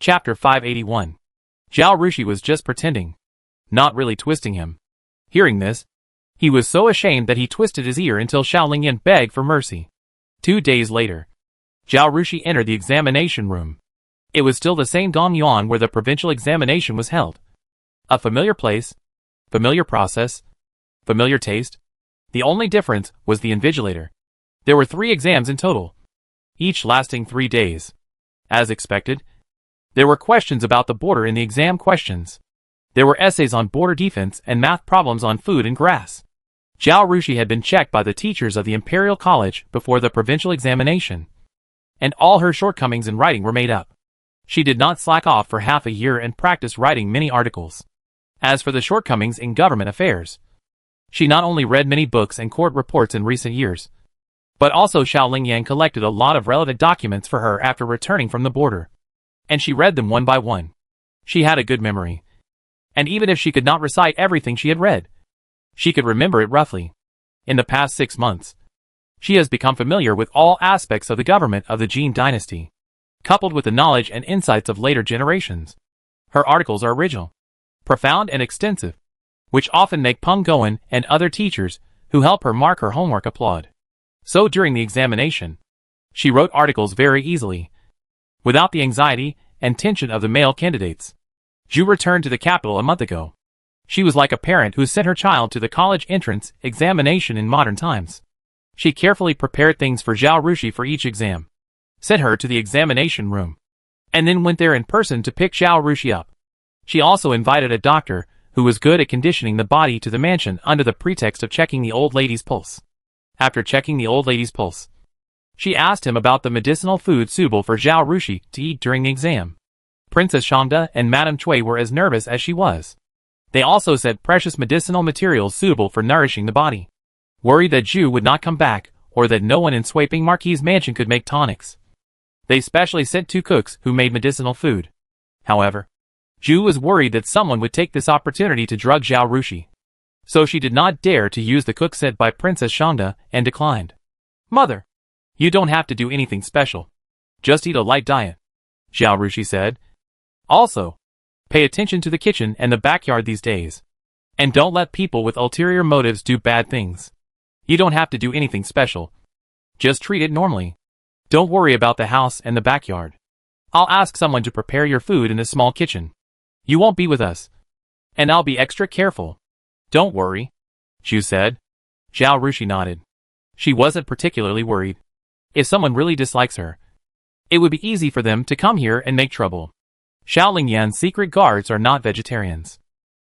Chapter 581. Zhao Rushi was just pretending. Not really twisting him. Hearing this, he was so ashamed that he twisted his ear until Xiao Lingyan begged for mercy. 2 days later, Zhao Rushi entered the examination room. It was still the same Dongyuan where the provincial examination was held. A familiar place, familiar process, familiar taste. The only difference was the invigilator. There were 3 exams in total, each lasting 3 days. As expected, there were questions about the border in the exam questions. There were essays on border defense and math problems on food and grass. Zhao Rushi had been checked by the teachers of the Imperial College before the provincial examination, and all her shortcomings in writing were made up. She did not slack off for half a year and practiced writing many articles. As for the shortcomings in government affairs, she not only read many books and court reports in recent years, but also Xiao Lingyan collected a lot of relevant documents for her after returning from the border, and she read them one by one. She had a good memory, and even if she could not recite everything she had read, she could remember it roughly. In the past 6 months, she has become familiar with all aspects of the government of the Jin dynasty, coupled with the knowledge and insights of later generations. Her articles are original, profound and extensive, which often make Peng Goen and other teachers who help her mark her homework applaud. So during the examination, she wrote articles very easily, without the anxiety and tension of the male candidates. Zhu returned to the capital a month ago. She was like a parent who sent her child to the college entrance examination in modern times. She carefully prepared things for Zhao Rushi for each exam, sent her to the examination room, and then went there in person to pick Zhao Rushi up. She also invited a doctor who was good at conditioning the body to the mansion under the pretext of checking the old lady's pulse. After checking the old lady's pulse, she asked him about the medicinal food suitable for Zhao Rushi to eat during the exam. Princess Shangda and Madame Cui were as nervous as she was. They also said precious medicinal materials suitable for nourishing the body, worried that Zhu would not come back or that no one in Sweeping Marquis' mansion could make tonics. They specially sent 2 cooks who made medicinal food. However, Zhu was worried that someone would take this opportunity to drug Zhao Rushi, so she did not dare to use the cook sent by Princess Shangda and declined. "Mother, you don't have to do anything special. Just eat a light diet," Zhao Rushi said. "Also, pay attention to the kitchen and the backyard these days. And don't let people with ulterior motives do bad things. You don't have to do anything special. Just treat it normally. Don't worry about the house and the backyard. I'll ask someone to prepare your food in the small kitchen. You won't be with us, and I'll be extra careful. Don't worry," Zhu said. Zhao Rushi nodded. She wasn't particularly worried. If someone really dislikes her, it would be easy for them to come here and make trouble. Xiao Lingyan's secret guards are not vegetarians.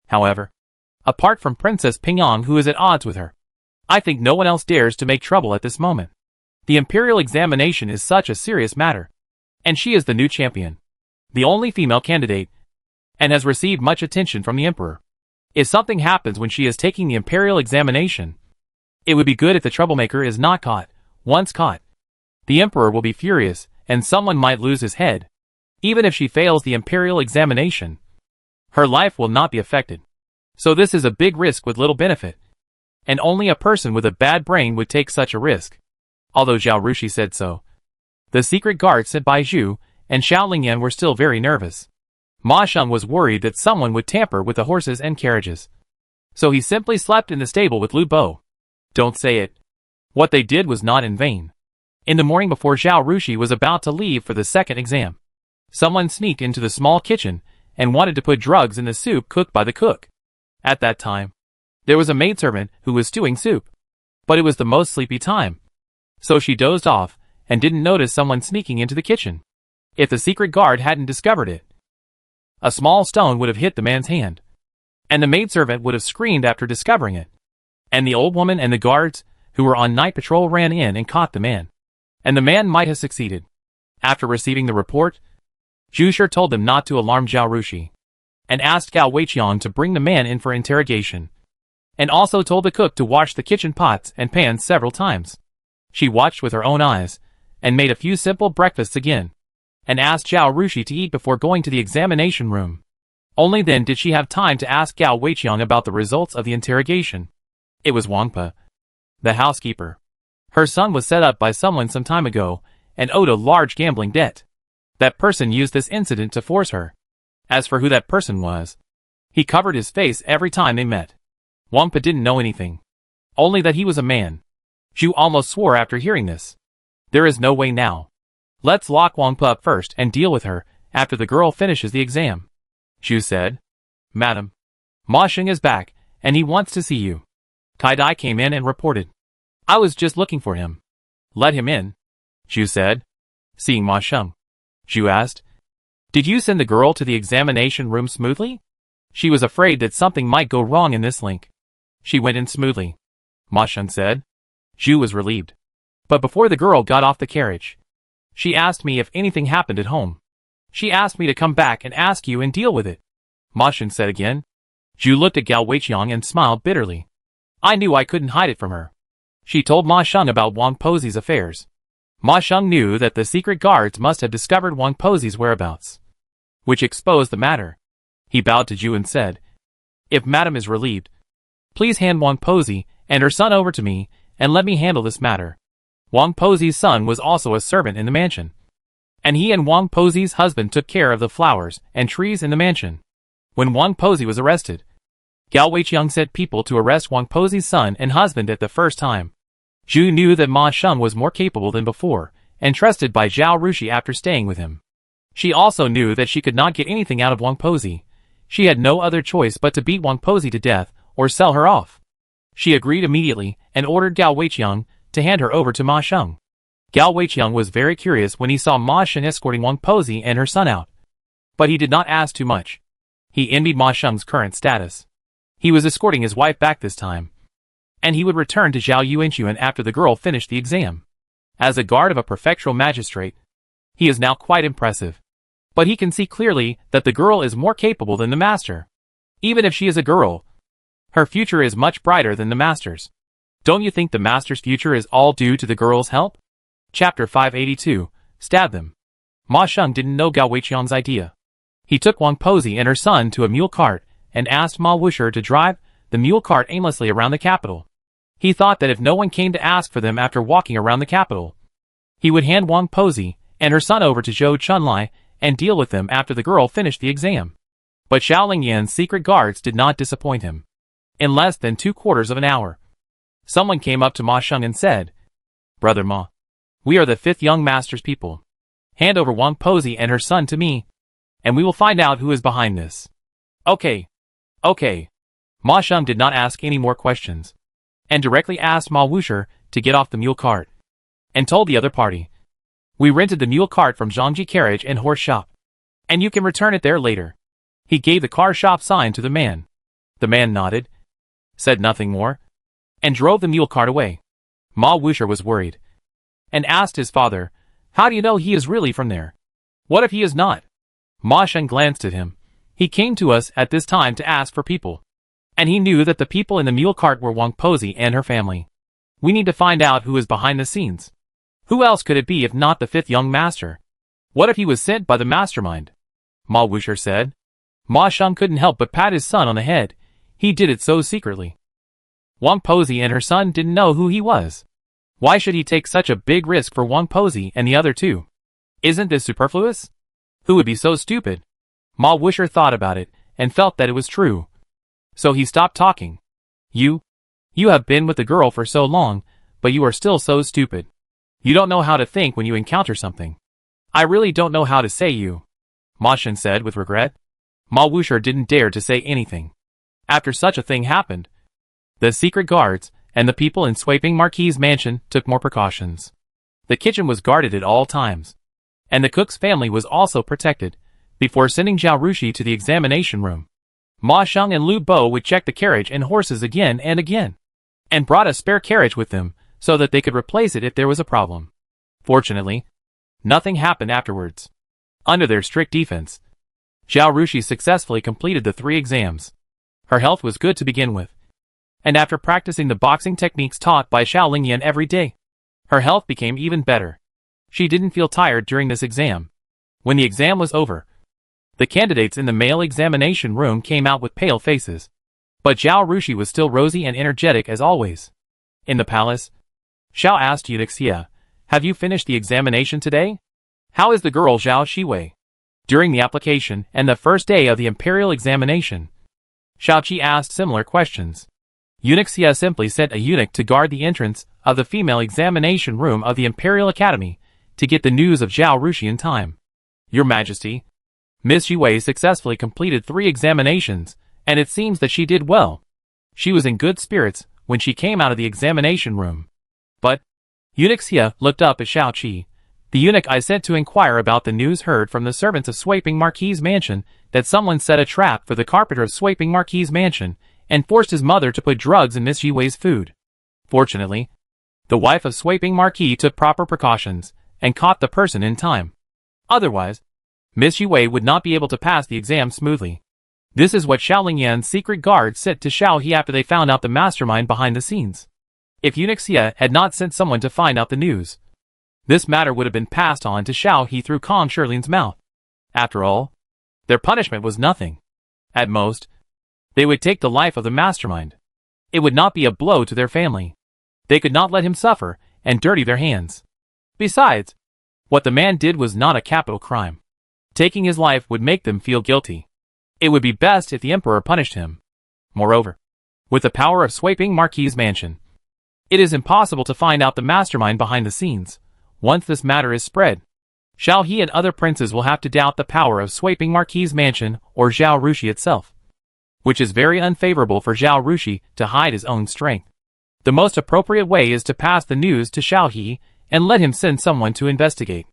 However, apart from Princess Pingyang who is at odds with her, I think no one else dares to make trouble at this moment. The imperial examination is such a serious matter, and she is the new champion, the only female candidate, and has received much attention from the emperor. If something happens when she is taking the imperial examination, it would be good if the troublemaker is not caught. Once caught, the emperor will be furious, and someone might lose his head. Even if she fails the imperial examination, her life will not be affected. So this is a big risk with little benefit, and only a person with a bad brain would take such a risk. Although Zhao Rushi said so, the secret guards sent by Zhu and Xiao Lingyan were still very nervous. Ma Sheng was worried that someone would tamper with the horses and carriages, so he simply slept in the stable with Lu Bo. Don't say it. What they did was not in vain. In the morning before Zhao Rushi was about to leave for the second exam, someone sneaked into the small kitchen and wanted to put drugs in the soup cooked by the cook. At that time, there was a maidservant who was stewing soup, but it was the most sleepy time, so she dozed off and didn't notice someone sneaking into the kitchen. If the secret guard hadn't discovered it, a small stone would have hit the man's hand, and the maidservant would have screamed after discovering it. And the old woman and the guards, who were on night patrol, ran in and caught the man. And the man might have succeeded. After receiving the report, Zhu Shi told them not to alarm Zhao Rushi, and asked Gao Weiqiang to bring the man in for interrogation, and also told the cook to wash the kitchen pots and pans several times. She watched with her own eyes, and made a few simple breakfasts again, and asked Zhao Rushi to eat before going to the examination room. Only then did she have time to ask Gao Weiqiang about the results of the interrogation. It was Wangpa, the housekeeper. Her son was set up by someone some time ago, and owed a large gambling debt. That person used this incident to force her. As for who that person was, he covered his face every time they met. Wangpa didn't know anything. Only that he was a man. Zhu almost swore after hearing this. There is no way now. Let's lock Wangpa up first and deal with her after the girl finishes the exam. Zhu said. Madam, Ma Sheng is back, and he wants to see you. Kai Dai came in and reported. I was just looking for him. Let him in, Zhu said. Seeing Ma Sheng, Zhu asked, did you send the girl to the examination room smoothly? She was afraid that something might go wrong in this link. She went in smoothly, Ma Sheng said. Zhu was relieved. But before the girl got off the carriage, she asked me if anything happened at home. She asked me to come back and ask you and deal with it, Ma Sheng said again. Zhu looked at Gao Weiqiang and smiled bitterly. I knew I couldn't hide it from her. She told Ma Sheng about Wang Posi's affairs. Ma Sheng knew that the secret guards must have discovered Wang Posi's whereabouts, which exposed the matter. He bowed to Zhu and said, if Madam is relieved, please hand Wang Posi and her son over to me and let me handle this matter. Wang Posi's son was also a servant in the mansion, and he and Wang Posi's husband took care of the flowers and trees in the mansion. When Wang Posi was arrested, Gao Weiqiang sent people to arrest Wang Posi's son and husband at the first time. Zhu knew that Ma Sheng was more capable than before, and trusted by Zhao Rushi after staying with him. She also knew that she could not get anything out of Wang Posi. She had no other choice but to beat Wang Posi to death, or sell her off. She agreed immediately, and ordered Gao Weiqiang to hand her over to Ma Sheng. Gao Weiqiang was very curious when he saw Ma Sheng escorting Wang Posi and her son out. But he did not ask too much. He envied Ma Sheng's current status. He was escorting his wife back this time, and he would return to Zhao Yuanchuan after the girl finished the exam. As a guard of a prefectural magistrate, he is now quite impressive. But he can see clearly that the girl is more capable than the master. Even if she is a girl, her future is much brighter than the master's. Don't you think the master's future is all due to the girl's help? Chapter 582, Stab Them. Ma Sheng didn't know Gao Weiqiang's idea. He took Wang Posi and her son to a mule cart and asked Ma Wusher to drive the mule cart aimlessly around the capital. He thought that if no one came to ask for them after walking around the capital, he would hand Wang Posi and her son over to Zhou Chunlai and deal with them after the girl finished the exam. But Xiaoling Yan's secret guards did not disappoint him. In less than 2/4 of an hour, someone came up to Ma Sheng and said, Brother Ma, we are the 5th young master's people. Hand over Wang Posi and her son to me, and we will find out who is behind this. Okay. Ma Sheng did not ask any more questions, and directly asked Ma Wusher to get off the mule cart, and told the other party, we rented the mule cart from Zhangji Carriage and Horse Shop, and you can return it there later. He gave the car shop sign to the man. The man nodded, said nothing more, and drove the mule cart away. Ma Wusher was worried, and asked his father, how do you know he is really from there? What if he is not? Ma Sheng glanced at him. He came to us at this time to ask for people, and he knew that the people in the mule cart were Wang Posi and her family. We need to find out who is behind the scenes. Who else could it be if not the 5th young master? What if he was sent by the mastermind? Ma Wusher said. Ma Sheng couldn't help but pat his son on the head. He did it so secretly. Wang Posi and her son didn't know who he was. Why should he take such a big risk for Wang Posi and the other two? Isn't this superfluous? Who would be so stupid? Ma Wusher thought about it, and felt that it was true. So he stopped talking. You have been with the girl for so long, but you are still so stupid. You don't know how to think when you encounter something. I really don't know how to say you, Ma Sheng said with regret. Ma Wusher didn't dare to say anything. After such a thing happened, the secret guards and the people in Sweeping Marquis's mansion took more precautions. The kitchen was guarded at all times, and the cook's family was also protected. Before sending Zhao Rushi to the examination room, Ma Sheng and Lu Bo would check the carriage and horses again and again, and brought a spare carriage with them so that they could replace it if there was a problem. Fortunately, nothing happened afterwards. Under their strict defense, Zhao Rushi successfully completed the 3 exams. Her health was good to begin with, and after practicing the boxing techniques taught by Xiaoling Yan every day, her health became even better. She didn't feel tired during this exam. When the exam was over, the candidates in the male examination room came out with pale faces, but Zhao Rushi was still rosy and energetic as always. In the palace, Xiao asked eunuch Xia, have you finished the examination today? How is the girl Zhao Shiwei? During the application and the first day of the imperial examination, Xiao Qi asked similar questions. Eunuch Xia simply sent a eunuch to guard the entrance of the female examination room of the Imperial Academy to get the news of Zhao Rushi in time. Your Majesty, Miss Shiwei successfully completed 3 examinations, and it seems that she did well. She was in good spirits when she came out of the examination room. But, Eunuch Xia looked up at Xiao Qi, the eunuch I sent to inquire about the news heard from the servants of Swaping Marquis' mansion that someone set a trap for the carpenter of Swaping Marquis' mansion and forced his mother to put drugs in Miss Shiwei's food. Fortunately, the wife of Swaping Marquis took proper precautions and caught the person in time. Otherwise, Miss Shiwei would not be able to pass the exam smoothly. This is what Xiaoling Yan's secret guard said to Xiao He after they found out the mastermind behind the scenes. If Eunuch Xia had not sent someone to find out the news, this matter would have been passed on to Xiao He through Kong Shirlin's mouth. After all, their punishment was nothing. At most, they would take the life of the mastermind. It would not be a blow to their family. They could not let him suffer and dirty their hands. Besides, what the man did was not a capital crime. Taking his life would make them feel guilty. It would be best if the emperor punished him. Moreover, with the power of Swaping Marquis' mansion, it is impossible to find out the mastermind behind the scenes. Once this matter is spread, Xiao He and other princes will have to doubt the power of Swaping Marquis' mansion or Zhao Rushi itself, which is very unfavorable for Zhao Rushi to hide his own strength. The most appropriate way is to pass the news to Xiao He and let him send someone to investigate.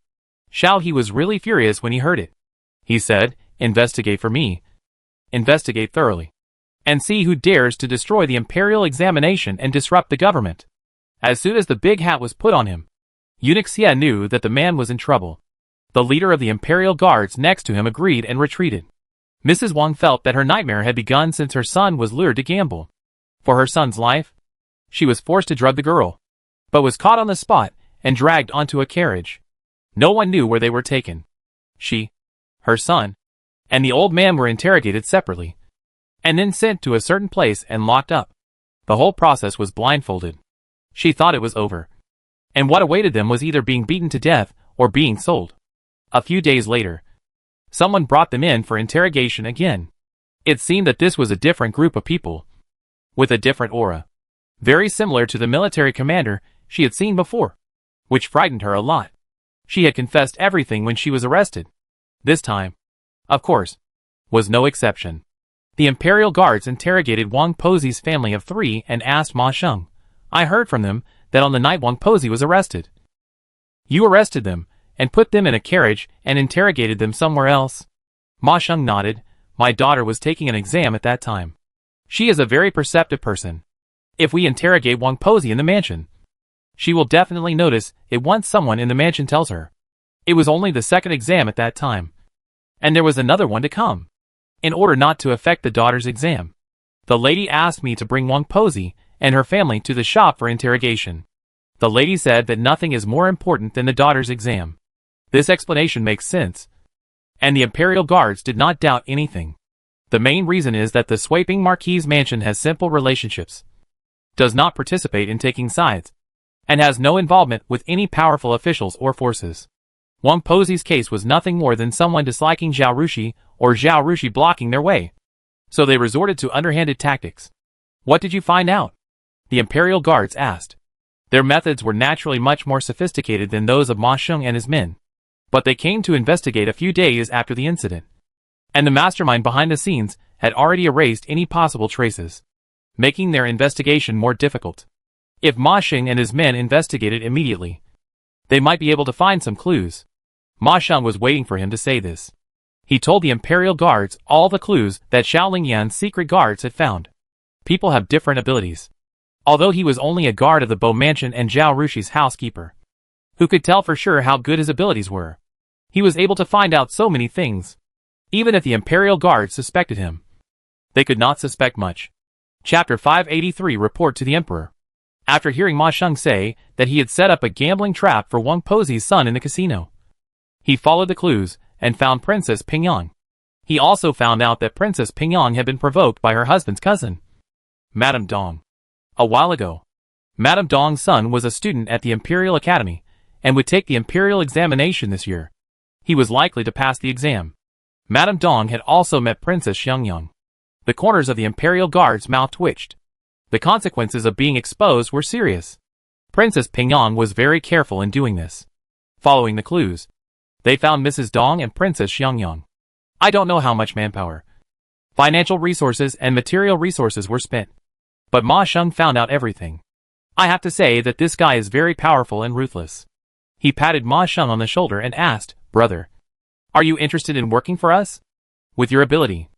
Xiao He was really furious when he heard it. He said, "Investigate for me. Investigate thoroughly. And see who dares to destroy the imperial examination and disrupt the government." As soon as the big hat was put on him, Eunuch Xia knew that the man was in trouble. The leader of the imperial guards next to him agreed and retreated. Mrs. Wang felt that her nightmare had begun since her son was lured to gamble. For her son's life, she was forced to drug the girl, but was caught on the spot and dragged onto a carriage. No one knew where they were taken. She, her son, and the old man were interrogated separately, and then sent to a certain place and locked up. The whole process was blindfolded. She thought it was over, and what awaited them was either being beaten to death or being sold. A few days later, someone brought them in for interrogation again. It seemed that this was a different group of people, with a different aura, very similar to the military commander she had seen before, which frightened her a lot. She had confessed everything when she was arrested. This time, of course, was no exception. The imperial guards interrogated Wang Pozi's family of 3 and asked Ma Sheng, "I heard from them that on the night Wang Pozi was arrested, you arrested them and put them in a carriage and interrogated them somewhere else?" Ma Sheng nodded. "My daughter was taking an exam at that time. She is a very perceptive person. If we interrogate Wang Pozi in the mansion, she will definitely notice it once someone in the mansion tells her. It was only the second exam at that time, and there was another one to come. In order not to affect the daughter's exam, the lady asked me to bring Wang Pozi and her family to the shop for interrogation. The lady said that nothing is more important than the daughter's exam." This explanation makes sense, and the imperial guards did not doubt anything. The main reason is that the Swaping Marquis' mansion has simple relationships, does not participate in taking sides, and has no involvement with any powerful officials or forces. Wang Pozi's case was nothing more than someone disliking Zhao Rushi or Zhao Rushi blocking their way, so they resorted to underhanded tactics. "What did you find out?" the imperial guards asked. Their methods were naturally much more sophisticated than those of Ma Sheng and his men, but they came to investigate a few days after the incident, and the mastermind behind the scenes had already erased any possible traces, making their investigation more difficult. If Ma Sheng and his men investigated immediately, they might be able to find some clues. Ma Sheng was waiting for him to say this. He told the imperial guards all the clues that Xiaoling Yan's secret guards had found. People have different abilities. Although he was only a guard of the Bo Mansion and Zhao Rushi's housekeeper, who could tell for sure how good his abilities were, he was able to find out so many things. Even if the imperial guards suspected him, they could not suspect much. Chapter 583 Report to the Emperor. After hearing Ma Sheng say that he had set up a gambling trap for Wang Pozi's son in the casino, he followed the clues and found Princess Pingyang. He also found out that Princess Pingyang had been provoked by her husband's cousin, Madame Dong. A while ago, Madame Dong's son was a student at the Imperial Academy and would take the Imperial examination this year. he was likely to pass the exam. Madame Dong had also met Princess Xiangyang. The corners of the Imperial Guard's mouth twitched. The consequences of being exposed were serious. Princess Pingyang was very careful in doing this. Following the clues, they found Mrs. Dong and Princess Xiangyang. I don't know how much manpower, financial resources and material resources were spent. But Ma Sheng found out everything. I have to say that this guy is very powerful and ruthless. He patted Ma Sheng on the shoulder and asked, "Brother, are you interested in working for us? With your ability,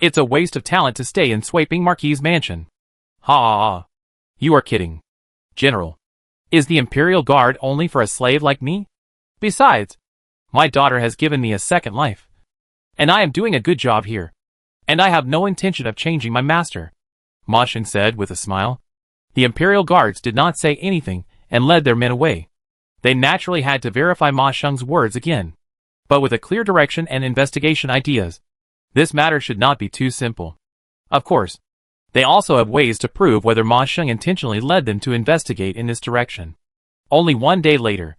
it's a waste of talent to stay in Swaping Marquis' mansion." Ha ha ha. You are kidding. General, is the Imperial Guard only for a slave like me? Besides, my daughter has given me a second life. And I am doing a good job here. And I have no intention of changing my master, Ma Sheng said with a smile. The Imperial Guards did not say anything and led their men away. They naturally had to verify Ma Sheng's words again. But with a clear direction and investigation ideas, this matter should not be too simple. Of course, they also have ways to prove whether Ma Sheng intentionally led them to investigate in this direction. Only 1 day later,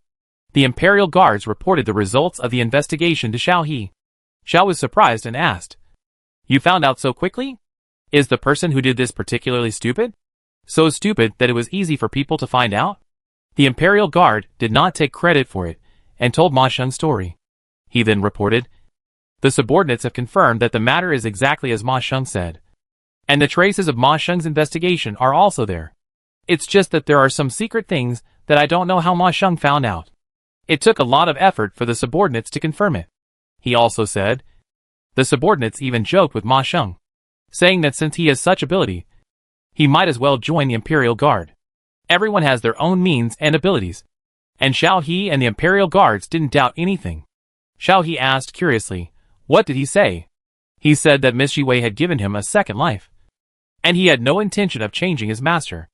the Imperial Guards reported the results of the investigation to Xiao He. Xiao was surprised and asked, "You found out so quickly? Is the person who did this particularly stupid? So stupid that it was easy for people to find out?" The Imperial Guard did not take credit for it and told Ma Sheng's story. He then reported, "The subordinates have confirmed that the matter is exactly as Ma Sheng said. And the traces of Ma Sheng's investigation are also there. It's just that there are some secret things that I don't know how Ma Sheng found out. It took a lot of effort for the subordinates to confirm it." He also said, the subordinates even joked with Ma Sheng, saying that since he has such ability, he might as well join the Imperial Guard. Everyone has their own means and abilities. And Xiao He and the Imperial Guards didn't doubt anything. Xiao He asked curiously, "What did he say?" He said that Miss Jiwei had given him a second life. And he had no intention of changing his master.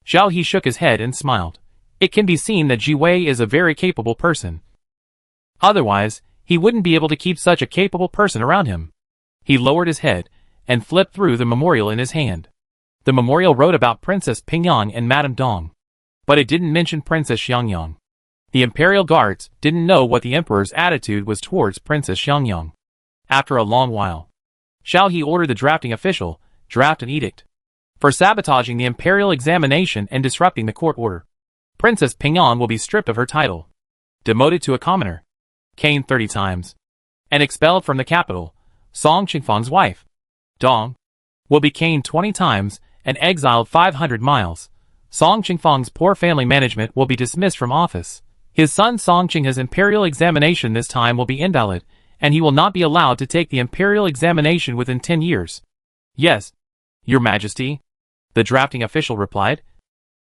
Xiao He shook his head and smiled. It can be seen that Jiwei is a very capable person. Otherwise, he wouldn't be able to keep such a capable person around him. He lowered his head and flipped through the memorial in his hand. The memorial wrote about Princess Pingyang and Madame Dong, but it didn't mention Princess Xiangyang. The Imperial Guards didn't know what the Emperor's attitude was towards Princess Xiangyang. After a long while, Xiao He ordered the drafting official draft an edict for sabotaging the imperial examination and disrupting the court order. Princess Pingyang will be stripped of her title, demoted to a commoner, caned 30 times, and expelled from the capital. Song Qingfang's wife, Dong, will be caned 20 times and exiled 500 miles. Song Qingfang's poor family management will be dismissed from office. His son Song Qingha's imperial examination this time will be invalid, and he will not be allowed to take the imperial examination within 10 years. Yes, Your Majesty, the drafting official replied,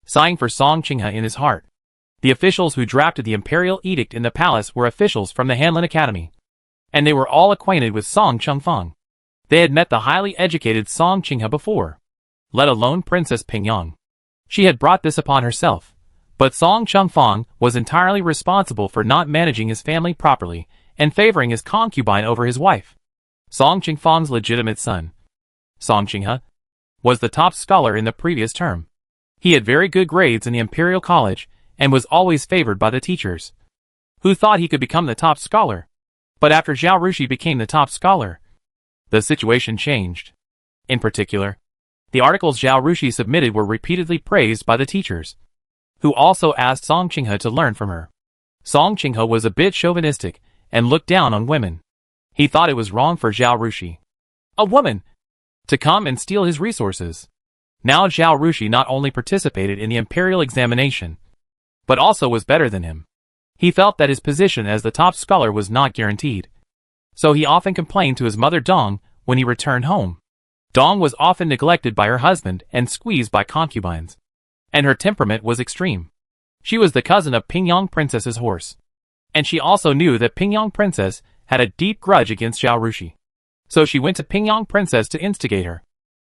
sighing for Song Qingha in his heart. The officials who drafted the imperial edict in the palace were officials from the Hanlin Academy, and they were all acquainted with Song Qingfang. They had met the highly educated Song Qingha before, let alone Princess Pingyang. She had brought this upon herself, but Song Qingfang was entirely responsible for not managing his family properly and favoring his concubine over his wife. Song Qingfang's legitimate son, Song Qingha, was the top scholar in the previous term. He had very good grades in the Imperial College and was always favored by the teachers, who thought he could become the top scholar. But after Zhao Rushi became the top scholar, the situation changed. In particular, the articles Zhao Rushi submitted were repeatedly praised by the teachers, who also asked Song Qingha to learn from her. Song Qingha was a bit chauvinistic and looked down on women. He thought it was wrong for Zhao Rushi, a woman, to come and steal his resources. Now Zhao Rushi not only participated in the imperial examination, but also was better than him. He felt that his position as the top scholar was not guaranteed. So he often complained to his mother Dong when he returned home. Dong was often neglected by her husband and squeezed by concubines, and her temperament was extreme. She was the cousin of Pingyang Princess's horse, and she also knew that Pingyang Princess had a deep grudge against Zhao Rushi. So she went to Pingyang Princess to instigate her.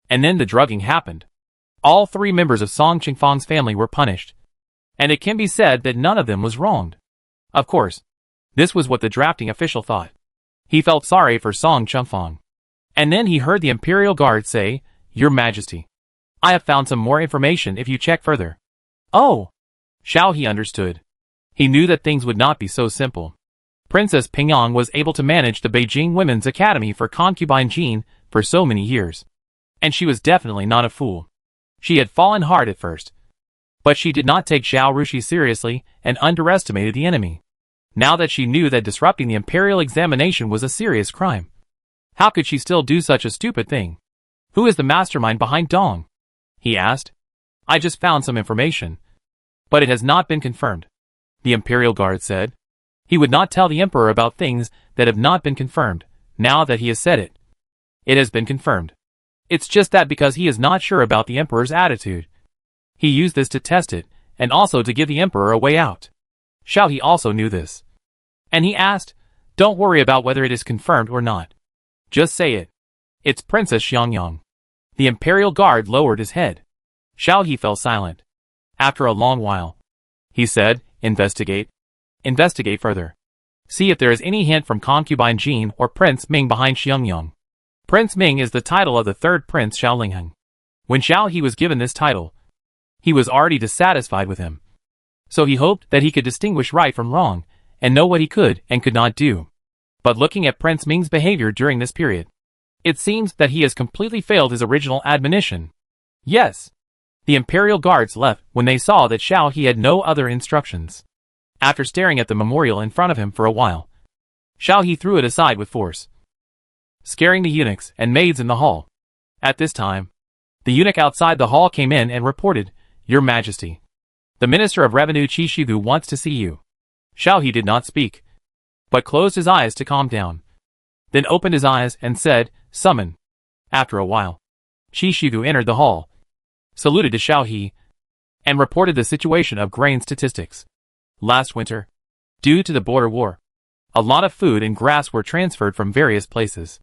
And then the drugging happened. All 3 members of Song Qingfang's family were punished, and it can be said that none of them was wronged. Of course, this was what the drafting official thought. He felt sorry for Song Qingfang. And then he heard the Imperial Guard say, "Your Majesty, I have found some more information if you check further." Oh! Xiao He understood. He knew that things would not be so simple. Princess Pingyang was able to manage the Beijing Women's Academy for concubine Jean for so many years. And she was definitely not a fool. She had fallen hard at first. But she did not take Zhao Rushi seriously and underestimated the enemy. Now that she knew that disrupting the imperial examination was a serious crime, how could she still do such a stupid thing? Who is the mastermind behind Dong? He asked. I just found some information, but it has not been confirmed, the Imperial Guard said. He would not tell the Emperor about things that have not been confirmed. Now that he has said it, it has been confirmed. It's just that because he is not sure about the Emperor's attitude. He used this to test it, and also to give the Emperor a way out. Xiao He also knew this. And he asked, don't worry about whether it is confirmed or not. Just say it. It's Princess Xiangyang. The Imperial Guard lowered his head. Xiao He fell silent. After a long while, he said, investigate. Investigate further. See if there is any hint from concubine Jean or Prince Ming behind Xiangyang. Prince Ming is the title of the third Prince Xiaolingheng. When Xiao He was given this title, he was already dissatisfied with him. So he hoped that he could distinguish right from wrong, and know what he could and could not do. But looking at Prince Ming's behavior during this period, it seems that he has completely failed his original admonition. Yes. The Imperial Guards left when they saw that Xiao He had no other instructions. After staring at the memorial in front of him for a while, Xiao He threw it aside with force, scaring the eunuchs and maids in the hall. At this time, the eunuch outside the hall came in and reported, Your Majesty, the Minister of Revenue Qi Shigu wants to see you. Xiao He did not speak, but closed his eyes to calm down. Then opened his eyes and said, Summon. After a while, Qi Shigu entered the hall, saluted to Xiao He, and reported the situation of grain statistics. Last winter, due to the border war, a lot of food and grass were transferred from various places.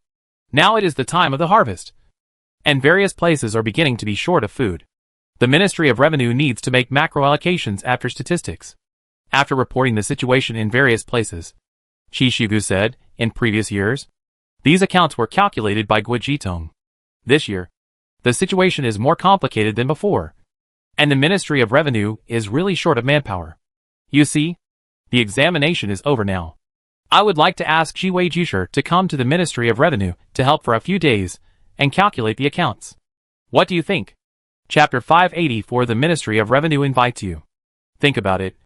Now it is the time of the harvest, and various places are beginning to be short of food. The Ministry of Revenue needs to make macro allocations after statistics. After reporting the situation in various places, Qi Shigu said, in previous years, these accounts were calculated by Guo Jitong. This year, the situation is more complicated than before, and the Ministry of Revenue is really short of manpower. You see, the examination is over now. I would like to ask Jiwei Jusher to come to the Ministry of Revenue to help for a few days and calculate the accounts. What do you think? Chapter 584 The Ministry of Revenue invites you. Think about it.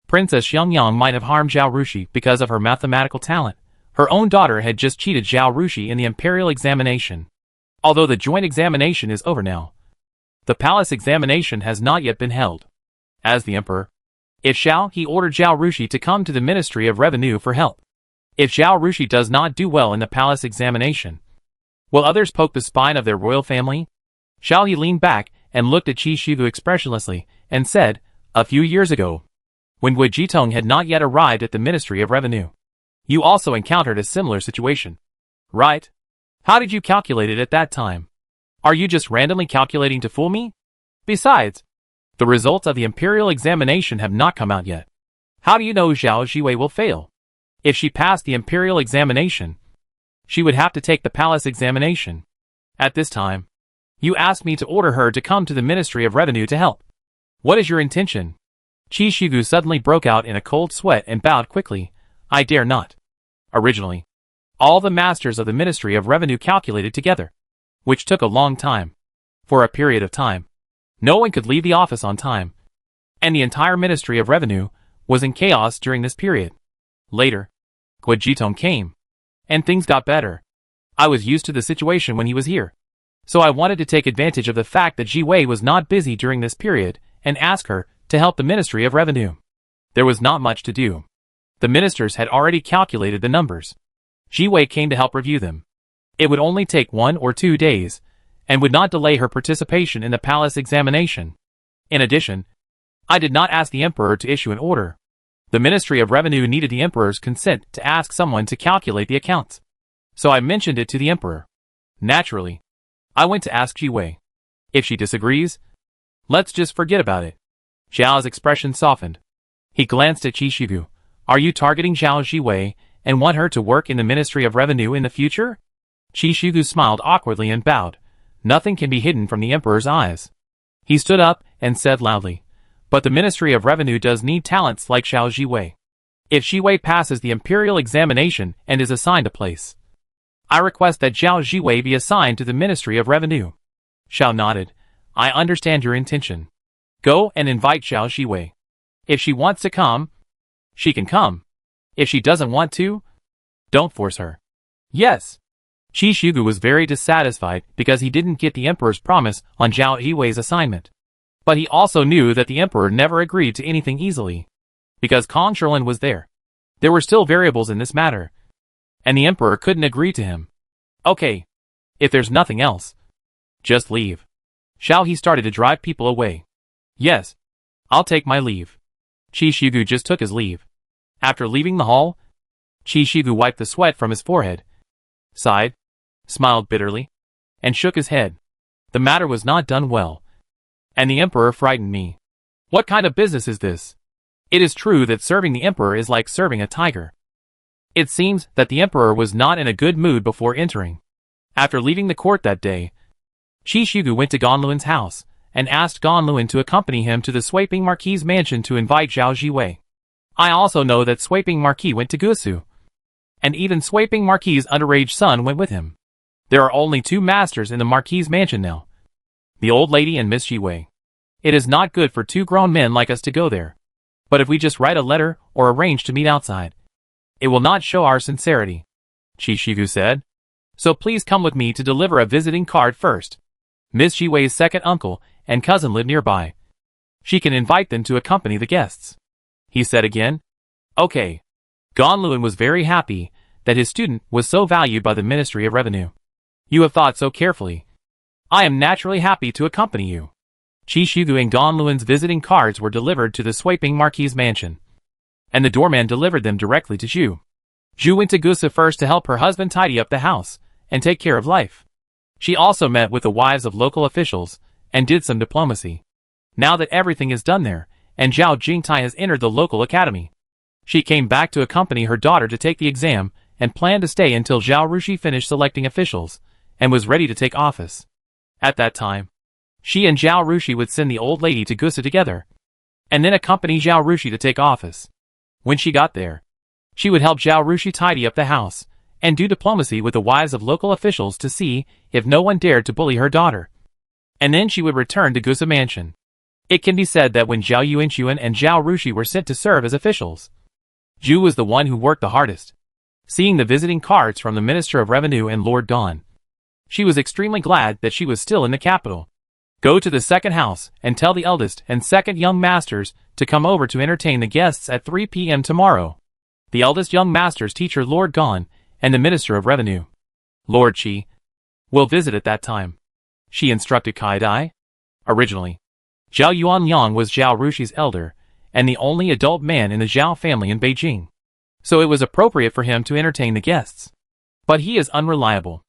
Princess Xiangyang might have harmed Zhao Rushi because of her mathematical talent. Her own daughter had just cheated Zhao Rushi in the imperial examination. Although the joint examination is over now, the palace examination has not yet been held. As the emperor, if Xiao He ordered Zhao Rushi to come to the Ministry of Revenue for help. If Zhao Rushi does not do well in the palace examination, will others poke the spine of their royal family? Xiao He leaned back and looked at Qi Shigu expressionlessly and said, a few years ago, when Guo Jitong had not yet arrived at the Ministry of Revenue, you also encountered a similar situation, right? How did you calculate it at that time? Are you just randomly calculating to fool me? Besides, the results of the imperial examination have not come out yet. How do you know Zhao Jiwei will fail? If she passed the imperial examination, she would have to take the palace examination. At this time, you asked me to order her to come to the Ministry of Revenue to help. What is your intention? Qi Shigu suddenly broke out in a cold sweat and bowed quickly. I dare not. Originally, all the masters of the Ministry of Revenue calculated together, which took a long time. For a period of time, no one could leave the office on time, and the entire Ministry of Revenue was in chaos during this period. Later, Guo Jitong came, and things got better. I was used to the situation when he was here, so I wanted to take advantage of the fact that Ji Wei was not busy during this period and ask her to help the Ministry of Revenue. There was not much to do. The ministers had already calculated the numbers. Ji Wei came to help review them. It would only take 1 or 2 days, and would not delay her participation in the palace examination. In addition, I did not ask the emperor to issue an order. The Ministry of Revenue needed the emperor's consent to ask someone to calculate the accounts. So I mentioned it to the emperor. Naturally, I went to ask Ji Wei. If she disagrees, let's just forget about it. Zhao's expression softened. He glanced at Qi Shigu. Are you targeting Zhao Jiwei and want her to work in the Ministry of Revenue in the future? Qi Shigu smiled awkwardly and bowed. Nothing can be hidden from the emperor's eyes. He stood up and said loudly, but the Ministry of Revenue does need talents like Zhao Jiwei. If Shiwei passes the imperial examination and is assigned a place, I request that Zhao Ziwei be assigned to the Ministry of Revenue. Xiao nodded. I understand your intention. Go and invite Zhao Ziwei. If she wants to come, she can come. If she doesn't want to, don't force her. Yes. Qi Shugu was very dissatisfied because he didn't get the emperor's promise on Zhao Ziwei's assignment. But he also knew that the emperor never agreed to anything easily. Because Kong Shilin was there. There were still variables in this matter. And the emperor couldn't agree to him. Okay. If there's nothing else, just leave. Shall he started to drive people away? Yes. I'll take my leave. Qi Shugu just took his leave. After leaving the hall, Qi Shugu wiped the sweat from his forehead, sighed, smiled bitterly, and shook his head. The matter was not done well. And the emperor frightened me. What kind of business is this? It is true that serving the emperor is like serving a tiger. It seems that the emperor was not in a good mood before entering. After leaving the court that day, Qi Shugu went to Ganluan's house and asked Ganluan to accompany him to the Swaping Marquis' mansion to invite Zhao Ziwei. I also know that Swaping Marquis went to Gusu. And even Swaping Marquis' underage son went with him. There are only 2 masters in the Marquis' mansion now. The old lady and Miss Ziwei. It is not good for 2 grown men like us to go there. But if we just write a letter or arrange to meet outside, it will not show our sincerity, Qi Shugu said. So please come with me to deliver a visiting card first. Miss Ziwei's second uncle and cousin live nearby. She can invite them to accompany the guests. He said again. Okay. Ganluan was very happy that his student was so valued by the Ministry of Revenue. You have thought so carefully. I am naturally happy to accompany you. Qi Shugu and Ganluan's visiting cards were delivered to the Swaping Marquis' mansion. And the doorman delivered them directly to Zhu. Zhu went to Gusa first to help her husband tidy up the house and take care of life. She also met with the wives of local officials and did some diplomacy. Now that everything is done there, and Zhao Jingtai has entered the local academy, she came back to accompany her daughter to take the exam and planned to stay until Zhao Rushi finished selecting officials and was ready to take office. At that time, she and Zhao Rushi would send the old lady to Gusa together, and then accompany Zhao Rushi to take office. When she got there, she would help Zhao Rushi tidy up the house and do diplomacy with the wives of local officials to see if no one dared to bully her daughter. And then she would return to Gusa Mansion. It can be said that when Zhao Yuanchuan and Zhao Rushi were sent to serve as officials, Zhu was the one who worked the hardest. Seeing the visiting cards from the Minister of Revenue and Lord Dawn, she was extremely glad that she was still in the capital. Go to the second house and tell the eldest and second young masters to come over to entertain the guests at 3 p.m. tomorrow. The eldest young master's teacher Lord Gon and the Minister of Revenue, Lord Qi, will visit at that time. She instructed Kai Dai. Originally, Zhao Yuanyang was Zhao Rushi's elder and the only adult man in the Zhao family in Beijing, so it was appropriate for him to entertain the guests. But he is unreliable.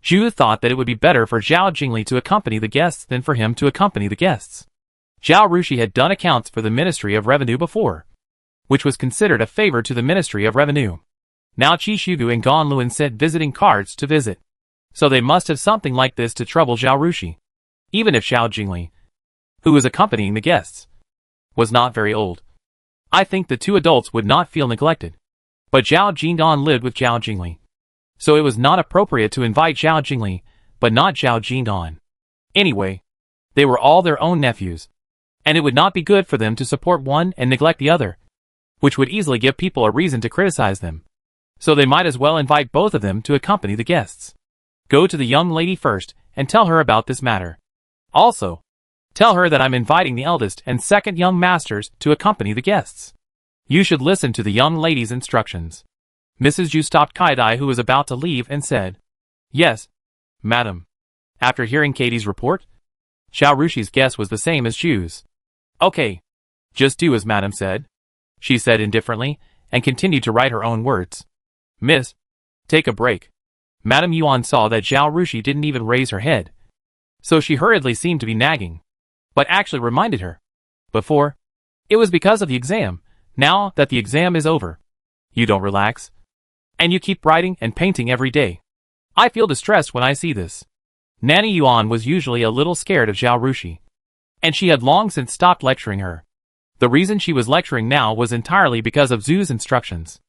Zhu thought that it would be better for Zhao Jingli to accompany the guests than for him to accompany the guests. Zhao Rushi had done accounts for the Ministry of Revenue before, which was considered a favor to the Ministry of Revenue. Now Qi Shugu and Ganluan sent visiting cards to visit, so they must have something like this to trouble Zhao Rushi. Even if Zhao Jingli, who was accompanying the guests, was not very old, I think the 2 adults would not feel neglected. But Zhao Jingdan lived with Zhao Jingli, so it was not appropriate to invite Zhao Jingli, but not Zhao Jingdan. Anyway, they were all their own nephews, and it would not be good for them to support one and neglect the other, which would easily give people a reason to criticize them. So they might as well invite both of them to accompany the guests. Go to the young lady first and tell her about this matter. Also, tell her that I'm inviting the eldest and second young masters to accompany the guests. You should listen to the young lady's instructions. Mrs. Zhu stopped Kaidai, who was about to leave, and said, Yes, madam. After hearing Katie's report, Zhao Rushi's guess was the same as Zhu's. Okay. Just do as madam said, she said indifferently, and continued to write her own words. Miss, take a break. Madame Yuan saw that Zhao Rushi didn't even raise her head, so she hurriedly seemed to be nagging, but actually reminded her. Before, it was because of the exam. Now that the exam is over, you don't relax, and you keep writing and painting every day. I feel distressed when I see this. Nanny Yuan was usually a little scared of Zhao Rushi, and she had long since stopped lecturing her. The reason she was lecturing now was entirely because of Zhu's instructions.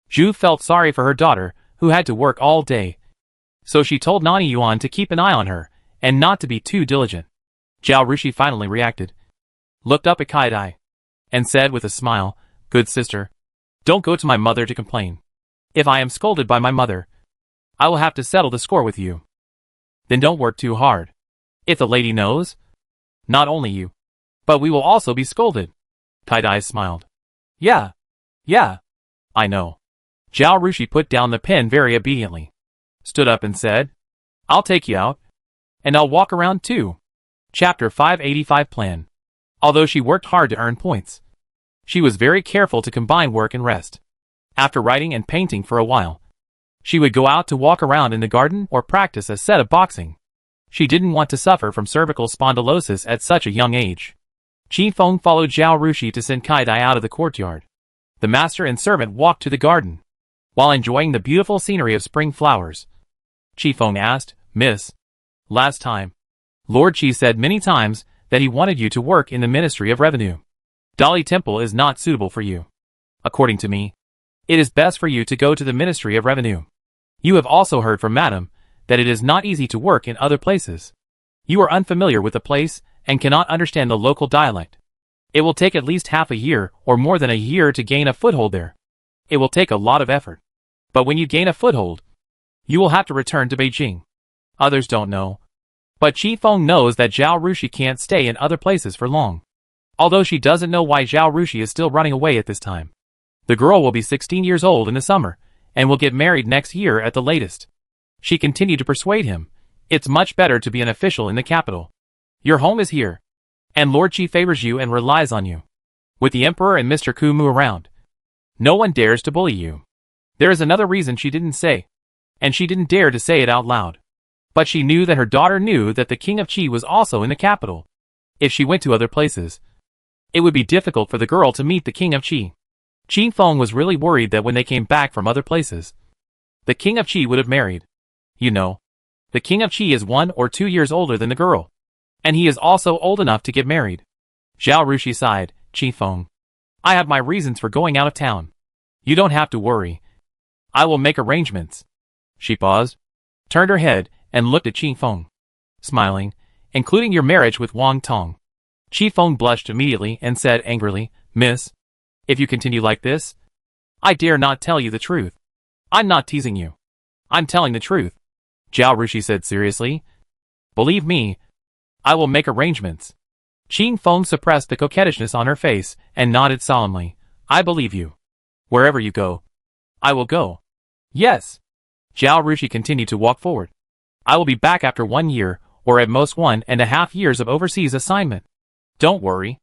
Zhu felt sorry for her daughter, who had to work all day. So she told Nani Yuan to keep an eye on her, and not to be too diligent. Zhao Rushi finally reacted, looked up at Kaidai, and said with a smile, "Good sister, don't go to my mother to complain. If I am scolded by my mother, I will have to settle the score with you. Then don't work too hard. If the lady knows, not only you, but we will also be scolded." Kaidai smiled. Yeah, I know." Zhao Rushi put down the pen very obediently, stood up and said, "I'll take you out, and I'll walk around too." Chapter 585 Plan. Although she worked hard to earn points, she was very careful to combine work and rest. After writing and painting for a while, she would go out to walk around in the garden or practice a set of boxing. She didn't want to suffer from cervical spondylosis at such a young age. Qi Feng followed Zhao Rushi to send Kaidai out of the courtyard. The master and servant walked to the garden. While enjoying the beautiful scenery of spring flowers, Qi Feng asked, "Miss, last time, Lord Qi said many times that he wanted you to work in the Ministry of Revenue. Dali Temple is not suitable for you. According to me, it is best for you to go to the Ministry of Revenue. You have also heard from Madam that it is not easy to work in other places. You are unfamiliar with the place and cannot understand the local dialect. It will take at least half a year or more than a year to gain a foothold there. It will take a lot of effort. But when you gain a foothold, you will have to return to Beijing. Others don't know, but Qi Feng knows that Zhao Rushi can't stay in other places for long. Although she doesn't know why Zhao Rushi is still running away at this time. The girl will be 16 years old in the summer, and will get married next year at the latest. She continued to persuade him, it's much better to be an official in the capital. Your home is here, and Lord Qi favors you and relies on you. With the Emperor and Mr. Kumu around, no one dares to bully you. There is another reason she didn't say, and she didn't dare to say it out loud. But she knew that her daughter knew that the King of Qi was also in the capital. If she went to other places, it would be difficult for the girl to meet the King of Qi. Qi Feng was really worried that when they came back from other places, the King of Qi would have married. You know, the King of Qi is 1 or 2 years older than the girl, and he is also old enough to get married. Zhao Rushi sighed, "Qi Feng, I have my reasons for going out of town. You don't have to worry. I will make arrangements." She paused, turned her head, and looked at Qi Feng, smiling, "Including your marriage with Wang Tong." Qi Feng blushed immediately and said angrily, "Miss, if you continue like this, I dare not tell you the truth. I'm not teasing you. I'm telling the truth." Zhao Rushi said seriously, "Believe me, I will make arrangements." Qi Feng suppressed the coquettishness on her face and nodded solemnly, "I believe you. Wherever you go, I will go." "Yes." Zhao Rushi continued to walk forward. "I will be back after 1 year, or at most 1.5 years of overseas assignment. Don't worry."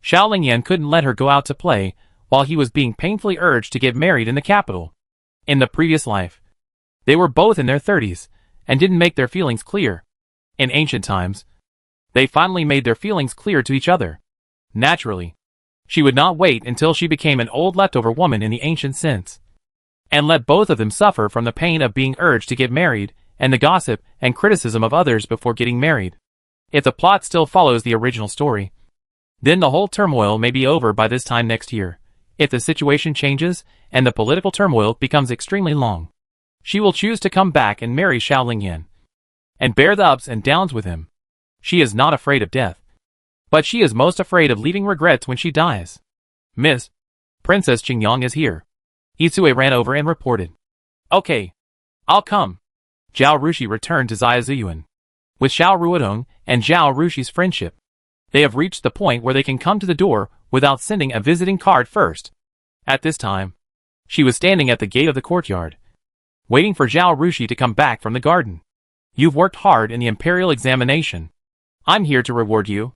Xiao Lingyan couldn't let her go out to play, while he was being painfully urged to get married in the capital. In the previous life, they were both in their 30s, and didn't make their feelings clear. In ancient times, they finally made their feelings clear to each other. Naturally, she would not wait until she became an old leftover woman in the ancient sense, and let both of them suffer from the pain of being urged to get married, and the gossip and criticism of others before getting married. If the plot still follows the original story, then the whole turmoil may be over by this time next year. If the situation changes, and the political turmoil becomes extremely long, she will choose to come back and marry Xiao Lingyan, and bear the ups and downs with him. She is not afraid of death, but she is most afraid of leaving regrets when she dies. "Miss, Princess Qingyang is here." Isue ran over and reported. "Okay, I'll come." Zhao Rushi returned to Xia Ziyuan. With Xiao Ruodong and Zhao Rushi's friendship, they have reached the point where they can come to the door without sending a visiting card first. At this time, she was standing at the gate of the courtyard, waiting for Zhao Rushi to come back from the garden. "You've worked hard in the imperial examination. I'm here to reward you,"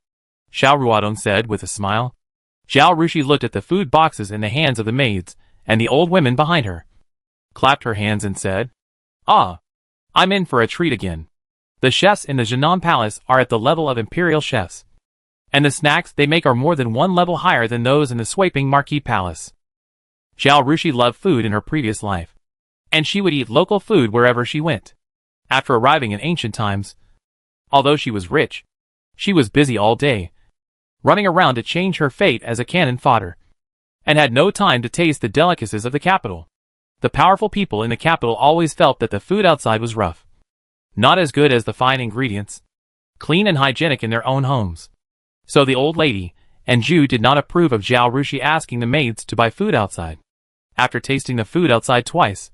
Xiao Ruodong said with a smile. Zhao Rushi looked at the food boxes in the hands of the maids, and the old women behind her, clapped her hands and said, "Ah, I'm in for a treat again. The chefs in the Jinan Palace are at the level of imperial chefs, and the snacks they make are more than 1 level higher than those in the Sweeping Marquis Palace." Zhao Rushi loved food in her previous life, and she would eat local food wherever she went. After arriving in ancient times, although she was rich, she was busy all day, running around to change her fate as a cannon fodder, and had no time to taste the delicacies of the capital. The powerful people in the capital always felt that the food outside was rough, not as good as the fine ingredients, clean and hygienic in their own homes. So the old lady and Jew did not approve of Zhao Rushi asking the maids to buy food outside. After tasting the food outside twice,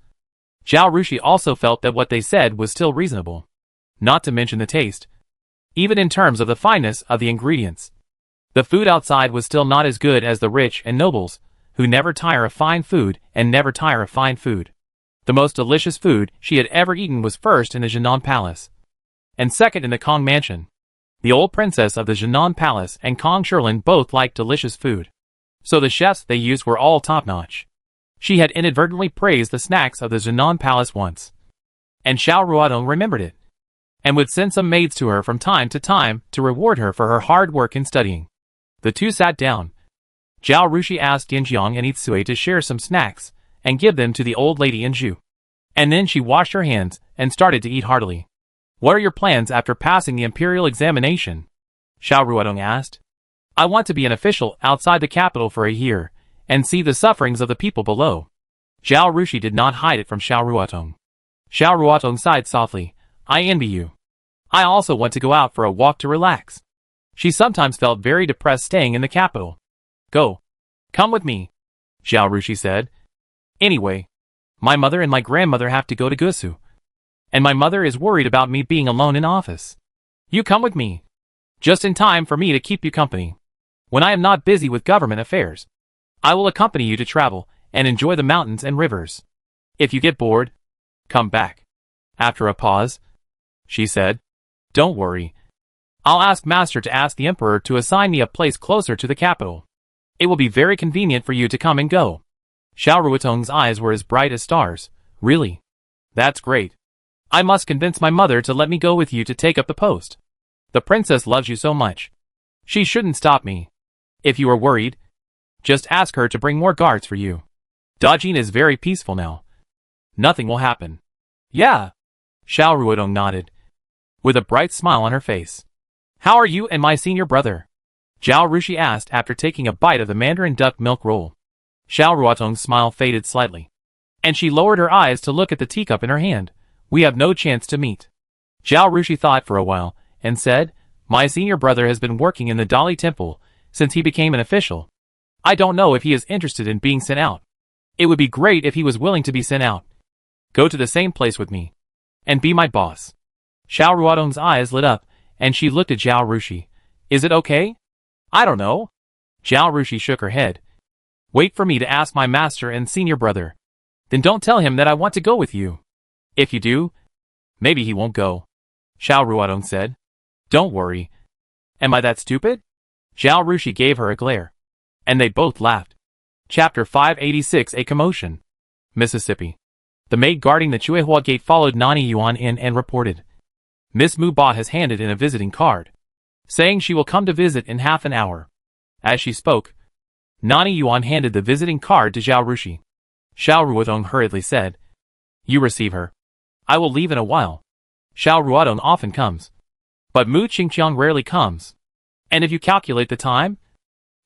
Zhao Rushi also felt that what they said was still reasonable, not to mention the taste, even in terms of the fineness of the ingredients. The food outside was still not as good as the rich and nobles, who never tire of fine food and never tire of fine food. The most delicious food she had ever eaten was first in the Jinan Palace, and second in the Kong Mansion. The old princess of the Jinan Palace and Kong Shirlin both liked delicious food, so the chefs they used were all top-notch. She had inadvertently praised the snacks of the Jinan Palace once, and Xiao Ruodong remembered it, and would send some maids to her from time to time to reward her for her hard work in studying. The two sat down. Zhao Rushi asked Yanjiang and Itsue to share some snacks and give them to the old lady and Zhu. And then she washed her hands and started to eat heartily. "What are your plans after passing the imperial examination?" Xiao Ruodong asked. "I want to be an official outside the capital for a year and see the sufferings of the people below." Zhao Rushi did not hide it from Xiao Ruodong. Xiao Ruodong sighed softly. "I envy you. I also want to go out for a walk to relax." She sometimes felt very depressed staying in the capital. "Go. Come with me," Zhao Rushi said. "Anyway, my mother and my grandmother have to go to Gusu, and my mother is worried about me being alone in office. You come with me, just in time for me to keep you company. When I am not busy with government affairs, I will accompany you to travel and enjoy the mountains and rivers. If you get bored, come back." After a pause, she said, "Don't worry. I'll ask Master to ask the Emperor to assign me a place closer to the capital. It will be very convenient for you to come and go." Xiao Ruotong's eyes were as bright as stars. "Really? That's great. I must convince my mother to let me go with you to take up the post. The princess loves you so much. She shouldn't stop me. If you are worried, just ask her to bring more guards for you. Dajin is very peaceful now. Nothing will happen." "Yeah." Xiao Ruodong nodded, with a bright smile on her face. "How are you and my senior brother?" Zhao Rushi asked after taking a bite of the Mandarin duck milk roll. Xiao Ruotong's smile faded slightly, and she lowered her eyes to look at the teacup in her hand. "We have no chance to meet." Zhao Rushi thought for a while, and said, "My senior brother has been working in the Dali Temple since he became an official. I don't know if he is interested in being sent out. It would be great if he was willing to be sent out. Go to the same place with me, and be my boss." Xiao Ruodong's eyes lit up, and she looked at Zhao Rushi. "Is it okay?" "I don't know." Zhao Rushi shook her head. "Wait for me to ask my master and senior brother. Then don't tell him that I want to go with you. If you do, maybe he won't go," Xiao Ruodong said. "Don't worry. Am I that stupid?" Zhao Rushi gave her a glare, and they both laughed. Chapter 586 A Commotion. Mississippi. The maid guarding the Chuehua gate followed Nani Yuan in and reported, "Miss Mu Ba has handed in a visiting card, saying she will come to visit in half an hour." As she spoke, Nani Yuan handed the visiting card to Zhao Rushi. Xiao Ruodong hurriedly said, "You receive her. I will leave in a while. Xiao Ruodong often comes, but Mu Qingqiang rarely comes. And if you calculate the time,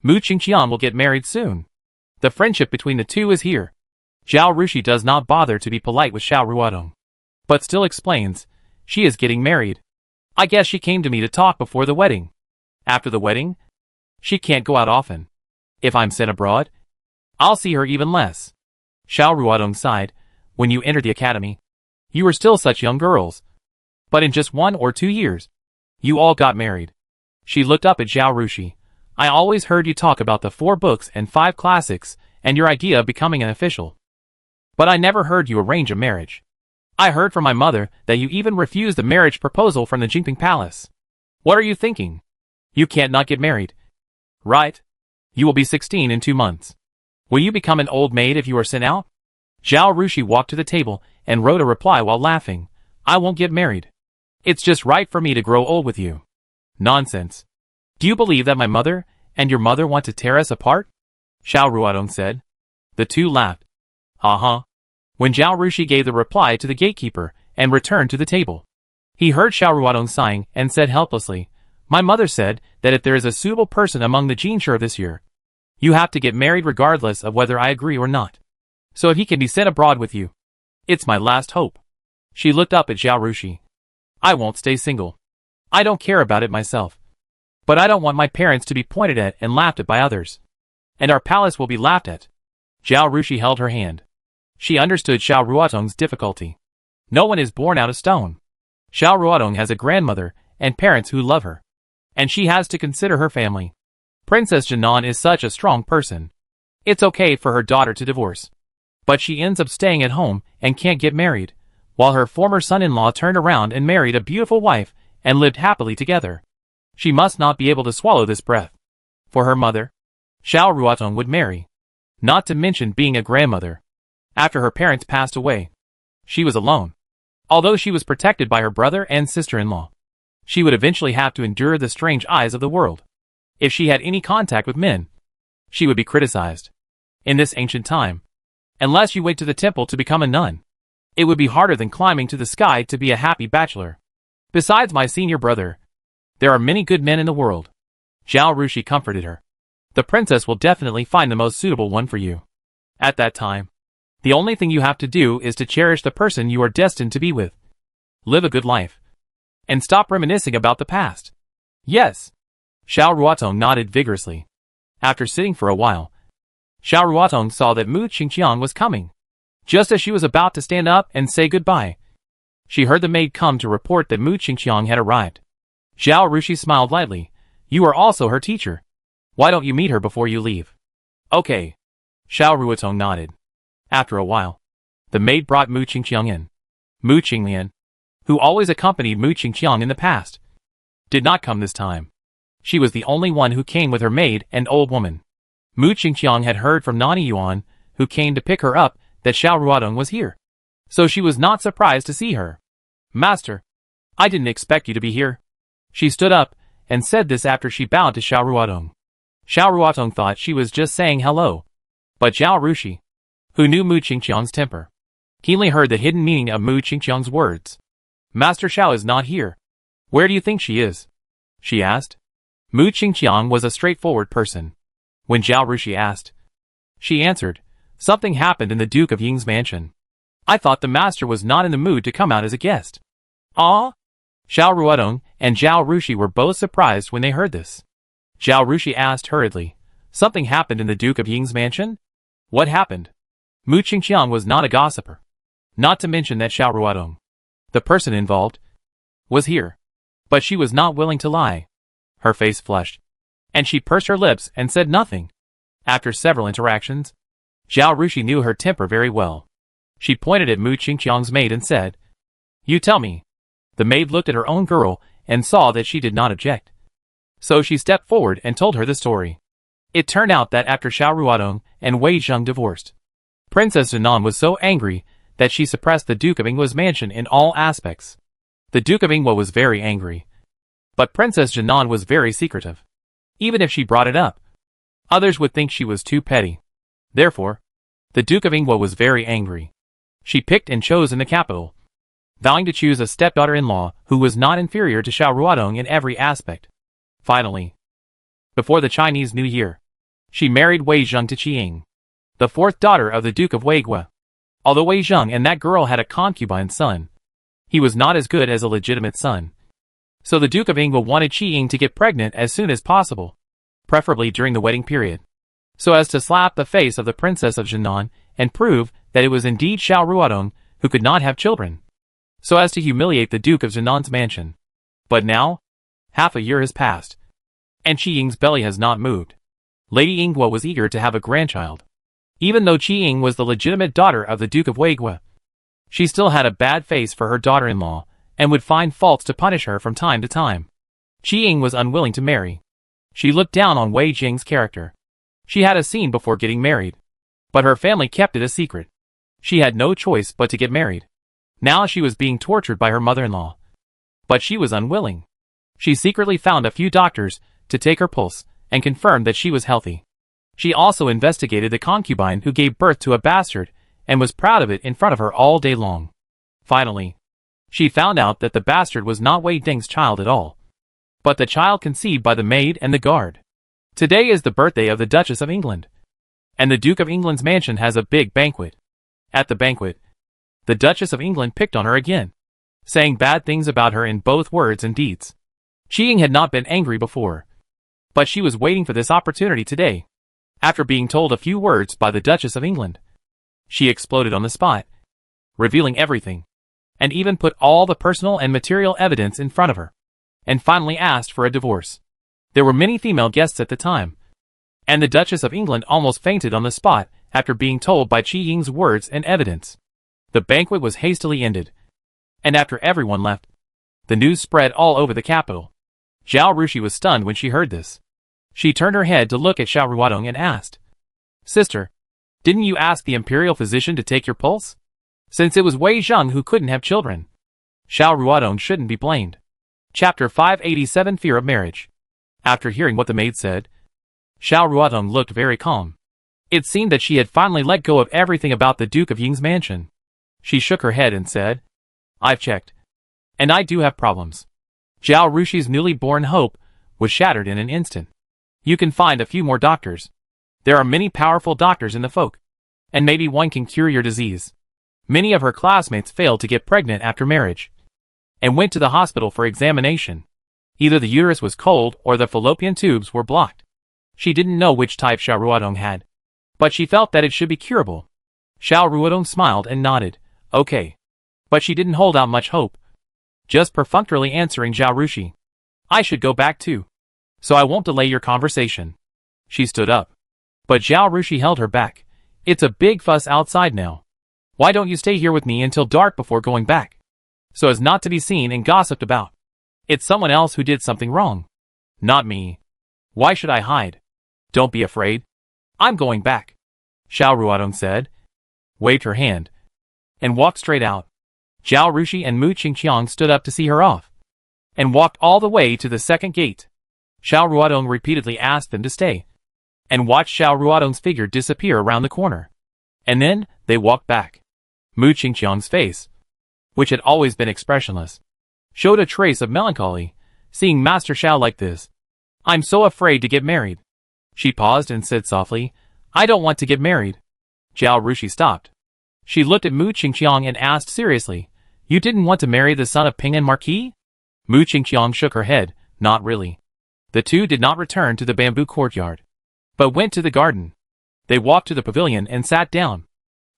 Mu Qingqiang will get married soon. The friendship between the two is here." Zhao Rushi does not bother to be polite with Xiao Ruodong, but still explains, "She is getting married. I guess she came to me to talk before the wedding. After the wedding, she can't go out often. If I'm sent abroad, I'll see her even less." Xiao Ruodong sighed. "When you entered the academy, you were still such young girls. But in just 1 or 2 years, you all got married." She looked up at Zhao Rushi. "I always heard you talk about the 4 books and 5 classics and your idea of becoming an official. But I never heard you arrange a marriage. I heard from my mother that you even refused the marriage proposal from the Jingping Palace. What are you thinking? You can't not get married, right? You will be 16 in 2 months. Will you become an old maid if you are sent out?" Zhao Rushi walked to the table and wrote a reply while laughing. "I won't get married. It's just right for me to grow old with you." "Nonsense. Do you believe that my mother and your mother want to tear us apart?" Xiao Ruodong said. The two laughed. "Uh-huh." When Zhao Rushi gave the reply to the gatekeeper and returned to the table, he heard Xiao Ruodong sighing and said helplessly, My mother said that if there is a suitable person among the Jinshi this year, you have to get married regardless of whether I agree or not. So if he can be sent abroad with you, it's my last hope. She looked up at Zhao Rushi. I won't stay single. I don't care about it myself. But I don't want my parents to be pointed at and laughed at by others. And our palace will be laughed at. Zhao Rushi held her hand. She understood Xiao Ruotong's difficulty. No one is born out of stone. Xiao Ruotong has a grandmother and parents who love her. And she has to consider her family. Princess Jinan is such a strong person. It's okay for her daughter to divorce. But she ends up staying at home and can't get married, while her former son-in-law turned around and married a beautiful wife and lived happily together. She must not be able to swallow this breath. For her mother, Xiao Ruotong would marry. Not to mention being a grandmother. After her parents passed away, she was alone. Although she was protected by her brother and sister-in-law, she would eventually have to endure the strange eyes of the world. If she had any contact with men, she would be criticized. In this ancient time, unless you went to the temple to become a nun, it would be harder than climbing to the sky to be a happy bachelor. Besides my senior brother, there are many good men in the world. Zhao Rushi comforted her. The princess will definitely find the most suitable one for you. At that time, the only thing you have to do is to cherish the person you are destined to be with. Live a good life. And stop reminiscing about the past. Yes. Xiao Ruotong nodded vigorously. After sitting for a while, Xiao Ruotong saw that Mu Qingqiang was coming. Just as she was about to stand up and say goodbye, she heard the maid come to report that Mu Qingqiang had arrived. Zhao Rushi smiled lightly. You are also her teacher. Why don't you meet her before you leave? Okay. Xiao Ruotong nodded. After a while, the maid brought Mu Qingqiang in. Mu Qinglian, who always accompanied Mu Qingqiang in the past, did not come this time. She was the only one who came with her maid and old woman. Mu Qingqiang had heard from Nani Yuan, who came to pick her up, that Xiao Ruotong was here. So she was not surprised to see her. Master, I didn't expect you to be here. She stood up and said this after she bowed to Xiao Ruotong. Xiao Ruotong thought she was just saying hello. But Zhao Rushi, who knew Mu Qingqiang's temper, keenly heard the hidden meaning of Mu Qingqiang's words. Master Xiao is not here. Where do you think she is? She asked. Mu Qingqiang was a straightforward person. When Zhao Rushi asked, she answered, something happened in the Duke of Ying's mansion. I thought the master was not in the mood to come out as a guest. Ah? Xiao Ruotong and Zhao Rushi were both surprised when they heard this. Zhao Rushi asked hurriedly, something happened in the Duke of Ying's mansion? What happened? Mu Qingqiang was not a gossiper. Not to mention that Xiao Ruotong, the person involved, was here. But she was not willing to lie. Her face flushed, and she pursed her lips and said nothing. After several interactions, Zhao Rushi knew her temper very well. She pointed at Mu Qingqiang's maid and said, you tell me. The maid looked at her own girl and saw that she did not object. So she stepped forward and told her the story. It turned out that after Xiao Ruotong and Wei Zheng divorced, Princess Jinan was so angry that she suppressed the Duke of Ying's mansion in all aspects. The Duke of Yingwa was very angry. But Princess Jinan was very secretive. Even if she brought it up, others would think she was too petty. Therefore, the Duke of Yingwa was very angry. She picked and chose in the capital, vowing to choose a stepdaughter-in-law who was not inferior to Xiao Ruotong in every aspect. Finally, before the Chinese New Year, she married Wei Zheng to Qiying, the fourth daughter of the Duke of Weigua. Although Wei Zheng and that girl had a concubine son, he was not as good as a legitimate son. So the Duke of Yingwa wanted Qiying to get pregnant as soon as possible, preferably during the wedding period, so as to slap the face of the Princess of Jinan and prove that it was indeed Xiao Ruotong who could not have children, so as to humiliate the Duke of Jinan's mansion. But now, half a year has passed, and Qiying's belly has not moved. Lady Yingwa was eager to have a grandchild. Even though Qiying was the legitimate daughter of the Duke of Weigua, she still had a bad face for her daughter-in-law, and would find faults to punish her from time to time. Qiying was unwilling to marry. She looked down on Wei Jing's character. She had a scene before getting married, but her family kept it a secret. She had no choice but to get married. Now she was being tortured by her mother-in-law. But she was unwilling. She secretly found a few doctors to take her pulse and confirmed that she was healthy. She also investigated the concubine who gave birth to a bastard and was proud of it in front of her all day long. Finally, she found out that the bastard was not Wei Ding's child at all. but the child conceived by the maid and the guard. Today is the birthday of the Duchess of England, and the Duke of England's mansion has a big banquet. At the banquet, the Duchess of England picked on her again, saying bad things about her in both words and deeds. Chi-Ying had not been angry before, but she was waiting for this opportunity today. After being told a few words by the Duchess of England, she exploded on the spot, revealing everything, and even put all the personal and material evidence in front of her, and finally asked for a divorce. There were many female guests at the time, and the Duchess of England almost fainted on the spot after being told by Chi-Ying's words and evidence. The banquet was hastily ended, and after everyone left, the news spread all over the capital. Zhao Rushi was stunned when she heard this. She turned her head to look at Xiao Ruodong and asked, "Sister, didn't you ask the imperial physician to take your pulse? Since it was Wei Zheng who couldn't have children, Xiao Ruodong shouldn't be blamed." Chapter 587 Fear of Marriage. After hearing what the maid said, Xiao Ruodong looked very calm. It seemed that she had finally let go of everything about the Duke of Ying's mansion. She shook her head and said, "I've checked, and I do have problems." Zhao Rushi's newly born hope was shattered in an instant. You can find a few more doctors. There are many powerful doctors in the folk, and maybe one can cure your disease. Many of her classmates failed to get pregnant after marriage, and went to the hospital for examination. Either the uterus was cold or the fallopian tubes were blocked. She didn't know which type Xiao Ruodong had, but she felt that it should be curable. Xiao Ruodong smiled and nodded, "Okay." But she didn't hold out much hope, just perfunctorily answering Zhao Rushi, "I should go back too, so I won't delay your conversation." She stood up, but Zhao Rushi held her back. "It's a big fuss outside now. Why don't you stay here with me until dark before going back, so as not to be seen and gossiped about? It's someone else who did something wrong, not me. Why should I hide? Don't be afraid. I'm going back," Xiao Ruodong said, waved her hand, and walked straight out. Zhao Rushi and Mu Qingqiang stood up to see her off, and walked all the way to the second gate. Xiao Ruodong repeatedly asked them to stay, and watched Xiao Ruodong's figure disappear around the corner. And then, they walked back. Mu Qingqiang's face, which had always been expressionless, showed a trace of melancholy, seeing Master Xiao like this. "I'm so afraid to get married." She paused and said softly, "I don't want to get married." Zhao Rushi stopped. She looked at Mu Qingqiang and asked seriously, "You didn't want to marry the son of Ping'an Marquis?" Mu Qingqiang shook her head, "Not really." The two did not return to the bamboo courtyard, but went to the garden. They walked to the pavilion and sat down.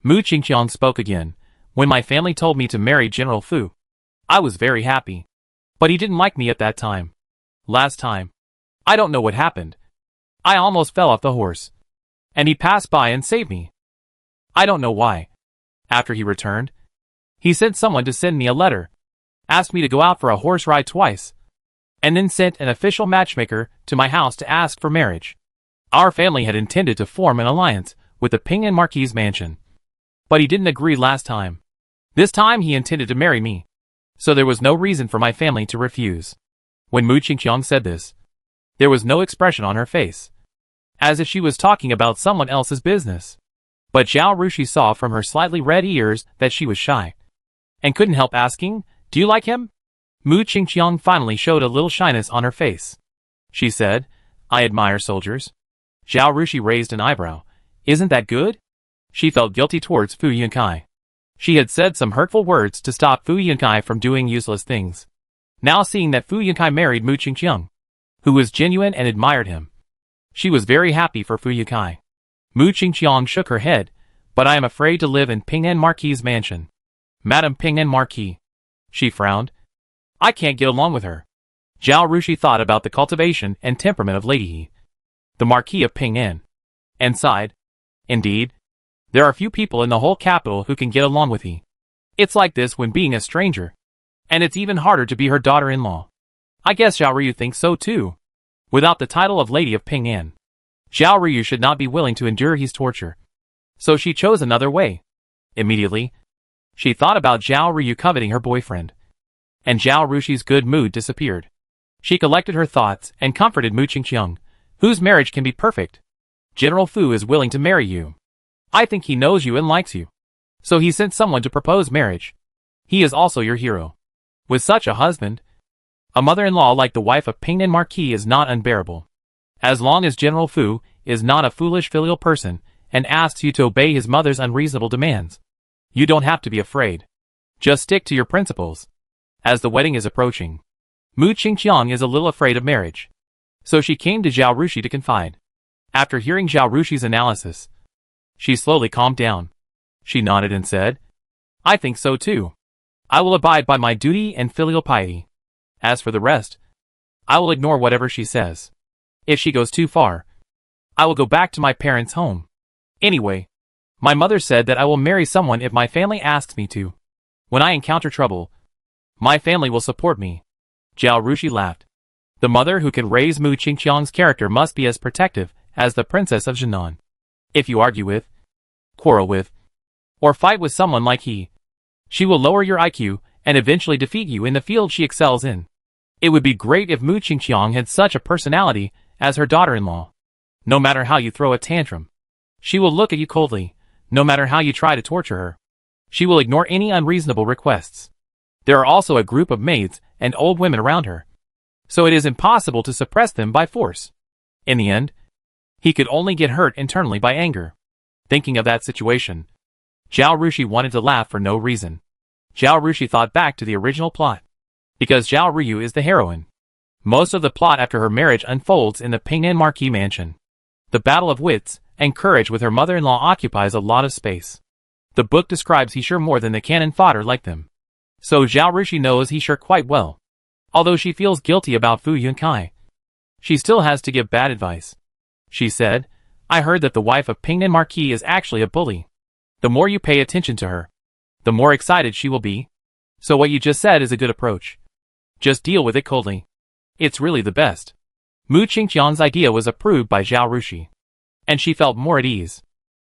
Mu Qingqiang spoke again. "When my family told me to marry General Fu, I was very happy. But he didn't like me at that time. Last time, I don't know what happened. I almost fell off the horse, and he passed by and saved me. I don't know why. After he returned, he sent someone to send me a letter, asked me to go out for a horse ride twice, and then sent an official matchmaker to my house to ask for marriage. Our family had intended to form an alliance with the Ping'an Marquis' mansion, but he didn't agree last time. This time he intended to marry me, so there was no reason for my family to refuse." When Mu Qingqiang said this, there was no expression on her face, as if she was talking about someone else's business. But Zhao Rushi saw from her slightly red ears that she was shy, and couldn't help asking, "Do you like him?" Mu Qingqiang finally showed a little shyness on her face. She said, "I admire soldiers." Zhao Rushi raised an eyebrow. "Isn't that good?" She felt guilty towards Fu Yunkai. She had said some hurtful words to stop Fu Yunkai from doing useless things. Now seeing that Fu Yunkai married Mu Qingqiang, who was genuine and admired him, she was very happy for Fu Yunkai. Mu Qingqiang shook her head, "But I am afraid to live in Ping'an Marquis' mansion." "Madame Ping'an Marquis." She frowned. "I can't get along with her." Zhao Rushi thought about the cultivation and temperament of Lady He, the Marquis of Ping'an, and sighed. Indeed, there are few people in the whole capital who can get along with He. It's like this when being a stranger, and it's even harder to be her daughter-in-law. I guess Zhao Ryu thinks so too. Without the title of Lady of Ping'an, Zhao Ryu should not be willing to endure his torture. So she chose another way. Immediately, she thought about Zhao Ryu coveting her boyfriend, and Zhao Rushi's good mood disappeared. She collected her thoughts and comforted Mu Qingqiang, whose marriage can be perfect. "General Fu is willing to marry you. I think he knows you and likes you, so he sent someone to propose marriage. He is also your hero. With such a husband, A mother-in-law like the wife of Pingnan Marquis is not unbearable. As long as General Fu is not a foolish filial person and asks you to obey his mother's unreasonable demands, you don't have to be afraid. Just stick to your principles. As the wedding is approaching, Mu Qingqiang is a little afraid of marriage. So she came to Zhao Rushi to confide. After hearing Zhao Rushi's analysis, she slowly calmed down. She nodded and said, I think so too. I will abide by my duty and filial piety. As for the rest, I will ignore whatever she says. If she goes too far, I will go back to my parents' home. Anyway, my mother said that I will marry someone if my family asks me to. When I encounter trouble, my family will support me. Zhao Rushi laughed. The mother who can raise Mu Qingqiang's character must be as protective as the princess of Jinan. If you argue with, quarrel with, or fight with someone like he, she will lower your IQ and eventually defeat you in the field she excels in. It would be great if Mu Qingqiang had such a personality as her daughter-in-law. No matter how you throw a tantrum, she will look at you coldly. No matter how you try to torture her, she will ignore any unreasonable requests. There are also a group of maids and old women around her, so it is impossible to suppress them by force. In the end, he could only get hurt internally by anger. Thinking of that situation, Zhao Rushi wanted to laugh for no reason. Zhao Rushi thought back to the original plot. Because Zhao Ryu is the heroine, most of the plot after her marriage unfolds in the Pingnan Marquis mansion. The battle of wits and courage with her mother-in-law occupies a lot of space. The book describes He Sure more than the cannon fodder like them. So Zhao Rushi knows He Sure quite well. Although she feels guilty about Fu Yunkai, she still has to give bad advice. She said, I heard that the wife of Pingnan Marquis is actually a bully. The more you pay attention to her, the more excited she will be. So what you just said is a good approach. Just deal with it coldly. It's really the best. Mu Qingqiang's idea was approved by Zhao Rushi, and she felt more at ease.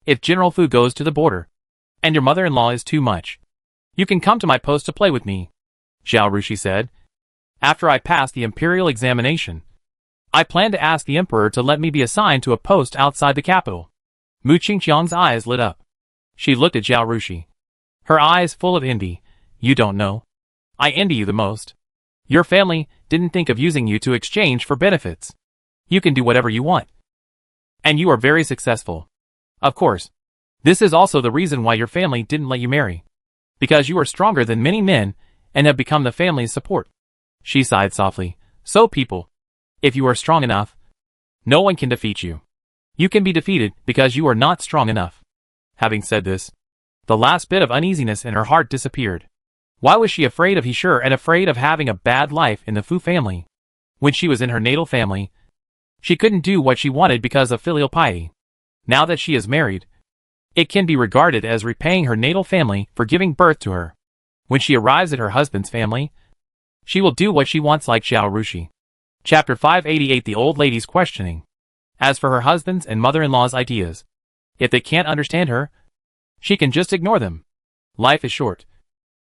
If General Fu goes to the border, and your mother-in-law is too much, you can come to my post to play with me, Zhao Rushi said. After I pass the imperial examination, I plan to ask the emperor to let me be assigned to a post outside the capital. Mu Qingqiang's eyes lit up. She looked at Zhao Rushi, her eyes full of envy. You don't know. I envy you the most. Your family didn't think of using you to exchange for benefits. You can do whatever you want. And you are very successful. Of course, this is also the reason why your family didn't let you marry. Because you are stronger than many men and have become the family's support. She sighed softly. So people, if you are strong enough, no one can defeat you. You can be defeated because you are not strong enough. Having said this, the last bit of uneasiness in her heart disappeared. Why was she afraid of He Sure and afraid of having a bad life in the Fu family? When she was in her natal family, she couldn't do what she wanted because of filial piety. Now that she is married, it can be regarded as repaying her natal family for giving birth to her. When she arrives at her husband's family, she will do what she wants like Zhao Rushi. Chapter 588 The Old Lady's Questioning. As for her husband's and mother-in-law's ideas, if they can't understand her, she can just ignore them. Life is short.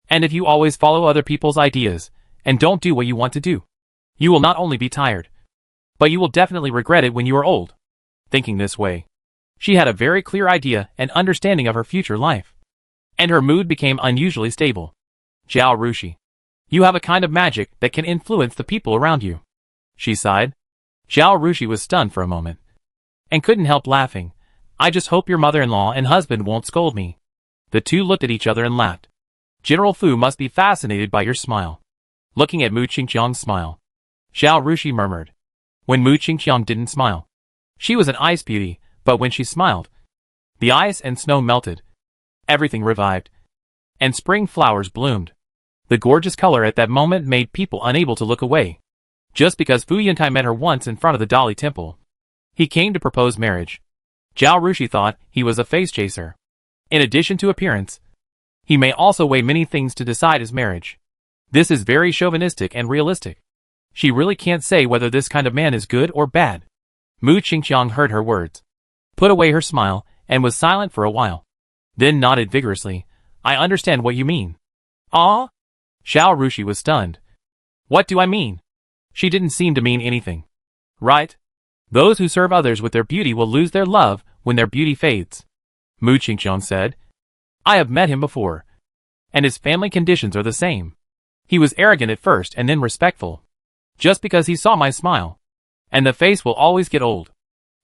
And if you always follow other people's ideas and don't do what you want to do, you will not only be tired, but you will definitely regret it when you are old. Thinking this way, she had a very clear idea and understanding of her future life. And her mood became unusually stable. Zhao Rushi, you have a kind of magic that can influence the people around you. She sighed. Zhao Rushi was stunned for a moment, and couldn't help laughing. I just hope your mother-in-law and husband won't scold me. The two looked at each other and laughed. General Fu must be fascinated by your smile. Looking at Mu Qingqiang's smile, Zhao Rushi murmured. When Mu Qingqiang didn't smile, she was an ice beauty, but when she smiled, the ice and snow melted. Everything revived, and spring flowers bloomed. The gorgeous color at that moment made people unable to look away. Just because Fu Yuntai met her once in front of the Dali temple, he came to propose marriage. Zhao Rushi thought he was a face chaser. In addition to appearance, he may also weigh many things to decide his marriage. This is very chauvinistic and realistic. She really can't say whether this kind of man is good or bad. Mu Qingqiang heard her words, put away her smile, and was silent for a while. Then nodded vigorously. I understand what you mean. Ah? Zhao Rushi was stunned. What do I mean? She didn't seem to mean anything. Right? Those who serve others with their beauty will lose their love when their beauty fades. Mu Qingqiang said. I have met him before, and his family conditions are the same. He was arrogant at first and then respectful. Just because he saw my smile. And the face will always get old.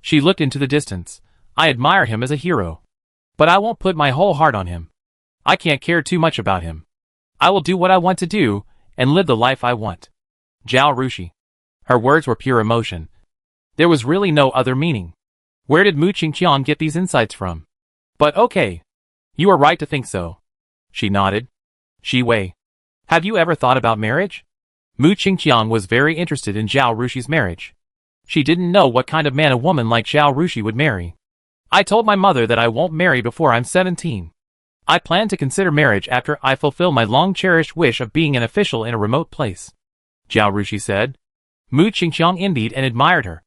She looked into the distance. I admire him as a hero. But I won't put my whole heart on him. I can't care too much about him. I will do what I want to do, and live the life I want. Zhao Rushi. Her words were pure emotion. There was really no other meaning. Where did Mu Qingqiang get these insights from? But okay. You are right to think so. She nodded. Shi Wei. Have you ever thought about marriage? Mu Qingqiang was very interested in Zhao Rushi's marriage. She didn't know what kind of man a woman like Zhao Rushi would marry. I told my mother that I won't marry before I'm 17. I plan to consider marriage after I fulfill my long-cherished wish of being an official in a remote place. Zhao Rushi said. Mu Qingqiang envied and admired her,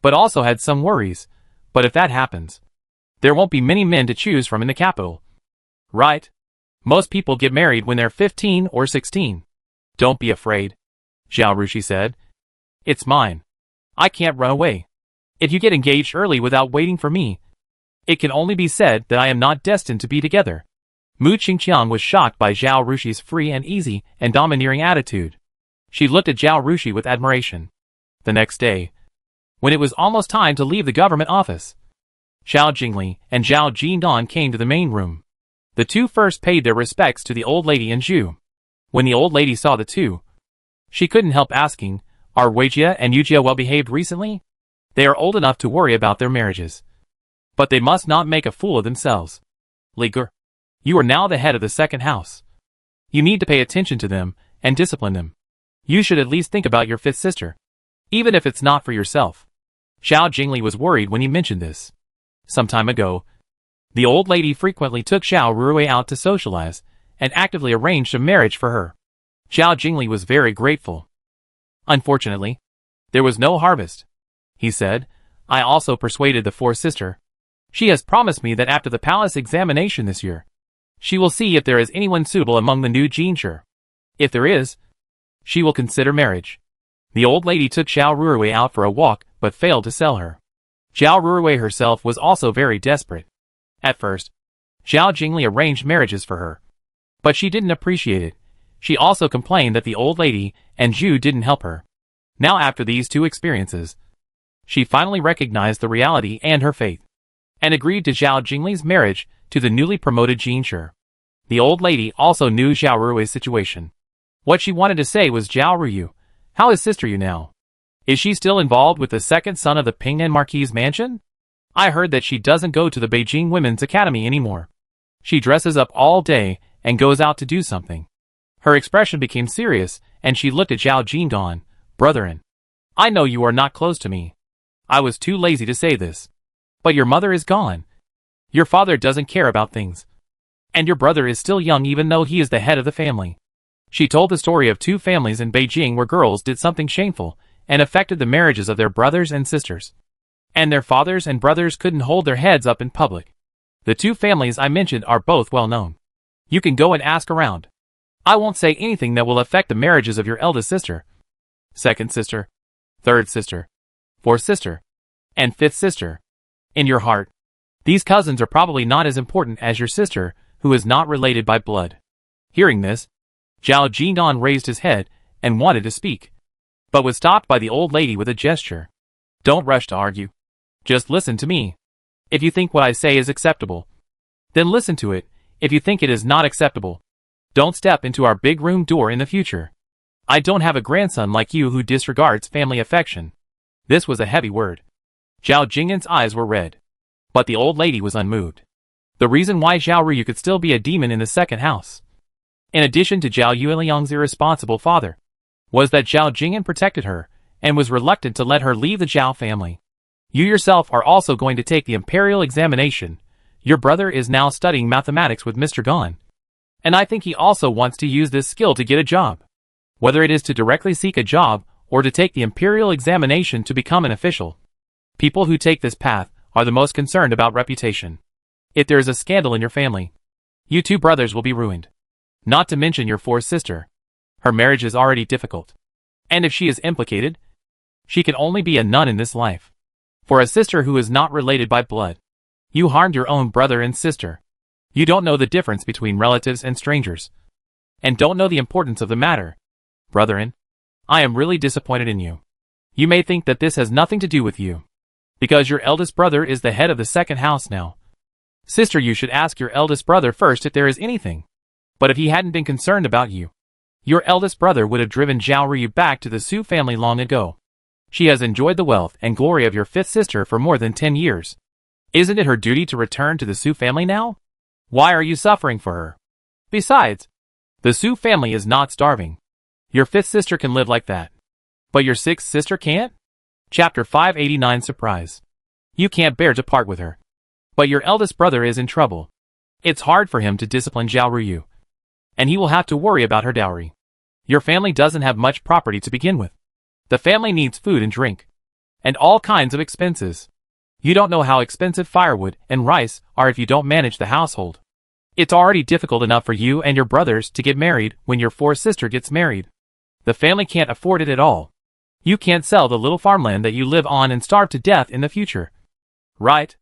but also had some worries. But if that happens, there won't be many men to choose from in the capital. Right? Most people get married when they're 15 or 16. Don't be afraid, Zhao Rushi said. It's mine. I can't run away. If you get engaged early without waiting for me, it can only be said that I am not destined to be together. Mu Qingqiang was shocked by Zhao Rushi's free and easy and domineering attitude. She looked at Zhao Rushi with admiration. The next day, when it was almost time to leave the government office, Xiao Jingli and Zhao Jindan came to the main room. The two first paid their respects to the old lady and Zhu. When the old lady saw the two, she couldn't help asking, are Weijia and Yujia well behaved recently? They are old enough to worry about their marriages. But they must not make a fool of themselves. Li Ge, you are now the head of the second house. You need to pay attention to them and discipline them. You should at least think about your fifth sister, even if it's not for yourself. Xiao Jingli was worried when he mentioned this. Some time ago, the old lady frequently took Xiao Ruwei out to socialize and actively arranged a marriage for her. Xiao Jingli was very grateful. Unfortunately, there was no harvest. He said, I also persuaded the fourth sister. She has promised me that after the palace examination this year, she will see if there is anyone suitable among the new Jinshi. If there is, she will consider marriage. The old lady took Xiao Ruwei out for a walk, but failed to sell her. Xiao Ruwei herself was also very desperate. At first, Xiao Jingli arranged marriages for her, but she didn't appreciate it. She also complained that the old lady and Zhu didn't help her. Now after these two experiences, she finally recognized the reality and her faith, and agreed to Xiao Jingli's marriage to the newly promoted Jinshi. The old lady also knew Zhao Ruwei's situation. What she wanted to say was, Zhao Ruyu, how is Sister Yu now? Is she still involved with the second son of the Pingnan Marquis mansion? I heard that she doesn't go to the Beijing Women's Academy anymore. She dresses up all day and goes out to do something. Her expression became serious, and she looked at Zhao Jindan. Brethren, I know you are not close to me. I was too lazy to say this. But your mother is gone. Your father doesn't care about things. And your brother is still young even though he is the head of the family. She told the story of two families in Beijing where girls did something shameful and affected the marriages of their brothers and sisters. And their fathers and brothers couldn't hold their heads up in public. The two families I mentioned are both well known. You can go and ask around. I won't say anything that will affect the marriages of your eldest sister, second sister, third sister, fourth sister, and fifth sister. In your heart, these cousins are probably not as important as your sister, who is not related by blood. Hearing this, Zhao Jindan raised his head and wanted to speak, but was stopped by the old lady with a gesture. Don't rush to argue. Just listen to me. If you think what I say is acceptable, then listen to it. If you think it is not acceptable, don't step into our big room door in the future. I don't have a grandson like you who disregards family affection. This was a heavy word. Zhao Jingyan's eyes were red, but the old lady was unmoved. The reason why Zhao Ruyu could still be a demon in the second house, in addition to Zhao Yueliang's irresponsible father, was that Zhao Jingyan protected her and was reluctant to let her leave the Zhao family. You yourself are also going to take the imperial examination. Your brother is now studying mathematics with Mr. Gan, and I think he also wants to use this skill to get a job. Whether it is to directly seek a job or to take the imperial examination to become an official, people who take this path are the most concerned about reputation. If there is a scandal in your family, you two brothers will be ruined. Not to mention your fourth sister. Her marriage is already difficult. And if she is implicated, she can only be a nun in this life. For a sister who is not related by blood, you harmed your own brother and sister. You don't know the difference between relatives and strangers, and don't know the importance of the matter. Brethren, I am really disappointed in you. You may think that this has nothing to do with you, because your eldest brother is the head of the second house now. Sister, you should ask your eldest brother first if there is anything. But if he hadn't been concerned about you, your eldest brother would have driven Zhao Ryu back to the Su family long ago. She has enjoyed the wealth and glory of your fifth sister for more than 10 years. Isn't it her duty to return to the Su family now? Why are you suffering for her? Besides, the Su family is not starving. Your fifth sister can live like that. But your sixth sister can't? Chapter 589 Surprise. You can't bear to part with her. But your eldest brother is in trouble. It's hard for him to discipline Zhao Ryu. And he will have to worry about her dowry. Your family doesn't have much property to begin with. The family needs food and drink. And all kinds of expenses. You don't know how expensive firewood and rice are if you don't manage the household. It's already difficult enough for you and your brothers to get married when your fourth sister gets married. The family can't afford it at all. You can't sell the little farmland that you live on and starve to death in the future. Right?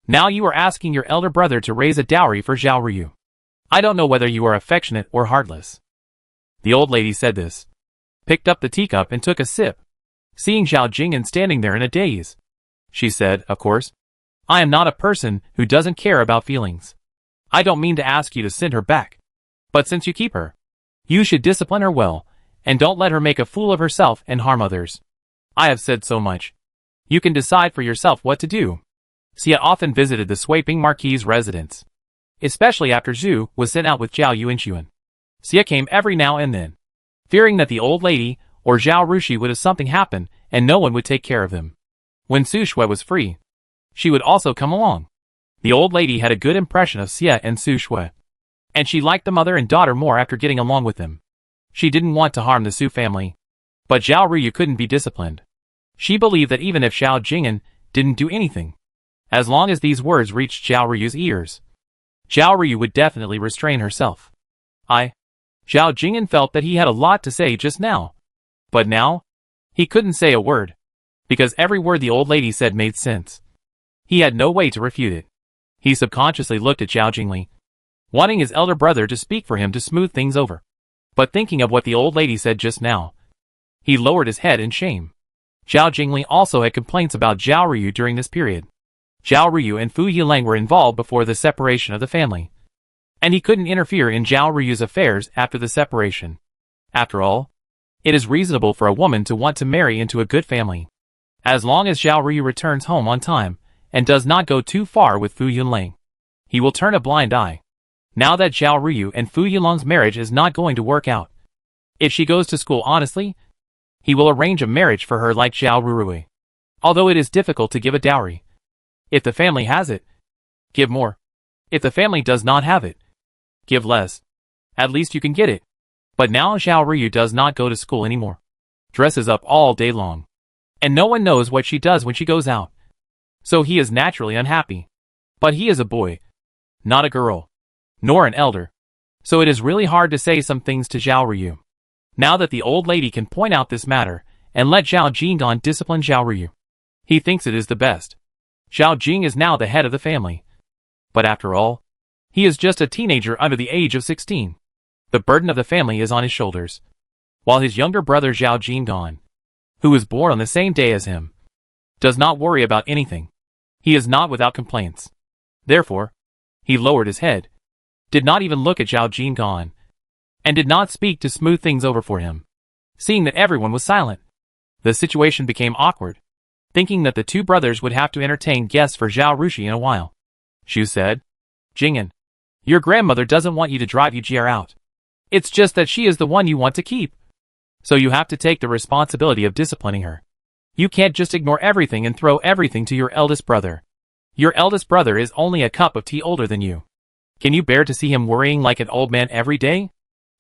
Now you are asking your elder brother to raise a dowry for Zhao Ryu. I don't know whether you are affectionate or heartless. The old lady said this, picked up the teacup and took a sip, seeing Zhao Jing'an standing there in a daze. She said, of course, I am not a person who doesn't care about feelings. I don't mean to ask you to send her back. But since you keep her, you should discipline her well, and don't let her make a fool of herself and harm others. I have said so much. You can decide for yourself what to do. Xia often visited the Sweeping Marquis's residence, especially after Zhu was sent out with Zhao Yuanxuan. Xia came every now and then, fearing that the old lady or Zhao Rushi would have something happen and no one would take care of them. When Su Shui was free, she would also come along. The old lady had a good impression of Xia and Su Shui, and she liked the mother and daughter more after getting along with them. She didn't want to harm the Su family, but Zhao Ryu couldn't be disciplined. She believed that even if Zhao Jing'an didn't do anything, as long as these words reached Zhao Ryu's ears, Zhao Ryu would definitely restrain herself. Zhao Jing'an felt that he had a lot to say just now. But now, he couldn't say a word, because every word the old lady said made sense. He had no way to refute it. He subconsciously looked at Zhao Jingli, wanting his elder brother to speak for him to smooth things over. But thinking of what the old lady said just now, he lowered his head in shame. Zhao Jingli also had complaints about Zhao Ryu during this period. Zhao Ryu and Fu Yilang were involved before the separation of the family, and he couldn't interfere in Zhao Ryu's affairs after the separation. After all, it is reasonable for a woman to want to marry into a good family, as long as Zhao Ryu returns home on time and does not go too far with Fu Yilang. He will turn a blind eye now that Zhao Ryu and Fu Yilang's marriage is not going to work out. If she goes to school honestly, he will arrange a marriage for her like Zhao Rurui. Although it is difficult to give a dowry. If the family has it, give more. If the family does not have it, give less. At least you can get it. But now Zhao Ryu does not go to school anymore. Dresses up all day long. And no one knows what she does when she goes out. So he is naturally unhappy. But he is a boy, not a girl, nor an elder. So it is really hard to say some things to Zhao Ryu. Now that the old lady can point out this matter and let Zhao Jing'an discipline Zhao Ryu, he thinks it is the best. Zhao Jing is now the head of the family. But after all, he is just a teenager under the age of 16. The burden of the family is on his shoulders. While his younger brother Zhao Jing'an, who was born on the same day as him, does not worry about anything. He is not without complaints. Therefore, he lowered his head, did not even look at Zhao Jing'an, and did not speak to smooth things over for him. Seeing that everyone was silent, the situation became awkward. Thinking that the two brothers would have to entertain guests for Zhao Rushi in a while, Xu said, Jing'an, your grandmother doesn't want you to drive Yujier out. It's just that she is the one you want to keep. So you have to take the responsibility of disciplining her. You can't just ignore everything and throw everything to your eldest brother. Your eldest brother is only a cup of tea older than you. Can you bear to see him worrying like an old man every day?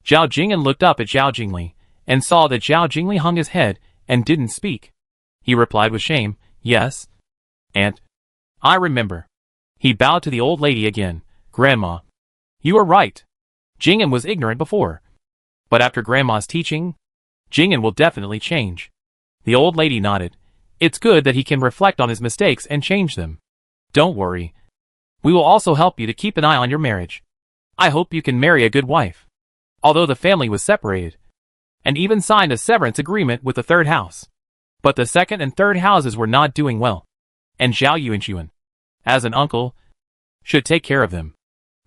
Zhao Jing'an looked up at Zhao Jingli, and saw that Zhao Jingli hung his head and didn't speak. He replied with shame, yes, Aunt. I remember. He bowed to the old lady again. Grandma. You are right. Jing'an was ignorant before. But after Grandma's teaching, Jing'an will definitely change. The old lady nodded. It's good that he can reflect on his mistakes and change them. Don't worry. We will also help you to keep an eye on your marriage. I hope you can marry a good wife. Although the family was separated, and even signed a severance agreement with the third house. But the second and third houses were not doing well, and Zhao Yuanxuan, as an uncle, should take care of them.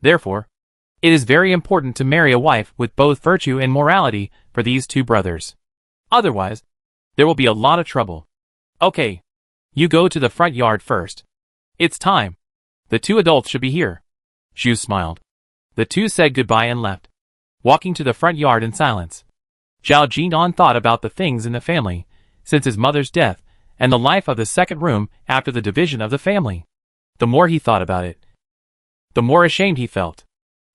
Therefore, it is very important to marry a wife with both virtue and morality for these two brothers. Otherwise, there will be a lot of trouble. Okay, you go to the front yard first. It's time. The two adults should be here. Zhu smiled. The two said goodbye and left, walking to the front yard in silence. Zhao Jingdan thought about the things in the family, since his mother's death, and the life of the second room after the division of the family. The more he thought about it, the more ashamed he felt.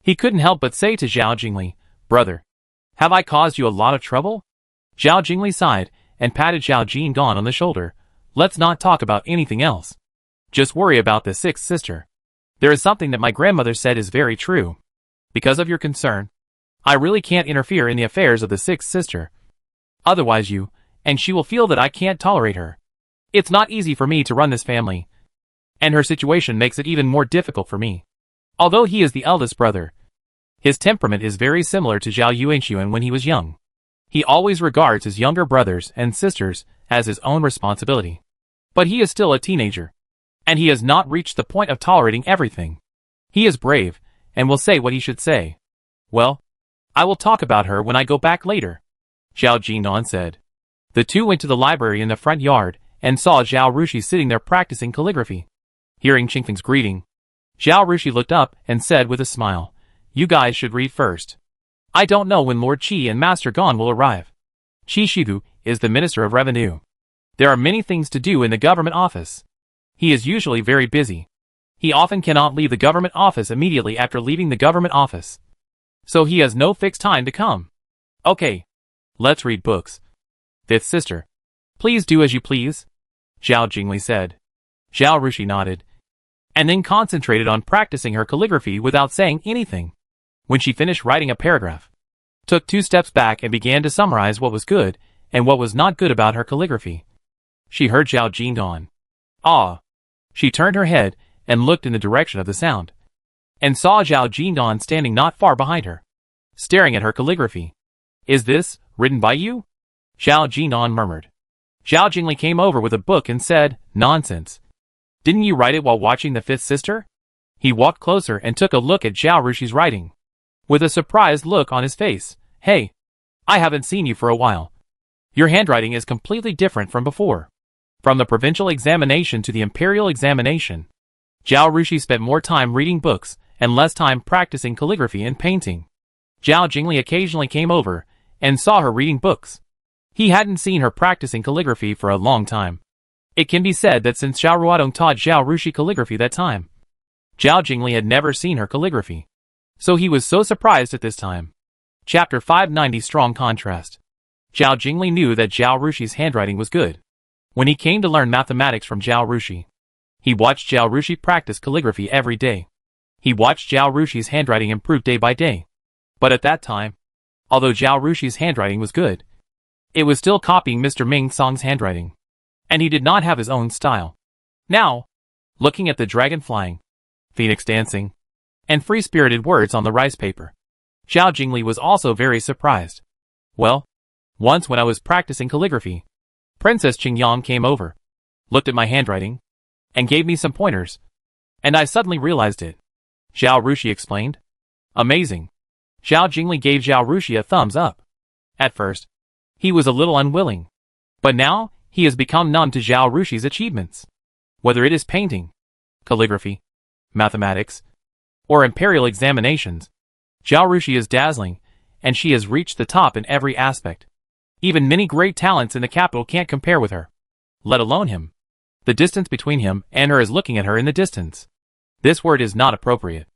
He couldn't help but say to Zhao Jingli, "Brother, have I caused you a lot of trouble?" Zhao Jingli sighed and patted Zhao Jingdan on the shoulder. "Let's not talk about anything else. Just worry about the sixth sister. There is something that my grandmother said is very true. Because of your concern, I really can't interfere in the affairs of the sixth sister. Otherwise you, and she will feel that I can't tolerate her. It's not easy for me to run this family, and her situation makes it even more difficult for me. Although he is the eldest brother, his temperament is very similar to Zhao Yuanxuan when he was young. He always regards his younger brothers and sisters as his own responsibility. But he is still a teenager, and he has not reached the point of tolerating everything. He is brave, and will say what he should say. Well, I will talk about her when I go back later," Zhao Jingdan said. The two went to the library in the front yard and saw Zhao Rushi sitting there practicing calligraphy. Hearing Qingfeng's greeting, Zhao Rushi looked up and said with a smile, "You guys should read first. I don't know when Lord Qi and Master Gon will arrive. Qi Shigu is the Minister of Revenue. There are many things to do in the government office. He is usually very busy. He often cannot leave the government office immediately after leaving the government office. So he has no fixed time to come. Okay, let's read books. Fifth sister, please do as you please," Zhao Jingli said. Zhao Rushi nodded, and then concentrated on practicing her calligraphy without saying anything. When she finished writing a paragraph, took 2 steps back and began to summarize what was good and what was not good about her calligraphy. She heard Zhao Jingdan. Ah! She turned her head and looked in the direction of the sound, and saw Zhao Jingdan standing not far behind her, staring at her calligraphy. "Is this written by you?" Zhao Jingdan murmured. Zhao Jingli came over with a book and said, "Nonsense. Didn't you write it while watching the fifth sister?" He walked closer and took a look at Zhao Rushi's writing, with a surprised look on his face. "Hey, I haven't seen you for a while. Your handwriting is completely different from before." From the provincial examination to the imperial examination, Zhao Rushi spent more time reading books and less time practicing calligraphy and painting. Zhao Jingli occasionally came over and saw her reading books. He hadn't seen her practicing calligraphy for a long time. It can be said that since Zhao Ruodong taught Zhao Rushi calligraphy that time, Zhao Jingli had never seen her calligraphy. So he was so surprised at this time. Chapter 590 Strong Contrast. Zhao Jingli knew that Zhao Rushi's handwriting was good. When he came to learn mathematics from Zhao Rushi, he watched Zhao Rushi practice calligraphy every day. He watched Zhao Rushi's handwriting improve day by day. But at that time, although Zhao Rushi's handwriting was good, it was still copying Mr. Ming Song's handwriting, and he did not have his own style. Now, looking at the dragon flying, phoenix dancing, and free-spirited words on the rice paper, Zhao Jingli was also very surprised. Well, once when I was practicing calligraphy, Princess Qingyang came over, looked at my handwriting, and gave me some pointers, and I suddenly realized it, Zhao Rushi explained. Amazing. Zhao Jingli gave Zhao Rushi a thumbs up. At first, he was a little unwilling, but now he has become numb to Zhao Rushi's achievements. Whether it is painting, calligraphy, mathematics, or imperial examinations, Zhao Rushi is dazzling, and she has reached the top in every aspect. Even many great talents in the capital can't compare with her, let alone him. The distance between him and her is looking at her in the distance. This word is not appropriate.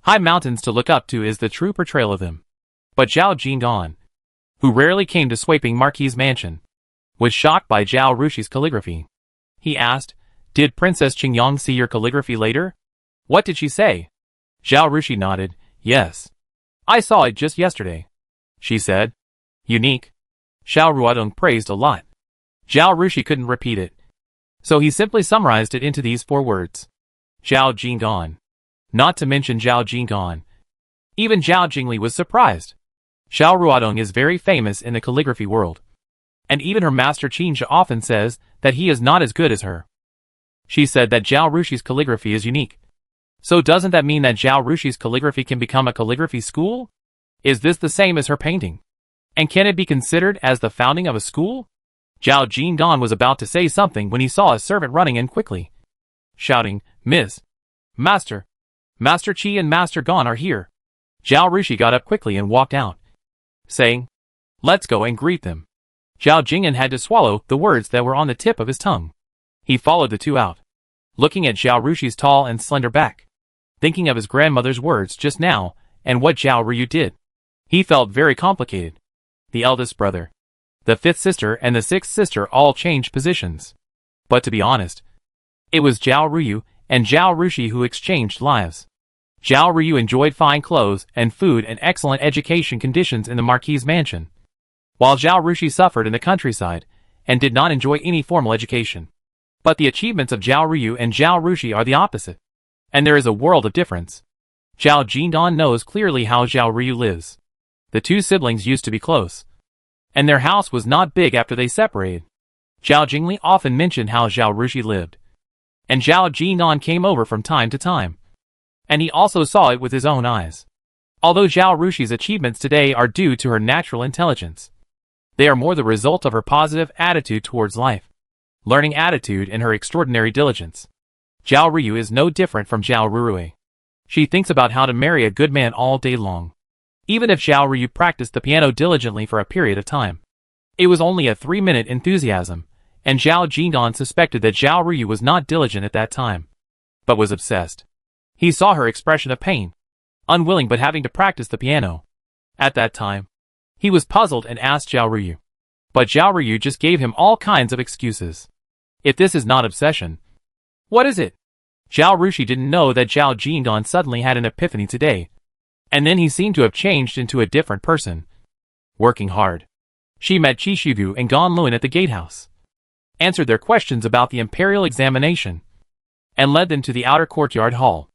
High mountains to look up to is the true portrayal of him. But Zhao Jingdan, who rarely came to Swaping Marquis' mansion, was shocked by Zhao Rushi's calligraphy. He asked, "Did Princess Qingyang see your calligraphy later? What did she say?" Zhao Rushi nodded, "Yes. I saw it just yesterday," she said. "Unique." Zhao Ruodong praised a lot. Zhao Rushi couldn't repeat it, so he simply summarized it into these 4 words. Zhao Jingdan. Not to mention Zhao Jingdan. Even Zhao Jingli was surprised. Xiao Ruodong is very famous in the calligraphy world. And even her master Qin often says that he is not as good as her. She said that Zhao Rushi's calligraphy is unique. So doesn't that mean that Zhao Rushi's calligraphy can become a calligraphy school? Is this the same as her painting? And can it be considered as the founding of a school? Zhao Jingdan was about to say something when he saw a servant running in quickly, shouting, "Miss! Master! Master Qi and Master Gon are here." Zhao Rushi got up quickly and walked out, saying, "Let's go and greet them." Zhao Jing'an had to swallow the words that were on the tip of his tongue. He followed the two out, looking at Zhao Rushi's tall and slender back, thinking of his grandmother's words just now and what Zhao Ruyu did. He felt very complicated. The eldest brother, the fifth sister and the sixth sister all changed positions. But to be honest, it was Zhao Ruyu and Zhao Rushi who exchanged lives. Zhao Ruyu enjoyed fine clothes and food and excellent education conditions in the Marquis' mansion, while Zhao Rushi suffered in the countryside and did not enjoy any formal education. But the achievements of Zhao Ruyu and Zhao Rushi are the opposite, and there is a world of difference. Zhao Jingdan knows clearly how Zhao Ruyu lives. The two siblings used to be close, and their house was not big after they separated. Zhao Jingli often mentioned how Zhao Rushi lived, and Zhao Jingdan came over from time to time, and he also saw it with his own eyes. Although Zhao Rushi's achievements today are due to her natural intelligence, they are more the result of her positive attitude towards life, learning attitude and her extraordinary diligence. Zhao Ruyu is no different from Zhao Rurui. She thinks about how to marry a good man all day long. Even if Zhao Ruyu practiced the piano diligently for a period of time, it was only a 3-minute enthusiasm, and Zhao Jingdan suspected that Zhao Ruyu was not diligent at that time, but was obsessed. He saw her expression of pain, unwilling but having to practice the piano. At that time, he was puzzled and asked Zhao Ruyu. But Zhao Ruyu just gave him all kinds of excuses. If this is not obsession, what is it? Zhao Rushi didn't know that Zhao Jingdan suddenly had an epiphany today, and then he seemed to have changed into a different person. Working hard, she met Qi Shugu and Gan Luan at the gatehouse, answered their questions about the imperial examination, and led them to the outer courtyard hall.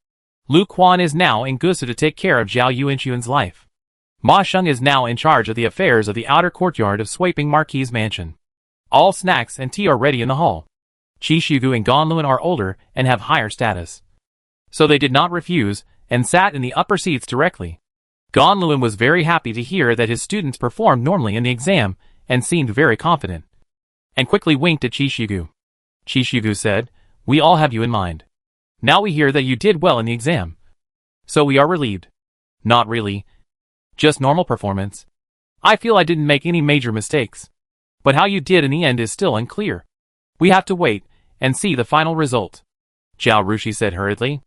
Lu Quan is now in Gusu to take care of Zhao Yuanxuan's life. Ma Sheng is now in charge of the affairs of the outer courtyard of Swaping Marquis' mansion. All snacks and tea are ready in the hall. Qi Shugu and Gan Luan are older and have higher status, so they did not refuse and sat in the upper seats directly. Gan Luan was very happy to hear that his students performed normally in the exam and seemed very confident, and quickly winked at Qi Shugu. Qi Shugu said, "We all have you in mind. Now we hear that you did well in the exam, so we are relieved." "Not really. Just normal performance. I feel I didn't make any major mistakes. But how you did in the end is still unclear. We have to wait and see the final result," Zhao Rushi said hurriedly.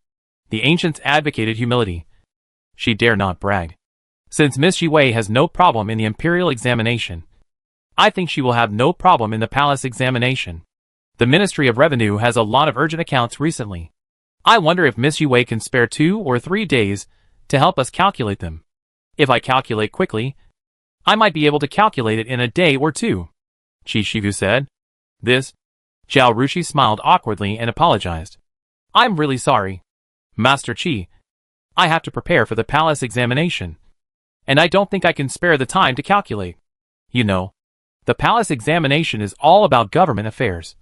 The ancients advocated humility. She dare not brag. Since Miss Shiwei has no problem in the imperial examination, I think she will have no problem in the palace examination. The Ministry of Revenue has a lot of urgent accounts recently. I wonder if Miss Shiwei can spare 2 or 3 days to help us calculate them. If I calculate quickly, I might be able to calculate it in a day or 2, Qi Shugu said. This? Zhao Rushi smiled awkwardly and apologized. "I'm really sorry, Master Qi. I have to prepare for the palace examination, and I don't think I can spare the time to calculate. You know, the palace examination is all about government affairs,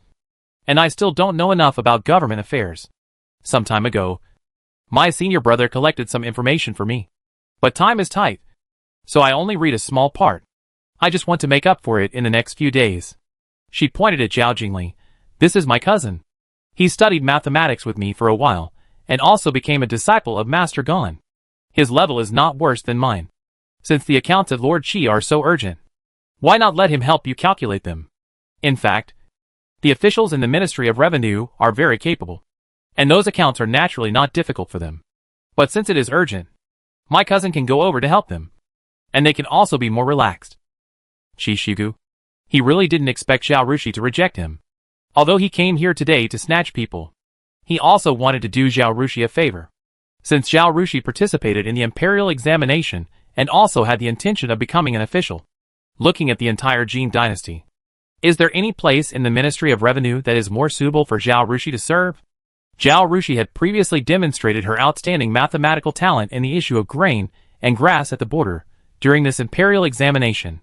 and I still don't know enough about government affairs. Some time ago, my senior brother collected some information for me, but time is tight, so I only read a small part. I just want to make up for it in the next few days." She pointed at Zhao Jingli. "This is my cousin. He studied mathematics with me for a while, and also became a disciple of Master Gon. His level is not worse than mine. Since the accounts of Lord Qi are so urgent, why not let him help you calculate them? In fact, the officials in the Ministry of Revenue are very capable, and those accounts are naturally not difficult for them. But since it is urgent, my cousin can go over to help them, and they can also be more relaxed." Qi Shugu. He really didn't expect Zhao Rushi to reject him. Although he came here today to snatch people, he also wanted to do Zhao Rushi a favor. Since Zhao Rushi participated in the imperial examination and also had the intention of becoming an official, looking at the entire Jin dynasty, is there any place in the Ministry of Revenue that is more suitable for Zhao Rushi to serve? Zhao Rushi had previously demonstrated her outstanding mathematical talent in the issue of grain and grass at the border, During this imperial examination,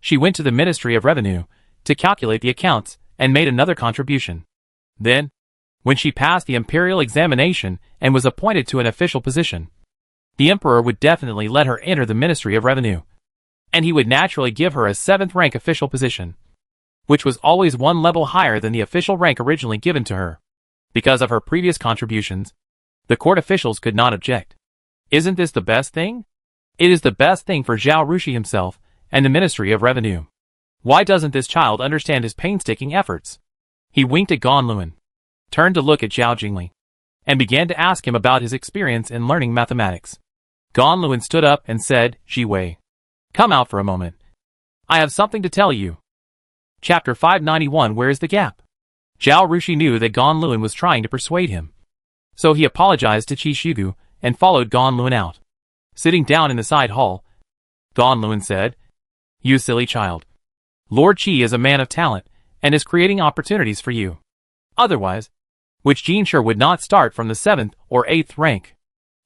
she went to the Ministry of Revenue to calculate the accounts and made another contribution. Then, when she passed the imperial examination and was appointed to an official position, the emperor would definitely let her enter the Ministry of Revenue, and he would naturally give her a 7th rank official position, which was always one level higher than the official rank originally given to her. Because of her previous contributions, the court officials could not object. Isn't this the best thing? It is the best thing for Zhao Rushi himself and the Ministry of Revenue. Why doesn't this child understand his painstaking efforts? He winked at Ganluan, turned to look at Zhao Jingli, and began to ask him about his experience in learning mathematics. Ganluan stood up and said, "Ji Wei, come out for a moment. I have something to tell you." Chapter 591. Where is the gap? Zhao Rushi knew that Ganluan was trying to persuade him, so he apologized to Qi Shigu and followed Ganluan out. Sitting down in the side hall, Ganluan said, "You silly child. Lord Qi is a man of talent and is creating opportunities for you. Otherwise, which Jinsher would not start from the 7th or 8th rank."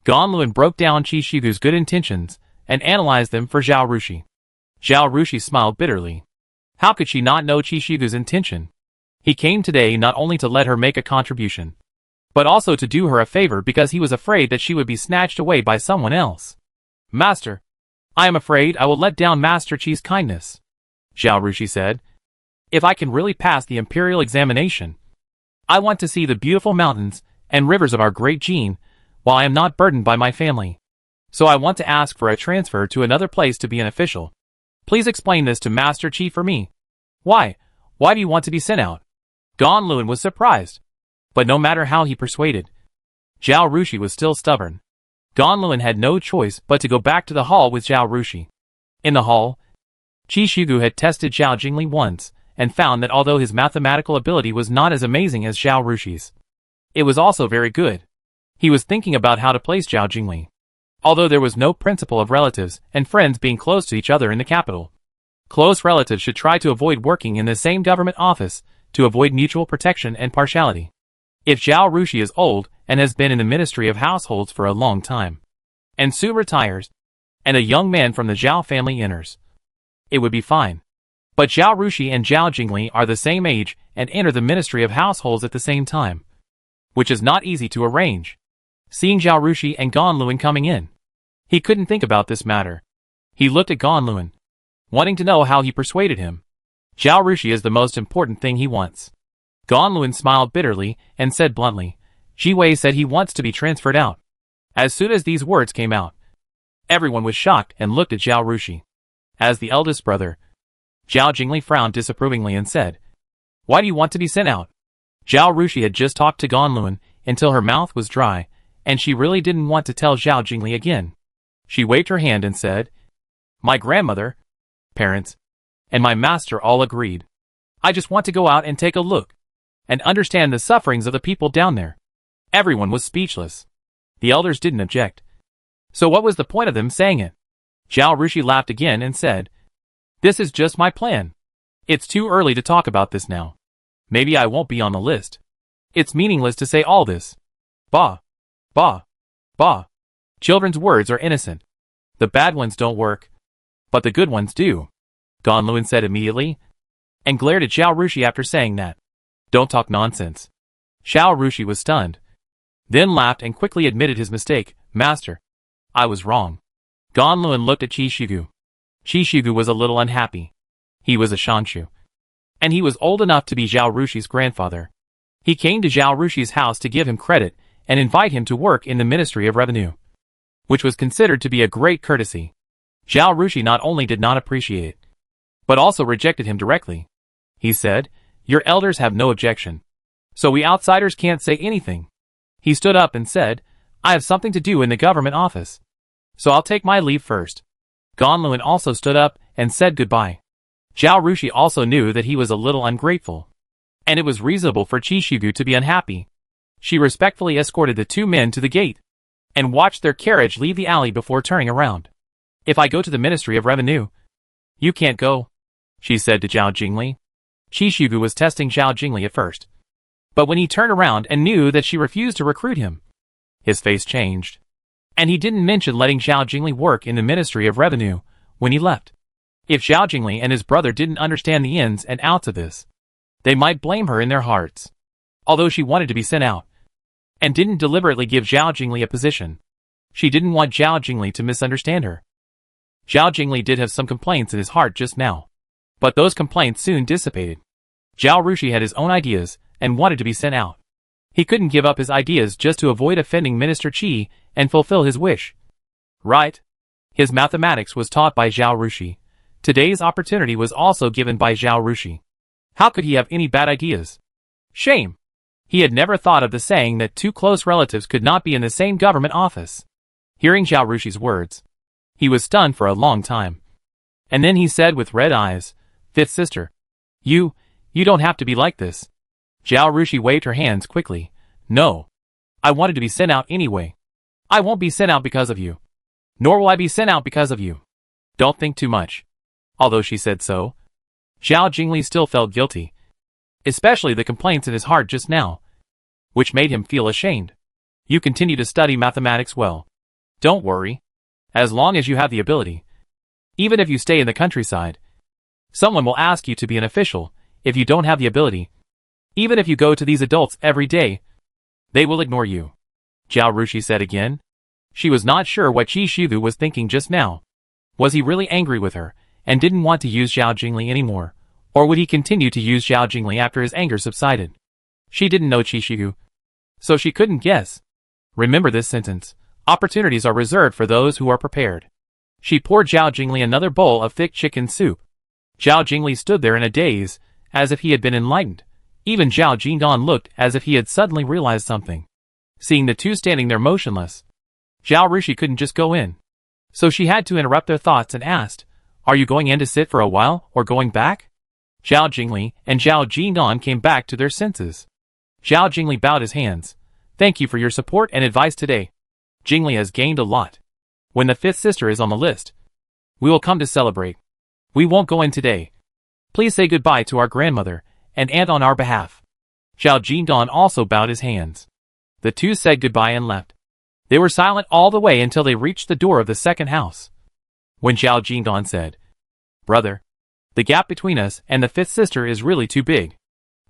Ganluan broke down Qi Shigu's good intentions and analyzed them for Zhao Rushi. Zhao Rushi smiled bitterly. How could she not know Qi Shigu's intention? He came today not only to let her make a contribution, but also to do her a favor because he was afraid that she would be snatched away by someone else. "Master, I am afraid I will let down Master Qi's kindness," Zhao Rushi said. "If I can really pass the imperial examination, I want to see the beautiful mountains and rivers of our great Jin while I am not burdened by my family. So I want to ask for a transfer to another place to be an official. Please explain this to Master Qi for me." Why do you want to be sent out?" Ganluan was surprised. But no matter how he persuaded, Zhao Rushi was still stubborn. Ganluan had no choice but to go back to the hall with Zhao Rushi. In the hall, Qi Shigu had tested Zhao Jingli once and found that although his mathematical ability was not as amazing as Zhao Rushi's, it was also very good. He was thinking about how to place Zhao Jingli, although there was no principle of relatives and friends being close to each other in the capital. Close relatives should try to avoid working in the same government office to avoid mutual protection and partiality. If Zhao Rushi is old and has been in the Ministry of Households for a long time, and soon retires, and a young man from the Zhao family enters, it would be fine. But Zhao Rushi and Zhao Jingli are the same age and enter the Ministry of Households at the same time, which is not easy to arrange. Seeing Zhao Rushi and Ganluan coming in, he couldn't think about this matter. He looked at Ganluan, wanting to know how he persuaded him. Zhao Rushi is the most important thing he wants. Ganluan smiled bitterly and said bluntly, "Ji Wei said he wants to be transferred out." As soon as these words came out, everyone was shocked and looked at Zhao Rushi. As the eldest brother, Zhao Jingli frowned disapprovingly and said, "Why do you want to be sent out?" Zhao Rushi had just talked to Ganluan until her mouth was dry, and she really didn't want to tell Zhao Jingli again. She waved her hand and said, "My grandmother, parents, and my master all agreed. I just want to go out and take a look, and understand the sufferings of the people down there." Everyone was speechless. The elders didn't object. So what was the point of them saying it? Zhao Rushi laughed again and said, "This is just my plan. It's too early to talk about this now. Maybe I won't be on the list. It's meaningless to say all this. Bah, bah, bah. Children's words are innocent. The bad ones don't work, but the good ones do," Ganluan said immediately, and glared at Zhao Rushi after saying that. "Don't talk nonsense." Zhao Rushi was stunned, then laughed and quickly admitted his mistake. "Master, I was wrong." Ganluan looked at Qi Shigu. Qi Shigu was a little unhappy. He was a Shanshu, and he was old enough to be Zhao Rushi's grandfather. He came to Zhao Rushi's house to give him credit and invite him to work in the Ministry of Revenue, which was considered to be a great courtesy. Zhao Rushi not only did not appreciate it, but also rejected him directly. He said, "Your elders have no objection, so we outsiders can't say anything." He stood up and said, "I have something to do in the government office, so I'll take my leave first." Ganluan also stood up and said goodbye. Zhao Rushi also knew that he was a little ungrateful, and it was reasonable for Qi Shigu to be unhappy. She respectfully escorted the two men to the gate, and watched their carriage leave the alley before turning around. "If I go to the Ministry of Revenue, you can't go," she said to Zhao Jingli. Qi Shigu was testing Zhao Jingli at first, but when he turned around and knew that she refused to recruit him, his face changed. And he didn't mention letting Zhao Jingli work in the Ministry of Revenue when he left. If Zhao Jingli and his brother didn't understand the ins and outs of this, they might blame her in their hearts. Although she wanted to be sent out, and didn't deliberately give Zhao Jingli a position, she didn't want Zhao Jingli to misunderstand her. Zhao Jingli did have some complaints in his heart just now, but those complaints soon dissipated. Zhao Rushi had his own ideas and wanted to be sent out. He couldn't give up his ideas just to avoid offending Minister Qi and fulfill his wish. Right? His mathematics was taught by Zhao Rushi. Today's opportunity was also given by Zhao Rushi. How could he have any bad ideas? Shame! He had never thought of the saying that two close relatives could not be in the same government office. Hearing Zhao Rushi's words, he was stunned for a long time. And then he said with red eyes, "Fifth sister. You don't have to be like this." Zhao Rushi waved her hands quickly. "No. I wanted to be sent out anyway. I won't be sent out because of you. Nor will I be sent out because of you. Don't think too much." Although she said so, Zhao Jingli still felt guilty. Especially the complaints in his heart just now, which made him feel ashamed. You continue to study mathematics well. Don't worry. As long as you have the ability. Even if you stay in the countryside, someone will ask you to be an official if you don't have the ability. Even if you go to these adults every day, they will ignore you. Zhao Rushi said again. She was not sure what Qi Shivu was thinking just now. Was he really angry with her and didn't want to use Zhao Jingli anymore? Or would he continue to use Zhao Jingli after his anger subsided? She didn't know Qi Shivu, so she couldn't guess. Remember this sentence. Opportunities are reserved for those who are prepared. She poured Zhao Jingli another bowl of thick chicken soup. Zhao Jingli stood there in a daze, as if he had been enlightened. Even Zhao Jingdan looked as if he had suddenly realized something. Seeing the two standing there motionless, Zhao Rushi couldn't just go in. So she had to interrupt their thoughts and asked, "Are you going in to sit for a while, or going back?" Zhao Jingli and Zhao Jingdan came back to their senses. Zhao Jingli bowed his hands. "Thank you for your support and advice today. Jingli has gained a lot. When the fifth sister is on the list, we will come to celebrate. We won't go in today. Please say goodbye to our grandmother and aunt on our behalf." Zhao Jingdan also bowed his hands. The two said goodbye and left. They were silent all the way until they reached the door of the second house. When Zhao Jingdan said, "Brother, the gap between us and the fifth sister is really too big.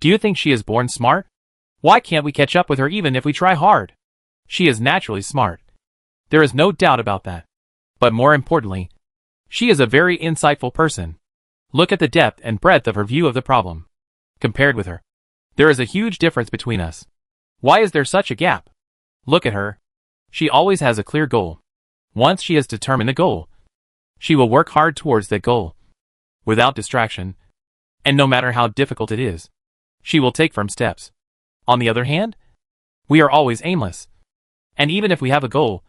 Do you think she is born smart? Why can't we catch up with her even if we try hard? She is naturally smart. There is no doubt about that. But more importantly, she is a very insightful person. Look at the depth and breadth of her view of the problem. Compared with her, there is a huge difference between us. Why is there such a gap? Look at her. She always has a clear goal. Once she has determined the goal, she will work hard towards that goal, without distraction, and no matter how difficult it is, she will take firm steps. On the other hand, we are always aimless. And even if we have a goal,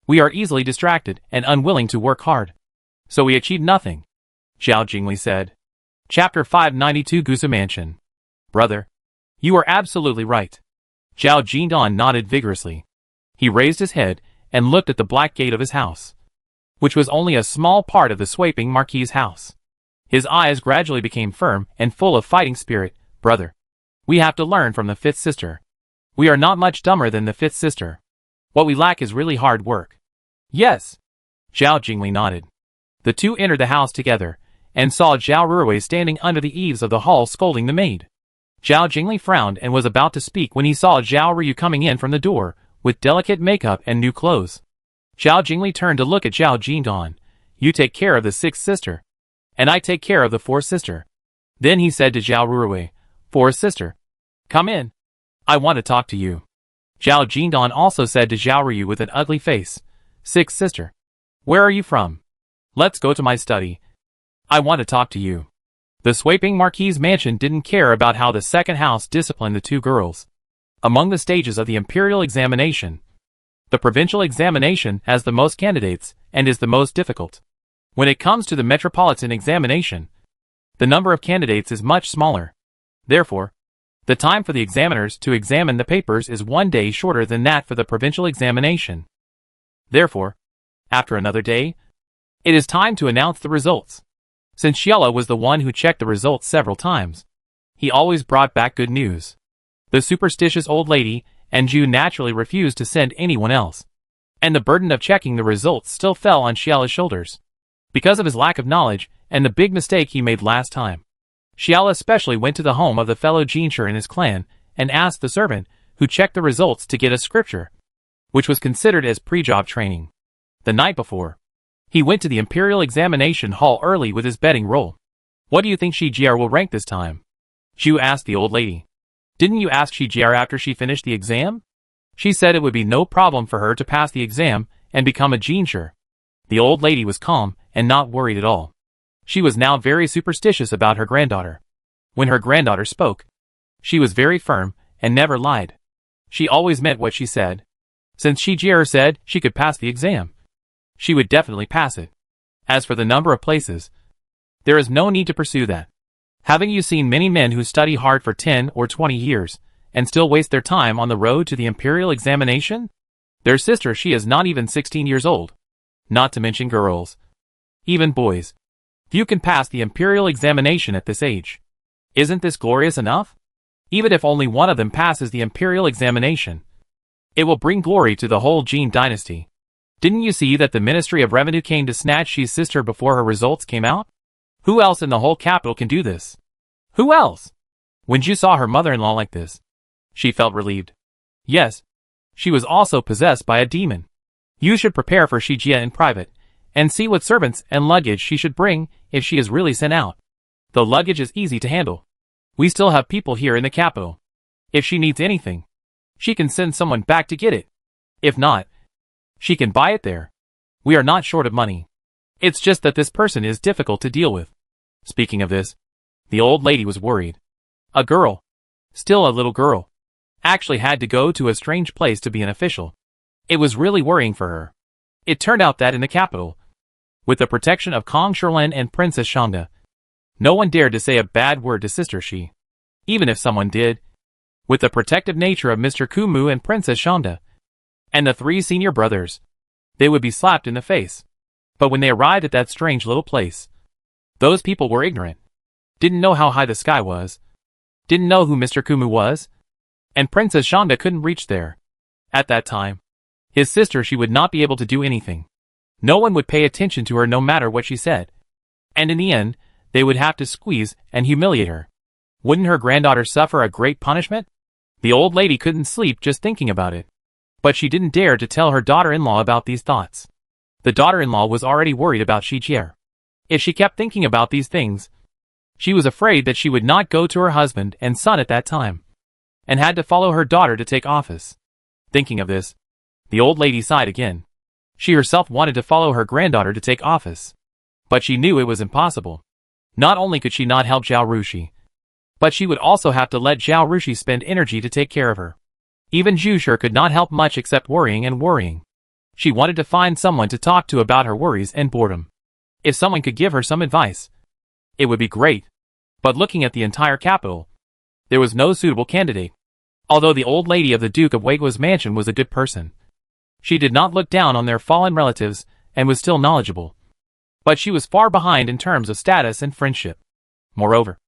we are easily distracted and unwilling to work hard. So we achieve nothing," Zhao Jingli said. Chapter 592 Gusa Mansion. "Brother, you are absolutely right." Zhao Jingdan nodded vigorously. He raised his head and looked at the black gate of his house, which was only a small part of the sweeping marquis's house. His eyes gradually became firm and full of fighting spirit. "Brother, we have to learn from the fifth sister. We are not much dumber than the fifth sister. What we lack is really hard work." "Yes." Zhao Jingli nodded. The two entered the house together, and saw Zhao Ruwei standing under the eaves of the hall scolding the maid. Zhao Jingli frowned and was about to speak when he saw Zhao Ryu coming in from the door, with delicate makeup and new clothes. Zhao Jingli turned to look at Zhao Jingdan. "You take care of the sixth sister, and I take care of the fourth sister." Then he said to Zhao Ruwei, "Fourth sister, come in. I want to talk to you." Zhao Jingdan also said to Zhao Ryu with an ugly face, "Sixth sister, where are you from? Let's go to my study. I want to talk to you." The sweeping marquis's mansion didn't care about how the second house disciplined the two girls. Among the stages of the imperial examination, the provincial examination has the most candidates and is the most difficult. When it comes to the metropolitan examination, the number of candidates is much smaller. Therefore, the time for the examiners to examine the papers is 1 day shorter than that for the provincial examination. Therefore, after another day, it is time to announce the results. Since Xiela was the one who checked the results several times, he always brought back good news. The superstitious old lady and Ju naturally refused to send anyone else, and the burden of checking the results still fell on Xiela's shoulders. because of his lack of knowledge and the big mistake he made last time. Xiao especially went to the home of the fellow Jinshi in his clan and asked the servant who checked the results to get a scripture, which was considered as pre-job training. The night before, he went to the Imperial Examination Hall early with his betting roll. What do you think Shi Jier will rank this time? Zhu asked the old lady. Didn't you ask Shi Jier after she finished the exam? She said it would be no problem for her to pass the exam and become a Jinshi. The old lady was calm and not worried at all. She was now very superstitious about her granddaughter. When her granddaughter spoke, she was very firm and never lied. She always meant what she said. Since Shi Jier said she could pass the exam, she would definitely pass it. As for the number of places, there is no need to pursue that. Haven't you seen many men who study hard for 10 or 20 years and still waste their time on the road to the Imperial Examination? Their sister, she is not even 16 years old. Not to mention girls. Even boys. Few can pass the Imperial Examination at this age. Isn't this glorious enough? Even if only one of them passes the Imperial Examination, it will bring glory to the whole Jin dynasty. Didn't you see that the Ministry of Revenue came to snatch Shi's sister before her results came out? Who else in the whole capital can do this? Who else? When Zhu saw her mother-in-law like this, she felt relieved. Yes, she was also possessed by a demon. You should prepare for Shi Jie in private, and see what servants and luggage she should bring if she is really sent out. The luggage is easy to handle. We still have people here in the capital. If she needs anything, she can send someone back to get it. If not, she can buy it there. We are not short of money. It's just that this person is difficult to deal with. Speaking of this, the old lady was worried. A girl, still a little girl, actually had to go to a strange place to be an official. It was really worrying for her. It turned out that in the capital, with the protection of Kong Sherlin and Princess Shangda, no one dared to say a bad word to Sister Shi. Even if someone did, with the protective nature of Mr. Kumu and Princess Shangda, and the 3 senior brothers, they would be slapped in the face. But when they arrived at that strange little place, those people were ignorant, didn't know how high the sky was, didn't know who Mr. Kumu was, and Princess Shangda couldn't reach there. At that time, his sister, she would not be able to do anything. No one would pay attention to her no matter what she said. And in the end, they would have to squeeze and humiliate her. Wouldn't her granddaughter suffer a great punishment? The old lady couldn't sleep just thinking about it. But she didn't dare to tell her daughter-in-law about these thoughts. The daughter-in-law was already worried about Shi Jier. If she kept thinking about these things, she was afraid that she would not go to her husband and son at that time, and had to follow her daughter to take office. Thinking of this, the old lady sighed again. She herself wanted to follow her granddaughter to take office, but she knew it was impossible. Not only could she not help Zhao Rushi, but she would also have to let Zhao Rushi spend energy to take care of her. Even Zhu Shi could not help much except worrying and worrying. She wanted to find someone to talk to about her worries and boredom. If someone could give her some advice, it would be great. But looking at the entire capital, there was no suitable candidate. Although the old lady of the Duke of Weiguo's mansion was a good person, she did not look down on their fallen relatives and was still knowledgeable. But she was far behind in terms of status and friendship. Moreover,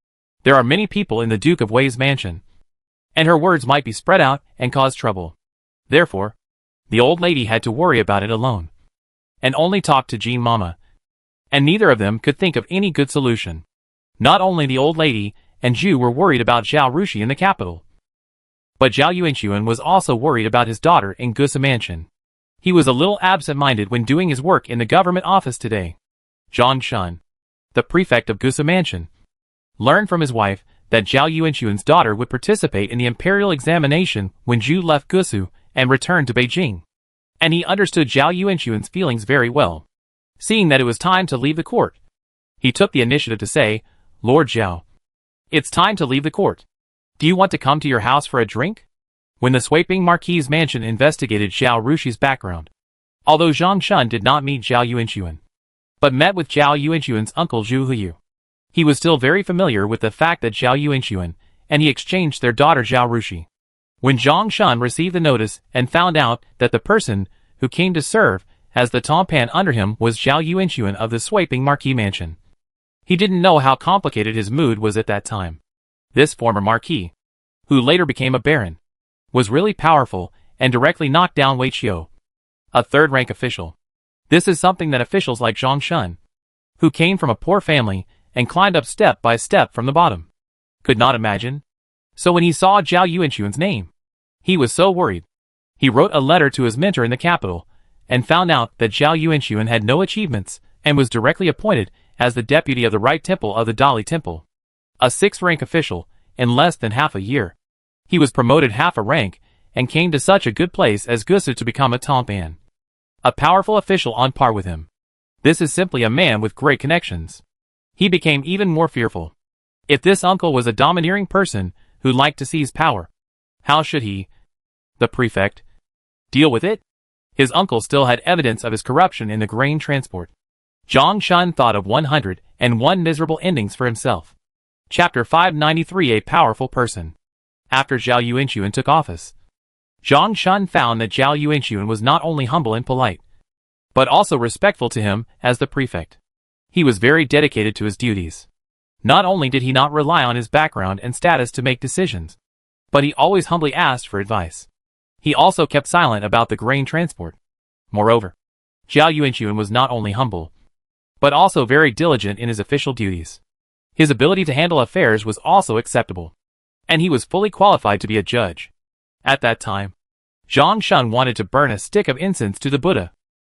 there are many people in the Duke of Wei's mansion, and her words might be spread out and cause trouble. Therefore, the old lady had to worry about it alone, and only talk to Jean Mama. And neither of them could think of any good solution. Not only the old lady and Zhu were worried about Zhao Rushi in the capital, but Zhao Yuanxuan was also worried about his daughter in Gusa Mansion. He was a little absent-minded when doing his work in the government office today. Zhang Shun, the prefect of Gusa Mansion, learned from his wife that Zhao Yuanxuan's daughter would participate in the imperial examination when Zhu left Gusu and returned to Beijing. And he understood Zhao Yuanxuan's feelings very well. Seeing that it was time to leave the court, he took the initiative to say, "Lord Zhao, it's time to leave the court. Do you want to come to your house for a drink?" When the Sweeping Marquis's mansion investigated Zhao Rushi's background, although Zhang Shun did not meet Zhao Yuanxuan, but met with Zhao Yuanxuan's uncle Zhu Huyu, he was still very familiar with the fact that Zhao Yuanxuan and he exchanged their daughter Zhao Rushi. When Zhang Shun received the notice and found out that the person who came to serve as the Tompan under him was Zhao Yuanxuan of the Sweeping Marquis mansion, he didn't know how complicated his mood was at that time. This former marquis, who later became a baron, was really powerful and directly knocked down Wei Qiu, a third-rank official. This is something that officials like Zhang Shun who came from a poor family and climbed up step by step from the bottom. Could not imagine. So when he saw Zhao Yuanxuan's name, he was so worried. He wrote a letter to his mentor in the capital and found out that Zhao Yuanxuan had no achievements and was directly appointed as the deputy of the right temple of the Dali Temple. A 6th-rank official in less than half a year. He was promoted half a rank and came to such a good place as Gusu to become a top man. A powerful official on par with him. This is simply a man with great connections. He became even more fearful. If this uncle was a domineering person who liked to seize power, how should he, the prefect, deal with it? His uncle still had evidence of his corruption in the grain transport. Zhang Shun thought of 101 miserable endings for himself. Chapter 593. A powerful person. After Zhao Yuanxuan took office, Zhang Shun found that Zhao Yuanxuan was not only humble and polite, but also respectful to him as the prefect. He was very dedicated to his duties. Not only did he not rely on his background and status to make decisions, but he always humbly asked for advice. He also kept silent about the grain transport. Moreover, Zhao Yuanxuan was not only humble, but also very diligent in his official duties. His ability to handle affairs was also acceptable, and he was fully qualified to be a judge. At that time, Zhang Shun wanted to burn a stick of incense to the Buddha.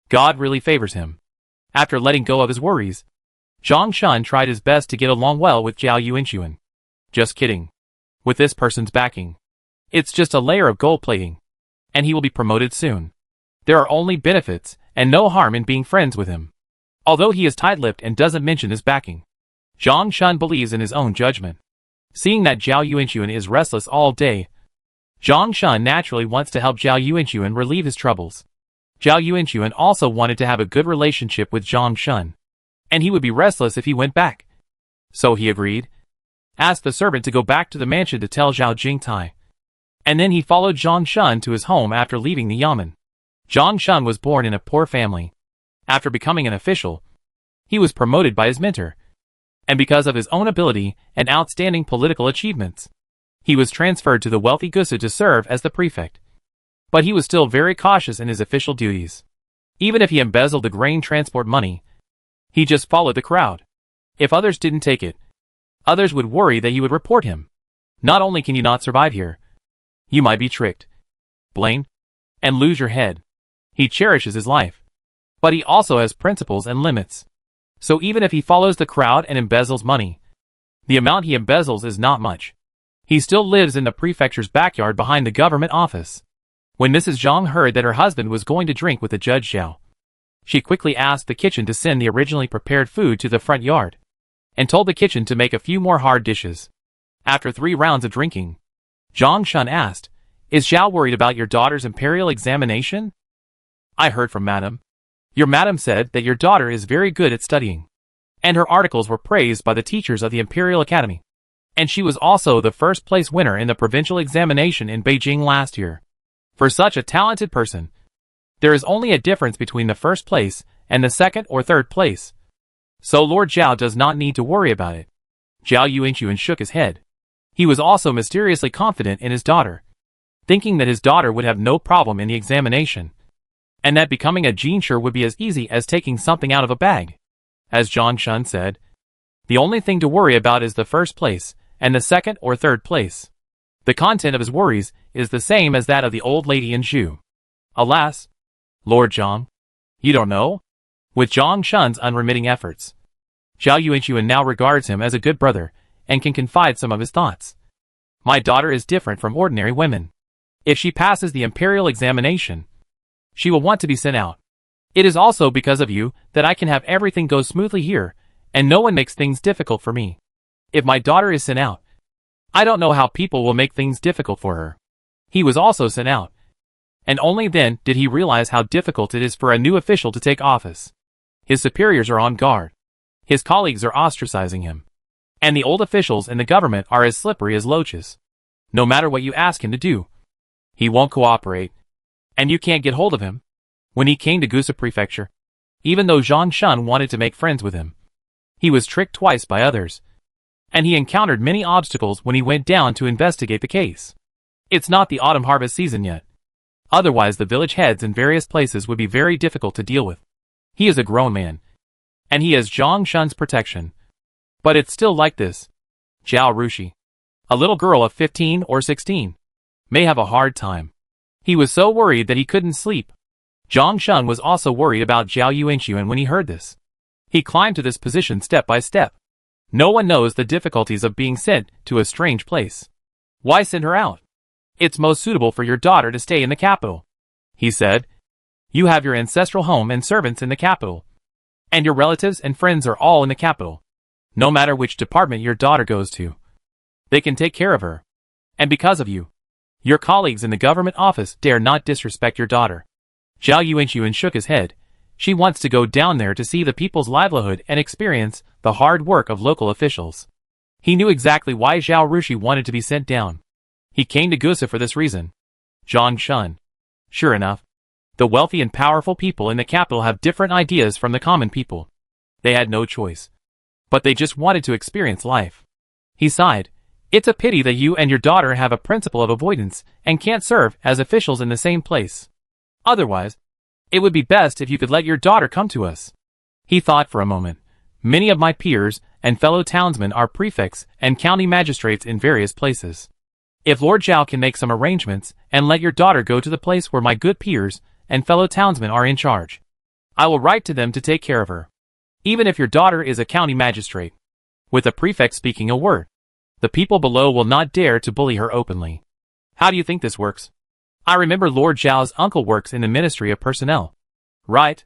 God really favors him. After letting go of his worries, Zhang Shun tried his best to get along well with Zhao Yuanxuan. Just kidding. With this person's backing, it's just a layer of gold plating, and he will be promoted soon. There are only benefits and no harm in being friends with him. Although he is tight-lipped and doesn't mention his backing, Zhang Shun believes in his own judgment. Seeing that Zhao Yuanxuan is restless all day, Zhang Shun naturally wants to help Zhao Yuanxuan relieve his troubles. Zhao Yuanxuan also wanted to have a good relationship with Zhang Shun, and he would be restless if he went back. So he agreed, asked the servant to go back to the mansion to tell Zhao Jingtai, and then he followed Zhang Shun to his home after leaving the yamen. Zhang Shun was born in a poor family. After becoming an official, he was promoted by his mentor, and because of his own ability and outstanding political achievements, he was transferred to the wealthy Gusu to serve as the prefect. But he was still very cautious in his official duties. Even if he embezzled the grain transport money, he just followed the crowd. If others didn't take it, others would worry that he would report him. Not only can you not survive here, you might be tricked, blamed, and lose your head. He cherishes his life, but he also has principles and limits. So even if he follows the crowd and embezzles money, the amount he embezzles is not much. He still lives in the prefecture's backyard behind the government office. When Mrs. Zhang heard that her husband was going to drink with the Judge Zhao, she quickly asked the kitchen to send the originally prepared food to the front yard, and told the kitchen to make a few more hard dishes. After 3 rounds of drinking, Zhang Shun asked, "Is Zhao worried about your daughter's imperial examination?" "I heard from Madam. Your Madam said that your daughter is very good at studying, and her articles were praised by the teachers of the Imperial Academy. And she was also the first-place winner in the provincial examination in Beijing last year. For such a talented person, there is only a difference between the first place and the second or third place. So Lord Zhao does not need to worry about it." Zhao Yuanxuan shook his head. He was also mysteriously confident in his daughter, thinking that his daughter would have no problem in the examination, and that becoming a jinshi would be as easy as taking something out of a bag. As Zhang Shun said, the only thing to worry about is the first place and the second or third place. The content of his worries is the same as that of the old lady in Zhu. Alas, Lord Zhang, you don't know? With Zhang Shun's unremitting efforts, Zhao Yuanxuan now regards him as a good brother and can confide some of his thoughts. "My daughter is different from ordinary women. If she passes the imperial examination, she will want to be sent out. It is also because of you that I can have everything go smoothly here, and no one makes things difficult for me. If my daughter is sent out, I don't know how people will make things difficult for her." He was also sent out, and only then did he realize how difficult it is for a new official to take office. His superiors are on guard. His colleagues are ostracizing him. And the old officials in the government are as slippery as loaches. No matter what you ask him to do, he won't cooperate, and you can't get hold of him. When he came to Gusu Prefecture, even though Zhang Shun wanted to make friends with him, he was tricked twice by others, and he encountered many obstacles when he went down to investigate the case. It's not the autumn harvest season yet. Otherwise the village heads in various places would be very difficult to deal with. He is a grown man, and he has Zhang Shun's protection. But it's still like this. Zhao Rushi, a little girl of 15 or 16, may have a hard time. He was so worried that he couldn't sleep. Zhang Shun was also worried about Zhao Yuanxuan when he heard this. He climbed to this position step by step. No one knows the difficulties of being sent to a strange place. Why send her out? It's most suitable for your daughter to stay in the capital, he said. You have your ancestral home and servants in the capital. And your relatives and friends are all in the capital. No matter which department your daughter goes to, they can take care of her. And because of you, your colleagues in the government office dare not disrespect your daughter. Zhao Yuanxuan shook his head. She wants to go down there to see the people's livelihood and experience the hard work of local officials. He knew exactly why Zhao Rushi wanted to be sent down. He came to Gusa for this reason. Zhang Shun. Sure enough, the wealthy and powerful people in the capital have different ideas from the common people. They had no choice. But they just wanted to experience life. He sighed. It's a pity that you and your daughter have a principle of avoidance and can't serve as officials in the same place. Otherwise, it would be best if you could let your daughter come to us. He thought for a moment. Many of my peers and fellow townsmen are prefects and county magistrates in various places. If Lord Zhao can make some arrangements and let your daughter go to the place where my good peers and fellow townsmen are in charge, I will write to them to take care of her. Even if your daughter is a county magistrate, with a prefect speaking a word, the people below will not dare to bully her openly. How do you think this works? I remember Lord Zhao's uncle works in the Ministry of Personnel. Right?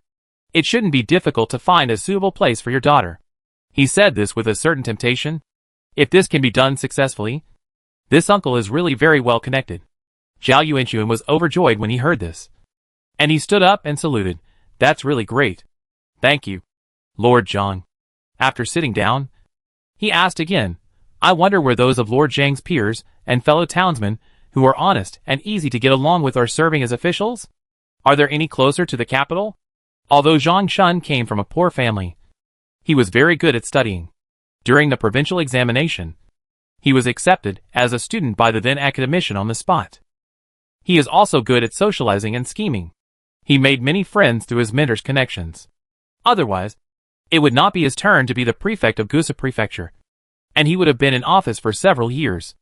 It shouldn't be difficult to find a suitable place for your daughter. He said this with a certain temptation. If this can be done successfully, this uncle is really very well connected. Zhao Yuanxuan was overjoyed when he heard this. And he stood up and saluted. That's really great. Thank you, Lord Zhang. After sitting down, he asked again, I wonder where those of Lord Zhang's peers and fellow townsmen who are honest and easy to get along with are serving as officials? Are there any closer to the capital? Although Zhang Shun came from a poor family, he was very good at studying. During the provincial examination, he was accepted as a student by the then academician on the spot. He is also good at socializing and scheming. He made many friends through his mentor's connections. Otherwise, it would not be his turn to be the prefect of Gusa Prefecture, and he would have been in office for several years.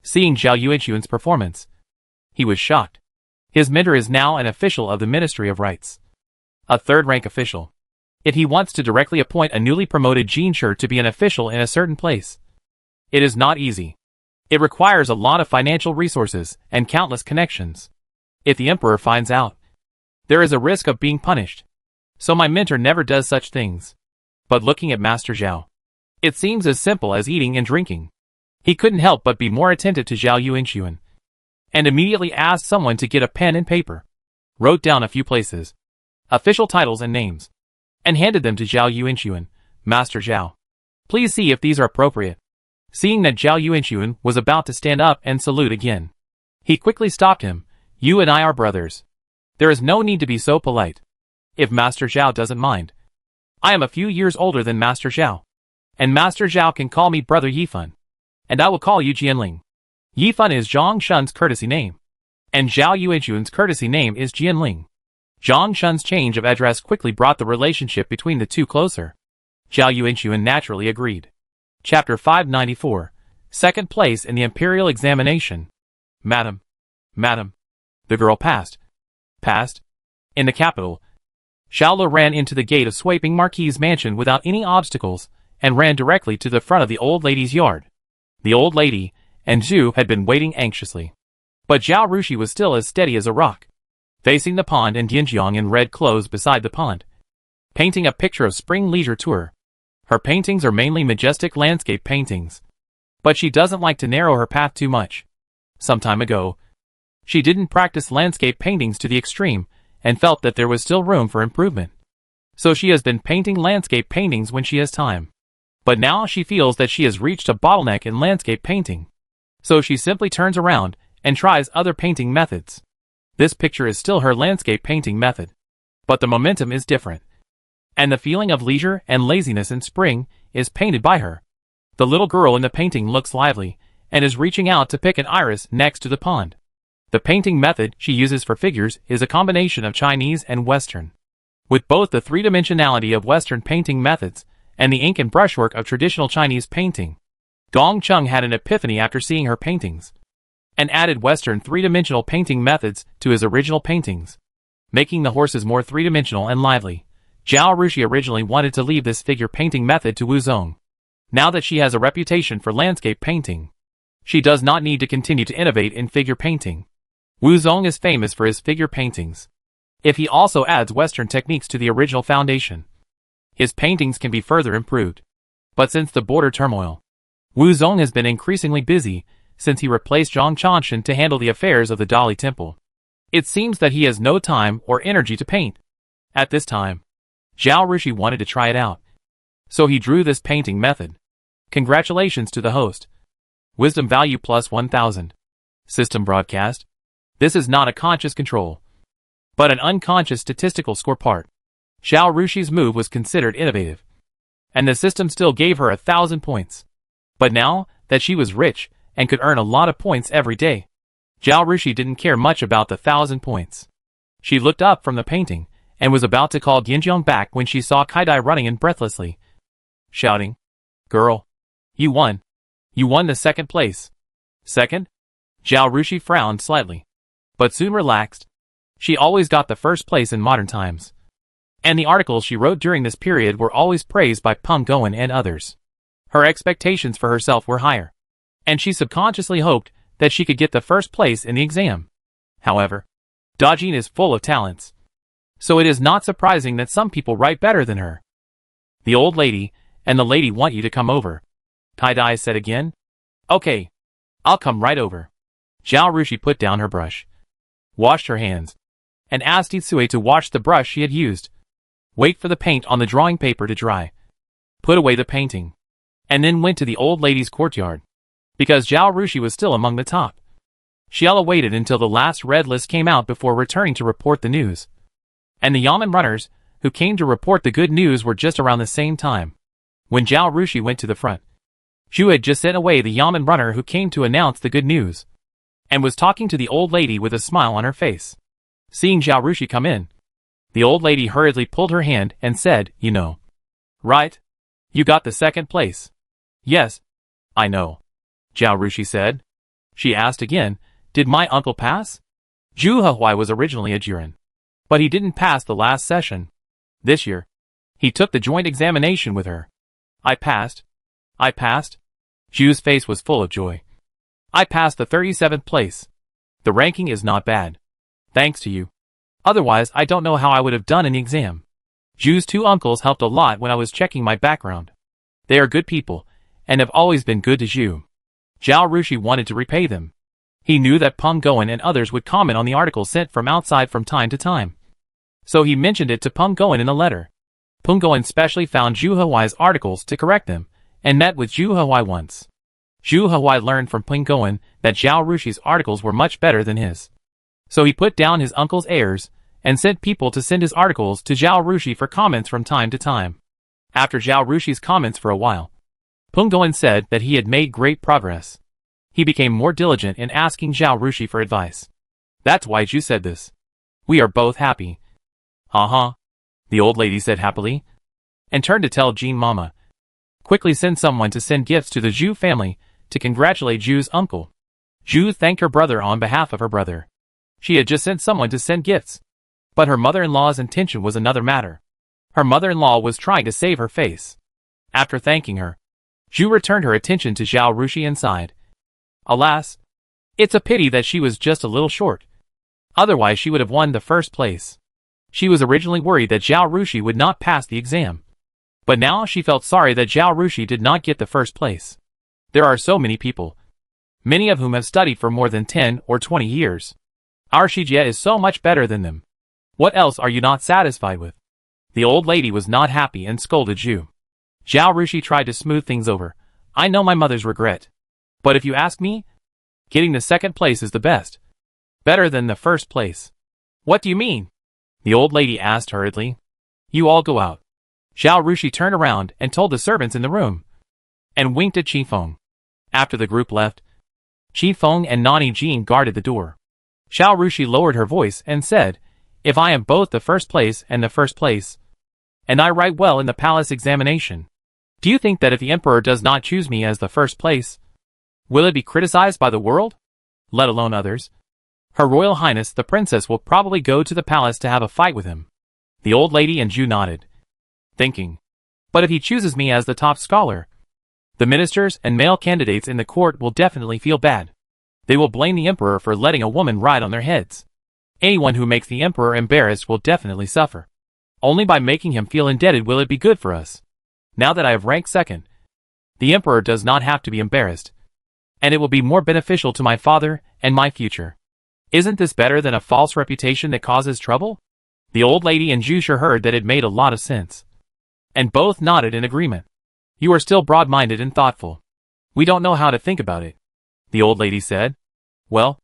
Seeing Zhao Yuanxuan's performance, he was shocked. His mentor is now an official of the Ministry of Rights, a third-rank official. If he wants to directly appoint a newly promoted Jinshi to be an official in a certain place, it is not easy. It requires a lot of financial resources and countless connections. If the emperor finds out, there is a risk of being punished. So my mentor never does such things. But looking at Master Zhao, it seems as simple as eating and drinking. He couldn't help but be more attentive to Zhao Yuanxuan, and immediately asked someone to get a pen and paper, wrote down a few places, official titles and names, and handed them to Zhao Yuanxuan. Master Zhao, please see if these are appropriate. Seeing that Zhao Yuanxuan was about to stand up and salute again, he quickly stopped him. You and I are brothers. There is no need to be so polite. If Master Zhao doesn't mind, I am a few years older than Master Zhao, and Master Zhao can call me Brother Yifan, and I will call you Jianling. Yifan is Zhang Shun's courtesy name, and Zhao Yuanxuan's courtesy name is Jianling. Zhang Shun's change of address quickly brought the relationship between the two closer. Zhao Yuanxuan naturally agreed. Chapter 594. Second place in the Imperial Examination. Madam. The girl passed. In the capital, Xiaolu ran into the gate of Swaping Marquis's mansion without any obstacles, and ran directly to the front of the old lady's yard. The old lady and Zhu had been waiting anxiously. But Zhao Rushi was still as steady as a rock, facing the pond, and Dianjiang in red clothes beside the pond, painting a picture of spring leisure tour. Her paintings are mainly majestic landscape paintings, but she doesn't like to narrow her path too much. Some time ago, she didn't practice landscape paintings to the extreme, and felt that there was still room for improvement. So she has been painting landscape paintings when she has time. But now she feels that she has reached a bottleneck in landscape painting. So she simply turns around and tries other painting methods. This picture is still her landscape painting method, but the momentum is different, and the feeling of leisure and laziness in spring is painted by her. The little girl in the painting looks lively, and is reaching out to pick an iris next to the pond. The painting method she uses for figures is a combination of Chinese and Western. With both the three-dimensionality of Western painting methods and the ink and brushwork of traditional Chinese painting, Gong Chung had an epiphany after seeing her paintings, and added Western three-dimensional painting methods to his original paintings, making the horses more three-dimensional and lively. Zhao Rushi originally wanted to leave this figure painting method to Wu Zong. Now that she has a reputation for landscape painting, she does not need to continue to innovate in figure painting. Wu Zong is famous for his figure paintings. If he also adds Western techniques to the original foundation, his paintings can be further improved. But since the border turmoil, Wu Zong has been increasingly busy since he replaced Zhang Chanshan to handle the affairs of the Dali Temple. It seems that he has no time or energy to paint. At this time, Zhao Rushi wanted to try it out, so he drew this painting method. Congratulations to the host. Wisdom value plus 1000. System broadcast. This is not a conscious control, but an unconscious statistical score part. Zhao Rushi's move was considered innovative, and the system still gave her 1,000 points. But now that she was rich and could earn a lot of points every day, Zhao Rushi didn't care much about the 1,000 points. She looked up from the painting and was about to call Yinjiang back when she saw Kaidai running in breathlessly, shouting, "Girl, you won! You won the second place!" Second? Zhao Rushi frowned slightly, but soon relaxed. She always got the first place in modern times, and the articles she wrote during this period were always praised by Peng Goen and others. Her expectations for herself were higher, and she subconsciously hoped that she could get the first place in the exam. However, Dajin is full of talents, so it is not surprising that some people write better than her. The old lady and the lady want you to come over, Tai-Dai said again. Okay, I'll come right over. Zhao Rushi put down her brush, washed her hands, and asked Itsue to wash the brush she had used. Wait for the paint on the drawing paper to dry. Put away the painting, and then went to the old lady's courtyard, because Zhao Rushi was still among the top. Xiala waited until the last red list came out before returning to report the news. And the Yamen runners, who came to report the good news, were just around the same time. When Zhao Rushi went to the front, Zhu had just sent away the Yamen runner who came to announce the good news, and was talking to the old lady with a smile on her face. Seeing Zhao Rushi come in, the old lady hurriedly pulled her hand and said, "You know, right? You got the second place." "Yes, I know," Zhao Rushi said. She asked again, "Did my uncle pass?" Zhu Hehuai was originally a Jiren, but he didn't pass the last session. This year, he took the joint examination with her. I passed. Zhu's face was full of joy. I passed the 37th place. The ranking is not bad. Thanks to you. Otherwise, I don't know how I would have done in the exam. Zhu's two uncles helped a lot when I was checking my background. They are good people, and have always been good to Zhu. Zhao Rushi wanted to repay them. He knew that Peng Goen and others would comment on the articles sent from outside from time to time, so he mentioned it to Peng Goen in a letter. Peng Goen specially found Zhu Hehuai's articles to correct them, and met with Zhu Hehuai once. Zhu Hehuai learned from Peng Goen that Zhao Rushi's articles were much better than his, so he put down his uncle's errors and sent people to send his articles to Zhao Rushi for comments from time to time. After Zhao Rushi's comments for a while, Peng Goen said that he had made great progress. He became more diligent in asking Zhao Rushi for advice. That's why Zhu said this. We are both happy. The old lady said happily, and turned to tell Jean Mama. Quickly send someone to send gifts to the Zhu family to congratulate Zhu's uncle. Zhu thanked her brother on behalf of her brother. She had just sent someone to send gifts, but her mother-in-law's intention was another matter. Her mother-in-law was trying to save her face. After thanking her, Zhu returned her attention to Zhao Rushi and sighed. Alas, it's a pity that she was just a little short. Otherwise she would have won the first place. She was originally worried that Zhao Rushi would not pass the exam, but now she felt sorry that Zhao Rushi did not get the first place. There are so many people, many of whom have studied for more than 10 or 20 years. Our Shijie is so much better than them. What else are you not satisfied with? The old lady was not happy and scolded Zhu. Zhao Rushi tried to smooth things over. I know my mother's regret, but if you ask me, getting the second place is the best. Better than the first place. What do you mean? The old lady asked hurriedly. You all go out. Zhao Rushi turned around and told the servants in the room, and winked at Qi Feng. After the group left, Qi Feng and Nani Jin guarded the door. Zhao Rushi lowered her voice and said, If I am both the first place and the first place, and I write well in the palace examination, do you think that if the emperor does not choose me as the first place, will it be criticized by the world, let alone others? Her Royal Highness the Princess will probably go to the palace to have a fight with him. The old lady and Jew nodded, thinking, but if he chooses me as the top scholar, the ministers and male candidates in the court will definitely feel bad. They will blame the emperor for letting a woman ride on their heads. Anyone who makes the emperor embarrassed will definitely suffer. Only by making him feel indebted will it be good for us. Now that I have ranked second, the emperor does not have to be embarrassed, and it will be more beneficial to my father and my future. Isn't this better than a false reputation that causes trouble? The old lady and Jew sure heard that it made a lot of sense, and both nodded in agreement. You are still broad-minded and thoughtful. We don't know how to think about it, the old lady said. Well,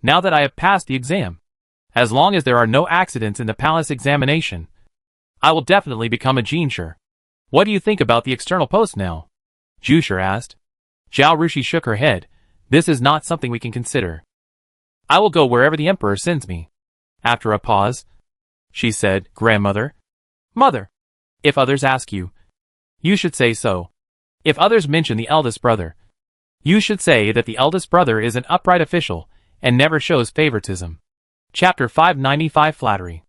now that I have passed the exam, as long as there are no accidents in the palace examination, I will definitely become a Genshur. What do you think about the external post now? Jushur asked. Zhao Rushi shook her head. This is not something we can consider. I will go wherever the emperor sends me. After a pause, she said, Grandmother. Mother. If others ask you, you should say so. If others mention the eldest brother, you should say that the eldest brother is an upright official and never shows favoritism. Chapter 595 Flattery.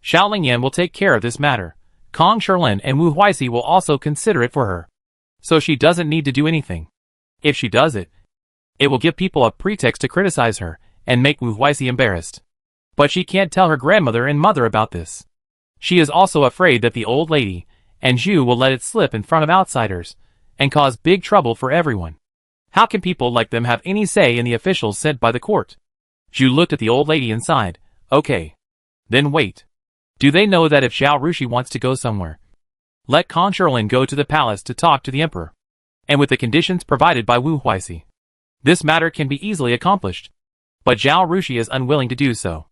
Xiao Lingyan will take care of this matter. Kong Shilin and Wu Huixi will also consider it for her. So she doesn't need to do anything. If she does it, it will give people a pretext to criticize her and make Wu Huixi embarrassed. But she can't tell her grandmother and mother about this. She is also afraid that the old lady and Zhu will let it slip in front of outsiders and cause big trouble for everyone. How can people like them have any say in the officials sent by the court? Zhu looked at the old lady and sighed. Okay. Then wait. Do they know that if Zhao Rushi wants to go somewhere, let Kong Shilin go to the palace to talk to the emperor, and with the conditions provided by Wu Huixi, this matter can be easily accomplished. But Zhao Rushi is unwilling to do so.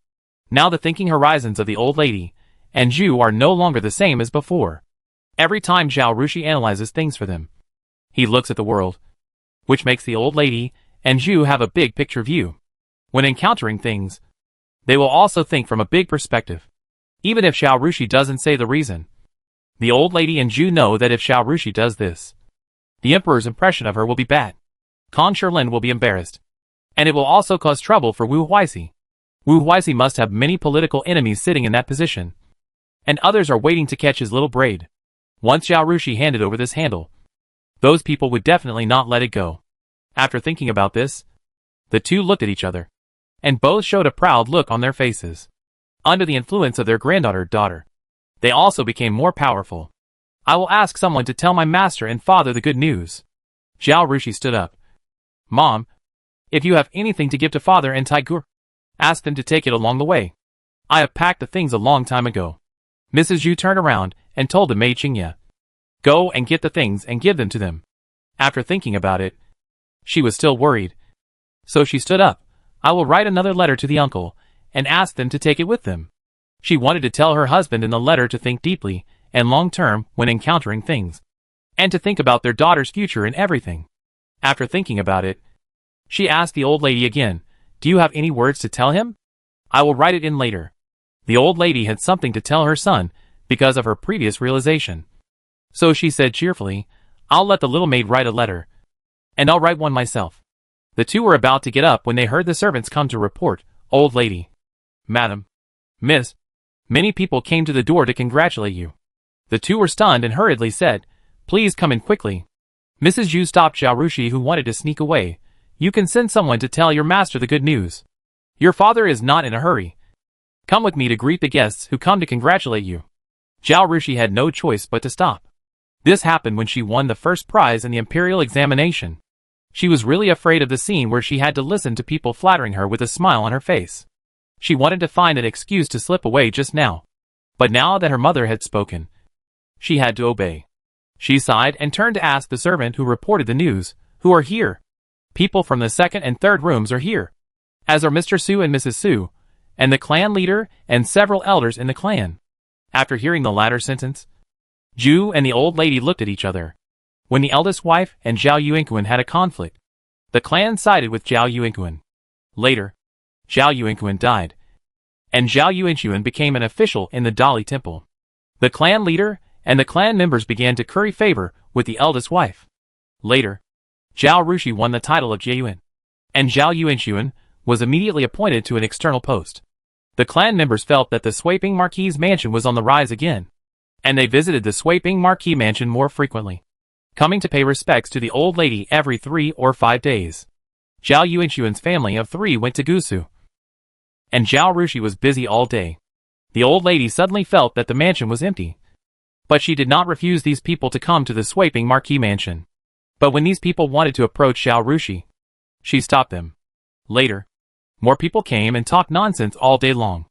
Now the thinking horizons of the old lady and Zhu are no longer the same as before. Every time Zhao Rushi analyzes things for them, he looks at the world, which makes the old lady and Zhu have a big picture view. When encountering things, they will also think from a big perspective. Even if Zhao Rushi doesn't say the reason, the old lady and Zhu know that if Zhao Rushi does this, the emperor's impression of her will be bad. Kong Shilin will be embarrassed, and it will also cause trouble for Wu Huixi. Wu Huixi must have many political enemies sitting in that position, and others are waiting to catch his little braid. Once Zhao Rushi handed over this handle, those people would definitely not let it go. After thinking about this, the two looked at each other, and both showed a proud look on their faces. Under the influence of their daughter, they also became more powerful. I will ask someone to tell my master and father the good news. Zhao Rushi stood up. Mom, if you have anything to give to father and Tiger, ask them to take it along the way. I have packed the things a long time ago. Mrs. Zhu turned around and told the maid Qingye, go and get the things and give them to them. After thinking about it, she was still worried. So she stood up. I will write another letter to the uncle and ask them to take it with them. She wanted to tell her husband in the letter to think deeply and long-term when encountering things, and to think about their daughter's future in everything. After thinking about it, she asked the old lady again, do you have any words to tell him? I will write it in later. The old lady had something to tell her son because of her previous realization. So she said cheerfully, I'll let the little maid write a letter, and I'll write one myself. The two were about to get up when they heard the servants come to report, Old lady. Madam. Miss. Many people came to the door to congratulate you. The two were stunned and hurriedly said, please come in quickly. Mrs. Zhu stopped Zhao Rushi, who wanted to sneak away. You can send someone to tell your master the good news. Your father is not in a hurry. Come with me to greet the guests who come to congratulate you. Zhao Rushi had no choice but to stop. This happened when she won the first prize in the imperial examination. She was really afraid of the scene where she had to listen to people flattering her with a smile on her face. She wanted to find an excuse to slip away just now. But now that her mother had spoken, she had to obey. She sighed and turned to ask the servant who reported the news, who are here? People from the second and third rooms are here, as are Mr. Su and Mrs. Su, and the clan leader and several elders in the clan. After hearing the latter sentence, Zhu and the old lady looked at each other. When the eldest wife and Zhao Yuanquan had a conflict, the clan sided with Zhao Yuanquan. Later, Zhao Yuanquan died, and Zhao Yuanxuan became an official in the Dali Temple. The clan leader and the clan members began to curry favor with the eldest wife. Later, Zhao Rushi won the title of Jiayuan, and Zhao Yuanxuan was immediately appointed to an external post. The clan members felt that the Suiping Marquis mansion was on the rise again, and they visited the Suiping Marquis mansion more frequently, coming to pay respects to the old lady every 3 or 5 days. Zhao Yuanxuan's family of 3 went to Gusu, and Zhao Rushi was busy all day. The old lady suddenly felt that the mansion was empty, but she did not refuse these people to come to the Suiping Marquis mansion. But when these people wanted to approach Zhao Rushi, she stopped them. Later, more people came and talked nonsense all day long,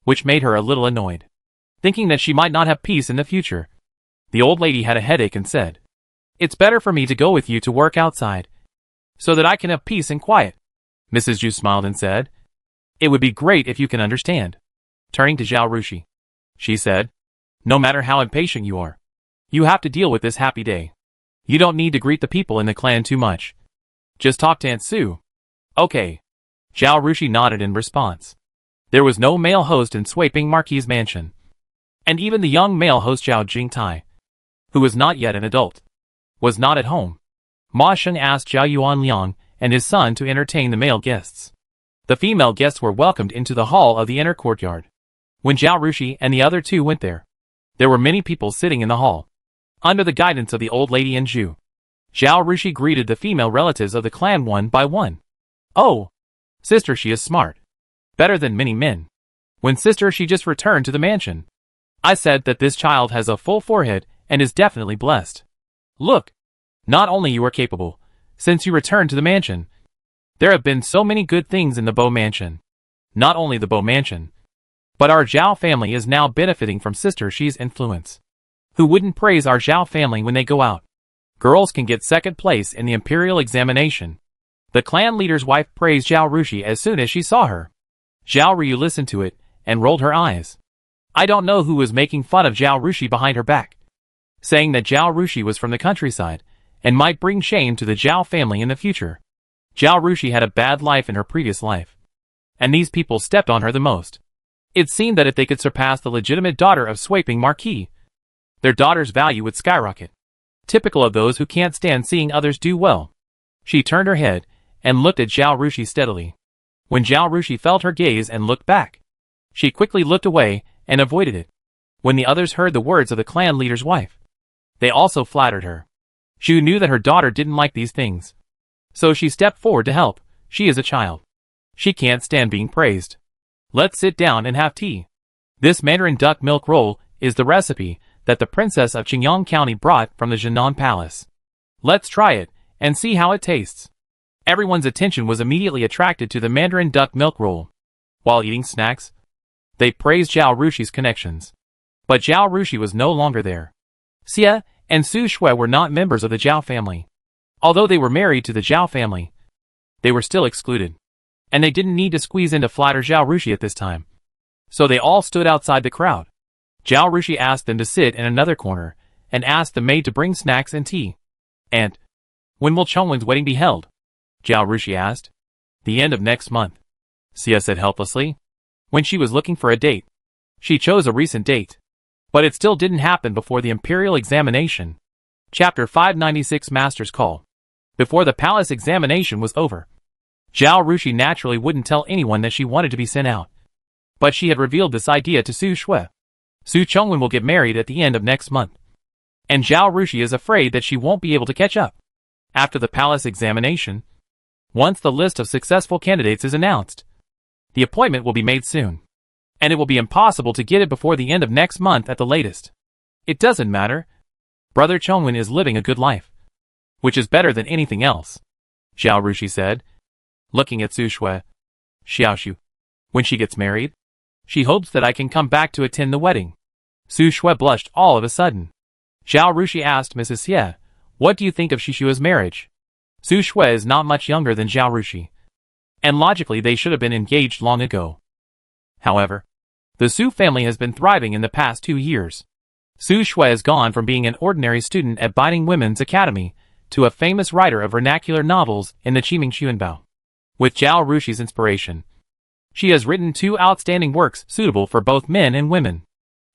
which made her a little annoyed. Thinking that she might not have peace in the future, the old lady had a headache and said, "It's better for me to go with you to work outside, so that I can have peace and quiet." Mrs. Zhu smiled and said, "It would be great if you can understand." Turning to Zhao Rushi, she said, "No matter how impatient you are, you have to deal with this happy day. You don't need to greet the people in the clan too much. Just talk to Aunt Su." "Okay." Zhao Rushi nodded in response. There was no male host in Suiping Marquis' mansion, and even the young male host Zhao Jingtai, who was not yet an adult, was not at home. Ma Sheng asked Zhao Yuanliang and his son to entertain the male guests. The female guests were welcomed into the hall of the inner courtyard. When Zhao Rushi and the other 2 went there were many people sitting in the hall. Under the guidance of the old lady and Zhu, Zhao Rushi greeted the female relatives of the clan one by one. "Oh, sister, she is smart. Better than many men. When sister, she just returned to the mansion. I said that this child has a full forehead and is definitely blessed. Look, not only you are capable, since you returned to the mansion. There have been so many good things in the Bo mansion. Not only the Bo mansion, but our Zhao family is now benefiting from sister Shi's influence. Who wouldn't praise our Zhao family when they go out? Girls can get second place in the imperial examination." The clan leader's wife praised Zhao Rushi as soon as she saw her. Zhao Ryu listened to it and rolled her eyes. I don't know who was making fun of Zhao Rushi behind her back, saying that Zhao Rushi was from the countryside and might bring shame to the Zhao family in the future. Zhao Rushi had a bad life in her previous life, and these people stepped on her the most. It seemed that if they could surpass the legitimate daughter of Suiping Marquis, their daughter's value would skyrocket. Typical of those who can't stand seeing others do well. She turned her head and looked at Zhao Rushi steadily. When Zhao Rushi felt her gaze and looked back, she quickly looked away and avoided it. When the others heard the words of the clan leader's wife, they also flattered her. Zhu knew that her daughter didn't like these things, so she stepped forward to help. She is a child. She can't stand being praised. Let's sit down and have tea. This Mandarin duck milk roll is the recipe that the princess of Qingyang County brought from the Jinan Palace. Let's try it and see how it tastes. Everyone's attention was immediately attracted to the Mandarin duck milk roll. While eating snacks, they praised Zhao Rushi's connections. But Zhao Rushi was no longer there. Xie and Su Shui were not members of the Zhao family. Although they were married to the Zhao family, they were still excluded, and they didn't need to squeeze in to flatter Zhao Rushi at this time. So they all stood outside the crowd. Zhao Rushi asked them to sit in another corner and asked the maid to bring snacks and tea. "And when will Chongwen's wedding be held?" Zhao Rushi asked. "The end of next month," Xie said helplessly. When she was looking for a date, she chose a recent date, but it still didn't happen before the imperial examination. Chapter 596 Master's Call. Before the palace examination was over, Zhao Rushi naturally wouldn't tell anyone that she wanted to be sent out. But she had revealed this idea to Su Shui. Su Chongwen will get married at the end of next month, and Zhao Rushi is afraid that she won't be able to catch up. After the palace examination, once the list of successful candidates is announced, the appointment will be made soon, and it will be impossible to get it before the end of next month at the latest. It doesn't matter. Brother Chongwen is living a good life, which is better than anything else, Zhao Rushi said, looking at Su Shui. Xiaoshu, when she gets married, she hopes that I can come back to attend the wedding. Su Shui blushed all of a sudden. Zhao Rushi asked Mrs. Xie, "What do you think of Shishua's marriage?" Su Shui is not much younger than Zhao Rushi, and logically they should have been engaged long ago. However, the Su family has been thriving in the past 2 years. Su Shui has gone from being an ordinary student at Binding Women's Academy to a famous writer of vernacular novels in the Qiming Xuanbao. With Zhao Rushi's inspiration, She has written 2 outstanding works suitable for both men and women.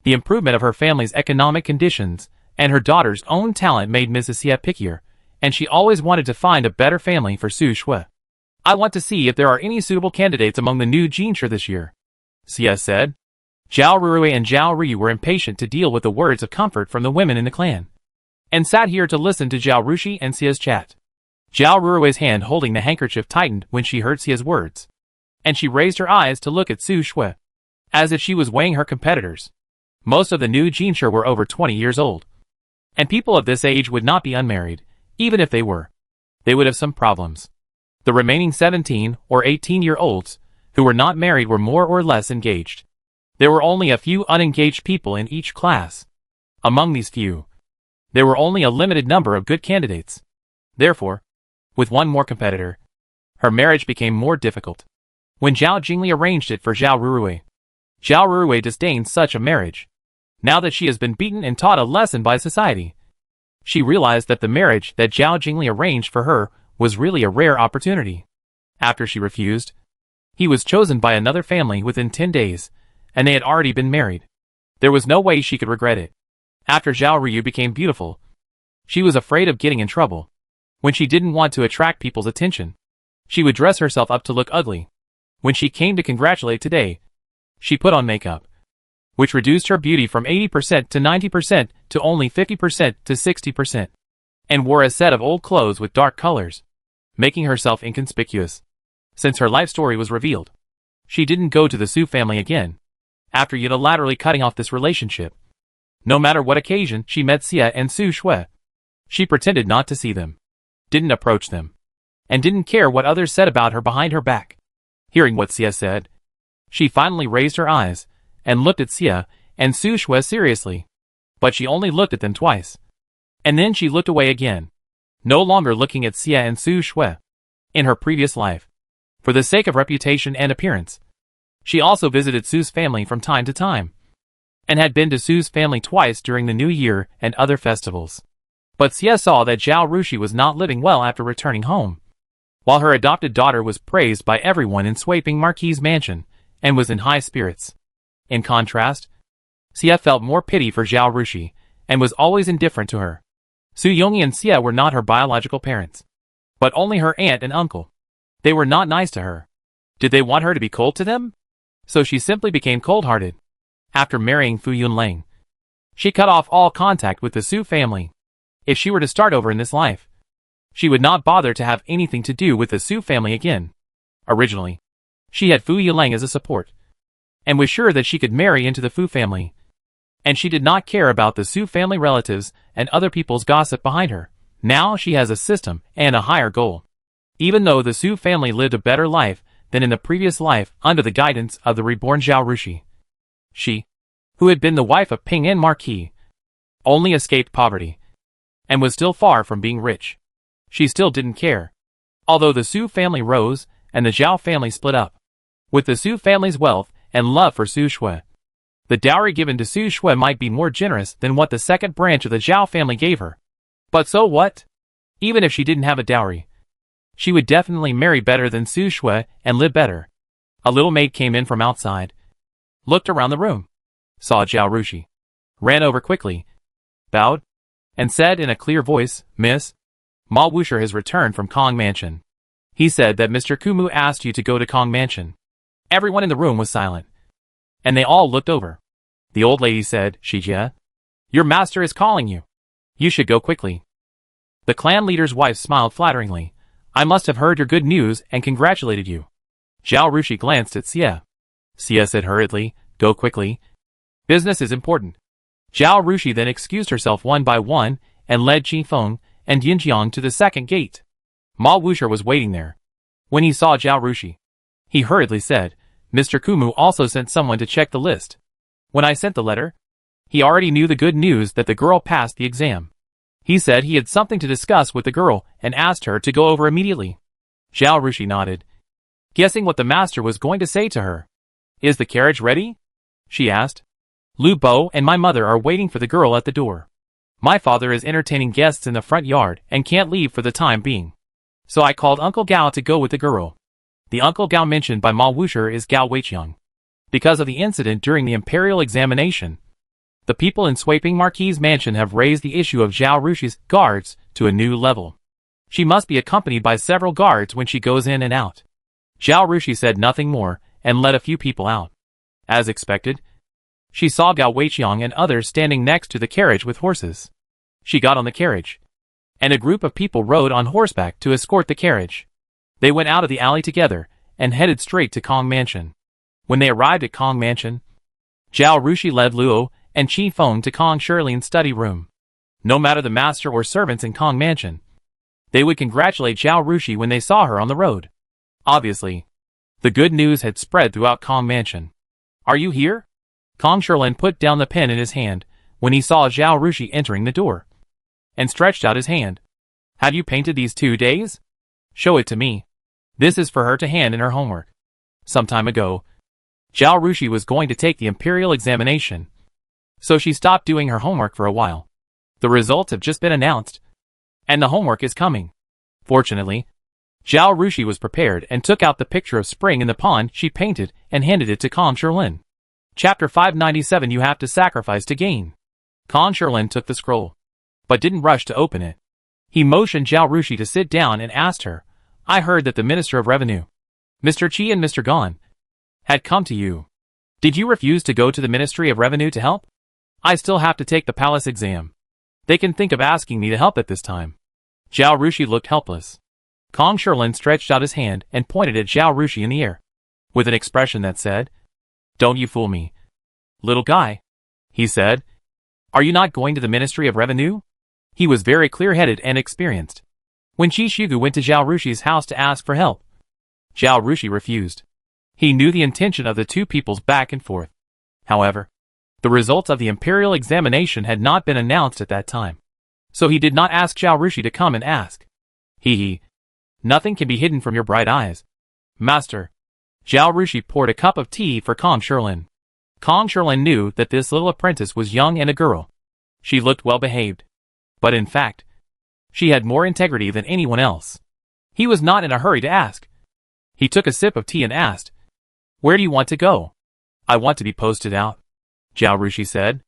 The improvement of her family's economic conditions and her daughter's own talent made Mrs. Xie pickier, and she always wanted to find a better family for Su Shui. I want to see if there are any suitable candidates among the new Jinshi this year, Xie said. Zhao Rurui and Zhao Ri were impatient to deal with the words of comfort from the women in the clan, and sat here to listen to Zhao Rushi and Xie's chat. Zhao Rurui's hand holding the handkerchief tightened when she heard Xie's words, and she raised her eyes to look at Su Shui, as if she was weighing her competitors. Most of the new Jinshi were over 20 years old, and people of this age would not be unmarried. Even if they were, they would have some problems. The remaining 17 or 18-year-olds who were not married were more or less engaged. There were only a few unengaged people in each class. Among these few, there were only a limited number of good candidates. Therefore, with one more competitor, her marriage became more difficult. When Zhao Jingli arranged it for Zhao Rurui disdained such a marriage. Now that she has been beaten and taught a lesson by society, she realized that the marriage that Zhao Jingli arranged for her was really a rare opportunity. After she refused, he was chosen by another family within 10 days, and they had already been married. There was no way she could regret it. After Zhao Ryu became beautiful, she was afraid of getting in trouble. When she didn't want to attract people's attention, she would dress herself up to look ugly. When she came to congratulate today, she put on makeup, which reduced her beauty from 80% to 90% to only 50% to 60%, and wore a set of old clothes with dark colors, making herself inconspicuous. Since her life story was revealed, she didn't go to the Su family again, after unilaterally cutting off this relationship. No matter what occasion she met Xie and Su Shui, she pretended not to see them, didn't approach them, and didn't care what others said about her behind her back. Hearing what Xie said, she finally raised her eyes and looked at Xie and Su Shui seriously. But she only looked at them twice, and then she looked away again, no longer looking at Xie and Su Shui. In her previous life, for the sake of reputation and appearance, she also visited Su's family from time to time, and had been to Su's family twice during the New Year and other festivals. But Xie saw that Zhao Rushi was not living well after returning home, while her adopted daughter was praised by everyone in Sweeping Marquis's mansion, and was in high spirits. In contrast, Xie felt more pity for Zhao Rushi, and was always indifferent to her. Su Yongyi and Xie were not her biological parents, but only her aunt and uncle. They were not nice to her. Did they want her to be cold to them? So she simply became cold-hearted. After marrying Fu Yunlang, she cut off all contact with the Su family. If she were to start over in this life, she would not bother to have anything to do with the Su family again. Originally, she had Fu Yunlang as a support, and was sure that she could marry into the Fu family. And she did not care about the Su family relatives and other people's gossip behind her. Now she has a system and a higher goal. Even though the Su family lived a better life than in the previous life under the guidance of the reborn Zhao Rushi, she, who had been the wife of Ping An Marquis, only escaped poverty, and was still far from being rich. She still didn't care. Although the Su family rose, and the Zhao family split up. With the Su family's wealth and love for Su Shui, the dowry given to Su Shui might be more generous than what the second branch of the Zhao family gave her. But so what? Even if she didn't have a dowry, she would definitely marry better than Su Shui and live better. A little maid came in from outside, looked around the room, saw Zhao Rushi, ran over quickly, bowed, and said in a clear voice, "Miss, Ma Wuxia has returned from Kong Mansion. He said that Mr. Kumu asked you to go to Kong Mansion." Everyone in the room was silent, and they all looked over. The old lady said, "Shijie, your master is calling you. You should go quickly." The clan leader's wife smiled flatteringly. "I must have heard your good news and congratulated you." Zhao Rushi glanced at Xie. Xie said hurriedly, "Go quickly. Business is important." Zhao Rushi then excused herself one by one and led Qifeng and Yinjiang to the second gate. Ma Wuxia was waiting there. When he saw Zhao Rushi, he hurriedly said, "Mr. Kumu also sent someone to check the list. When I sent the letter, he already knew the good news that the girl passed the exam. He said he had something to discuss with the girl and asked her to go over immediately." Zhao Rushi nodded, guessing what the master was going to say to her. "Is the carriage ready?" she asked. "Lu Bo and my mother are waiting for the girl at the door. My father is entertaining guests in the front yard and can't leave for the time being. So I called Uncle Gao to go with the girl." The uncle Gao mentioned by Ma Wushi is Gao Weiqiang. Because of the incident during the imperial examination, the people in Sweeping Marquis' mansion have raised the issue of Zhao Rushi's guards to a new level. She must be accompanied by several guards when she goes in and out. Zhao Rushi said nothing more and let a few people out. As expected, she saw Gao Weiqiang and others standing next to the carriage with horses. She got on the carriage, and a group of people rode on horseback to escort the carriage. They went out of the alley together and headed straight to Kong Mansion. When they arrived at Kong Mansion, Zhao Rushi led Luo and Qi Feng to Kong Shirling's study room. No matter the master or servants in Kong Mansion, they would congratulate Zhao Rushi when they saw her on the road. Obviously, the good news had spread throughout Kong Mansion. "Are you here?" Kong Shirling put down the pen in his hand when he saw Zhao Rushi entering the door, and stretched out his hand. "Have you painted these 2 days? Show it to me." This is for her to hand in her homework. Some time ago, Zhao Rushi was going to take the imperial examination, so she stopped doing her homework for a while. The results have just been announced, and the homework is coming. Fortunately, Zhao Rushi was prepared and took out the picture of spring in the pond she painted and handed it to Kong Shirlin. Chapter 597 You have to sacrifice to gain. Kong Shirlin took the scroll, but didn't rush to open it. He motioned Zhao Rushi to sit down and asked her, "I heard that the Minister of Revenue, Mr. Qi and Mr. Gon, had come to you. Did you refuse to go to the Ministry of Revenue to help? I still have to take the palace exam. They can think of asking me to help at this time." Zhao Rushi looked helpless. Kong Shirlin stretched out his hand and pointed at Zhao Rushi in the air, with an expression that said, "Don't you fool me, little guy," he said. "Are you not going to the Ministry of Revenue?" He was very clear-headed and experienced. When Qi Shugu went to Zhao Rushi's house to ask for help, Zhao Rushi refused. He knew the intention of the two peoples back and forth. However, the results of the imperial examination had not been announced at that time, so he did not ask Zhao Rushi to come and ask. Hee. Nothing can be hidden from your bright eyes, Master. Zhao Rushi poured a cup of tea for Kong Shirlin. Kong Shirlin knew that this little apprentice was young and a girl. She looked well behaved, but in fact, she had more integrity than anyone else. He was not in a hurry to ask. He took a sip of tea and asked, "Where do you want to go?" "I want to be posted out," Zhao Rushi said.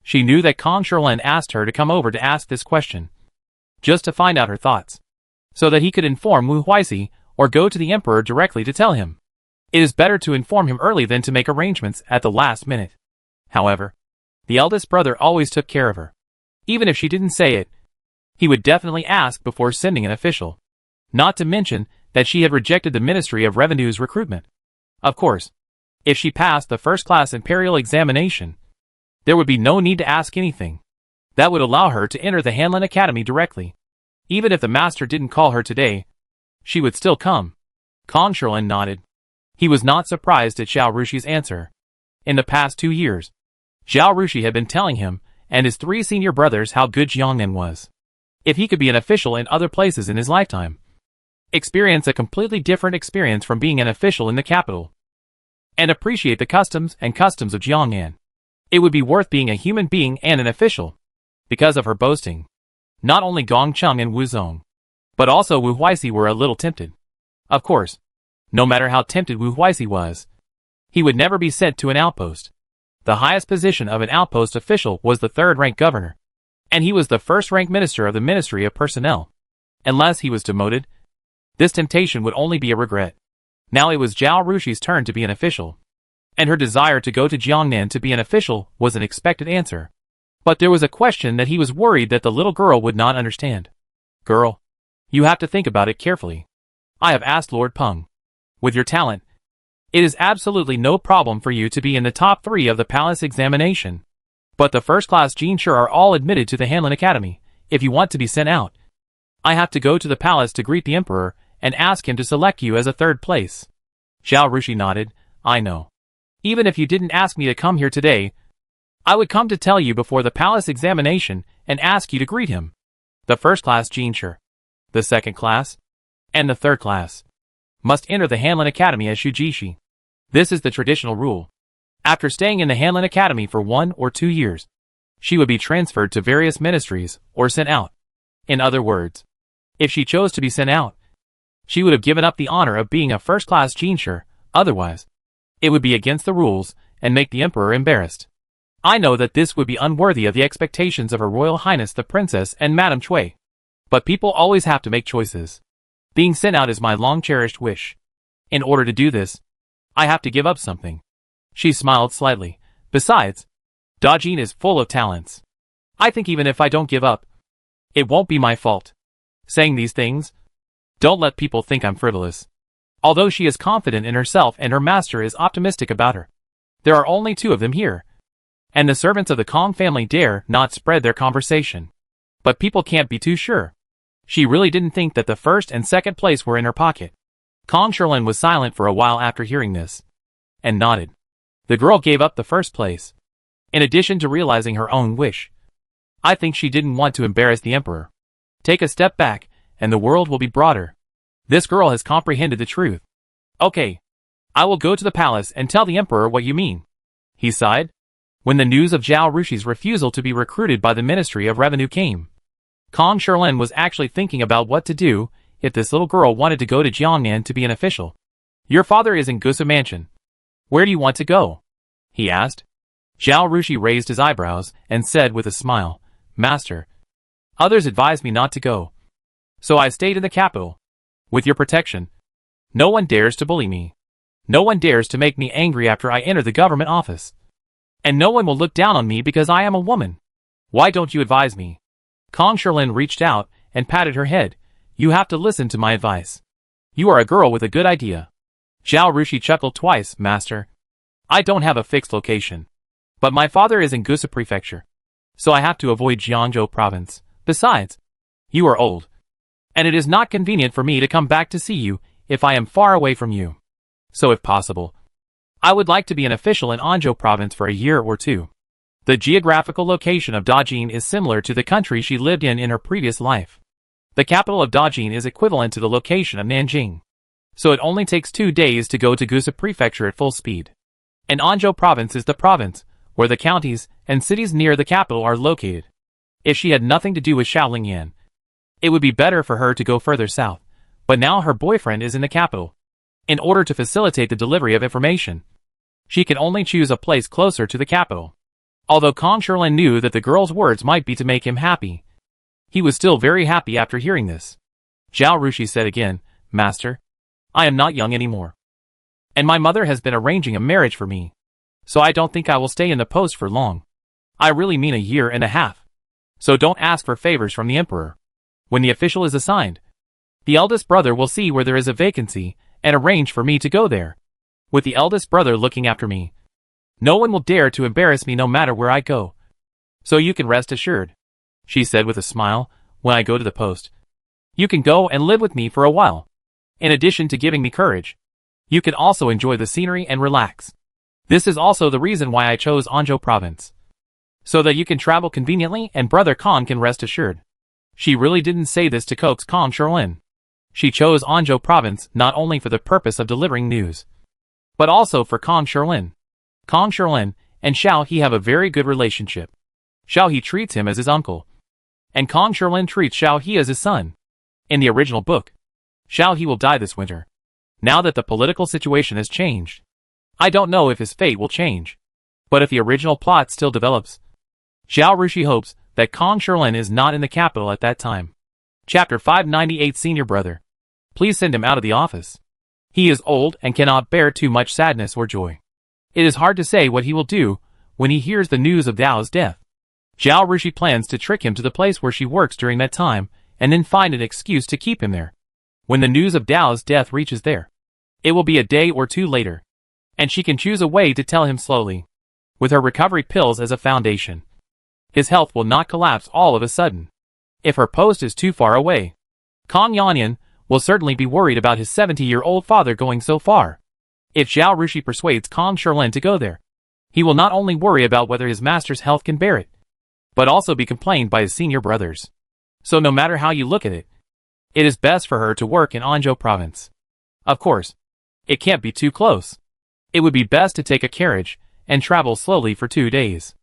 She knew that Kong Shirlin asked her to come over to ask this question, just to find out her thoughts, so that he could inform Wu Huixi or go to the emperor directly to tell him. It is better to inform him early than to make arrangements at the last minute. However, the eldest brother always took care of her. Even if she didn't say it, he would definitely ask before sending an official. Not to mention that she had rejected the Ministry of Revenue's recruitment. Of course, if she passed the first-class imperial examination, there would be no need to ask anything. That would allow her to enter the Hanlin Academy directly. Even if the master didn't call her today, she would still come. Kong Shirlin nodded. He was not surprised at Zhao Rushi's answer. In the past 2 years, Zhao Rushi had been telling him and his 3 senior brothers how good Jiangnan was. If he could be an official in other places in his lifetime, experience a completely different experience from being an official in the capital, and appreciate the customs of Jiangnan, it would be worth being a human being and an official. Because of her boasting, not only Gong Cheng and Wu Zong, but also Wu Huixi were a little tempted. Of course, no matter how tempted Wu Huixi was, he would never be sent to an outpost. The highest position of an outpost official was the 3rd-rank governor, and he was the 1st-rank minister of the Ministry of Personnel. Unless he was demoted, this temptation would only be a regret. Now it was Zhao Rushi's turn to be an official, and her desire to go to Jiangnan to be an official was an expected answer. But there was a question that he was worried that the little girl would not understand. "Girl, you have to think about it carefully. I have asked Lord Peng. With your talent, it is absolutely no problem for you to be in the top 3 of the palace examination. But the first-class Jinshi are all admitted to the Hanlin Academy. If you want to be sent out, I have to go to the palace to greet the emperor and ask him to select you as a 3rd place." Zhao Rushi nodded. "I know. Even if you didn't ask me to come here today, I would come to tell you before the palace examination and ask you to greet him. The 1st-class Jinshi, the 2nd class, and the 3rd class must enter the Hanlin Academy as Shujishi. This is the traditional rule. After staying in the Hanlin Academy for 1 or 2 years, she would be transferred to various ministries or sent out. In other words, if she chose to be sent out, She would have given up the honor of being a first-class genshur, otherwise. It would be against the rules, and make the emperor embarrassed. I know that this would be unworthy of the expectations of Her Royal Highness the Princess and Madame Cui. But people always have to make choices. Being sent out is my long-cherished wish. In order to do this, I have to give up something. She smiled slightly. Besides, Dajin is full of talents. I think even if I don't give up, it won't be my fault. Saying these things, don't let people think I'm frivolous. Although she is confident in herself and her master is optimistic about her. There are only 2 of them here. And the servants of the Kong family dare not spread their conversation. But people can't be too sure. She really didn't think that the first and second place were in her pocket. Kong Sherlin was silent for a while after hearing this. And nodded. The girl gave up the first place. In addition to realizing her own wish. I think she didn't want to embarrass the emperor. Take a step back, and the world will be broader. This girl has comprehended the truth. Okay. I will go to the palace and tell the emperor what you mean. He sighed. When the news of Zhao Rushi's refusal to be recruited by the Ministry of Revenue came, Kong Sherlin was actually thinking about what to do if this little girl wanted to go to Jiangnan to be an official. Your father is in Gusa Mansion. Where do you want to go? He asked. Zhao Rushi raised his eyebrows and said with a smile, Master, others advised me not to go. So I stayed in the capital. With your protection. No one dares to bully me. No one dares to make me angry after I enter the government office. And no one will look down on me because I am a woman. Why don't you advise me? Kong Sherlin reached out and patted her head. You have to listen to my advice. You are a girl with a good idea. Zhao Rushi chuckled twice, Master. I don't have a fixed location. But my father is in Gusa Prefecture. So I have to avoid Jiangzhou province. Besides, you are old. And it is not convenient for me to come back to see you if I am far away from you. So if possible, I would like to be an official in Anzhou province for a year or 2. The geographical location of Dajin is similar to the country she lived in her previous life. The capital of Dajin is equivalent to the location of Nanjing. So it only takes 2 days to go to Gusa Prefecture at full speed. And Anzhou province is the province where the counties and cities near the capital are located. If she had nothing to do with Shaolingyan, it would be better for her to go further south, but now her boyfriend is in the capital. In order to facilitate the delivery of information, she can only choose a place closer to the capital. Although Kong Sherlin knew that the girl's words might be to make him happy, he was still very happy after hearing this. Zhao Rushi said again, Master, I am not young anymore. And my mother has been arranging a marriage for me. So I don't think I will stay in the post for long. I really mean a year and a half. So don't ask for favors from the emperor. When the official is assigned, the eldest brother will see where there is a vacancy and arrange for me to go there. With the eldest brother looking after me, no one will dare to embarrass me no matter where I go. So you can rest assured, she said with a smile, when I go to the post. You can go and live with me for a while. In addition to giving me courage, you can also enjoy the scenery and relax. This is also the reason why I chose Anzhou province. So that you can travel conveniently and brother Kong can rest assured. She really didn't say this to coax Kong Sherlin. She chose Anzhou province not only for the purpose of delivering news, but also for Kong Sherlin. Kong Sherlin and Xiao He have a very good relationship. Xiao He treats him as his uncle, and Kong Sherlin treats Xiao He as his son. In the original book, Xiao He will die this winter. Now that the political situation has changed, I don't know if his fate will change. But if the original plot still develops, Zhao Rushi hopes that Kong Sherlin is not in the capital at that time. Chapter 598 Senior Brother. Please send him out of the office. He is old and cannot bear too much sadness or joy. It is hard to say what he will do when he hears the news of Dao's death. Zhao Rushi plans to trick him to the place where she works during that time, and then find an excuse to keep him there. When the news of Dao's death reaches there, it will be a day or 2 later, and she can choose a way to tell him slowly. With her recovery pills as a foundation, his health will not collapse all of a sudden. If her post is too far away, Kong Yanyan will certainly be worried about his 70-year-old father going so far. If Zhao Rushi persuades Kong Sherlin to go there, he will not only worry about whether his master's health can bear it, but also be complained by his senior brothers. So no matter how you look at it, it is best for her to work in Anzhou province. Of course, it can't be too close. It would be best to take a carriage and travel slowly for 2 days.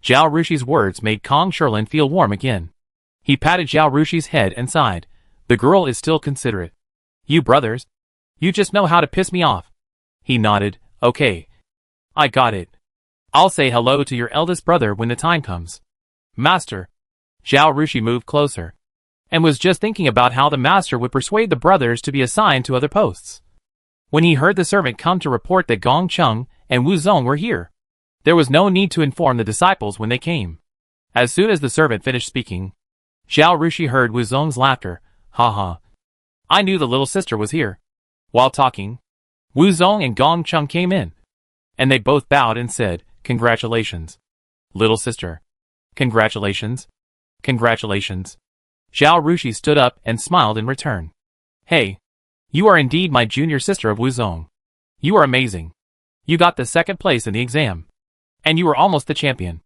Zhao Rushi's words made Kong Sherlin feel warm again. He patted Zhao Rushi's head and sighed. The girl is still considerate. You brothers. You just know how to piss me off. He nodded. Okay. I got it. I'll say hello to your eldest brother when the time comes. Master. Zhao Rushi moved closer, and was just thinking about how the master would persuade the brothers to be assigned to other posts, when he heard the servant come to report that Gong Cheng and Wu Zong were here. There was no need to inform the disciples when they came. As soon as the servant finished speaking, Zhao Rushi heard Wu Zong's laughter. Ha ha. I knew the little sister was here. While talking, Wu Zong and Gong Cheng came in, and they both bowed and said, Congratulations. Little sister. Congratulations. Congratulations. Zhao Rushi stood up and smiled in return. Hey. You are indeed my junior sister of Wu Zong. You are amazing. You got the second place in the exam. And you were almost the champion.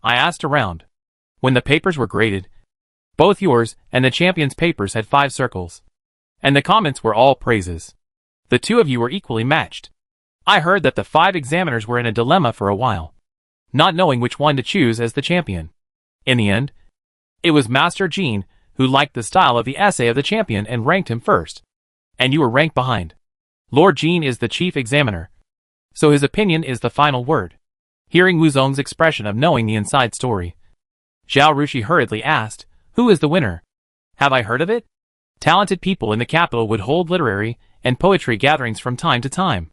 I asked around. When the papers were graded, both yours and the champion's papers had 5 circles. And the comments were all praises. The two of you were equally matched. I heard that the 5 examiners were in a dilemma for a while, not knowing which one to choose as the champion. In the end, it was Master Jean who liked the style of the essay of the champion and ranked him first. And you were ranked behind. Lord Jean is the chief examiner, so his opinion is the final word. Hearing Wu Zong's expression of knowing the inside story, Zhao Rushi hurriedly asked, Who is the winner? Have I heard of it? Talented people in the capital would hold literary and poetry gatherings from time to time,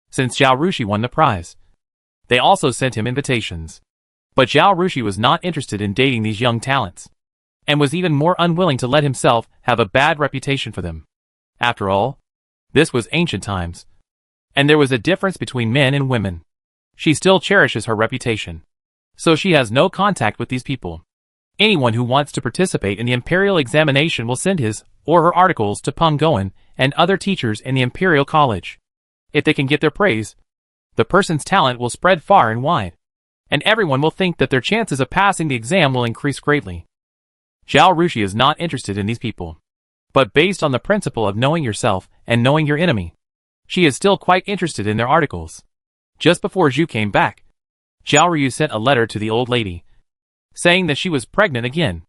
since Zhao Rushi won the prize. They also sent him invitations. But Zhao Rushi was not interested in dating these young talents, and was even more unwilling to let himself have a bad reputation for them. After all, this was ancient times, and there was a difference between men and women. She still cherishes her reputation, so she has no contact with these people. Anyone who wants to participate in the imperial examination will send his or her articles to Peng Goen and other teachers in the imperial college. If they can get their praise, the person's talent will spread far and wide, and everyone will think that their chances of passing the exam will increase greatly. Zhao Rushi is not interested in these people, but based on the principle of knowing yourself and knowing your enemy, she is still quite interested in their articles. Just before Zhu came back, Zhao Ryu sent a letter to the old lady, saying that she was pregnant again.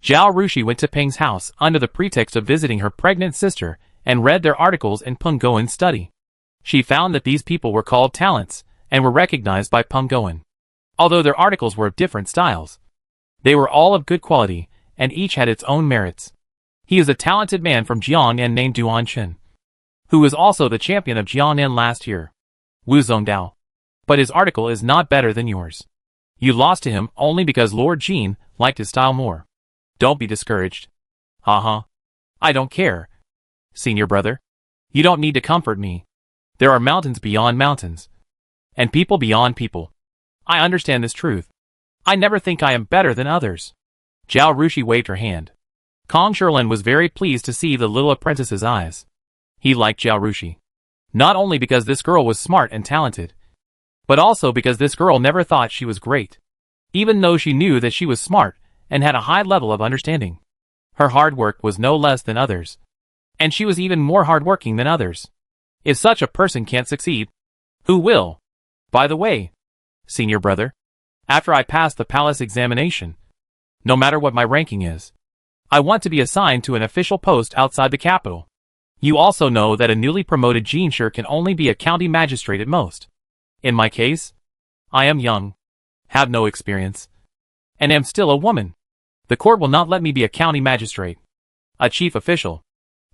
Zhao Rushi went to Peng's house under the pretext of visiting her pregnant sister and read their articles in Peng Goen's study. She found that these people were called talents and were recognized by Peng Goen. Although their articles were of different styles, they were all of good quality and each had its own merits. He is a talented man from Jiangnan named Duan Chen, who was also the champion of Jiangnan last year. Wu Zongdao. But his article is not better than yours. You lost to him only because Lord Jean liked his style more. Don't be discouraged. Haha. I don't care. Senior brother. You don't need to comfort me. There are mountains beyond mountains, and people beyond people. I understand this truth. I never think I am better than others. Zhao Rushi waved her hand. Kong Sherlin was very pleased to see the little apprentice's eyes. He liked Zhao Rushi, not only because this girl was smart and talented, but also because this girl never thought she was great, even though she knew that she was smart and had a high level of understanding. Her hard work was no less than others, and she was even more hardworking than others. If such a person can't succeed, who will? By the way, senior brother, after I pass the palace examination, no matter what my ranking is, I want to be assigned to an official post outside the capital. You also know that a newly promoted Jinshi can only be a county magistrate at most. In my case, I am young, have no experience, and am still a woman. The court will not let me be a county magistrate, a chief official.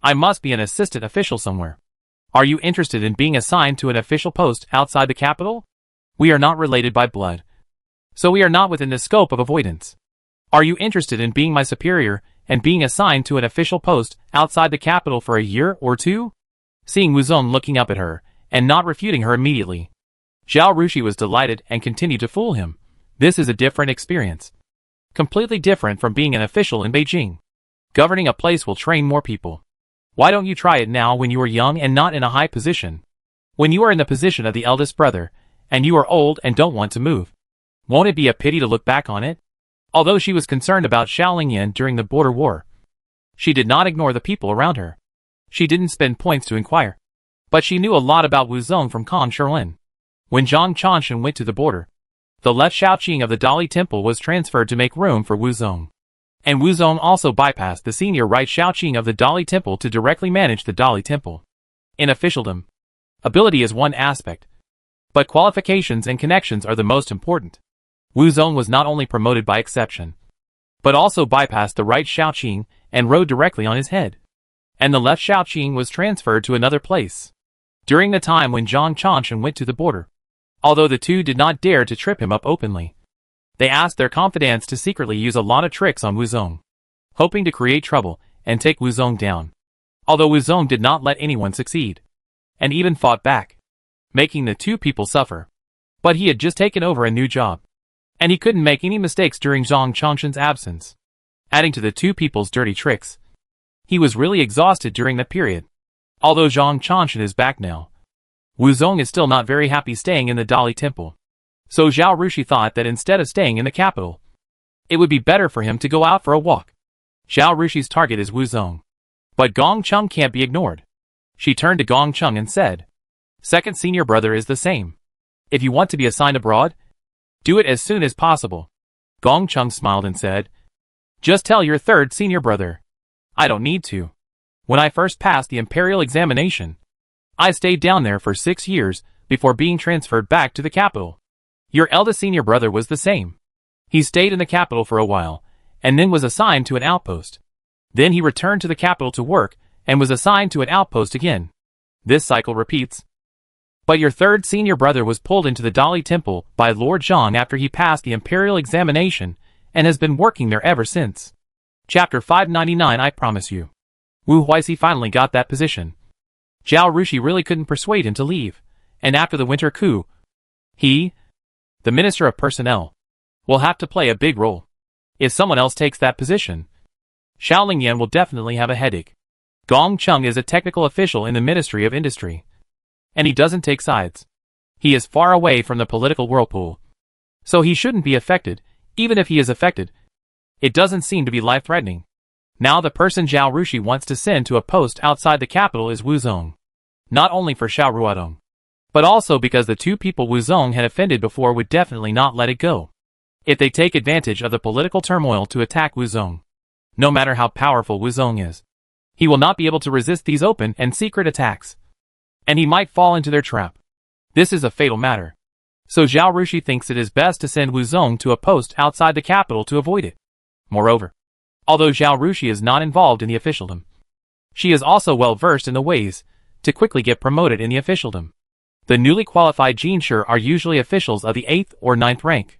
I must be an assistant official somewhere. Are you interested in being assigned to an official post outside the capital? We are not related by blood, so we are not within the scope of avoidance. Are you interested in being my superior and being assigned to an official post outside the capital for a year or two? Seeing Wu Zong looking up at her and not refuting her immediately, Zhao Rushi was delighted and continued to fool him. This is a different experience, completely different from being an official in Beijing. Governing a place will train more people. Why don't you try it now when you are young and not in a high position? When you are in the position of the eldest brother, and you are old and don't want to move, won't it be a pity to look back on it? Although she was concerned about Shaolingyan during the border war, she did not ignore the people around her. She didn't spend points to inquire, but she knew a lot about Wu Zong from Kong Sherlin. When Zhang Chanshan went to the border, the left Shaoqing of the Dali Temple was transferred to make room for Wu Zong. And Wu Zong also bypassed the senior right Shaoqing of the Dali Temple to directly manage the Dali Temple. In officialdom, ability is one aspect, but qualifications and connections are the most important. Wu Zong was not only promoted by exception, but also bypassed the right Shaoqing and rode directly on his head. And the left Shaoqing was transferred to another place. During the time when Zhang Chanshan went to the border, although the two did not dare to trip him up openly, they asked their confidants to secretly use a lot of tricks on Wu Zong, hoping to create trouble and take Wu Zong down. Although Wu Zong did not let anyone succeed, and even fought back, making the two people suffer. But he had just taken over a new job, and he couldn't make any mistakes during Zhang Chanshan's absence. Adding to the two people's dirty tricks, he was really exhausted during that period. Although Zhang Chanshan is back now, Wu Zong is still not very happy staying in the Dali Temple. So Zhao Rushi thought that instead of staying in the capital, it would be better for him to go out for a walk. Zhao Rushi's target is Wu Zong. But Gong Chung can't be ignored. She turned to Gong Chung and said, "Second senior brother is the same. If you want to be assigned abroad, do it as soon as possible." Gong Chung smiled and said, "Just tell your third senior brother. I don't need to. When I first passed the imperial examination, I stayed down there for 6 years before being transferred back to the capital. Your eldest senior brother was the same. He stayed in the capital for a while, and then was assigned to an outpost. Then he returned to the capital to work, and was assigned to an outpost again. This cycle repeats. But your third senior brother was pulled into the Dali Temple by Lord Zhang after he passed the imperial examination, and has been working there ever since. Chapter 599. I promise you. Wu Huixi finally got that position. Zhao Rushi really couldn't persuade him to leave, and after the winter coup, he, the Minister of Personnel, will have to play a big role. If someone else takes that position, Xiaoling Yan will definitely have a headache. Gong Chung is a technical official in the Ministry of Industry, and he doesn't take sides. He is far away from the political whirlpool, so he shouldn't be affected. Even if he is affected, it doesn't seem to be life-threatening. Now the person Zhao Rushi wants to send to a post outside the capital is Wu Zong. Not only for Xiao Ruodong, but also because the two people Wu Zong had offended before would definitely not let it go. If they take advantage of the political turmoil to attack Wu Zong, no matter how powerful Wu Zong is, he will not be able to resist these open and secret attacks, and he might fall into their trap. This is a fatal matter. So Zhao Rushi thinks it is best to send Wu Zong to a post outside the capital to avoid it. Moreover, although Zhao Rushi is not involved in the officialdom, she is also well versed in the ways to quickly get promoted in the officialdom. The newly qualified Jinshi are usually officials of the 8th or 9th rank.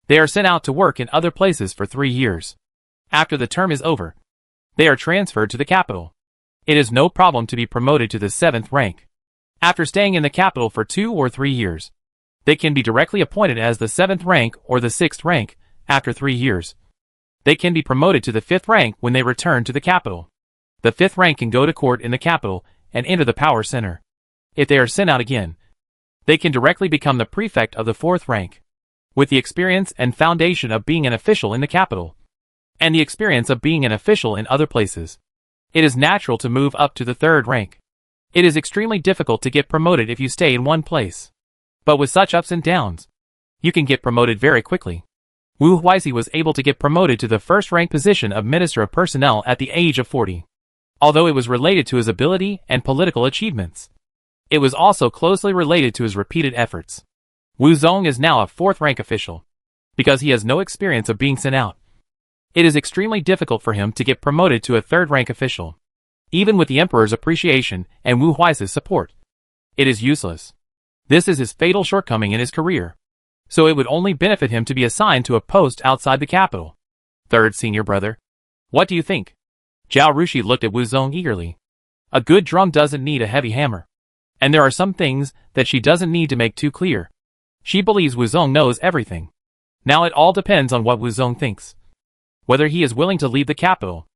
They are sent out to work in other places for 3 years. After the term is over, they are transferred to the capital. It is no problem to be promoted to the 7th rank. After staying in the capital for 2 or 3 years, they can be directly appointed as the 7th rank or the 6th rank. After 3 years, they can be promoted to the 5th rank when they return to the capital. The 5th rank can go to court in the capital and enter the power center. If they are sent out again, they can directly become the prefect of the 4th rank. With the experience and foundation of being an official in the capital, and the experience of being an official in other places, it is natural to move up to the 3rd rank. It is extremely difficult to get promoted if you stay in one place. But with such ups and downs, you can get promoted very quickly. Wu Huixi was able to get promoted to the 1st rank position of Minister of Personnel at the age of 40. Although it was related to his ability and political achievements, it was also closely related to his repeated efforts. Wu Zong is now a 4th rank official, because he has no experience of being sent out. It is extremely difficult for him to get promoted to a 3rd rank official. Even with the Emperor's appreciation and Wu Huixi's support, it is useless. This is his fatal shortcoming in his career. So it would only benefit him to be assigned to a post outside the capital. Third senior brother. What do you think? Zhao Rushi looked at Wu Zong eagerly. A good drum doesn't need a heavy hammer. And there are some things that she doesn't need to make too clear. She believes Wu Zong knows everything. Now it all depends on what Wu Zong thinks. Whether he is willing to leave the capital.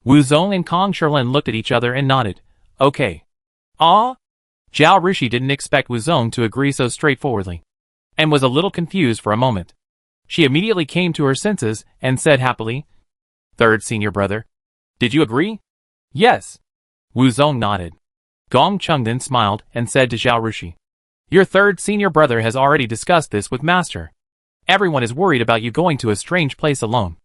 Wu Zong and Kong Sherlin looked at each other and nodded. Okay. Ah? Zhao Rushi didn't expect Wu Zong to agree so straightforwardly, and was a little confused for a moment. She immediately came to her senses and said happily, "Third senior brother. Did you agree?" "Yes." Wu Zong nodded. Gong Chung then smiled and said to Zhao Rushi, "Your third senior brother has already discussed this with Master. Everyone is worried about you going to a strange place alone.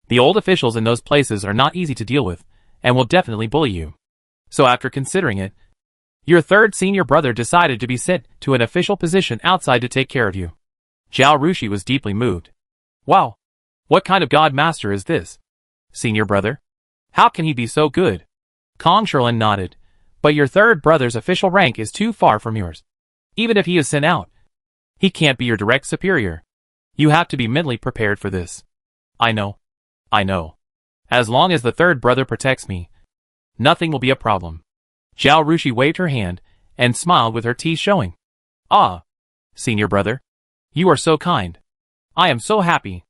The old officials in those places are not easy to deal with, and will definitely bully you. So after considering it, your third senior brother decided to be sent to an official position outside to take care of you. Zhao Rushi was deeply moved. Wow! What kind of god master is this? Senior brother? How can he be so good? Kong Sherlin nodded. But your third brother's official rank is too far from yours. Even if he is sent out, he can't be your direct superior. You have to be mentally prepared for this. I know. As long as the third brother protects me, nothing will be a problem. Zhao Rushi waved her hand and smiled with her teeth showing. Ah, senior brother. You are so kind. I am so happy.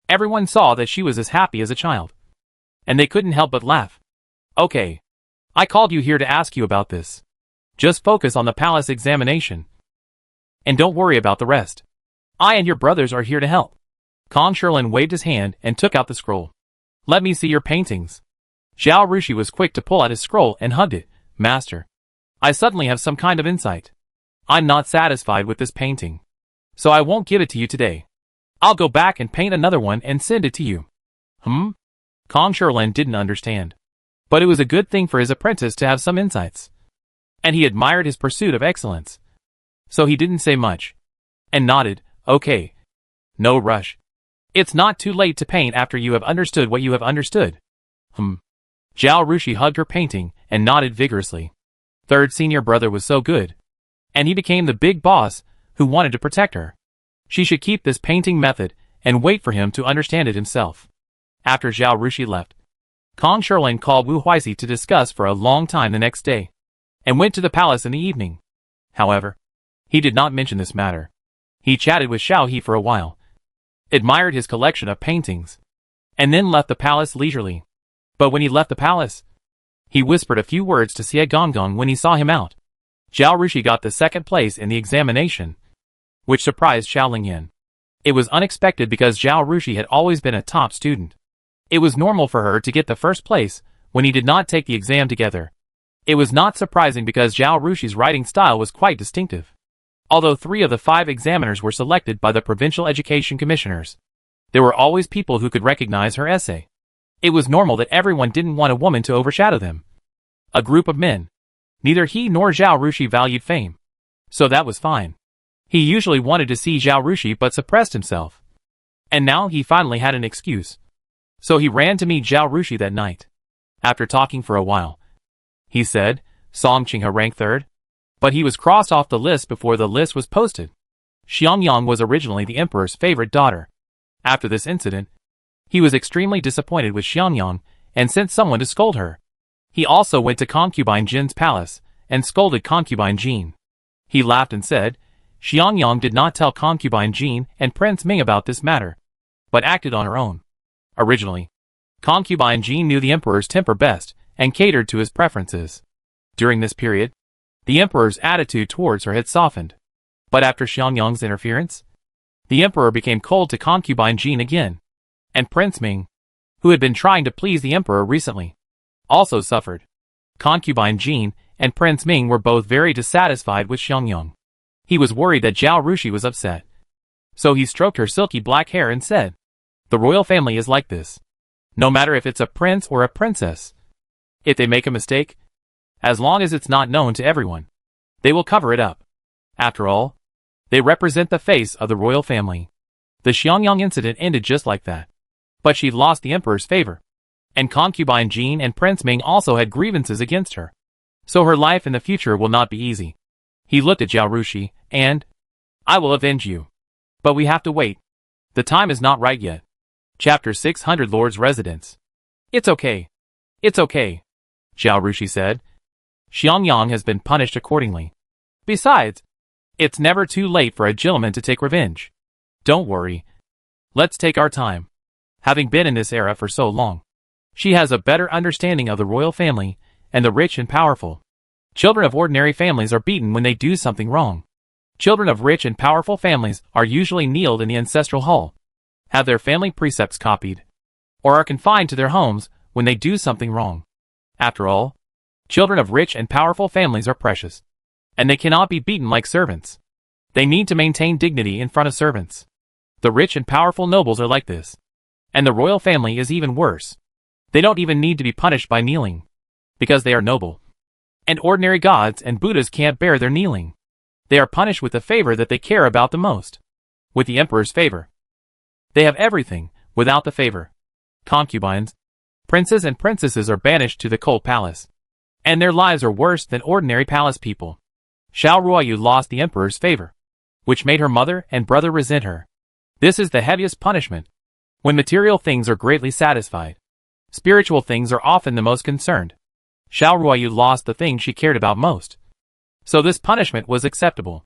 Everyone saw that she was as happy as a child, and they couldn't help but laugh. Okay. I called you here to ask you about this. Just focus on the palace examination. And don't worry about the rest. I and your brothers are here to help. Kong Sherlin waved his hand and took out the scroll. Let me see your paintings. Zhao Rushi was quick to pull out his scroll and hugged it. Master, I suddenly have some kind of insight. I'm not satisfied with this painting, so I won't give it to you today. I'll go back and paint another one and send it to you. Kong Sherlin didn't understand. But it was a good thing for his apprentice to have some insights. And he admired his pursuit of excellence. So he didn't say much. And nodded, okay. No rush. It's not too late to paint after you have understood what you have understood. Zhao Rushi hugged her painting and nodded vigorously. Third senior brother was so good. And he became the big boss who wanted to protect her. She should keep this painting method and wait for him to understand it himself. After Zhao Rushi left, Kong Sherlin called Wu Huixi to discuss for a long time the next day, and went to the palace in the evening. However, he did not mention this matter. He chatted with Xiao He for a while, admired his collection of paintings, and then left the palace leisurely. But when he left the palace, he whispered a few words to Xie Gonggong when he saw him out. Zhao Rushi got the second place in the examination, which surprised Xiao Lingyan. It was unexpected because Zhao Rushi had always been a top student. It was normal for her to get the first place when he did not take the exam together. It was not surprising because Zhao Rushi's writing style was quite distinctive. Although 3 of the 5 examiners were selected by the provincial education commissioners, there were always people who could recognize her essay. It was normal that everyone didn't want a woman to overshadow them. A group of men. Neither he nor Zhao Rushi valued fame. So that was fine. He usually wanted to see Zhao Rushi but suppressed himself. And now he finally had an excuse. So he ran to meet Zhao Rushi that night. After talking for a while, he said, Song Qinghe ranked 3rd. But he was crossed off the list before the list was posted. Xiangyang was originally the emperor's favorite daughter. After this incident, he was extremely disappointed with Xiangyang and sent someone to scold her. He also went to concubine Jin's palace and scolded concubine Jin. He laughed and said, Xiangyang did not tell concubine Jin and Prince Ming about this matter, but acted on her own. Originally, concubine Jin knew the emperor's temper best and catered to his preferences. During this period, the emperor's attitude towards her had softened. But after Xiangyang's interference, the emperor became cold to concubine Jin again. And Prince Ming, who had been trying to please the emperor recently, also suffered. Concubine Jin and Prince Ming were both very dissatisfied with Xiangyang. He was worried that Zhao Rushi was upset. So he stroked her silky black hair and said, The royal family is like this. No matter if it's a prince or a princess. If they make a mistake, as long as it's not known to everyone, they will cover it up. After all, they represent the face of the royal family. The Xiangyang incident ended just like that. But she lost the emperor's favor. And concubine Jin and Prince Ming also had grievances against her. So her life in the future will not be easy. He looked at Zhao Rushi, and, I will avenge you. But we have to wait. The time is not right yet. Chapter 600 Lord's Residence. It's okay. It's okay, Zhao Rushi said. Xiangyang has been punished accordingly. Besides, it's never too late for a gentleman to take revenge. Don't worry. Let's take our time. Having been in this era for so long, she has a better understanding of the royal family and the rich and powerful. Children of ordinary families are beaten when they do something wrong. Children of rich and powerful families are usually kneeled in the ancestral hall, have their family precepts copied, or are confined to their homes when they do something wrong. After all, children of rich and powerful families are precious, and they cannot be beaten like servants. They need to maintain dignity in front of servants. The rich and powerful nobles are like this, And the royal family is even worse. They don't even need to be punished by kneeling, because they are noble. And ordinary gods and Buddhas can't bear their kneeling. They are punished with the favor that they care about the most. With the emperor's favor. They have everything, without the favor. Concubines, princes and princesses are banished to the cold palace. And their lives are worse than ordinary palace people. Xiao Ruoyu lost the emperor's favor, which made her mother and brother resent her. This is the heaviest punishment. When material things are greatly satisfied, spiritual things are often the most concerned. Xiao Ruoyu lost the thing she cared about most. So this punishment was acceptable.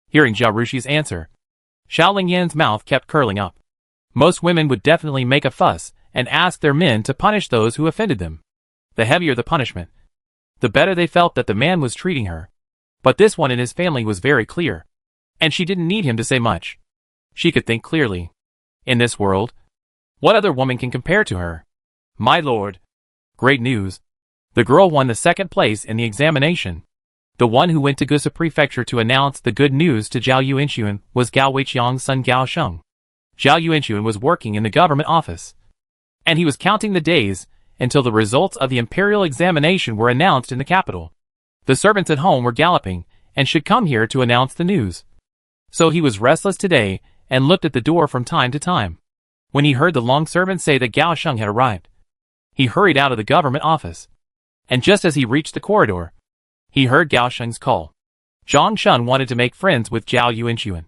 Hearing Zhao Rushi's answer, Xiao Lingyan's mouth kept curling up. Most women would definitely make a fuss and ask their men to punish those who offended them. The heavier the punishment, the better they felt that the man was treating her. But this one in his family was very clear. And she didn't need him to say much. She could think clearly. In this world, what other woman can compare to her? My lord. Great news. The girl won the second place in the examination. The one who went to Gusa Prefecture to announce the good news to Zhao Yuanxuan was Gao Weiqiang's son Gao Sheng. Zhao Yuanxuan was working in the government office. And he was counting the days until the results of the imperial examination were announced in the capital. The servants at home were galloping and should come here to announce the news. So he was restless today and looked at the door from time to time. When he heard the long servant say that Gao Sheng had arrived, he hurried out of the government office. And just as he reached the corridor, he heard Gao Sheng's call. Zhang Shun wanted to make friends with Zhao Yuanxuan,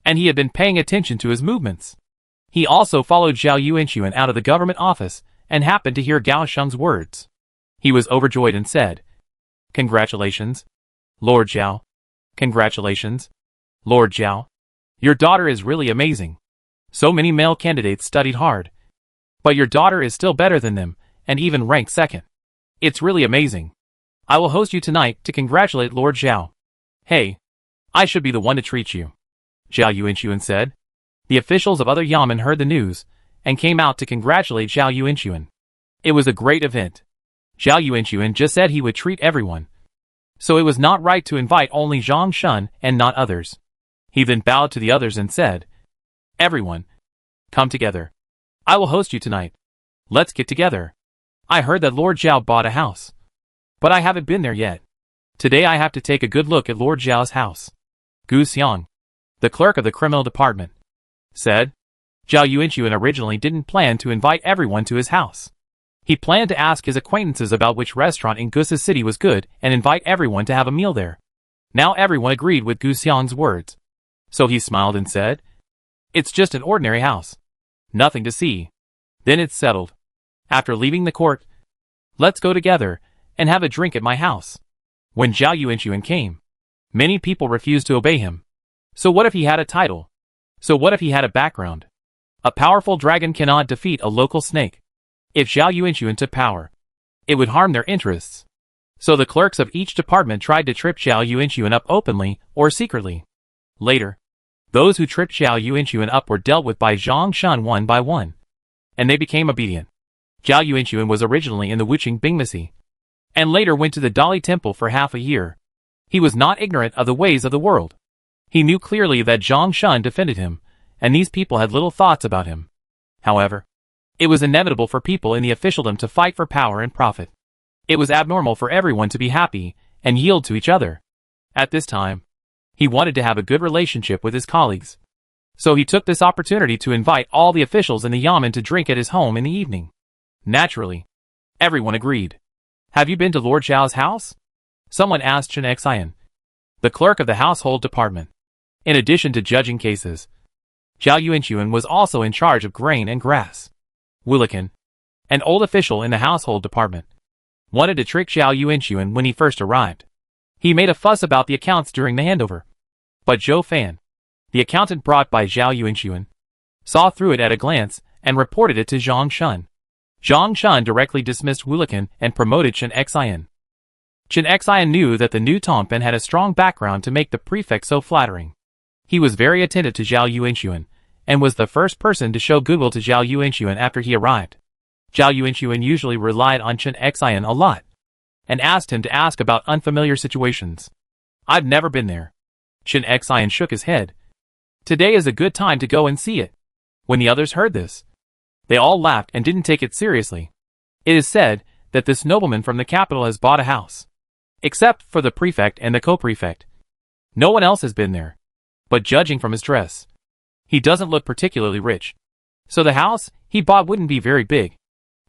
and he had been paying attention to his movements. He also followed Zhao Yuanxuan out of the government office and happened to hear Gao Sheng's words. He was overjoyed and said, "Congratulations, Lord Zhao. Congratulations, Lord Zhao. Your daughter is really amazing. So many male candidates studied hard. But your daughter is still better than them, and even ranked second. It's really amazing. I will host you tonight to congratulate Lord Zhao. Hey, I should be the one to treat you," Zhao Yuanxuan said. The officials of other yamen heard the news, and came out to congratulate Zhao Yuanxuan. It was a great event. Zhao Yuanxuan just said he would treat everyone. So it was not right to invite only Zhang Shun and not others. He then bowed to the others and said, "Everyone, come together. I will host you tonight. Let's get together. I heard that Lord Zhao bought a house. But I haven't been there yet. Today I have to take a good look at Lord Zhao's house." Gu Xiang, the clerk of the criminal department, said. Zhao Yuanxuan originally didn't plan to invite everyone to his house. He planned to ask his acquaintances about which restaurant in Gusa City was good and invite everyone to have a meal there. Now everyone agreed with Gu Xiang's words. So he smiled and said, "It's just an ordinary house. Nothing to see. Then it's settled. After leaving the court, let's go together and have a drink at my house." When Zhao Yuanxuan came, many people refused to obey him. So what if he had a title? So what if he had a background? A powerful dragon cannot defeat a local snake. If Zhao Yuanxuan took power, it would harm their interests. So the clerks of each department tried to trip Zhao Yuanxuan up openly or secretly. Later, those who tripped Zhao Yuanxuan up were dealt with by Zhang Shun one by one. And they became obedient. Zhao Yuanxuan was originally in the Wuqing Bingmasi, and later went to the Dali Temple for half a year. He was not ignorant of the ways of the world. He knew clearly that Zhang Shun defended him, and these people had little thoughts about him. However, it was inevitable for people in the officialdom to fight for power and profit. It was abnormal for everyone to be happy and yield to each other. At this time, he wanted to have a good relationship with his colleagues. So he took this opportunity to invite all the officials in the yamen to drink at his home in the evening. Naturally, everyone agreed. "Have you been to Lord Zhao's house?" someone asked Chen Xian, the clerk of the household department. In addition to judging cases, Zhao Yuanxuan was also in charge of grain and grass. Wulikan, an old official in the household department, wanted to trick Zhao Yuanxuan when he first arrived. He made a fuss about the accounts during the handover. But Zhou Fan, the accountant brought by Zhao Yuanxuan, saw through it at a glance and reported it to Zhang Shun. Zhang Shun directly dismissed Wulikan and promoted Chen Xian. Chen Xian knew that the new Tongpan had a strong background to make the prefect so flattering. He was very attentive to Zhao Yuanxuan, and was the first person to show goodwill to Zhao Yuanxuan after he arrived. Zhao Yuanxuan usually relied on Chen Xian a lot, and asked him to ask about unfamiliar situations. "I've never been there." Chen Xian shook his head. "Today is a good time to go and see it." When the others heard this, They all laughed and didn't take it seriously. It is said that this nobleman from the capital has bought a house. Except for the prefect and the co-prefect. No one else has been there. But judging from his dress, he doesn't look particularly rich. So the house he bought wouldn't be very big.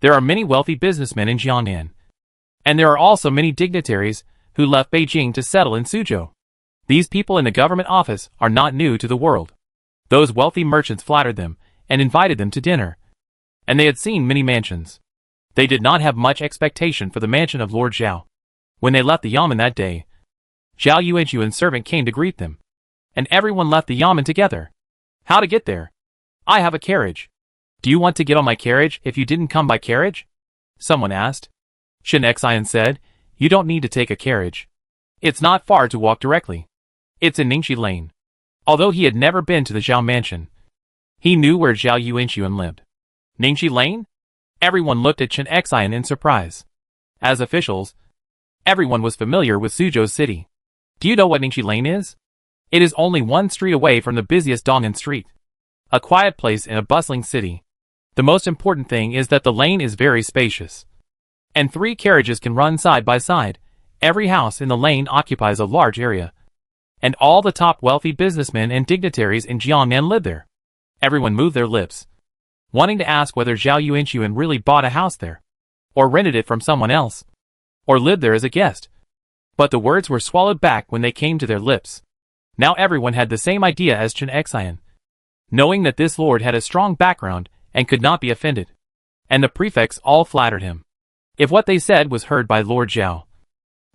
There are many wealthy businessmen in Jiangnan. And there are also many dignitaries who left Beijing to settle in Suzhou. These people in the government office are not new to the world. Those wealthy merchants flattered them and invited them to dinner. And they had seen many mansions. They did not have much expectation for the mansion of Lord Zhao. When they left the yamen that day, Zhao Yuanxuan's servant came to greet them. And everyone left the yamen together. How to get there? I have a carriage. Do you want to get on my carriage if you didn't come by carriage? Someone asked. Chen Xian said, you don't need to take a carriage. It's not far to walk directly. It's in Ningxi Lane. Although he had never been to the Zhao mansion, he knew where Zhao Yuanxuan lived. Ningxi Lane? Everyone looked at Chen Xian in surprise. As officials, everyone was familiar with Suzhou City. Do you know what Ningxi Lane is? It is only one street away from the busiest Dong'an Street. A quiet place in a bustling city. The most important thing is that the lane is very spacious. And 3 carriages can run side by side. Every house in the lane occupies a large area. And all the top wealthy businessmen and dignitaries in Jiangnan live there. Everyone moved their lips, wanting to ask whether Zhao Yuanxuan really bought a house there, or rented it from someone else, or lived there as a guest. But the words were swallowed back when they came to their lips. Now everyone had the same idea as Chen Xian, knowing that this lord had a strong background and could not be offended. And the prefects all flattered him. If what they said was heard by Lord Zhao,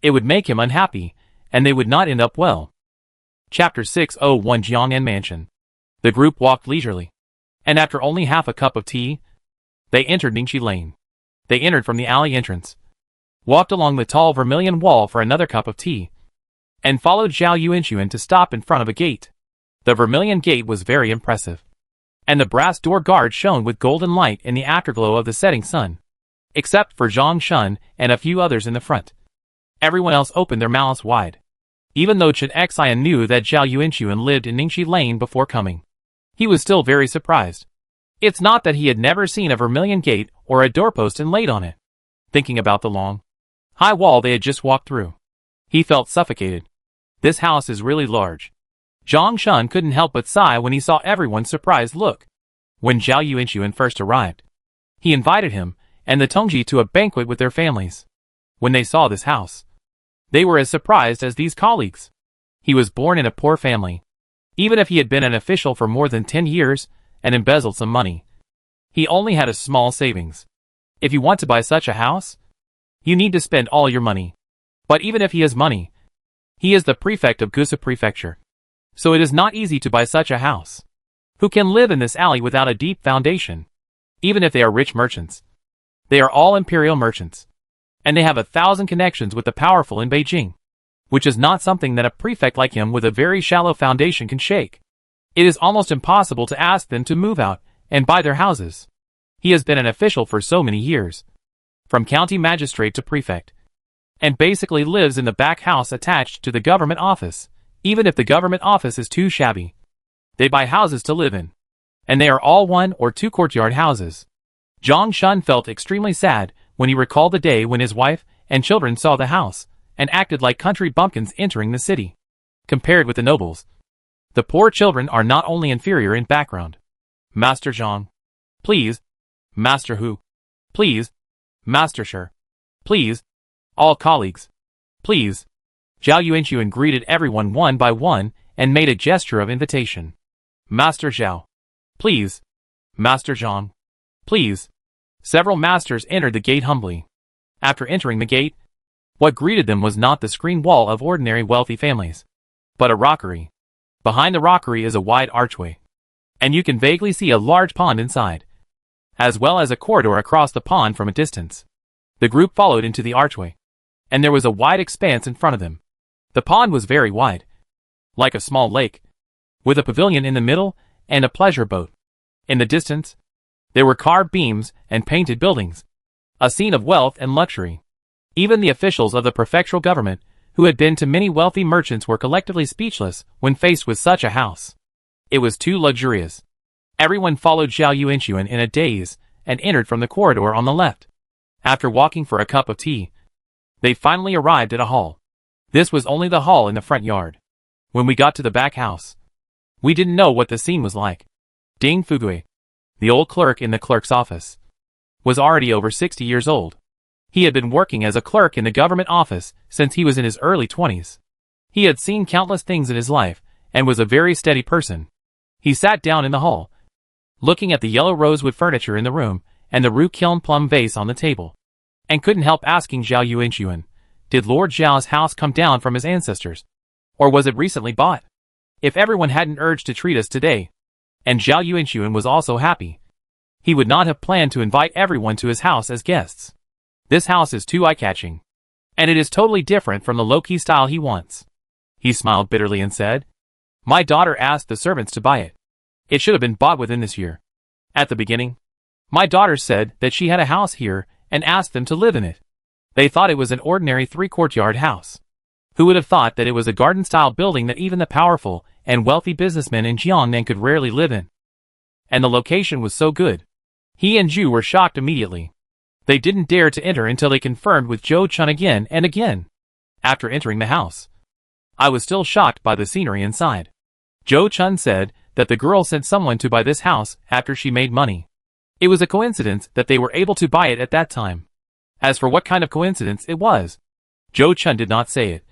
it would make him unhappy, and they would not end up well. Chapter 601 Jiangnan Mansion. The group walked leisurely. And after only half a cup of tea, they entered Ningxi Lane. They entered from the alley entrance, walked along the tall vermilion wall for another cup of tea, and followed Zhao Yuanxuan to stop in front of a gate. The vermilion gate was very impressive, and the brass door guard shone with golden light in the afterglow of the setting sun. Except for Zhang Shun and a few others in the front, everyone else opened their mouths wide. Even though Chen Xian knew that Zhao Yuanxuan lived in Ningxi Lane before coming, he was still very surprised. It's not that he had never seen a vermilion gate or a doorpost inlaid on it. Thinking about the long, high wall they had just walked through, he felt suffocated. This house is really large. Zhang Shun couldn't help but sigh when he saw everyone's surprised look. When Zhao Yuanxuan first arrived, he invited him and the Tongji to a banquet with their families. When they saw this house, they were as surprised as these colleagues. He was born in a poor family. Even if he had been an official for more than 10 years and embezzled some money, he only had a small savings. If you want to buy such a house, you need to spend all your money. But even if he has money, he is the prefect of Gusa Prefecture. So it is not easy to buy such a house. Who can live in this alley without a deep foundation? Even if they are rich merchants. They are all imperial merchants. And they have 1,000 connections with the powerful in Beijing, which is not something that a prefect like him with a very shallow foundation can shake. It is almost impossible to ask them to move out and buy their houses. He has been an official for so many years, from county magistrate to prefect, and basically lives in the back house attached to the government office. Even if the government office is too shabby, they buy houses to live in, and they are all 1 or 2 courtyard houses. Zhang Shun felt extremely sad when he recalled the day when his wife and children saw the house and acted like country bumpkins entering the city. Compared with the nobles, the poor children are not only inferior in background. Master Zhang. Please. Master Hu. Please. Master Shi. Please. All colleagues. Please. Zhao Yuanxuan greeted everyone one by one and made a gesture of invitation. Master Zhao. Please. Master Zhang. Please. Several masters entered the gate humbly. After entering the gate, what greeted them was not the screen wall of ordinary wealthy families, but a rockery. Behind the rockery is a wide archway, and you can vaguely see a large pond inside, as well as a corridor across the pond from a distance. The group followed into the archway, and there was a wide expanse in front of them. The pond was very wide, like a small lake, with a pavilion in the middle and a pleasure boat. In the distance, there were carved beams and painted buildings, a scene of wealth and luxury. Even the officials of the prefectural government, who had been to many wealthy merchants, were collectively speechless when faced with such a house. It was too luxurious. Everyone followed Zhao Yuanxuan in a daze and entered from the corridor on the left. After walking for a cup of tea, they finally arrived at a hall. This was only the hall in the front yard. When we got to the back house, we didn't know what the scene was like. Ding Fugui, the old clerk in the clerk's office, was already over 60 years old. He had been working as a clerk in the government office since he was in his early 20s. He had seen countless things in his life and was a very steady person. He sat down in the hall, looking at the yellow rosewood furniture in the room and the Rue Kiln plum vase on the table, and couldn't help asking Zhao Yuanxuan, did Lord Zhao's house come down from his ancestors? Or was it recently bought? If everyone hadn't urged to treat us today, and Zhao Yuanxuan was also happy, he would not have planned to invite everyone to his house as guests. This house is too eye-catching, and it is totally different from the low-key style he wants. He smiled bitterly and said, my daughter asked the servants to buy it. It should have been bought within this year. At the beginning, my daughter said that she had a house here and asked them to live in it. They thought it was an ordinary 3-courtyard house. Who would have thought that it was a garden-style building that even the powerful and wealthy businessmen in Jiangnan could rarely live in? And the location was so good. He and Zhu were shocked immediately. They didn't dare to enter until they confirmed with Zhou Chun again and again. After entering the house, I was still shocked by the scenery inside. Zhou Chun said that the girl sent someone to buy this house after she made money. It was a coincidence that they were able to buy it at that time. As for what kind of coincidence it was, Zhou Chun did not say it,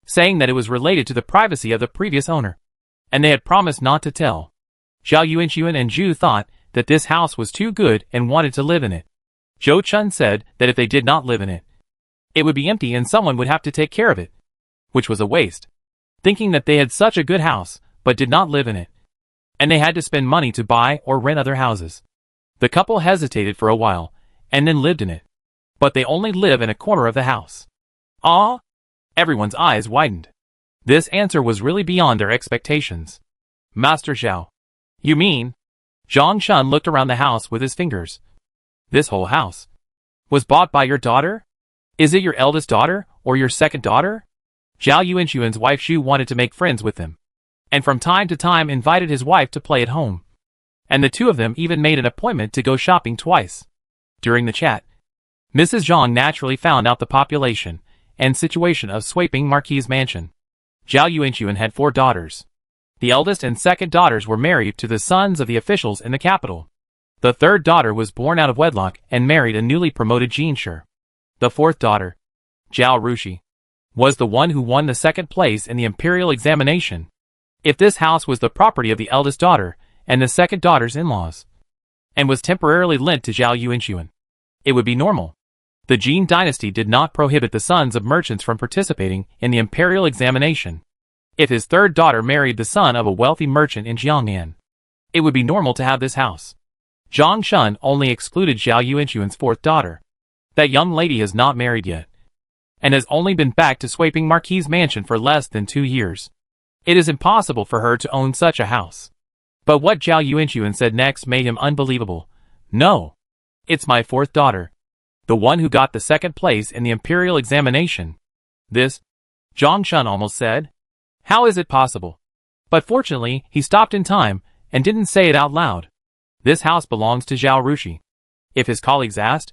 saying that it was related to the privacy of the previous owner, and they had promised not to tell. Zhao Yuanxuan and Zhu thought that this house was too good and wanted to live in it. Zhou Chun said that if they did not live in it, it would be empty and someone would have to take care of it, which was a waste. Thinking that they had such a good house, but did not live in it, and they had to spend money to buy or rent other houses. The couple hesitated for a while, and then lived in it. But they only live in a corner of the house. Ah! Everyone's eyes widened. This answer was really beyond their expectations. Master Zhao. You mean? Zhang Shun looked around the house with his fingers. This whole house was bought by your daughter? Is it your eldest daughter, or your second daughter? Zhao Yuanxuan's wife Xu wanted to make friends with them, and from time to time invited his wife to play at home. And the two of them even made an appointment to go shopping twice. During the chat, Mrs. Zhang naturally found out the population and situation of Sweeping Marquis Mansion. Zhao Yuanxuan had 4 daughters. The eldest and second daughters were married to the sons of the officials in the capital. The third daughter was born out of wedlock and married a newly promoted Jinshi. The fourth daughter, Zhao Rushi, was the one who won the second place in the imperial examination. If this house was the property of the eldest daughter and the second daughter's in-laws, and was temporarily lent to Zhao Yuanxuan, it would be normal. The Jin dynasty did not prohibit the sons of merchants from participating in the imperial examination. If his third daughter married the son of a wealthy merchant in Jiangnan, it would be normal to have this house. Zhang Shun only excluded Zhao Yuanxuan's fourth daughter. That young lady is not married yet, and has only been back to Sweeping Marquis Mansion for less than 2 years. It is impossible for her to own such a house. But what Zhao Yuanxuan said next made him unbelievable. No. It's my fourth daughter. The one who got the second place in the imperial examination. This? Zhang Shun almost said. How is it possible? But fortunately, he stopped in time, and didn't say it out loud. This house belongs to Zhao Rushi. If his colleagues asked,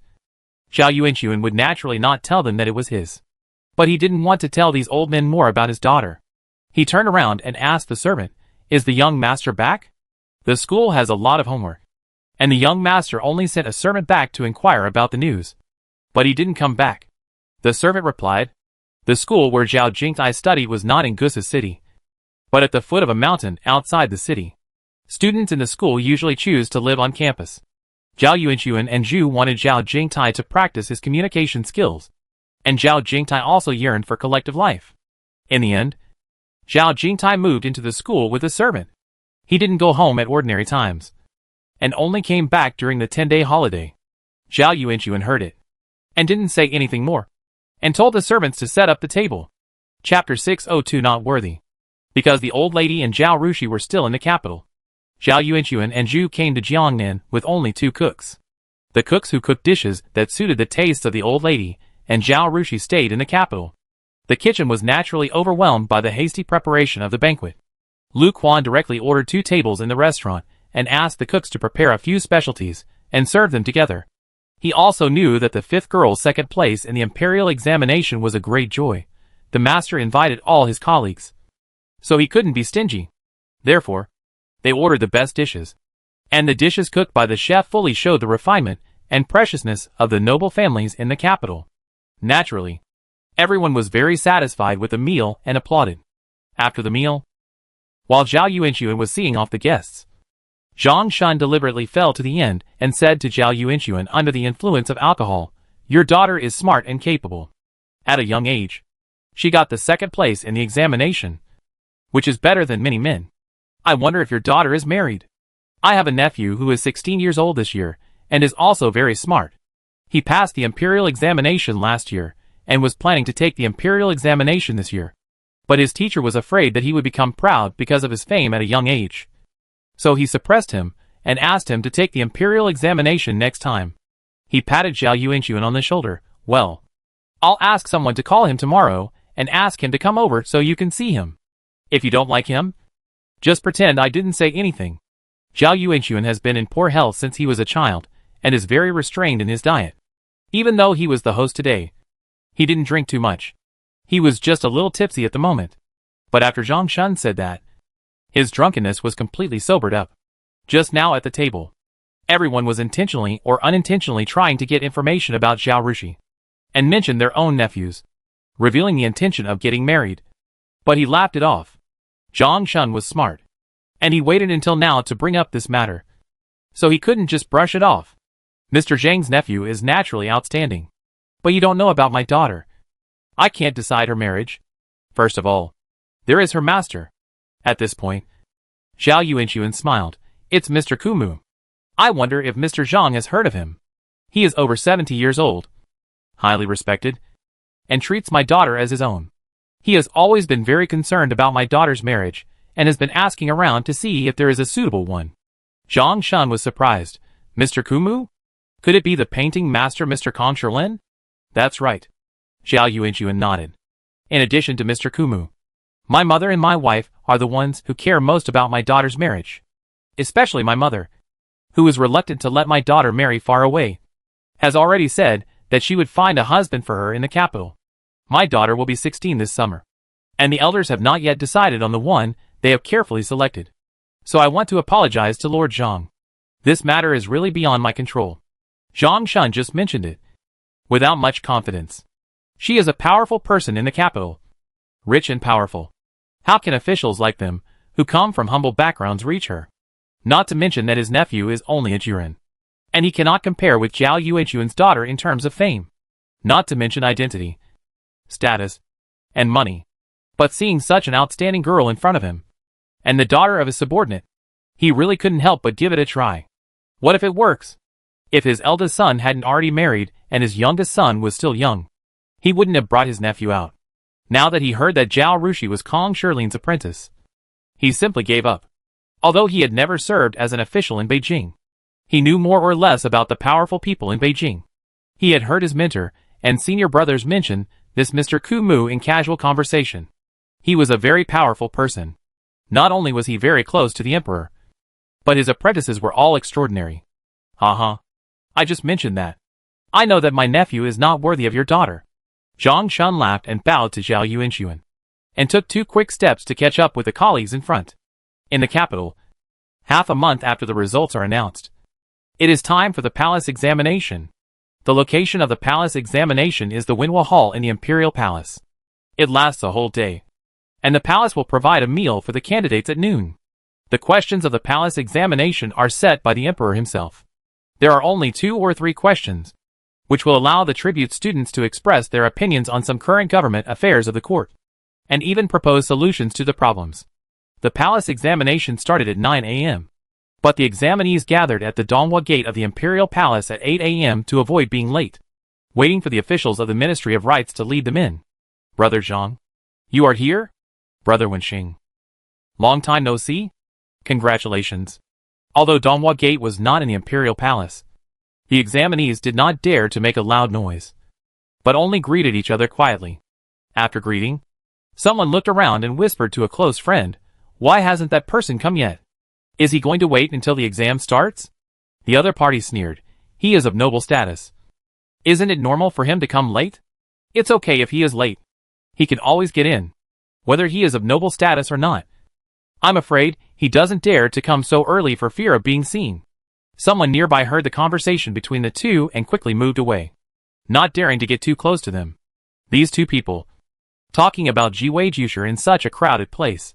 Zhao Yuanxuan would naturally not tell them that it was his. But he didn't want to tell these old men more about his daughter. He turned around and asked the servant, is the young master back? The school has a lot of homework, and the young master only sent a servant back to inquire about the news. But he didn't come back. The servant replied, the school where Zhao Jingtai studied was not in Gusa city, but at the foot of a mountain outside the city. Students in the school usually choose to live on campus. Zhao Yuanxuan and Zhu wanted Zhao Jingtai to practice his communication skills, and Zhao Jingtai also yearned for collective life. In the end, Zhao Jingtai moved into the school with a servant. He didn't go home at ordinary times, and only came back during the 10-day holiday. Zhao Yuanxuan heard it, and didn't say anything more, and told the servants to set up the table. Chapter 602 Not Worthy. Because the old lady and Zhao Rushi were still in the capital, Zhao Yuanxuan and Zhu came to Jiangnan with only 2 cooks. The cooks who cooked dishes that suited the tastes of the old lady and Zhao Rushi stayed in the capital. The kitchen was naturally overwhelmed by the hasty preparation of the banquet. Lu Quan directly ordered 2 tables in the restaurant and asked the cooks to prepare a few specialties, and served them together. He also knew that the fifth girl's second place in the imperial examination was a great joy. The master invited all his colleagues, so he couldn't be stingy. Therefore, they ordered the best dishes, and the dishes cooked by the chef fully showed the refinement and preciousness of the noble families in the capital. Naturally, everyone was very satisfied with the meal and applauded. After the meal, while Zhao Yuanxuan was seeing off the guests, Zhang Shun deliberately fell to the end and said to Zhao Yuanxuan under the influence of alcohol, "Your daughter is smart and capable. At a young age, she got the second place in the examination, which is better than many men. I wonder if your daughter is married. I have a nephew who is 16 years old this year, and is also very smart. He passed the imperial examination last year, and was planning to take the imperial examination this year. But his teacher was afraid that he would become proud because of his fame at a young age. So he suppressed him, and asked him to take the imperial examination next time." He patted Zhao Yuanxuan on the shoulder. "Well, I'll ask someone to call him tomorrow, and ask him to come over so you can see him. If you don't like him, just pretend I didn't say anything." Zhao Yuanxuan has been in poor health since he was a child, and is very restrained in his diet. Even though he was the host today, he didn't drink too much. He was just a little tipsy at the moment. But after Zhang Shun said that, his drunkenness was completely sobered up. Just now at the table, everyone was intentionally or unintentionally trying to get information about Zhao Rushi, and mentioned their own nephews, revealing the intention of getting married. But he laughed it off. Zhang Shun was smart, and he waited until now to bring up this matter, so he couldn't just brush it off. "Mr. Zhang's nephew is naturally outstanding. But you don't know about my daughter. I can't decide her marriage. First of all, there is her master." At this point, Zhao Yuanxuan smiled. "It's Mr. Kumu. I wonder if Mr. Zhang has heard of him. He is over 70 years old, highly respected, and treats my daughter as his own. He has always been very concerned about my daughter's marriage, and has been asking around to see if there is a suitable one." Zhang Shun was surprised. "Mr. Kumu? Could it be the painting master Mr. Kong Shilin?" "That's right." Zhao Yuanxuan nodded. "In addition to Mr. Kumu, my mother and my wife are the ones who care most about my daughter's marriage. Especially my mother, who is reluctant to let my daughter marry far away, has already said that she would find a husband for her in the capital. My daughter will be 16 this summer, and the elders have not yet decided on the one they have carefully selected. So I want to apologize to Lord Zhang. This matter is really beyond my control." Zhang Shun just mentioned it, without much confidence. She is a powerful person in the capital, rich and powerful. How can officials like them, who come from humble backgrounds, reach her? Not to mention that his nephew is only a Jiren, and he cannot compare with Zhao Yuanxuan's daughter in terms of fame. Not to mention identity, status, and money. But seeing such an outstanding girl in front of him, and the daughter of his subordinate, he really couldn't help but give it a try. What if it works? If his eldest son hadn't already married and his youngest son was still young, he wouldn't have brought his nephew out. Now that he heard that Zhao Rushi was Kong Shilin's apprentice, he simply gave up. Although he had never served as an official in Beijing, he knew more or less about the powerful people in Beijing. He had heard his mentor and senior brothers mention this Mr. Kumu in casual conversation. He was a very powerful person. Not only was he very close to the emperor, but his apprentices were all extraordinary. Haha. I just mentioned that. I know that my nephew is not worthy of your daughter." Zhang Shun laughed and bowed to Zhao Yuanxuan, and took 2 quick steps to catch up with the colleagues in front. In the capital, half a month after the results are announced, it is time for the palace examination. The location of the palace examination is the Winhua Hall in the Imperial Palace. It lasts a whole day, and the palace will provide a meal for the candidates at noon. The questions of the palace examination are set by the emperor himself. There are only 2 or 3 questions, which will allow the tribute students to express their opinions on some current government affairs of the court, and even propose solutions to the problems. The palace examination started at 9 a.m., but the examinees gathered at the Donghua Gate of the Imperial Palace at 8 a.m. to avoid being late, waiting for the officials of the Ministry of Rites to lead them in. "Brother Zhang, you are here? Brother Wenxing, long time no see? Congratulations." Although Donghua Gate was not in the Imperial Palace, the examinees did not dare to make a loud noise, but only greeted each other quietly. After greeting, someone looked around and whispered to a close friend, "Why hasn't that person come yet? Is he going to wait until the exam starts?" The other party sneered. He is of noble status. Isn't it normal for him to come late? It's okay if he is late. He can always get in, whether he is of noble status or not. I'm afraid he doesn't dare to come so early for fear of being seen. Someone nearby heard the conversation between the two and quickly moved away, not daring to get too close to them. These two people, talking about Jiwei Jusher in such a crowded place.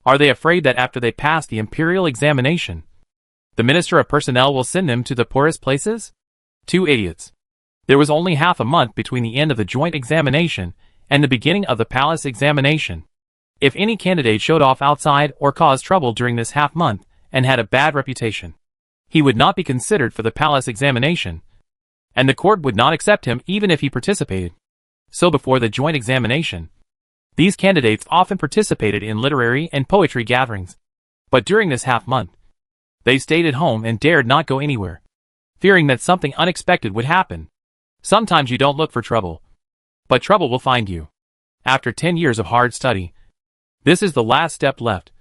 Are they afraid that after they pass the imperial examination, the Minister of Personnel will send them to the poorest places? Two idiots. There was only half a month between the end of the joint examination and the beginning of the palace examination. If any candidate showed off outside or caused trouble during this half month and had a bad reputation, he would not be considered for the palace examination, and the court would not accept him even if he participated. So before the joint examination, these candidates often participated in literary and poetry gatherings. But during this half month, they stayed at home and dared not go anywhere, fearing that something unexpected would happen. Sometimes you don't look for trouble, but trouble will find you. After 10 years of hard study, this is the last step left,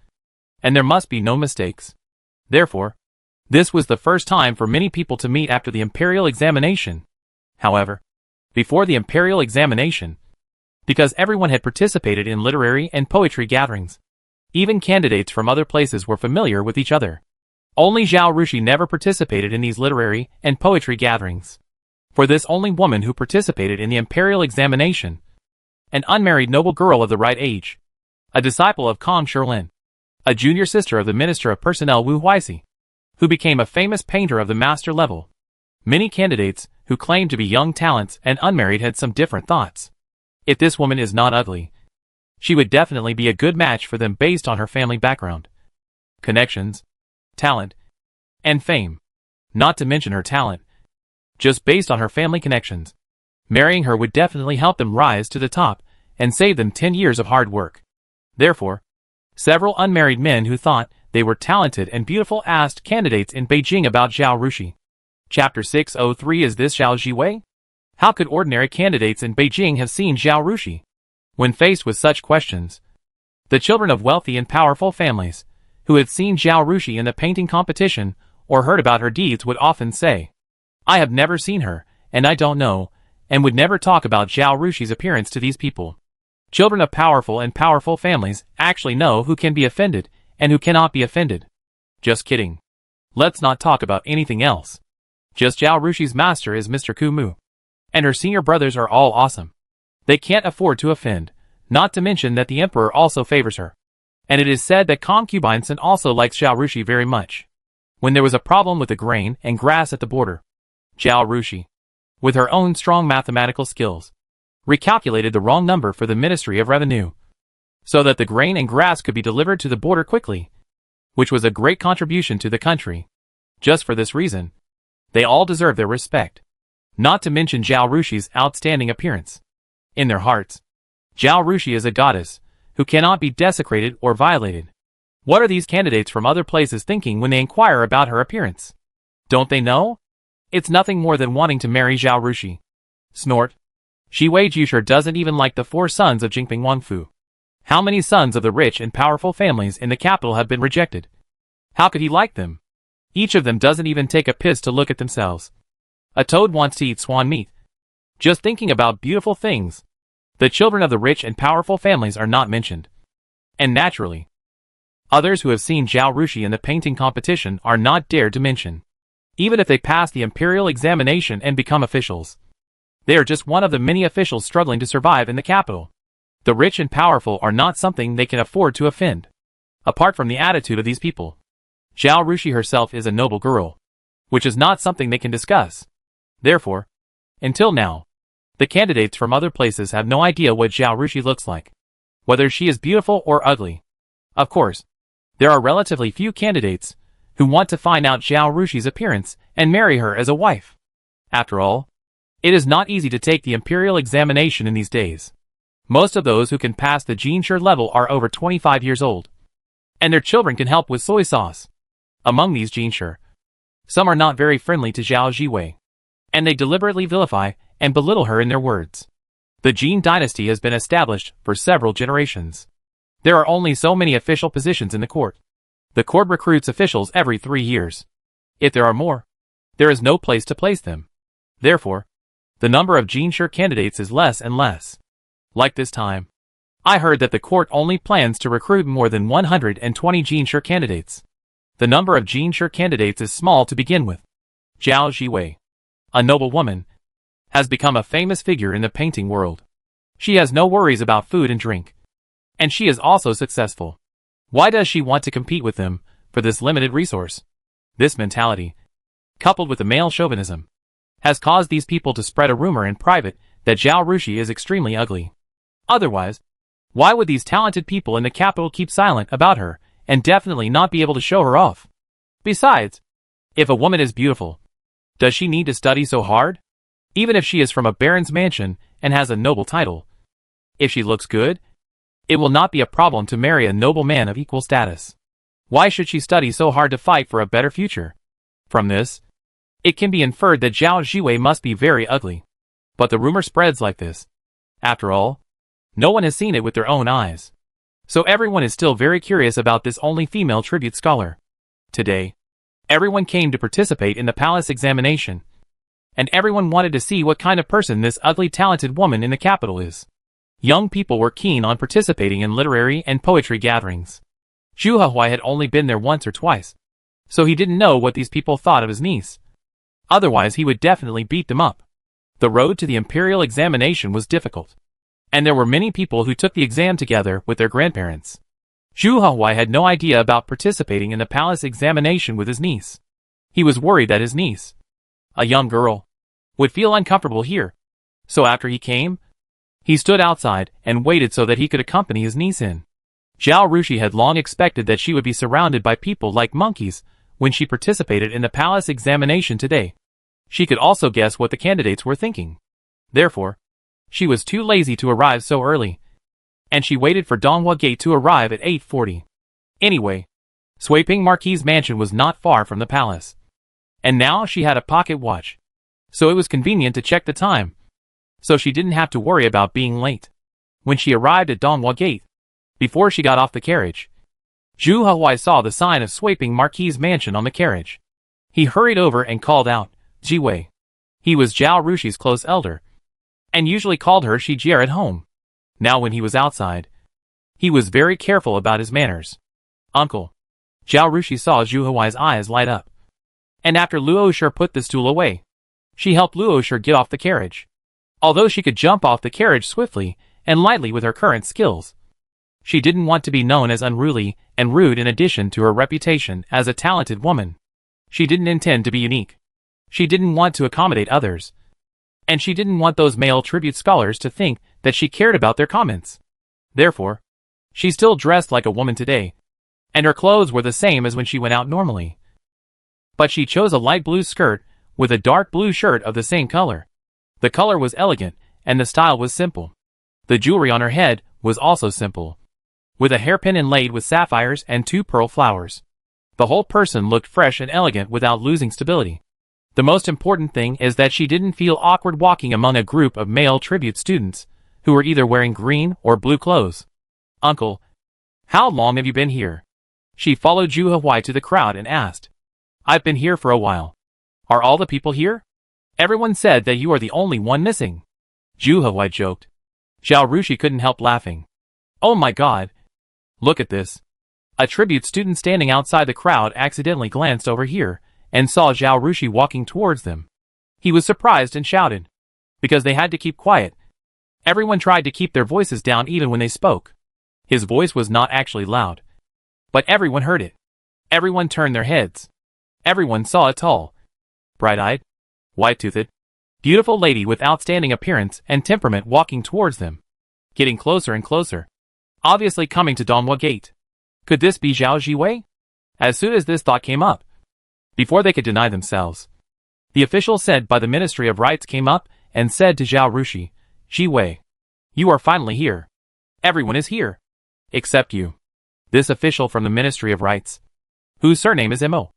and there must be no mistakes. Therefore, this was the first time for many people to meet after the imperial examination. However, before the imperial examination, because everyone had participated in literary and poetry gatherings, even candidates from other places were familiar with each other. Only Zhao Rushi never participated in these literary and poetry gatherings. For this only woman who participated in the imperial examination, an unmarried noble girl of the right age, a disciple of Kong Shilin, a junior sister of the Minister of Personnel Wu Huixi, who became a famous painter of the master level. Many candidates who claimed to be young talents and unmarried had some different thoughts. If this woman is not ugly, she would definitely be a good match for them based on her family background, connections, talent, and fame. Not to mention her talent, just based on her family connections. Marrying her would definitely help them rise to the top and save them 10 years of hard work. Therefore, several unmarried men who thought they were talented and beautiful asked candidates in Beijing about Zhao Rushi. Chapter 603. Is this Zhao Jiwei? How could ordinary candidates in Beijing have seen Zhao Rushi? When faced with such questions, the children of wealthy and powerful families, who had seen Zhao Rushi in the painting competition or heard about her deeds would often say, I have never seen her, and I don't know, and would never talk about Zhao Rushi's appearance to these people. Children of powerful families actually know who can be offended and who cannot be offended. Just kidding. Let's not talk about anything else. Just Zhao Rushi's master is Mr. Kumu, and her senior brothers are all awesome. They can't afford to offend, not to mention that the emperor also favors her. And it is said that concubine Sun also likes Zhao Rushi very much. When there was a problem with the grain and grass at the border, Zhao Rushi, with her own strong mathematical skills, recalculated the wrong number for the Ministry of Revenue, so that the grain and grass could be delivered to the border quickly, which was a great contribution to the country. Just for this reason, they all deserve their respect. Not to mention Zhao Rushi's outstanding appearance. In their hearts, Zhao Rushi is a goddess, who cannot be desecrated or violated. What are these candidates from other places thinking when they inquire about her appearance? Don't they know? It's nothing more than wanting to marry Zhao Rushi. Snort. Jiwei Jusher doesn't even like the 4 sons of Jinping Wangfu. How many sons of the rich and powerful families in the capital have been rejected? How could he like them? Each of them doesn't even take a piss to look at themselves. A toad wants to eat swan meat. Just thinking about beautiful things. The children of the rich and powerful families are not mentioned. And naturally, others who have seen Zhao Rushi in the painting competition are not dared to mention. Even if they pass the imperial examination and become officials, they are just one of the many officials struggling to survive in the capital. The rich and powerful are not something they can afford to offend. Apart from the attitude of these people, Zhao Rushi herself is a noble girl, which is not something they can discuss. Therefore, until now, the candidates from other places have no idea what Zhao Rushi looks like, whether she is beautiful or ugly. Of course, there are relatively few candidates who want to find out Zhao Rushi's appearance and marry her as a wife. After all, it is not easy to take the imperial examination in these days. Most of those who can pass the Jinshi level are over 25 years old, and their children can help with soy sauce. Among these Jinshi, some are not very friendly to Zhao Jiwei, and they deliberately vilify and belittle her in their words. The Jin dynasty has been established for several generations. There are only so many official positions in the court. The court recruits officials every 3 years. If there are more, there is no place to place them. Therefore, the number of Jinsure candidates is less and less. Like this time, I heard that the court only plans to recruit more than 120 Jinsure candidates. The number of Jinsure candidates is small to begin with. Zhao Jiwei, a noble woman, has become a famous figure in the painting world. She has no worries about food and drink. And she is also successful. Why does she want to compete with them for this limited resource? This mentality, coupled with the male chauvinism, has caused these people to spread a rumor in private that Zhao Rushi is extremely ugly. Otherwise, why would these talented people in the capital keep silent about her and definitely not be able to show her off? Besides, if a woman is beautiful, does she need to study so hard? Even if she is from a baron's mansion and has a noble title, if she looks good, it will not be a problem to marry a noble man of equal status. Why should she study so hard to fight for a better future? From this, it can be inferred that Zhao Jiwei must be very ugly. But the rumor spreads like this. After all, no one has seen it with their own eyes. So everyone is still very curious about this only female tribute scholar. Today, everyone came to participate in the palace examination. And everyone wanted to see what kind of person this ugly talented woman in the capital is. Young people were keen on participating in literary and poetry gatherings. Zhu Huai had only been there once or twice, so he didn't know what these people thought of his niece. Otherwise he would definitely beat them up. The road to the imperial examination was difficult, and there were many people who took the exam together with their grandparents. Zhu Huai had no idea about participating in the palace examination with his niece. He was worried that his niece, a young girl, would feel uncomfortable here. So after he came, he stood outside and waited so that he could accompany his niece in. Zhao Rushi had long expected that she would be surrounded by people like monkeys when she participated in the palace examination today. She could also guess what the candidates were thinking. Therefore, she was too lazy to arrive so early, and she waited for Donghua Gate to arrive at 8:40. Anyway, Suiping Marquis' mansion was not far from the palace. And now she had a pocket watch, so it was convenient to check the time, so she didn't have to worry about being late. When she arrived at Donghua Gate, before she got off the carriage, Zhu Huai saw the sign of Suiping Marquis' mansion on the carriage. He hurried over and called out, "Jiwei." He was Zhao Rushi's close elder, and usually called her Shijie at home. Now when he was outside, he was very careful about his manners. "Uncle." Zhao Rushi saw Zhu Huai's eyes light up. And after Luo Shi put the stool away, she helped Luo Shi get off the carriage. Although she could jump off the carriage swiftly and lightly with her current skills, she didn't want to be known as unruly and rude in addition to her reputation as a talented woman. She didn't intend to be unique. She didn't want to accommodate others. And she didn't want those male tribute scholars to think that she cared about their comments. Therefore, she still dressed like a woman today, and her clothes were the same as when she went out normally. But she chose a light blue skirt with a dark blue shirt of the same color. The color was elegant, and the style was simple. The jewelry on her head was also simple, with a hairpin inlaid with sapphires and 2 pearl flowers. The whole person looked fresh and elegant without losing stability. The most important thing is that she didn't feel awkward walking among a group of male tribute students, who were either wearing green or blue clothes. "Uncle, how long have you been here?" She followed Zhu Huai to the crowd and asked. "I've been here for a while. Are all the people here? Everyone said that you are the only one missing." Zhu Huai joked. Zhao Rushi couldn't help laughing. "Oh my god. Look at this." A tribute student standing outside the crowd accidentally glanced over here and saw Zhao Rushi walking towards them. He was surprised and shouted. Because they had to keep quiet, everyone tried to keep their voices down even when they spoke. His voice was not actually loud, but everyone heard it. Everyone turned their heads. Everyone saw a tall, bright-eyed, white-toothed, beautiful lady with outstanding appearance and temperament walking towards them, getting closer and closer, obviously coming to Donghua Gate. Could this be Zhao Jiwei? As soon as this thought came up, before they could deny themselves, the official sent by the Ministry of Rights came up and said to Zhao Rushi, "Jiwei, you are finally here. Everyone is here, except you." This official from the Ministry of Rights, whose surname is Mo,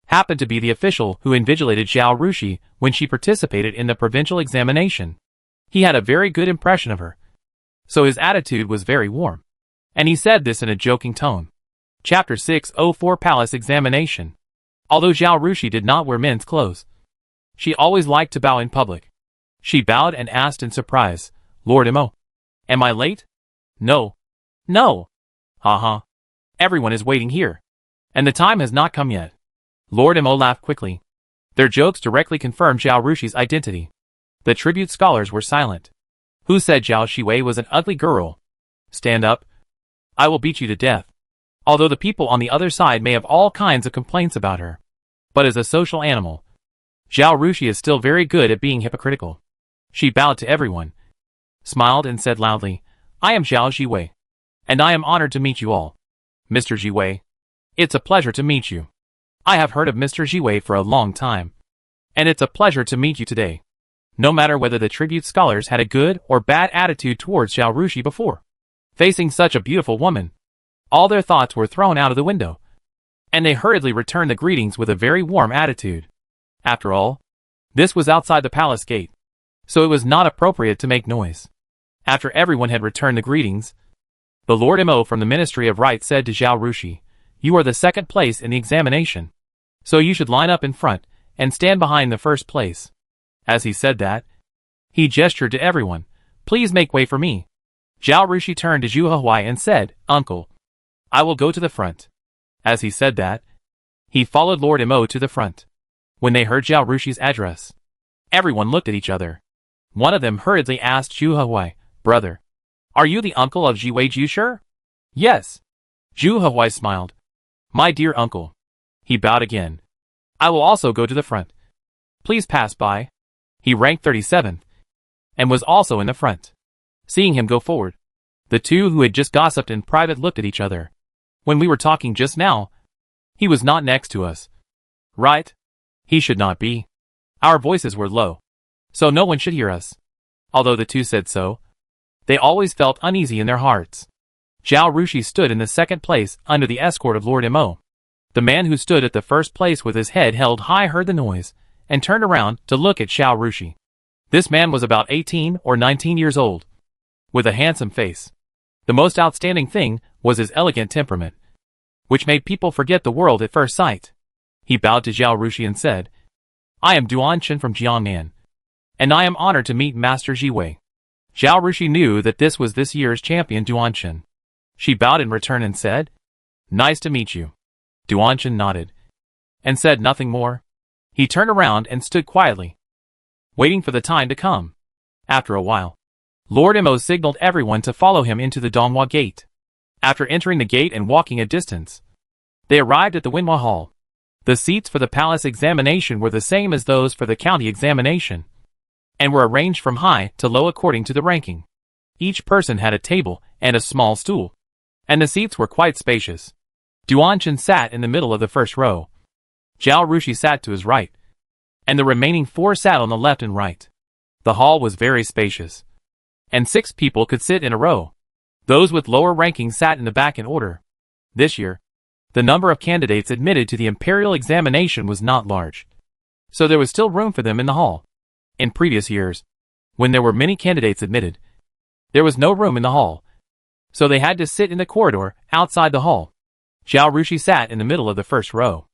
happened to be the official who invigilated Zhao Rushi when she participated in the provincial examination. He had a very good impression of her, so his attitude was very warm, and he said this in a joking tone. Chapter 604 Palace Examination. Although Zhao Rushi did not wear men's clothes, She always liked to bow in public. She bowed and asked in surprise, "Lord Mo, am I late?" "No. No. Haha. Everyone is waiting here. And the time has not come yet." Lord Mo laughed quickly. Their jokes directly confirmed Zhao Rushi's identity. The tribute scholars were silent. "Who said Zhao Shiwei was an ugly girl? Stand up. I will beat you to death." Although the people on the other side may have all kinds of complaints about her. But as a social animal, Zhao Rushi is still very good at being hypocritical. She bowed to everyone, smiled and said loudly, "I am Zhao Shiwei. And I am honored to meet you all. Mr. Shiwei, it's a pleasure to meet you. I have heard of Mr. Shiwei for a long time. And it's a pleasure to meet you today." No matter whether the tribute scholars had a good or bad attitude towards Zhao Rushi before facing such a beautiful woman, all their thoughts were thrown out of the window, and they hurriedly returned the greetings with a very warm attitude. After all, this was outside the palace gate, so it was not appropriate to make noise. After everyone had returned the greetings, the Lord Mo from the Ministry of Rites said to Zhao Rushi, "You are the second place in the examination, so you should line up in front and stand behind the first place." As he said that, he gestured to everyone, "Please make way for me." Zhao Rushi turned to Zhu Huai and said, "Uncle, I will go to the front." As he said that, he followed Lord Mo to the front. When they heard Zhao Rushi's address, everyone looked at each other. One of them hurriedly asked Zhu Huai, "Brother, are you the uncle of Jiwei Jusher?" "Yes." Zhu Huai smiled. "My dear uncle." He bowed again. "I will also go to the front. Please pass by." He ranked 37th, and was also in the front. Seeing him go forward, the two who had just gossiped in private looked at each other. "When we were talking just now, he was not next to us. Right? He should not be. Our voices were low, so no one should hear us." Although the two said so, they always felt uneasy in their hearts. Zhao Rushi stood in the second place under the escort of Lord Mo. The man who stood at the first place with his head held high heard the noise, and turned around to look at Zhao Rushi. This man was about 18 or 19 years old, with a handsome face. The most outstanding thing was his elegant temperament, which made people forget the world at first sight. He bowed to Zhao Rushi and said, "I am Duanshan from Jiangnan, and I am honored to meet Master Jiwei." Zhao Rushi knew that this was this year's champion Duanshan. She bowed in return and said, "Nice to meet you." Duanshan nodded, and said nothing more. He turned around and stood quietly, waiting for the time to come. After a while, Lord Mo signaled everyone to follow him into the Donghua Gate. After entering the gate and walking a distance, they arrived at the Winhua Hall. The seats for the palace examination were the same as those for the county examination, and were arranged from high to low according to the ranking. Each person had a table and a small stool, and the seats were quite spacious. Duanshan sat in the middle of the first row. Zhao Rushi sat to his right, and the remaining four sat on the left and right. The hall was very spacious, and 6 people could sit in a row. Those with lower rankings sat in the back in order. This year, the number of candidates admitted to the imperial examination was not large, so there was still room for them in the hall. In previous years, when there were many candidates admitted, there was no room in the hall, so they had to sit in the corridor outside the hall. Zhao Rushi sat in the middle of the first row.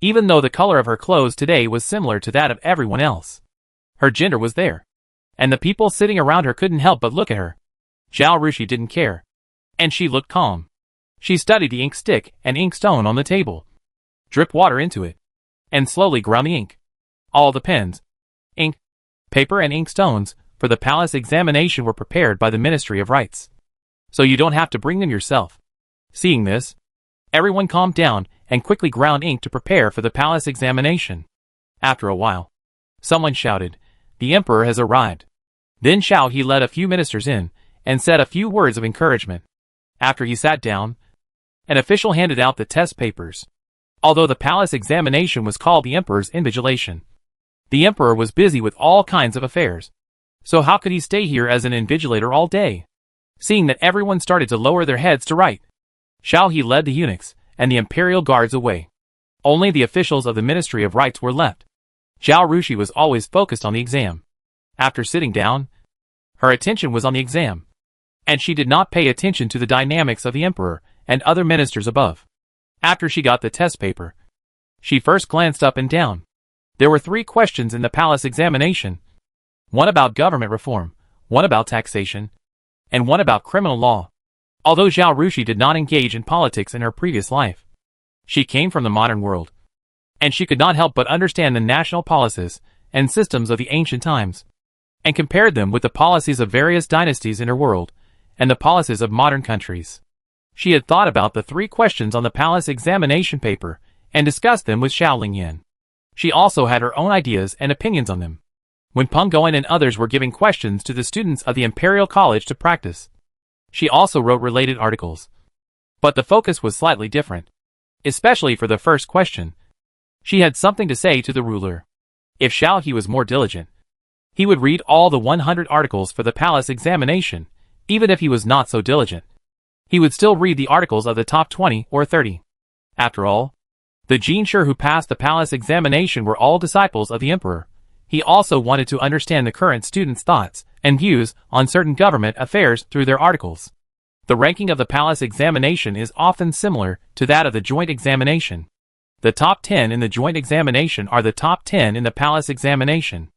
Even though the color of her clothes today was similar to that of everyone else, her gender was there, and the people sitting around her couldn't help but look at her. Zhao Rushi didn't care, and she looked calm. She studied the ink stick and ink stone on the table, dripped water into it, and slowly ground the ink. All the pens, ink, paper and ink stones for the palace examination were prepared by the Ministry of Rites, so you don't have to bring them yourself. Seeing this, everyone calmed down and quickly ground ink to prepare for the palace examination. After a while, someone shouted, "The emperor has arrived." Then Xiao He led a few ministers in and said a few words of encouragement. After he sat down, an official handed out the test papers. Although the palace examination was called the emperor's invigilation, the emperor was busy with all kinds of affairs, so how could he stay here as an invigilator all day? Seeing that everyone started to lower their heads to write, Xiao He led the eunuchs and the imperial guards away. Only the officials of the Ministry of Rites were left. Zhao Rushi was always focused on the exam. After sitting down, her attention was on the exam, and she did not pay attention to the dynamics of the emperor and other ministers above. After she got the test paper, she first glanced up and down, There were 3 questions in the palace examination. One about government reform, one about taxation, and one about criminal law. Although Zhao Rushi did not engage in politics in her previous life, she came from the modern world, and she could not help but understand the national policies and systems of the ancient times, and compared them with the policies of various dynasties in her world, and the policies of modern countries. She had thought about the 3 questions on the palace examination paper, and discussed them with Xiao Lingyan. She also had her own ideas and opinions on them. When Peng Guoan and others were giving questions to the students of the Imperial College to practice, she also wrote related articles. But the focus was slightly different. Especially for the first question. She had something to say to the ruler. If Xiao He was more diligent, he would read all the 100 articles for the palace examination. Even if he was not so diligent, he would still read the articles of the top 20 or 30. After all, the Jinshi who passed the palace examination were all disciples of the emperor. He also wanted to understand the current students' thoughts and views on certain government affairs through their articles. The ranking of the palace examination is often similar to that of the joint examination. The top 10 in the joint examination are the top 10 in the palace examination.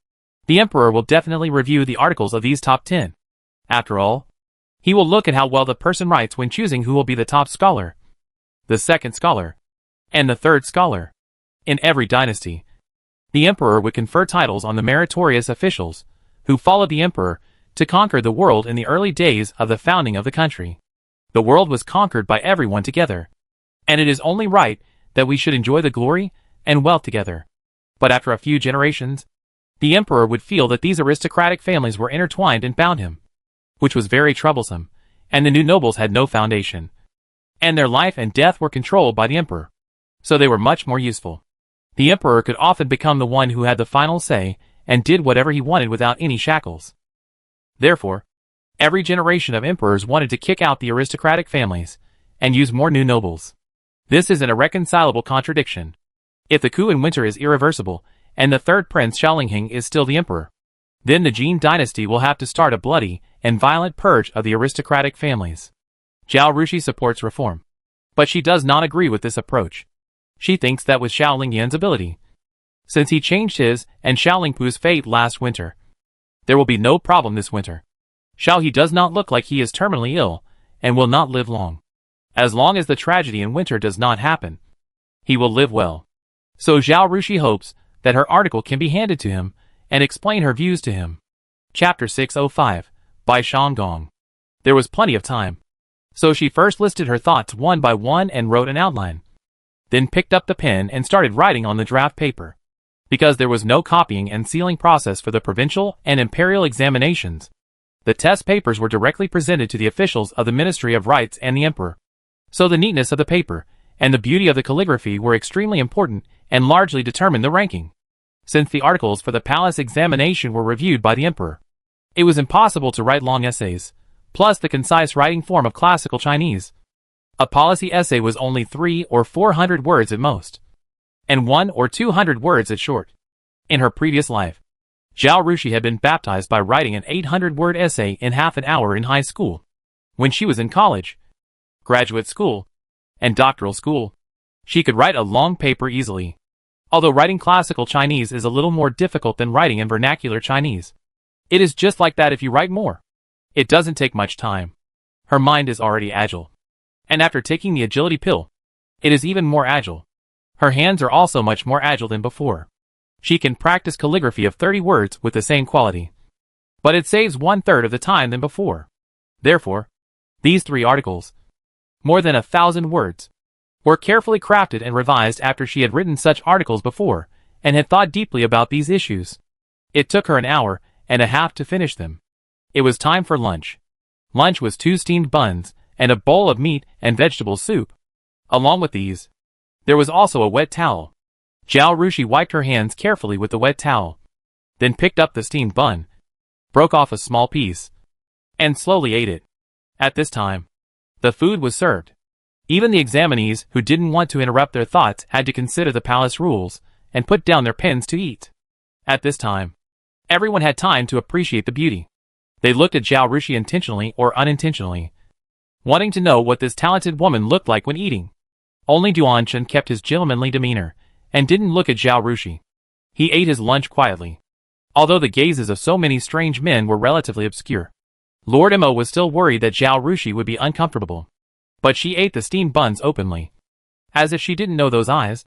The emperor will definitely review the articles of these top 10. After all, he will look at how well the person writes when choosing who will be the top scholar, the second scholar, and the third scholar. In every dynasty, the emperor would confer titles on the meritorious officials who followed the emperor to conquer the world in the early days of the founding of the country. The world was conquered by everyone together, and it is only right that we should enjoy the glory and wealth together. But after a few generations, the emperor would feel that these aristocratic families were intertwined and bound him, which was very troublesome, and the new nobles had no foundation, and their life and death were controlled by the emperor, so they were much more useful. The emperor could often become the one who had the final say and did whatever he wanted without any shackles. Therefore, every generation of emperors wanted to kick out the aristocratic families and use more new nobles. This is an irreconcilable contradiction. If the coup in winter is irreversible, and the third prince Xiaolingheng is still the emperor, then the Jin dynasty will have to start a bloody and violent purge of the aristocratic families. Zhao Rushi supports reform, but she does not agree with this approach. She thinks that with Xiao Lingyan's ability, since he changed his and Xiao Lingpu's fate last winter, there will be no problem this winter. Xiao He does not look like he is terminally ill and will not live long. As long as the tragedy in winter does not happen, he will live well. So Zhao Rushi hopes that her article can be handed to him and explain her views to him. Chapter 605 by Shanggong. There was plenty of time, so she first listed her thoughts one by one and wrote an outline. Then picked up the pen and started writing on the draft paper. Because there was no copying and sealing process for the provincial and imperial examinations, the test papers were directly presented to the officials of the Ministry of Rights and the Emperor. So the neatness of the paper and the beauty of the calligraphy were extremely important and largely determined the ranking. Since the articles for the palace examination were reviewed by the Emperor, it was impossible to write long essays, plus the concise writing form of classical Chinese. A policy essay was only 300 or 400 words at most, and 100 or 200 words at short. In her previous life, Zhao Rushi had been baptized by writing an 800-word essay in half an hour in high school. When she was in college, graduate school, and doctoral school, she could write a long paper easily. Although writing classical Chinese is a little more difficult than writing in vernacular Chinese, it is just like that if you write more. It doesn't take much time. Her mind is already agile. And after taking the agility pill, it is even more agile. Her hands are also much more agile than before. She can practice calligraphy of 30 words with the same quality. But it saves 1/3 of the time than before. Therefore, these 3 articles, more than 1,000 words, were carefully crafted and revised after she had written such articles before and had thought deeply about these issues. It took her an hour and a half to finish them. It was time for lunch. Lunch was 2 steamed buns and a bowl of meat and vegetable soup. Along with these, there was also a wet towel. Zhao Rushi wiped her hands carefully with the wet towel, then picked up the steamed bun, broke off a small piece, and slowly ate it. At this time, the food was served. Even the examinees who didn't want to interrupt their thoughts had to consider the palace rules and put down their pens to eat. At this time, everyone had time to appreciate the beauty. They looked at Zhao Rushi intentionally or unintentionally, wanting to know what this talented woman looked like when eating. Only Duan Chen kept his gentlemanly demeanor and didn't look at Zhao Rushi. He ate his lunch quietly. Although the gazes of so many strange men were relatively obscure, Lord Mo was still worried that Zhao Rushi would be uncomfortable. But she ate the steamed buns openly, as if she didn't know those eyes,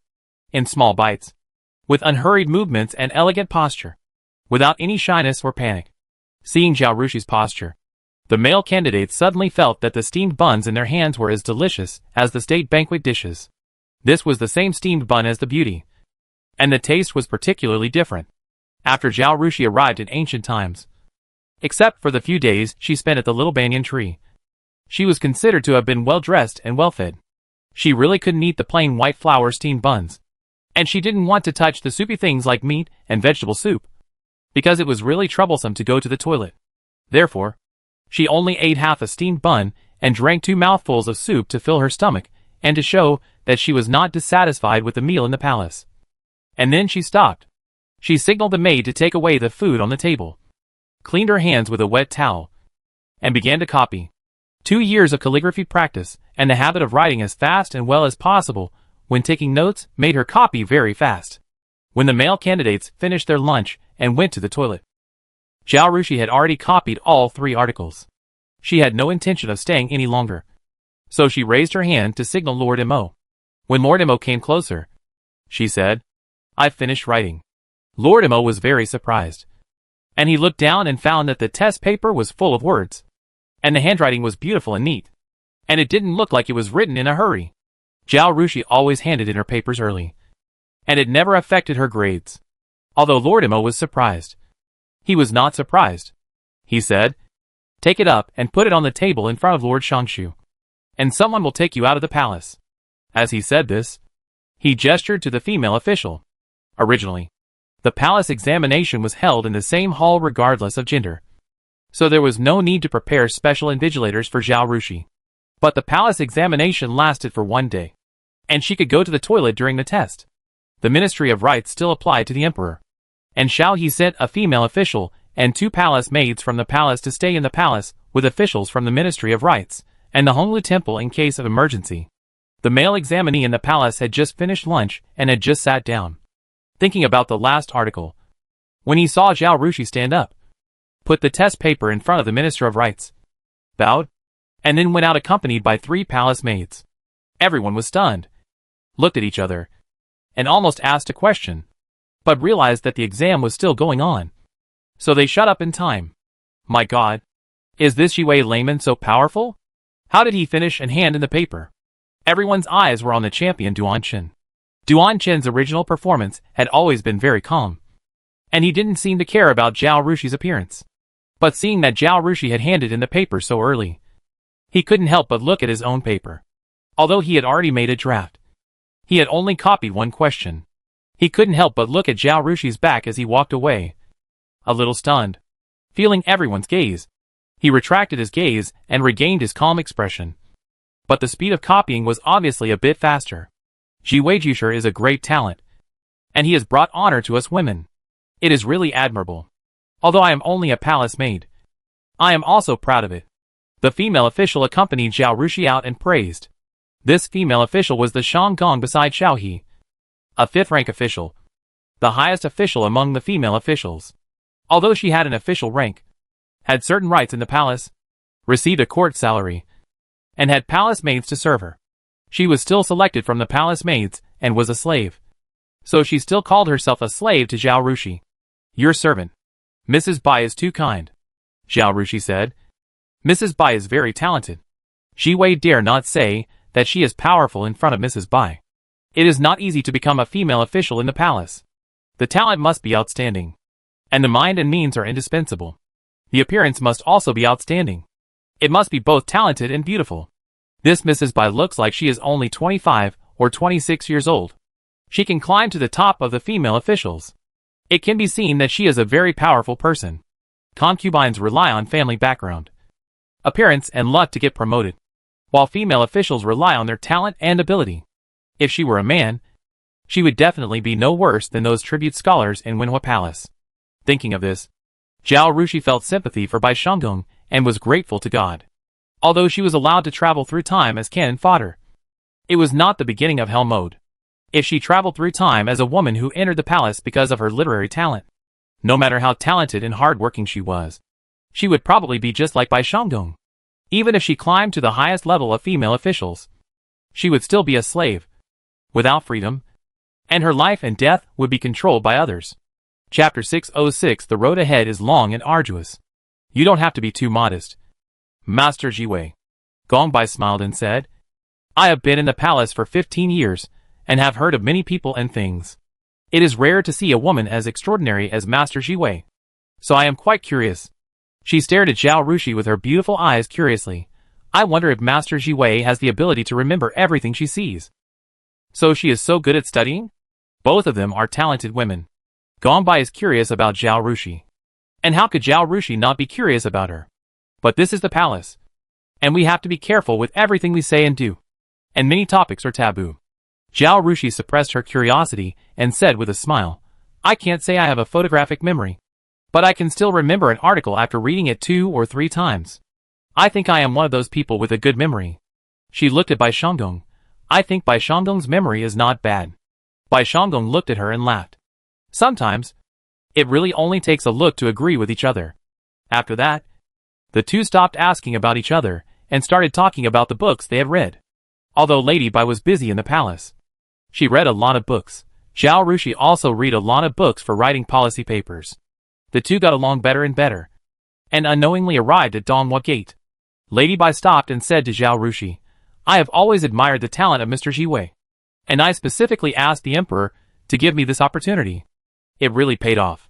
in small bites, with unhurried movements and elegant posture, without any shyness or panic. Seeing Zhao Rushi's posture, the male candidates suddenly felt that the steamed buns in their hands were as delicious as the state banquet dishes. This was the same steamed bun as the beauty, and the taste was particularly different after Zhao Rushi arrived in ancient times. Except for the few days she spent at the little banyan tree, she was considered to have been well-dressed and well-fed. She really couldn't eat the plain white flour steamed buns, and she didn't want to touch the soupy things like meat and vegetable soup, because it was really troublesome to go to the toilet. Therefore, she only ate half a steamed bun and drank 2 mouthfuls of soup to fill her stomach and to show that she was not dissatisfied with the meal in the palace. And then she stopped. She signaled the maid to take away the food on the table, cleaned her hands with a wet towel, and began to copy. 2 years of calligraphy practice and the habit of writing as fast and well as possible when taking notes made her copy very fast. When the male candidates finished their lunch and went to the toilet, Zhao Rushi had already copied all 3 articles. She had no intention of staying any longer, so she raised her hand to signal Lord Mo. When Lord Mo came closer, she said, "I've finished writing." Lord Mo was very surprised, and he looked down and found that the test paper was full of words, and the handwriting was beautiful and neat, and it didn't look like it was written in a hurry. Zhao Rushi always handed in her papers early, and it never affected her grades. Although Lord Mo was surprised, he was not surprised. He said, "Take it up and put it on the table in front of Lord Shangshu, and someone will take you out of the palace." As he said this, he gestured to the female official. Originally, the palace examination was held in the same hall regardless of gender, so there was no need to prepare special invigilators for Zhao Rushi. But the palace examination lasted for 1 day, and she could go to the toilet during the test. The Ministry of Rites still applied to the emperor, and Shao He sent a female official and 2 palace maids from the palace to stay in the palace with officials from the Ministry of Rites and the Honglu Temple in case of emergency. The male examinee in the palace had just finished lunch and had just sat down, thinking about the last article, when he saw Zhao Rushi stand up, put the test paper in front of the Minister of Rites, bowed, and then went out accompanied by 3 palace maids. Everyone was stunned, looked at each other, and almost asked a question, but realized that the exam was still going on, so they shut up in time. My God, is this Yue layman so powerful? How did he finish and hand in the paper? Everyone's eyes were on the champion Duan Chen. Duan Chen's original performance had always been very calm, and he didn't seem to care about Zhao Rushi's appearance. But seeing that Zhao Rushi had handed in the paper so early, he couldn't help but look at his own paper. Although he had already made a draft, he had only copied 1 question. He couldn't help but look at Zhao Rushi's back as he walked away. A little stunned, feeling everyone's gaze, he retracted his gaze and regained his calm expression. But the speed of copying was obviously a bit faster. Ji Weijusher is a great talent, and he has brought honor to us women. It is really admirable. Although I am only a palace maid, I am also proud of it. The female official accompanied Zhao Rushi out and praised. This female official was the Shanggong beside Xiao He, a 5th-rank official, the highest official among the female officials. Although she had an official rank, had certain rights in the palace, received a court salary, and had palace maids to serve her, she was still selected from the palace maids and was a slave. So she still called herself a slave to Zhao Rushi. "Your servant, Mrs. Bai, is too kind," Zhao Rushi said. "Mrs. Bai is very talented." Ji Wei dare not say that she is powerful in front of Mrs. Bai. It is not easy to become a female official in the palace. The talent must be outstanding, and the mind and means are indispensable. The appearance must also be outstanding. It must be both talented and beautiful. This Mrs. Bai looks like she is only 25 or 26 years old. She can climb to the top of the female officials. It can be seen that she is a very powerful person. Concubines rely on family background, appearance and luck to get promoted, while female officials rely on their talent and ability. If she were a man, she would definitely be no worse than those tribute scholars in Wenhua Palace. Thinking of this, Zhao Rushi felt sympathy for Bai Shanggong and was grateful to God. Although she was allowed to travel through time as cannon fodder, it was not the beginning of hell mode. if she traveled through time as a woman who entered the palace because of her literary talent. No matter how talented and hardworking she was, she would probably be just like Bai Shandong. Even if she climbed to the highest level of female officials, she would still be a slave, without freedom, and her life and death would be controlled by others. Chapter 606. The road ahead is long and arduous. You don't have to be too modest, Master Jiwei. Gongbai smiled and said, I have been in the palace for 15 years, and have heard of many people and things. It is rare to see a woman as extraordinary as Master Jiwei. So I am quite curious. She stared at Zhao Rushi with her beautiful eyes curiously. I wonder if Master Jiwei has the ability to remember everything she sees. So she is so good at studying? Both of them are talented women. Gongbai is curious about Zhao Rushi. And how could Zhao Rushi not be curious about her? But this is the palace. And we have to be careful with everything we say and do. And many topics are taboo. Zhao Rushi suppressed her curiosity and said with a smile, I can't say I have a photographic memory. But I can still remember an article after reading it 2 or 3 times. I think I am one of those people with a good memory. She looked at Bai Shandong. I think Bai Shandong's memory is not bad. Bai Shandong looked at her and laughed. Sometimes, it really only takes a look to agree with each other. After that, the two stopped asking about each other and started talking about the books they had read. Although Lady Bai was busy in the palace, she read a lot of books. Zhao Rushi also read a lot of books for writing policy papers. The two got along better and better, and unknowingly arrived at Donghua Gate. Lady Bai stopped and said to Zhao Rushi, I have always admired the talent of Mr. Jiwei, and I specifically asked the Emperor to give me this opportunity. It really paid off.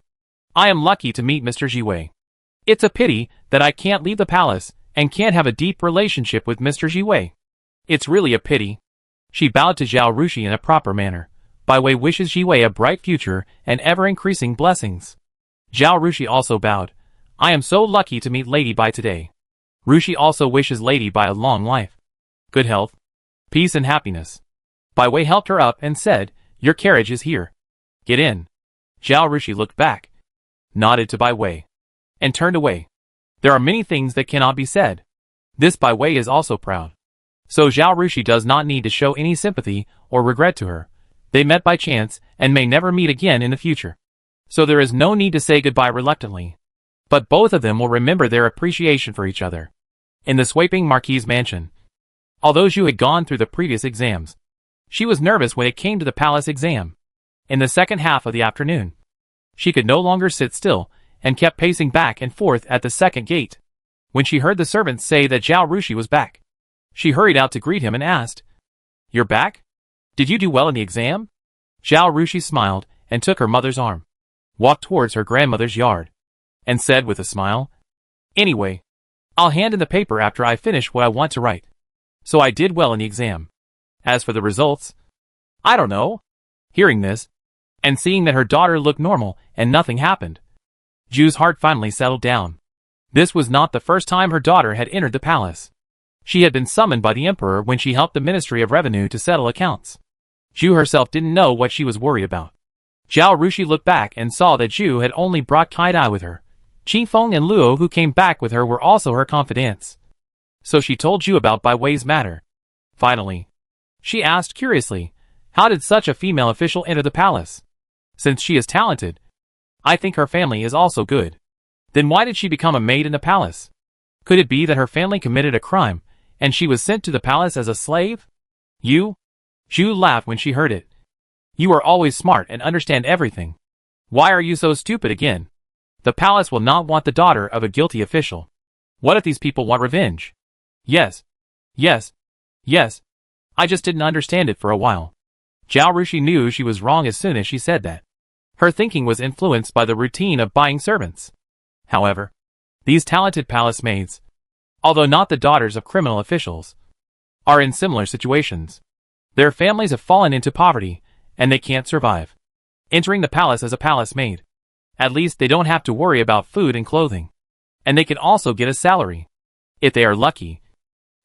I am lucky to meet Mr. Jiwei. It's a pity that I can't leave the palace and can't have a deep relationship with Mr. Jiwei. It's really a pity. She bowed to Zhao Rushi in a proper manner. Bai Wei wishes Jiwei a bright future and ever-increasing blessings. Zhao Rushi also bowed. I am so lucky to meet Lady Bai today. Rushi also wishes Lady Bai a long life, good health, peace and happiness. Bai Wei helped her up and said, Your carriage is here. Get in. Zhao Rushi looked back, nodded to Bai Wei, and turned away. There are many things that cannot be said. This Bai Wei is also proud. So Zhao Rushi does not need to show any sympathy or regret to her. They met by chance and may never meet again in the future. So there is no need to say goodbye reluctantly. But both of them will remember their appreciation for each other. In the Swaping Marquis mansion. Although Zhu had gone through the previous exams, she was nervous when it came to the palace exam. In the second half of the afternoon, she could no longer sit still and kept pacing back and forth at the second gate. When she heard the servants say that Zhao Rushi was back, she hurried out to greet him and asked, You're back? Did you do well in the exam? Zhao Rushi smiled and took her mother's arm, walked towards her grandmother's yard, and said with a smile, Anyway, I'll hand in the paper after I finish what I want to write. So I did well in the exam. As for the results, I don't know. Hearing this, and seeing that her daughter looked normal and nothing happened, Zhu's heart finally settled down. This was not the first time her daughter had entered the palace. She had been summoned by the emperor when she helped the Ministry of Revenue to settle accounts. Zhu herself didn't know what she was worried about. Zhao Rushi looked back and saw that Zhu had only brought Kai-Dai with her. Qifeng and Luo who came back with her were also her confidants. So she told Zhu about Bai Wei's matter. Finally, she asked curiously, How did such a female official enter the palace? Since she is talented, I think her family is also good. Then why did she become a maid in the palace? Could it be that her family committed a crime, and she was sent to the palace as a slave? You? Zhu laughed when she heard it. You are always smart and understand everything. Why are you so stupid again? The palace will not want the daughter of a guilty official. What if these people want revenge? Yes. Yes. Yes. I just didn't understand it for a while. Zhao Rushi knew she was wrong as soon as she said that. Her thinking was influenced by the routine of buying servants. However, these talented palace maids, although not the daughters of criminal officials, are in similar situations. Their families have fallen into poverty, and they can't survive entering the palace as a palace maid. At least they don't have to worry about food and clothing. And they can also get a salary. If they are lucky,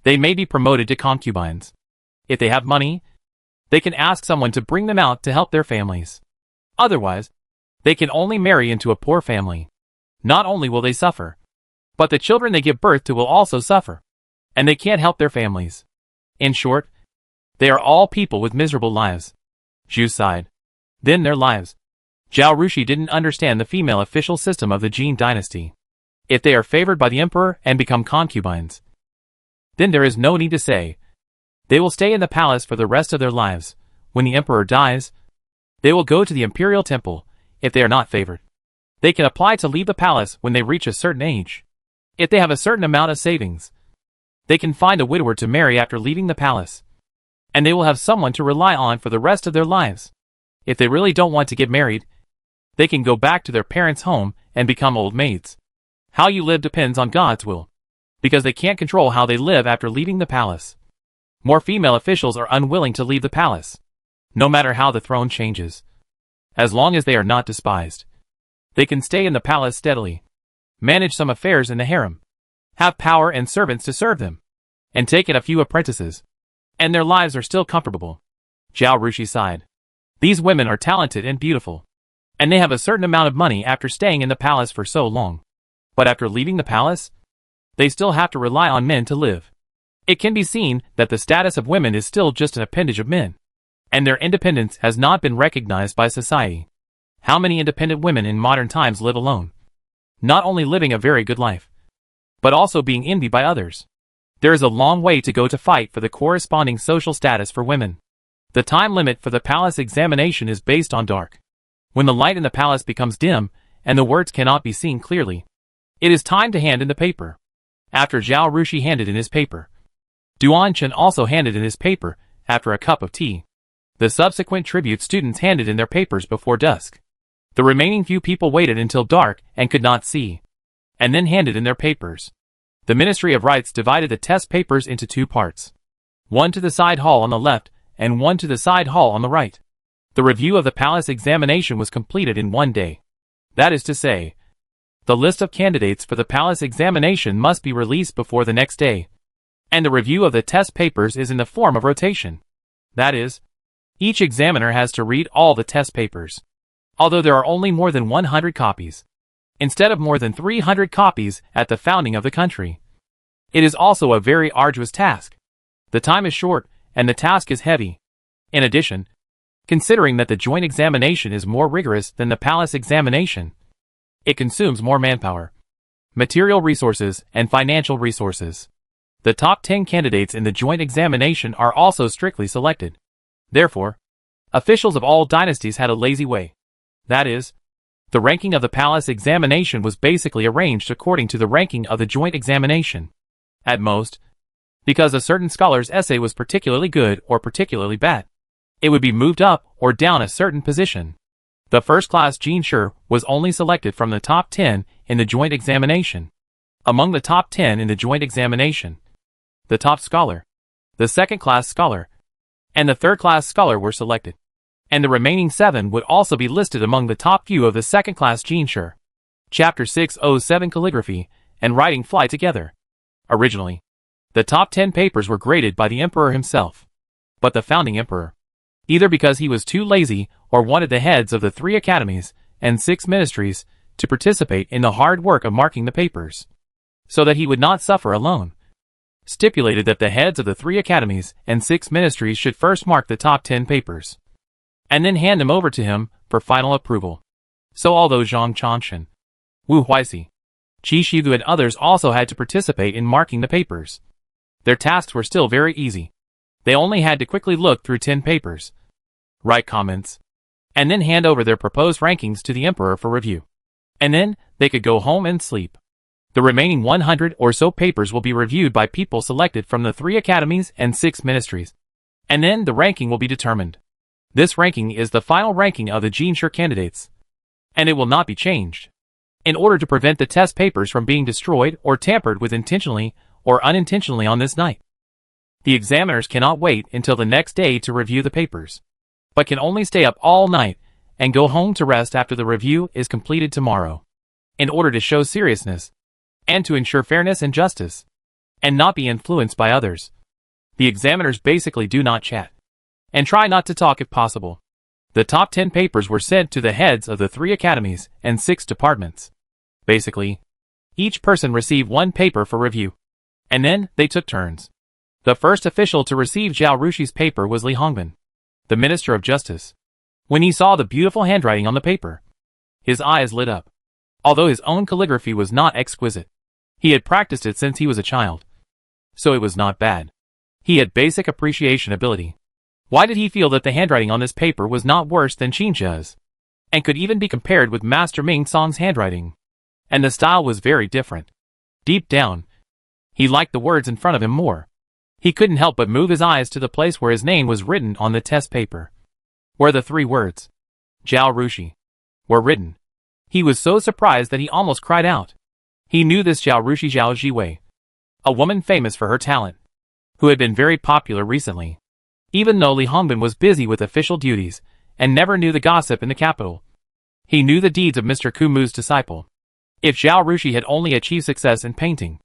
they may be promoted to concubines. If they have money, they can ask someone to bring them out to help their families. Otherwise, they can only marry into a poor family. Not only will they suffer, but the children they give birth to will also suffer. And they can't help their families. In short, they are all people with miserable lives. Zhu sighed. Then their lives. Zhao Rushi didn't understand the female official system of the Jin dynasty. If they are favored by the emperor and become concubines, then there is no need to say. They will stay in the palace for the rest of their lives. When the emperor dies, they will go to the imperial temple. If they are not favored, they can apply to leave the palace when they reach a certain age. If they have a certain amount of savings, they can find a widower to marry after leaving the palace, and they will have someone to rely on for the rest of their lives. If they really don't want to get married, they can go back to their parents' home and become old maids. How you live depends on God's will, because they can't control how they live after leaving the palace. More female officials are unwilling to leave the palace, no matter how the throne changes. As long as they are not despised, they can stay in the palace steadily, manage some affairs in the harem, have power and servants to serve them, and take in a few apprentices, and their lives are still comfortable. Zhao Rushi sighed. These women are talented and beautiful, and they have a certain amount of money after staying in the palace for so long. But after leaving the palace, they still have to rely on men to live. It can be seen that the status of women is still just an appendage of men, and their independence has not been recognized by society. How many independent women in modern times live alone, not only living a very good life, but also being envied by others? There is a long way to go to fight for the corresponding social status for women. The time limit for the palace examination is based on dark. When the light in the palace becomes dim, and the words cannot be seen clearly, it is time to hand in the paper. After Zhao Rushi handed in his paper, Duan Chen also handed in his paper after a cup of tea. The subsequent tribute students handed in their papers before dusk. The remaining few people waited until dark and could not see, and then handed in their papers. The Ministry of Rites divided the test papers into two parts, one to the side hall on the left and one to the side hall on the right. The review of the palace examination was completed in one day. That is to say, the list of candidates for the palace examination must be released before the next day, and the review of the test papers is in the form of rotation. That is, each examiner has to read all the test papers, although there are only more than 100 copies, instead of more than 300 copies at the founding of the country. It is also a very arduous task. The time is short, and the task is heavy. In addition, considering that the joint examination is more rigorous than the palace examination, it consumes more manpower, material resources, and financial resources. The top 10 candidates in the joint examination are also strictly selected. Therefore, officials of all dynasties had a lazy way. That is, the ranking of the palace examination was basically arranged according to the ranking of the joint examination. At most, because a certain scholar's essay was particularly good or particularly bad, it would be moved up or down a certain position. The first-class Jin Shi was only selected from the top 10 in the joint examination. Among the top 10 in the joint examination, the top scholar, the second-class scholar, and the third-class scholar were selected, and the remaining 7 would also be listed among the top few of the second-class Jin Shi. Chapter 607 Calligraphy and Writing fly together. Originally, the top 10 papers were graded by the emperor himself, but the founding emperor, either because he was too lazy or wanted the heads of the 3 academies and 6 ministries to participate in the hard work of marking the papers, so that he would not suffer alone, stipulated that the heads of the 3 academies and 6 ministries should first mark the top 10 papers, and then hand them over to him for final approval. So although Zhang Chanshan, Wu Huixi, Qi Shigu and others also had to participate in marking the papers, their tasks were still very easy. They only had to quickly look through 10 papers, write comments, and then hand over their proposed rankings to the emperor for review. And then, they could go home and sleep. The remaining 100 or so papers will be reviewed by people selected from the 3 academies and 6 ministries. And then the ranking will be determined. This ranking is the final ranking of the Jin Shi candidates, and it will not be changed. In order to prevent the test papers from being destroyed or tampered with intentionally or unintentionally on this night, the examiners cannot wait until the next day to review the papers, but can only stay up all night and go home to rest after the review is completed tomorrow. In order to show seriousness, and to ensure fairness and justice, and not be influenced by others, the examiners basically do not chat, and try not to talk if possible. The top 10 papers were sent to the heads of the 3 academies and 6 departments. Basically, each person received 1 paper for review, and then they took turns. The first official to receive Zhao Rushi's paper was Li Hongbin, the Minister of Justice. When he saw the beautiful handwriting on the paper, his eyes lit up. Although his own calligraphy was not exquisite, he had practiced it since he was a child, so it was not bad. He had basic appreciation ability. Why did he feel that the handwriting on this paper was not worse than Qinzhe's, and could even be compared with Master Ming Song's handwriting? And the style was very different. Deep down, he liked the words in front of him more. He couldn't help but move his eyes to the place where his name was written on the test paper, where the 3 words, Zhao Rushi, were written. He was so surprised that he almost cried out. He knew this Zhao Rushi Zhao Jiwei, a woman famous for her talent, who had been very popular recently. Even though Li Hongbin was busy with official duties, and never knew the gossip in the capital, he knew the deeds of Mr. Kumu's disciple. If Zhao Rushi had only achieved success in painting,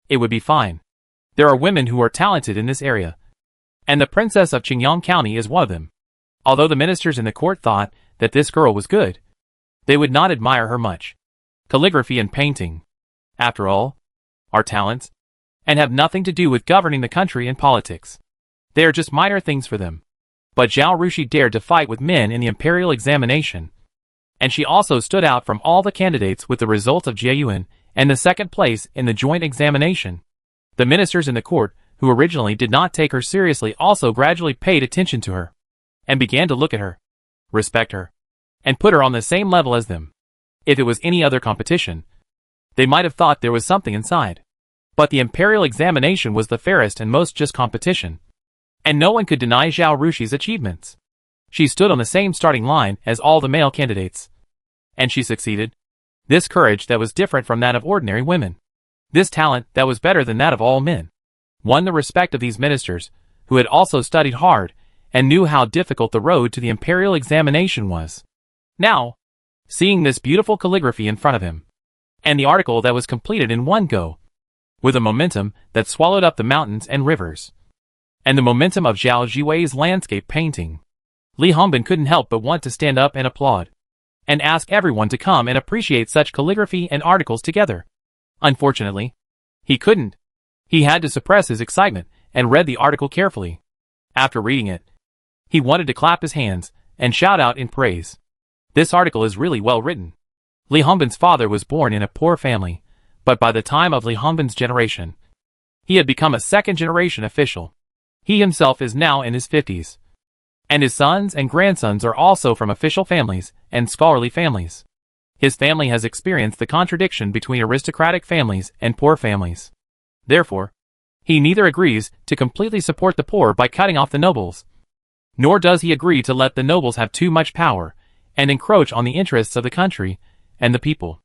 it would be fine. There are women who are talented in this area, and the princess of Qingyang County is one of them. Although the ministers in the court thought that this girl was good, they would not admire her much. Calligraphy and painting, after all, are talents, and have nothing to do with governing the country and politics. They are just minor things for them. But Zhao Rushi dared to fight with men in the imperial examination, and she also stood out from all the candidates with the result of Jie Yuan and the second place in the joint examination. The ministers in the court, who originally did not take her seriously, also gradually paid attention to her, and began to look at her, respect her, and put her on the same level as them. If it was any other competition, they might have thought there was something inside. But the imperial examination was the fairest and most just competition, and no one could deny Zhao Rushi's achievements. She stood on the same starting line as all the male candidates, and she succeeded. This courage that was different from that of ordinary women, this talent that was better than that of all men, won the respect of these ministers, who had also studied hard and knew how difficult the road to the imperial examination was. Now, seeing this beautiful calligraphy in front of him, and the article that was completed in one go, with a momentum that swallowed up the mountains and rivers, and the momentum of Zhao Jiwei's landscape painting, Li Hongbin couldn't help but want to stand up and applaud, and ask everyone to come and appreciate such calligraphy and articles together. Unfortunately, he couldn't. He had to suppress his excitement and read the article carefully. After reading it, he wanted to clap his hands and shout out in praise. This article is really well written. Li Hongbin's father was born in a poor family, but by the time of Li Hongbin's generation, he had become a second-generation official. He himself is now in his 50s, and his sons and grandsons are also from official families and scholarly families. His family has experienced the contradiction between aristocratic families and poor families. Therefore, he neither agrees to completely support the poor by cutting off the nobles, nor does he agree to let the nobles have too much power and encroach on the interests of the country and the people.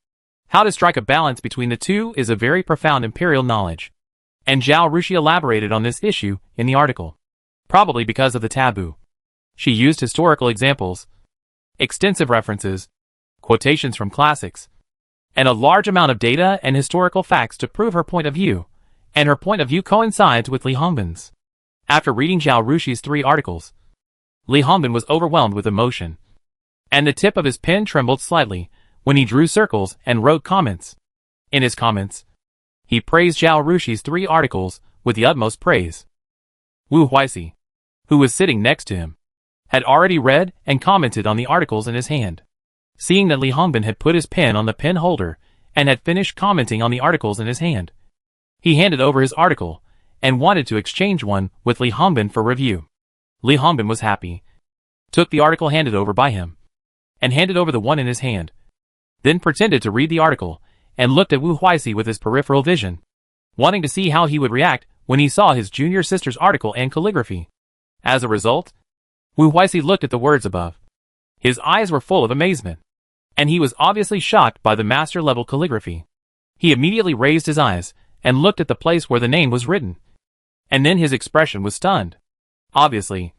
How to strike a balance between the two is a very profound imperial knowledge, and Zhao Rushi elaborated on this issue in the article. Probably because of the taboo, she used historical examples, extensive references, quotations from classics, and a large amount of data and historical facts to prove her point of view, and her point of view coincides with Li Hongbin's. After reading Zhao Rushi's 3 articles, Li Hongbin was overwhelmed with emotion, and the tip of his pen trembled slightly when he drew circles and wrote comments. In his comments, he praised Zhao Rushi's 3 articles with the utmost praise. Wu Huaixi, who was sitting next to him, had already read and commented on the articles in his hand. Seeing that Li Hongbin had put his pen on the pen holder and had finished commenting on the articles in his hand, he handed over his article and wanted to exchange one with Li Hongbin for review. Li Hongbin was happy, took the article handed over by him, and handed over the one in his hand, then pretended to read the article and looked at Wu Huaixi with his peripheral vision, wanting to see how he would react when he saw his junior sister's article and calligraphy. As a result, Wu Huaixi looked at the words above. His eyes were full of amazement, and he was obviously shocked by the master-level calligraphy. He immediately raised his eyes and looked at the place where the name was written, and then his expression was stunned. Obviously,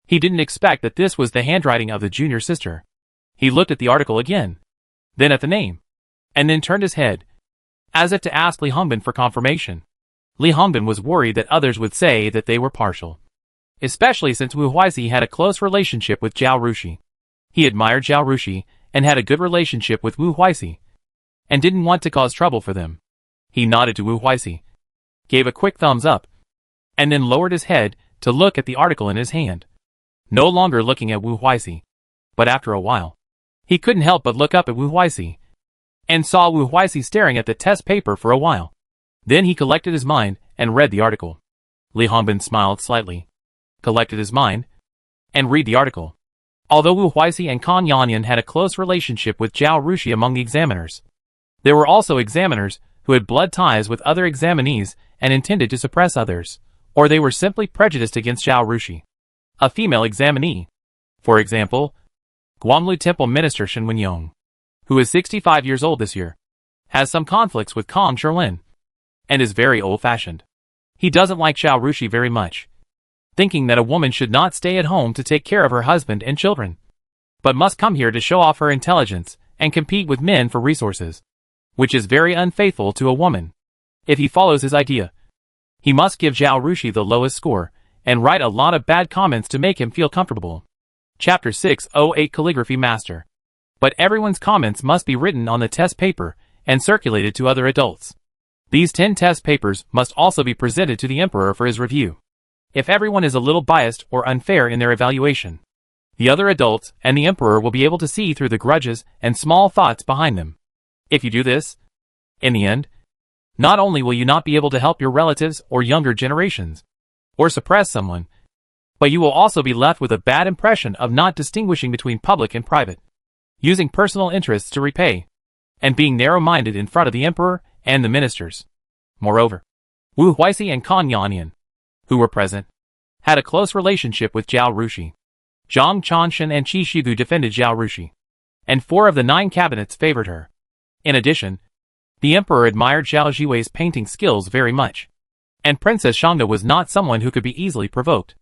he didn't expect that this was the handwriting of the junior sister. He looked at the article again, then at the name, and then turned his head, as if to ask Li Hongbin for confirmation. Li Hongbin was worried that others would say that they were partial, especially since Wu Huaixi had a close relationship with Zhao Rushi. He admired Zhao Rushi and had a good relationship with Wu Huaixi, and didn't want to cause trouble for them. He nodded to Wu Huaixi, gave a quick thumbs up, and then lowered his head to look at the article in his hand. No longer looking at Wu Huaixi, But after a while, he couldn't help but look up at Wu Huixi, and saw Wu Huixi staring at the test paper for a while. Then he collected his mind and read the article. Li Hongbin smiled slightly, collected his mind, and read the article. Although Wu Huixi and Kan Yanyan had a close relationship with Zhao Rushi among the examiners, there were also examiners who had blood ties with other examinees and intended to suppress others, or they were simply prejudiced against Zhao Rushi. A female examinee, for example, Guanglu Temple Minister Shen Wenyong, who is 65 years old this year, has some conflicts with Kong Sherlin, and is very old-fashioned. He doesn't like Zhao Rushi very much, thinking that a woman should not stay at home to take care of her husband and children, but must come here to show off her intelligence and compete with men for resources, which is very unfaithful to a woman. If he follows his idea, he must give Zhao Rushi the lowest score and write a lot of bad comments to make him feel comfortable. Chapter 608 Calligraphy Master. But everyone's comments must be written on the test paper and circulated to other adults. These 10 test papers must also be presented to the emperor for his review. If everyone is a little biased or unfair in their evaluation, the other adults and the emperor will be able to see through the grudges and small thoughts behind them. If you do this, in the end, not only will you not be able to help your relatives or younger generations, or suppress someone, but you will also be left with a bad impression of not distinguishing between public and private, using personal interests to repay, and being narrow-minded in front of the emperor and the ministers. Moreover, Wu Huixi and Kan Yanyan, who were present, had a close relationship with Zhao Rushi. Zhang Chanshan and Qi Shigu defended Zhao Rushi, and 4 of the 9 cabinets favored her. In addition, the emperor admired Zhao Jiwei's painting skills very much, and Princess Shangda was not someone who could be easily provoked.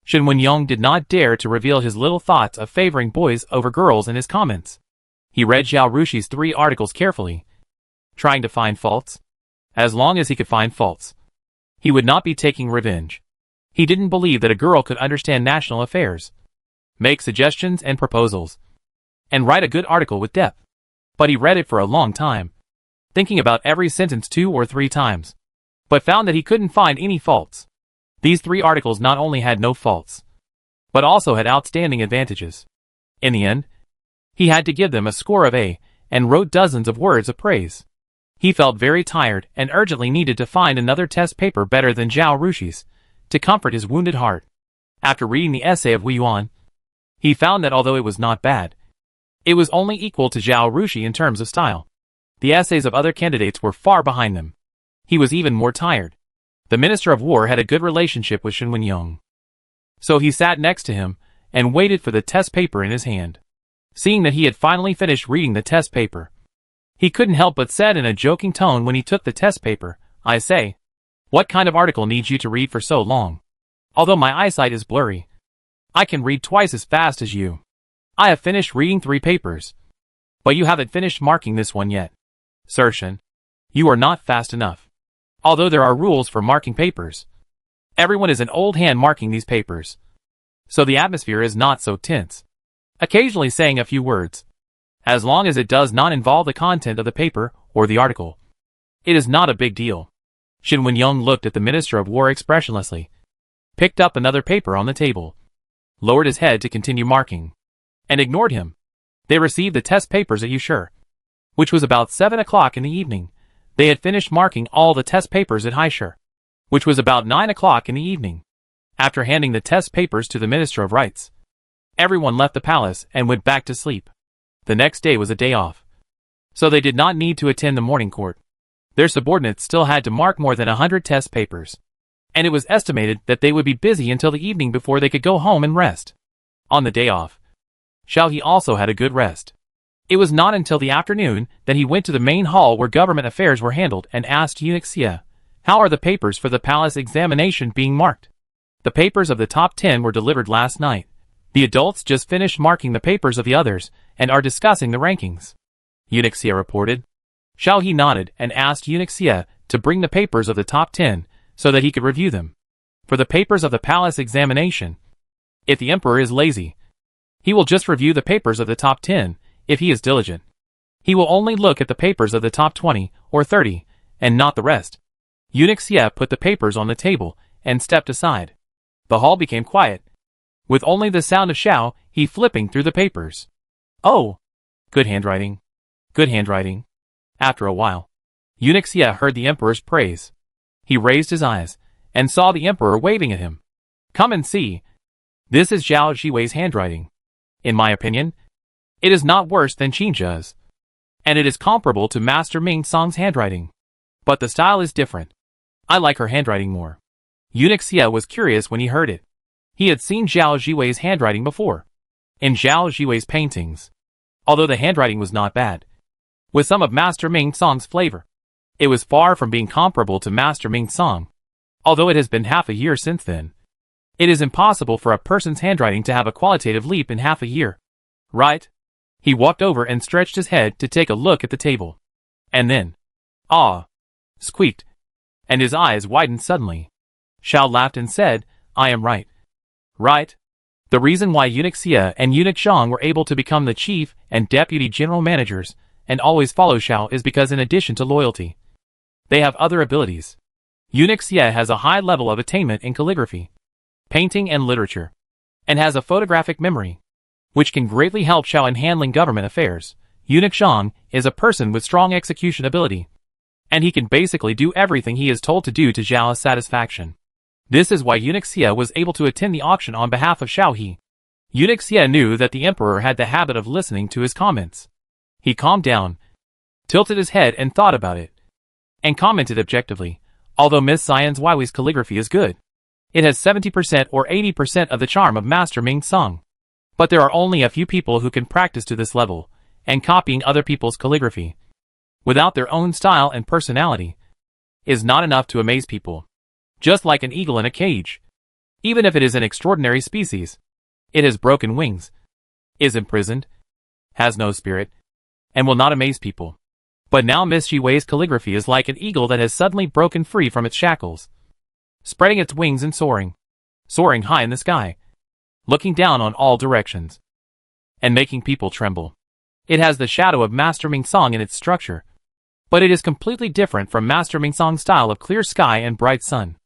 Shen Wenyong did not dare to reveal his little thoughts of favoring boys over girls in his comments. He read Zhao Rushi's 3 articles carefully, trying to find faults. As long as he could find faults, he would not be taking revenge. He didn't believe that a girl could understand national affairs, make suggestions and proposals, and write a good article with depth. But he read it for a long time, thinking about every sentence 2 or 3 times, but found that he couldn't find any faults. These 3 articles not only had no faults, but also had outstanding advantages. In the end, he had to give them a score of A, and wrote dozens of words of praise. He felt very tired and urgently needed to find another test paper better than Zhao Rushi's, to comfort his wounded heart. After reading the essay of Wu Yuan, he found that although it was not bad, it was only equal to Zhao Rushi in terms of style. The essays of other candidates were far behind them. He was even more tired. The Minister of War had a good relationship with Shen Wenyong, so he sat next to him and waited for the test paper in his hand. Seeing that he had finally finished reading the test paper, he couldn't help but said in a joking tone when he took the test paper, "I say, what kind of article needs you to read for so long? Although my eyesight is blurry, I can read twice as fast as you. I have finished reading 3 papers, but you haven't finished marking this one yet. Sir Shen, you are not fast enough. Although there are rules for marking papers, everyone is an old hand marking these papers, so the atmosphere is not so tense. Occasionally saying a few words, as long as it does not involve the content of the paper or the article, it is not a big deal." Shen Wenyong looked at the Minister of War expressionlessly, picked up another paper on the table, lowered his head to continue marking, and ignored him. They received the test papers at Yushur, which was about 7 o'clock in the evening. They had finished marking all the test papers at Haishur, which was about 9 o'clock in the evening. After handing the test papers to the Minister of Rights, everyone left the palace and went back to sleep. The next day was a day off, so they did not need to attend the morning court. Their subordinates still had to mark more than 100 test papers, and it was estimated that they would be busy until the evening before they could go home and rest. On the day off, Xiao He also had a good rest. It was not until the afternoon that he went to the main hall where government affairs were handled and asked Eunuch Xie, "How are the papers for the palace examination being marked?" "The papers of the top 10 were delivered last night. The adults just finished marking the papers of the others and are discussing the rankings," Eunuch Xie reported. Xiao He nodded and asked Eunuch Xie to bring the papers of the top 10 so that he could review them. For the papers of the palace examination, if the emperor is lazy, he will just review the papers of the top 10. If he is diligent, he will only look at the papers of the top 20 or 30, and not the rest. Eunuch Xie put the papers on the table and stepped aside. The hall became quiet, with only the sound of Xiao he flipping through the papers. Oh! Good handwriting. Good handwriting. After a while, Eunuch Xie heard the emperor's praise. He raised his eyes, and saw the emperor waving at him. Come and see. This is Zhao Jiwei's handwriting. In my opinion, it is not worse than Qinzhe's, and it is comparable to Master Ming Song's handwriting. But the style is different. I like her handwriting more. Eunuch Xie was curious when he heard it. He had seen Zhao Jiwei's handwriting before, in Zhao Jiwei's paintings. Although the handwriting was not bad, with some of Master Ming Song's flavor, it was far from being comparable to Master Ming Song. Although it has been half a year since then, it is impossible for a person's handwriting to have a qualitative leap in half a year. Right? He walked over and stretched his head to take a look at the table. And then, ah! Squeaked, and his eyes widened suddenly. Xiao laughed and said, I am right. Right? The reason why Eunuch Xie and Eunuch Zhang were able to become the chief and deputy general managers and always follow Xiao is because in addition to loyalty, they have other abilities. Eunuch Xie has a high level of attainment in calligraphy, painting and literature, and has a photographic memory, which can greatly help Xiao in handling government affairs. Eunuch Zhang is a person with strong execution ability, and he can basically do everything he is told to do to Zhao's satisfaction. This is why Eunuch Xie was able to attend the auction on behalf of Xiao He. Eunuch Xie knew that the emperor had the habit of listening to his comments. He calmed down, tilted his head and thought about it, and commented objectively, although Miss Xian's Weiwei's calligraphy is good, it has 70% or 80% of the charm of Master Ming Song. But there are only a few people who can practice to this level, and copying other people's calligraphy, without their own style and personality, is not enough to amaze people. Just like an eagle in a cage. Even if it is an extraordinary species, it has broken wings, is imprisoned, has no spirit, and will not amaze people. But now Miss Jiwei's calligraphy is like an eagle that has suddenly broken free from its shackles, spreading its wings and soaring high in the sky, looking down on all directions, and making people tremble. It has the shadow of Master Ming Song in its structure, but it is completely different from Master Ming Song's style of clear sky and bright sun.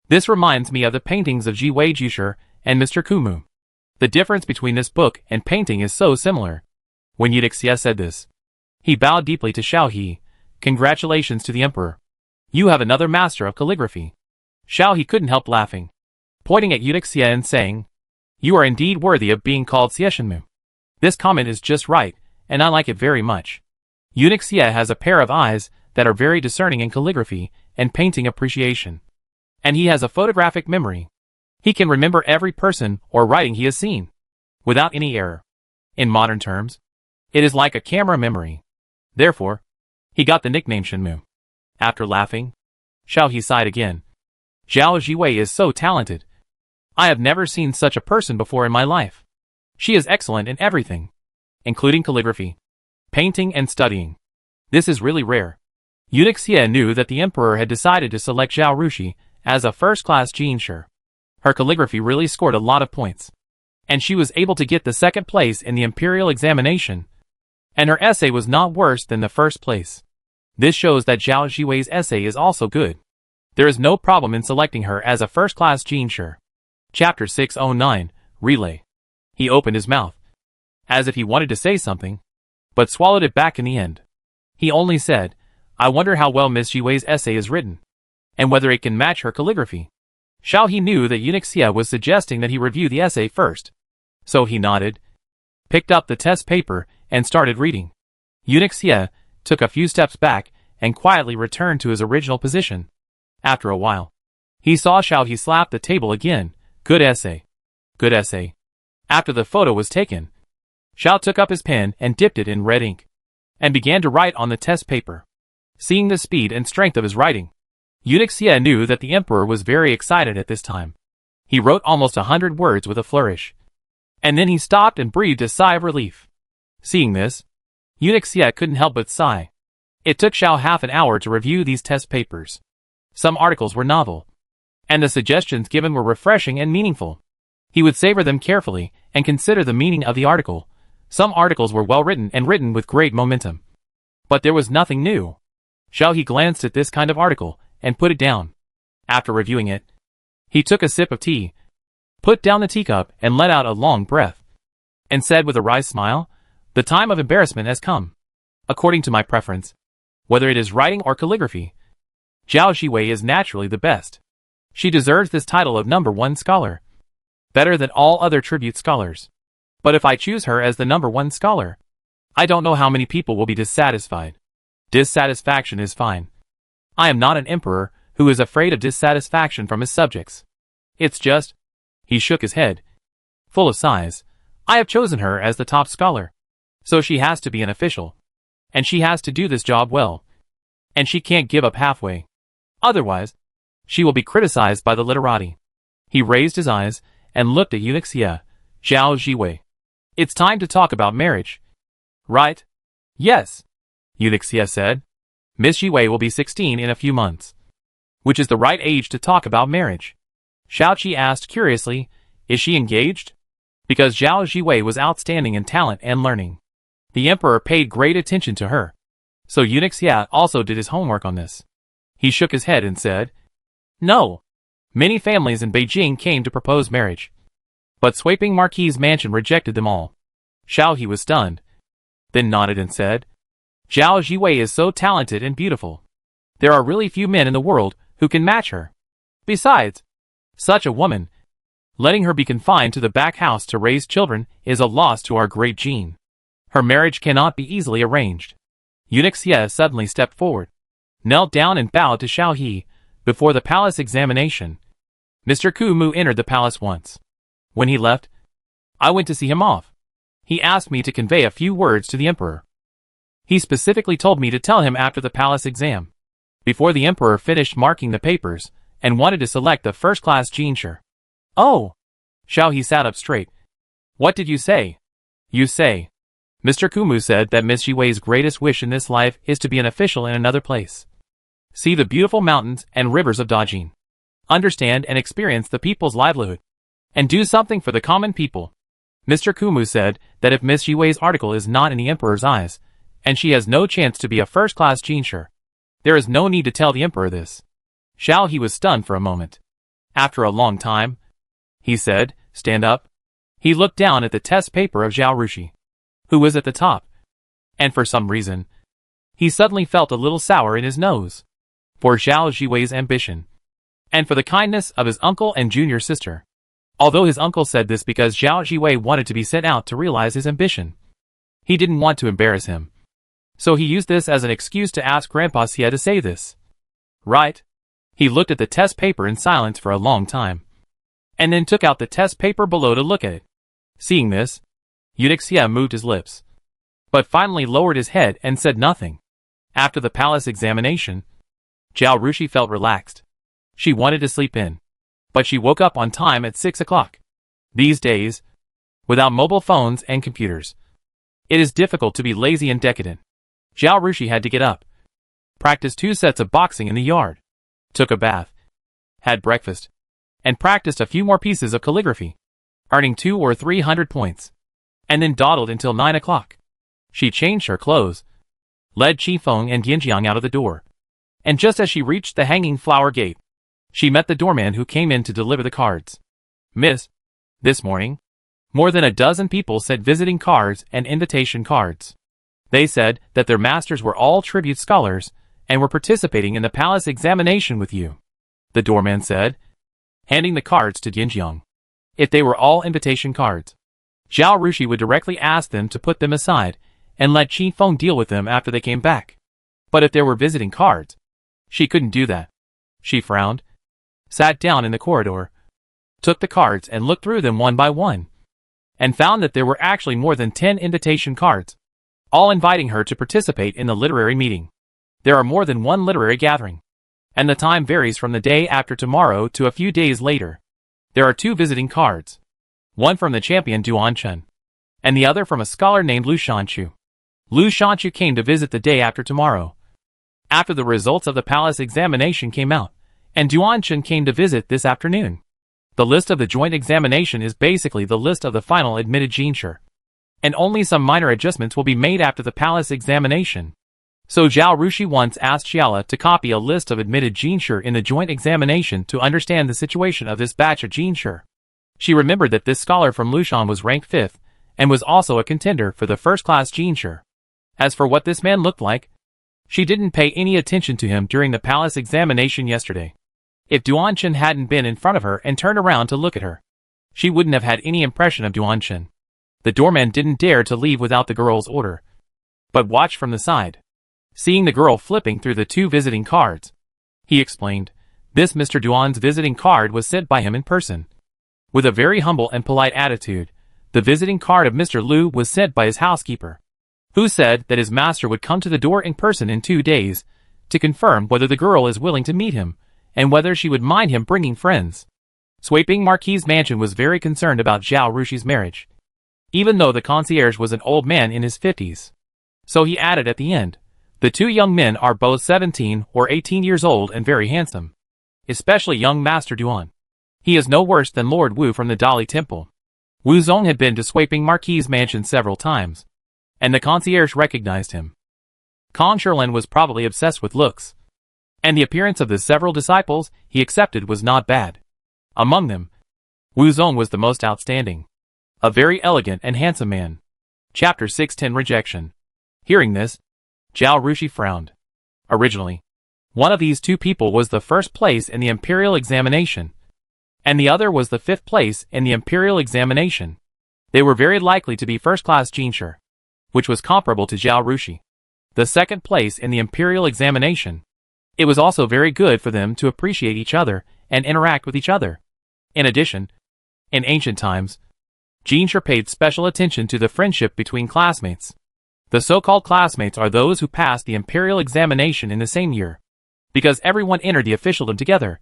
This reminds me of the paintings of Jiwei Jisher and Mr. Kumu. The difference between this book and painting is so similar. When Eunuch Xie said this, he bowed deeply to Xiao He. Congratulations to the emperor. You have another master of calligraphy. Xiao He couldn't help laughing, pointing at Eunuch Xie and saying, you are indeed worthy of being called Xieshenmu. This comment is just right, and I like it very much. Eunuch Xie has a pair of eyes that are very discerning in calligraphy and painting appreciation. And he has a photographic memory. He can remember every person or writing he has seen, without any error. In modern terms, it is like a camera memory. Therefore, he got the nickname Shenmu. After laughing, Xiao He sighed again. Zhao Jiwei is so talented. I have never seen such a person before in my life. She is excellent in everything, including calligraphy, painting and studying. This is really rare. Eunuch Xie knew that the emperor had decided to select Zhao Rushi as a first-class Jinsher. Her calligraphy really scored a lot of points, and she was able to get the second place in the imperial examination, and her essay was not worse than the first place. This shows that Zhao Jiwei's essay is also good. There is no problem in selecting her as a first-class Jinsher. Chapter 609, Relay. He opened his mouth, as if he wanted to say something, but swallowed it back in the end. He only said, I wonder how well Miss Jiwei's essay is written, and whether it can match her calligraphy. Xiao He knew that Eunuch Xie was suggesting that he review the essay first, so he nodded, picked up the test paper, and started reading. Eunuch Xie took a few steps back and quietly returned to his original position. After a while, he saw Xiao He slap the table again. Good essay. Good essay. After the photo was taken, Xiao took up his pen and dipped it in red ink, and began to write on the test paper. Seeing the speed and strength of his writing, Eunuch Xie knew that the emperor was very excited at this time. He wrote almost 100 words with a flourish, and then he stopped and breathed a sigh of relief. Seeing this, Eunuch Xie couldn't help but sigh. It took Xiao half an hour to review these test papers. Some articles were novel, and the suggestions given were refreshing and meaningful. He would savor them carefully and consider the meaning of the article. Some articles were well written and written with great momentum, but there was nothing new. Xiao He glanced at this kind of article and put it down. After reviewing it, he took a sip of tea, put down the teacup and let out a long breath. and said with a wry smile, "The time of embarrassment has come. According to my preference, whether it is writing or calligraphy, Zhao Ziwei is naturally the best. She deserves this title of #1 scholar, better than all other tribute scholars. But if I choose her as the #1 scholar, I don't know how many people will be dissatisfied. Dissatisfaction is fine. I am not an emperor who is afraid of dissatisfaction from his subjects. It's just," he shook his head, full of sighs, "I have chosen her as the top scholar. So she has to be an official. And she has to do this job well. And she can't give up halfway. Otherwise, she will be criticized by the literati." He raised his eyes and looked at eunuch Xie, Zhao Ziwei. "It's time to talk about marriage. Right?" "Yes," eunuch Xie said. "Miss Ziwei will be 16 in a few months, which is the right age to talk about marriage." Shaoqi asked curiously, "Is she engaged?" Because Zhao Ziwei was outstanding in talent and learning, the emperor paid great attention to her. So eunuch Xie also did his homework on this. He shook his head and said, "No. Many families in Beijing came to propose marriage, but Sweeping Marquis' mansion rejected them all." Shao He was stunned, then nodded and said, "Zhao Ziwei is so talented and beautiful. There are really few men in the world who can match her. Besides, such a woman, letting her be confined to the back house to raise children is a loss to our great Jin. Her marriage cannot be easily arranged." Eunuch Xie suddenly stepped forward, knelt down and bowed to Shao He before the palace examination. Mr. Ku Mu entered the palace once. When he left, I went to see him off. He asked me to convey a few words to the emperor. He specifically told me to tell him after the palace exam, before the emperor finished marking the papers, and wanted to select the first-class Jinshi. "Oh!" Shao He sat up straight. "What did you say?" "You say," Mr. Kumu said, "that Miss Ziwei's greatest wish in this life is to be an official in another place. See the beautiful mountains and rivers of Dajin. Understand and experience the people's livelihood. And do something for the common people." Mr. Kumu said that if Miss Ziwei's article is not in the emperor's eyes, and she has no chance to be a first-class Jinshi, there is no need to tell the emperor this. Shao He was stunned for a moment. After a long time, he said, "Stand up." He looked down at the test paper of Zhao Rushi, who was at the top, and for some reason, he suddenly felt a little sour in his nose. For Zhao Ziwei's ambition, and for the kindness of his uncle and junior sister. Although his uncle said this because Zhao Ziwei wanted to be sent out to realize his ambition, he didn't want to embarrass him. So he used this as an excuse to ask Grandpa Xie to say this. Right? He looked at the test paper in silence for a long time, and then took out the test paper below to look at it. Seeing this, eunuch Xie moved his lips, but finally lowered his head and said nothing. After the palace examination, Zhao Rushi felt relaxed. She wanted to sleep in, but she woke up on time at 6 o'clock. These days, without mobile phones and computers, it is difficult to be lazy and decadent. Zhao Rushi had to get up, practice 2 sets of boxing in the yard, took a bath, had breakfast, and practiced a few more pieces of calligraphy, earning 200 or 300 points, and then dawdled until 9 o'clock. She changed her clothes, led Qifeng and Yanjiang out of the door, and just as she reached the hanging flower gate, she met the doorman who came in to deliver the cards. "Miss, this morning, more than a dozen people sent visiting cards and invitation cards. They said that their masters were all tribute scholars and were participating in the palace examination with you," the doorman said, handing the cards to Yanjiang. If they were all invitation cards, Zhao Rushi would directly ask them to put them aside and let Qifeng deal with them after they came back. But if there were visiting cards, she couldn't do that. She frowned, sat down in the corridor, took the cards and looked through them one by one, and found that there were actually more than 10 invitation cards, all inviting her to participate in the literary meeting. There are more than one literary gathering, and the time varies from the day after tomorrow to a few days later. There are 2 visiting cards, one from the champion Duan Chen, and the other from a scholar named Lu Shanchu. Lu Shanchu came to visit the day after tomorrow, after the results of the palace examination came out, and Duan Chen came to visit this afternoon. The list of the joint examination is basically the list of the final admitted Jinshi, and only some minor adjustments will be made after the palace examination. So Zhao Rushi once asked Xiala to copy a list of admitted Jinshi in the joint examination to understand the situation of this batch of Jinshi. She remembered that this scholar from Lushan was ranked 5th, and was also a contender for the first-class Jinshi. As for what this man looked like, she didn't pay any attention to him during the palace examination yesterday. If Duanshin hadn't been in front of her and turned around to look at her, she wouldn't have had any impression of Duanshin. The doorman didn't dare to leave without the girl's order, but watched from the side. Seeing the girl flipping through the 2 visiting cards, he explained, this Mr. Duan's visiting card was sent by him in person. With a very humble and polite attitude, the visiting card of Mr. Liu was sent by his housekeeper, who said that his master would come to the door in person in 2 days to confirm whether the girl is willing to meet him and whether she would mind him bringing friends. Sweeping Marquis' mansion was very concerned about Zhao Rushi's marriage, even though the concierge was an old man in his 50s. So he added at the end, the 2 young men are both 17 or 18 years old and very handsome, especially young Master Duan. He is no worse than Lord Wu from the Dali Temple. Wu Zong had been to Sweeping Marquis' mansion several times, and the concierge recognized him. Kong Sherlin was probably obsessed with looks, and the appearance of the several disciples he accepted was not bad. Among them, Wu Zong was the most outstanding, a very elegant and handsome man. Chapter 610 Rejection. Hearing this, Zhao Rushi frowned. Originally, one of these 2 people was the first place in the imperial examination, and the other was the 5th place in the imperial examination. They were very likely to be first-class Jinshi, which was comparable to Zhao Rushi, the 2nd place in the imperial examination. It was also very good for them to appreciate each other and interact with each other. In addition, in ancient times, Jinshi paid special attention to the friendship between classmates. The so-called classmates are those who passed the imperial examination in the same year, because everyone entered the officialdom together.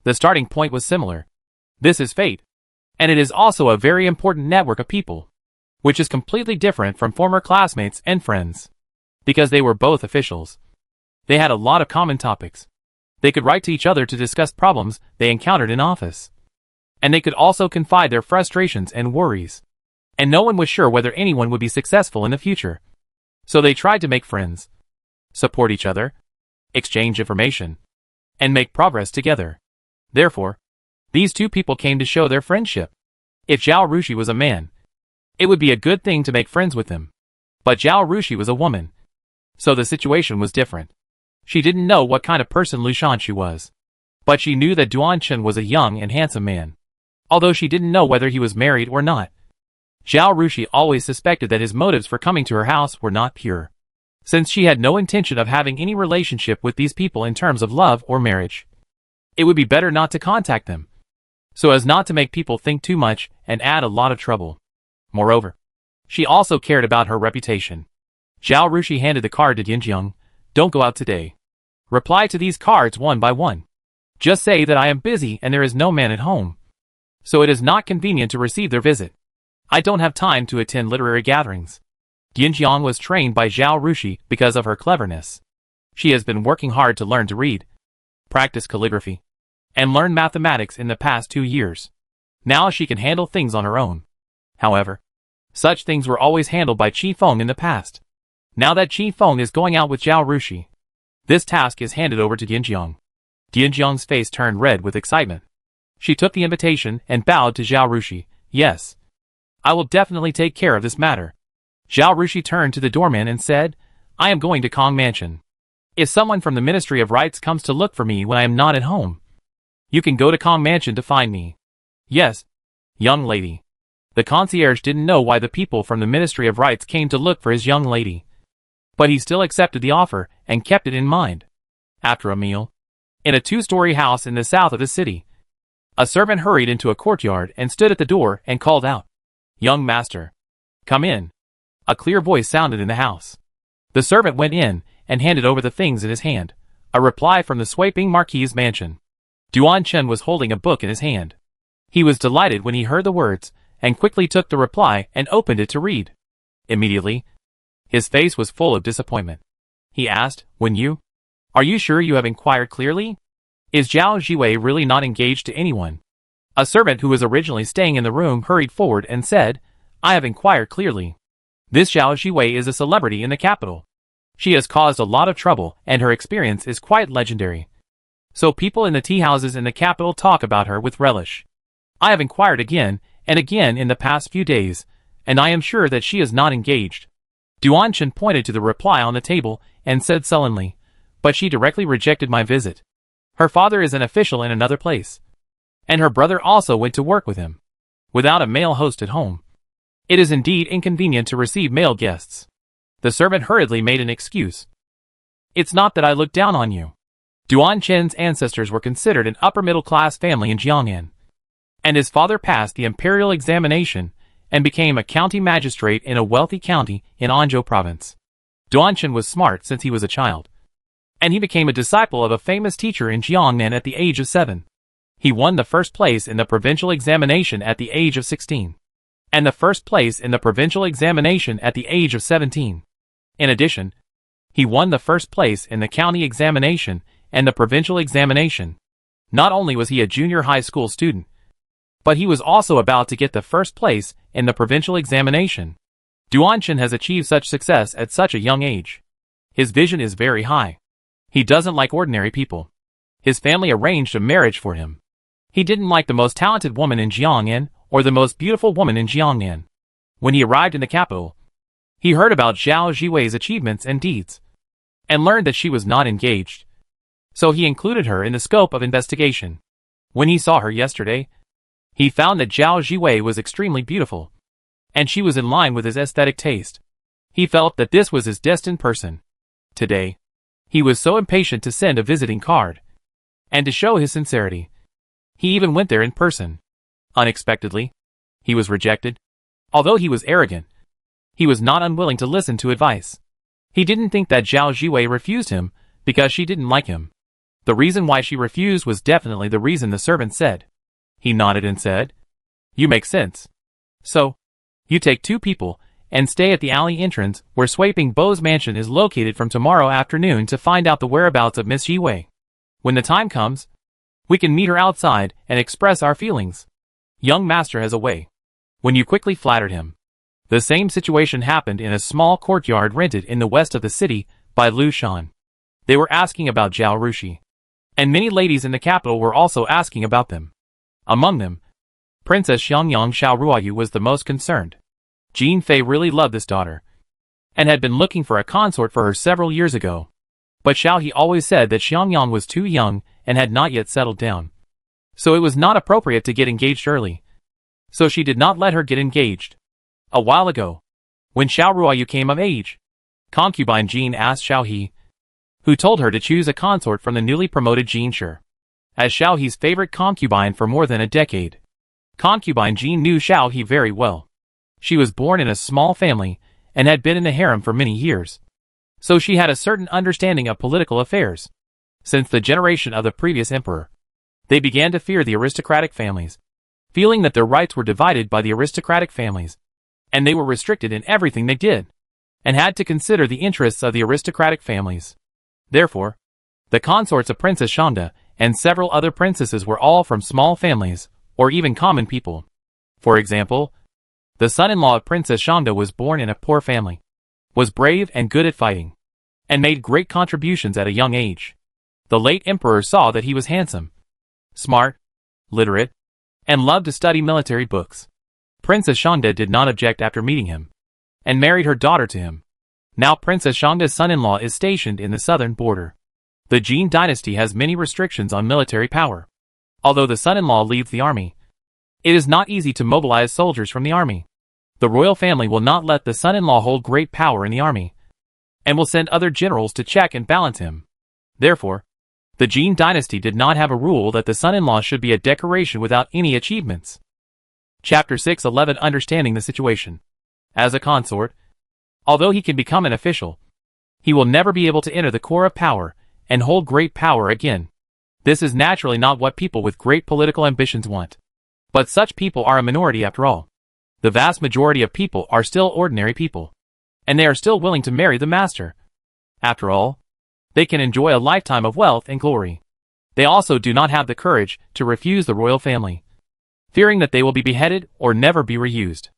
The starting point was similar. This is fate, and it is also a very important network of people, which is completely different from former classmates and friends, because they were both officials. They had a lot of common topics. They could write to each other to discuss problems they encountered in office, and they could also confide their frustrations and worries. And no one was sure whether anyone would be successful in the future. So they tried to make friends, support each other, exchange information, and make progress together. Therefore, these 2 people came to show their friendship. If Zhao Rushi was a man, it would be a good thing to make friends with him. But Zhao Rushi was a woman, so the situation was different. She didn't know what kind of person Lu Shanxu was, but she knew that Duanshin was a young and handsome man, although she didn't know whether he was married or not. Zhao Rushi always suspected that his motives for coming to her house were not pure, since she had no intention of having any relationship with these people in terms of love or marriage. It would be better not to contact them, so as not to make people think too much and add a lot of trouble. Moreover, she also cared about her reputation. Zhao Rushi handed the card to Yinjiang. Don't go out today. Reply to these cards one by one. Just say that I am busy and there is no man at home, so it is not convenient to receive their visit. I don't have time to attend literary gatherings. Yinjiang was trained by Zhao Rushi because of her cleverness. She has been working hard to learn to read, practice calligraphy, and learn mathematics in the past 2 years. Now she can handle things on her own. However, such things were always handled by Qi Feng in the past. Now that Qi Feng is going out with Zhao Rushi, this task is handed over to Yinjiang. Yinjiang's face turned red with excitement. She took the invitation and bowed to Zhao Rushi. Yes, I will definitely take care of this matter. Zhao Rushi turned to the doorman and said, I am going to Kong Mansion. If someone from the Ministry of Rites comes to look for me when I am not at home, you can go to Kong Mansion to find me. Yes, young lady. The concierge didn't know why the people from the Ministry of Rites came to look for his young lady, but he still accepted the offer and kept it in mind. After a meal, in a 2-story house in the south of the city, a servant hurried into a courtyard and stood at the door and called out, Young master, come in. A clear voice sounded in the house. The servant went in and handed over the things in his hand, a reply from the Sweeping Marquis' mansion. Duan Chen was holding a book in his hand. He was delighted when he heard the words, and quickly took the reply and opened it to read. Immediately, his face was full of disappointment. He asked, Are you sure you have inquired clearly? Is Zhao Jiwei really not engaged to anyone? A servant who was originally staying in the room hurried forward and said, I have inquired clearly. This Zhao Jiwei is a celebrity in the capital. She has caused a lot of trouble and her experience is quite legendary. So people in the tea houses in the capital talk about her with relish. I have inquired again and again in the past few days, and I am sure that she is not engaged. Duanshan pointed to the reply on the table and said sullenly, but she directly rejected my visit. Her father is an official in another place. And her brother also went to work with him. Without a male host at home, it is indeed inconvenient to receive male guests. The servant hurriedly made an excuse. It's not that I look down on you. Duanshan's ancestors were considered an upper-middle-class family in Jiangnan, and his father passed the imperial examination and became a county magistrate in a wealthy county in Anzhou province. Duanshan was smart since he was a child, and he became a disciple of a famous teacher in Jiangnan at the age of 7. He won the first place in the provincial examination at the age of 16, and the first place in the provincial examination at the age of 17. In addition, he won the first place in the county examination and the provincial examination. Not only was he a junior high school student, but he was also about to get the first place in the provincial examination. Duanshan has achieved such success at such a young age. His vision is very high. He doesn't like ordinary people. His family arranged a marriage for him. He didn't like the most talented woman in Jiangnan or the most beautiful woman in Jiangnan. When he arrived in the capital, he heard about Zhao Jiwei's achievements and deeds, and learned that she was not engaged. So he included her in the scope of investigation. When he saw her yesterday, he found that Zhao Jiwei was extremely beautiful, and she was in line with his aesthetic taste. He felt that this was his destined person. Today, he was so impatient to send a visiting card, and to show his sincerity. He even went there in person. Unexpectedly, he was rejected. Although he was arrogant, he was not unwilling to listen to advice. He didn't think that Zhao Jiwei refused him because she didn't like him. The reason why she refused was definitely the reason the servant said. He nodded and said, "You make sense. So, you take 2 people and stay at the alley entrance where Sweeping Bo's mansion is located from tomorrow afternoon to find out the whereabouts of Miss Jiwei. When the time comes, we can meet her outside and express our feelings. Young master has a way." When you quickly flattered him. The same situation happened in a small courtyard rented in the west of the city by Lu Shan. They were asking about Zhao Rushi, and many ladies in the capital were also asking about them. Among them, Princess Xiangyang Xiaoruoyu was the most concerned. Jin Fei really loved this daughter, and had been looking for a consort for her several years ago. But Xiao He always said that Xiangyang was too young and had not yet settled down, so it was not appropriate to get engaged early. So she did not let her get engaged. A while ago, when Xiaoruoyu came of age, concubine Jin asked Xiao He, who told her to choose a consort from the newly promoted Jin Shi, as Xiao He's favorite concubine for more than a decade. Concubine Jin knew Xiao He very well. She was born in a small family and had been in the harem for many years, so she had a certain understanding of political affairs. Since the generation of the previous emperor, they began to fear the aristocratic families, feeling that their rights were divided by the aristocratic families, and they were restricted in everything they did, and had to consider the interests of the aristocratic families. Therefore, the consorts of Princess Shanda and several other princesses were all from small families, or even common people. For example, the son-in-law of Princess Shanda was born in a poor family, was brave and good at fighting, and made great contributions at a young age. The late emperor saw that he was handsome, smart, literate, and loved to study military books. Princess Shanda did not object after meeting him, and married her daughter to him. Now Princess Shanda's son-in-law is stationed in the southern border. The Jin dynasty has many restrictions on military power. Although the son-in-law leads the army, it is not easy to mobilize soldiers from the army. The royal family will not let the son-in-law hold great power in the army, and will send other generals to check and balance him. Therefore, the Jin dynasty did not have a rule that the son-in-law should be a decoration without any achievements. Chapter 6:11 Understanding the situation. As a consort, although he can become an official, he will never be able to enter the core of power and hold great power again. This is naturally not what people with great political ambitions want. But such people are a minority after all. The vast majority of people are still ordinary people, and they are still willing to marry the master. After all, they can enjoy a lifetime of wealth and glory. They also do not have the courage to refuse the royal family, fearing that they will be beheaded or never be reused.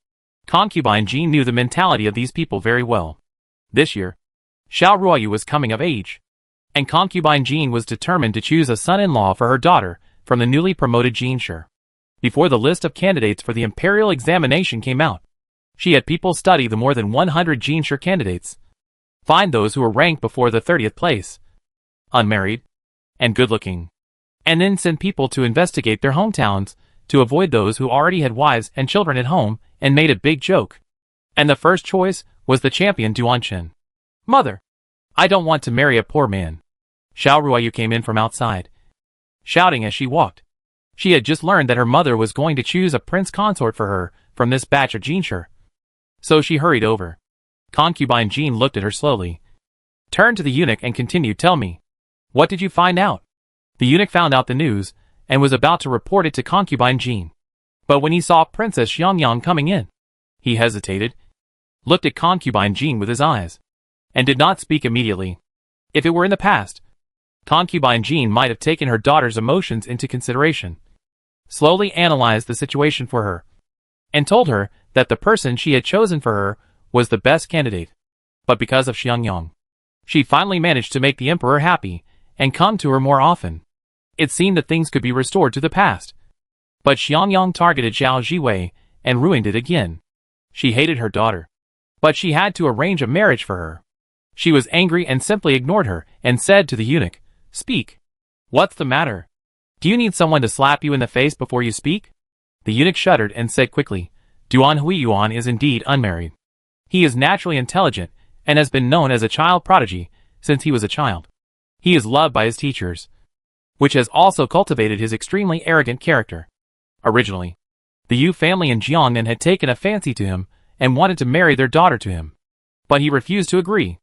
Concubine Jin knew the mentality of these people very well. This year, Xiao Ruoyu was coming of age, and concubine Jin was determined to choose a son-in-law for her daughter from the newly promoted Jin Shi. Before the list of candidates for the imperial examination came out, She had people study the more than 100 Jinshi candidates, find those who were ranked before the 30th place, unmarried, and good-looking, and then send people to investigate their hometowns to avoid those who already had wives and children at home and made a big joke. And the first choice was the champion Duanqin. "Mother, I don't want to marry a poor man." Xiao Ruoyu came in from outside, shouting as she walked. She had just learned that her mother was going to choose a prince consort for her from this batch of Jinshi. So she hurried over. Concubine Jean looked at her slowly, turned to the eunuch and continued, "Tell me, what did you find out?" The eunuch found out the news and was about to report it to Concubine Jean. But when he saw Princess Xiangyang coming in, he hesitated, looked at Concubine Jean with his eyes, and did not speak immediately. If it were in the past, Concubine Jean might have taken her daughter's emotions into consideration, slowly analyzed the situation for her, and told her that the person she had chosen for her was the best candidate. But because of Xiangyang, she finally managed to make the emperor happy and come to her more often. It seemed that things could be restored to the past. But Xiangyang targeted Zhao Jiwei and ruined it again. She hated her daughter, but she had to arrange a marriage for her. She was angry and simply ignored her and said to the eunuch, "Speak. What's the matter? Do you need someone to slap you in the face before you speak?" The eunuch shuddered and said quickly, "Duan Huiyuan is indeed unmarried. He is naturally intelligent and has been known as a child prodigy since he was a child. He is loved by his teachers, which has also cultivated his extremely arrogant character. Originally, the Yu family in Jiangnan had taken a fancy to him and wanted to marry their daughter to him. But he refused to agree.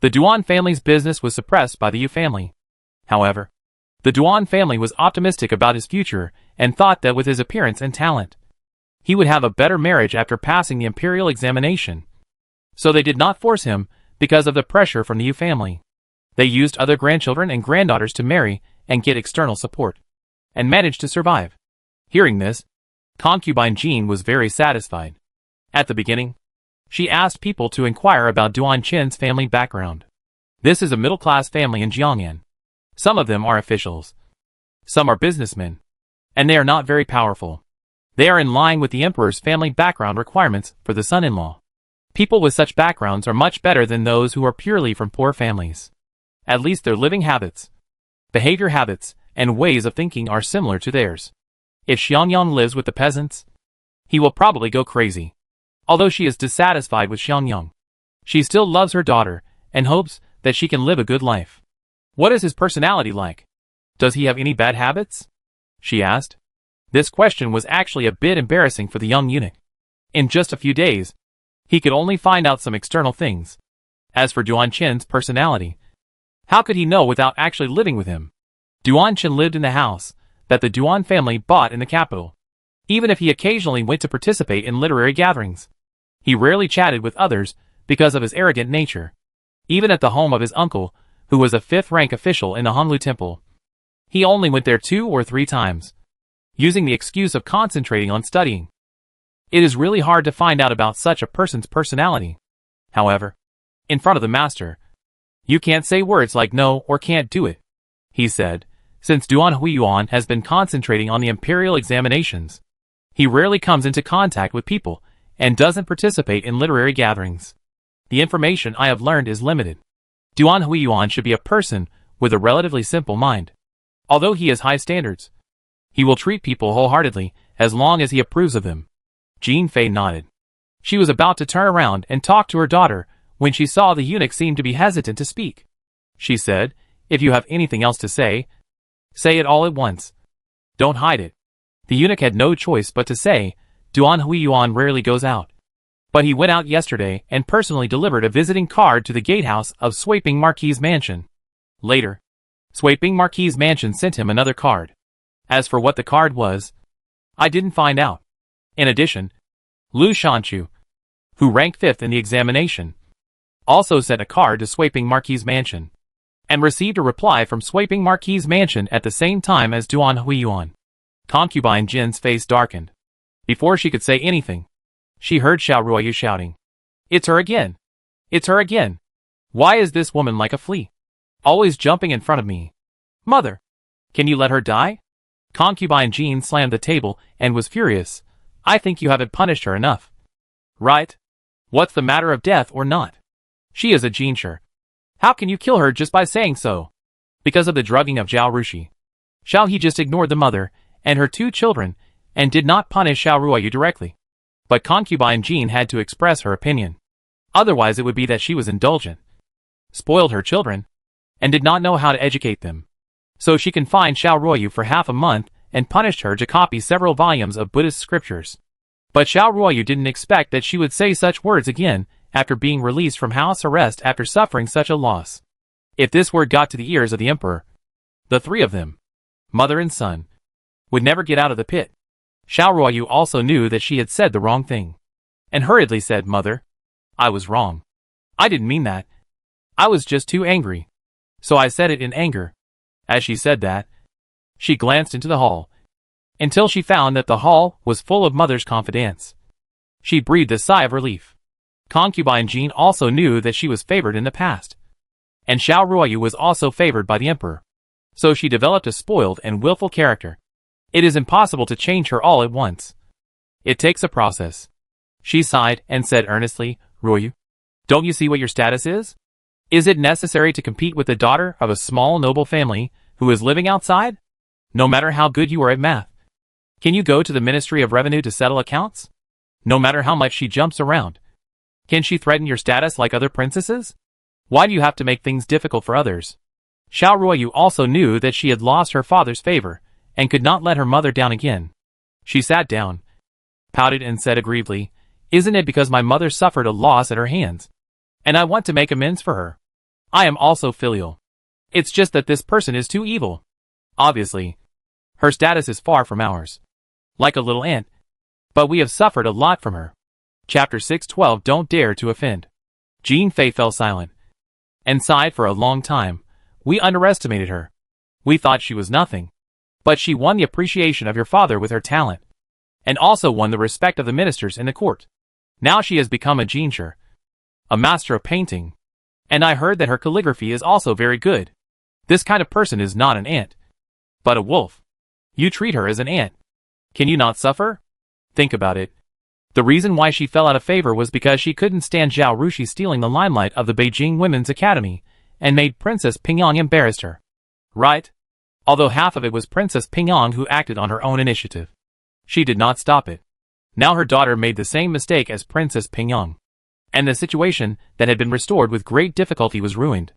The Duan family's business was suppressed by the Yu family. However, the Duan family was optimistic about his future and thought that with his appearance and talent, he would have a better marriage after passing the imperial examination. So they did not force him because of the pressure from the Yu family. They used other grandchildren and granddaughters to marry and get external support, and managed to survive. Hearing this, Concubine Jean was very satisfied. At the beginning, she asked people to inquire about Duan Qin's family background. This is a middle-class family in Jiangnan. Some of them are officials. Some are businessmen. And they are not very powerful. They are in line with the emperor's family background requirements for the son-in-law. People with such backgrounds are much better than those who are purely from poor families. At least their living habits, behavior habits, and ways of thinking are similar to theirs. If Xiangyang lives with the peasants, he will probably go crazy. Although she is dissatisfied with Xiangyang, she still loves her daughter and hopes that she can live a good life. "What is his personality like? Does he have any bad habits?" she asked. This question was actually a bit embarrassing for the young eunuch. In just a few days, he could only find out some external things. As for Duan Qin's personality, how could he know without actually living with him? Duan Qin lived in the house that the Duan family bought in the capital. Even if he occasionally went to participate in literary gatherings, he rarely chatted with others because of his arrogant nature. Even at the home of his uncle, who was a fifth-rank official in the Hanlu Temple, he only went there 2 or 3 times, using the excuse of concentrating on studying. It is really hard to find out about such a person's personality. However, in front of the master, you can't say words like no or can't do it, he said. Since Duan Huiyuan has been concentrating on the imperial examinations, he rarely comes into contact with people and doesn't participate in literary gatherings. The information I have learned is limited. Duan Huiyuan should be a person with a relatively simple mind. Although he has high standards, he will treat people wholeheartedly as long as he approves of them. Jean Fei nodded. She was about to turn around and talk to her daughter when she saw the eunuch seem to be hesitant to speak. She said, "If you have anything else to say, say it all at once. Don't hide it." The eunuch had no choice but to say, "Duan Huiyuan rarely goes out. But he went out yesterday and personally delivered a visiting card to the gatehouse of Swaping Marquis' mansion. Later, Swaping Marquis' mansion sent him another card. As for what the card was, I didn't find out. In addition, Lu Shanchu, who ranked 5th in the examination, also sent a card to Swaping Marquis' mansion, and received a reply from Swaping Marquis' mansion at the same time as Duan Huiyuan." Concubine Jin's face darkened. Before she could say anything, she heard Xiao Ruoyu shouting, "It's her again! It's her again! Why is this woman like a flea? Always jumping in front of me. Mother, can you let her die?" Concubine Jean slammed the table and was furious. "I think you haven't punished her enough. Right? What's the matter of death or not? She is a Jinshi. How can you kill her just by saying so? Because of the drugging of Zhao Rushi. Xiao He just ignored the mother and her 2 children and did not punish Xiao Ruoyu directly. But concubine Jean had to express her opinion. Otherwise it would be that she was indulgent, spoiled her children, and did not know how to educate them. So she confined Xiao Ruoyu for half a month and punished her to copy several volumes of Buddhist scriptures. But Xiao Ruoyu didn't expect that she would say such words again after being released from house arrest after suffering such a loss. If this word got to the ears of the emperor, the 3 of them, mother and son, would never get out of the pit. Xiao Ruoyu also knew that she had said the wrong thing, and hurriedly said, "Mother, I was wrong. I didn't mean that. I was just too angry. So I said it in anger." As she said that, she glanced into the hall, until she found that the hall was full of mother's confidants. She breathed a sigh of relief. Concubine Jean also knew that she was favored in the past, and Xiao Ruoyu was also favored by the emperor. So she developed a spoiled and willful character. It is impossible to change her all at once. It takes a process. She sighed and said earnestly, "Ruoyu, don't you see what your status is? Is it necessary to compete with the daughter of a small noble family who is living outside? No matter how good you are at math. Can you go to the Ministry of Revenue to settle accounts? No matter how much she jumps around. Can she threaten your status like other princesses? Why do you have to make things difficult for others?" Xiao Ruoyu also knew that she had lost her father's favor and could not let her mother down again. She sat down, pouted and said aggrievedly, "Isn't it because my mother suffered a loss at her hands, and I want to make amends for her? I am also filial. It's just that this person is too evil. Obviously, her status is far from ours. Like a little ant. But we have suffered a lot from her." Chapter 612 Don't Dare to Offend. Jean Fei fell silent and sighed for a long time. "We underestimated her. We thought she was nothing. But she won the appreciation of your father with her talent, and also won the respect of the ministers in the court. Now she has become a Jinshi, a master of painting, and I heard that her calligraphy is also very good. This kind of person is not an ant, but a wolf. You treat her as an ant. Can you not suffer? Think about it. The reason why she fell out of favor was because she couldn't stand Zhao Rushi stealing the limelight of the Beijing Women's Academy, and made Princess Pingyang embarrassed her. Right? Although half of it was Princess Pingyang who acted on her own initiative. She did not stop it. Now her daughter made the same mistake as Princess Pingyang, and the situation that had been restored with great difficulty was ruined.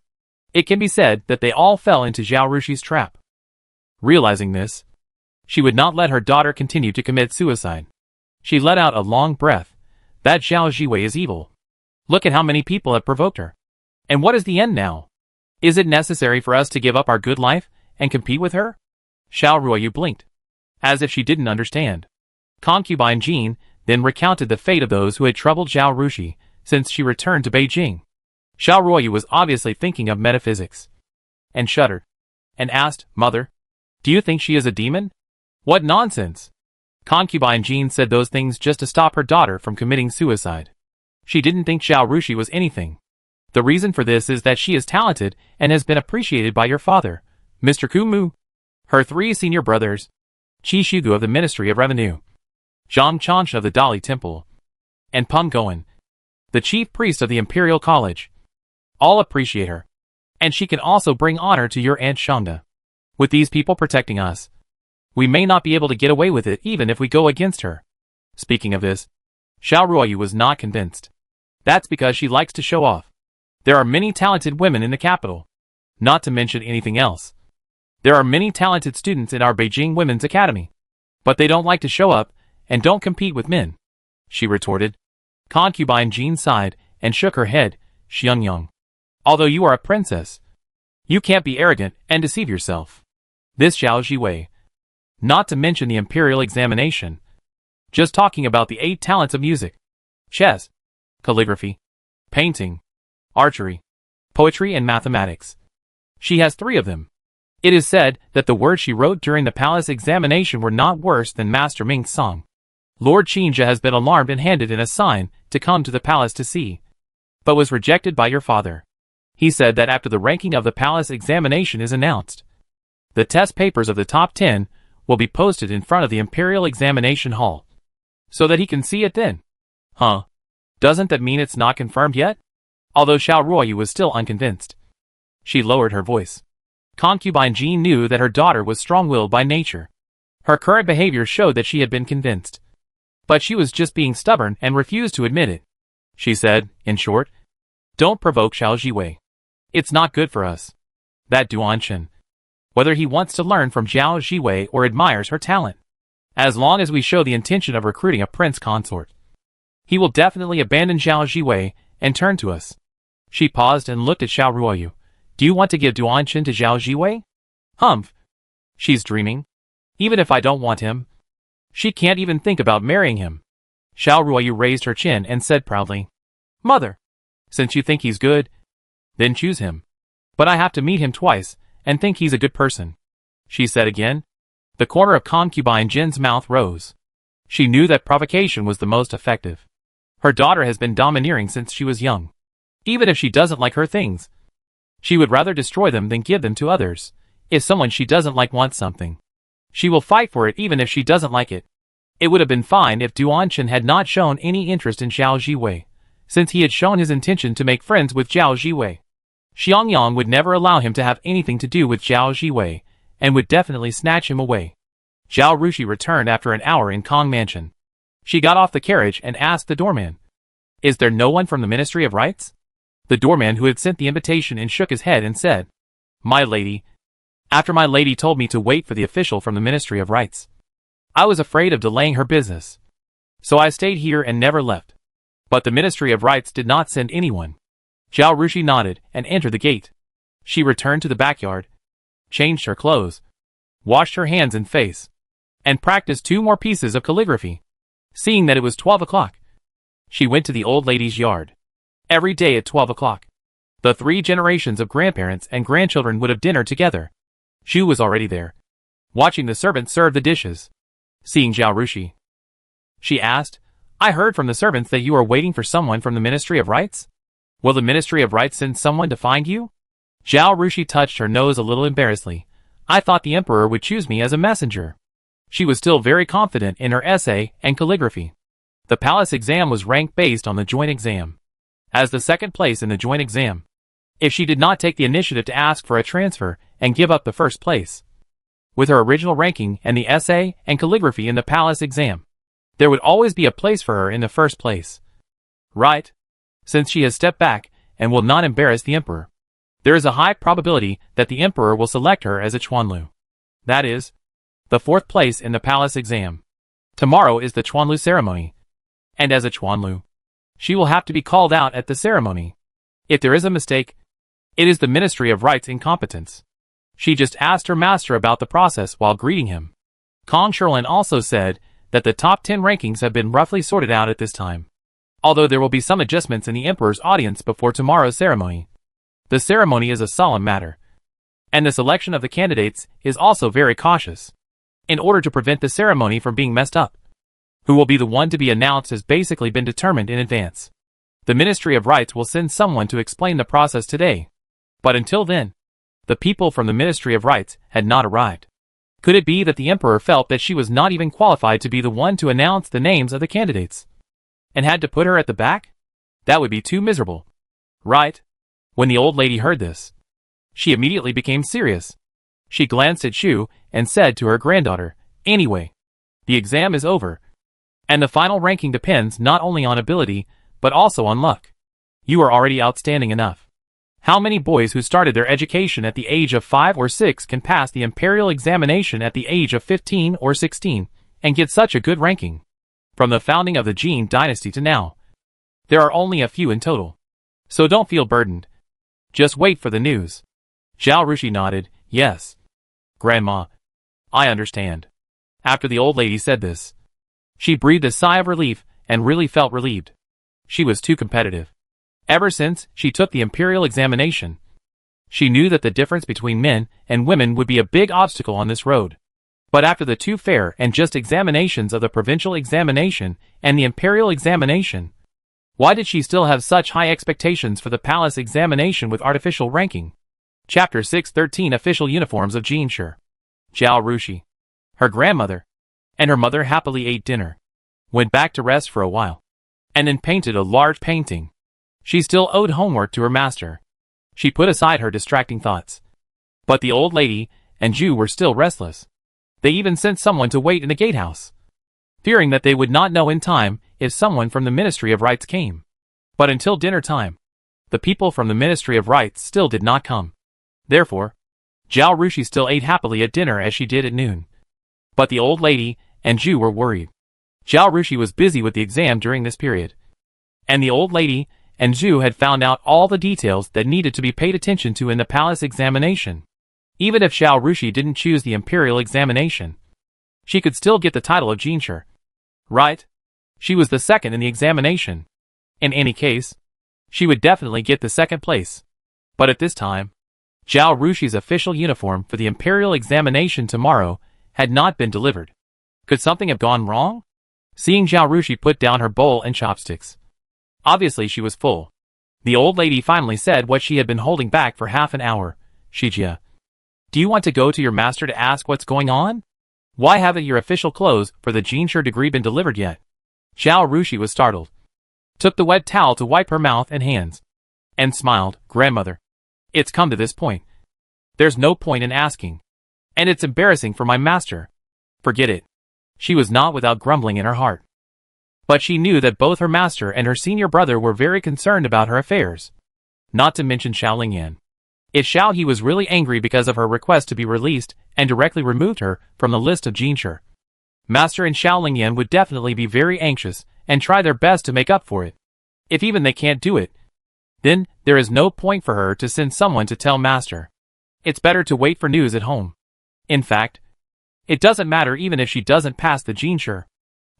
It can be said that they all fell into Zhao Rushi's trap. Realizing this, she would not let her daughter continue to commit suicide. She let out a long breath. That Zhao Jiwei is evil. Look at how many people have provoked her. And what is the end now? Is it necessary for us to give up our good life and compete with her? Xiao Ruoyu blinked, as if she didn't understand. Concubine Jean then recounted the fate of those who had troubled Zhao Rushi since she returned to Beijing. Xiao Ruoyu was obviously thinking of metaphysics, and shuddered, and asked, "Mother, do you think she is a demon? What nonsense!" Concubine Jean said those things just to stop her daughter from committing suicide. She didn't think Zhao Rushi was anything. The reason for this is that she is talented and has been appreciated by your father, Mr. Kumu, her 3 senior brothers, Qi Shugu of the Ministry of Revenue, Zhang Chansha of the Dali Temple, and Peng Goen, the chief priest of the Imperial College. All appreciate her, and she can also bring honor to your Aunt Shangda. With these people protecting us, we may not be able to get away with it even if we go against her. Speaking of this, Xiao Ruoyu was not convinced. That's because she likes to show off. There are many talented women in the capital, not to mention anything else. There are many talented students in our Beijing Women's Academy, but they don't like to show up and don't compete with men, she retorted. Concubine Jean sighed and shook her head. Xiangyang, although you are a princess, you can't be arrogant and deceive yourself. This Zhao Jiwei, not to mention the imperial examination, just talking about the 8 talents of music, chess, calligraphy, painting, archery, poetry and mathematics. She has 3 of them. It is said that the words she wrote during the palace examination were not worse than Master Ming's song. Lord Qinjia has been alarmed and handed in a sign to come to the palace to see, but was rejected by your father. He said that after the ranking of the palace examination is announced, the test papers of the top 10 will be posted in front of the Imperial Examination Hall, so that he can see it then. Huh? Doesn't that mean it's not confirmed yet? Although Xiao Ruoyu was still unconvinced. She lowered her voice. Concubine Jean knew that her daughter was strong-willed by nature. Her current behavior showed that she had been convinced. But she was just being stubborn and refused to admit it. She said, in short, "Don't provoke Xiao Jiwei. It's not good for us. That Duanshan. Whether he wants to learn from Zhao Jiwei or admires her talent. As long as we show the intention of recruiting a prince consort, he will definitely abandon Zhao Jiwei and turn to us." She paused and looked at Xiao Ruoyu. "Do you want to give Duanshan to Zhao Jiwei?" "Humph. She's dreaming. Even if I don't want him, she can't even think about marrying him." Xiao Ruoyu raised her chin and said proudly, "Mother, since you think he's good, then choose him. But I have to meet him twice and think he's a good person," she said again. The corner of concubine Jin's mouth rose. She knew that provocation was the most effective. Her daughter has been domineering since she was young. Even if she doesn't like her things, she would rather destroy them than give them to others. If someone she doesn't like wants something, she will fight for it even if she doesn't like it. It would have been fine if Duanshan had not shown any interest in Zhao Jiwei, since he had shown his intention to make friends with Zhao Jiwei. Xiangyang would never allow him to have anything to do with Zhao Jiwei, and would definitely snatch him away. Zhao Rushi returned after an hour in Kong Mansion. She got off the carriage and asked the doorman, "Is there no one from the Ministry of Rights?" The doorman who had sent the invitation and shook his head and said, "My lady, after my lady told me to wait for the official from the Ministry of Rights, I was afraid of delaying her business. So I stayed here and never left. But the Ministry of Rights did not send anyone." Zhao Rushi nodded and entered the gate. She returned to the backyard, changed her clothes, washed her hands and face, and practiced 2 more pieces of calligraphy. Seeing that it was 12 o'clock, she went to the old lady's yard. Every day at 12 o'clock, the 3 generations of grandparents and grandchildren would have dinner together. Xu was already there, watching the servants serve the dishes. Seeing Zhao Rushi, she asked, "I heard from the servants that you are waiting for someone from the Ministry of Rights? Will the Ministry of Rights send someone to find you?" Zhao Rushi touched her nose a little embarrassedly. "I thought the Emperor would choose me as a messenger." She was still very confident in her essay and calligraphy. The palace exam was ranked based on the joint exam, as the second place in the joint exam. If she did not take the initiative to ask for a transfer and give up the first place, with her original ranking and the essay and calligraphy in the palace exam, there would always be a place for her in the first place. Right? Since she has stepped back and will not embarrass the Emperor, there is a high probability that the Emperor will select her as a Chuanlu. That is, the 4th place in the palace exam. Tomorrow is the Chuanlu ceremony, and as a Chuanlu, she will have to be called out at the ceremony. If there is a mistake, it is the Ministry of Rights' incompetence. She just asked her master about the process while greeting him. Kong Sherlin also said that the top 10 rankings have been roughly sorted out at this time, although there will be some adjustments in the Emperor's audience before tomorrow's ceremony. The ceremony is a solemn matter, and the selection of the candidates is also very cautious, in order to prevent the ceremony from being messed up. Who will be the one to be announced has basically been determined in advance. The Ministry of Rights will send someone to explain the process today, but until then, the people from the Ministry of Rights had not arrived. Could it be that the Emperor felt that she was not even qualified to be the one to announce the names of the candidates, and had to put her at the back? That would be too miserable. Right? When the old lady heard this, she immediately became serious. She glanced at Xu and said to her granddaughter, "Anyway, the exam is over, and the final ranking depends not only on ability, but also on luck. You are already outstanding enough. How many boys who started their education at the age of 5 or 6 can pass the imperial examination at the age of 15 or 16 and get such a good ranking? From the founding of the Jin dynasty to now, there are only a few in total. So don't feel burdened. Just wait for the news." Zhao Rushi nodded, "Yes, Grandma, I understand." After the old lady said this, she breathed a sigh of relief and really felt relieved. She was too competitive. Ever since she took the imperial examination, she knew that the difference between men and women would be a big obstacle on this road. But after the 2 fair and just examinations of the provincial examination and the imperial examination, why did she still have such high expectations for the palace examination with artificial ranking? Chapter 613 Official Uniforms of Jinshi. Zhao Rushi, her grandmother, and her mother happily ate dinner, went back to rest for a while, and then painted a large painting. She still owed homework to her master. She put aside her distracting thoughts. But the old lady and Jew were still restless. They even sent someone to wait in the gatehouse, fearing that they would not know in time if someone from the Ministry of Rites came. But until dinner time, the people from the Ministry of Rites still did not come. Therefore, Zhao Rushi still ate happily at dinner as she did at noon. But the old lady and Jew were worried. Zhao Rushi was busy with the exam during this period, and the old lady and Zhu had found out all the details that needed to be paid attention to in the palace examination. Even if Zhao Rushi didn't choose the imperial examination, she could still get the title of Jinshi. Right? She was the second in the examination. In any case, she would definitely get the second place. But at this time, Zhao Rushi's official uniform for the imperial examination tomorrow had not been delivered. Could something have gone wrong? Seeing Zhao Rushi put down her bowl and chopsticks, obviously she was full, the old lady finally said what she had been holding back for half an hour. Shijia, do you want to go to your master to ask what's going on? Why haven't your official clothes for the Jinshi degree been delivered yet? Zhao Rushi was startled, took the wet towel to wipe her mouth and hands, and smiled. Grandmother, it's come to this point. There's no point in asking. And it's embarrassing for my master. Forget it. She was not without grumbling in her heart. But she knew that both her master and her senior brother were very concerned about her affairs. Not to mention Xiao Lingyan. If Xiao He was really angry because of her request to be released and directly removed her from the list of Jinshi, Master and Xiao Lingyan would definitely be very anxious and try their best to make up for it. If even they can't do it, then there is no point for her to send someone to tell Master. It's better to wait for news at home. In fact, it doesn't matter even if she doesn't pass the Jinshi,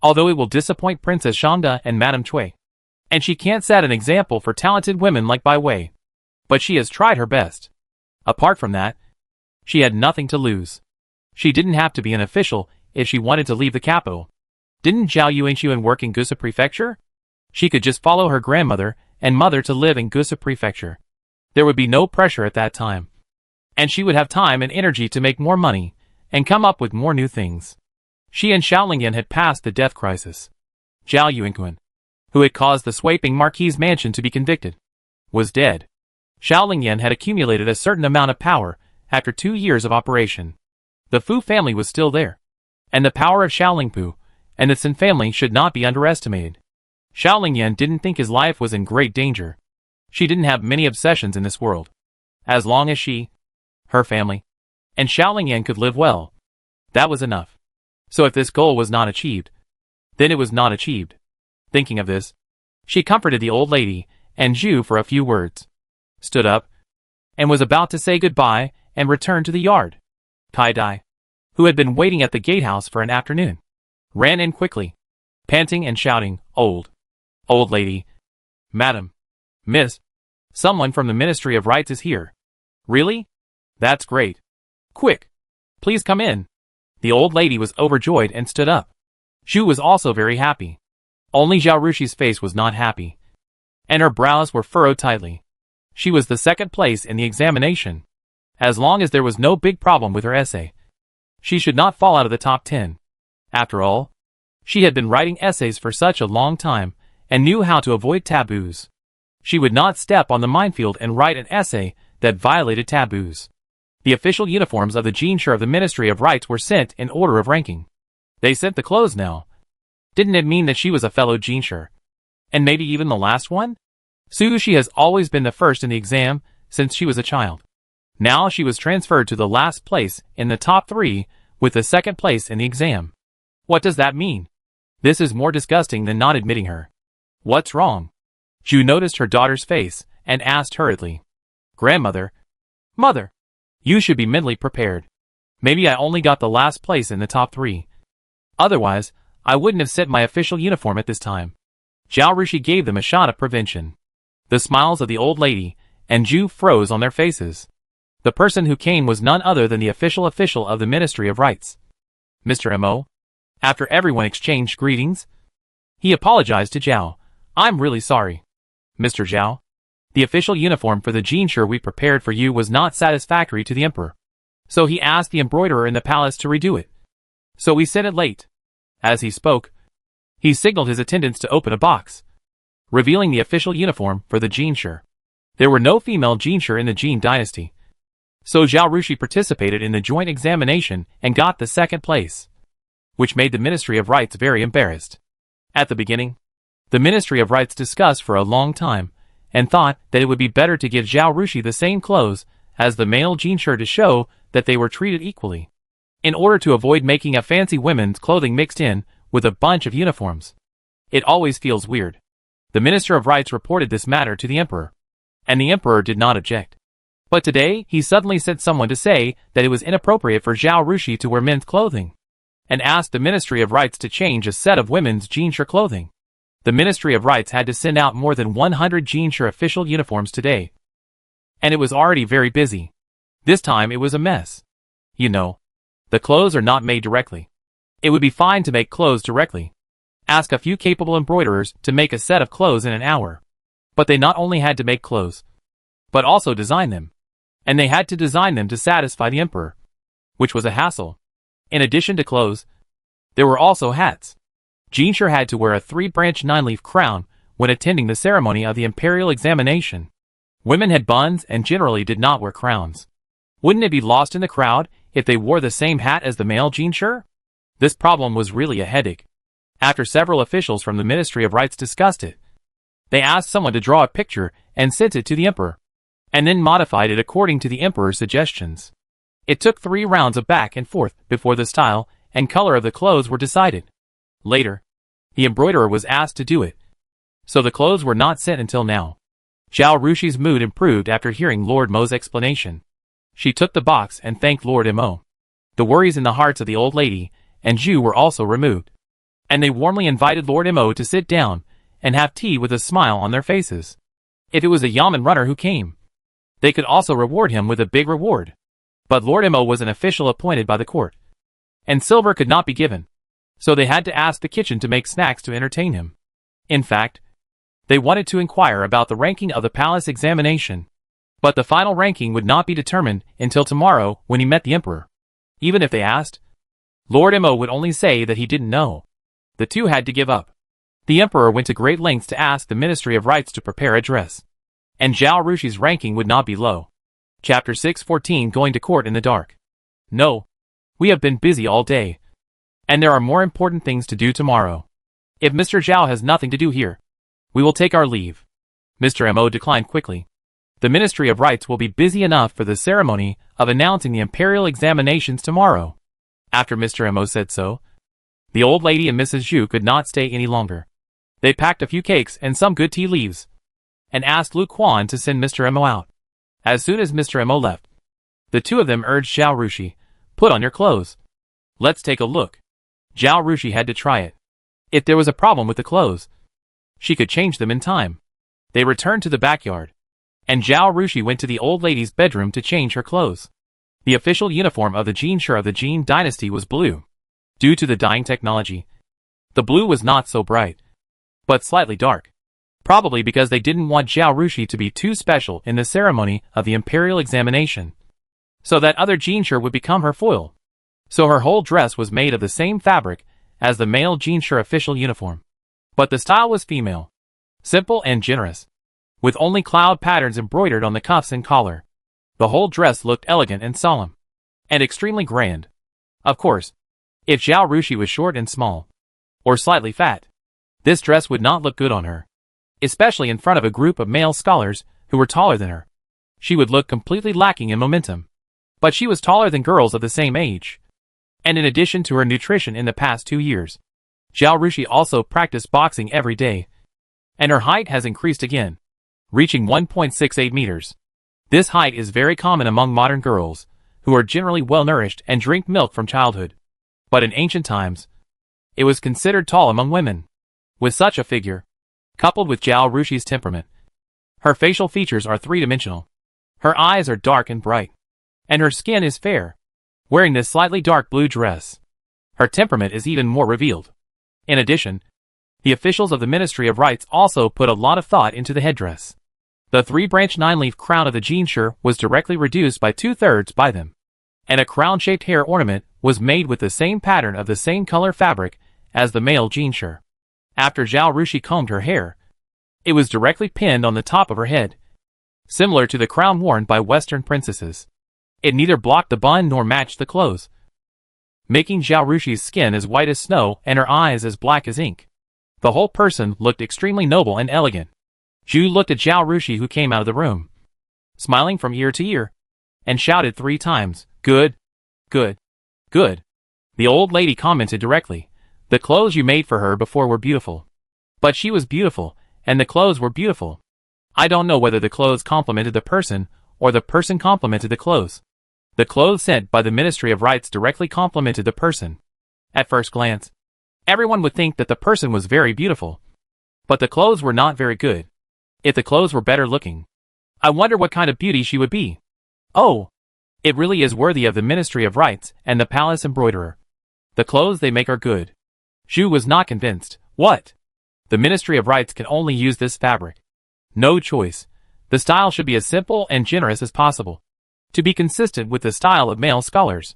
although it will disappoint Princess Shangda and Madame Cui. And she can't set an example for talented women like Bai Wei. But she has tried her best. Apart from that, she had nothing to lose. She didn't have to be an official if she wanted to leave the capital. Didn't Zhao Yuanxuan work in Gusa Prefecture? She could just follow her grandmother and mother to live in Gusa Prefecture. There would be no pressure at that time. And she would have time and energy to make more money and come up with more new things. She and Xiao Lingyan had passed the death crisis. Zhao Yuanxuan, who had caused the Swaping Marquis mansion to be convicted, was dead. Xiao Lingyan had accumulated a certain amount of power after 2 years of operation. The Fu family was still there, and the power of Xiao Lingpu and the Sin family should not be underestimated. Xiao Lingyan didn't think his life was in great danger. She didn't have many obsessions in this world. As long as she, her family, and Xiao Lingyan could live well, that was enough. So if this goal was not achieved, then it was not achieved. Thinking of this, she comforted the old lady and Zhu for a few words, stood up, and was about to say goodbye and return to the yard. Kai Dai, who had been waiting at the gatehouse for an afternoon, ran in quickly, panting and shouting, Old lady, Madam, Miss, someone from the Ministry of Rites is here. Really? That's great. Quick, please come in. The old lady was overjoyed and stood up. Zhu was also very happy. Only Zhao Rushi's face was not happy, and her brows were furrowed tightly. She was the second place in the examination. As long as there was no big problem with her essay, she should not fall out of the top 10. After all, she had been writing essays for such a long time and knew how to avoid taboos. She would not step on the minefield and write an essay that violated taboos. The official uniforms of the Jinshi of the Ministry of Rites were sent in order of ranking. They sent the clothes now. Didn't it mean that she was a fellow Jinshi? And maybe even the last one? Sushi has always been the first in the exam since she was a child. Now she was transferred to the last place in the top 3 with the second place in the exam. What does that mean? This is more disgusting than not admitting her. What's wrong? Zhu noticed her daughter's face and asked hurriedly. Grandmother, Mother, you should be mentally prepared. Maybe I only got the last place in the top 3. Otherwise, I wouldn't have sent my official uniform at this time. Zhao Rushi gave them a shot of prevention. The smiles of the old lady and Zhu froze on their faces. The person who came was none other than the official of the Ministry of Rites. Mr. Mo. After everyone exchanged greetings, he apologized to Zhao. I'm really sorry. Mr. Zhao, the official uniform for the Jinshi we prepared for you was not satisfactory to the emperor. So he asked the embroiderer in the palace to redo it. So we sent it late. As he spoke, he signaled his attendants to open a box. revealing the official uniform for the Jinshi. There were no female Jinshi in the Jin dynasty. So Zhao Rushi participated in the joint examination and got the second place, which made the Ministry of Rites very embarrassed. At the beginning, the Ministry of Rites discussed for a long time and thought that it would be better to give Zhao Rushi the same clothes as the male Jinshi to show that they were treated equally, in order to avoid making a fancy women's clothing mixed in with a bunch of uniforms. It always feels weird. The Minister of Rites reported this matter to the Emperor, and the Emperor did not object. But today, he suddenly sent someone to say that it was inappropriate for Zhao Rushi to wear men's clothing, and asked the Ministry of Rites to change a set of women's Jinshi clothing. The Ministry of Rites had to send out more than 100 Jinshi official uniforms today, and it was already very busy. This time it was a mess. You know, the clothes are not made directly. It would be fine to make clothes directly. Ask a few capable embroiderers to make a set of clothes in an hour. But they not only had to make clothes, but also design them. And they had to design them to satisfy the Emperor, which was a hassle. In addition to clothes, there were also hats. Jinshi had to wear a 3-branch 9-leaf crown when attending the ceremony of the imperial examination. Women had buns and generally did not wear crowns. Wouldn't it be lost in the crowd if they wore the same hat as the male Jinshi? This problem was really a headache. After several officials from the Ministry of Rites discussed it, they asked someone to draw a picture and sent it to the Emperor, and then modified it according to the Emperor's suggestions. It took 3 rounds of back and forth before the style and color of the clothes were decided. Later, the embroiderer was asked to do it, so the clothes were not sent until now. Zhao Rushi's mood improved after hearing Lord Mo's explanation. She took the box and thanked Lord Mo. The worries in the hearts of the old lady and Zhu were also removed, and they warmly invited Lord Mo to sit down and have tea with a smile on their faces. If it was a Yamen runner who came, they could also reward him with a big reward. But Lord Mo was an official appointed by the court, and silver could not be given, so they had to ask the kitchen to make snacks to entertain him. In fact, they wanted to inquire about the ranking of the palace examination, but the final ranking would not be determined until tomorrow when he met the Emperor. Even if they asked, Lord Mo would only say that he didn't know. The two had to give up. The Emperor went to great lengths to ask the Ministry of Rites to prepare a dress, and Zhao Rushi's ranking would not be low. Chapter 6:14 Going to Court in the Dark. No. We have been busy all day, and there are more important things to do tomorrow. If Mr. Zhao has nothing to do here, we will take our leave. Mr. Mo declined quickly. The Ministry of Rites will be busy enough for the ceremony of announcing the imperial examinations tomorrow. After Mr. Mo said so, the old lady and Mrs. Zhu could not stay any longer. They packed a few cakes and some good tea leaves, and asked Lu Quan to send Mr. Mo out. As soon as Mr. Mo left, the two of them urged Zhao Rushi, "Put on your clothes. Let's take a look." Zhao Rushi had to try it. If there was a problem with the clothes, she could change them in time. They returned to the backyard, and Zhao Rushi went to the old lady's bedroom to change her clothes. The official uniform of the Jinshi of the Jin dynasty was blue. Due to the dyeing technology, the blue was not so bright, but slightly dark. Probably because they didn't want Zhao Rushi to be too special in the ceremony of the imperial examination, so that other Jinshi would become her foil. So her whole dress was made of the same fabric as the male Jinshi official uniform. But the style was female, simple and generous, with only cloud patterns embroidered on the cuffs and collar. The whole dress looked elegant and solemn, and extremely grand. Of course, if Zhao Rushi was short and small, or slightly fat, this dress would not look good on her, especially in front of a group of male scholars who were taller than her. She would look completely lacking in momentum. But she was taller than girls of the same age. And in addition to her nutrition in the past 2 years, Zhao Rushi also practiced boxing every day, and her height has increased again, reaching 1.68 meters. This height is very common among modern girls, who are generally well-nourished and drink milk from childhood. But in ancient times, it was considered tall among women. With such a figure, coupled with Zhao Rushi's temperament, her facial features are 3-dimensional. Her eyes are dark and bright, and her skin is fair. Wearing this slightly dark blue dress, her temperament is even more revealed. In addition, the officials of the Ministry of Rites also put a lot of thought into the headdress. The 3-branch 9-leaf crown of the Jinshi was directly reduced by 2/3 by them, and a crown-shaped hair ornament was made with the same pattern of the same color fabric as the male Jinshi. After Zhao Rushi combed her hair, It was directly pinned on the top of her head, similar to the crown worn by Western princesses. It neither blocked the bun nor matched the clothes, making Zhao Rushi's skin as white as snow and her eyes as black as ink. The whole person looked extremely noble and elegant. Zhu looked at Zhao Rushi, who came out of the room, smiling from ear to ear, and shouted 3 times, "Good, good, good." The old lady commented directly, "The clothes you made for her before were beautiful. But she was beautiful, and the clothes were beautiful. I don't know whether the clothes complimented the person, or the person complimented the clothes. The clothes sent by the Ministry of Rites directly complimented the person. At first glance, everyone would think that the person was very beautiful. But the clothes were not very good. If the clothes were better looking, I wonder what kind of beauty she would be. Oh, it really is worthy of the Ministry of Rites and the palace embroiderer. The clothes they make are good." Zhu was not convinced. What? The Ministry of Rites can only use this fabric. No choice. The style should be as simple and generous as possible, to be consistent with the style of male scholars.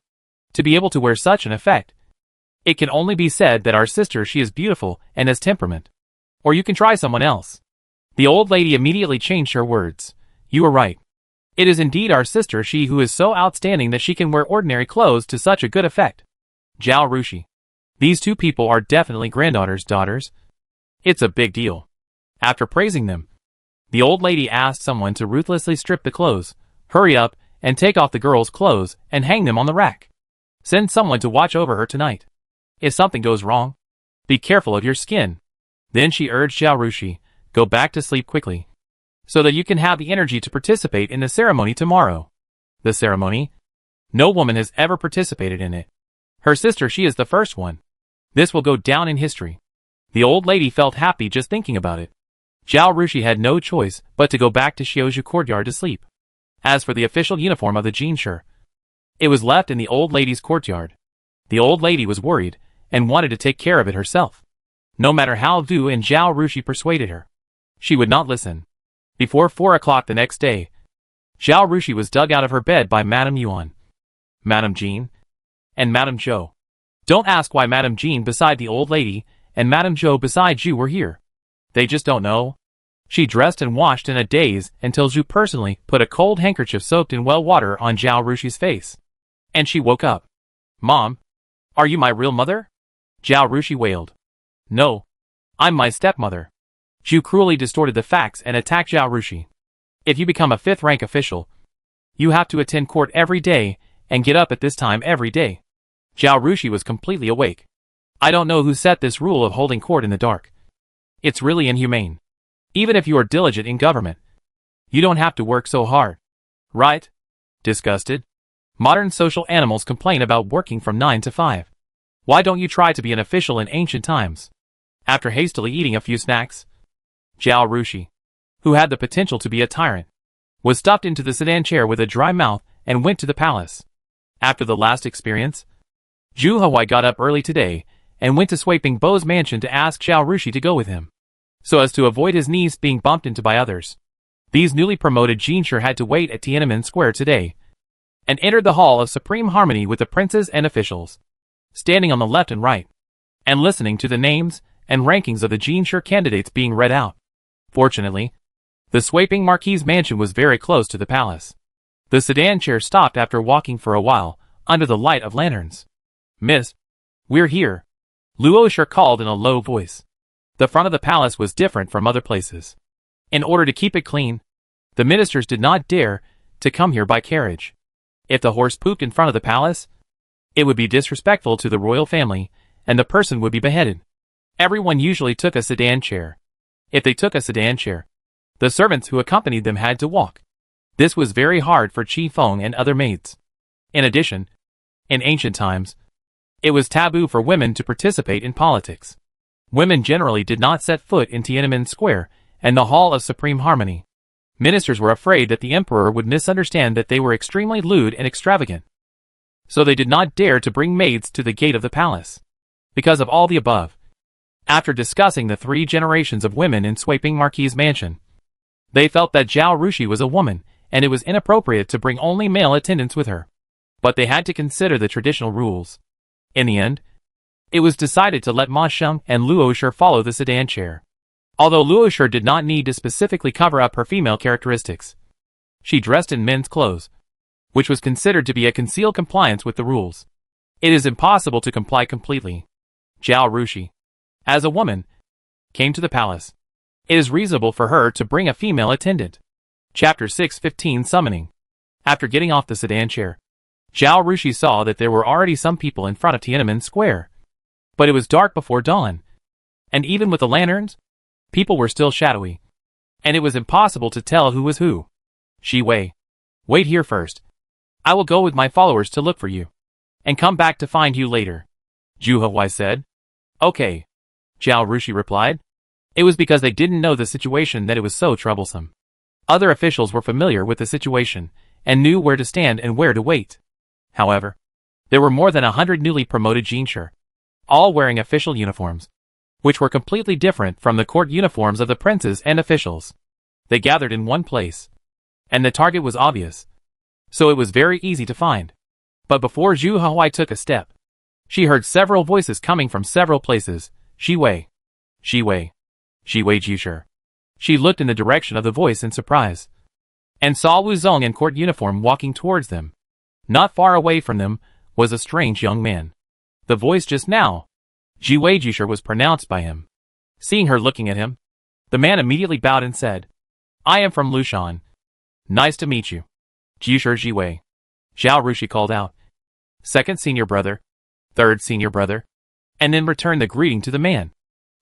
To be able to wear such an effect, it can only be said that our sister, she is beautiful and has temperament. Or you can try someone else. The old lady immediately changed her words. "You are right. It is indeed our sister, she who is so outstanding that she can wear ordinary clothes to such a good effect. Zhao Rushi. These 2 people are definitely granddaughters' daughters. It's a big deal." After praising them, the old lady asked someone to ruthlessly strip the clothes. "Hurry up and take off the girl's clothes and hang them on the rack. Send someone to watch over her tonight. If something goes wrong, be careful of your skin." Then she urged Zhao Rushi, "Go back to sleep quickly, so that you can have the energy to participate in the ceremony tomorrow." The ceremony? No woman has ever participated in it. Her sister, she is the first one. This will go down in history. The old lady felt happy just thinking about it. Zhao Rushi had no choice but to go back to Xiaozhu courtyard to sleep. As for the official uniform of the Jinshi, it was left in the old lady's courtyard. The old lady was worried and wanted to take care of it herself. No matter how Vu and Zhao Rushi persuaded her, she would not listen. Before 4 o'clock the next day, Zhao Rushi was dug out of her bed by Madame Yuan, Madame Jean, and Madame Zhou. Don't ask why Madame Jean beside the old lady and Madame Zhou beside Zhu were here. They just don't know. She dressed and washed in a daze until Zhu personally put a cold handkerchief soaked in well water on Zhao Rushi's face. And she woke up. "Mom, are you my real mother?" Zhao Rushi wailed. "No, I'm my stepmother." Zhu cruelly distorted the facts and attacked Zhao Rushi. "If you become a 5th rank official, you have to attend court every day and get up at this time every day." Zhao Rushi was completely awake. "I don't know who set this rule of holding court in the dark. It's really inhumane. Even if you are diligent in government, you don't have to work so hard. Right?" Disgusted, modern social animals complain about working from 9 to 5. Why don't you try to be an official in ancient times? After hastily eating a few snacks, Zhao Rushi, who had the potential to be a tyrant, was stuffed into the sedan chair with a dry mouth and went to the palace. After the last experience, Zhu Huai got up early today and went to Sweeping Bo's mansion to ask Zhao Rushi to go with him, so as to avoid his niece being bumped into by others. These newly promoted Jinshi had to wait at Tiananmen Square today, and entered the Hall of Supreme Harmony with the princes and officials, standing on the left and right, and listening to the names and rankings of the Jinshi candidates being read out. Fortunately, the Sweeping Marquis's mansion was very close to the palace. The sedan chair stopped after walking for a while, under the light of lanterns. "Miss, we're here," Luo Shi called in a low voice. The front of the palace was different from other places. In order to keep it clean, the ministers did not dare to come here by carriage. If the horse pooped in front of the palace, it would be disrespectful to the royal family, and the person would be beheaded. Everyone usually took a sedan chair. If they took a sedan chair, the servants who accompanied them had to walk. This was very hard for Qi Feng and other maids. In addition, in ancient times, it was taboo for women to participate in politics. Women generally did not set foot in Tiananmen Square and the Hall of Supreme Harmony. Ministers were afraid that the emperor would misunderstand that they were extremely lewd and extravagant, so they did not dare to bring maids to the gate of the palace. Because of all the above, after discussing the 3 generations of women in Sweeping Marquis's mansion, they felt that Zhao Rushi was a woman, and it was inappropriate to bring only male attendants with her. But they had to consider the traditional rules. In the end, it was decided to let Ma Sheng and Luo Shi follow the sedan chair. Although Luo sure did not need to specifically cover up her female characteristics. She dressed in men's clothes, which was considered to be a concealed compliance with the rules. It is impossible to comply completely. Zhao Rushi, as a woman, came to the palace. It is reasonable for her to bring a female attendant. Chapter 6:15 Summoning. After getting off the sedan chair, Zhao Rushi saw that there were already some people in front of Tiananmen Square. But it was dark before dawn. And even with the lanterns, people were still shadowy. And it was impossible to tell who was who. Shi Wei, wait here first. I will go with my followers to look for you. And come back to find you later. Zhu Huai said. Okay. Zhao Rushi replied. It was because they didn't know the situation that it was so troublesome. Other officials were familiar with the situation, and knew where to stand and where to wait. However, there were more than 100 newly promoted Jinshi, all wearing official uniforms, which were completely different from the court uniforms of the princes and officials. They gathered in one place, and the target was obvious, so it was very easy to find. But before Zhu Huai took a step, she heard several voices coming from several places. Shi Wei, Shi Wei, Shi Wei Jishi. She looked in the direction of the voice in surprise, and saw Wu Zong in court uniform walking towards them. Not far away from them was a strange young man. The voice just now, Shi Wei Jishi, was pronounced by him. Seeing her looking at him, the man immediately bowed and said, I am from Lushan. Nice to meet you. Jishi Shi Wei. Zhao Rushi called out. Second senior brother. Third senior brother. And then returned the greeting to the man.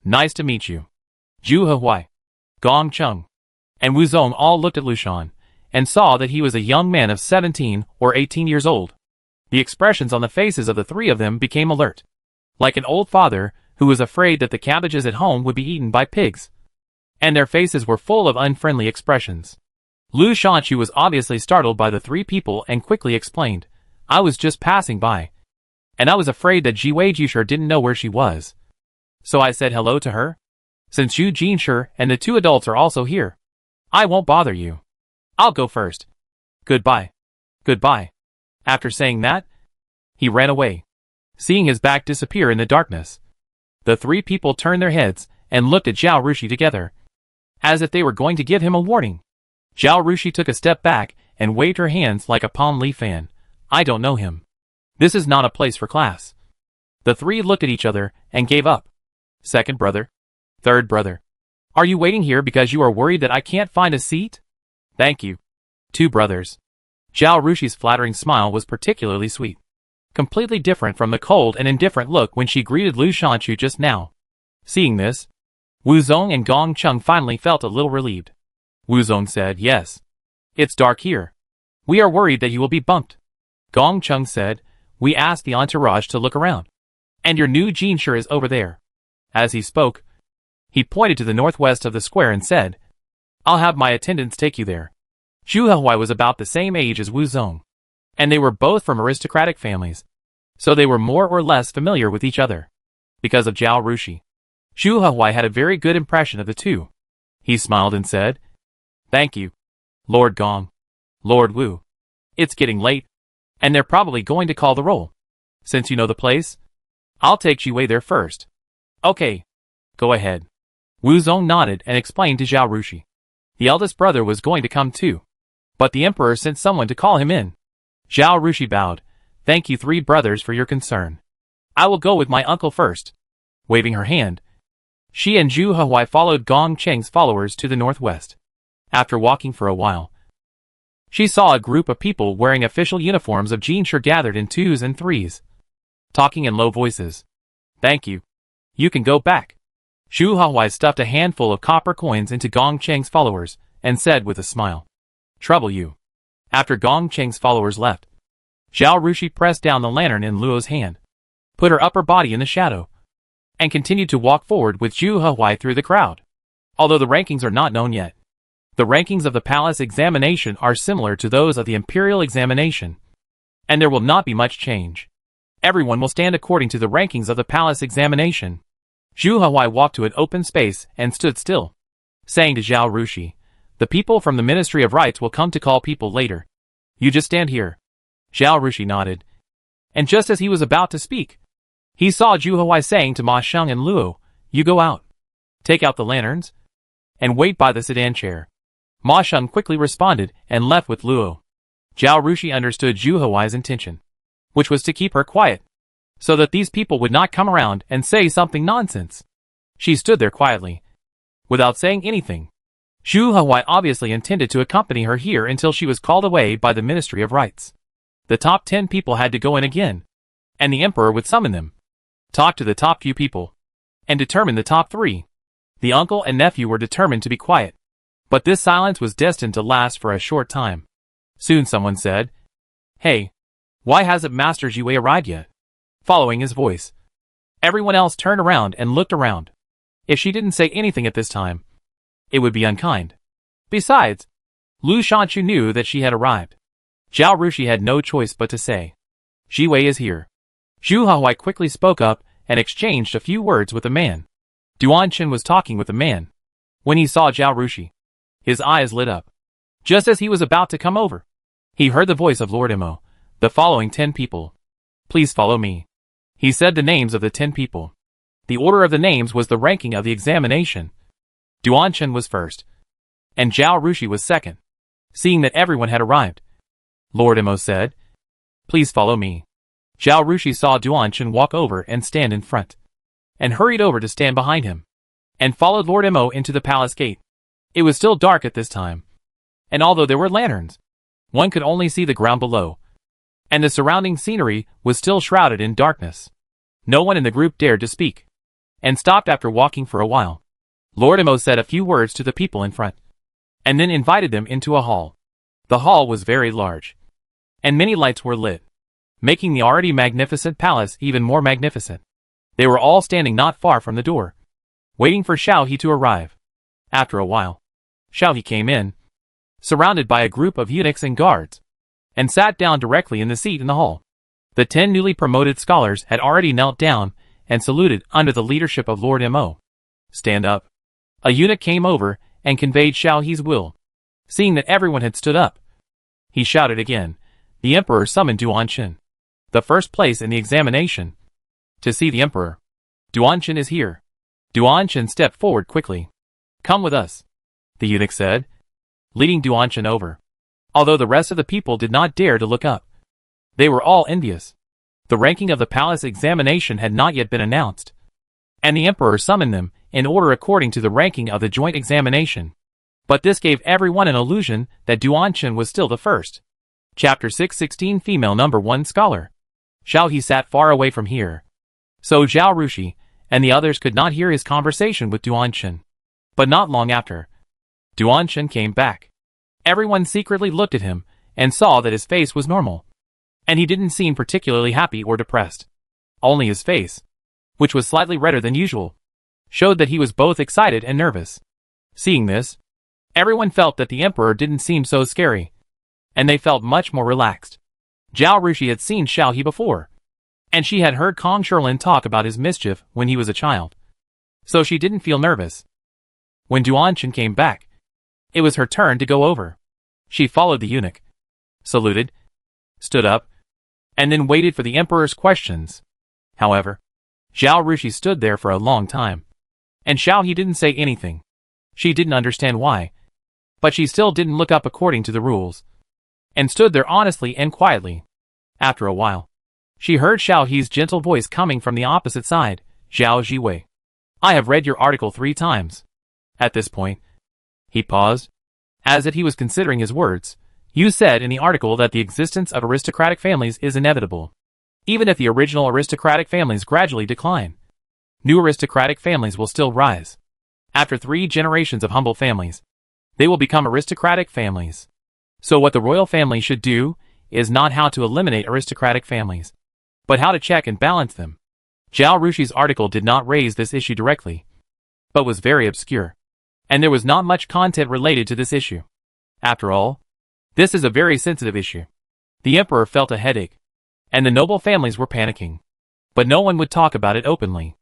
Nice to meet you. Zhu Huai, Gong Cheng, and Wu Zong all looked at Lushan, and saw that he was a young man of 17 or 18 years old. The expressions on the faces of the three of them became alert. Like an old father who was afraid that the cabbages at home would be eaten by pigs. And their faces were full of unfriendly expressions. Lu Shanchu was obviously startled by the three people and quickly explained, I was just passing by. And I was afraid that Shi Wei Jishi didn't know where she was. So I said hello to her. Since Xu Jinshi and the two adults are also here, I won't bother you. I'll go first. Goodbye. Goodbye. After saying that, he ran away, seeing his back disappear in the darkness. The three people turned their heads and looked at Zhao Rushi together, as if they were going to give him a warning. Zhao Rushi took a step back and waved her hands like a palm leaf fan. I don't know him. This is not a place for class. The three looked at each other and gave up. Second brother. Third brother. Are you waiting here because you are worried that I can't find a seat? Thank you. Two brothers. Zhao Rushi's flattering smile was particularly sweet. Completely different from the cold and indifferent look when she greeted Lu Shanchu just now. Seeing this, Wu Zong and Gong Cheng finally felt a little relieved. Wu Zong said, Yes. It's dark here. We are worried that you will be bumped. Gong Cheng said, We asked the entourage to look around. And your new Jinshi is over there. As he spoke, he pointed to the northwest of the square and said, I'll have my attendants take you there. Zhu Huai was about the same age as Wu Zong, and they were both from aristocratic families, so they were more or less familiar with each other. Because of Zhao Rushi, Zhu Huai had a very good impression of the two. He smiled and said, Thank you, Lord Gong, Lord Wu. It's getting late, and they're probably going to call the roll. Since you know the place, I'll take Shi Wei there first. Okay, go ahead. Wu Zong nodded and explained to Zhao Rushi. The eldest brother was going to come too, but the emperor sent someone to call him in. Zhao Rushi bowed. Thank you three brothers for your concern. I will go with my uncle first. Waving her hand, she and Zhu Huai followed Gong Cheng's followers to the northwest. After walking for a while, she saw a group of people wearing official uniforms of Jinshi gathered in twos and threes, talking in low voices. Thank you. You can go back. Zhu Huai stuffed a handful of copper coins into Gong Cheng's followers, and said with a smile, Trouble you. After Gong Cheng's followers left, Zhao Rushi pressed down the lantern in Luo's hand, put her upper body in the shadow, and continued to walk forward with Zhu Huai through the crowd. Although the rankings are not known yet, the rankings of the palace examination are similar to those of the imperial examination, and there will not be much change. Everyone will stand according to the rankings of the palace examination. Zhu Huai walked to an open space and stood still, saying to Zhao Rushi, The people from the Ministry of Rites will come to call people later. You just stand here. Zhao Rushi nodded. And just as he was about to speak, he saw Zhu Huai saying to Ma Sheng and Luo, You go out. Take out the lanterns, and wait by the sedan chair. Ma Sheng quickly responded and left with Luo. Zhao Rushi understood Zhu Huai's intention, which was to keep her quiet, so that these people would not come around and say something nonsense. She stood there quietly, without saying anything. Zhu Huai obviously intended to accompany her here until she was called away by the Ministry of Rites. The top 10 people had to go in again, and the Emperor would summon them, talk to the top few people, and determine the top 3. The uncle and nephew were determined to be quiet, but this silence was destined to last for a short time. Soon someone said, "Hey, why hasn't Master Jiwei arrived yet?" Following his voice, everyone else turned around and looked around. If she didn't say anything at this time, it would be unkind. Besides, Lu Shanshu knew that she had arrived. Zhao Rushi had no choice but to say, "Jiwei is here." Zhu Huai quickly spoke up and exchanged a few words with a man. Duan Chen was talking with a man. When he saw Zhao Rushi, his eyes lit up. Just as he was about to come over, he heard the voice of Lord Imo. "The following 10 people. Please follow me." He said the names of the 10 people. The order of the names was the ranking of the examination. Duan Chen was first, and Zhao Rushi was second. Seeing that everyone had arrived, Lord Imo said, "Please follow me." Zhao Rushi saw Duan Chen walk over and stand in front, and hurried over to stand behind him, and followed Lord Imo into the palace gate. It was still dark at this time, and although there were lanterns, one could only see the ground below, and the surrounding scenery was still shrouded in darkness. No one in the group dared to speak, and stopped after walking for a while. Lord Imo said a few words to the people in front, and then invited them into a hall. The hall was very large, and many lights were lit, making the already magnificent palace even more magnificent. They were all standing not far from the door, waiting for Xiao He to arrive. After a while, Xiao He came in, surrounded by a group of eunuchs and guards, and sat down directly in the seat in the hall. The 10 newly promoted scholars had already knelt down and saluted under the leadership of Lord Mo. "Stand up." A eunuch came over and conveyed Xiao He's will. Seeing that everyone had stood up, he shouted again. The Emperor summoned Duan Chen, the first place in the examination, to see the Emperor. "Duan Chen is here." Duan Chen stepped forward quickly. "Come with us," the eunuch said, leading Duan Chen over. Although the rest of the people did not dare to look up, they were all envious. The ranking of the palace examination had not yet been announced, and the Emperor summoned them in order according to the ranking of the joint examination. But this gave everyone an illusion that Duan Chen was still the first. Chapter 616 Female Number 1 Scholar. Xiao He sat far away from here, so Zhao Rushi and the others could not hear his conversation with Duan Chen. But not long after, Duan Chen came back. Everyone secretly looked at him and saw that his face was normal, and he didn't seem particularly happy or depressed. Only his face, which was slightly redder than usual, showed that he was both excited and nervous. Seeing this, everyone felt that the Emperor didn't seem so scary, and they felt much more relaxed. Zhao Rushi had seen Xiao He before, and she had heard Kong Sherlin talk about his mischief when he was a child, so she didn't feel nervous. When Duan Chen came back, it was her turn to go over. She followed the eunuch, saluted, stood up, and then waited for the Emperor's questions. However, Zhao Rushi stood there for a long time, and Xiao He didn't say anything. She didn't understand why, but she still didn't look up according to the rules, and stood there honestly and quietly. After a while, she heard Xiao He's gentle voice coming from the opposite side. "Zhao Jiwei, I have read your article 3 times. At this point, he paused, as if he was considering his words. You said in the article that the existence of aristocratic families is inevitable. Even if the original aristocratic families gradually decline, new aristocratic families will still rise. After 3 generations of humble families, they will become aristocratic families. So what the royal family should do is not how to eliminate aristocratic families, but how to check and balance them." Zhao Rushi's article did not raise this issue directly, but was very obscure, and there was not much content related to this issue. After all, this is a very sensitive issue. The Emperor felt a headache, and the noble families were panicking, but no one would talk about it openly.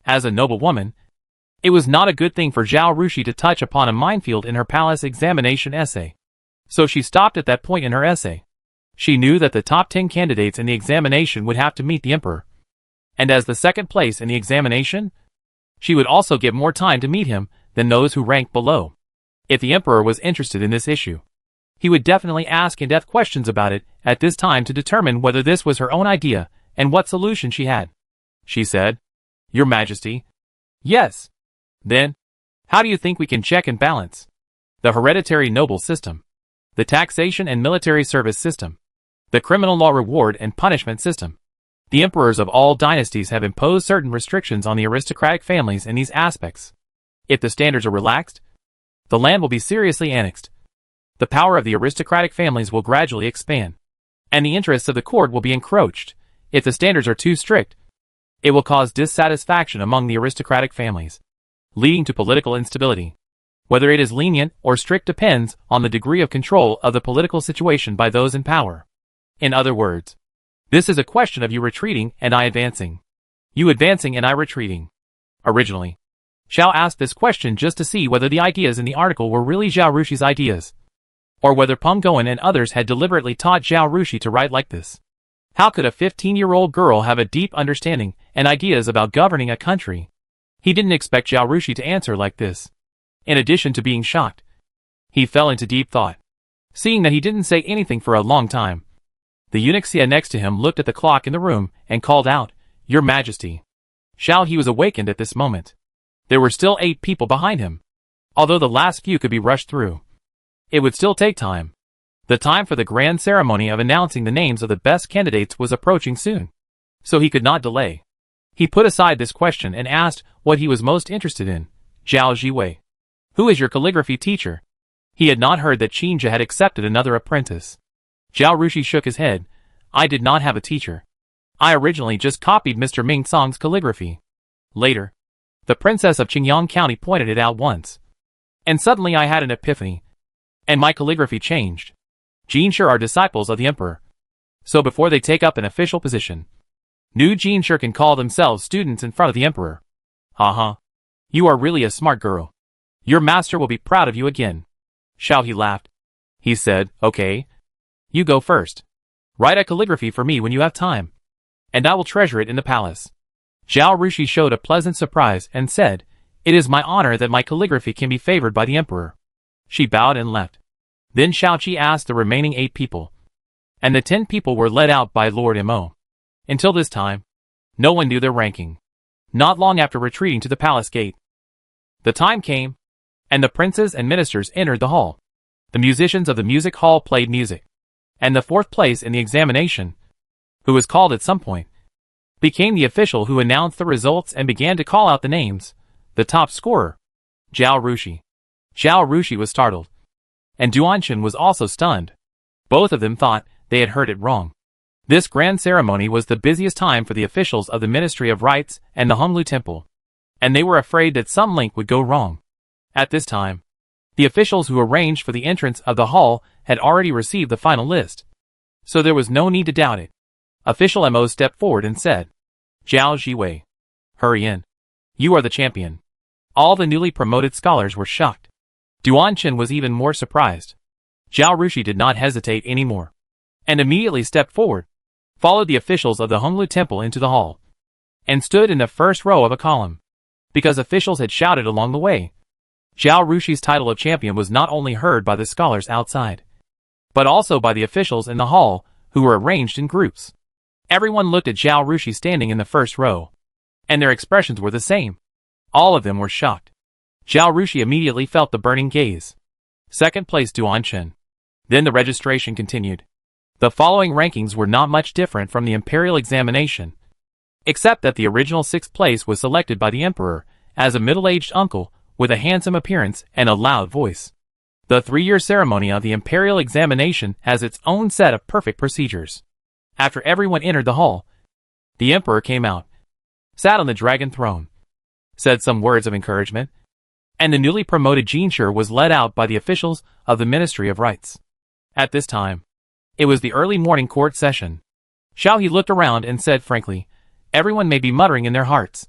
As a noble woman, it was not a good thing for Zhao Rushi to touch upon a minefield in her palace examination essay. So she stopped at that point in her essay. She knew that the top 10 candidates in the examination would have to meet the Emperor, and as the second place in the examination, she would also get more time to meet him than those who ranked below. If the emperor was interested in this issue, he would definitely ask in-depth questions about it at this time to determine whether this was her own idea and what solution she had. She said, "Your Majesty." "Yes." "Then, how do you think we can check and balance the hereditary noble system, the taxation and military service system, the criminal law reward and punishment system?" The emperors of all dynasties have imposed certain restrictions on the aristocratic families in these aspects. If the standards are relaxed, the land will be seriously annexed. The power of the aristocratic families will gradually expand, and the interests of the court will be encroached. If the standards are too strict, it will cause dissatisfaction among the aristocratic families, leading to political instability. Whether it is lenient or strict depends on the degree of control of the political situation by those in power. In other words, this is a question of you retreating and I advancing. You advancing and I retreating. Originally, Xiao asked this question just to see whether the ideas in the article were really Zhao Rushi's ideas, or whether Peng Goen and others had deliberately taught Zhao Rushi to write like this. How could a 15-year-old girl have a deep understanding and ideas about governing a country? He didn't expect Zhao Rushi to answer like this. In addition to being shocked, he fell into deep thought. Seeing that he didn't say anything for a long time, the eunuch Xia next to him looked at the clock in the room and called out, "Your Majesty." Xiao He was awakened at this moment. There were still 8 people behind him. Although the last few could be rushed through, it would still take time. The time for the grand ceremony of announcing the names of the best candidates was approaching soon, so he could not delay. He put aside this question and asked what he was most interested in. "Zhao Jiwei, who is your calligraphy teacher?" He had not heard that Qinjia had accepted another apprentice. Zhao Rushi shook his head. "I did not have a teacher. I originally just copied Mr. Ming Song's calligraphy. Later, the princess of Qingyang County pointed it out once, and suddenly I had an epiphany, and my calligraphy changed. Jinshi are disciples of the emperor, so before they take up an official position, new Jinshi can call themselves students in front of the emperor." "Haha. You are really a smart girl. Your master will be proud of you again." Xiao He laughed. He said, "Okay. You go first. Write a calligraphy for me when you have time, and I will treasure it in the palace." Zhao Rushi showed a pleasant surprise and said, "It is my honor that my calligraphy can be favored by the emperor." She bowed and left. Then Shao Qi asked the remaining 8 people, and the 10 people were led out by Lord Mo. Until this time, no one knew their ranking. Not long after retreating to the palace gate, the time came, and the princes and ministers entered the hall. The musicians of the music hall played music, and the 4th place in the examination, who was called at some point, became the official who announced the results and began to call out the names. The top scorer, Zhao Rushi. Zhao Rushi was startled, and Duanshin was also stunned. Both of them thought they had heard it wrong. This grand ceremony was the busiest time for the officials of the Ministry of Rites and the Honglu Temple, and they were afraid that some link would go wrong. At this time, the officials who arranged for the entrance of the hall had already received the final list, so there was no need to doubt it. Official Mo stepped forward and said, "Zhao Jiwei, hurry in. You are the champion." All the newly promoted scholars were shocked. Duanshin was even more surprised. Zhao Rushi did not hesitate anymore, and immediately stepped forward, followed the officials of the Honglu Temple into the hall, and stood in the first row of a column. Because officials had shouted along the way, Zhao Rushi's title of champion was not only heard by the scholars outside, but also by the officials in the hall, who were arranged in groups. Everyone looked at Zhao Rushi standing in the first row, and their expressions were the same. All of them were shocked. Zhao Rushi immediately felt the burning gaze. Second place Duanshin. Then the registration continued. The following rankings were not much different from the imperial examination, except that the original 6th place was selected by the emperor as a middle-aged uncle with a handsome appearance and a loud voice. The 3-year ceremony of the imperial examination has its own set of perfect procedures. After everyone entered the hall, the emperor came out, sat on the dragon throne, said some words of encouragement, and the newly promoted Jinshi was led out by the officials of the Ministry of Rites. At this time, it was the early morning court session. Xiao He looked around and said frankly, "Everyone may be muttering in their hearts,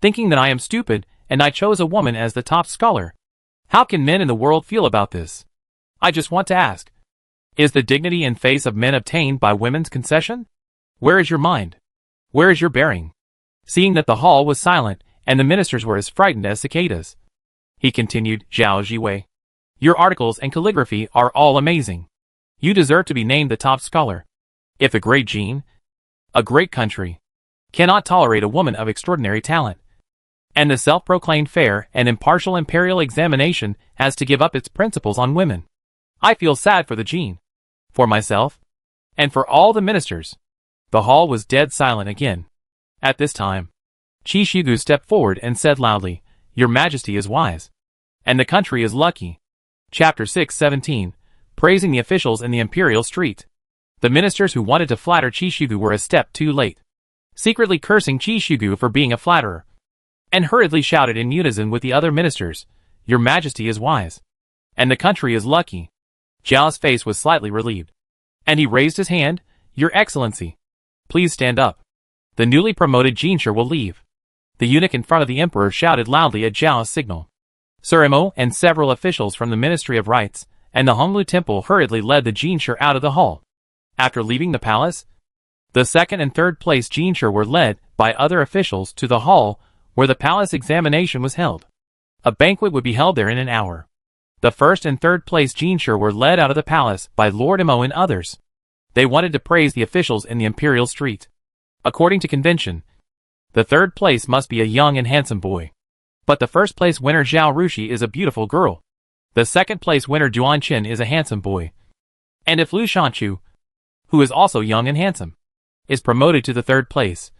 thinking that I am stupid and I chose a woman as the top scholar. How can men in the world feel about this? I just want to ask, is the dignity and face of men obtained by women's concession? Where is your mind? Where is your bearing?" Seeing that the hall was silent and the ministers were as frightened as cicadas, He continued, Zhao Jiwei. Your articles and calligraphy are all amazing. You deserve to be named the top scholar. If the great Jin, a great country, cannot tolerate a woman of extraordinary talent, and the self-proclaimed fair and impartial imperial examination has to give up its principles on women, I feel sad for the Jin, for myself, and for all the ministers. The hall was dead silent again. At this time, Qi Shigu stepped forward and said loudly, Your Majesty is wise, and the country is lucky. Chapter 6:17, Praising the officials in the imperial street. The ministers who wanted to flatter Qi Shigu were a step too late, secretly cursing Qi Shigu for being a flatterer, and hurriedly shouted in unison with the other ministers, Your Majesty is wise, and the country is lucky. Zhao's face was slightly relieved, and he raised his hand, Your Excellency, please stand up. The newly promoted Jinshi will leave. The eunuch in front of the emperor shouted loudly at Zhao's signal. Sir Imo and several officials from the Ministry of Rites and the Honglu Temple hurriedly led the Jinshi out of the hall. After leaving the palace, the second and third place Jinshi were led by other officials to the hall where the palace examination was held. A banquet would be held there in an hour. The first and third place Jinshi were led out of the palace by Lord Imo and others. They wanted to praise the officials in the imperial street. According to convention, the third place must be a young and handsome boy. But the first place winner Zhao Rushi is a beautiful girl. The second place winner Duan Qin is a handsome boy. And if Lu Shanchu, who is also young and handsome, is promoted to the third place,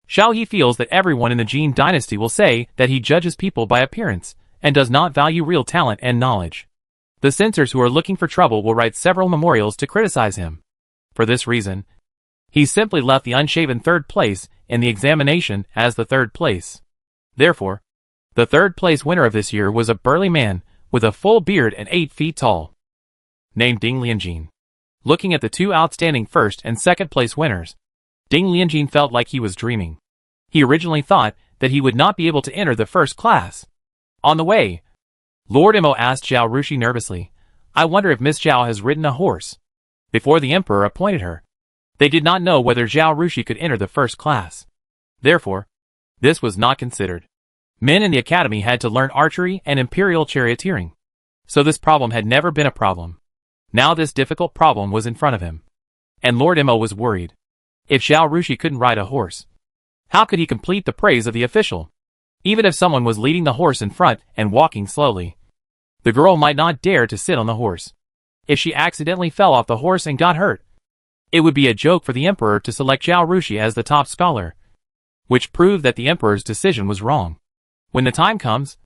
Xiao He feels that everyone in the Jin dynasty will say that he judges people by appearance and does not value real talent and knowledge. The censors who are looking for trouble will write several memorials to criticize him. For this reason, he simply left the unshaven third place in the examination as the third place. Therefore, the third place winner of this year was a burly man with a full beard and 8 feet tall, named Ding Lianjin. Looking at the two outstanding first and second place winners, Ding Lianjin felt like he was dreaming. He originally thought that he would not be able to enter the first class. On the way, Lord Imo asked Zhao Rushi nervously, I wonder if Miss Zhao has ridden a horse before the emperor appointed her. They did not know whether Zhao Rushi could enter the first class. Therefore, this was not considered. Men in the academy had to learn archery and imperial charioteering. So this problem had never been a problem. Now this difficult problem was in front of him. And Lord Imo was worried. If Zhao Rushi couldn't ride a horse, how could he complete the praise of the official? Even if someone was leading the horse in front and walking slowly, the girl might not dare to sit on the horse. If she accidentally fell off the horse and got hurt, it would be a joke for the emperor to select Zhao Rushi as the top scholar, which proved that the emperor's decision was wrong. When the time comes,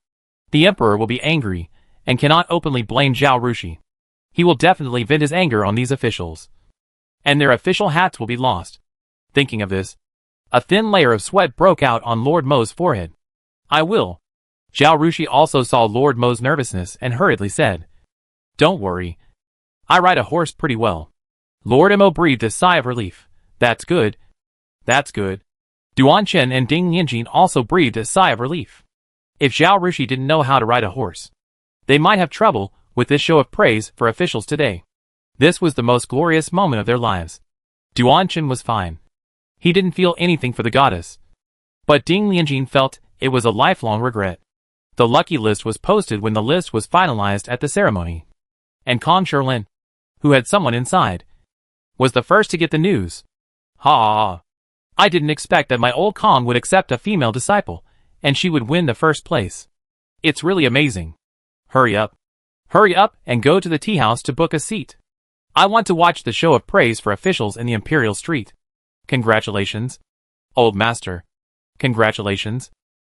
the emperor will be angry and cannot openly blame Zhao Rushi. He will definitely vent his anger on these officials, and their official hats will be lost. Thinking of this, a thin layer of sweat broke out on Lord Mo's forehead. I will. Zhao Rushi also saw Lord Mo's nervousness and hurriedly said, Don't worry. I ride a horse pretty well. Lord Imo breathed a sigh of relief. That's good. That's good. Duan Qin and Ding Lianjin also breathed a sigh of relief. If Zhao Rushi didn't know how to ride a horse, they might have trouble with this show of praise for officials today. This was the most glorious moment of their lives. Duan Qin was fine. He didn't feel anything for the goddess. But Ding Lianjin felt it was a lifelong regret. The lucky list was posted when the list was finalized at the ceremony. And Kong Sherlin, who had someone inside, was the first to get the news. Ha! I didn't expect that my old Kong would accept a female disciple, and she would win the first place. It's really amazing. Hurry up. Hurry up and go to the tea house to book a seat. I want to watch the show of praise for officials in the imperial street. Congratulations, old master. Congratulations,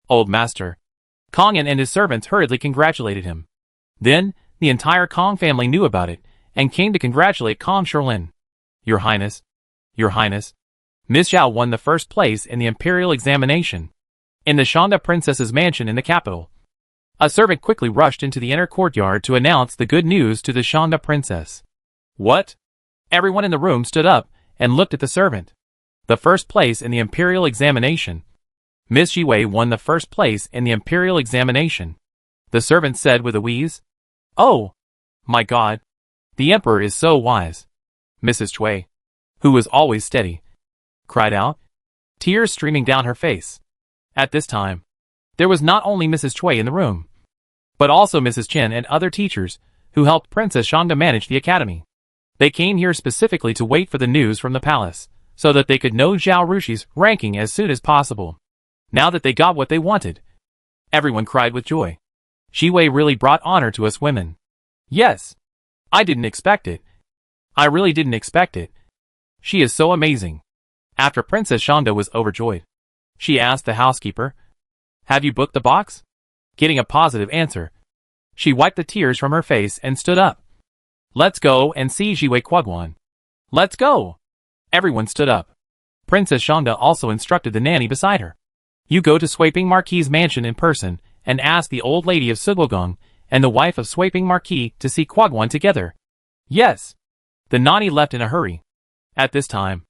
old master. Kong and his servants hurriedly congratulated him. Then, the entire Kong family knew about it, and came to congratulate Kong Sherlin. Your Highness, Your Highness, Miss Zhao won the first place in the imperial examination. In the Shanda princess's mansion in the capital, a servant quickly rushed into the inner courtyard to announce the good news to the Shanda princess. What? Everyone in the room stood up and looked at the servant. The first place in the imperial examination. Miss Jiwei won the first place in the imperial examination. The servant said with a wheeze. Oh, my God. The emperor is so wise. Mrs. Cui, who was always steady, cried out, tears streaming down her face. At this time, there was not only Mrs. Cui in the room, but also Mrs. Chen and other teachers, who helped Princess Shanda manage the academy. They came here specifically to wait for the news from the palace, so that they could know Zhao Rushi's ranking as soon as possible. Now that they got what they wanted, everyone cried with joy. Shi Wei really brought honor to us women. Yes. I didn't expect it. I really didn't expect it. She is so amazing. After Princess Shanda was overjoyed, she asked the housekeeper, "Have you booked the box?" Getting a positive answer, she wiped the tears from her face and stood up. "Let's go and see Jiwei Quaguan." "Let's go!" Everyone stood up. Princess Shanda also instructed the nanny beside her. "You go to Swaping Marquis's mansion in person and ask the old lady of Sugogong and the wife of Swaping Marquis to see Quaguan together." "Yes." The nanny left in a hurry. At this time,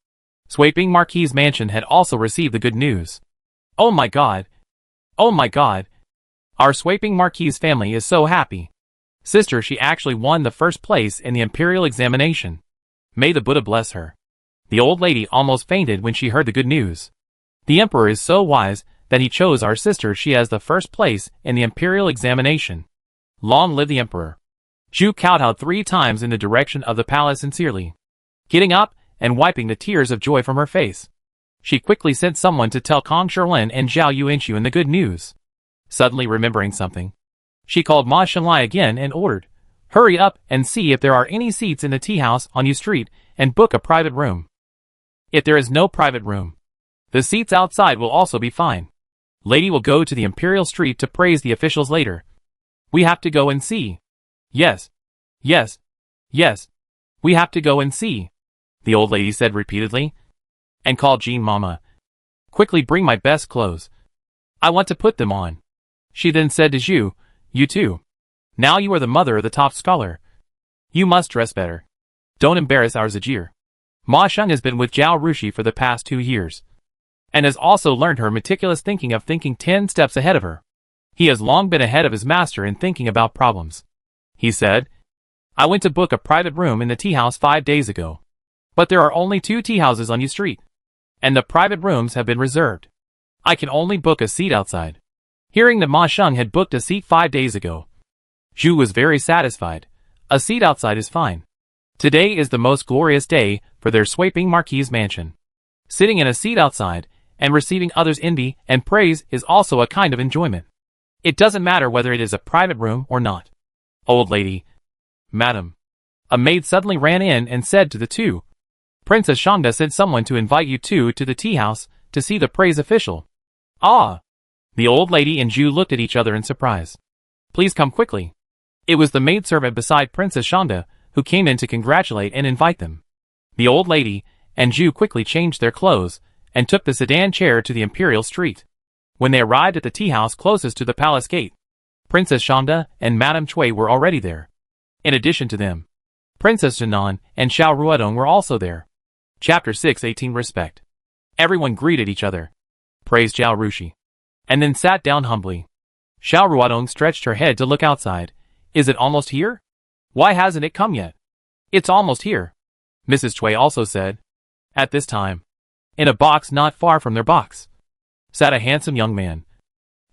Swaping Marquis's mansion had also received the good news. "Oh my god! Oh my god! Our Swaping Marquis's family is so happy. Sister, she actually won the first place in the imperial examination. May the Buddha bless her." The old lady almost fainted when she heard the good news. "The emperor is so wise that he chose our sister. She has the first place in the imperial examination. Long live the emperor." Zhu kowtowed 3 times in the direction of the palace sincerely. Getting up and wiping the tears of joy from her face, she quickly sent someone to tell Kong Sherlin and Zhao Yuanxuan the good news. Suddenly remembering something, she called Ma Shenlai again and ordered, "Hurry up and see if there are any seats in the tea house on U Street and book a private room. If there is no private room, the seats outside will also be fine. Lady will go to the Imperial Street to praise the officials later. We have to go and see." "Yes, yes, yes, we have to go and see," the old lady said repeatedly, and called Jean Mama. "Quickly bring my best clothes. I want to put them on." She then said to Zhu, "You too. Now you are the mother of the top scholar. You must dress better. Don't embarrass our Zajir." Ma Sheng has been with Zhao Rushi for the past 2 years, and has also learned her meticulous thinking of thinking 10 steps ahead of her. He has long been ahead of his master in thinking about problems. He said, "I went to book a private room in the tea house 5 days ago. But there are only 2 tea houses on U Street, and the private rooms have been reserved. I can only book a seat outside." Hearing that Ma Sheng had booked a seat 5 days ago, Zhu was very satisfied. A seat outside is fine. Today is the most glorious day for their Swaping Marquis's mansion. Sitting in a seat outside and receiving others' envy and praise is also a kind of enjoyment. It doesn't matter whether it is a private room or not. "Old lady." "Madam." A maid suddenly ran in and said to the two, "Princess Shanda sent someone to invite you two to the tea house to see the praise official." "Ah!" The old lady and Zhu looked at each other in surprise. "Please come quickly." It was the maidservant beside Princess Shanda who came in to congratulate and invite them. The old lady and Zhu quickly changed their clothes and took the sedan chair to the Imperial Street. When they arrived at the tea house closest to the palace gate, Princess Shanda and Madame Cui were already there. In addition to them, Princess Janan and Xiao Ruodong were also there. Chapter 6:18 Respect. Everyone greeted each other, praised Zhao Rushi, and then sat down humbly. Xiao Ruodong stretched her head to look outside. "Is it almost here? Why hasn't it come yet?" "It's almost here," Mrs. Cui also said. At this time, in a box not far from their box, sat a handsome young man.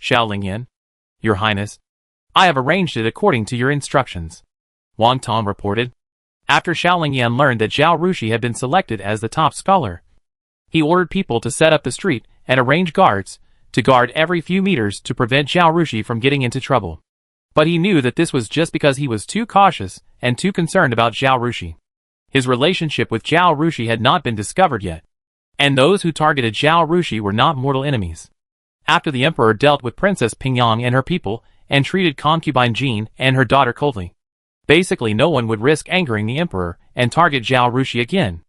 "Xiao Lingyan, Your Highness, I have arranged it according to your instructions," Wang Tong reported. After Xiao Lingyan learned that Zhao Rushi had been selected as the top scholar, he ordered people to set up the street and arrange guards to guard every few meters to prevent Zhao Rushi from getting into trouble. But he knew that this was just because he was too cautious and too concerned about Zhao Rushi. His relationship with Zhao Rushi had not been discovered yet, and those who targeted Zhao Rushi were not mortal enemies. After the emperor dealt with Princess Pingyang and her people and treated concubine Jean and her daughter coldly, basically no one would risk angering the emperor and target Zhao Rushi again.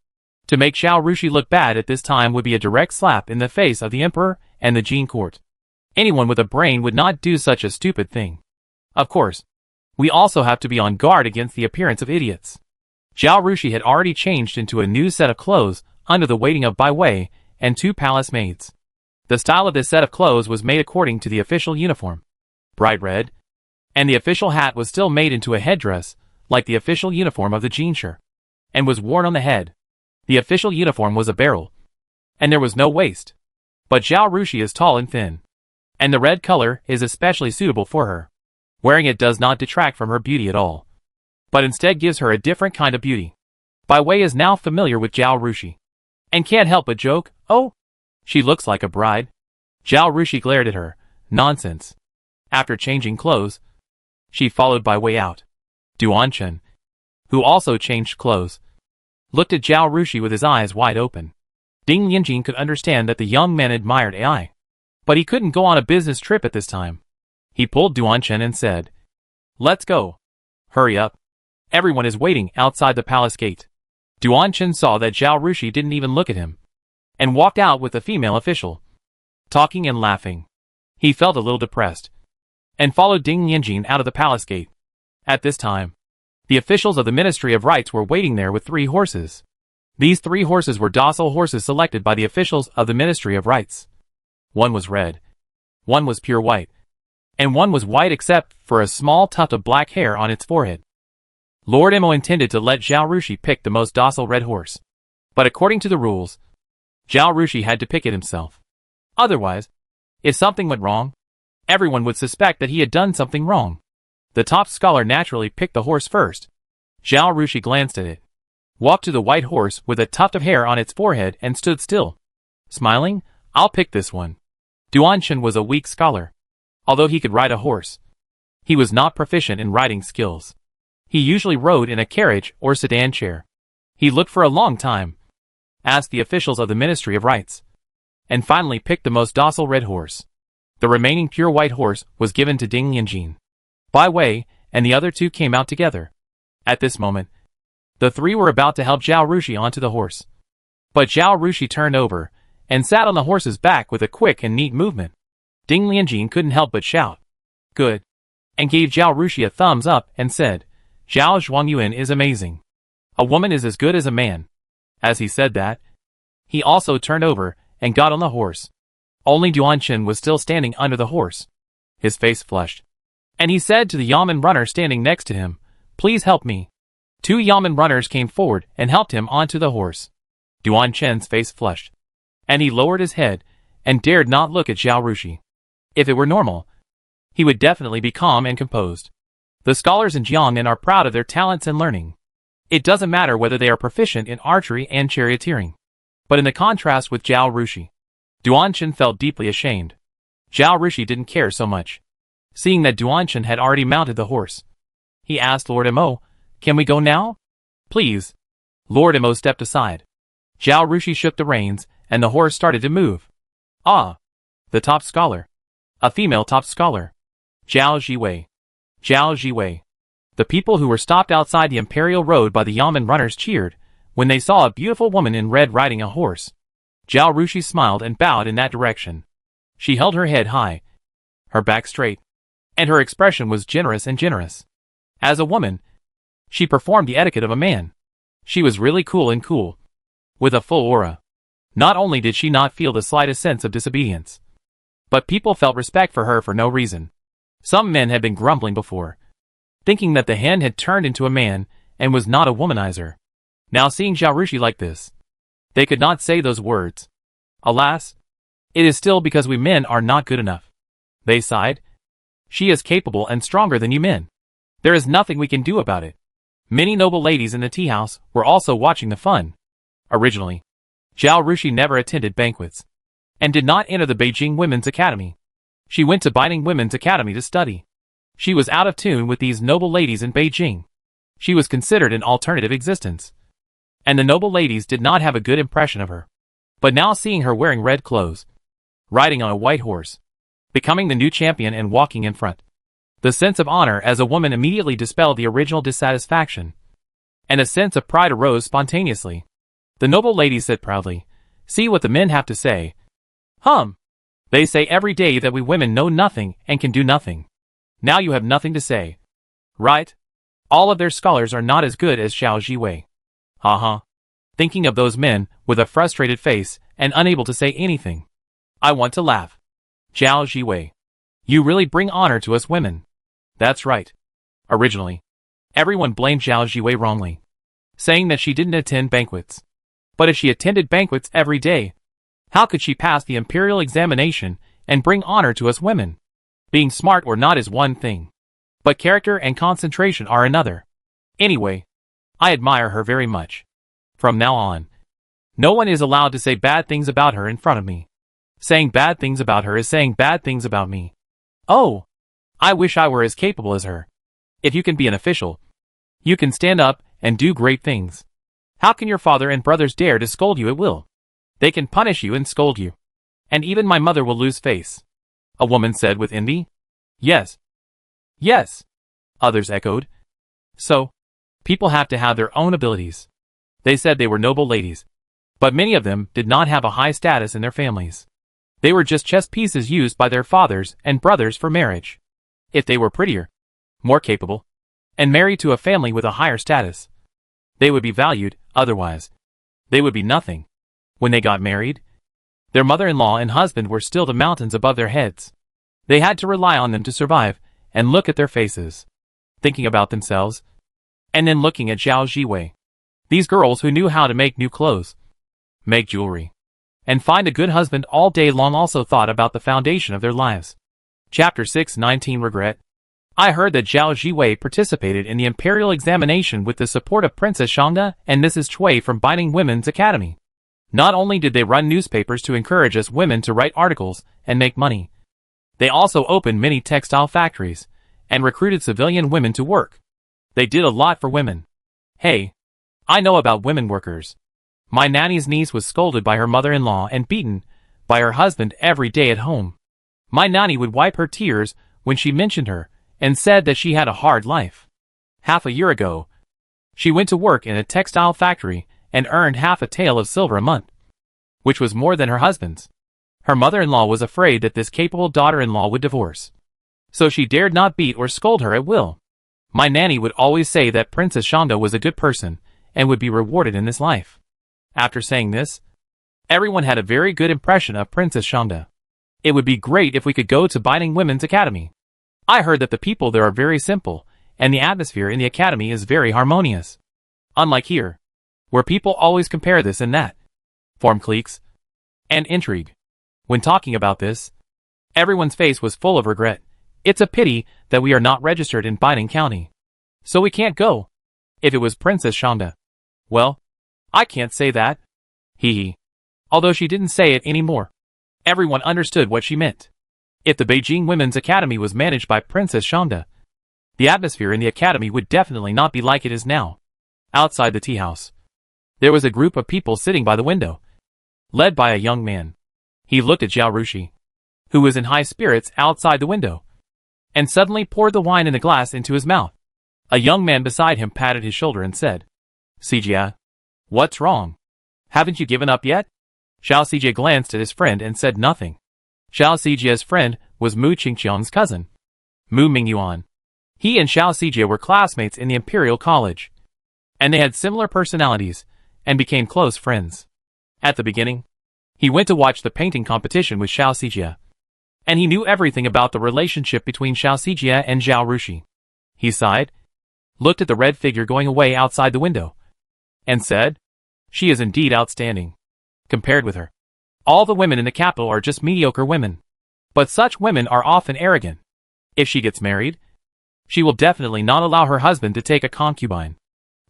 To make Zhao Rushi look bad at this time would be a direct slap in the face of the emperor and the Jin court. Anyone with a brain would not do such a stupid thing. Of course, we also have to be on guard against the appearance of idiots. Zhao Rushi had already changed into a new set of clothes under the waiting of Bai Wei and 2 palace maids. The style of this set of clothes was made according to the official uniform, bright red, and the official hat was still made into a headdress like the official uniform of the Jinshi, and was worn on the head. The official uniform was a barrel, and there was no waist. But Zhao Rushi is tall and thin, and the red color is especially suitable for her. Wearing it does not detract from her beauty at all, but instead gives her a different kind of beauty. Bai Wei is now familiar with Zhao Rushi, and can't help but joke, "Oh, she looks like a bride." Zhao Rushi glared at her. Nonsense. After changing clothes, she followed Bai Wei out. Duanchen, who also changed clothes, looked at Zhao Rushi with his eyes wide open. Ding Yanjin could understand that the young man admired AI, but he couldn't go on a business trip at this time. He pulled Duanchen and said, "Let's go. Hurry up. Everyone is waiting outside the palace gate." Duanchen saw that Zhao Rushi didn't even look at him, and walked out with the female official, talking and laughing. He felt a little depressed, and followed Ding Yanjin out of the palace gate. At this time, the officials of the Ministry of Rights were waiting there with 3 horses. These 3 horses were docile horses selected by the officials of the Ministry of Rights. One was red, one was pure white, and one was white except for a small tuft of black hair on its forehead. Lord Imo intended to let Zhao Rushi pick the most docile red horse, but according to the rules, Zhao Rushi had to pick it himself. Otherwise, if something went wrong, everyone would suspect that he had done something wrong. The top scholar naturally picked the horse first. Zhao Rushi glanced at it, walked to the white horse with a tuft of hair on its forehead and stood still, smiling. "I'll pick this one." Duanchen was a weak scholar. Although he could ride a horse, he was not proficient in riding skills. He usually rode in a carriage or sedan chair. He looked for a long time, asked the officials of the Ministry of Rights, and finally picked the most docile red horse. The remaining pure white horse was given to Ding Yanjin. Bai Wei and the other 2 came out together. At this moment, the 3 were about to help Zhao Rushi onto the horse. But Zhao Rushi turned over and sat on the horse's back with a quick and neat movement. Ding Yanjin couldn't help but shout, "Good," and gave Zhao Rushi a thumbs up and said, "Zhao Zhuangyuan is amazing. A woman is as good as a man." As he said that, he also turned over and got on the horse. Only Duanchen was still standing under the horse. His face flushed, and he said to the Yamen runner standing next to him, "Please help me." 2 Yamen runners came forward and helped him onto the horse. Duanchen's face flushed, and he lowered his head and dared not look at Zhao Rushi. If it were normal, he would definitely be calm and composed. The scholars in Jiangnan are proud of their talents and learning. It doesn't matter whether they are proficient in archery and charioteering. But in the contrast with Zhao Rushi, Duanchen felt deeply ashamed. Zhao Rushi didn't care so much. Seeing that Duanchen had already mounted the horse, he asked Lord Imo, "Can we go now?" "Please." Lord Imo stepped aside. Zhao Rushi shook the reins, and the horse started to move. "Ah!" The top scholar. A female top scholar. Zhao Jiwei. Zhao Jiwei. The people who were stopped outside the Imperial Road by the Yamen runners cheered when they saw a beautiful woman in red riding a horse. Zhao Rushi smiled and bowed in that direction. She held her head high, her back straight, and her expression was generous and generous. As a woman, she performed the etiquette of a man. She was really cool and cool, with a full aura. Not only did she not feel the slightest sense of disobedience, but people felt respect for her for no reason. Some men had been grumbling before, thinking that the hen had turned into a man and was not a womanizer. Now seeing Zhao Rushi like this, they could not say those words. "Alas, it is still because we men are not good enough." They sighed. "She is capable and stronger than you men. There is nothing we can do about it." Many noble ladies in the tea house were also watching the fun. Originally, Zhao Rushi never attended banquets, and did not enter the Beijing Women's Academy. She went to Beining Women's Academy to study. She was out of tune with these noble ladies in Beijing. She was considered an alternative existence, and the noble ladies did not have a good impression of her. But now seeing her wearing red clothes, riding on a white horse, becoming the new champion and walking in front, the sense of honor as a woman immediately dispelled the original dissatisfaction, and a sense of pride arose spontaneously. The noble ladies said proudly, "See what the men have to say. They say every day that we women know nothing and can do nothing. Now you have nothing to say. Right? All of their scholars are not as good as Zhao Jiwei." Thinking of those men with a frustrated face and unable to say anything, I want to laugh. Zhao Jiwei, you really bring honor to us women. That's right. Originally, everyone blamed Zhao Jiwei wrongly, saying that she didn't attend banquets. But if she attended banquets every day, how could she pass the imperial examination and bring honor to us women? Being smart or not is one thing, But character and concentration are another. Anyway, I admire her very much. From now on, no one is allowed to say bad things about her in front of me. Saying bad things about her is saying bad things about me. Oh, I wish I were as capable as her. If you can be an official, you can stand up and do great things. How can your father and brothers dare to scold you at will? They can punish you and scold you. And even my mother will lose face. A woman said with envy. Yes. Yes. Others echoed. So, people have to have their own abilities. They said they were noble ladies. But many of them did not have a high status in their families. They were just chess pieces used by their fathers and brothers for marriage. If they were prettier, more capable, and married to a family with a higher status, they would be valued. Otherwise, they would be nothing. When they got married, their mother-in-law and husband were still the mountains above their heads. They had to rely on them to survive and look at their faces, thinking about themselves, and then looking at Zhao Ziwei. These girls who knew how to make new clothes, make jewelry, and find a good husband all day long also thought about the foundation of their lives. Chapter 619 Regret. I heard that Zhao Ziwei participated in the imperial examination with the support of Princess Shangda and Mrs. Cui from Biting Women's Academy. Not only did they run newspapers to encourage us women to write articles and make money, they also opened many textile factories and recruited civilian women to work. They did a lot for women. Hey, I know about women workers. My nanny's niece was scolded by her mother-in-law and beaten by her husband every day at home. My nanny would wipe her tears when she mentioned her and said that she had a hard life. Half a year ago, she went to work in a textile factory and earned half a tael of silver a month, which was more than her husband's. Her mother-in-law was afraid that this capable daughter-in-law would divorce, so she dared not beat or scold her at will. My nanny would always say that Princess Shangda was a good person and would be rewarded in this life. After saying this, everyone had a very good impression of Princess Shangda. It would be great if we could go to Biting Women's Academy. I heard that the people there are very simple, and the atmosphere in the academy is very harmonious. Unlike here, where people always compare this and that, form cliques, and intrigue. When talking about this, everyone's face was full of regret. It's a pity that we are not registered in Biting County, so we can't go. If it was Princess Shangda, well, I can't say that. Hee hee. Although she didn't say it anymore, everyone understood what she meant. If the Beijing Women's Academy was managed by Princess Shangda, the atmosphere in the academy would definitely not be like it is now. Outside the tea house, there was a group of people sitting by the window, led by a young man. He looked at Zhao Rushi, who was in high spirits outside the window, and suddenly poured the wine in the glass into his mouth. A young man beside him patted his shoulder and said, "Sijia, what's wrong? Haven't you given up yet?" Xiao Sijia glanced at his friend and said nothing. Xiao Sijia's friend was Mu Qingqiang's cousin, Mu Mingyuan. He and Xiao Sijia were classmates in the Imperial College, and they had similar personalities and became close friends. At the beginning, he went to watch the painting competition with Xiao Sijia, and he knew everything about the relationship between Xiao Sijia and Zhao Rushi. He sighed, looked at the red figure going away outside the window, and said, "She is indeed outstanding. Compared with her, all the women in the capital are just mediocre women. But such women are often arrogant. If she gets married, she will definitely not allow her husband to take a concubine.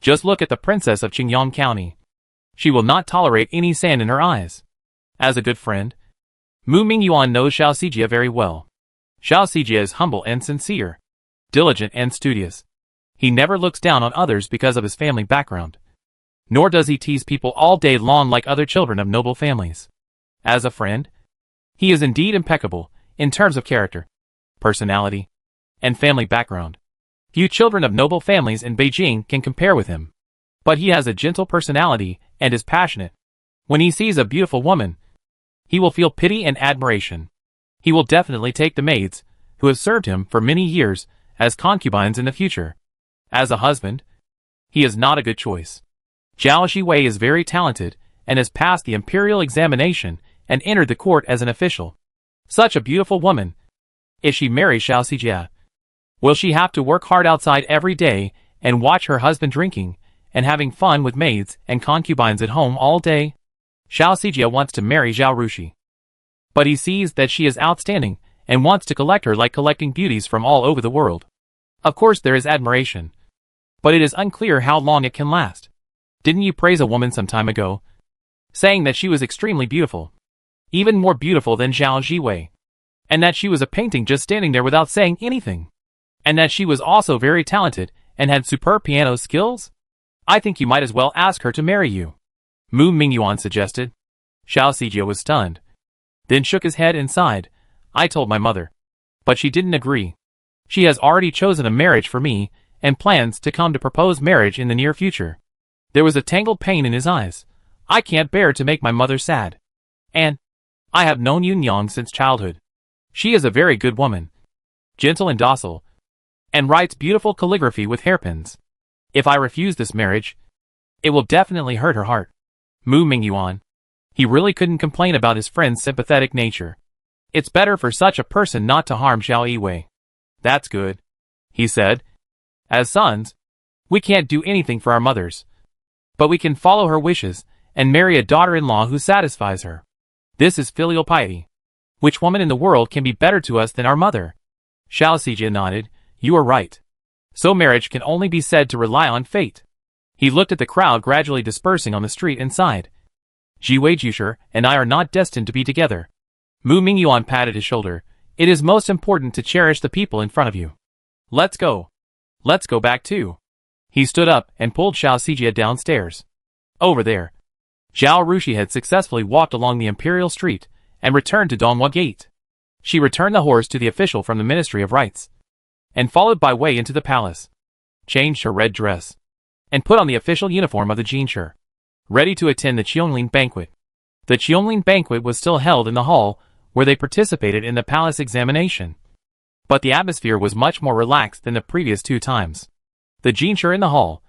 Just look at the princess of Qingyang County. She will not tolerate any sand in her eyes." As a good friend, Mu Mingyuan knows Xiao Sijia very well. Xiao Sijia is humble and sincere, diligent and studious. He never looks down on others because of his family background, nor does he tease people all day long like other children of noble families. As a friend, he is indeed impeccable in terms of character, personality, and family background. Few children of noble families in Beijing can compare with him. But he has a gentle personality and is passionate. When he sees a beautiful woman, he will feel pity and admiration. He will definitely take the maids, who have served him for many years, as concubines in the future. As a husband, he is not a good choice. Zhao Ziwei is very talented and has passed the imperial examination and entered the court as an official. Such a beautiful woman. If she marries Xiao Sijia, will she have to work hard outside every day and watch her husband drinking and having fun with maids and concubines at home all day? Xiao Sijia wants to marry Zhao Rushi, but he sees that she is outstanding and wants to collect her like collecting beauties from all over the world. Of course there is admiration, but it is unclear how long it can last. Didn't you praise a woman some time ago, saying that she was extremely beautiful, even more beautiful than Zhao Jiwei, and that she was a painting just standing there without saying anything, and that she was also very talented and had superb piano skills? I think you might as well ask her to marry you, Mu Mingyuan suggested. Xiao Sijia was stunned, then shook his head and sighed. I told my mother, but she didn't agree. She has already chosen a marriage for me and plans to come to propose marriage in the near future. There was a tangled pain in his eyes. I can't bear to make my mother sad. And I have known Yun Yang since childhood. She is a very good woman, gentle and docile, and writes beautiful calligraphy with hairpins. If I refuse this marriage, it will definitely hurt her heart. Mu Mingyuan. He really couldn't complain about his friend's sympathetic nature. It's better for such a person not to harm Zhao Yiwei. That's good, he said. As sons, we can't do anything for our mothers, but we can follow her wishes and marry a daughter-in-law who satisfies her. This is filial piety. Which woman in the world can be better to us than our mother? Xiao Sijia nodded. You are right. So marriage can only be said to rely on fate. He looked at the crowd gradually dispersing on the street and sighed. Jiwei Jusher and I are not destined to be together. Mu Mingyuan patted his shoulder. It is most important to cherish the people in front of you. Let's go. Let's go back too. He stood up and pulled Xiao Sijia downstairs. Over there. Zhao Rushi had successfully walked along the Imperial Street and returned to Donghua Gate. She returned the horse to the official from the Ministry of Rites, and followed by Wei into the palace, changed her red dress, and put on the official uniform of the Jinshi, ready to attend the Qianglin banquet. The Qianglin banquet was still held in the hall where they participated in the palace examination, but the atmosphere was much more relaxed than the previous 2 times. The Jinshi in the hall,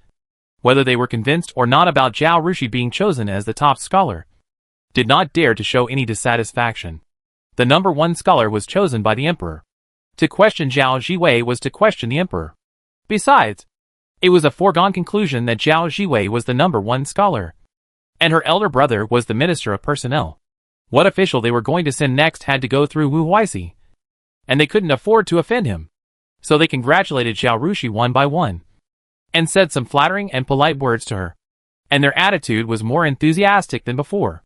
whether they were convinced or not about Zhao Rushi being chosen as the top scholar, did not dare to show any dissatisfaction. The number 1 scholar was chosen by the emperor. To question Zhao Jiwei was to question the emperor. Besides, it was a foregone conclusion that Zhao Jiwei was the number 1 scholar, and her elder brother was the minister of personnel. What official they were going to send next had to go through Wu Huixi, and they couldn't afford to offend him. So they congratulated Zhao Rushi one by one, and said some flattering and polite words to her, and their attitude was more enthusiastic than before.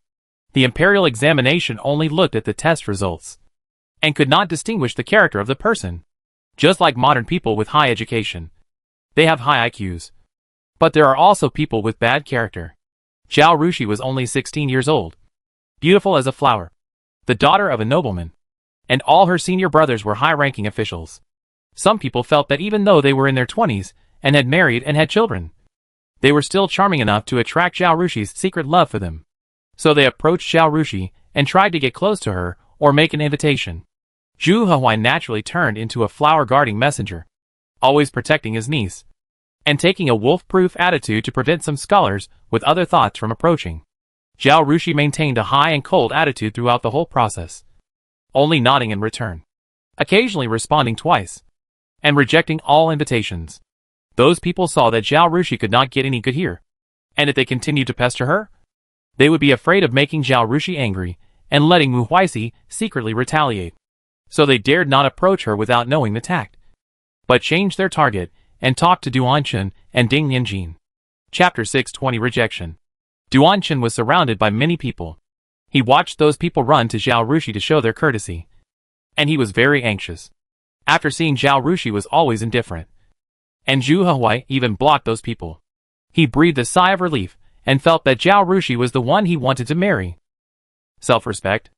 The imperial examination only looked at the test results, and could not distinguish the character of the person. Just like modern people with high education, they have high IQs. But there are also people with bad character. Zhao Rushi was only 16 years old, beautiful as a flower, the daughter of a nobleman, and all her senior brothers were high-ranking officials. Some people felt that even though they were in their 20s and had married and had children, they were still charming enough to attract Zhao Rushi's secret love for them. So they approached Zhao Rushi and tried to get close to her or make an invitation. Zhu Huai naturally turned into a flower-guarding messenger, always protecting his niece, and taking a wolf-proof attitude to prevent some scholars with other thoughts from approaching. Zhao Rushi maintained a high and cold attitude throughout the whole process, only nodding in return, occasionally responding twice, and rejecting all invitations. Those people saw that Zhao Rushi could not get any good here, and if they continued to pester her, they would be afraid of making Zhao Rushi angry and letting Wu Huixi secretly retaliate. So they dared not approach her without knowing the tact, but changed their target and talked to Duanchen and Ding Lianjin. Chapter 620 Rejection. Duanchen was surrounded by many people. He watched those people run to Zhao Rushi to show their courtesy, and he was very anxious. After seeing Zhao Rushi was always indifferent, and Zhu Huai even blocked those people. He breathed a sigh of relief and felt that Zhao Rushi was the one he wanted to marry. Self-respect,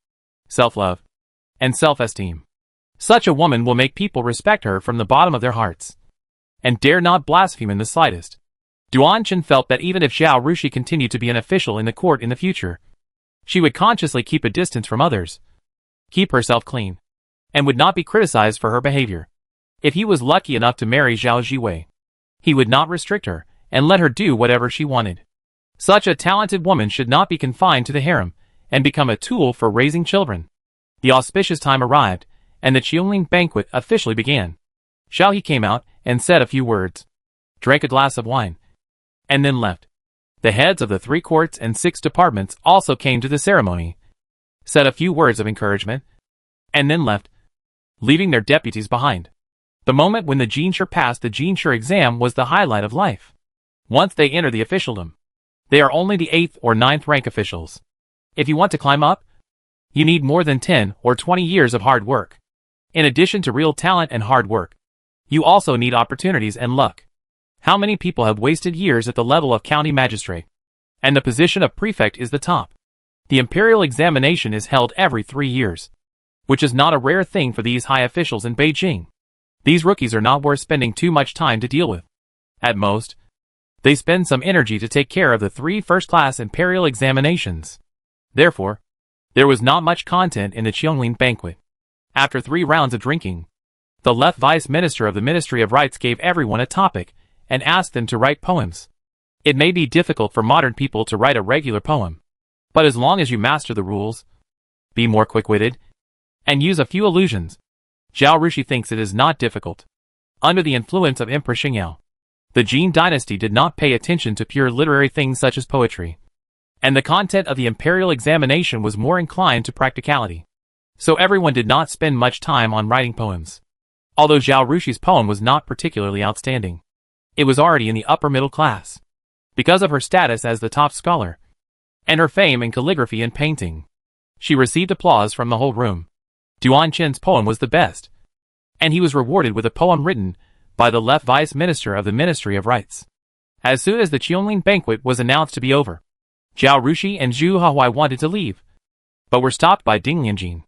self-love, and self-esteem. Such a woman will make people respect her from the bottom of their hearts, and dare not blaspheme in the slightest. Duanchen felt that even if Zhao Rushi continued to be an official in the court in the future, she would consciously keep a distance from others, keep herself clean, and would not be criticized for her behavior. If he was lucky enough to marry Zhao Jiwei, he would not restrict her and let her do whatever she wanted. Such a talented woman should not be confined to the harem and become a tool for raising children. The auspicious time arrived, and the Qianglin banquet officially began. Xiao He came out and said a few words, drank a glass of wine, and then left. The heads of the 3 courts and 6 departments also came to the ceremony, said a few words of encouragement, and then left, leaving their deputies behind. The moment when the Jinshi passed the Jinshi exam was the highlight of life. Once they enter the officialdom, they are only the 8th or 9th rank officials. If you want to climb up, you need more than 10 or 20 years of hard work. In addition to real talent and hard work, you also need opportunities and luck. How many people have wasted years at the level of county magistrate? And the position of prefect is the top. The imperial examination is held every 3 years, which is not a rare thing for these high officials in Beijing. These rookies are not worth spending too much time to deal with. At most, they spend some energy to take care of the 3 first-class imperial examinations. Therefore, there was not much content in the Qianglin banquet. After 3 rounds of drinking, the left vice minister of the Ministry of Rights gave everyone a topic and asked them to write poems. It may be difficult for modern people to write a regular poem, but as long as you master the rules, be more quick-witted, and use a few allusions, Zhao Rushi thinks it is not difficult. Under the influence of Emperor Xingyao, the Jin dynasty did not pay attention to pure literary things such as poetry, and the content of the imperial examination was more inclined to practicality. So everyone did not spend much time on writing poems. Although Zhao Rushi's poem was not particularly outstanding, it was already in the upper middle class, because of her status as the top scholar, and her fame in calligraphy and painting. She received applause from the whole room. Duan Chen's poem was the best, and he was rewarded with a poem written by the left vice minister of the Ministry of Rights. As soon as the Qianglin banquet was announced to be over, Zhao Rushi and Zhu Hahuai wanted to leave, but were stopped by Ding Lianjin.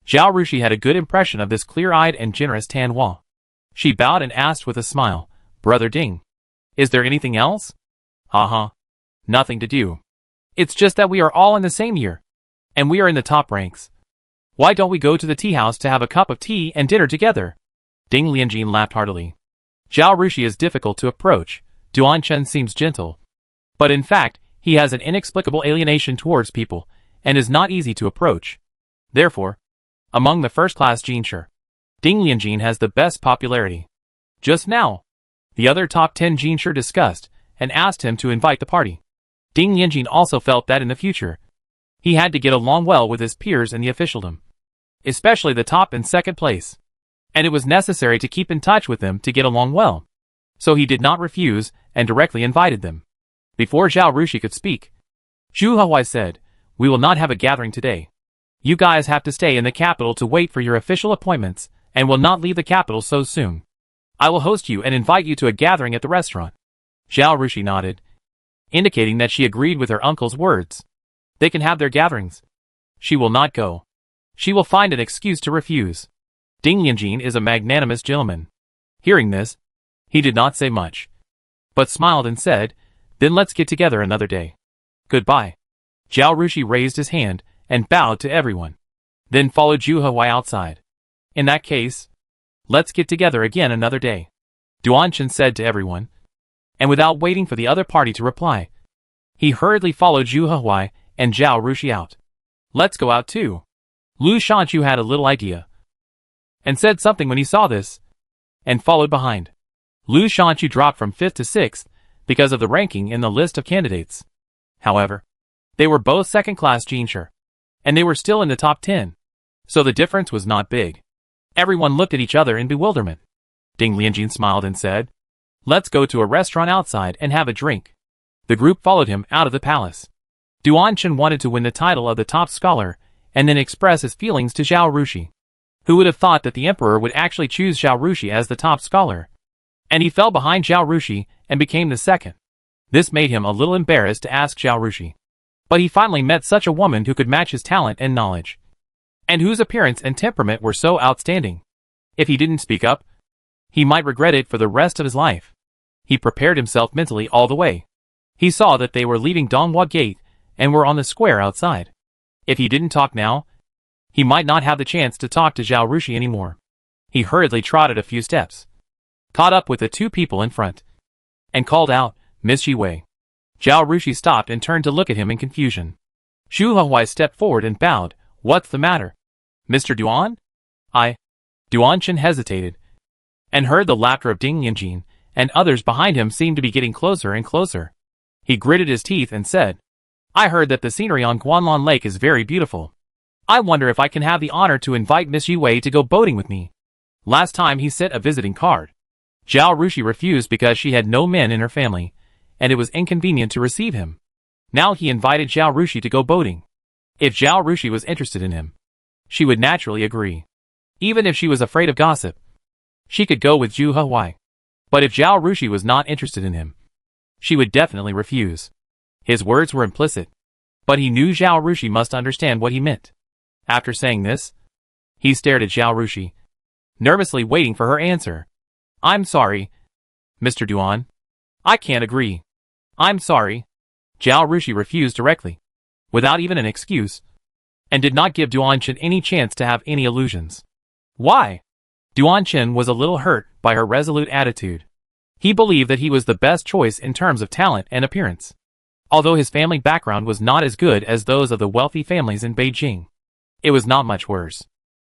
Zhao Rushi had a good impression of this clear-eyed and generous Tan Hua. She bowed and asked with a smile, "Brother Ding, is there anything else?" "Haha, nothing to do. It's just that we are all in the same year, and we are in the top ranks. Why don't we go to the tea house to have a cup of tea and dinner together?" Ding Lianjin laughed heartily. Zhao Rushi is difficult to approach. Duan Chen seems gentle, but in fact, he has an inexplicable alienation towards people, and is not easy to approach. Therefore, among the first-class Jinshi, Ding Lianjin has the best popularity. Just now, the other top 10 Jinshi discussed and asked him to invite the party. Ding Lianjin also felt that in the future, he had to get along well with his peers in the officialdom, especially the top and second place, and it was necessary to keep in touch with them to get along well. So he did not refuse and directly invited them. Before Zhao Rushi could speak, Zhu Hahuai said, "We will not have a gathering today. You guys have to stay in the capital to wait for your official appointments, and will not leave the capital so soon. I will host you and invite you to a gathering at the restaurant." Zhao Rushi nodded, indicating that she agreed with her uncle's words. They can have their gatherings. She will not go. She will find an excuse to refuse. Ding Lianjin is a magnanimous gentleman. Hearing this, he did not say much, but smiled and said, "Then let's get together another day. Goodbye." Zhao Rushi raised his hand and bowed to everyone, then followed Zhu Hahuai outside. "In that case, let's get together again another day," Duan Chen said to everyone, and without waiting for the other party to reply, he hurriedly followed Zhu Hahuai and Zhao Rushi out. "Let's go out too." Lu Shanchu had a little idea, and said something when he saw this, and followed behind. Lu Shanchu dropped from 5th to 6th because of the ranking in the list of candidates. However, they were both second-class Jinshi, and they were still in the top 10, so the difference was not big. Everyone looked at each other in bewilderment. Ding Lianjin smiled and said, "Let's go to a restaurant outside and have a drink." The group followed him out of the palace. Duan Chen wanted to win the title of the top scholar and then express his feelings to Zhao Rushi. Who would have thought that the emperor would actually choose Zhao Rushi as the top scholar? And he fell behind Zhao Rushi and became the second. This made him a little embarrassed to ask Zhao Rushi. But he finally met such a woman who could match his talent and knowledge, and whose appearance and temperament were so outstanding. If he didn't speak up, he might regret it for the rest of his life. He prepared himself mentally all the way. He saw that they were leaving Donghua Gate and were on the square outside. If he didn't talk now, he might not have the chance to talk to Zhao Rushi anymore. He hurriedly trotted a few steps, caught up with the 2 people in front, and called out, "Miss Wei." Zhao Rushi stopped and turned to look at him in confusion. Zhu Hahuai stepped forward and bowed. "What's the matter? Mr. Duan?" Duan Chen hesitated, and heard the laughter of Ding Lianjin, and others behind him seemed to be getting closer and closer. He gritted his teeth and said, "I heard that the scenery on Guanlan Lake is very beautiful. I wonder if I can have the honor to invite Miss Wei to go boating with me." Last time he sent a visiting card. Zhao Rushi refused because she had no men in her family, and it was inconvenient to receive him. Now he invited Zhao Rushi to go boating. If Zhao Rushi was interested in him, she would naturally agree. Even if she was afraid of gossip, she could go with Zhu Huai. But if Zhao Rushi was not interested in him, she would definitely refuse. His words were implicit, but he knew Zhao Rushi must understand what he meant. After saying this, he stared at Zhao Rushi, nervously waiting for her answer. I'm sorry, Mr. Duan. I can't agree. I'm sorry. Zhao Rushi refused directly, without even an excuse, and did not give Duan Chen any chance to have any illusions. Why? Duan Chen was a little hurt by her resolute attitude. He believed that he was the best choice in terms of talent and appearance, although his family background was not as good as those of the wealthy families in Beijing. It was not much worse.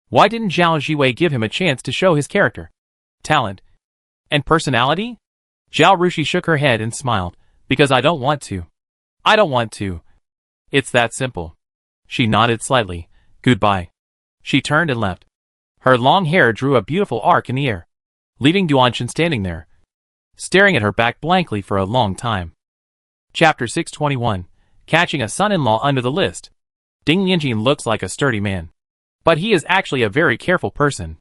Why didn't Zhao Jiwei give him a chance to show his character, talent, and personality? Zhao Rushi shook her head and smiled. Because I don't want to. I don't want to. It's that simple. She nodded slightly. Goodbye. She turned and left. Her long hair drew a beautiful arc in the air, leaving Duanshan standing there, staring at her back blankly for a long time. Chapter 621. Catching a son-in-law under the list. Ding Lianjin looks like a sturdy man, but he is actually a very careful person.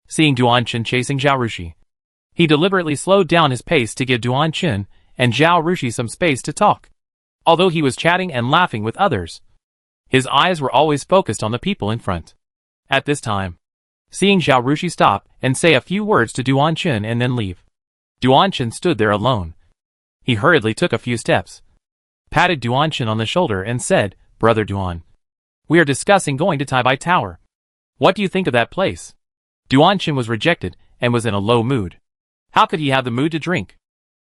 Seeing Duanshan chasing Zhao Rushi, he deliberately slowed down his pace to give Duanshan and Zhao Rushi some space to talk. Although he was chatting and laughing with others, his eyes were always focused on the people in front. At this time, seeing Zhao Rushi stop and say a few words to Duanshan and then leave, Duanshan stood there alone. He hurriedly took a few steps, patted Duanshan on the shoulder and said, Brother Duan, we are discussing going to Taibai Tower. What do you think of that place? Duanshan was rejected and was in a low mood. How could he have the mood to drink?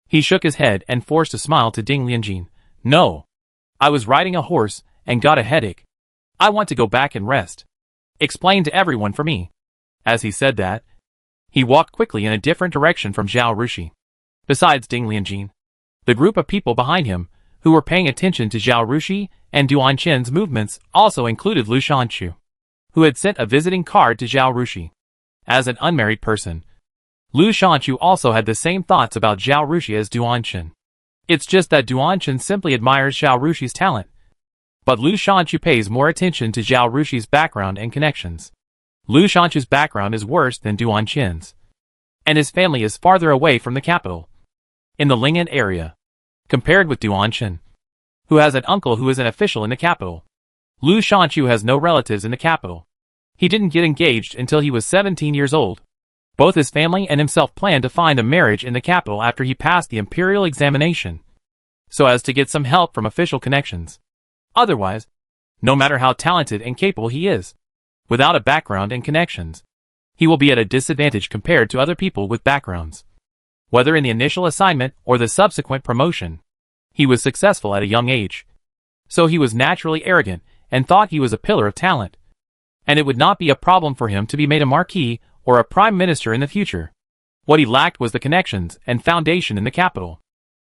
He shook his head and forced a smile to Ding Lianjin. No. I was riding a horse and got a headache. I want to go back and rest. Explain to everyone for me. As he said that, he walked quickly in a different direction from Zhao Rushi. Besides Ding Lianjin, the group of people behind him, who were paying attention to Zhao Rushi and Duanshan's movements, also included Lu Shanchu, who had sent a visiting card to Zhao Rushi. As an unmarried person, Lu Shanchu also had the same thoughts about Zhao Rushi as Duanshan. It's just that Duanshan simply admires Zhao Rushi's talent, but Lu Shanchu pays more attention to Zhao Rushi's background and connections. Lu Shanchu's background is worse than Duanshan's, and his family is farther away from the capital, in the Ling'an area, compared with Duanshan, who has an uncle who is an official in the capital. Lu Shanchu has no relatives in the capital. He didn't get engaged until he was 17 years old. Both his family and himself planned to find a marriage in the capital after he passed the imperial examination, so as to get some help from official connections. Otherwise, no matter how talented and capable he is, without a background and connections, he will be at a disadvantage compared to other people with backgrounds. Whether in the initial assignment or the subsequent promotion, he was successful at a young age. So he was naturally arrogant and thought he was a pillar of talent, and it would not be a problem for him to be made a marquis or a prime minister in the future. What he lacked was the connections and foundation in the capital.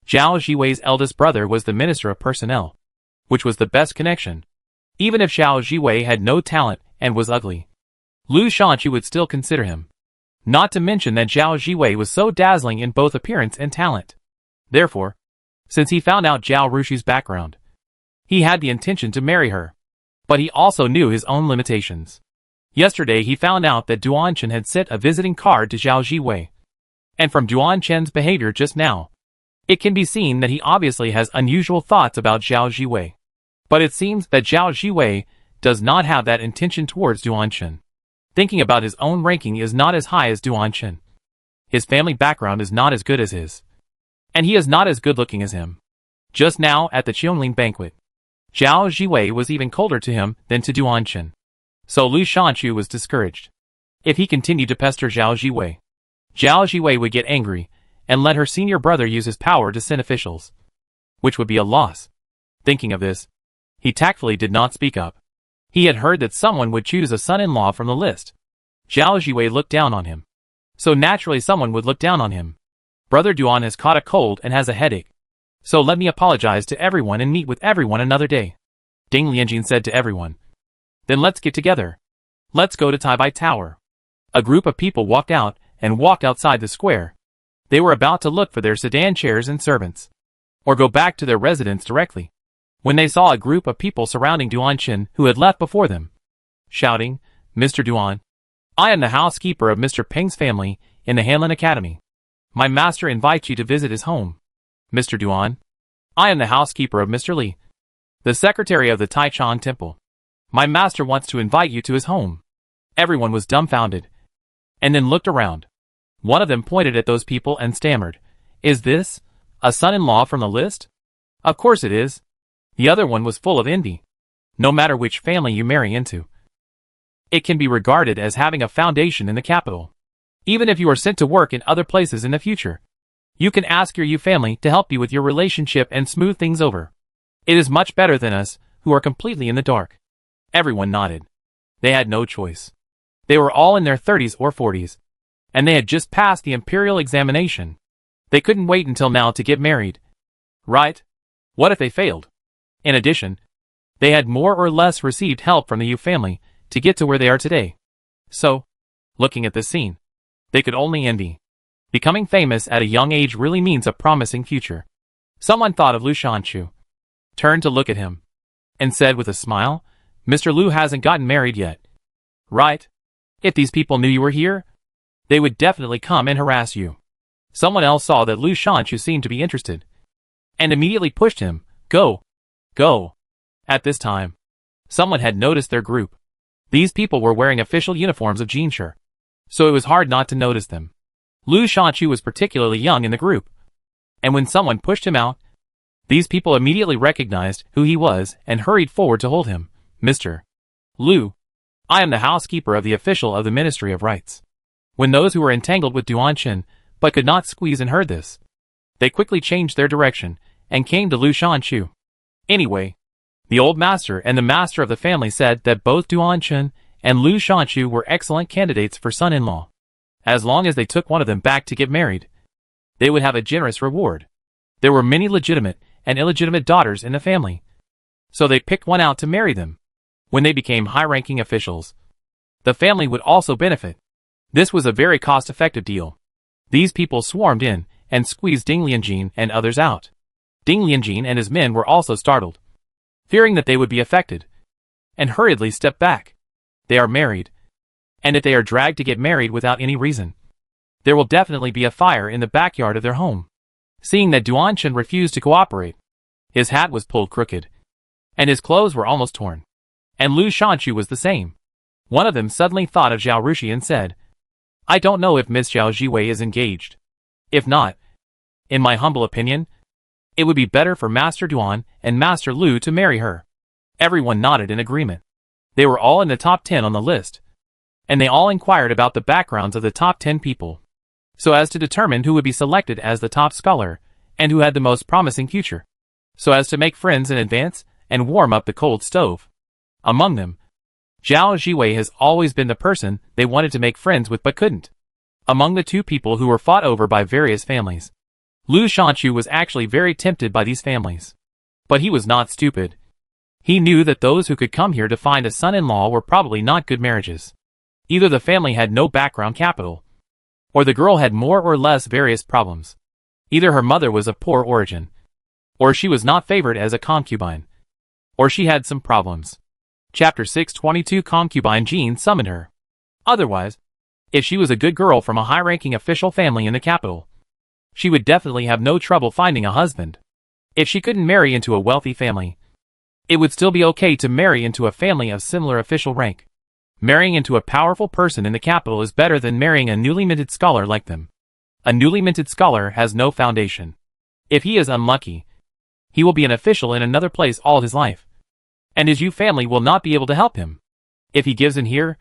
Zhao Jiwei's eldest brother was the Minister of Personnel, which was the best connection. Even if Zhao Jiwei had no talent and was ugly, Lu Shanchu would still consider him. Not to mention that Zhao Jiwei was so dazzling in both appearance and talent. Therefore, since he found out Zhao Rushi's background, he had the intention to marry her. But he also knew his own limitations. Yesterday he found out that Duanshan had sent a visiting card to Zhao Jiwei. And from Duanshan's behavior just now, it can be seen that he obviously has unusual thoughts about Zhao Jiwei. But it seems that Zhao Jiwei does not have that intention towards Duanshan. Thinking about his own ranking is not as high as Duanshan. His family background is not as good as his. And he is not as good looking as him. Just now at the Qiongling banquet, Zhao Jiwei was even colder to him than to Duanshan. So Lu Shanchu was discouraged. If he continued to pester Zhao Jiwei would get angry and let her senior brother use his power to send officials, which would be a loss. Thinking of this, he tactfully did not speak up. He had heard that someone would choose a son-in-law from the list. Zhao Jiwei looked down on him. So naturally someone would look down on him. Brother Duan has caught a cold and has a headache. So let me apologize to everyone and meet with everyone another day. Ding Lianjin said to everyone. Then let's get together. Let's go to Taibai Tower. A group of people walked out and walked outside the square. They were about to look for their sedan chairs and servants, or go back to their residence directly, when they saw a group of people surrounding Duan Qin, who had left before them, shouting, "Mr. Duan, I am the housekeeper of Mr. Peng's family in the Hanlin Academy. My master invites you to visit his home. Mr. Duan, I am the housekeeper of Mr. Li, the secretary of the Taichung Temple. My master wants to invite you to his home." Everyone was dumbfounded, and then looked around. One of them pointed at those people and stammered, "Is this a son-in-law from the list? Of course it is." The other one was full of envy. No matter which family you marry into, it can be regarded as having a foundation in the capital. Even if you are sent to work in other places in the future, you can ask your Yu family to help you with your relationship and smooth things over. It is much better than us, who are completely in the dark. Everyone nodded. They had no choice. They were all in their 30s or 40s, and they had just passed the imperial examination. They couldn't wait until now to get married. Right? What if they failed? In addition, they had more or less received help from the Yu family to get to where they are today. So, looking at this scene, they could only envy. Becoming famous at a young age really means a promising future. Someone thought of Lu Shanshu, turned to look at him, and said with a smile, "Mr. Lu hasn't gotten married yet. Right? If these people knew you were here, they would definitely come and harass you." Someone else saw that Lu Shanshu seemed to be interested, and immediately pushed him. Go! Go! At this time, someone had noticed their group. These people were wearing official uniforms of Jinshi, so it was hard not to notice them. Lu Shanshu was particularly young in the group, and when someone pushed him out, these people immediately recognized who he was and hurried forward to hold him. "Mr. Lu, I am the housekeeper of the official of the Ministry of Rights." When those who were entangled with Duan Qin but could not squeeze and heard this, they quickly changed their direction and came to Lu Shanshu. Anyway, the old master and the master of the family said that both Duan Qin and Lu Shanshu were excellent candidates for son-in-law. As long as they took one of them back to get married, they would have a generous reward. There were many legitimate and illegitimate daughters in the family, so they picked one out to marry them. When they became high-ranking officials, the family would also benefit. This was a very cost-effective deal. These people swarmed in and squeezed Ding Lianjin and others out. Ding Lianjin and his men were also startled, fearing that they would be affected, and hurriedly stepped back. They are married, and if they are dragged to get married without any reason, there will definitely be a fire in the backyard of their home. Seeing that Duan Qin refused to cooperate, his hat was pulled crooked, and his clothes were almost torn. And Lu Shanshu was the same. One of them suddenly thought of Zhao Rushi and said, "I don't know if Miss Zhao Jiwei is engaged. If not, in my humble opinion, it would be better for Master Duan and Master Lu to marry her." Everyone nodded in agreement. They were all in the top 10 on the list, and they all inquired about the backgrounds of the top 10 people, so as to determine who would be selected as the top scholar and who had the most promising future, so as to make friends in advance and warm up the cold stove. Among them, Zhao Jiwei has always been the person they wanted to make friends with but couldn't. Among the two people who were fought over by various families, Lu Shanshu was actually very tempted by these families. But he was not stupid. He knew that those who could come here to find a son-in-law were probably not good marriages. Either the family had no background capital, or the girl had more or less various problems. Either her mother was of poor origin, or she was not favored as a concubine, or she had some problems. Chapter 622 Concubine Jean summoned her. Otherwise, if she was a good girl from a high-ranking official family in the capital, she would definitely have no trouble finding a husband. If she couldn't marry into a wealthy family, it would still be okay to marry into a family of similar official rank. Marrying into a powerful person in the capital is better than marrying a newly minted scholar like them. A newly minted scholar has no foundation. If he is unlucky, he will be an official in another place all his life, and his Yu family will not be able to help him. If he gives in here,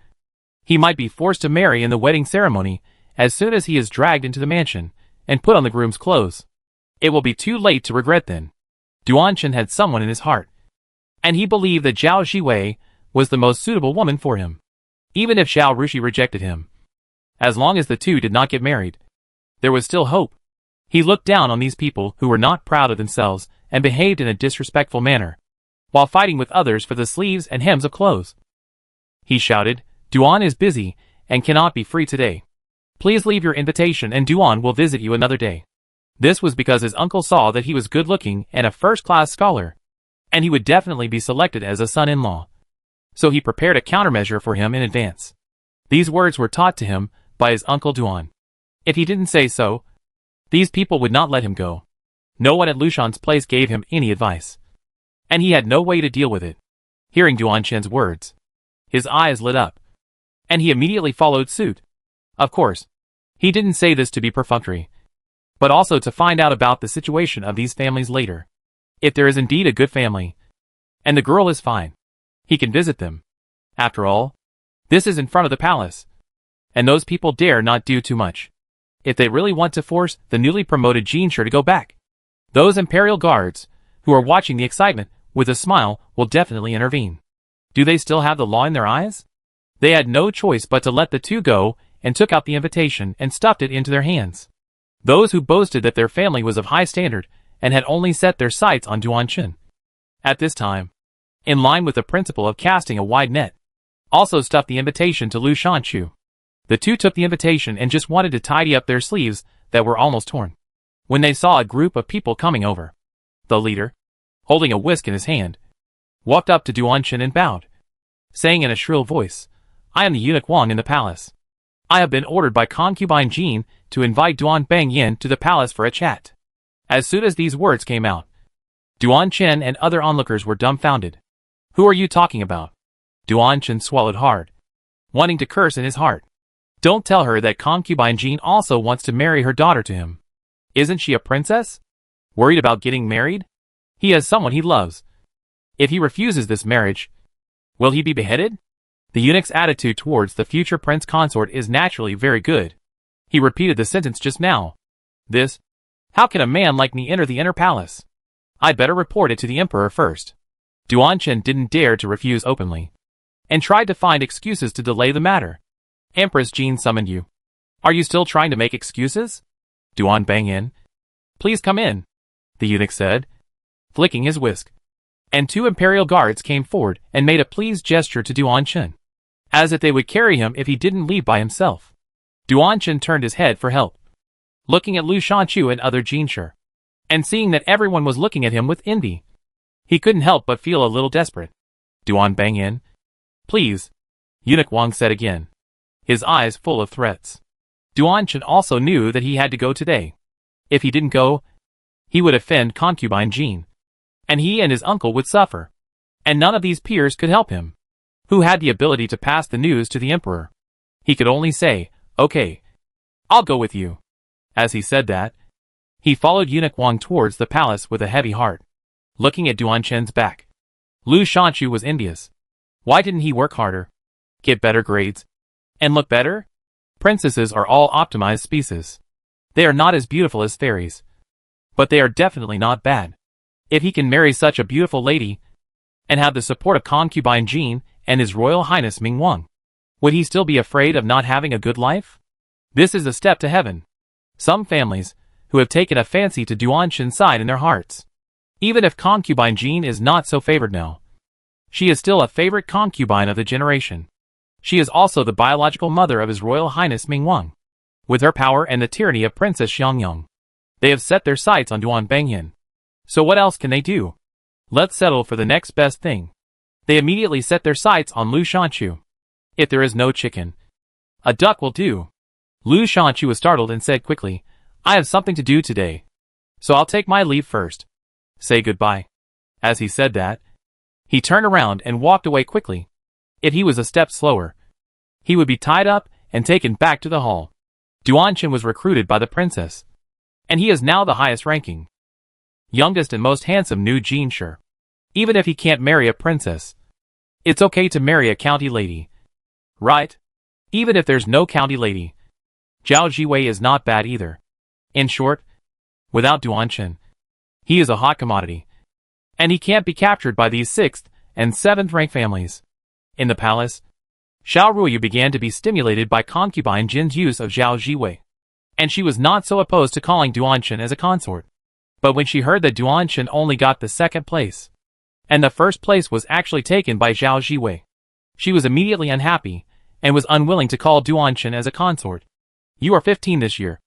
he might be forced to marry in the wedding ceremony as soon as he is dragged into the mansion and put on the groom's clothes. It will be too late to regret then. Duan Qin had someone in his heart, and he believed that Zhao Jiwei was the most suitable woman for him, even if Zhao Rushi rejected him. As long as the two did not get married, there was still hope. He looked down on these people who were not proud of themselves and behaved in a disrespectful manner, while fighting with others for the sleeves and hems of clothes. He shouted, "Duan is busy, and cannot be free today. Please leave your invitation and Duan will visit you another day. This was because his uncle saw that he was good-looking and a first-class scholar, and he would definitely be selected as a son-in-law. So he prepared a countermeasure for him in advance. These words were taught to him by his uncle Duan. If he didn't say so, these people would not let him go. No one at Lushan's place gave him any advice, and he had no way to deal with it. Hearing Duan Chen's words, his eyes lit up, and he immediately followed suit. Of course, he didn't say this to be perfunctory, but also to find out about the situation of these families later. If there is indeed a good family, and the girl is fine, he can visit them. After all, this is in front of the palace, and those people dare not do too much. If they really want to force the newly promoted Jinshi to go back, those imperial guards, who are watching the excitement with a smile, will definitely intervene. Do they still have the law in their eyes? They had no choice but to let the two go, and took out the invitation and stuffed it into their hands. Those who boasted that their family was of high standard and had only set their sights on Duan Chen. At this time, in line with the principle of casting a wide net, also stuffed the invitation to Lu Shanchu. The two took the invitation and just wanted to tidy up their sleeves that were almost torn, when they saw a group of people coming over. The leader, holding a whisk in his hand, walked up to Duan Chen and bowed, saying in a shrill voice, "I am the eunuch Wang in the palace. I have been ordered by concubine Jean to invite Duan Bang Yin to the palace for a chat." As soon as these words came out, Duan Chen and other onlookers were dumbfounded. "Who are you talking about?" Duan Chen swallowed hard, wanting to curse in his heart. Don't tell her that concubine Jean also wants to marry her daughter to him. Isn't she a princess? Worried about getting married? He has someone he loves. If he refuses this marriage, will he be beheaded? The eunuch's attitude towards the future prince consort is naturally very good. He repeated the sentence just now. This? How can a man like me enter the inner palace? I'd better report it to the emperor first. Duan Chen didn't dare to refuse openly, and tried to find excuses to delay the matter. Empress Jean summoned you. Are you still trying to make excuses? Duan Bang Yin. Please come in, the eunuch said, flicking his whisk. And two imperial guards came forward and made a pleased gesture to Duan Chen, as if they would carry him if he didn't leave by himself. Duan Chen turned his head for help, looking at Lu Shanchu and other Jinshi, and seeing that everyone was looking at him with envy. He couldn't help but feel a little desperate. Duan Bang Yin. Please, eunuch Wang said again, his eyes full of threats. Duan Chen also knew that he had to go today. If he didn't go, he would offend concubine Jean, and he and his uncle would suffer. And none of these peers could help him, who had the ability to pass the news to the emperor. He could only say, "Okay, I'll go with you." As he said that, he followed eunuch Wang towards the palace with a heavy heart, looking at Duan Chen's back. Lu Shanchu was envious. Why didn't he work harder, get better grades, and look better? Princesses are all optimized species. They are not as beautiful as fairies, but they are definitely not bad. If he can marry such a beautiful lady, and have the support of concubine Jean and His Royal Highness Ming Wang, would he still be afraid of not having a good life? This is a step to heaven. Some families, who have taken a fancy to Duan Chen's side in their hearts. Even if concubine Jean is not so favored now, she is still a favorite concubine of the generation. She is also the biological mother of His Royal Highness Ming Wang. With her power and the tyranny of Princess Xiangyang, they have set their sights on Duan Bangyan. So what else can they do? Let's settle for the next best thing. They immediately set their sights on Lu Shanchu. If there is no chicken, a duck will do. Lu Shanchu was startled and said quickly, I have something to do today, so I'll take my leave first. Say goodbye. As he said that, he turned around and walked away quickly. If he was a step slower, he would be tied up and taken back to the hall. Duan Chen was recruited by the princess, and he is now the highest ranking, youngest and most handsome new Jinshi. Even if he can't marry a princess, it's okay to marry a county lady, right? Even if there's no county lady, Zhao Jiwei is not bad either. In short, without Duan Chen, he is a hot commodity, and he can't be captured by these 6th and 7th rank families. In the palace, Xiao Ruoyu began to be stimulated by concubine Jin's use of Zhao Jiwei, and she was not so opposed to calling Duan Chen as a consort. But when she heard that Duan Chen only got the 2nd place, and the 1st place was actually taken by Zhao Jiwei, she was immediately unhappy, and was unwilling to call Duanshin as a consort. You are 15 this year.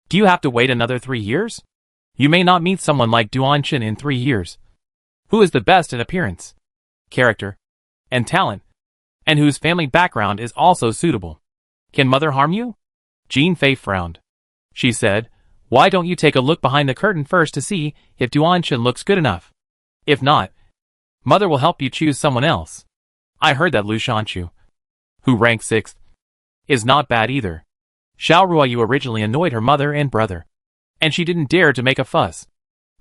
Do you have to wait another 3 years? You may not meet someone like Duanshin in 3 years, who is the best in appearance, character, and talent, and whose family background is also suitable. Can mother harm you? Jean Fei frowned. She said, why don't you take a look behind the curtain first to see if Duanshin looks good enough? If not, mother will help you choose someone else. I heard that Lu Shanshu, who ranked 6th, is not bad either. Xiao Ruoyu originally annoyed her mother and brother, and she didn't dare to make a fuss,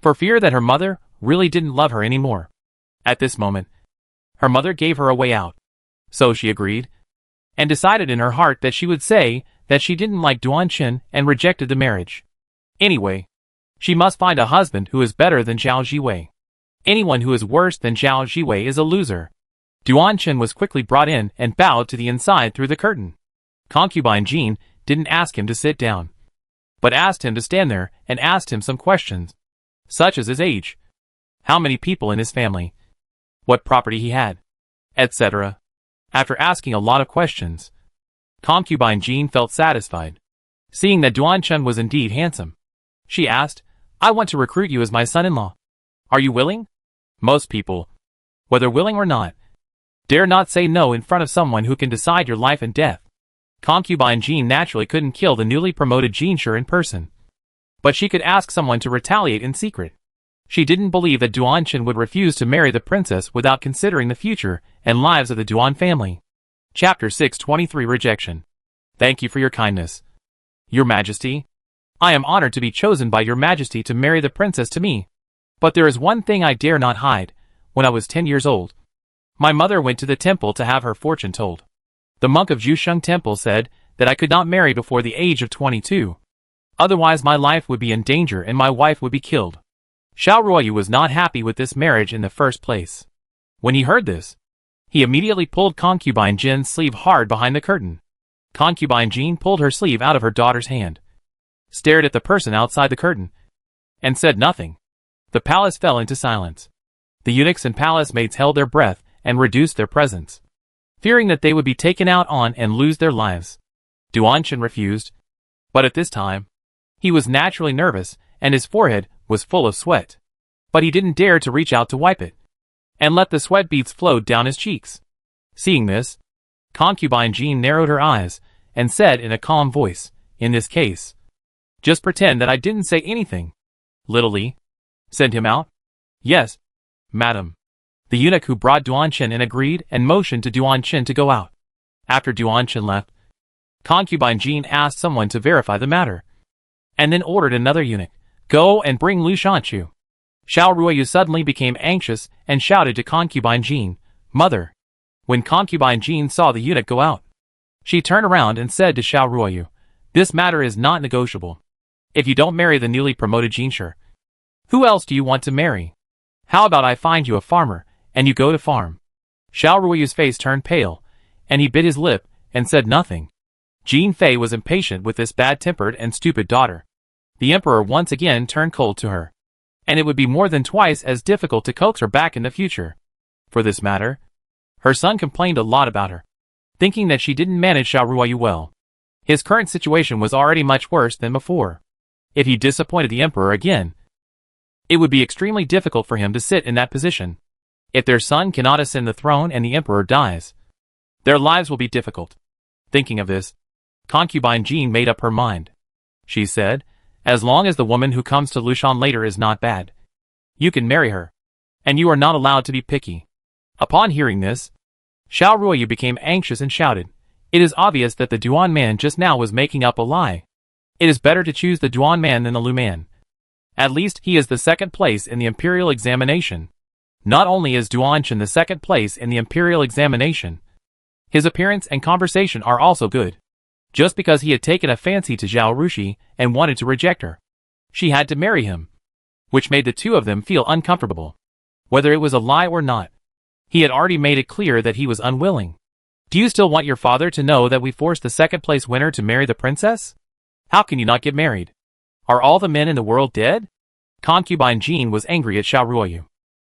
for fear that her mother really didn't love her anymore. At this moment, her mother gave her a way out. So she agreed, and decided in her heart that she would say that she didn't like Duanshin and rejected the marriage. Anyway, she must find a husband who is better than Zhao Jiwei. Anyone who is worse than Zhao Jiwei is a loser. Duanshin was quickly brought in and bowed to the inside through the curtain. Concubine Jean didn't ask him to sit down, but asked him to stand there and asked him some questions, such as his age, how many people in his family, what property he had, etc. After asking a lot of questions, Concubine Jean felt satisfied, seeing that Duanshin was indeed handsome. She asked, I want to recruit you as my son-in-law. Are you willing? Most people, whether willing or not, dare not say no in front of someone who can decide your life and death. Concubine Jean naturally couldn't kill the newly promoted Jeanshire in person, but she could ask someone to retaliate in secret. She didn't believe that Duanshin would refuse to marry the princess without considering the future and lives of the Duan family. Chapter 623 Rejection. Thank you for your kindness, Your Majesty. I am honored to be chosen by Your Majesty to marry the princess to me. But there is one thing I dare not hide. When I was 10 years old, my mother went to the temple to have her fortune told. The monk of Jusheng Temple said that I could not marry before the age of 22. Otherwise my life would be in danger and my wife would be killed. Xiao Ruoyu was not happy with this marriage in the first place. When he heard this, he immediately pulled Concubine Jean's sleeve hard behind the curtain. Concubine Jean pulled her sleeve out of her daughter's hand, stared at the person outside the curtain, and said nothing. The palace fell into silence. The eunuchs and palace maids held their breath and reduced their presence, fearing that they would be taken out on and lose their lives. Duanshin refused, but at this time, he was naturally nervous and his forehead was full of sweat. But he didn't dare to reach out to wipe it, and let the sweat beads flow down his cheeks. Seeing this, Concubine Jean narrowed her eyes and said in a calm voice, in this case, just pretend that I didn't say anything. Little Li, send him out? Yes, madam. The eunuch who brought Duanshin in agreed and motioned to Duanshin to go out. After Duanshin left, Concubine Jean asked someone to verify the matter, and then ordered another eunuch, go and bring Lu Shanshu. Xiao Ruoyu suddenly became anxious and shouted to Concubine Jean, Mother. When Concubine Jean saw the eunuch go out, she turned around and said to Xiao Ruoyu, this matter is not negotiable. If you don't marry the newly promoted Jeanshire, who else do you want to marry? How about I find you a farmer, and you go to farm? Xiao Ruoyu's face turned pale, and he bit his lip, and said nothing. Jean Fei was impatient with this bad-tempered and stupid daughter. The emperor once again turned cold to her, and it would be more than twice as difficult to coax her back in the future. For this matter, her son complained a lot about her, thinking that she didn't manage Xiao Ruoyu well. His current situation was already much worse than before. If he disappointed the emperor again, it would be extremely difficult for him to sit in that position. If their son cannot ascend the throne and the emperor dies, their lives will be difficult. Thinking of this, Concubine Jean made up her mind. She said, as long as the woman who comes to Lushan later is not bad, you can marry her, and you are not allowed to be picky. Upon hearing this, Xiao Ruoyu became anxious and shouted, it is obvious that the Duan man just now was making up a lie. It is better to choose the Duan man than the Lu man. At least he is the second place in the imperial examination. Not only is Duanshin the second place in the imperial examination, his appearance and conversation are also good. Just because he had taken a fancy to Zhao Rushi and wanted to reject her, she had to marry him, which made the two of them feel uncomfortable. Whether it was a lie or not, he had already made it clear that he was unwilling. Do you still want your father to know that we forced the second place winner to marry the princess? How can you not get married? Are all the men in the world dead? Concubine Jean was angry at Xiao Ruoyu.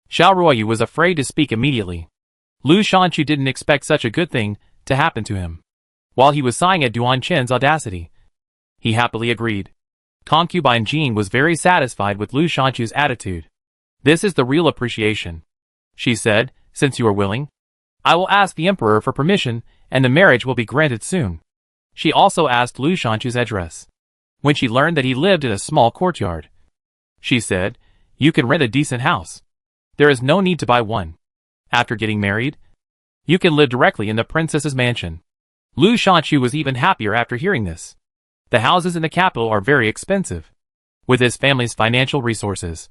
Xiao Ruoyu was afraid to speak immediately. Lu Shanshu didn't expect such a good thing to happen to him. While he was sighing at Duan Chen's audacity, he happily agreed. Concubine Jean was very satisfied with Lu Shanchu's attitude. "This is the real appreciation," she said, "since you are willing. I will ask the emperor for permission, and the marriage will be granted soon." She also asked Lu Shanchu's address. When she learned that he lived in a small courtyard, she said, "You can rent a decent house. There is no need to buy one. After getting married, you can live directly in the princess's mansion." Lu Shanchu was even happier after hearing this. The houses in the capital are very expensive. With his family's financial resources,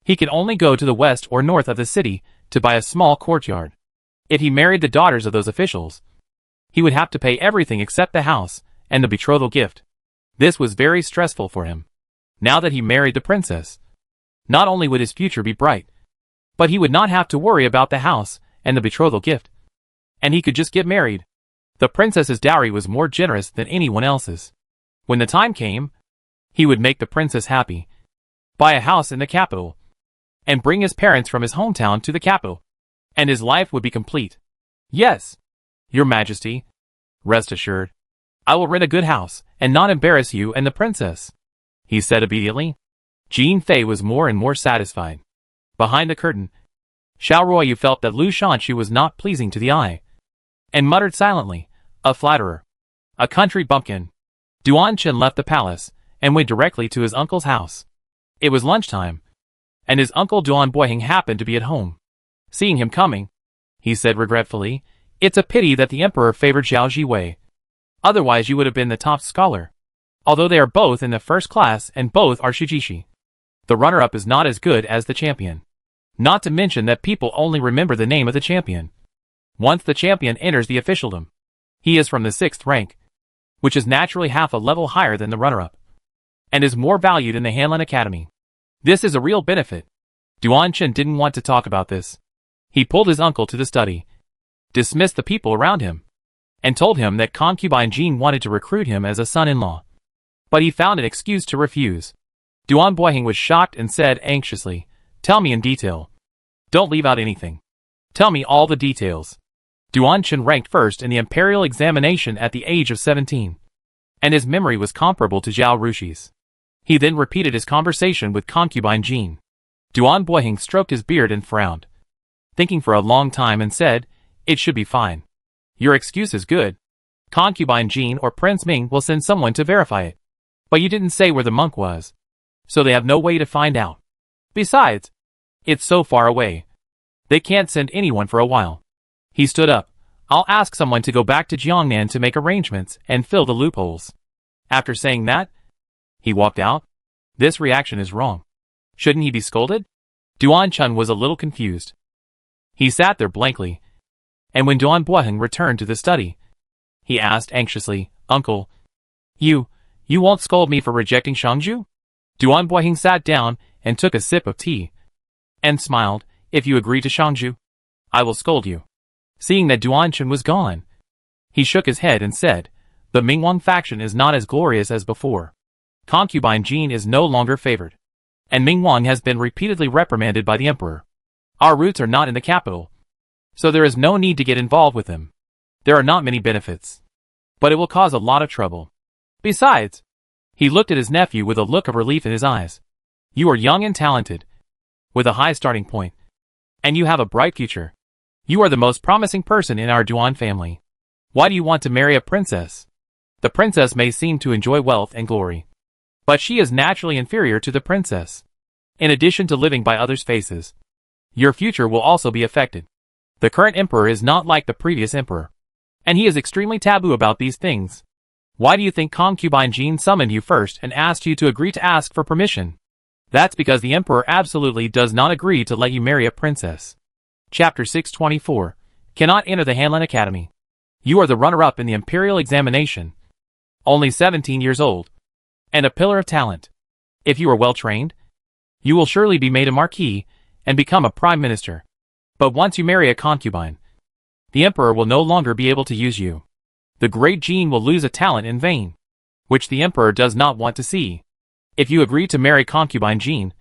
he can only go to the west or north of the city to buy a small courtyard. If he married the daughters of those officials, he would have to pay everything except the house and the betrothal gift. This was very stressful for him. Now that he married the princess, not only would his future be bright, but he would not have to worry about the house and the betrothal gift. And he could just get married. The princess's dowry was more generous than anyone else's. When the time came, he would make the princess happy, buy a house in the capital, and bring his parents from his hometown to the capital, and his life would be complete. "Yes, Your Majesty, rest assured. I will rent a good house and not embarrass you and the princess," he said obediently. Jean Fei was more and more satisfied. Behind the curtain, Xiao Ruoyu felt that Lu Shanchu was not pleasing to the eye, and muttered silently, "A flatterer. A country bumpkin." Duan Chen left the palace and went directly to his uncle's house. It was lunchtime, and his uncle Duan Boying happened to be at home. Seeing him coming, he said regretfully, "It's a pity that the emperor favored Zhao Jiwei. Otherwise you would have been the top scholar. Although they are both in the first class and both are Shijishi, the runner-up is not as good as the champion. Not to mention that people only remember the name of the champion once the champion enters the officialdom. He is from the 6th rank, which is naturally half a level higher than the runner-up, and is more valued in the Hanlin Academy. This is a real benefit." Duan Chen didn't want to talk about this. He pulled his uncle to the study, dismissed the people around him, and told him that concubine Jean wanted to recruit him as a son-in-law. But he found an excuse to refuse. Duan Boying was shocked and said anxiously, "Tell me in detail. Don't leave out anything. Tell me all the details." Duan Chen ranked first in the imperial examination at the age of 17, and his memory was comparable to Zhao Rushi's. He then repeated his conversation with concubine Jean. Duan Boying stroked his beard and frowned, thinking for a long time, and said, "It should be fine. Your excuse is good. Concubine Jean or Prince Ming will send someone to verify it. But you didn't say where the monk was, so they have no way to find out. Besides, it's so far away. They can't send anyone for a while." He stood up. "I'll ask someone to go back to Jiangnan to make arrangements and fill the loopholes." After saying that, he walked out. This reaction is wrong. Shouldn't he be scolded? Duan Chen was a little confused. He sat there blankly, and when Duan Boying returned to the study, he asked anxiously, "Uncle, you won't scold me for rejecting Shangju?" Duan Boying sat down and took a sip of tea, and smiled. "If you agree to Shangju, I will scold you." Seeing that Duan Chen was gone, he shook his head and said, "The Mingwang faction is not as glorious as before. Concubine Jean is no longer favored, and Mingwang has been repeatedly reprimanded by the emperor. Our roots are not in the capital, so there is no need to get involved with them. There are not many benefits, but it will cause a lot of trouble. Besides," he looked at his nephew with a look of relief in his eyes, "you are young and talented, with a high starting point, and you have a bright future. You are the most promising person in our Duan family. Why do you want to marry a princess? The princess may seem to enjoy wealth and glory, but she is naturally inferior to the princess. In addition to living by others' faces, your future will also be affected. The current emperor is not like the previous emperor, and he is extremely taboo about these things. Why do you think concubine Jean summoned you first and asked you to agree to ask for permission? That's because the emperor absolutely does not agree to let you marry a princess." Chapter 624. Cannot enter the Hanlin Academy. You are the runner-up in the imperial examination, only 17 years old, and a pillar of talent. If you are well trained, you will surely be made a marquis and become a prime minister. But once you marry a concubine, the emperor will no longer be able to use you. The great Jean will lose a talent in vain, which the emperor does not want to see. If you agree to marry concubine Jean,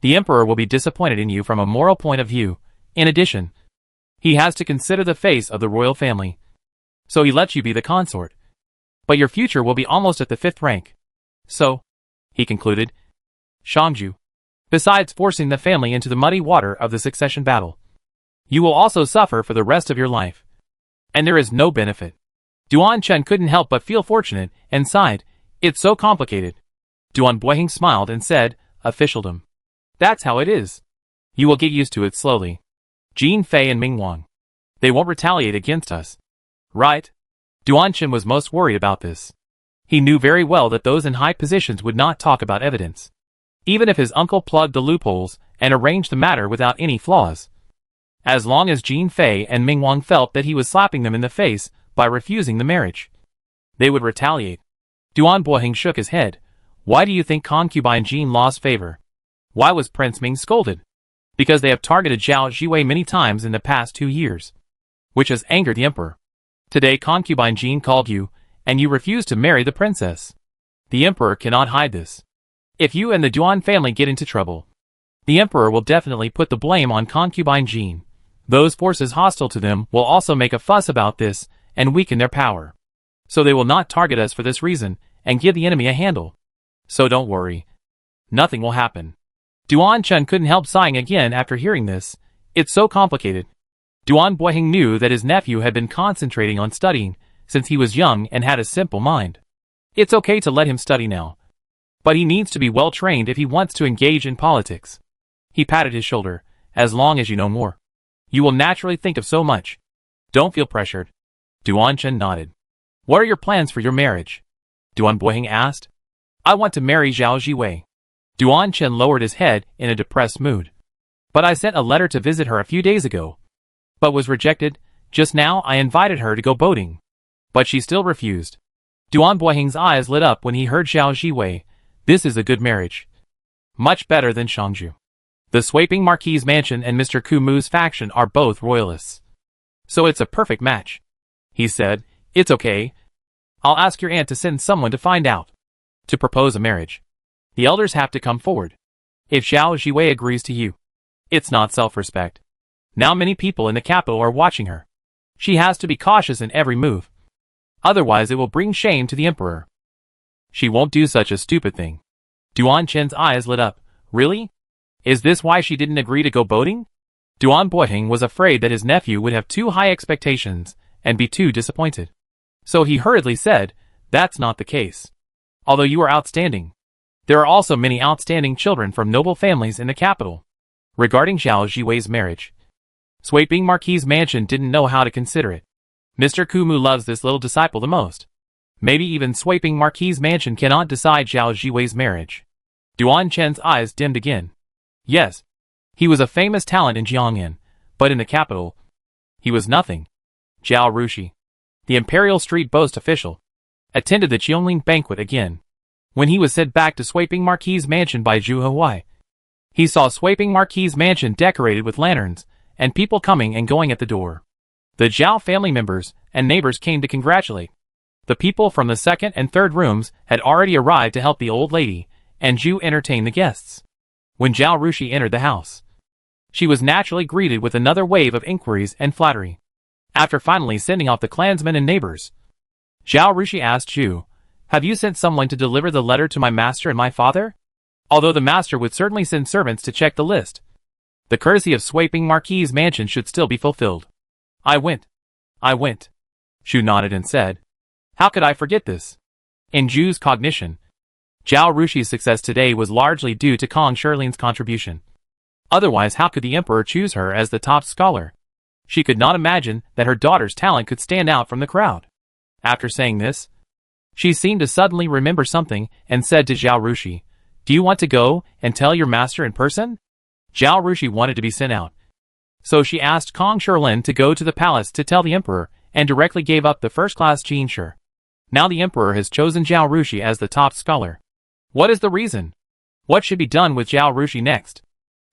the emperor will be disappointed in you from a moral point of view. In addition, he has to consider the face of the royal family. So he lets you be the consort. But your future will be almost at the 5th rank. So, he concluded, Shangju, besides forcing the family into the muddy water of the succession battle, you will also suffer for the rest of your life. And there is no benefit. Duan Chen couldn't help but feel fortunate and sighed, it's so complicated. Duan Boiheng smiled and said, officialdom. That's how it is. You will get used to it slowly. Jin Fei and Ming Wang. They won't retaliate against us. Right? Duan Chen was most worried about this. He knew very well that those in high positions would not talk about evidence. Even if his uncle plugged the loopholes and arranged the matter without any flaws. As long as Jin Fei and Ming Wang felt that he was slapping them in the face by refusing the marriage, they would retaliate. Duan Boiheng shook his head. Why do you think concubine Jin lost favor? Why was Prince Ming scolded? Because they have targeted Zhao Jiwei many times in the past 2 years, which has angered the emperor. Today concubine Jin called you, and you refused to marry the princess. The emperor cannot hide this. If you and the Duan family get into trouble, the emperor will definitely put the blame on concubine Jin. Those forces hostile to them will also make a fuss about this and weaken their power. So they will not target us for this reason and give the enemy a handle. So don't worry. Nothing will happen. Duan Chen couldn't help sighing again after hearing this. It's so complicated. Duan Boiheng knew that his nephew had been concentrating on studying since he was young and had a simple mind. It's okay to let him study now. But he needs to be well trained if he wants to engage in politics. He patted his shoulder. As long as you know more, you will naturally think of so much. Don't feel pressured. Duan Chen nodded. What are your plans for your marriage? Duan Boiheng asked. I want to marry Zhao Jiwei. Duan Chen lowered his head in a depressed mood. But I sent a letter to visit her a few days ago, but was rejected. Just now I invited her to go boating, but she still refused. Duan Boiheng's eyes lit up when he heard Zhao Jiwei. This is a good marriage. Much better than Shangju. The Sweeping Marquis Mansion and Mr. Kumu's faction are both royalists. So it's a perfect match. He said, it's okay. I'll ask your aunt to send someone to find out. To propose a marriage. The elders have to come forward. If Zhao Jiwei agrees to you, it's not self-respect. Now many people in the capital are watching her. She has to be cautious in every move. Otherwise it will bring shame to the emperor. She won't do such a stupid thing. Duan Chen's eyes lit up. Really? Is this why she didn't agree to go boating? Duan Boiheng was afraid that his nephew would have too high expectations and be too disappointed. So he hurriedly said, that's not the case. Although you are outstanding, there are also many outstanding children from noble families in the capital. Regarding Zhao Jiwei's marriage, Sweeping Marquis Mansion didn't know how to consider it. Mr. Kumu loves this little disciple the most. Maybe even Sweeping Marquis Mansion cannot decide Zhao Jiwei's marriage. Duan Chen's eyes dimmed again. Yes, he was a famous talent in Jiangyan, but in the capital, he was nothing. Zhao Rushi, the Imperial Street Boast official, attended the Qiongling banquet again. When he was sent back to Sweeping Marquis Mansion by Zhu Huai, he saw Sweeping Marquis Mansion decorated with lanterns, and people coming and going at the door. The Zhao family members and neighbors came to congratulate. The people from the second and third rooms had already arrived to help the old lady, and Zhu entertained the guests. When Zhao Rushi entered the house, she was naturally greeted with another wave of inquiries and flattery. After finally sending off the clansmen and neighbors, Zhao Rushi asked Zhu, have you sent someone to deliver the letter to my master and my father? Although the master would certainly send servants to check the list, the courtesy of Sweeping Marquis Mansion should still be fulfilled. I went. Zhu nodded and said, how could I forget this? In Zhu's cognition, Zhao Rushi's success today was largely due to Kong Shirlin's contribution. Otherwise, how could the emperor choose her as the top scholar? She could not imagine that her daughter's talent could stand out from the crowd. After saying this, she seemed to suddenly remember something and said to Zhao Rushi, do you want to go and tell your master in person? Zhao Rushi wanted to be sent out. So she asked Kong Shirlin to go to the palace to tell the emperor and directly gave up the first-class Jin Shi. Now the emperor has chosen Zhao Rushi as the top scholar. What is the reason? What should be done with Zhao Rushi next?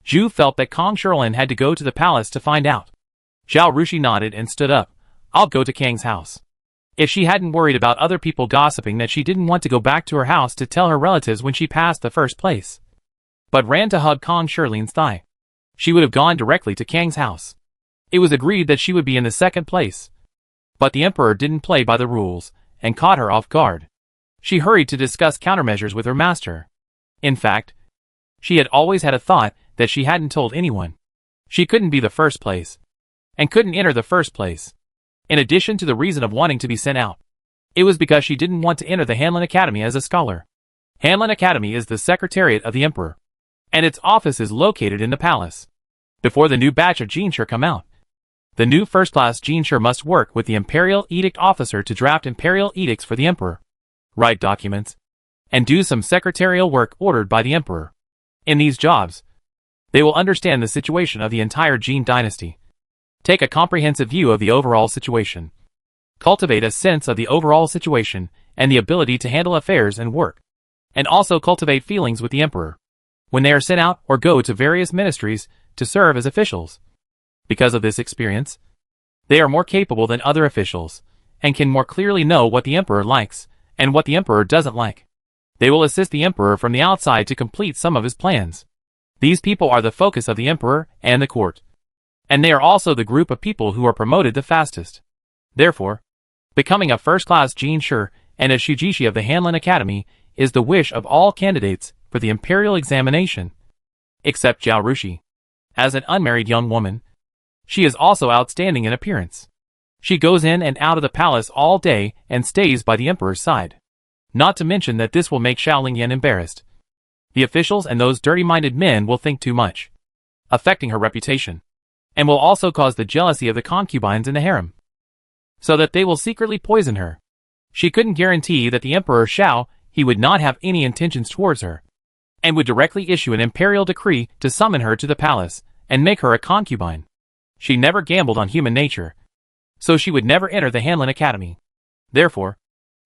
Zhu felt that Kong Shirlin had to go to the palace to find out. Zhao Rushi nodded and stood up. I'll go to Kang's house. If she hadn't worried about other people gossiping that she didn't want to go back to her house to tell her relatives when she passed the first place, but ran to hug Kong Shirlin's thigh, she would have gone directly to Kang's house. It was agreed that she would be in the second place. But the emperor didn't play by the rules, and caught her off guard. She hurried to discuss countermeasures with her master. In fact, she had always had a thought that she hadn't told anyone. She couldn't be the first place, and couldn't enter the first place. In addition to the reason of wanting to be sent out, it was because she didn't want to enter the Hanlin Academy as a scholar. Hanlin Academy is the secretariat of the emperor, and its office is located in the palace. Before the new batch of Genshur come out, the new first-class Genshur must work with the imperial edict officer to draft imperial edicts for the emperor, write documents, and do some secretarial work ordered by the emperor. In these jobs, they will understand the situation of the entire Jin dynasty, take a comprehensive view of the overall situation, cultivate a sense of the overall situation and the ability to handle affairs and work, and also cultivate feelings with the emperor when they are sent out or go to various ministries to serve as officials. Because of this experience, they are more capable than other officials, and can more clearly know what the emperor likes and what the emperor doesn't like. They will assist the emperor from the outside to complete some of his plans. These people are the focus of the emperor and the court, and they are also the group of people who are promoted the fastest. Therefore, becoming a first-class Genshur and a Shujishi of the Hanlin Academy is the wish of all candidates for the imperial examination, except Zhao Rushi. As an unmarried young woman, she is also outstanding in appearance. She goes in and out of the palace all day and stays by the emperor's side. Not to mention that this will make Xiaolingyan embarrassed. The officials and those dirty-minded men will think too much, affecting her reputation, and will also cause the jealousy of the concubines in the harem, so that they will secretly poison her. She couldn't guarantee that the Emperor Xiao he would not have any intentions towards her, and would directly issue an imperial decree to summon her to the palace and make her a concubine. She never gambled on human nature, so she would never enter the Hanlin Academy. Therefore,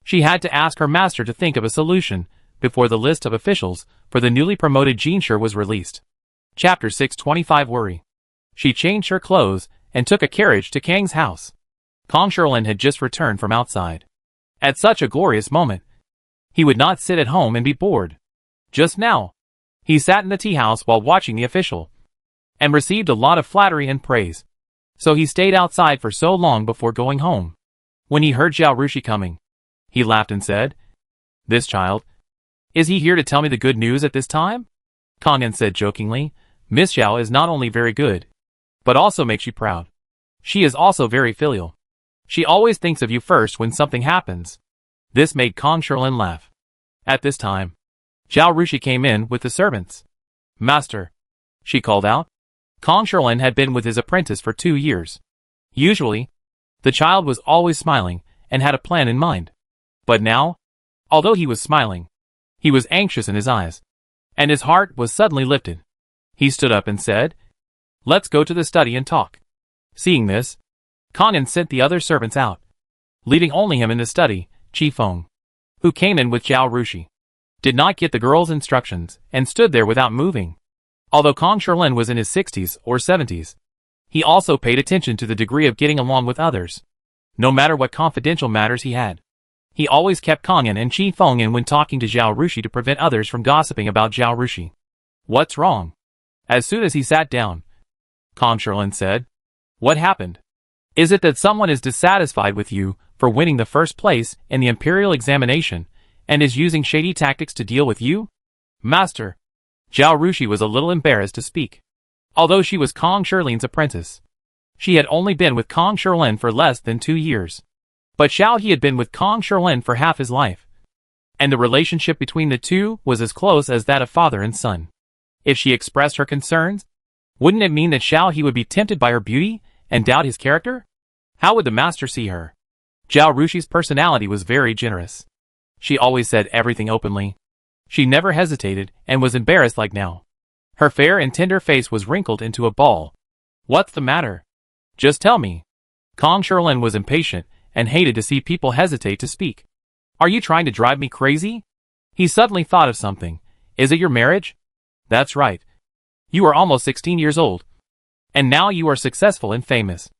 she had to ask her master to think of a solution before the list of officials for the newly promoted Genshur was released. Chapter 625 Worry. She changed her clothes and took a carriage to Kang's house. Kang Sherlin had just returned from outside. At such a glorious moment, he would not sit at home and be bored. Just now, he sat in the tea house while watching the official, and received a lot of flattery and praise. So he stayed outside for so long before going home. When he heard Zhao Rushi coming, he laughed and said, "This child, is he here to tell me the good news at this time?" Kang said jokingly, "Miss Zhao is not only very good, but also makes you proud. She is also very filial. She always thinks of you first when something happens." This made Kang Sherlin laugh. At this time, Zhao Rushi came in with the servants. "Master," she called out. Kang Sherlin had been with his apprentice for 2 years. Usually, the child was always smiling and had a plan in mind. But now, although he was smiling, he was anxious in his eyes, and his heart was suddenly lifted. He stood up and said, "Let's go to the study and talk." Seeing this, Kang sent the other servants out, leaving only him in the study. Qi Feng, who came in with Zhao Rushi, did not get the girl's instructions and stood there without moving. Although Kang Sherlin was in his 60s or 70s, he also paid attention to the degree of getting along with others. No matter what confidential matters he had, he always kept Kang and Qi Feng in when talking to Zhao Rushi to prevent others from gossiping about Zhao Rushi. "What's wrong?" As soon as he sat down, Kang Sherlin said, "What happened? Is it that someone is dissatisfied with you for winning the first place in the imperial examination and is using shady tactics to deal with you?" "Master." Zhao Rushi was a little embarrassed to speak. Although she was Kang Sherlin's apprentice, she had only been with Kang Sherlin for less than 2 years. But Xiao he had been with Kang Sherlin for half his life, and the relationship between the two was as close as that of father and son. If she expressed her concerns, wouldn't it mean that Xiao he would be tempted by her beauty and doubt his character? How would the master see her? Zhao Rushi's personality was very generous. She always said everything openly. She never hesitated and was embarrassed like now. Her fair and tender face was wrinkled into a ball. "What's the matter? Just tell me." Kang Sherlin was impatient and hated to see people hesitate to speak. "Are you trying to drive me crazy?" He suddenly thought of something. "Is it your marriage?" "That's right. You are almost 16 years old. And now you are successful and famous.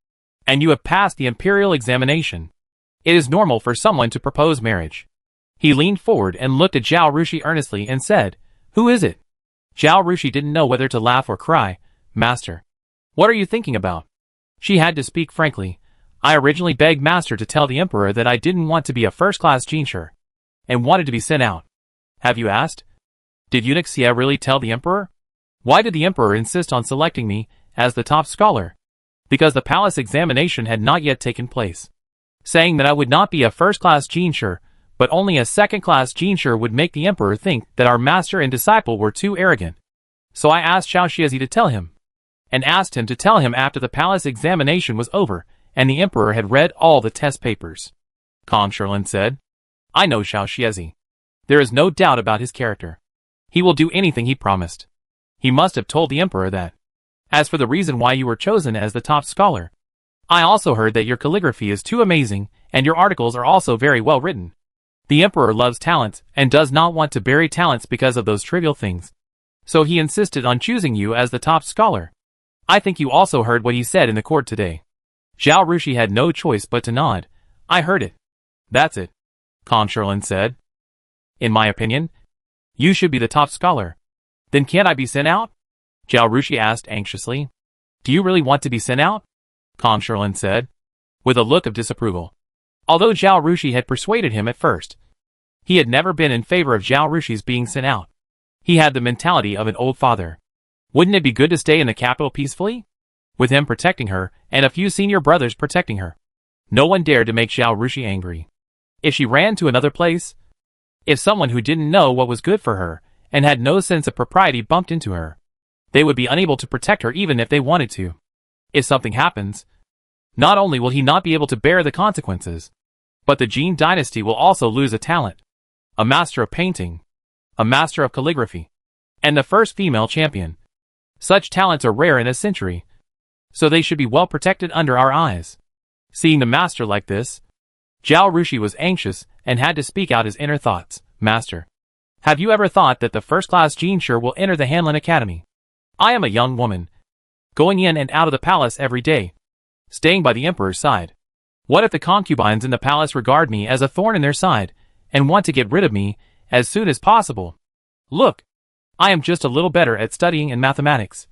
And you have passed the imperial examination. It is normal for someone to propose marriage." He leaned forward and looked at Zhao Rushi earnestly and said, "Who is it?" Zhao Rushi didn't know whether to laugh or cry. "Master, what are you thinking about?" She had to speak frankly. I originally begged Master to tell the Emperor that I didn't want to be a first-class Jinshi, and wanted to be sent out. Have you asked? Did eunuch Xie really tell the Emperor? Why did the Emperor insist on selecting me as the top scholar? Because the palace examination had not yet taken place. Saying that I would not be a first-class Jinshi, but only a second-class Jinshi would make the Emperor think that our master and disciple were too arrogant. So I asked Xiao Shiezi to tell him, and asked him to tell him after the palace examination was over, and the Emperor had read all the test papers. Kong Shilin said, I know Xiao Shiezi. There is no doubt about his character. He will do anything he promised. He must have told the Emperor that. As for the reason why you were chosen as the top scholar, I also heard that your calligraphy is too amazing, and your articles are also very well written. The Emperor loves talents, and does not want to bury talents because of those trivial things. So he insisted on choosing you as the top scholar. I think you also heard what he said in the court today. Zhao Rushi had no choice but to nod. I heard it. That's it, Kong Shilin said. In my opinion, you should be the top scholar. Then can't I be sent out? Zhao Rushi asked anxiously. Do you really want to be sent out? Kong Shilin said, with a look of disapproval. Although Zhao Rushi had persuaded him at first, he had never been in favor of Zhao Rushi's being sent out. He had the mentality of an old father. Wouldn't it be good to stay in the capital peacefully? With him protecting her, and a few senior brothers protecting her. No one dared to make Zhao Rushi angry. If she ran to another place, if someone who didn't know what was good for her, and had no sense of propriety bumped into her, they would be unable to protect her even if they wanted to. If something happens, not only will he not be able to bear the consequences, but the Jin dynasty will also lose a talent, a master of painting, a master of calligraphy, and the first female champion. Such talents are rare in a century, so they should be well protected under our eyes. Seeing the master like this, Zhao Rushi was anxious and had to speak out his inner thoughts. Master, have you ever thought that the first-class Jinshi will enter the Hanlin Academy? I am a young woman, going in and out of the palace every day, staying by the Emperor's side. What if the concubines in the palace regard me as a thorn in their side, and want to get rid of me as soon as possible? Look, I am just a little better at studying and mathematics,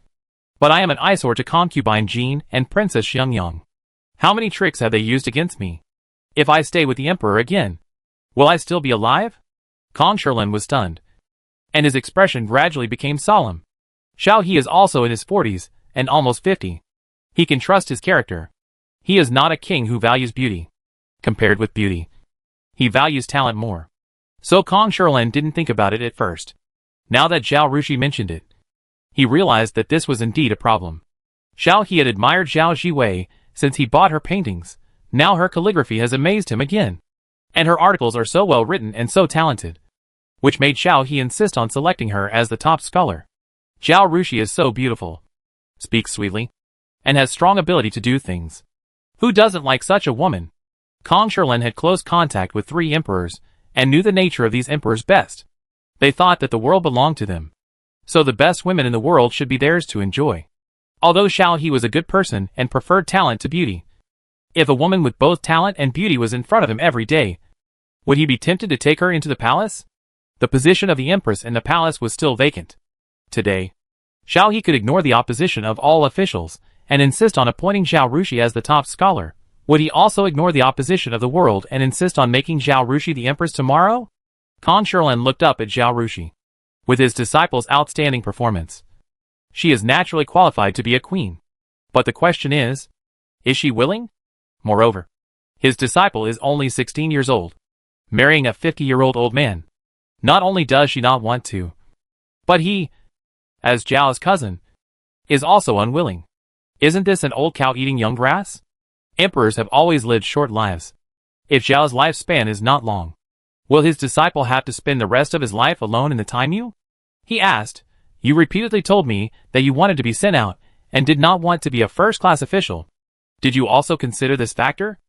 but I am an eyesore to concubine Jean and Princess Xiangyang. How many tricks have they used against me? If I stay with the Emperor again, will I still be alive? Kong Shilin was stunned, and his expression gradually became solemn. Xiao He is also in his 40s, and almost 50. He can trust his character. He is not a king who values beauty. Compared with beauty, he values talent more. So Kong Shilin didn't think about it at first. Now that Zhao Rushi mentioned it, he realized that this was indeed a problem. Xiao He had admired Zhao Jiwei since he bought her paintings. Now her calligraphy has amazed him again. And her articles are so well written and so talented, which made Xiao He insist on selecting her as the top scholar. Zhao Rushi is so beautiful, speaks sweetly, and has strong ability to do things. Who doesn't like such a woman? Kong Shilin had close contact with 3 emperors, and knew the nature of these emperors best. They thought that the world belonged to them, so the best women in the world should be theirs to enjoy. Although Xiao He was a good person and preferred talent to beauty, if a woman with both talent and beauty was in front of him every day, would he be tempted to take her into the palace? The position of the empress in the palace was still vacant. Today, Xiao He could ignore the opposition of all officials, and insist on appointing Zhao Rushi as the top scholar. Would he also ignore the opposition of the world and insist on making Zhao Rushi the empress tomorrow? Kong Shilin looked up at Zhao Rushi. With his disciple's outstanding performance, she is naturally qualified to be a queen. But the question is she willing? Moreover, his disciple is only 16 years old, marrying a 50-year-old old man. Not only does she not want to, but he, as Zhao's cousin, is also unwilling. Isn't this an old cow eating young grass? Emperors have always lived short lives. If Zhao's lifespan is not long, will his disciple have to spend the rest of his life alone in the Taimyu? He asked, you repeatedly told me that you wanted to be sent out, and did not want to be a first-class official. Did you also consider this factor?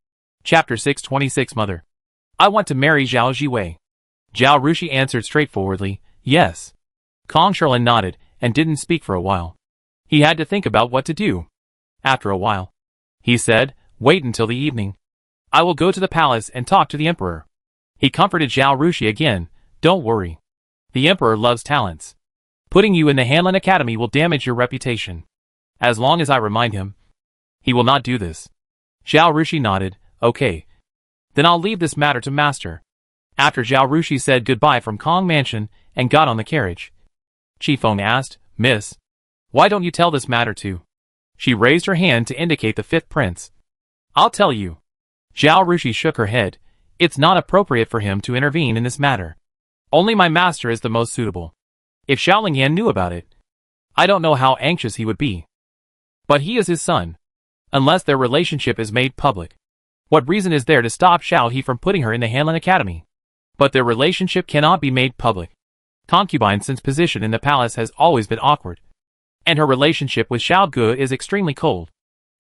Chapter 626 Mother. I want to marry Zhao Jiwei. Zhao Rushi answered straightforwardly, yes. Kong Shilin nodded, and didn't speak for a while. He had to think about what to do. After a while, he said, wait until the evening. I will go to the palace and talk to the Emperor. He comforted Zhao Rushi again, don't worry. The Emperor loves talents. Putting you in the Hanlin Academy will damage your reputation. As long as I remind him, he will not do this. Zhao Rushi nodded. Okay. Then I'll leave this matter to master. After Zhao Rushi said goodbye from Kong Mansion and got on the carriage, Qifeng asked, Miss, why don't you tell this matter to? She raised her hand to indicate the fifth prince. I'll tell you. Zhao Rushi shook her head. It's not appropriate for him to intervene in this matter. Only my master is the most suitable. If Xiao Lingyan knew about it, I don't know how anxious he would be. But he is his son. Unless their relationship is made public, what reason is there to stop Xiao He from putting her in the Hanlin Academy? But their relationship cannot be made public. Concubine Sin's position in the palace has always been awkward, and her relationship with Xiao Ge is extremely cold.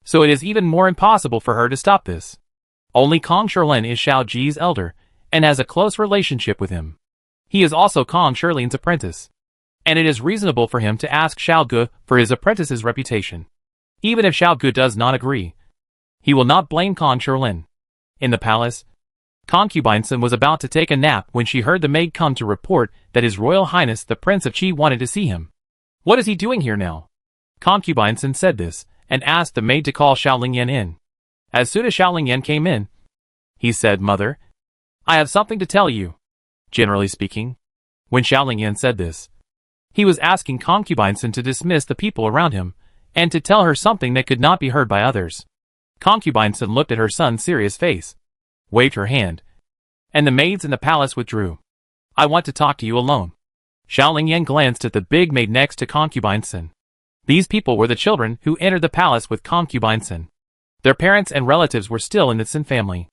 So it is even more impossible for her to stop this. Only Kong Shilin is Xiao Ji's elder, and has a close relationship with him. He is also Kong Shilin's apprentice, and it is reasonable for him to ask Xiao Ge for his apprentice's reputation. Even if Xiao Ge does not agree, he will not blame Kong Shilin. In the palace, Concubine Sin was about to take a nap when she heard the maid come to report that His Royal Highness the Prince of Qi wanted to see him. What is he doing here now? Concubine Sin said this, and asked the maid to call Xiao Lingyan in. As soon as Xiao Lingyan came in, he said, Mother, I have something to tell you. Generally speaking, when Xiao Lingyan said this, he was asking Concubine Sin to dismiss the people around him, and to tell her something that could not be heard by others. Concubine Sin looked at her son's serious face, waved her hand, and the maids in the palace withdrew. I want to talk to you alone. Xiao Lingyan glanced at the big maid next to Concubine Sin. These people were the children who entered the palace with Concubine Sin. Their parents and relatives were still in the Sin family.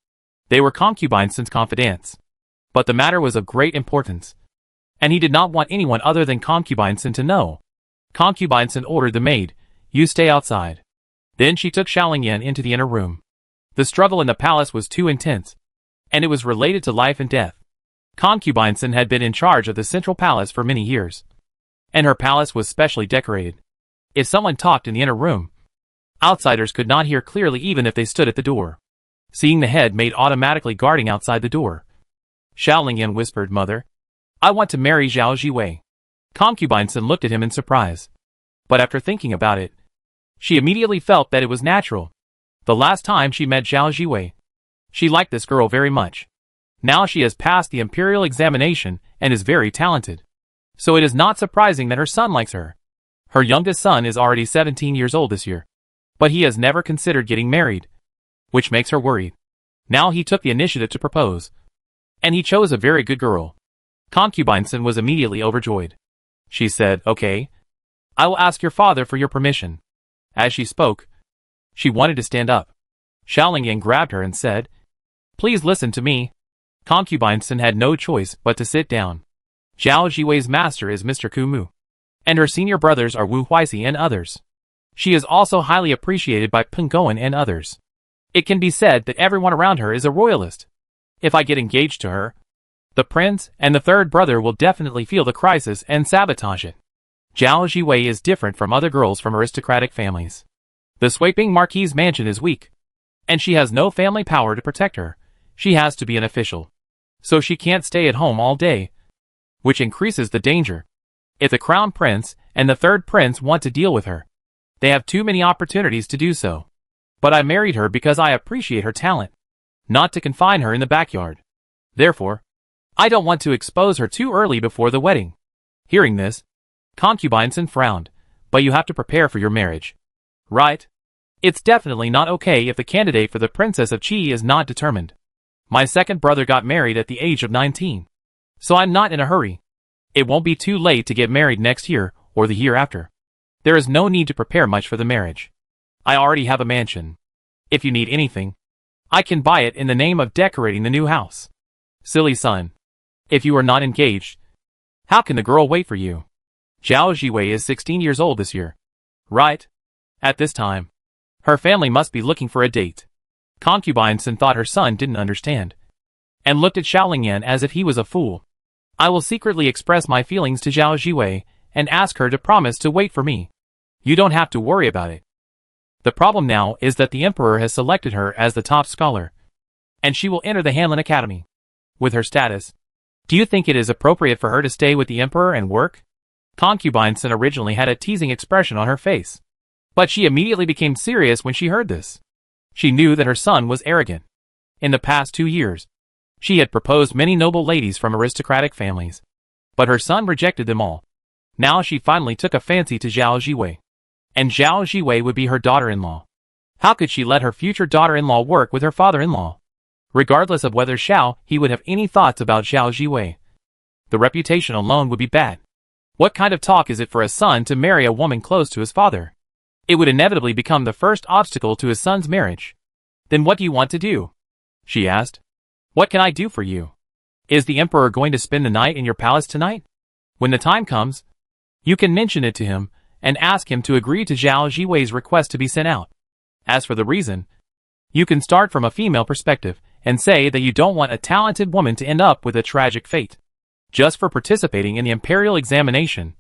They were Concubine Sin's confidants. But the matter was of great importance, and he did not want anyone other than Concubine Sin to know. Concubine Sin ordered the maid, You stay outside. Then she took Xiao Lingyan into the inner room. The struggle in the palace was too intense, and it was related to life and death. Concubine Sin had been in charge of the central palace for many years, and her palace was specially decorated. If someone talked in the inner room, outsiders could not hear clearly even if they stood at the door. Seeing the head maid automatically guarding outside the door, Xiao Lingyan whispered, Mother, I want to marry Zhao Jiwei. Concubine Sin looked at him in surprise. But after thinking about it, she immediately felt that it was natural. The last time she met Zhao Jiwei, she liked this girl very much. Now she has passed the imperial examination and is very talented. So it is not surprising that her son likes her. Her youngest son is already 17 years old this year, but he has never considered getting married, which makes her worried. Now he took the initiative to propose, and he chose a very good girl. Concubine Sin was immediately overjoyed. She said, Okay, I will ask your father for your permission. As she spoke, she wanted to stand up. Xiao Lingyan grabbed her and said, Please listen to me. Concubine Sin had no choice but to sit down. Zhao Jiwei's master is Mr. Kumu, and her senior brothers are Wu Huixi and others. She is also highly appreciated by Peng Goen and others. It can be said that everyone around her is a royalist. If I get engaged to her, the prince and the third brother will definitely feel the crisis and sabotage it. Zhao Jiwei is different from other girls from aristocratic families. The sweeping marquise mansion is weak, and she has no family power to protect her. She has to be an official, so she can't stay at home all day, which increases the danger. If the crown prince and the third prince want to deal with her, they have too many opportunities to do so. But I married her because I appreciate her talent, not to confine her in the backyard. Therefore, I don't want to expose her too early before the wedding. Hearing this, Concubine Sin frowned. But you have to prepare for your marriage, right? It's definitely not okay if the candidate for the Princess of Qi is not determined. My second brother got married at the age of 19, so I'm not in a hurry. It won't be too late to get married next year or the year after. There is no need to prepare much for the marriage. I already have a mansion. If you need anything, I can buy it in the name of decorating the new house. Silly son. If you are not engaged, how can the girl wait for you? Zhao Jiwei is 16 years old this year, right? At this time, her family must be looking for a date. Concubine Sin thought her son didn't understand, and looked at Xiao Lingyan as if he was a fool. I will secretly express my feelings to Zhao Jiwei and ask her to promise to wait for me. You don't have to worry about it. The problem now is that the emperor has selected her as the top scholar, and she will enter the Hanlin Academy. With her status, do you think it is appropriate for her to stay with the emperor and work? Concubine Sin originally had a teasing expression on her face, but she immediately became serious when she heard this. She knew that her son was arrogant. In the past 2 years, she had proposed many noble ladies from aristocratic families, but her son rejected them all. Now she finally took a fancy to Zhao Jiwei, and Zhao Jiwei would be her daughter-in-law. How could she let her future daughter-in-law work with her father-in-law? Regardless of whether he would have any thoughts about Zhao Jiwei, the reputation alone would be bad. What kind of talk is it for a son to marry a woman close to his father? It would inevitably become the first obstacle to his son's marriage. Then what do you want to do? She asked. What can I do for you? Is the emperor going to spend the night in your palace tonight? When the time comes, you can mention it to him and ask him to agree to Zhao Jiwei's request to be sent out. As for the reason, you can start from a female perspective and say that you don't want a talented woman to end up with a tragic fate. Just for participating in the imperial examination,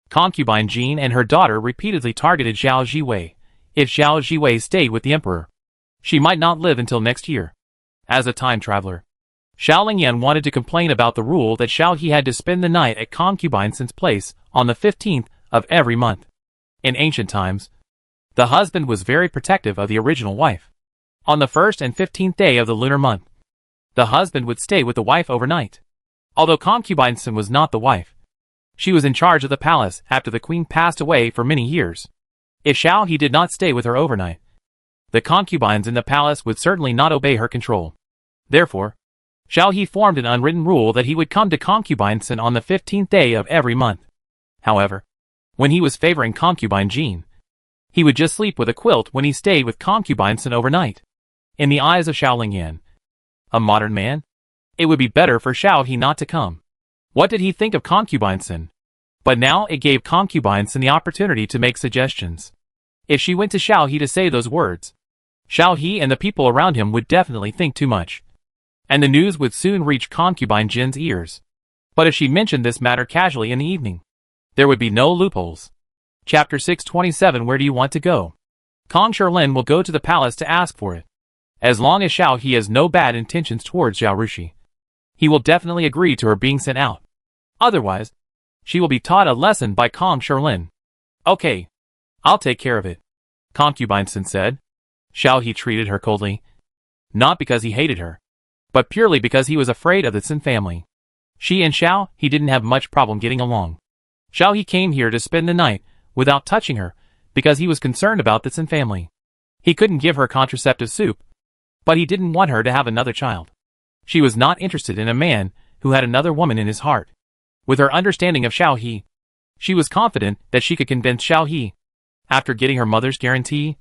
concubine Jean and her daughter repeatedly targeted Zhao Jiwei. If Zhao Jiwei stayed with the emperor, she might not live until next year. As a time traveler, Xiao Lingyan wanted to complain about the rule that He had to spend the night at concubine Sin's place on the 15th of every month. In ancient times, the husband was very protective of the original wife. On the 1st and 15th day of the lunar month, the husband would stay with the wife overnight. Although concubine Sin was not the wife, she was in charge of the palace after the queen passed away for many years. If He did not stay with her overnight, the concubines in the palace would certainly not obey her control. Therefore, He formed an unwritten rule that he would come to concubine Sin on the 15th day of every month. However, when he was favoring concubine Jean, he would just sleep with a quilt when he stayed with concubine Sin overnight. In the eyes of Xiao Lingyan, a modern man, it would be better for He not to come. What did he think of concubine Sin? But now it gave concubine Sin the opportunity to make suggestions. If she went to He to say those words, He and the people around him would definitely think too much, and the news would soon reach concubine Jin's ears. But if she mentioned this matter casually in the evening, there would be no loopholes. Chapter 627. Where do you want to go? Kong Sherlin will go to the palace to ask for it. As long as He has no bad intentions towards Zhao Rushi, he will definitely agree to her being sent out. Otherwise, she will be taught a lesson by Kong Sherlin. Okay, I'll take care of it, concubine Sin said. He treated her coldly, not because he hated her, but purely because he was afraid of the Sin family. She and he didn't have much problem getting along. He came here to spend the night without touching her because he was concerned about the Sin family. He couldn't give her contraceptive soup, but he didn't want her to have another child. She was not interested in a man who had another woman in his heart. With her understanding of He, she was confident that she could convince He. After getting her mother's guarantee,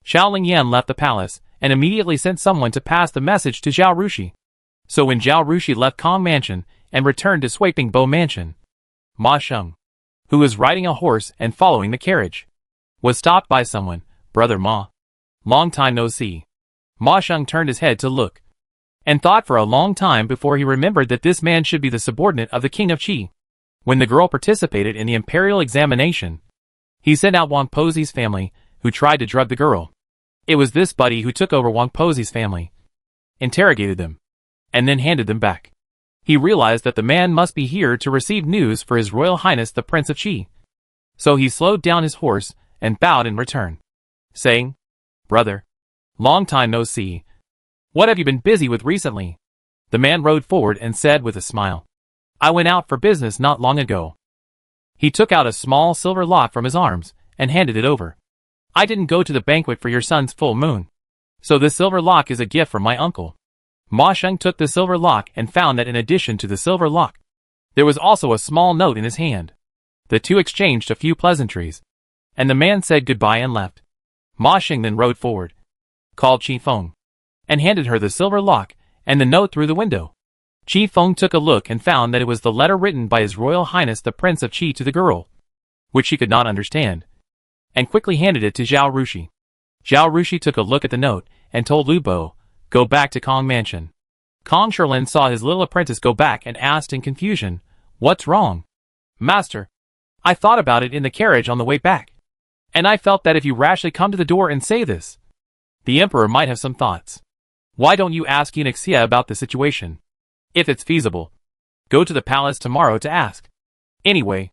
Xiao Lingyan left the palace and immediately sent someone to pass the message to Zhao Rushi. So when Zhao Rushi left Kong Mansion and returned to Sweeping Bow Mansion, Ma Sheng, who was riding a horse and following the carriage, was stopped by someone. Brother Ma. Long time no see. Ma Sheng turned his head to look, and thought for a long time before he remembered that this man should be the subordinate of the king of Qi. When the girl participated in the imperial examination, he sent out Wang Pozi's family, who tried to drug the girl. It was this buddy who took over Wang Pozi's family, interrogated them, and then handed them back. He realized that the man must be here to receive news for His Royal Highness the Prince of Qi. So he slowed down his horse and bowed in return, saying, "Brother, long time no see. What have you been busy with recently?" The man rode forward and said with a smile, "I went out for business not long ago." He took out a small silver lock from his arms and handed it over. "I didn't go to the banquet for your son's full moon, so this silver lock is a gift from my uncle." Ma Sheng took the silver lock and found that in addition to the silver lock, there was also a small note in his hand. The two exchanged a few pleasantries, and the man said goodbye and left. Ma Sheng then rode forward, called Qi Feng, and handed her the silver lock and the note through the window. Qi Feng took a look and found that it was the letter written by His Royal Highness the Prince of Qi to the girl, which she could not understand, and quickly handed it to Zhao Rushi. Zhao Rushi took a look at the note and told Lu Bo, "Go back to Kong Mansion." Kong Sherlin saw his little apprentice go back and asked in confusion, "What's wrong?" "Master, I thought about it in the carriage on the way back, and I felt that if you rashly come to the door and say this, the Emperor might have some thoughts. Why don't you ask Eunuch Xie about the situation? If it's feasible, go to the palace tomorrow to ask. Anyway,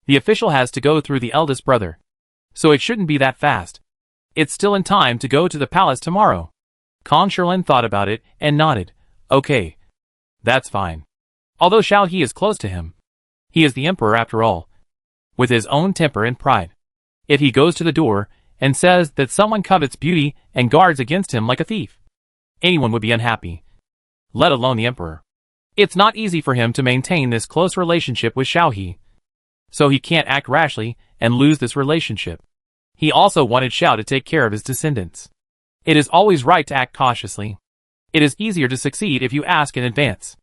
the official has to go through the eldest brother, so it shouldn't be that fast." It's still in time to go to the palace tomorrow. Kong Shirlin thought about it and nodded. Okay. That's fine. Although Xiao He is close to him. He is the emperor after all. With his own temper and pride. If he goes to the door and says that someone covets beauty and guards against him like a thief, anyone would be unhappy. Let alone the emperor. It's not easy for him to maintain this close relationship with Xiao He. So he can't act rashly and lose this relationship. He also wanted Xiao to take care of his descendants. It is always right to act cautiously. It is easier to succeed if you ask in advance.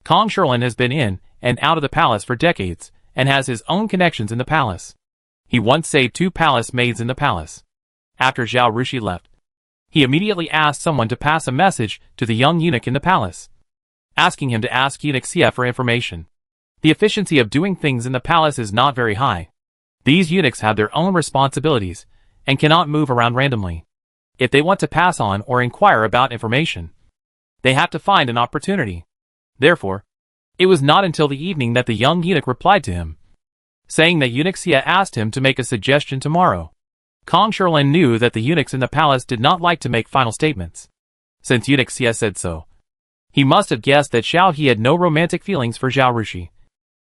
Kong Shirlin has been in and out of the palace for decades and has his own connections in the palace. He once saved 2 palace maids in the palace. After Zhao Rushi left, he immediately asked someone to pass a message to the young eunuch in the palace, asking him to ask eunuch Xia for information. The efficiency of doing things in the palace is not very high. These eunuchs have their own responsibilities and cannot move around randomly. If they want to pass on or inquire about information, they have to find an opportunity. Therefore, it was not until the evening that the young eunuch replied to him, saying that eunuch Xia asked him to make a suggestion tomorrow. Kong Shirlin knew that the eunuchs in the palace did not like to make final statements. Since eunuch Xia said so, he must have guessed that Xiao He had no romantic feelings for Zhao Rushi,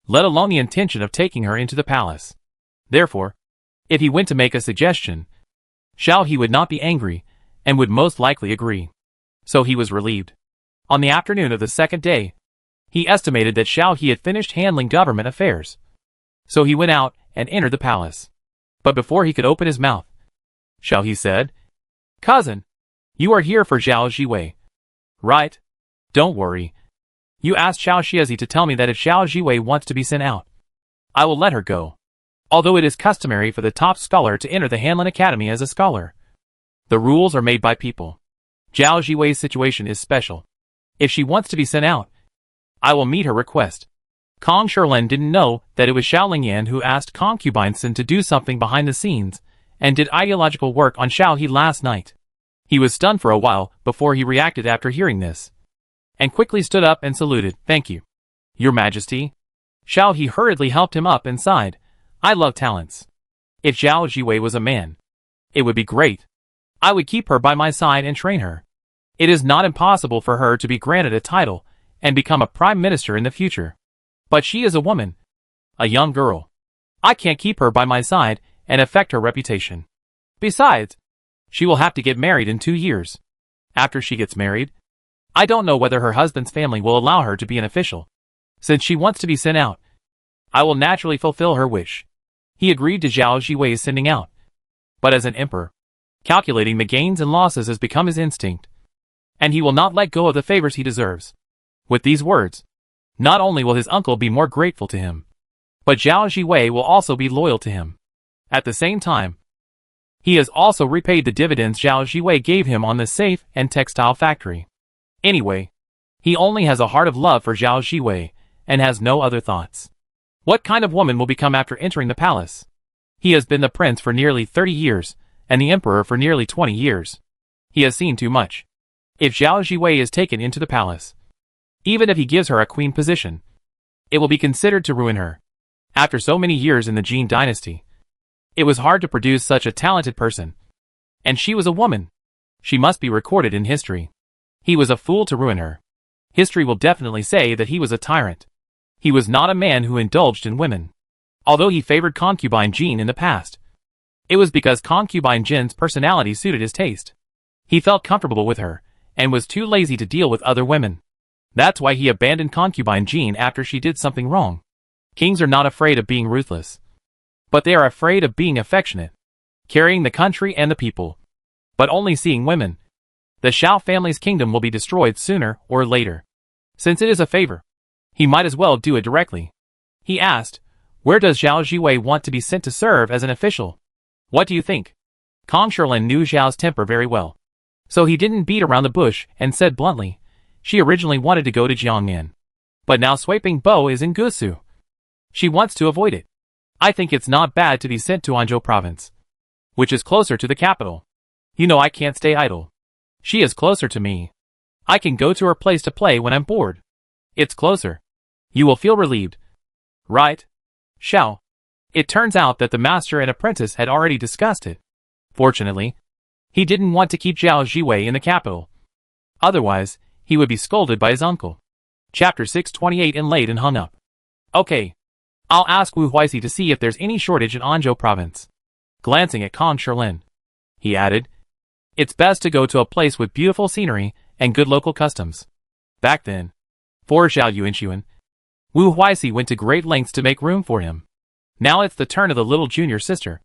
let alone the intention of taking her into the palace. Therefore, if he went to make a suggestion, Xiao He would not be angry and would most likely agree. So he was relieved. On the afternoon of the second day, he estimated that Xiao He had finished handling government affairs. So he went out and entered the palace. But before he could open his mouth, Xiao He said, "Cousin, you are here for Zhao Jiwei, right? Don't worry. You asked Xiao Xiazi to tell me that if Zhao Jiwei wants to be sent out, I will let her go. Although it is customary for the top scholar to enter the Hanlin Academy as a scholar, the rules are made by people. Zhao Jiwei's situation is special. If she wants to be sent out, I will meet her request." Kong Shirlin didn't know that it was Xiao Lingyan who asked concubine Sin to do something behind the scenes and did ideological work on Xiao He last night. He was stunned for a while before he reacted after hearing this, and quickly stood up and saluted. "Thank you, Your Majesty." Xiao He hurriedly helped him up and sighed, "I love talents. If Zhao Jiwei was a man, it would be great. I would keep her by my side and train her. It is not impossible for her to be granted a title and become a prime minister in the future. But she is a woman, a young girl. I can't keep her by my side and affect her reputation. Besides, she will have to get married in 2 years. After she gets married, I don't know whether her husband's family will allow her to be an official. Since she wants to be sent out, I will naturally fulfill her wish." He agreed to Zhao Jiwei's sending out. But as an emperor, calculating the gains and losses has become his instinct, and he will not let go of the favors he deserves. With these words, not only will his uncle be more grateful to him, but Zhao Jiwei will also be loyal to him. At the same time, he has also repaid the dividends Zhao Jiwei gave him on the safe and textile factory. Anyway, he only has a heart of love for Zhao Jiwei and has no other thoughts. What kind of woman will become after entering the palace? He has been the prince for nearly 30 years and the emperor for nearly 20 years. He has seen too much. If Zhao Jiwei is taken into the palace, even if he gives her a queen position, it will be considered to ruin her. After so many years in the Jin dynasty, it was hard to produce such a talented person. And she was a woman. She must be recorded in history. He was a fool to ruin her. History will definitely say that he was a tyrant. He was not a man who indulged in women. Although he favored concubine Jin in the past, it was because concubine Jin's personality suited his taste. He felt comfortable with her, and was too lazy to deal with other women. That's why he abandoned concubine Jin after she did something wrong. Kings are not afraid of being ruthless, but they are afraid of being affectionate, carrying the country and the people, but only seeing women. The Xiao family's kingdom will be destroyed sooner or later. Since it is a favor, he might as well do it directly. He asked, "Where does Zhao Jiwei want to be sent to serve as an official? What do you think?" Kong Shirlin knew Zhao's temper very well, so he didn't beat around the bush and said bluntly, "She originally wanted to go to Jiangnan, but now Sweeping Bo is in Gusu. She wants to avoid it. I think it's not bad to be sent to Anzhou province, which is closer to the capital. You know I can't stay idle. She is closer to me. I can go to her place to play when I'm bored. It's closer. You will feel relieved. Right, Xiao?" It turns out that the master and apprentice had already discussed it. Fortunately, He didn't want to keep Zhao Jiwei in the capital. Otherwise, he would be scolded by his uncle. Chapter 628 and late and hung up. Okay. I'll ask Wu Huixi to see if there's any shortage in Anzhou province. Glancing at Kong Shilin, he added, it's best to go to a place with beautiful scenery and good local customs. Back then, for Zhao Yuanxuan, Wu Huixi went to great lengths to make room for him. Now it's the turn of the little junior sister.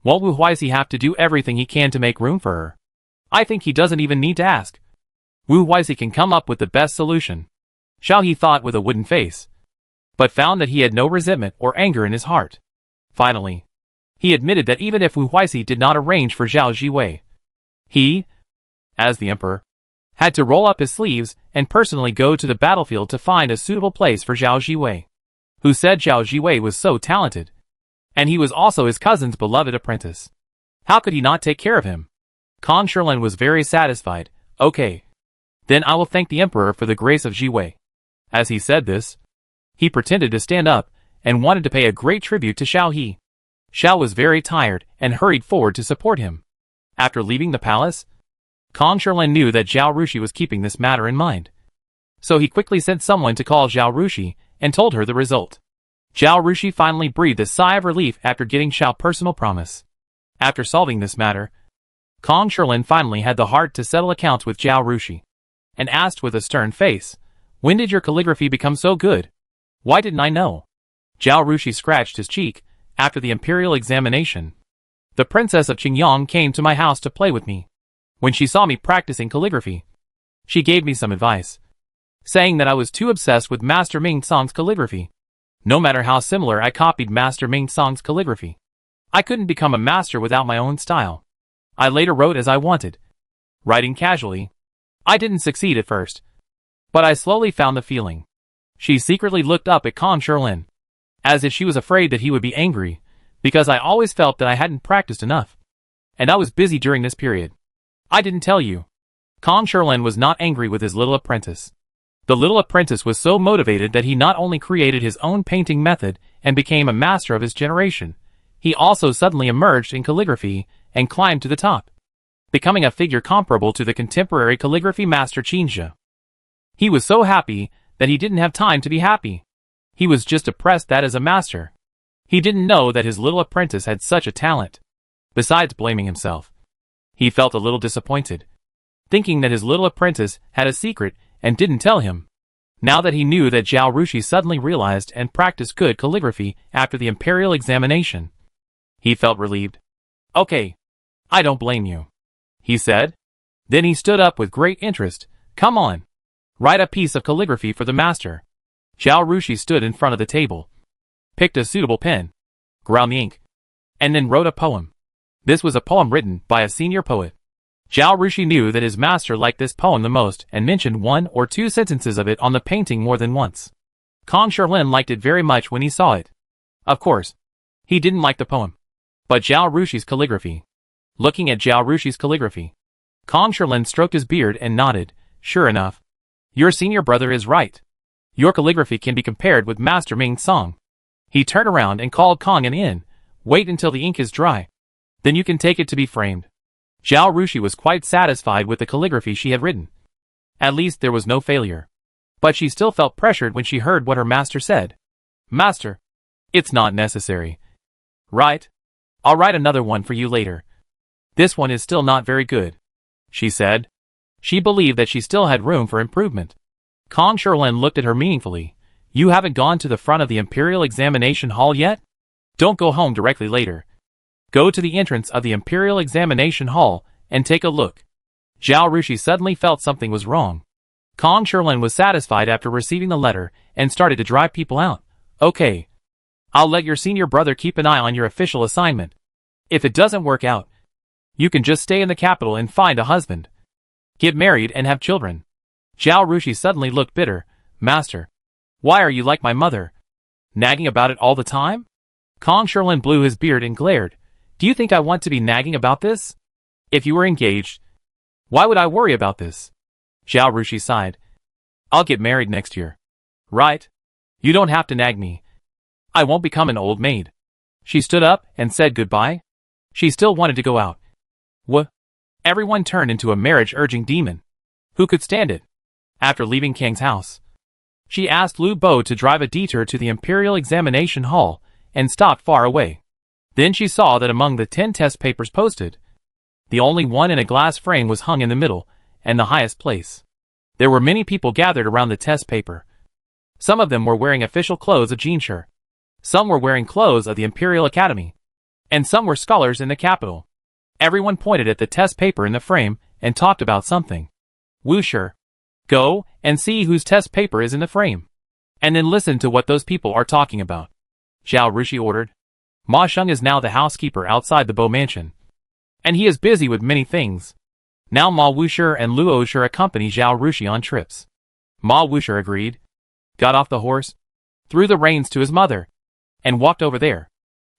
Won't Wu Huixi have to do everything he can to make room for her? I think he doesn't even need to ask. Wu Huixi can come up with the best solution. Xiao He thought with a wooden face, but found that he had no resentment or anger in his heart. Finally, he admitted that even if Wu Huixi did not arrange for Zhao Jiwei, he, as the emperor, had to roll up his sleeves and personally go to the battlefield to find a suitable place for Zhao Jiwei, who said Zhao Jiwei was so talented, and he was also his cousin's beloved apprentice. How could he not take care of him? Kong Shilin was very satisfied. Okay. Then I will thank the emperor for the grace of Jiwei. As he said this, he pretended to stand up and wanted to pay a great tribute to Xiao He. Xiao was very tired and hurried forward to support him. After leaving the palace, Kong Shilin knew that Zhao Rushi was keeping this matter in mind. So he quickly sent someone to call Zhao Rushi and told her the result. Zhao Rushi finally breathed a sigh of relief after getting Xiao's personal promise. After solving this matter, Kong Shilin finally had the heart to settle accounts with Zhao Rushi, and asked with a stern face, when did your calligraphy become so good? Why didn't I know? Zhao Rushi scratched his cheek. After the imperial examination, the princess of Qingyang came to my house to play with me. When she saw me practicing calligraphy, she gave me some advice, saying that I was too obsessed with Master Ming Song's calligraphy. No matter how similar I copied Master Ming Song's calligraphy, I couldn't become a master without my own style. I later wrote as I wanted, writing casually. I didn't succeed at first, but I slowly found the feeling. She secretly looked up at Kong Shilin, as if she was afraid that he would be angry, because I always felt that I hadn't practiced enough, and I was busy during this period. I didn't tell you. Kong Shilin was not angry with his little apprentice. The little apprentice was so motivated that he not only created his own painting method and became a master of his generation, he also suddenly emerged in calligraphy and climbed to the top, becoming a figure comparable to the contemporary calligraphy master Qinzhe. He was so happy that he didn't have time to be happy. He was just depressed that as a master, he didn't know that his little apprentice had such a talent. Besides blaming himself, he felt a little disappointed, thinking that his little apprentice had a secret and didn't tell him. Now that he knew that Zhao Rushi suddenly realized and practiced good calligraphy after the imperial examination, he felt relieved. Okay, I don't blame you, he said. Then he stood up with great interest. Come on, write a piece of calligraphy for the master. Zhao Rushi stood in front of the table, picked a suitable pen, ground the ink, and then wrote a poem. This was a poem written by a senior poet. Zhao Rushi knew that his master liked this poem the most and mentioned 1 or 2 sentences of it on the painting more than once. Kong Shilin liked it very much when he saw it. Of course, he didn't like the poem, but Zhao Rushi's calligraphy. Looking at Zhao Rushi's calligraphy, Kong Shilin stroked his beard and nodded. Sure enough, your senior brother is right. Your calligraphy can be compared with Master Ming Song. He turned around and called Kong in. Wait until the ink is dry. Then you can take it to be framed. Zhao Rushi was quite satisfied with the calligraphy she had written. At least there was no failure. But she still felt pressured when she heard what her master said. Master, it's not necessary. Right? I'll write another one for you later. This one is still not very good, she said. She believed that she still had room for improvement. Kong Shilin looked at her meaningfully. You haven't gone to the front of the Imperial Examination Hall yet? Don't go home directly later. Go to the entrance of the Imperial Examination Hall and take a look. Zhao Rushi suddenly felt something was wrong. Kong Shilin was satisfied after receiving the letter and started to drive people out. Okay. I'll let your senior brother keep an eye on your official assignment. If it doesn't work out, you can just stay in the capital and find a husband. Get married and have children. Zhao Rushi suddenly looked bitter. Master, why are you like my mother? Nagging about it all the time? Kong Shilin blew his beard and glared. Do you think I want to be nagging about this? If you were engaged, why would I worry about this? Zhao Rushi sighed. I'll get married next year. Right? You don't have to nag me. I won't become an old maid. She stood up and said goodbye. She still wanted to go out. What? Everyone turned into a marriage-urging demon. Who could stand it? After leaving Kang's house, she asked Lu Bo to drive a detour to the Imperial Examination Hall and stopped far away. Then she saw that among the 10 test papers posted, the only one in a glass frame was hung in the middle and the highest place. There were many people gathered around the test paper. Some of them were wearing official clothes of Jinshi. Some were wearing clothes of the Imperial Academy. And some were scholars in the capital. Everyone pointed at the test paper in the frame and talked about something. Wuxia, go and see whose test paper is in the frame. And then listen to what those people are talking about. Zhao Rushi ordered. Ma Sheng is now the housekeeper outside the Bo mansion. And he is busy with many things. Now Ma Wuxia and Lu Oxia accompany Zhao Rushi on trips. Ma Wuxia agreed, got off the horse, threw the reins to his mother, and walked over there.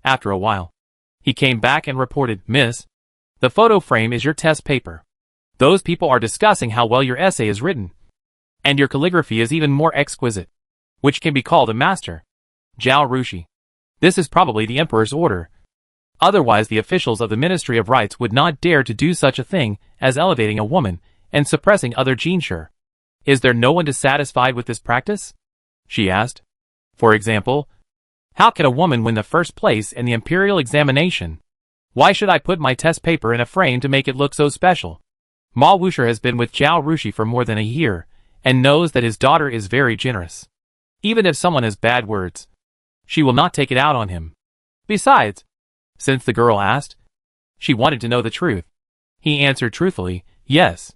After a while, he came back and reported, Miss, the photo frame is your test paper. Those people are discussing how well your essay is written. And your calligraphy is even more exquisite, which can be called a master. Zhao Rushi. This is probably the Emperor's order. Otherwise the officials of the Ministry of Rights would not dare to do such a thing as elevating a woman and suppressing other Jinshi. Is there no one dissatisfied with this practice? She asked. For example, how can a woman win the first place in the Imperial Examination? Why should I put my test paper in a frame to make it look so special? Ma Wuxia has been with Zhao Rushi for more than a year, and knows that his daughter is very generous. Even if someone has bad words, she will not take it out on him. Besides, since the girl asked, she wanted to know the truth. He answered truthfully, yes.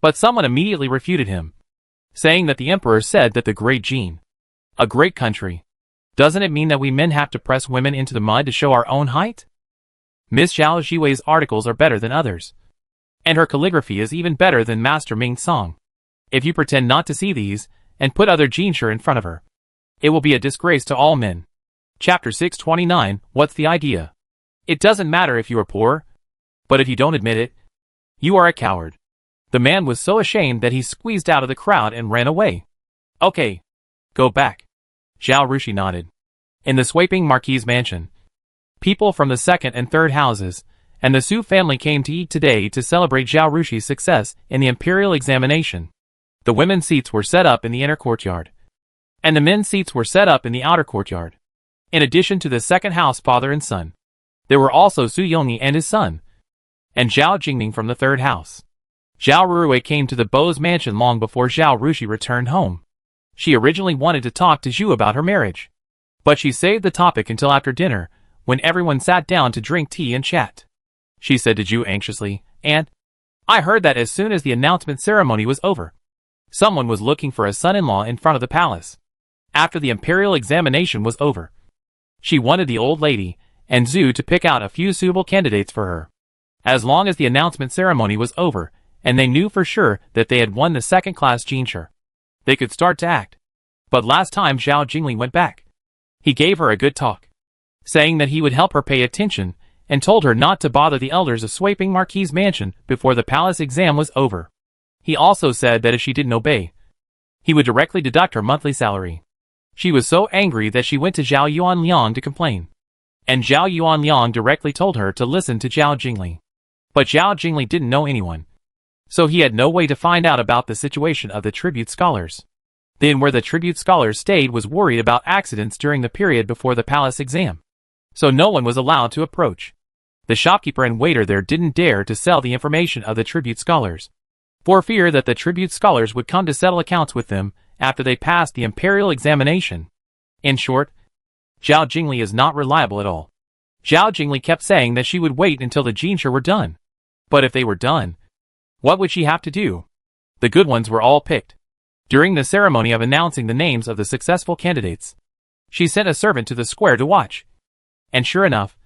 But someone immediately refuted him, saying that the Emperor said that the great Jin, a great country, doesn't it mean that we men have to press women into the mud to show our own height? Miss Zhao Jiwei's articles are better than others. And her calligraphy is even better than Master Ming's song. If you pretend not to see these, and put other Jinshi in front of her, it will be a disgrace to all men. Chapter 629, What's the idea? It doesn't matter if you are poor, but if you don't admit it, you are a coward. The man was so ashamed that he squeezed out of the crowd and ran away. Okay, go back. Zhao Rushi nodded. In the sweeping Marquis mansion, people from the second and third houses and the Su family came to eat today to celebrate Zhao Rushi's success in the Imperial Examination. The women's seats were set up in the inner courtyard, and the men's seats were set up in the outer courtyard. In addition to the second house father and son, there were also Su Yongyi and his son, and Zhao Jingming from the third house. Zhao Ruwei came to the Bo's mansion long before Zhao Rushi returned home. She originally wanted to talk to Zhu about her marriage, but she saved the topic until after dinner, when everyone sat down to drink tea and chat. She said to Zhu anxiously, Aunt, I heard that as soon as the announcement ceremony was over, someone was looking for a son-in-law in front of the palace. After the Imperial Examination was over, she wanted the old lady and Zhu to pick out a few suitable candidates for her. As long as the announcement ceremony was over, and they knew for sure that they had won the second-class Jinshi, they could start to act. But last time Zhao Jingli went back, he gave her a good talk, saying that he would help her pay attention and told her not to bother the elders of Sweeping Marquis Mansion before the palace exam was over. He also said that if she didn't obey, he would directly deduct her monthly salary. She was so angry that she went to Zhao Yuanliang to complain, and Zhao Yuanliang directly told her to listen to Zhao Jingli. But Zhao Jingli didn't know anyone, so he had no way to find out about the situation of the tribute scholars. Then where the tribute scholars stayed was worried about accidents during the period before the palace exam, so no one was allowed to approach. The shopkeeper and waiter there didn't dare to sell the information of the tribute scholars, for fear that the tribute scholars would come to settle accounts with them after they passed the Imperial Examination. In short, Zhao Jingli is not reliable at all. Zhao Jingli kept saying that she would wait until the Jinshi were done. But if they were done, what would she have to do? The good ones were all picked. During the ceremony of announcing the names of the successful candidates, she sent a servant to the square to watch. And sure enough,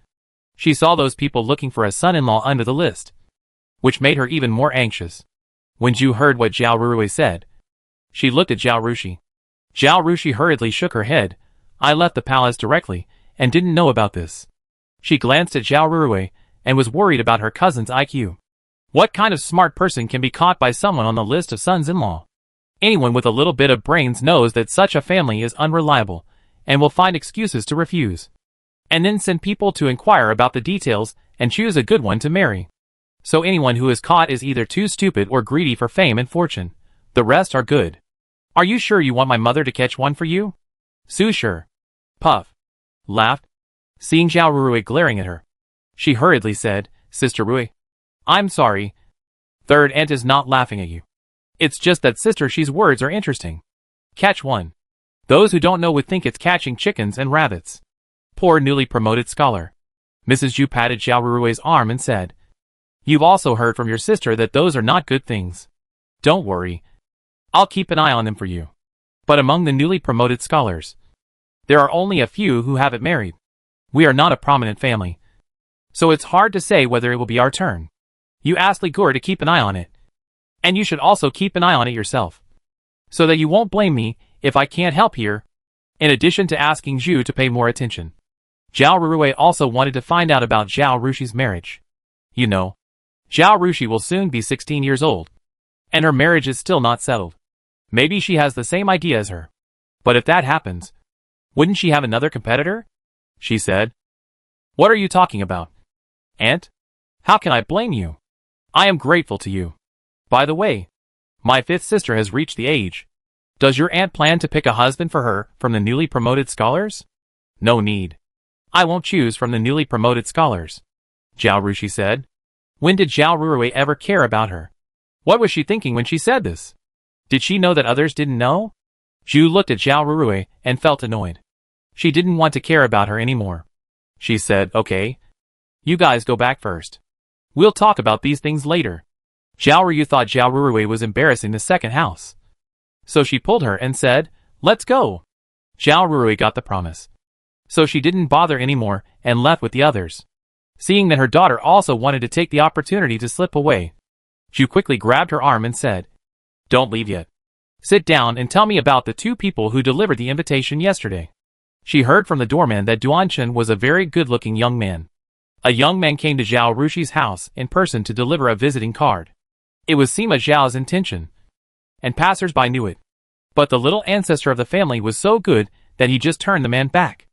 she saw those people looking for a son-in-law under the list, which made her even more anxious. When Zhu heard what Zhao Ruwei said, she looked at Zhao Rushi. Zhao Rushi hurriedly shook her head. I left the palace directly, and didn't know about this. She glanced at Zhao Ruwei, and was worried about her cousin's IQ. What kind of smart person can be caught by someone on the list of sons-in-law? Anyone with a little bit of brains knows that such a family is unreliable, and will find excuses to refuse, and then send people to inquire about the details and choose a good one to marry. So anyone who is caught is either too stupid or greedy for fame and fortune. The rest are good. Are you sure you want my mother to catch one for you? Su sure. Puff. Laughed, seeing Zhao Rurui glaring at her. She hurriedly said, Sister Rui. I'm sorry. Third aunt is not laughing at you. It's just that Sister Shi's words are interesting. Catch one. Those who don't know would think it's catching chickens and rabbits. Poor newly promoted scholar. Mrs. Zhu patted Zhao Rurui's arm and said, You've also heard from your sister that those are not good things. Don't worry. I'll keep an eye on them for you. But among the newly promoted scholars, there are only a few who haven't married. We are not a prominent family, so it's hard to say whether it will be our turn. You asked Li Gur to keep an eye on it. And you should also keep an eye on it yourself, so that you won't blame me if I can't help here, in addition to asking Zhu to pay more attention. Zhao Rurui also wanted to find out about Zhao Rushi's marriage. You know, Zhao Rushi will soon be 16 years old, and her marriage is still not settled. Maybe she has the same idea as her. But if that happens, wouldn't she have another competitor? She said. What are you talking about? Aunt? How can I blame you? I am grateful to you. By the way, my fifth sister has reached the age. Does your aunt plan to pick a husband for her from the newly promoted scholars? No need. I won't choose from the newly promoted scholars, Zhao Rushi said. When did Zhao Rurui ever care about her? What was she thinking when she said this? Did she know that others didn't know? Zhu looked at Zhao Rurui and felt annoyed. She didn't want to care about her anymore. She said, Okay. You guys go back first. We'll talk about these things later. Zhao Ryu thought Zhao Rurui was embarrassing the second house. So she pulled her and said, Let's go. Zhao Rurui got the promise. So she didn't bother anymore and left with the others. Seeing that her daughter also wanted to take the opportunity to slip away, Zhu quickly grabbed her arm and said, Don't leave yet. Sit down and tell me about the two people who delivered the invitation yesterday. She heard from the doorman that Duanchen was a very good-looking young man. A young man came to Zhao Rushi's house in person to deliver a visiting card. It was Sima Zhao's intention, and passers-by knew it. But the little ancestor of the family was so good that he just turned the man back.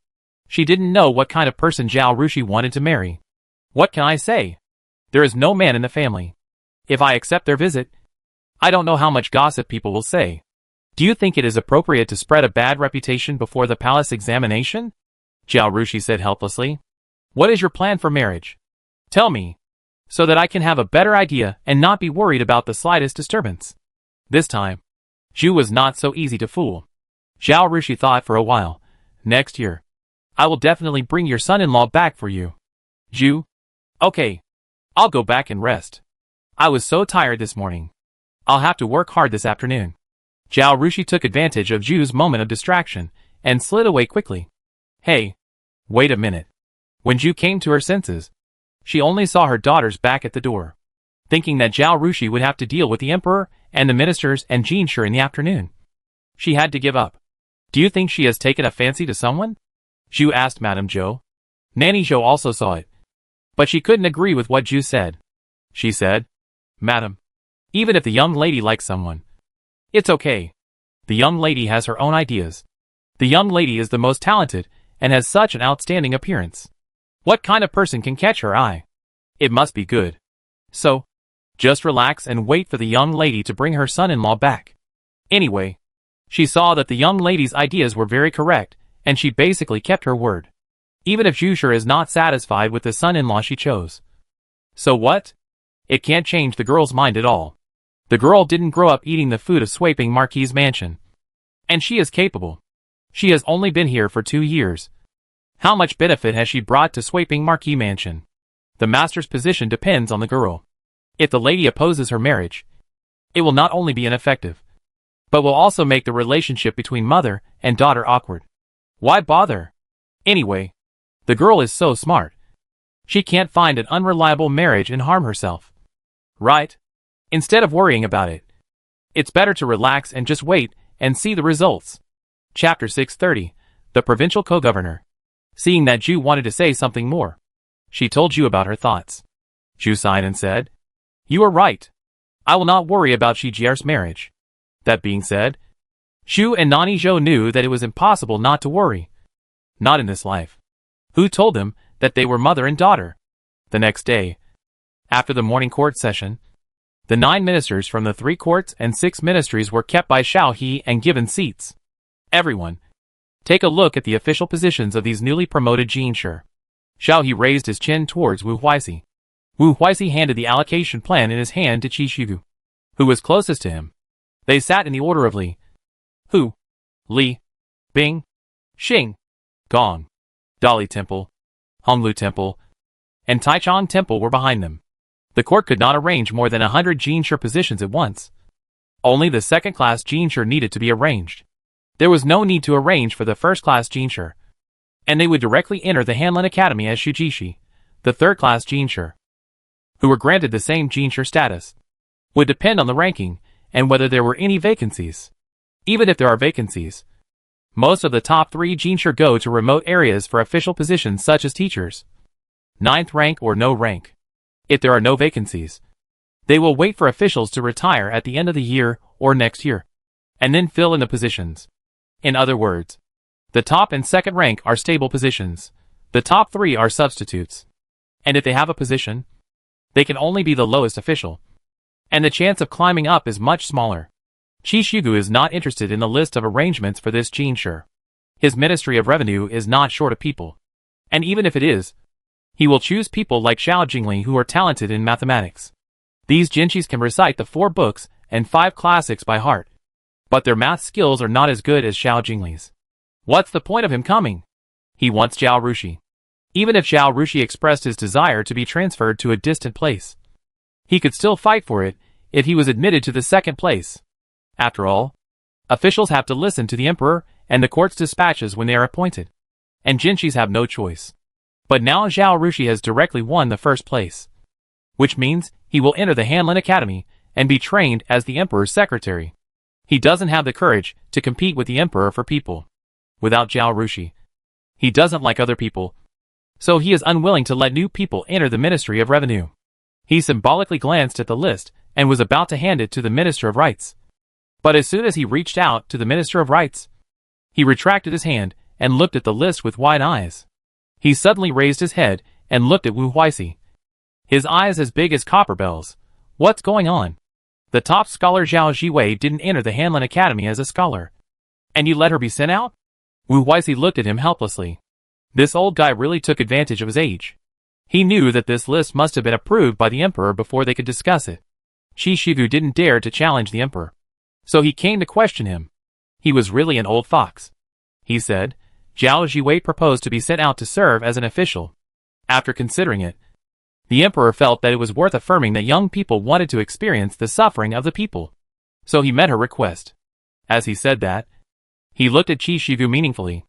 She didn't know what kind of person Zhao Rushi wanted to marry. What can I say? There is no man in the family. If I accept their visit, I don't know how much gossip people will say. Do you think it is appropriate to spread a bad reputation before the palace examination? Zhao Rushi said helplessly. What is your plan for marriage? Tell me, so that I can have a better idea and not be worried about the slightest disturbance. This time, Zhu was not so easy to fool. Zhao Rushi thought for a while. Next year, I will definitely bring your son-in-law back for you. Zhu? Okay. I'll go back and rest. I was so tired this morning. I'll have to work hard this afternoon. Zhao Rushi took advantage of Zhu's moment of distraction and slid away quickly. Hey, wait a minute. When Zhu came to her senses, she only saw her daughters back at the door. Thinking that Zhao Rushi would have to deal with the emperor and the ministers and Jinshi in the afternoon, she had to give up. Do you think she has taken a fancy to someone? Zhu asked Madame Zhou. Nanny Zhou also saw it, but she couldn't agree with what Zhu said. She said, Madam, even if the young lady likes someone, it's okay. The young lady has her own ideas. The young lady is the most talented and has such an outstanding appearance. What kind of person can catch her eye? It must be good. So, just relax and wait for the young lady to bring her son-in-law back. Anyway, she saw that the young lady's ideas were very correct, and she basically kept her word. Even if Zhu is not satisfied with the son-in-law she chose. So what? It can't change the girl's mind at all. The girl didn't grow up eating the food of Swaping Marquis' mansion. And she is capable. She has only been here for 2 years. How much benefit has she brought to Swaping Marquis mansion? The master's position depends on the girl. If the lady opposes her marriage, it will not only be ineffective, but will also make the relationship between mother and daughter awkward. Why bother? Anyway, the girl is so smart. She can't find an unreliable marriage and harm herself. Right? Instead of worrying about it, it's better to relax and just wait and see the results. Chapter 630, The Provincial Co-Governor. Seeing that Zhu wanted to say something more, she told Zhu about her thoughts. Zhu sighed and said, You are right. I will not worry about Shi Jier's marriage. That being said, Zhu and Nani Zhou knew that it was impossible not to worry. Not in this life. Who told them that they were mother and daughter? The next day, After the morning court session, the 9 ministers from the 3 courts and 6 ministries were kept by Xiao He and given seats. Everyone, take a look at the official positions of these newly promoted Jinshi. Xiao He raised his chin towards Wu Huixi. Wu Huixi handed the allocation plan in his hand to Qi Shigu, who was closest to him. They sat in the order of Li, Hu, Li, Bing, Xing, Gong, Dali Temple, Honglu Temple, and Taichung Temple were behind them. The court could not arrange more than 100 Jinshi positions at once. Only the second-class Jinshi needed to be arranged. There was no need to arrange for the first-class Jinshi, and they would directly enter the Hanlin Academy as Shujishi, the third-class Jinshi, who were granted the same Jinshi status. Would depend on the ranking and whether there were any vacancies. Even if there are vacancies, most of the top 3 Jinshi go to remote areas for official positions such as teachers, 9th rank or no rank. If there are no vacancies, they will wait for officials to retire at the end of the year or next year, and then fill in the positions. In other words, the top and second rank are stable positions. The top 3 are substitutes. And if they have a position, they can only be the lowest official, and the chance of climbing up is much smaller. Qi Shigu is not interested in the list of arrangements for this Jinshi. His Ministry of Revenue is not short of people. And even if it is, he will choose people like Xiao Jingli who are talented in mathematics. These Jinshis can recite the 4 books and 5 classics by heart, but their math skills are not as good as Xiao Jingli's. What's the point of him coming? He wants Zhao Rushi. Even if Zhao Rushi expressed his desire to be transferred to a distant place, he could still fight for it if he was admitted to the second place. After all, officials have to listen to the emperor and the court's dispatches when they are appointed, and Jinshis have no choice. But now Zhao Rushi has directly won the first place, which means he will enter the Hanlin Academy and be trained as the emperor's secretary. He doesn't have the courage to compete with the emperor for people. Without Zhao Rushi, he doesn't like other people, so he is unwilling to let new people enter the Ministry of Revenue. He symbolically glanced at the list and was about to hand it to the Minister of Rights. But as soon as he reached out to the Minister of Rights, he retracted his hand and looked at the list with wide eyes. He suddenly raised his head and looked at Wu Huixi. His eyes as big as copper bells. What's going on? The top scholar Zhao Jiwei didn't enter the Hanlin Academy as a scholar, and you let her be sent out? Wu Huixi looked at him helplessly. This old guy really took advantage of his age. He knew that this list must have been approved by the emperor before they could discuss it. Qi Shigu didn't dare to challenge the emperor, so he came to question him. He was really an old fox. He said, Zhao Jiwei proposed to be sent out to serve as an official. After considering it, the emperor felt that it was worth affirming that young people wanted to experience the suffering of the people. So he met her request. As he said that, he looked at Qi Shigu meaningfully.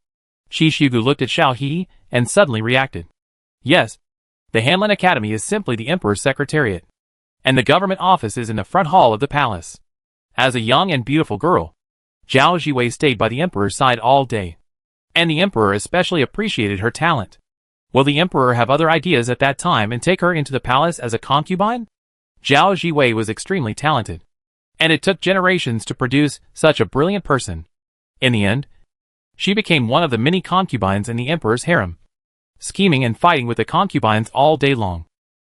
Qi Shigu looked at Xiao He and suddenly reacted. Yes, the Hanlin Academy is simply the emperor's secretariat, and the government office is in the front hall of the palace. As a young and beautiful girl, Zhao Jiwei stayed by the emperor's side all day, and the emperor especially appreciated her talent. Will the emperor have other ideas at that time and take her into the palace as a concubine? Zhao Jiwei was extremely talented, and it took generations to produce such a brilliant person. In the end, she became one of the many concubines in the emperor's harem, scheming and fighting with the concubines all day long,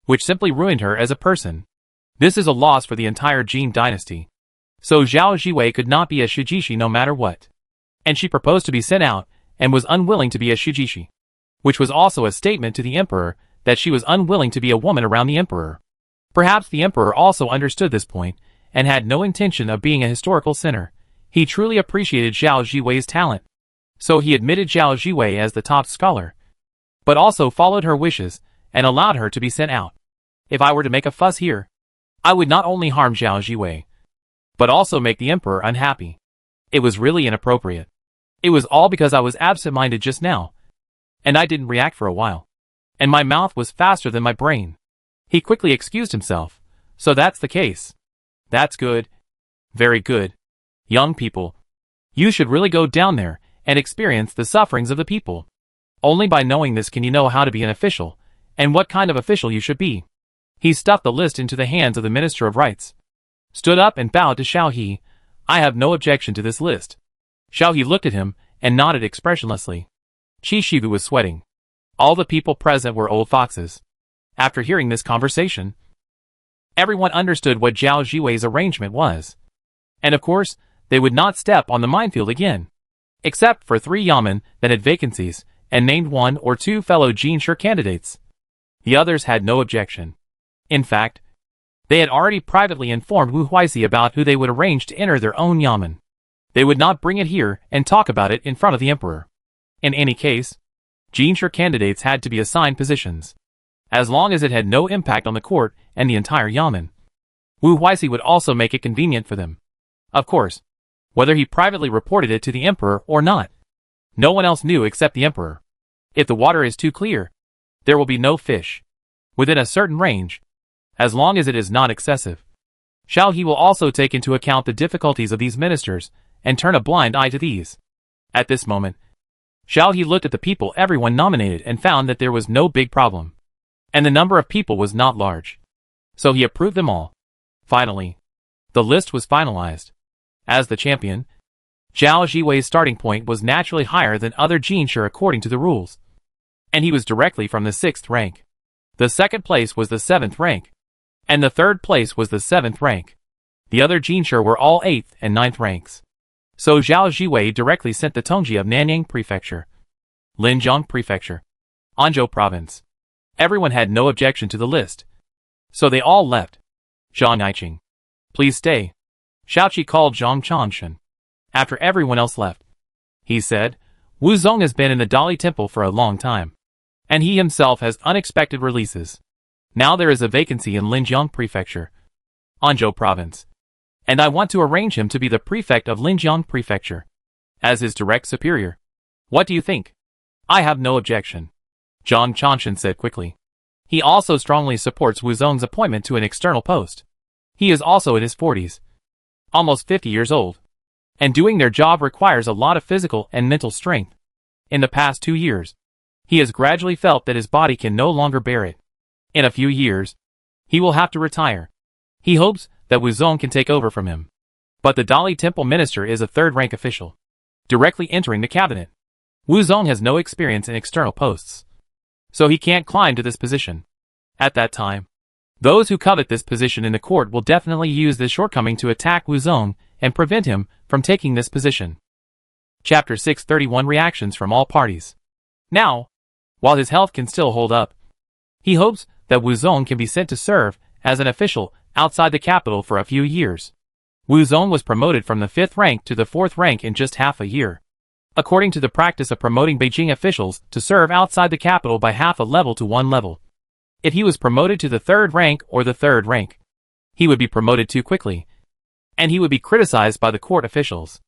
which simply ruined her as a person. This is a loss for the entire Jin dynasty. So Zhao Jiwei could not be a Shujishi no matter what. And she proposed to be sent out, and was unwilling to be a Shujishi, which was also a statement to the emperor that she was unwilling to be a woman around the emperor. Perhaps the emperor also understood this point, and had no intention of being a historical sinner. He truly appreciated Zhao Jiwei's talent, so he admitted Zhao Jiwei as the top scholar, but also followed her wishes and allowed her to be sent out. If I were to make a fuss here, I would not only harm Zhao Jiwei, but also make the emperor unhappy. It was really inappropriate. It was all because I was absent-minded just now, and I didn't react for a while, and my mouth was faster than my brain. He quickly excused himself. So that's the case. That's good. Very good. Young people, you should really go down there and experience the sufferings of the people. Only by knowing this can you know how to be an official, and what kind of official you should be. He stuffed the list into the hands of the Minister of Rights, stood up and bowed to Xiao He. I have no objection to this list. Xiao He looked at him and nodded expressionlessly. Qi Shigu was sweating. All the people present were old foxes. After hearing this conversation, Everyone understood what Zhao Ziwei's arrangement was. And of course, they would not step on the minefield again. Except for 3 yamen that had vacancies, and named 1 or 2 fellow Jinshi candidates. The others had no objection. In fact, they had already privately informed Wu Huizi about who they would arrange to enter their own yamen. They would not bring it here and talk about it in front of the emperor. In any case, Jinshi candidates had to be assigned positions. As long as it had no impact on the court and the entire yamen, Wu Huizi would also make it convenient for them. Of course, whether he privately reported it to the emperor or not, no one else knew except the emperor. If the water is too clear, there will be no fish. Within a certain range, as long as it is not excessive. Shao He will also take into account the difficulties of these ministers and turn a blind eye to these. At this moment, Shao He looked at the people everyone nominated and found that there was no big problem. And the number of people was not large. So he approved them all. Finally, the list was finalized. As the champion, Zhao Ziwei's starting point was naturally higher than other Jinshi according to the rules. And he was directly from the 6th rank. The second place was the 7th rank. And the third place was the 7th rank. The other Jinshi were all 8th and 9th ranks. So Zhao Ziwei directly sent the Tongji of Nanyang Prefecture, Linjiang Prefecture, Anzhou Province. Everyone had no objection to the list. So they all left. Zhang Yiqing, please stay. Shaoqi called Zhang Chanshan. After everyone else left, he said, Wu Zong has been in the Dali Temple for a long time. And he himself has unexpected releases. Now there is a vacancy in Linjiang Prefecture, Anzhou Province. And I want to arrange him to be the prefect of Linjiang Prefecture, as his direct superior. What do you think? I have no objection, Zhang Chanshan said quickly. He also strongly supports Wu Zong's appointment to an external post. He is also in his 40s, almost 50 years old. And doing their job requires a lot of physical and mental strength. In the past 2 years, he has gradually felt that his body can no longer bear it. In a few years, he will have to retire. He hopes that Wu Zong can take over from him. But the Dali Temple minister is a 3rd-rank official, directly entering the cabinet. Wu Zong has no experience in external posts, so he can't climb to this position. At that time, those who covet this position in the court will definitely use this shortcoming to attack Wu Zong and prevent him from taking this position. Chapter 631 Reactions from all parties. Now, while his health can still hold up, he hopes that Wu Zong can be sent to serve as an official outside the capital for a few years. Wu Zong was promoted from the 5th rank to the 4th rank in just half a year. According to the practice of promoting Beijing officials to serve outside the capital by half a level to 1 level. If he was promoted to the 3rd rank or the 3rd rank, he would be promoted too quickly, and he would be criticized by the court officials.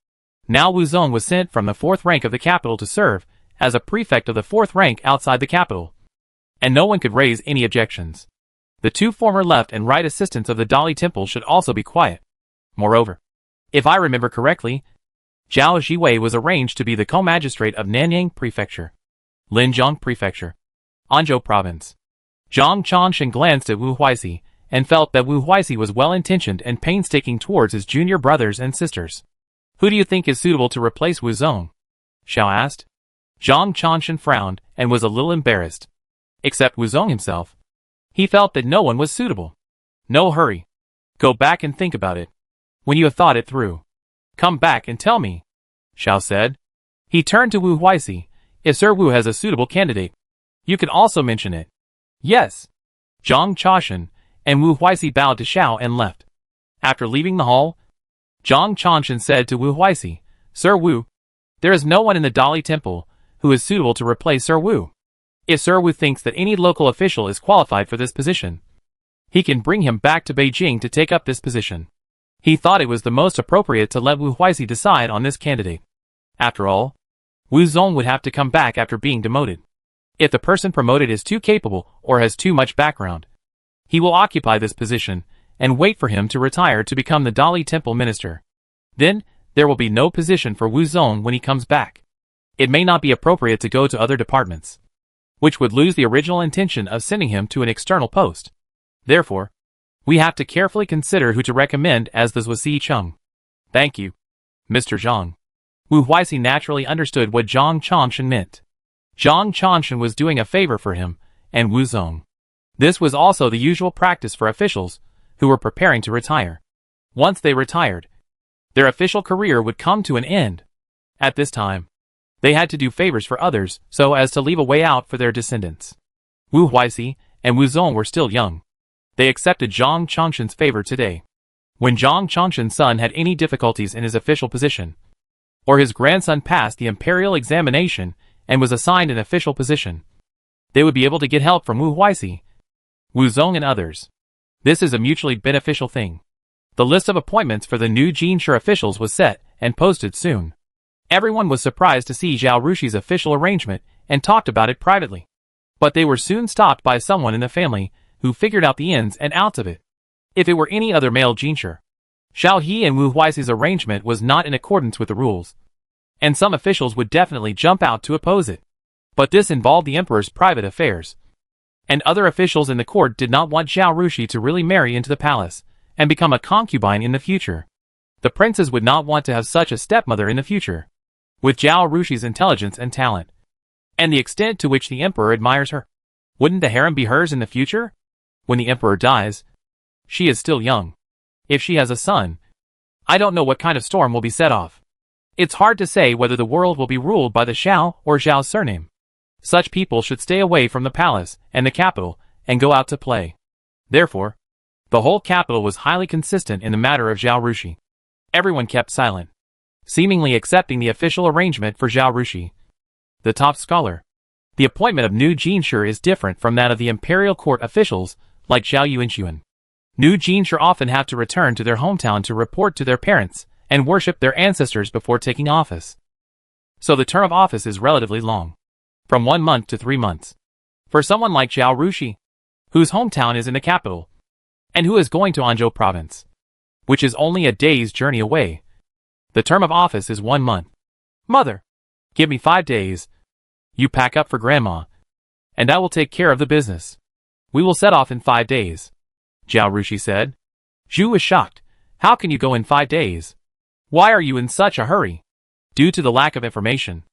Now Wu Zong was sent from the 4th rank of the capital to serve as a prefect of the 4th rank outside the capital. And no one could raise any objections. The 2 former left and right assistants of the Dali Temple should also be quiet. Moreover, if I remember correctly, Zhao Ziwei was arranged to be the co-magistrate of Nanyang Prefecture, Linjiang Prefecture, Anzhou Province. Zhang Chanshan glanced at Wu Huizi and felt that Wu Huizi was well-intentioned and painstaking towards his junior brothers and sisters. Who do you think is suitable to replace Wu Zong? Xiao asked. Zhang Chanshan frowned and was a little embarrassed. Except Wu Zong himself. He felt that no one was suitable. No hurry. Go back and think about it. When you have thought it through, come back and tell me, Xiao said. He turned to Wu Huizi. If Sir Wu has a suitable candidate, you can also mention it. Yes. Zhang Chanshan and Wu Huizi bowed to Xiao and left. After leaving the hall, Zhang Chanshan said to Wu Huizi, Sir Wu, there is no one in the Dali Temple who is suitable to replace Sir Wu. If Sir Wu thinks that any local official is qualified for this position, he can bring him back to Beijing to take up this position. He thought it was the most appropriate to let Wu Huizi decide on this candidate. After all, Wu Zong would have to come back after being demoted. If the person promoted is too capable or has too much background, he will occupy this position and wait for him to retire to become the Dali Temple minister. Then, there will be no position for Wu Zong when he comes back. It may not be appropriate to go to other departments, which would lose the original intention of sending him to an external post. Therefore, we have to carefully consider who to recommend as the Zhuasi Chung. Thank you, Mr. Zhang. Wu Huizi naturally understood what Zhang Chanshan meant. Zhang Chanshan was doing a favor for him and Wu Zong. This was also the usual practice for officials who were preparing to retire. Once they retired, their official career would come to an end. At this time, they had to do favors for others so as to leave a way out for their descendants. Wu Huixi and Wu Zong were still young. They accepted Zhang Chongshen's favor today. When Zhang Chongshen's son had any difficulties in his official position, or his grandson passed the imperial examination and was assigned an official position, they would be able to get help from Wu Huixi, Wu Zong and others. This is a mutually beneficial thing. The list of appointments for the new Jinshi officials was set and posted soon. Everyone was surprised to see Zhao Rushi's official arrangement and talked about it privately. But they were soon stopped by someone in the family who figured out the ins and outs of it. If it were any other male Jinshi, Xiao He and Wu Huixi's arrangement was not in accordance with the rules, and some officials would definitely jump out to oppose it. But this involved the emperor's private affairs, and other officials in the court did not want Zhao Rushi to really marry into the palace and become a concubine in the future. The princes would not want to have such a stepmother in the future. With Zhao Rushi's intelligence and talent, and the extent to which the emperor admires her, wouldn't the harem be hers in the future? When the emperor dies, she is still young. If she has a son, I don't know what kind of storm will be set off. It's hard to say whether the world will be ruled by the Xiao or Zhao surname. Such people should stay away from the palace and the capital and go out to play. Therefore, the whole capital was highly consistent in the matter of Zhao Rushi. Everyone kept silent, seemingly accepting the official arrangement for Zhao Rushi, the top scholar. The appointment of new Jinshi is different from that of the imperial court officials like Zhao Yuanxuan. New Jinshi often have to return to their hometown to report to their parents and worship their ancestors before taking office. So the term of office is relatively long, from 1 month to 3 months. For someone like Zhao Rushi, whose hometown is in the capital, and who is going to Anzhou province, which is only a day's journey away, the term of office is 1 month. Mother, give me 5 days. You pack up for grandma, and I will take care of the business. We will set off in 5 days, Zhao Rushi said. Zhu was shocked. How can you go in 5 days? Why are you in such a hurry? Due to the lack of information,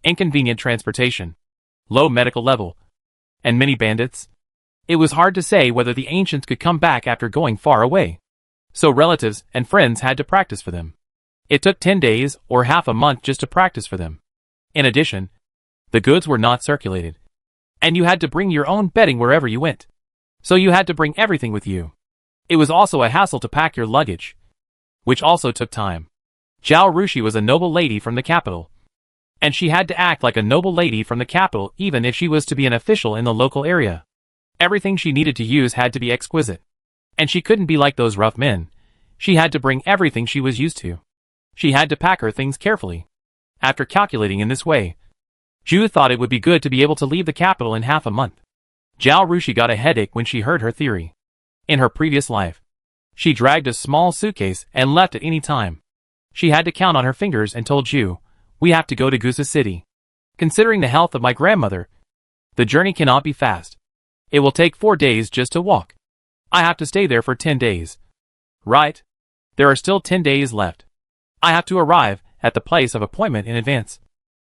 inconvenient transportation, low medical level, and many bandits, it was hard to say whether the ancients could come back after going far away. So relatives and friends had to practice for them. It took 10 days or half a month just to practice for them. In addition, the goods were not circulated, and you had to bring your own bedding wherever you went. So you had to bring everything with you. It was also a hassle to pack your luggage, which also took time. Zhao Rushi was a noble lady from the capital, and she had to act like a noble lady from the capital even if she was to be an official in the local area. Everything she needed to use had to be exquisite, and she couldn't be like those rough men. She had to bring everything she was used to. She had to pack her things carefully. After calculating in this way, Zhu thought it would be good to be able to leave the capital in half a month. Zhao Rushi got a headache when she heard her theory. In her previous life, she dragged a small suitcase and left at any time. She had to count on her fingers and told Zhu, "We have to go to Gusa City. Considering the health of my grandmother, the journey cannot be fast. It will take 4 days just to walk. I have to stay there for 10 days. Right? There are still 10 days left. I have to arrive at the place of appointment in advance,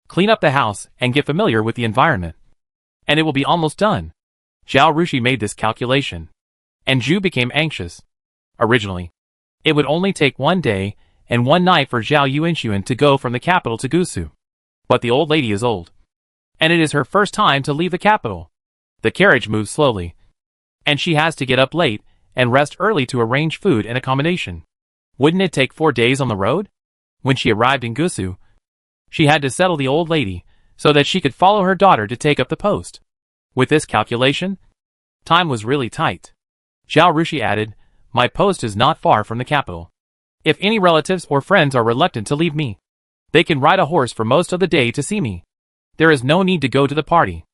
clean up the house and get familiar with the environment, and it will be almost done." Zhao Rushi made this calculation, and Zhu became anxious. Originally, it would only take 1 day and 1 night for Zhao Yuanxuan to go from the capital to Gusu. But the old lady is old, and it is her first time to leave the capital. The carriage moves slowly, and she has to get up late and rest early to arrange food and accommodation. Wouldn't it take 4 days on the road? When she arrived in Gusu, she had to settle the old lady so that she could follow her daughter to take up the post. With this calculation, time was really tight. Zhao Rushi added, "My post is not far from the capital. If any relatives or friends are reluctant to leave me, they can ride a horse for most of the day to see me. There is no need to go to the party.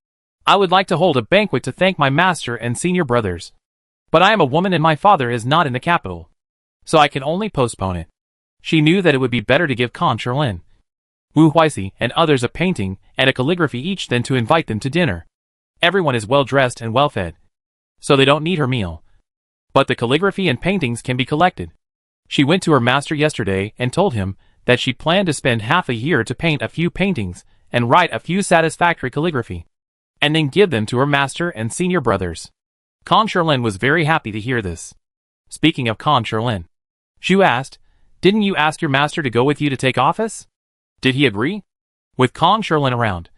I would like to hold a banquet to thank my master and senior brothers. But I am a woman and my father is not in the capital, so I can only postpone it." She knew that it would be better to give Kong Sherlin, Wu Huixi and others a painting and a calligraphy each than to invite them to dinner. Everyone is well dressed and well fed, so they don't need her meal. But the calligraphy and paintings can be collected. She went to her master yesterday and told him that she planned to spend half a year to paint a few paintings and write a few satisfactory calligraphy, and then give them to her master and senior brothers. Kong Sherlin was very happy to hear this. Speaking of Kong Sherlin, Zhu asked, didn't you ask your master to go with you to take office? Did he agree? With Kong Sherlin around,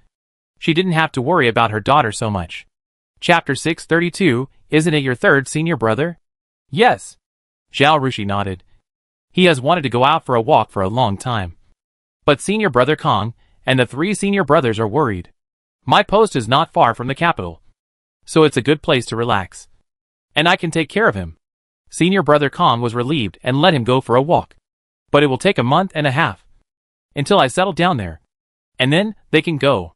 she didn't have to worry about her daughter so much. Chapter 632, isn't it your third senior brother? Yes. Zhao Rushi nodded. He has wanted to go out for a walk for a long time. But senior brother Kong and the 3 senior brothers are worried. My post is not far from the capital, so it's a good place to relax. And I can take care of him. Senior brother Kong was relieved and let him go for a walk. But it will take a month and a half until I settle down there. And then they can go.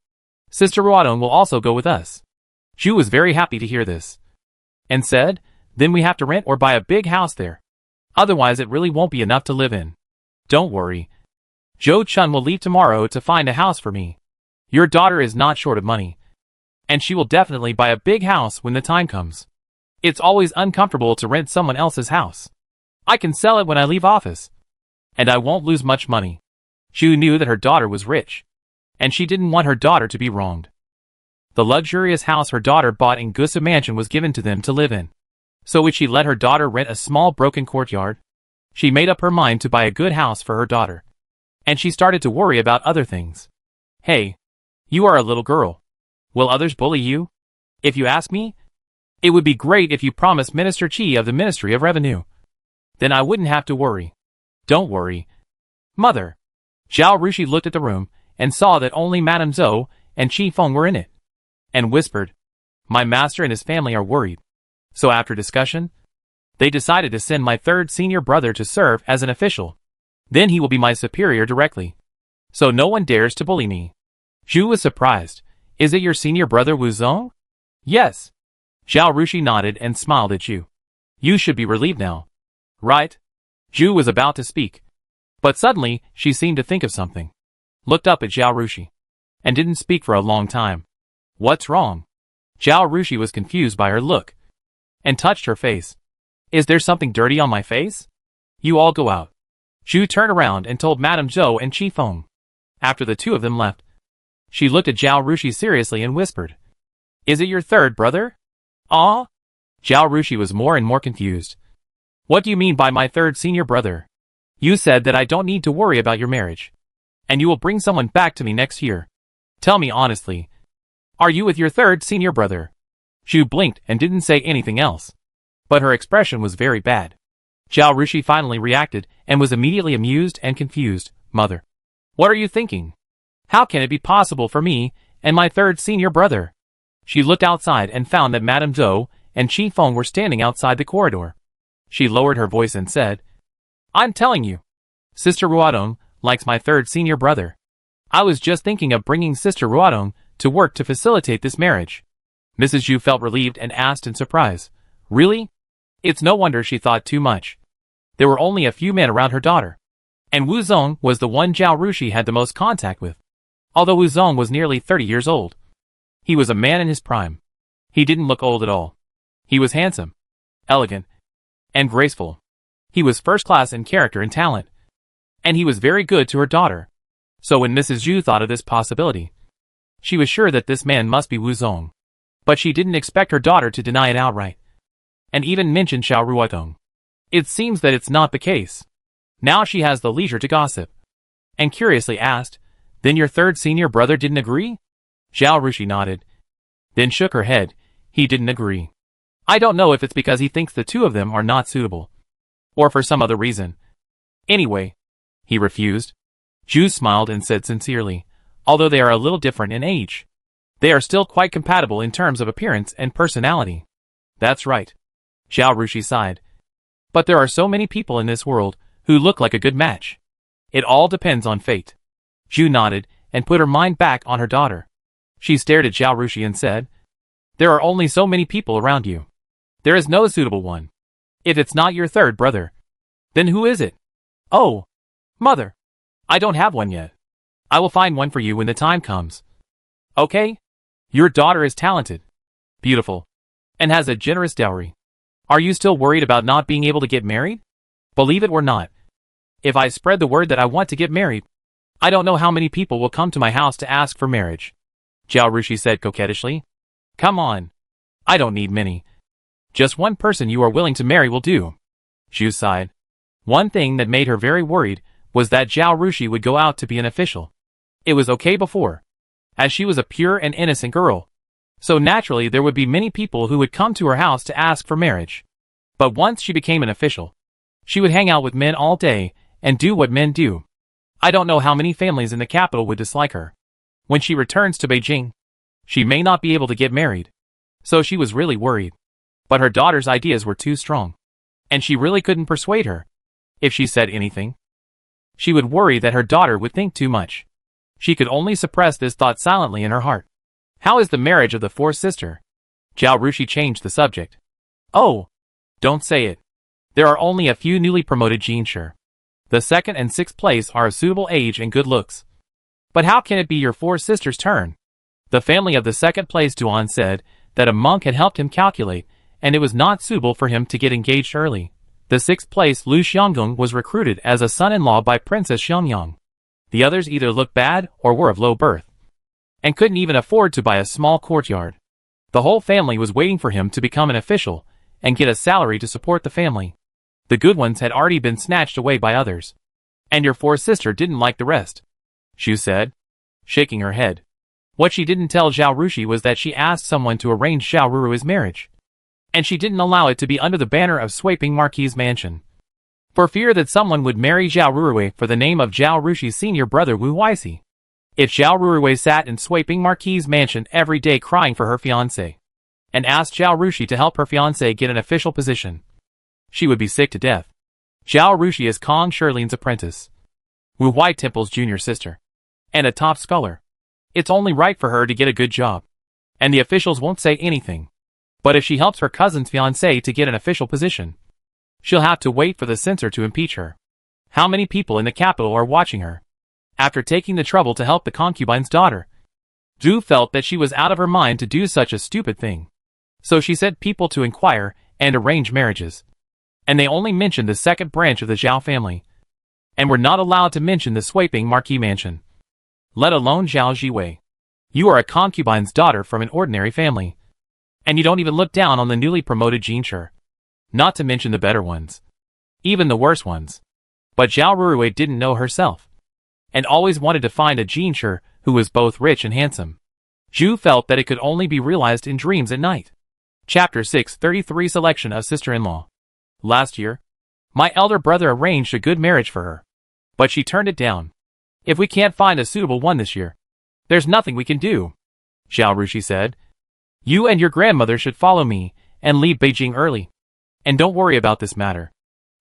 Sister Ruodong will also go with us. Zhu was very happy to hear this. And said, then we have to rent or buy a big house there. Otherwise it really won't be enough to live in. Don't worry. Zhou Chun will leave tomorrow to find a house for me. Your daughter is not short of money. And she will definitely buy a big house when the time comes. It's always uncomfortable to rent someone else's house. I can sell it when I leave office. And I won't lose much money. Zhu knew that her daughter was rich. And she didn't want her daughter to be wronged. The luxurious house her daughter bought in Gusa Mansion was given to them to live in. So would she let her daughter rent a small broken courtyard? She made up her mind to buy a good house for her daughter. And she started to worry about other things. Hey, you are a little girl. Will others bully you? If you ask me, it would be great if you promised Minister Qi of the Ministry of Revenue. Then I wouldn't have to worry. Don't worry. Mother. Zhao Rushi looked at the room and saw that only Madame Zhou and Qi Feng were in it. And whispered, my master and his family are worried. So after discussion, they decided to send my third senior brother to serve as an official. Then he will be my superior directly. So no one dares to bully me. Zhu was surprised. Is it your senior brother Wu Zong? Yes. Zhao Rushi nodded and smiled at Zhu. You should be relieved now. Right? Zhu was about to speak. But suddenly, she seemed to think of something. Looked up at Zhao Rushi. And didn't speak for a long time. What's wrong? Zhao Rushi was confused by her look. And touched her face. Is there something dirty on my face? You all go out. Zhu turned around and told Madame Zhou and Qi Feng. After the two of them left, she looked at Zhao Rushi seriously and whispered, is it your third brother? Ah? Zhao Rushi was more and more confused. What do you mean by my third senior brother? You said that I don't need to worry about your marriage. And you will bring someone back to me next year. Tell me honestly. Are you with your third senior brother? Zhu blinked and didn't say anything else. But her expression was very bad. Zhao Rushi finally reacted and was immediately amused and confused. Mother. What are you thinking? How can it be possible for me and my third senior brother? She looked outside and found that Madame Zhou and Qi Feng were standing outside the corridor. She lowered her voice and said, I'm telling you, Sister Ruodong likes my third senior brother. I was just thinking of bringing Sister Ruodong to work to facilitate this marriage. Mrs. Zhu felt relieved and asked in surprise, really? It's no wonder she thought too much. There were only a few men around her daughter. And Wu Zong was the one Zhao Rushi had the most contact with. Although Wu Zong was nearly 30 years old. He was a man in his prime. He didn't look old at all. He was handsome, elegant, and graceful. He was first class in character and talent. And he was very good to her daughter. So when Mrs. Zhu thought of this possibility, she was sure that this man must be Wu Zong. But she didn't expect her daughter to deny it outright. And even mention Xiao Ruodong. It seems that it's not the case. Now she has the leisure to gossip. And curiously asked, then your third senior brother didn't agree? Zhao Rushi nodded. Then shook her head. He didn't agree. I don't know if it's because he thinks the two of them are not suitable. Or for some other reason. Anyway, he refused. Zhu smiled and said sincerely, although they are a little different in age, they are still quite compatible in terms of appearance and personality. That's right. Zhao Rushi sighed. But there are so many people in this world who look like a good match. It all depends on fate. Zhu nodded and put her mind back on her daughter. She stared at Zhao Rushi and said, there are only so many people around you. There is no suitable one. If it's not your third brother, then who is it? Oh, mother. I don't have one yet. I will find one for you when the time comes. Okay? Your daughter is talented, beautiful, and has a generous dowry. Are you still worried about not being able to get married? Believe it or not, if I spread the word that I want to get married, I don't know how many people will come to my house to ask for marriage. Zhao Rushi said coquettishly. Come on. I don't need many. Just one person you are willing to marry will do. Zhu sighed. One thing that made her very worried was that Zhao Rushi would go out to be an official. It was okay before, as she was a pure and innocent girl. So naturally there would be many people who would come to her house to ask for marriage. But once she became an official, she would hang out with men all day and do what men do. I don't know how many families in the capital would dislike her. When she returns to Beijing, she may not be able to get married. So she was really worried. But her daughter's ideas were too strong. And she really couldn't persuade her. If she said anything, she would worry that her daughter would think too much. She could only suppress this thought silently in her heart. How is the marriage of the fourth sister? Zhao Rushi changed the subject. Oh, don't say it. There are only a few newly promoted Jinshi. The second and sixth place are of suitable age and good looks. But how can it be your four sisters' turn? The family of the second place Duan said that a monk had helped him calculate, and it was not suitable for him to get engaged early. The sixth place Lu Xiangong was recruited as a son-in-law by Princess Xiangyang. The others either looked bad or were of low birth, and couldn't even afford to buy a small courtyard. The whole family was waiting for him to become an official and get a salary to support the family. The good ones had already been snatched away by others. And your fourth sister didn't like the rest, Zhu said, shaking her head. What she didn't tell Zhao Rushi was that she asked someone to arrange Zhao Rurui's marriage. And she didn't allow it to be under the banner of Sweeping Marquis Mansion, for fear that someone would marry Zhao Rurui for the name of Zhao Rushi's senior brother Wu Huixi. If Zhao Rurui sat in Sweeping Marquis Mansion every day crying for her fiancé, and asked Zhao Rushi to help her fiancé get an official position, she would be sick to death. Zhao Rushi is Kong Shirlin's apprentice, Wu Hui Temple's junior sister, and a top scholar. It's only right for her to get a good job, and the officials won't say anything. But if she helps her cousin's fiancé to get an official position, she'll have to wait for the censor to impeach her. How many people in the capital are watching her? After taking the trouble to help the concubine's daughter, Zhu felt that she was out of her mind to do such a stupid thing. So she sent people to inquire and arrange marriages. And they only mentioned the second branch of the Zhao family, and were not allowed to mention the Sweeping Marquis Mansion, let alone Zhao Jiwei. You are a concubine's daughter from an ordinary family, and you don't even look down on the newly promoted Jinshi, not to mention the better ones, even the worse ones. But Zhao Rurui didn't know herself, and always wanted to find a Jinshi who was both rich and handsome. Zhu felt that it could only be realized in dreams at night. Chapter 633 Selection of Sister-in-Law. Last year, my elder brother arranged a good marriage for her, but she turned it down. If we can't find a suitable one this year, there's nothing we can do, Zhao Rushi said. You and your grandmother should follow me and leave Beijing early. And don't worry about this matter.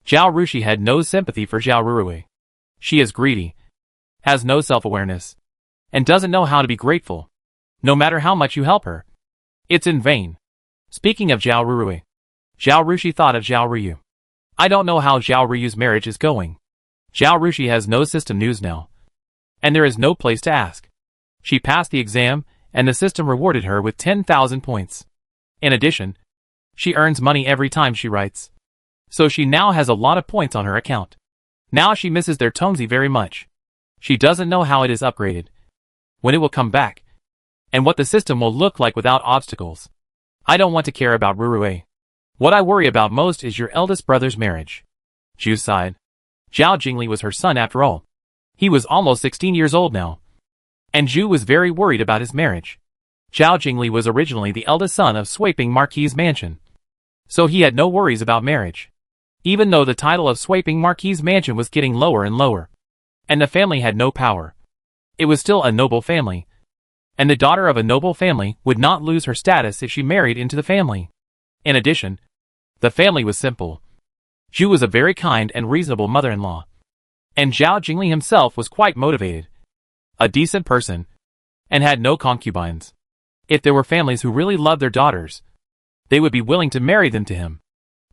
Zhao Rushi had no sympathy for Zhao Rurui. She is greedy, has no self-awareness, and doesn't know how to be grateful. No matter how much you help her, it's in vain. Speaking of Zhao Rurui, Zhao Rushi thought of Zhao Ryu. I don't know how Zhao Ryu's marriage is going. Zhao Rushi has no system news now, and there is no place to ask. She passed the exam, and the system rewarded her with 10,000 points. In addition, she earns money every time she writes, so she now has a lot of points on her account. Now she misses their Tongzi very much. She doesn't know how it is upgraded, when it will come back, and what the system will look like without obstacles. I don't want to care about Rurui. What I worry about most is your eldest brother's marriage. Zhu sighed. Zhao Jingli was her son after all. He was almost 16 years old now, and Zhu was very worried about his marriage. Zhao Jingli was originally the eldest son of Sweeping Marquis Mansion, so he had no worries about marriage. Even though the title of Sweeping Marquis Mansion was getting lower and lower, and the family had no power, it was still a noble family, and the daughter of a noble family would not lose her status if she married into the family. In addition, the family was simple. Zhu was a very kind and reasonable mother-in-law, and Zhao Jingli himself was quite motivated, a decent person, and had no concubines. If there were families who really loved their daughters, they would be willing to marry them to him.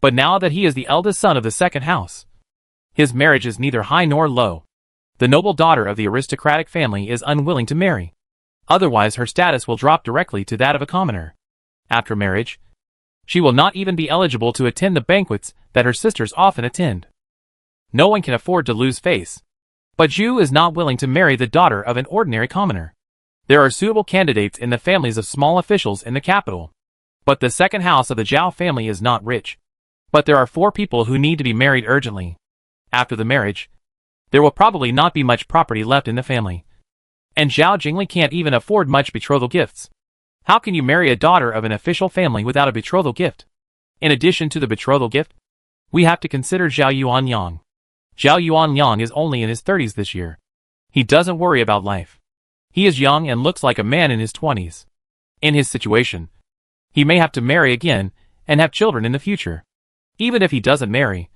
But now that he is the eldest son of the second house, his marriage is neither high nor low. The noble daughter of the aristocratic family is unwilling to marry. Otherwise her status will drop directly to that of a commoner. After marriage, she will not even be eligible to attend the banquets that her sisters often attend. No one can afford to lose face. But Zhu is not willing to marry the daughter of an ordinary commoner. There are suitable candidates in the families of small officials in the capital, but the second house of the Zhao family is not rich. But there are 4 people who need to be married urgently. After the marriage, there will probably not be much property left in the family. And Zhao Jingli can't even afford much betrothal gifts. How can you marry a daughter of an official family without a betrothal gift? In addition to the betrothal gift, we have to consider Zhao Yuanyang. Zhao Yuanyang is only in his 30s this year. He doesn't worry about life. He is young and looks like a man in his 20s. In his situation, he may have to marry again and have children in the future. Even if he doesn't marry,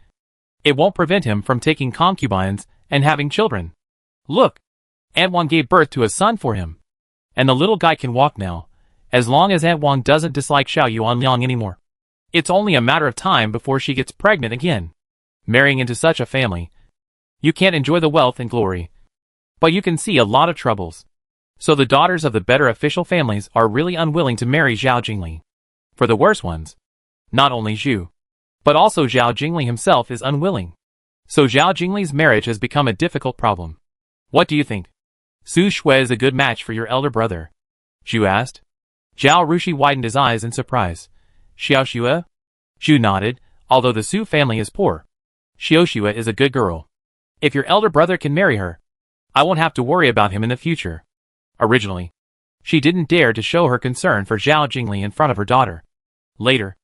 it won't prevent him from taking concubines and having children. Look, Aunt Wang gave birth to a son for him. And the little guy can walk now, as long as Aunt Wang doesn't dislike Zhao Yuanyang anymore. It's only a matter of time before she gets pregnant again. Marrying into such a family, you can't enjoy the wealth and glory, but you can see a lot of troubles. So the daughters of the better official families are really unwilling to marry Zhao Jingli. For the worse ones, not only Zhu, but also Zhao Jingli himself is unwilling. So Zhao Jingli's marriage has become a difficult problem. What do you think? Su Shui is a good match for your elder brother, Zhu asked. Zhao Rushi widened his eyes in surprise. Xiao Xue? Zhu nodded. Although the Su family is poor, Xiao Xue is a good girl. If your elder brother can marry her, I won't have to worry about him in the future. Originally, she didn't dare to show her concern for Zhao Jingli in front of her daughter. Later,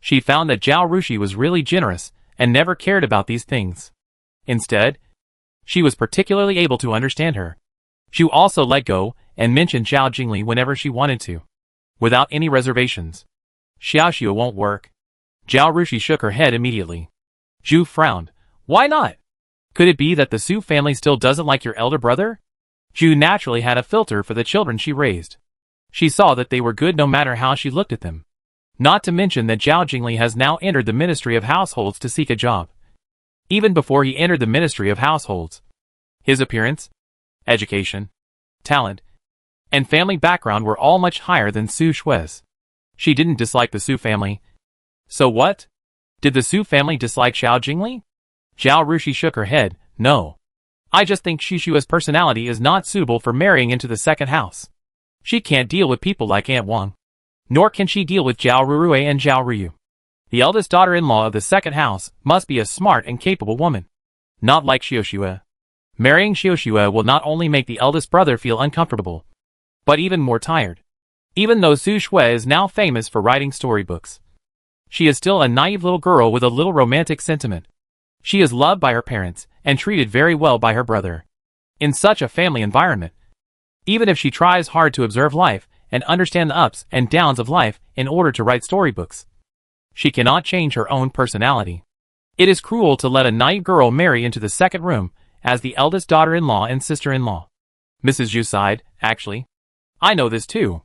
she found that Zhao Rushi was really generous and never cared about these things. Instead, she was particularly able to understand her. Zhu also let go and mentioned Zhao Jingli whenever she wanted to, without any reservations. Xiao Xue won't work. Zhao Rushi shook her head immediately. Zhu frowned. Why not? Could it be that the Su family still doesn't like your elder brother? Zhu naturally had a filter for the children she raised. She saw that they were good no matter how she looked at them. Not to mention that Zhao Jingli has now entered the Ministry of Households to seek a job. Even before he entered the Ministry of Households, his appearance, education, talent, and family background were all much higher than Su Shui's. She didn't dislike the Su family. So what? Did the Su family dislike Zhao Jingli? Zhao Rushi shook her head. No. I just think Shishua's personality is not suitable for marrying into the second house. She can't deal with people like Aunt Wang. Nor can she deal with Zhao Rurue and Zhao Ryu. The eldest daughter-in-law of the second house must be a smart and capable woman. Not like Xiaoxue. Marrying Xiaoxue will not only make the eldest brother feel uncomfortable, but even more tired. Even though Su Shui is now famous for writing storybooks, she is still a naive little girl with a little romantic sentiment. She is loved by her parents and treated very well by her brother. In such a family environment, even if she tries hard to observe life and understand the ups and downs of life in order to write storybooks, she cannot change her own personality. It is cruel to let a naive girl marry into the second room as the eldest daughter-in-law and sister-in-law. Mrs. Zhu sighed. Actually, I know this too.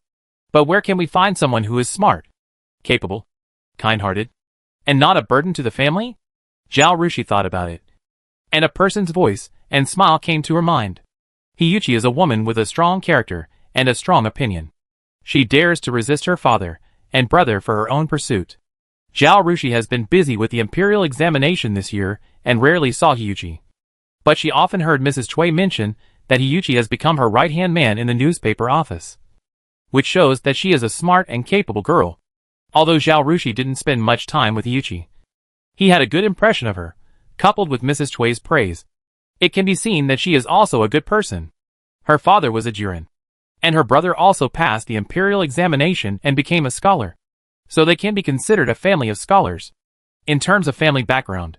But where can we find someone who is smart, capable, kind-hearted, and not a burden to the family? Zhao Rushi thought about it, and a person's voice and smile came to her mind. Hiyuchi is a woman with a strong character and a strong opinion. She dares to resist her father and brother for her own pursuit. Zhao Rushi has been busy with the imperial examination this year and rarely saw Hiyuchi. But she often heard Mrs. Cui mention that Hiyuchi has become her right-hand man in the newspaper office, which shows that she is a smart and capable girl. Although Zhao Rushi didn't spend much time with Hiyuchi, he had a good impression of her, coupled with Mrs. Cui's praise. It can be seen that she is also a good person. Her father was a Jiren, and her brother also passed the imperial examination and became a scholar. So they can be considered a family of scholars. In terms of family background,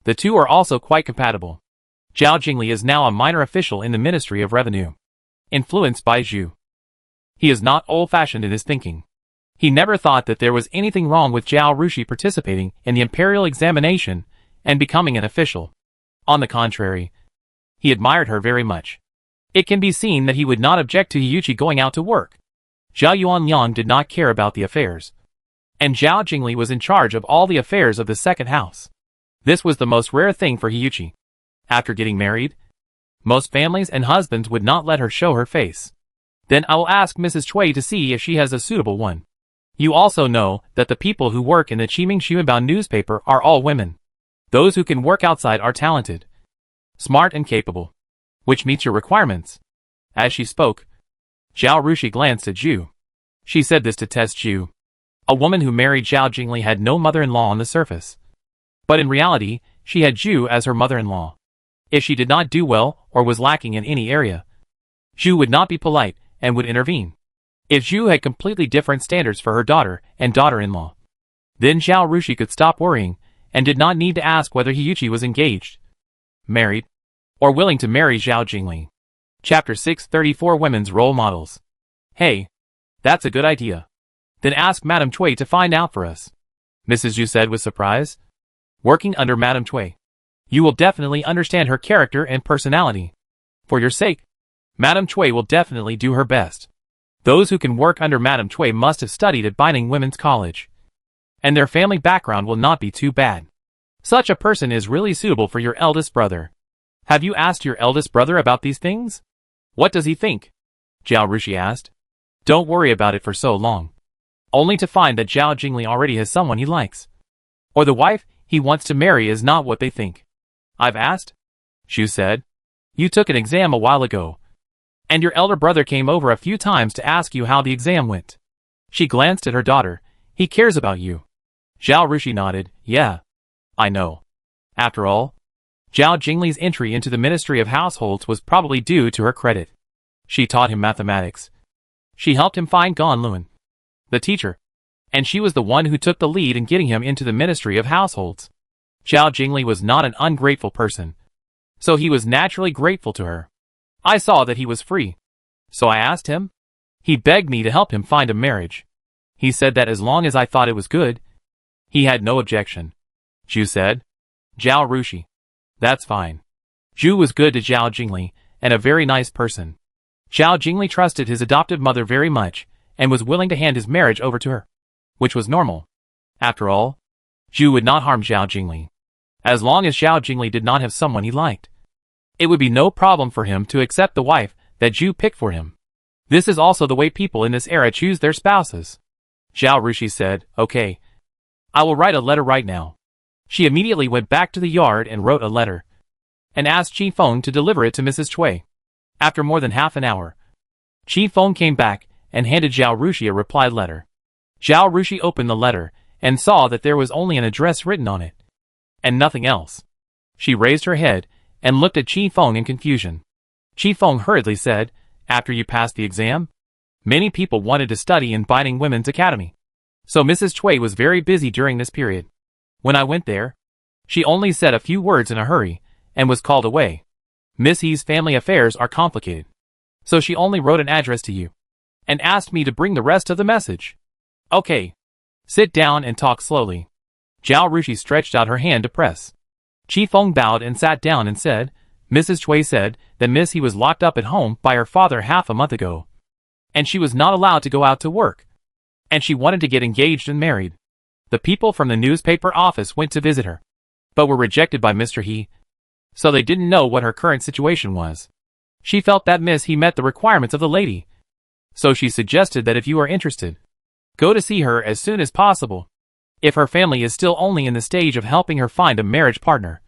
the two are also quite compatible. Zhao Jingli is now a minor official in the Ministry of Revenue, influenced by Zhu. He is not old-fashioned in his thinking. He never thought that there was anything wrong with Zhao Rushi participating in the imperial examination and becoming an official. On the contrary, he admired her very much. It can be seen that he would not object to Hiyuchi going out to work. Zhao Yuanyang did not care about the affairs, and Zhao Jingli was in charge of all the affairs of the second house. This was the most rare thing for Hiyuchi. After getting married, most families and husbands would not let her show her face. Then I will ask Mrs. Cui to see if she has a suitable one. You also know that the people who work in the Qiming Xuanbao newspaper are all women. Those who can work outside are talented, smart and capable, which meets your requirements. As she spoke, Zhao Rushi glanced at Zhu. She said this to test Zhu. A woman who married Zhao Jingli had no mother-in-law on the surface. But in reality, she had Zhu as her mother-in-law. If she did not do well or was lacking in any area, Zhu would not be polite and would intervene. If Zhu had completely different standards for her daughter and daughter-in-law, then Zhao Rushi could stop worrying and did not need to ask whether Yuqi was engaged, married, or willing to marry Zhao Jingli. Chapter 634 Women's Role Models. Hey, that's a good idea. Then ask Madame Cui to find out for us, Mrs. Zhu said with surprise. Working under Madame Cui, you will definitely understand her character and personality. For your sake, Madame Cui will definitely do her best. Those who can work under Madame Cui must have studied at Binding Women's College, and their family background will not be too bad. Such a person is really suitable for your eldest brother. Have you asked your eldest brother about these things? What does he think? Zhao Rushi asked. Don't worry about it for so long, only to find that Zhao Jingli already has someone he likes, or the wife he wants to marry is not what they think. I've asked, Zhu said. You took an exam a while ago, and your elder brother came over a few times to ask you how the exam went. She glanced at her daughter. He cares about you. Zhao Rushi nodded. Yeah, I know. After all, Zhao Jingli's entry into the Ministry of Households was probably due to her credit. She taught him mathematics. She helped him find Gan Luan, the teacher, and she was the one who took the lead in getting him into the Ministry of Households. Zhao Jingli was not an ungrateful person, so he was naturally grateful to her. I saw that he was free, so I asked him. He begged me to help him find a marriage. He said that as long as I thought it was good, he had no objection. Zhu said. Zhao Rushi. That's fine. Zhu was good to Zhao Jingli, and a very nice person. Zhao Jingli trusted his adoptive mother very much, and was willing to hand his marriage over to her, which was normal. After all, Zhu would not harm Zhao Jingli. As long as Zhao Jingli did not have someone he liked, it would be no problem for him to accept the wife that Zhu picked for him. This is also the way people in this era choose their spouses. Zhao Rushi said, Okay, I will write a letter right now. She immediately went back to the yard and wrote a letter, and asked Qi Feng to deliver it to Mrs. Cui. After more than half an hour, Qi Feng came back and handed Zhao Rushi a reply letter. Zhao Rushi opened the letter and saw that there was only an address written on it, and nothing else. She raised her head and looked at Qi Feng in confusion. Qi Feng hurriedly said, After you passed the exam, many people wanted to study in Binding Women's Academy, so Mrs. Cui was very busy during this period. When I went there, she only said a few words in a hurry and was called away. Miss He's family affairs are complicated, so she only wrote an address to you and asked me to bring the rest of the message. Okay, sit down and talk slowly. Zhao Rushi stretched out her hand to press. Qi Feng bowed and sat down and said, Mrs. Cui said that Miss He was locked up at home by her father half a month ago, and she was not allowed to go out to work, and she wanted to get engaged and married. The people from the newspaper office went to visit her, but were rejected by Mr. He, so they didn't know what her current situation was. She felt that Miss He met the requirements of the lady, so she suggested that if you are interested, go to see her as soon as possible. If her family is still only in the stage of helping her find a marriage partner,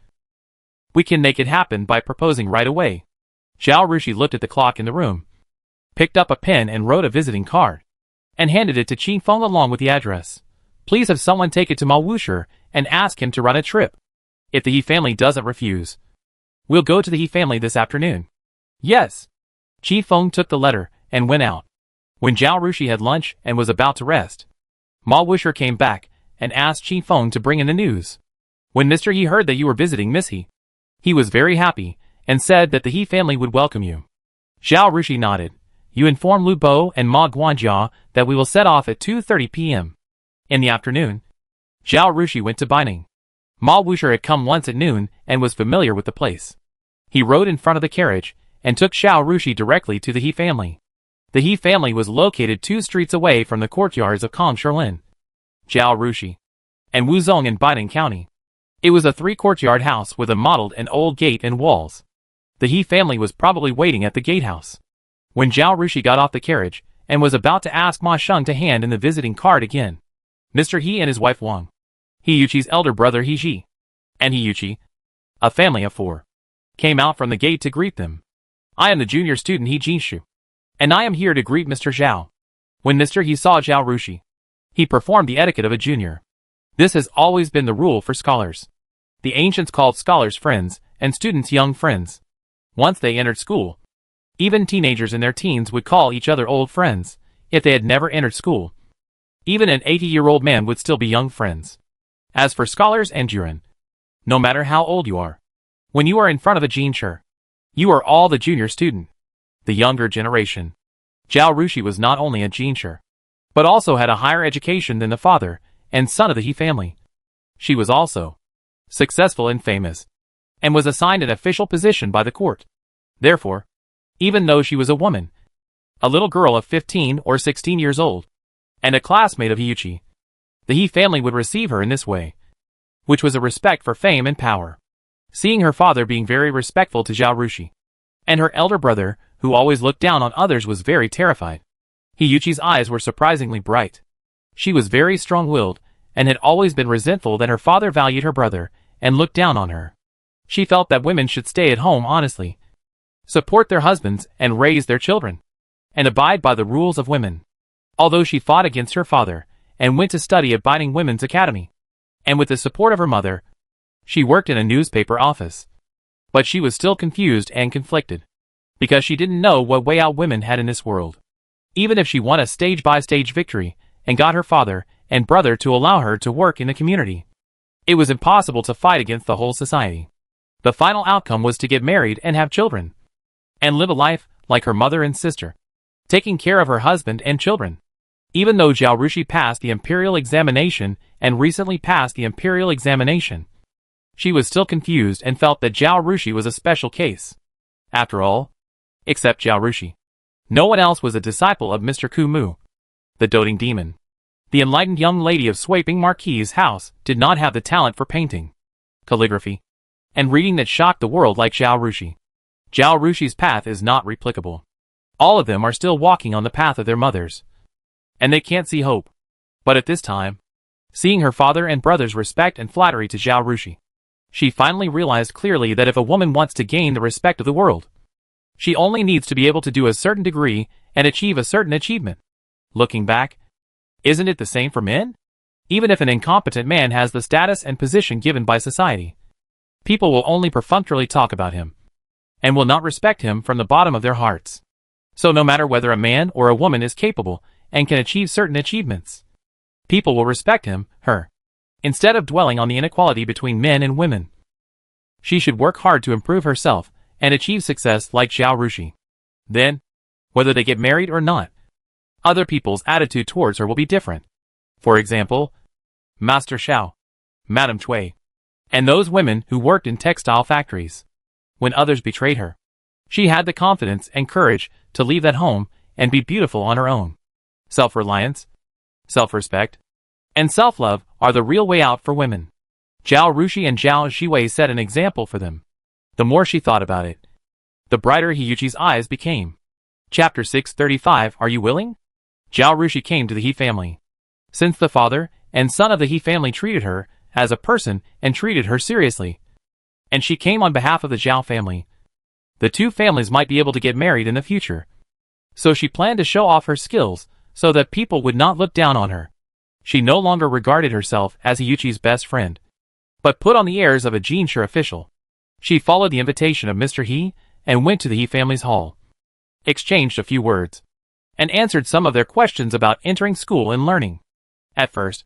we can make it happen by proposing right away. Zhao Rushi looked at the clock in the room, picked up a pen and wrote a visiting card, and handed it to Qi Feng along with the address. Please have someone take it to Ma Wushi and ask him to run a trip. If the He family doesn't refuse, we'll go to the He family this afternoon. Yes. Qi Feng took the letter and went out. When Zhao Rushi had lunch and was about to rest, Ma Wushi came back and asked Qi Feng to bring in the news. When Mr. He heard that you were visiting Miss He was very happy and said that the He family would welcome you. Zhao Rushi nodded. You inform Lu Bo and Ma Guanjia that we will set off at 2:30 p.m. In the afternoon, Zhao Rushi went to Binding. Ma Wushi had come once at noon and was familiar with the place. He rode in front of the carriage and took Zhao Rushi directly to the He family. The He family was located 2 streets away from the courtyards of Kong Sherlin, Zhao Rushi, and Wuzong in Binding County. It was a 3-courtyard house with a mottled and old gate and walls. The He family was probably waiting at the gatehouse. When Zhao Rushi got off the carriage and was about to ask Ma Sheng to hand in the visiting card again, Mr. He and his wife Wang, He Yuqi's elder brother He Ji, and He Yuqi, a family of 4, came out from the gate to greet them. I am the junior student He Jinshu, and I am here to greet Mr. Zhao. When Mr. He saw Zhao Rushi, he performed the etiquette of a junior. This has always been the rule for scholars. The ancients called scholars friends, and students young friends. Once they entered school, even teenagers in their teens would call each other old friends, if they had never entered school. Even an 80-year-old man would still be young friends. As for scholars and juren, no matter how old you are, when you are in front of a jinshi, you are all the junior student, the younger generation. Zhao Rushi was not only a jinshi, but also had a higher education than the father and son of the He family. She was also successful and famous, and was assigned an official position by the court. Therefore, even though she was a woman, a little girl of 15 or 16 years old, and a classmate of Hiyuchi, the He family would receive her in this way, which was a respect for fame and power. Seeing her father being very respectful to Zhao Rushi, and her elder brother, who always looked down on others, was very terrified. Hiyuchi's eyes were surprisingly bright. She was very strong-willed, and had always been resentful that her father valued her brother, and looked down on her. She felt that women should stay at home honestly, support their husbands and raise their children, and abide by the rules of women. Although she fought against her father, and went to study at Binding Women's Academy, and with the support of her mother, she worked in a newspaper office. But she was still confused and conflicted, because she didn't know what way out women had in this world. Even if she won a stage-by-stage victory, and got her father and brother to allow her to work in the community, it was impossible to fight against the whole society. The final outcome was to get married and have children, and live a life like her mother and sister, taking care of her husband and children. Even though Zhao Rushi passed the imperial examination and recently passed the imperial examination, she was still confused and felt that Zhao Rushi was a special case. After all, except Zhao Rushi, no one else was a disciple of Mr. Kumu, the doting demon. The enlightened young lady of Swaping Marquis's house did not have the talent for painting, calligraphy, and reading that shocked the world like Zhao Rushi. Zhao Rushi's path is not replicable. All of them are still walking on the path of their mothers, and they can't see hope. But at this time, seeing her father and brother's respect and flattery to Zhao Rushi, she finally realized clearly that if a woman wants to gain the respect of the world, she only needs to be able to do a certain degree and achieve a certain achievement. Looking back, isn't it the same for men? Even if an incompetent man has the status and position given by society, people will only perfunctorily talk about him, and will not respect him from the bottom of their hearts. So no matter whether a man or a woman is capable and can achieve certain achievements, people will respect him, her. Instead of dwelling on the inequality between men and women, she should work hard to improve herself and achieve success like Zhao Rushi. Then, whether they get married or not, other people's attitude towards her will be different. For example, Master Xiao, Madame Cui, and those women who worked in textile factories. When others betrayed her, she had the confidence and courage to leave that home and be beautiful on her own. Self-reliance, self-respect, and self-love are the real way out for women. Zhao Rushi and Zhao Xiwei set an example for them. The more she thought about it, the brighter Hiyuchi's eyes became. Chapter 635. Are you willing? Zhao Rushi came to the He family. Since the father and son of the He family treated her as a person and treated her seriously, and she came on behalf of the Zhao family, the two families might be able to get married in the future. So she planned to show off her skills so that people would not look down on her. She no longer regarded herself as Hiyuchi's best friend, but put on the airs of a jinshi official. She followed the invitation of Mr. He and went to the He family's hall, exchanged a few words, and answered some of their questions about entering school and learning. At first,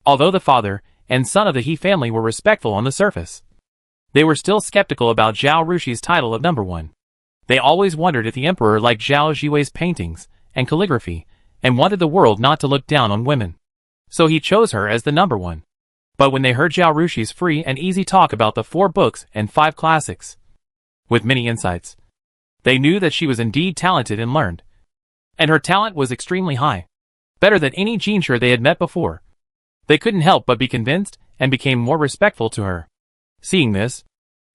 although the father and son of the He family were respectful on the surface, they were still skeptical about Zhao Rushi's title of number one. They always wondered if the emperor liked Zhao Xiwei's paintings and calligraphy, and wanted the world not to look down on women. So he chose her as the number one. But when they heard Zhao Rushi's free and easy talk about the 4 books and 5 classics, with many insights, they knew that she was indeed talented and learned. And her talent was extremely high, better than any jinshi they had met before. They couldn't help but be convinced and became more respectful to her. Seeing this,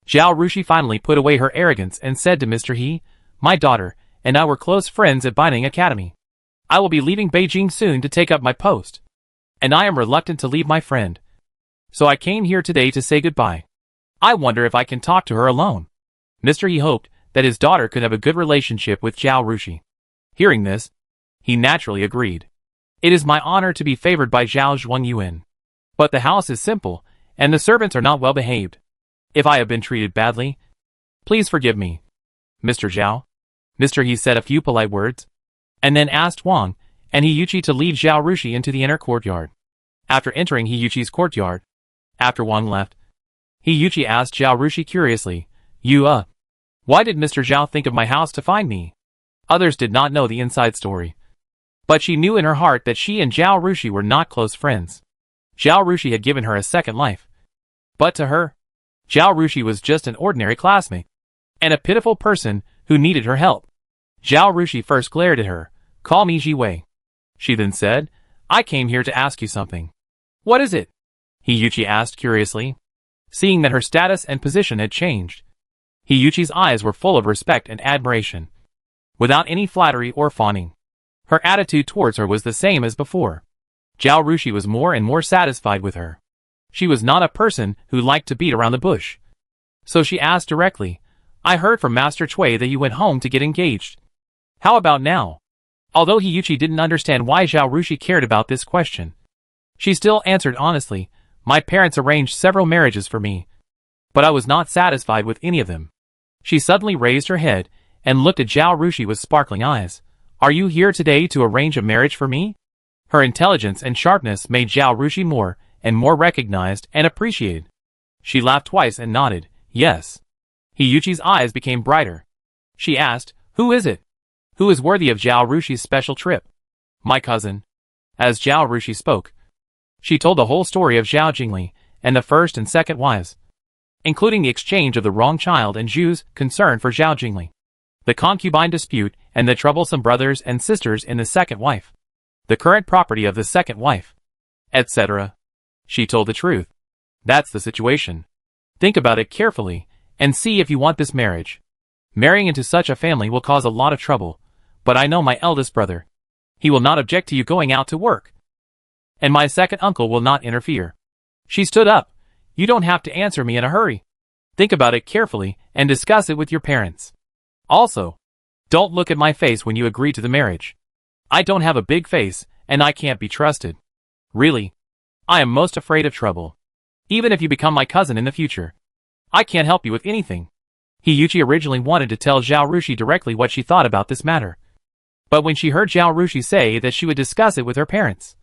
Zhao Rushi finally put away her arrogance and said to Mr. He, "My daughter and I were close friends at Binding Academy. I will be leaving Beijing soon to take up my post, and I am reluctant to leave my friend. So I came here today to say goodbye. I wonder if I can talk to her alone." Mr. He hoped that his daughter could have a good relationship with Zhao Rushi. Hearing this, he naturally agreed. "It is my honor to be favored by Zhao Zhuangyuan. But the house is simple, and the servants are not well behaved. If I have been treated badly, please forgive me, Mr. Zhao. Mr. He said a few polite words, and then asked Wang and Hiyuchi to lead Zhao Rushi into the inner courtyard. After entering Hiyuchi's courtyard, after Wang left, Hiyuchi asked Zhao Rushi curiously, why did Mr. Zhao think of my house to find me? Others did not know the inside story, but she knew in her heart that she and Zhao Rushi were not close friends. Zhao Rushi had given her a second life, but to her, Zhao Rushi was just an ordinary classmate, and a pitiful person who needed her help. Zhao Rushi first glared at her. Call me Ji Wei. She then said, I came here to ask you something. What is it? Hiyuchi asked curiously, seeing that her status and position had changed. Hiyuchi's eyes were full of respect and admiration, without any flattery or fawning. Her attitude towards her was the same as before. Zhao Rushi was more and more satisfied with her. She was not a person who liked to beat around the bush. So she asked directly, I heard from Master Cui that you went home to get engaged. How about now? Although Hiyuchi didn't understand why Zhao Rushi cared about this question, she still answered honestly, my parents arranged several marriages for me, but I was not satisfied with any of them. She suddenly raised her head and looked at Zhao Rushi with sparkling eyes. Are you here today to arrange a marriage for me? Her intelligence and sharpness made Zhao Rushi more and more recognized and appreciated. She laughed twice and nodded, yes. Hiyuchi's eyes became brighter. She asked, who is it? Who is worthy of Zhao Rushi's special trip? My cousin. As Zhao Rushi spoke, she told the whole story of Zhao Jingli and the first and second wives, including the exchange of the wrong child and Zhu's concern for Zhao Jingli, the concubine dispute and the troublesome brothers and sisters in the second wife, the current property of the second wife, etc. She told the truth. That's the situation. Think about it carefully and see if you want this marriage. Marrying into such a family will cause a lot of trouble, but I know my eldest brother. He will not object to you going out to work. And my second uncle will not interfere. She stood up. You don't have to answer me in a hurry. Think about it carefully and discuss it with your parents. Also, don't look at my face when you agree to the marriage. I don't have a big face, and I can't be trusted. Really, I am most afraid of trouble. Even if you become my cousin in the future, I can't help you with anything. Hiyuchi originally wanted to tell Zhao Rushi directly what she thought about this matter, but when she heard Zhao Rushi say that she would discuss it with her parents,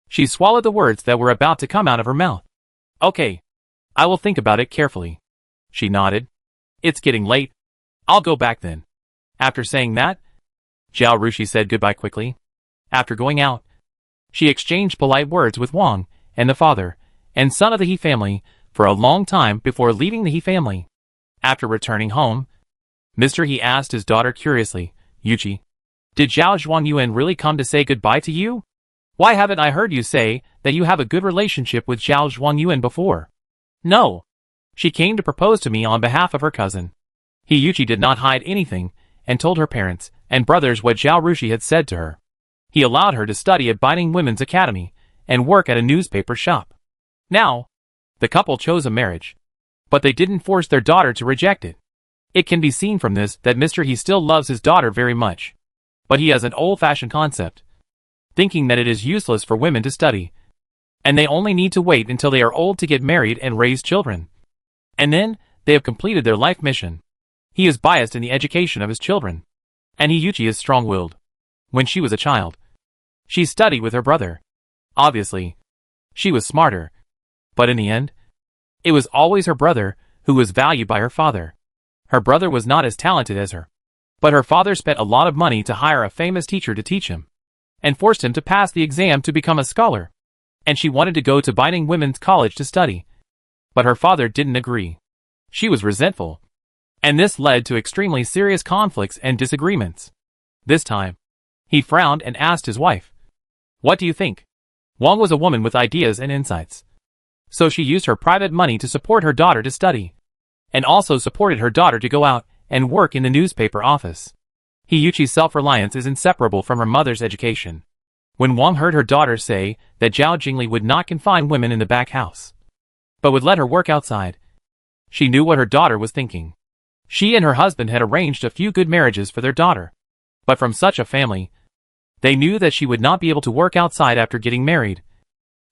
she swallowed the words that were about to come out of her mouth. Okay, I will think about it carefully. She nodded. It's getting late. I'll go back then. After saying that, Zhao Rushi said goodbye quickly. After going out, she exchanged polite words with Wang and the father and son of the He family for a long time before leaving the He family. After returning home, Mr. He asked his daughter curiously, Yuchi, did Zhao Zhuangyuan really come to say goodbye to you? Why haven't I heard you say that you have a good relationship with Zhao Zhuangyuan before? No. She came to propose to me on behalf of her cousin. Hiyuchi did not hide anything and told her parents and brothers what Zhao Rushi had said to her. He allowed her to study at Binding Women's Academy and work at a newspaper shop. Now, the couple chose a marriage, but they didn't force their daughter to reject it. It can be seen from this that Mr. He still loves his daughter very much, but he has an old-fashioned concept, thinking that it is useless for women to study, and they only need to wait until they are old to get married and raise children. And then, they have completed their life mission. He is biased in the education of his children, and Hiyuchi is strong-willed. When she was a child, she studied with her brother. Obviously, she was smarter, but in the end, it was always her brother who was valued by her father. Her brother was not as talented as her, but her father spent a lot of money to hire a famous teacher to teach him, and forced him to pass the exam to become a scholar. And she wanted to go to Binding Women's College to study, but her father didn't agree. She was resentful, and this led to extremely serious conflicts and disagreements. This time, he frowned and asked his wife, what do you think? Wang was a woman with ideas and insights, so she used her private money to support her daughter to study, and also supported her daughter to go out and work in the newspaper office. Hiyuchi's self-reliance is inseparable from her mother's education. When Wang heard her daughter say that Zhao Jingli would not confine women in the back house, but would let her work outside, she knew what her daughter was thinking. She and her husband had arranged a few good marriages for their daughter, but from such a family, they knew that she would not be able to work outside after getting married.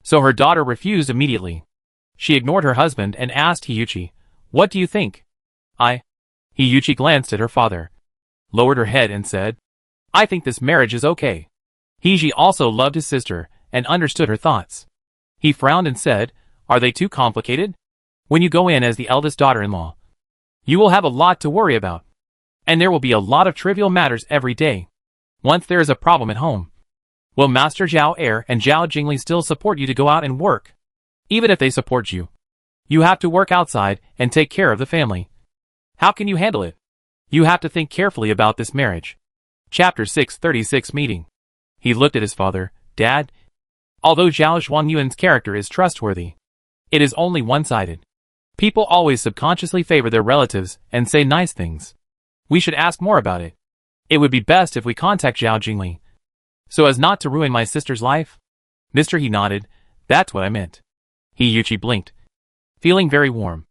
So her daughter refused immediately. She ignored her husband and asked Hiyuchi, What do you think? Hiyuchi glanced at her father, lowered her head and said, I think this marriage is okay. Hiji also loved his sister and understood her thoughts. He frowned and said, Are they too complicated? When you go in as the eldest daughter-in-law, you will have a lot to worry about. And there will be a lot of trivial matters every day. Once there is a problem at home, will Master Zhao Er and Zhao Jingli still support you to go out and work? Even if they support you, you have to work outside and take care of the family. How can you handle it? You have to think carefully about this marriage. Chapter 636 Meeting. He looked at his father. Dad, although Zhao Zhuangyuan's character is trustworthy, it is only one-sided. People always subconsciously favor their relatives and say nice things. We should ask more about it. It would be best if we contact Zhao Jingli, so as not to ruin my sister's life. Mr. He nodded. That's what I meant. Hiyuchi blinked, feeling very warm.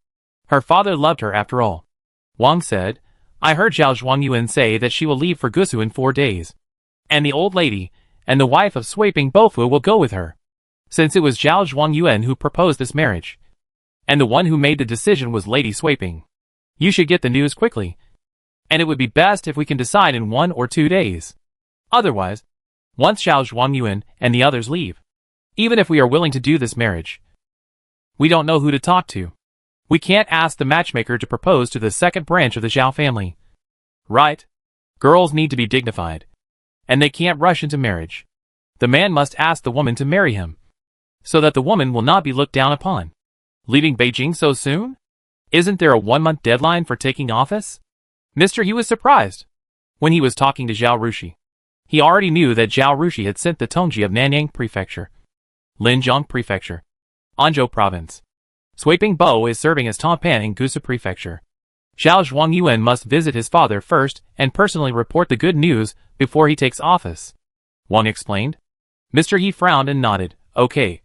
Her father loved her after all. Wang said, I heard Zhao Zhuangyuan say that she will leave for Gusu in 4 days. And the old lady and the wife of Sweeping Bofu will go with her. Since it was Zhao Zhuangyuan who proposed this marriage, and the one who made the decision was Lady Sweeping, you should get the news quickly. And it would be best if we can decide in 1 or 2 days. Otherwise, once Zhao Zhuangyuan and the others leave, even if we are willing to do this marriage, we don't know who to talk to. We can't ask the matchmaker to propose to the second branch of the Zhao family. Right? Girls need to be dignified. And they can't rush into marriage. The man must ask the woman to marry him, so that the woman will not be looked down upon. Leaving Beijing so soon? Isn't there a 1-month deadline for taking office? Mr. He was surprised. When he was talking to Zhao Rushi, he already knew that Zhao Rushi had sent the Tongji of Nanyang Prefecture, Linjiang Prefecture, Anzhou Province. Sweeping Bo is serving as Tongpan in Gusu Prefecture. Zhao Zhuangyuan must visit his father first and personally report the good news before he takes office. Wang explained. Mr. He frowned and nodded. Okay.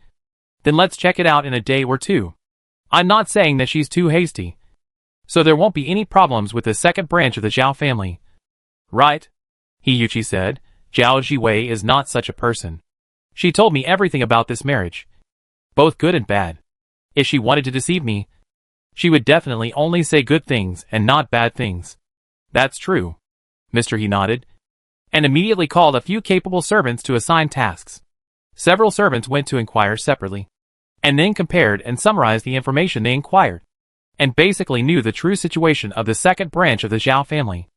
Then let's check it out in a day or 2. I'm not saying that she's too hasty, so there won't be any problems with the second branch of the Zhao family. Right? Hiyuchi said. Zhao Jiwei is not such a person. She told me everything about this marriage, both good and bad. If she wanted to deceive me, she would definitely only say good things and not bad things. That's true. Mr. He nodded, and immediately called a few capable servants to assign tasks. Several servants went to inquire separately, and then compared and summarized the information they inquired, and basically knew the true situation of the second branch of the Zhao family.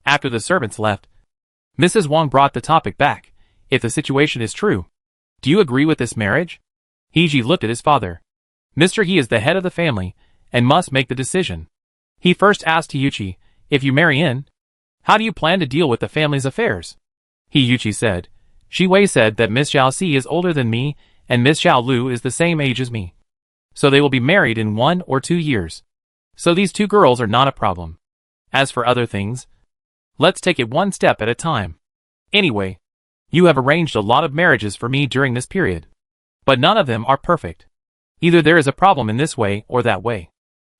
After the servants left, Mrs. Wang brought the topic back. If the situation is true, do you agree with this marriage? Hiji looked at his father. Mr. He is the head of the family and must make the decision. He first asked Hiyuchi, if you marry in, how do you plan to deal with the family's affairs? Hiyuchi said, Shi Wei said that Miss Xiao Si is older than me and Miss Xiao Lu is the same age as me. So they will be married in 1 or 2 years. So these 2 girls are not a problem. As for other things, let's take it one step at a time. Anyway, you have arranged a lot of marriages for me during this period, but none of them are perfect. Either there is a problem in this way or that way.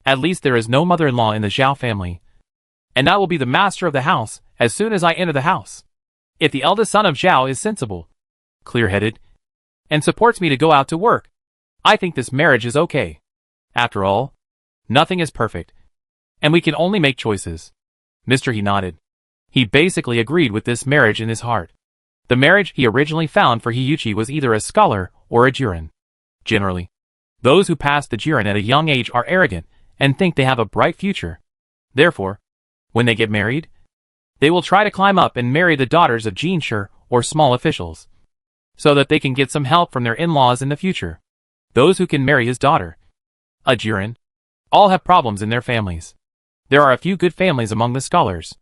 At least there is no mother-in-law in the Zhao family, and I will be the master of the house as soon as I enter the house. If the eldest son of Zhao is sensible, clear-headed, and supports me to go out to work, I think this marriage is okay. After all, nothing is perfect, and we can only make choices. Mr. He nodded. He basically agreed with this marriage in his heart. The marriage he originally found for Hiyuchi was either a scholar or a jurin. Generally, those who pass the jurin at a young age are arrogant and think they have a bright future. Therefore, when they get married, they will try to climb up and marry the daughters of jinshi or small officials, so that they can get some help from their in-laws in the future. Those who can marry his daughter, a jurin, all have problems in their families. There are a few good families among the scholars,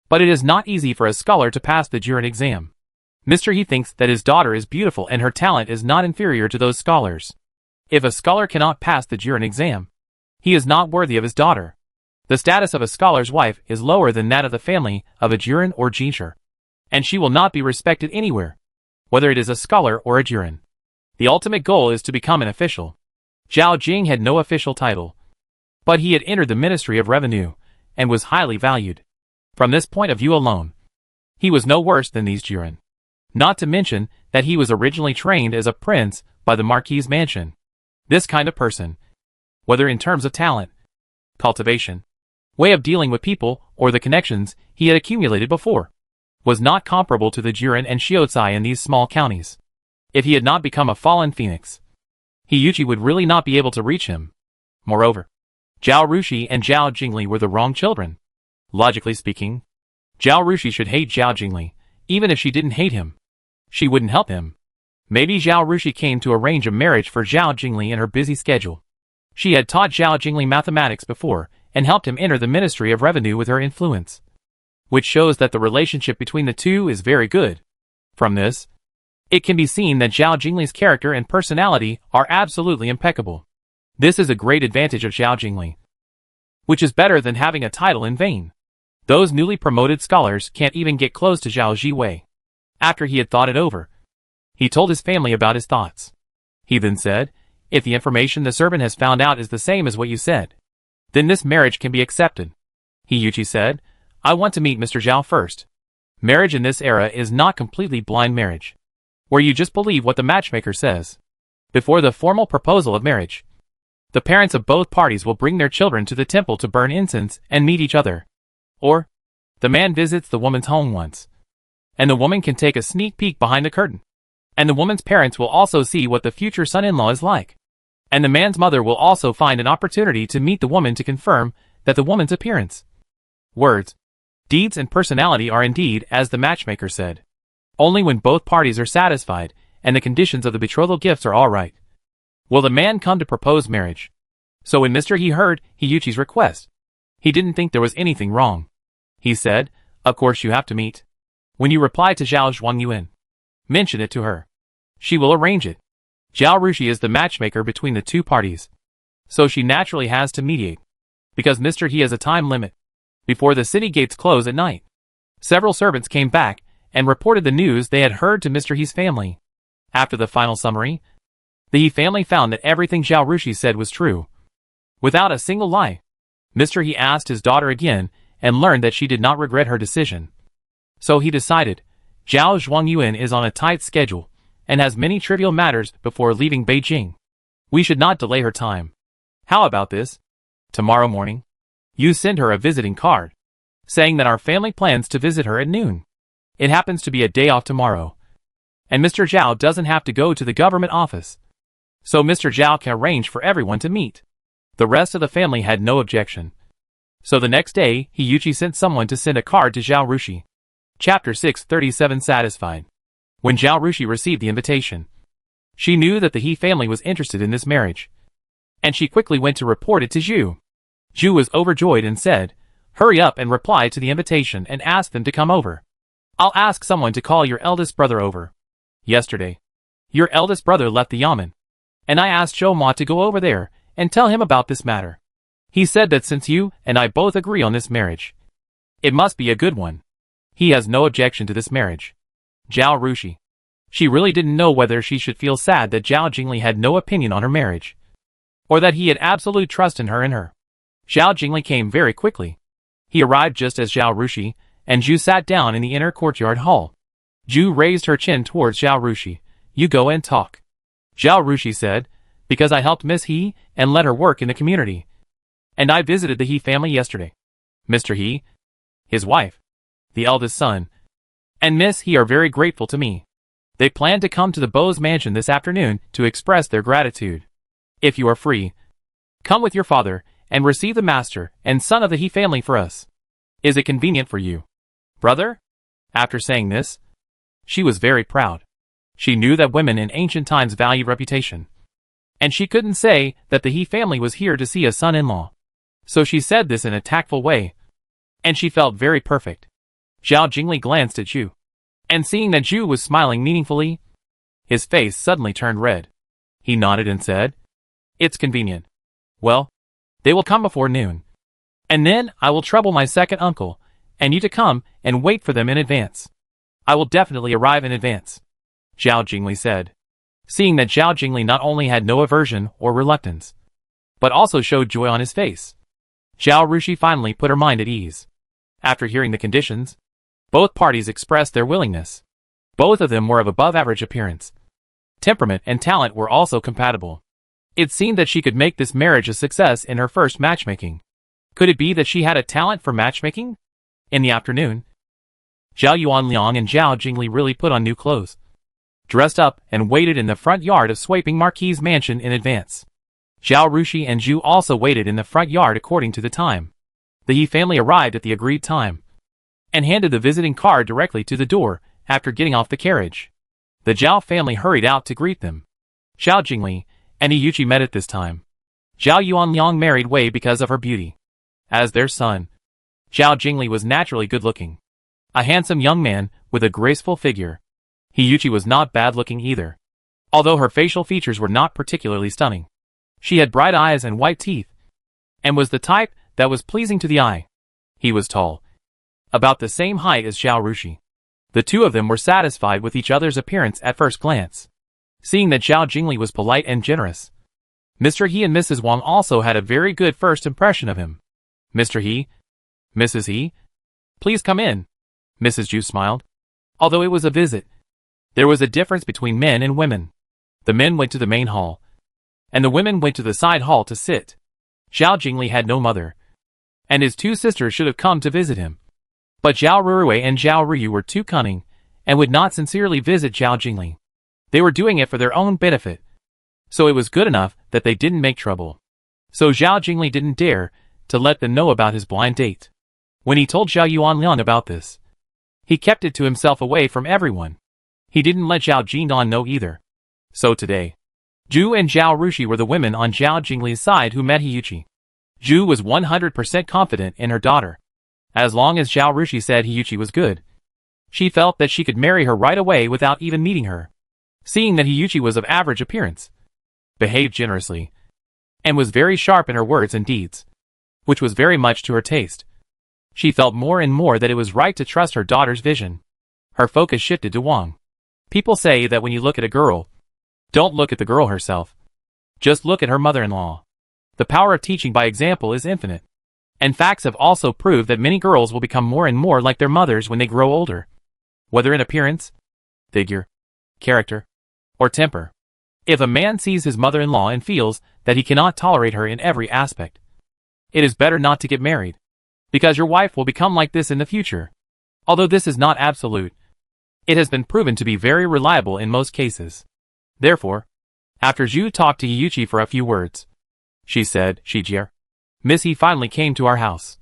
but it is not easy for a scholar to pass the jurin exam. Mr. He thinks that his daughter is beautiful and her talent is not inferior to those scholars. If a scholar cannot pass the jurin exam, he is not worthy of his daughter. The status of a scholar's wife is lower than that of the family of a jurin or jinshi, and she will not be respected anywhere, whether it is a scholar or a jurin. The ultimate goal is to become an official. Zhao Jing had no official title, but he had entered the Ministry of Revenue and was highly valued. From this point of view alone, he was no worse than these jurin. Not to mention that he was originally trained as a prince by the Marquis's mansion. This kind of person, whether in terms of talent, cultivation, way of dealing with people, or the connections he had accumulated before, was not comparable to the Jiren and Shiotsuai in these small counties. If he had not become a fallen phoenix, Hiyuchi would really not be able to reach him. Moreover, Zhao Rushi and Zhao Jingli were the wrong children. Logically speaking, Zhao Rushi should hate Zhao Jingli, even if she didn't hate him. She wouldn't help him. Maybe Zhao Rushi came to arrange a marriage for Zhao Jingli in her busy schedule. She had taught Zhao Jingli mathematics before, and helped him enter the Ministry of Revenue with her influence, which shows that the relationship between the two is very good. From this, it can be seen that Zhao Jingli's character and personality are absolutely impeccable. This is a great advantage of Zhao Jingli, which is better than having a title in vain. Those newly promoted scholars can't even get close to Zhao Jiwei. After he had thought it over, he told his family about his thoughts. He then said, "If the information the servant has found out is the same as what you said, then this marriage can be accepted." Hiyuchi said, "I want to meet Mr. Zhao first. Marriage in this era is not completely blind marriage, where you just believe what the matchmaker says. Before the formal proposal of marriage, the parents of both parties will bring their children to the temple to burn incense and meet each other. Or, the man visits the woman's home once, and the woman can take a sneak peek behind the curtain. And the woman's parents will also see what the future son-in-law is like. And the man's mother will also find an opportunity to meet the woman to confirm that the woman's appearance, words, deeds and personality are indeed as the matchmaker said. Only when both parties are satisfied, and the conditions of the betrothal gifts are all right, will the man come to propose marriage." So when Mr. He heard Hiyuchi's request, he didn't think there was anything wrong. He said, "Of course you have to meet. When you reply to Zhao Zhuangyuan, mention it to her. She will arrange it. Zhao Rushi is the matchmaker between the two parties, so she naturally has to mediate, because Mr. He has a time limit before the city gates close at night." Several servants came back and reported the news they had heard to Mr. He's family. After the final summary, the He family found that everything Zhao Rushi said was true, without a single lie. Mr. He asked his daughter again and learned that she did not regret her decision. So he decided, Zhao Zhuangyuan is on a tight schedule and has many trivial matters before leaving Beijing. We should not delay her time. How about this? Tomorrow morning, you send her a visiting card, saying that our family plans to visit her at noon. It happens to be a day off tomorrow, and Mr. Zhao doesn't have to go to the government office, so Mr. Zhao can arrange for everyone to meet." The rest of the family had no objection. So the next day, Hiyuchi sent someone to send a card to Zhao Rushi. Chapter 637 Satisfied. When Zhao Rushi received the invitation, she knew that the He family was interested in this marriage, and she quickly went to report it to Zhu. Zhu was overjoyed and said, "Hurry up and reply to the invitation and ask them to come over. I'll ask someone to call your eldest brother over. Yesterday, your eldest brother left the yamen, and I asked Zhou Ma to go over there and tell him about this matter. He said that since you and I both agree on this marriage, it must be a good one. He has no objection to this marriage." Zhao Rushi. She really didn't know whether she should feel sad that Zhao Jingli had no opinion on her marriage, or that he had absolute trust in her and her. Zhao Jingli came very quickly. He arrived just as Zhao Rushi and Zhu sat down in the inner courtyard hall. Zhu raised her chin towards Zhao Rushi. "You go and talk." Zhao Rushi said, "Because I helped Miss He and let her work in the community. And I visited the He family yesterday. Mr. He, his wife, the eldest son, and Miss He are very grateful to me. They plan to come to the Beau's mansion this afternoon to express their gratitude. If you are free, come with your father and receive the master and son of the He family for us. Is it convenient for you, brother?" After saying this, she was very proud. She knew that women in ancient times valued reputation, and she couldn't say that the He family was here to see a son-in-law. So she said this in a tactful way, and she felt very perfect. Zhao Jingli glanced at Zhu, and seeing that Zhu was smiling meaningfully, his face suddenly turned red. He nodded and said, "It's convenient. Well, they will come before noon, and then I will trouble my second uncle and you to come and wait for them in advance. I will definitely arrive in advance," Zhao Jingli said, seeing that Zhao Jingli not only had no aversion or reluctance, but also showed joy on his face. Zhao Rushi finally put her mind at ease. After hearing the conditions, both parties expressed their willingness. Both of them were of above-average appearance. Temperament and talent were also compatible. It seemed that she could make this marriage a success in her first matchmaking. Could it be that she had a talent for matchmaking? In the afternoon, Zhao Yuanliang and Zhao Jingli really put on new clothes, dressed up, and waited in the front yard of Sweeping Marquis' mansion in advance. Zhao Rushi and Zhu also waited in the front yard according to the time. The He family arrived at the agreed time and handed the visiting card directly to the door after getting off the carriage. The Zhao family hurried out to greet them. Zhao Jingli and Yuchi met at this time. Zhao Yuanliang married Wei because of her beauty. As their son, Zhao Jingli was naturally good-looking, a handsome young man with a graceful figure. Yuchi was not bad-looking either, although her facial features were not particularly stunning. She had bright eyes and white teeth, and was the type that was pleasing to the eye. He was tall, about the same height as Zhao Rushi. The two of them were satisfied with each other's appearance at first glance. Seeing that Zhao Jingli was polite and generous, Mr. He and Mrs. Wang also had a very good first impression of him. Mr. He, Mrs. He, please come in. Mrs. Zhu smiled. Although it was a visit, there was a difference between men and women. The men went to the main hall, and the women went to the side hall to sit. Zhao Jingli had no mother, and his two sisters should have come to visit him. But Zhao Ruruwei and Zhao Ruyu were too cunning, and would not sincerely visit Zhao Jingli. They were doing it for their own benefit, so it was good enough that they didn't make trouble. So Zhao Jingli didn't dare to let them know about his blind date. When he told Zhao Yuanliang about this, he kept it to himself away from everyone. He didn't let Zhao Jindan know either. So today, Zhu and Zhao Rushi were the women on Zhao Jingli's side who met Hiyuchi. Zhu was 100% confident in her daughter. As long as Zhao Rushi said Hiyuchi was good, she felt that she could marry her right away without even meeting her. Seeing that Hiyuchi was of average appearance, behaved generously, and was very sharp in her words and deeds, which was very much to her taste, she felt more and more that it was right to trust her daughter's vision. Her focus shifted to Wang. People say that when you look at a girl, don't look at the girl herself. Just look at her mother-in-law. The power of teaching by example is infinite. And facts have also proved that many girls will become more and more like their mothers when they grow older. Whether in appearance, figure, character, or temper. If a man sees his mother-in-law and feels that he cannot tolerate her in every aspect, it is better not to get married, because your wife will become like this in the future. Although this is not absolute, it has been proven to be very reliable in most cases. Therefore, after Zhu talked to Hiyuchi for a few words, she said, Shijier, Miss He finally came to our house.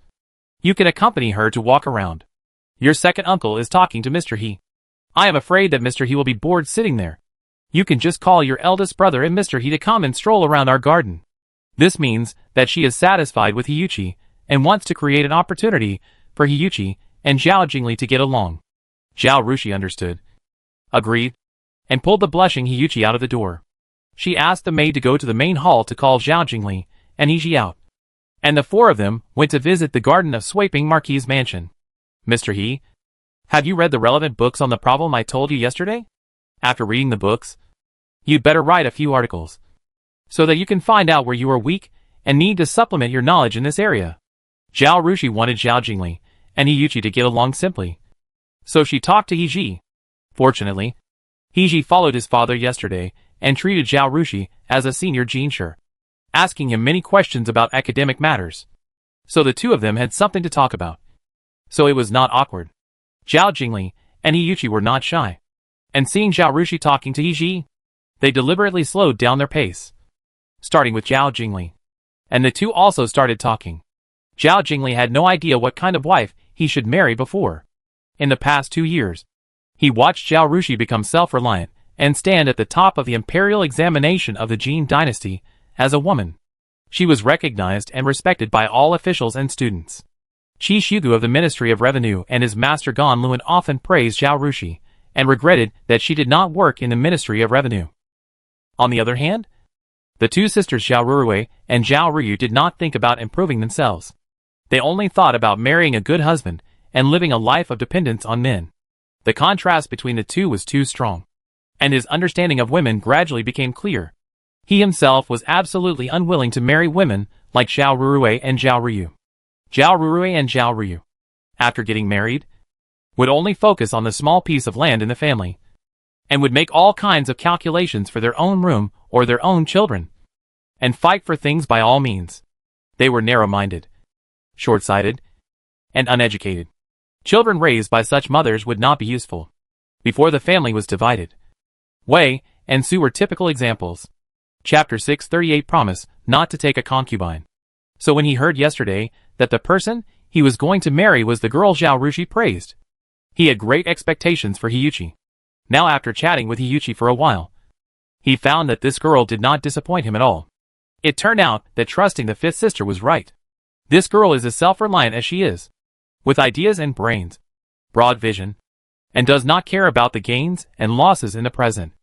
You can accompany her to walk around. Your second uncle is talking to Mr. He. I am afraid that Mr. He will be bored sitting there. You can just call your eldest brother and Mr. He to come and stroll around our garden. This means that she is satisfied with Hiyuchi and wants to create an opportunity for Hiyuchi and Zhao Jingli to get along. Zhao Rushi understood, agreed, and pulled the blushing Hiyuchi out of the door. She asked the maid to go to the main hall to call Zhao Jingli and Hiji out, and the four of them went to visit the garden of Sweeping Marquis' mansion. Mr. He, have you read the relevant books on the problem I told you yesterday? After reading the books, you'd better write a few articles, so that you can find out where you are weak and need to supplement your knowledge in this area. Zhao Rushi wanted Zhao Jingli and Hiyuchi to get along simply, so she talked to Hiji. Fortunately, Hiji followed his father yesterday and treated Zhao Rushi as a senior Jinsher, asking him many questions about academic matters. So the two of them had something to talk about. So it was not awkward. Zhao Jingli and Hiyuchi were not shy. And seeing Zhao Rushi talking to Hiji, they deliberately slowed down their pace, starting with Zhao Jingli. And the two also started talking. Zhao Jingli had no idea what kind of wife he should marry before. In the past 2 years, he watched Zhao Rushi become self-reliant and stand at the top of the imperial examination of the Jin dynasty as a woman. She was recognized and respected by all officials and students. Qi Shugu of the Ministry of Revenue and his master Gan Luan often praised Zhao Rushi and regretted that she did not work in the Ministry of Revenue. On the other hand, the two sisters Zhao Ruruwei and Zhao Ruyu did not think about improving themselves. They only thought about marrying a good husband and living a life of dependence on men. The contrast between the two was too strong, and his understanding of women gradually became clear. He himself was absolutely unwilling to marry women like Zhao Ruruwei and Zhao Ruyu. Zhao Ruruwei and Zhao Ruyu, after getting married, would only focus on the small piece of land in the family, and would make all kinds of calculations for their own room or their own children, and fight for things by all means. They were narrow-minded, short-sighted, and uneducated. Children raised by such mothers would not be useful. Before the family was divided, Wei and Su were typical examples. Chapter 638 Promise not to take a concubine. So when he heard yesterday that the person he was going to marry was the girl Zhao Rushi praised, he had great expectations for Hiyuchi. Now after chatting with Hiyuchi for a while, he found that this girl did not disappoint him at all. It turned out that trusting the fifth sister was right. This girl is as self-reliant as she is, with ideas and brains, broad vision, and does not care about the gains and losses in the present.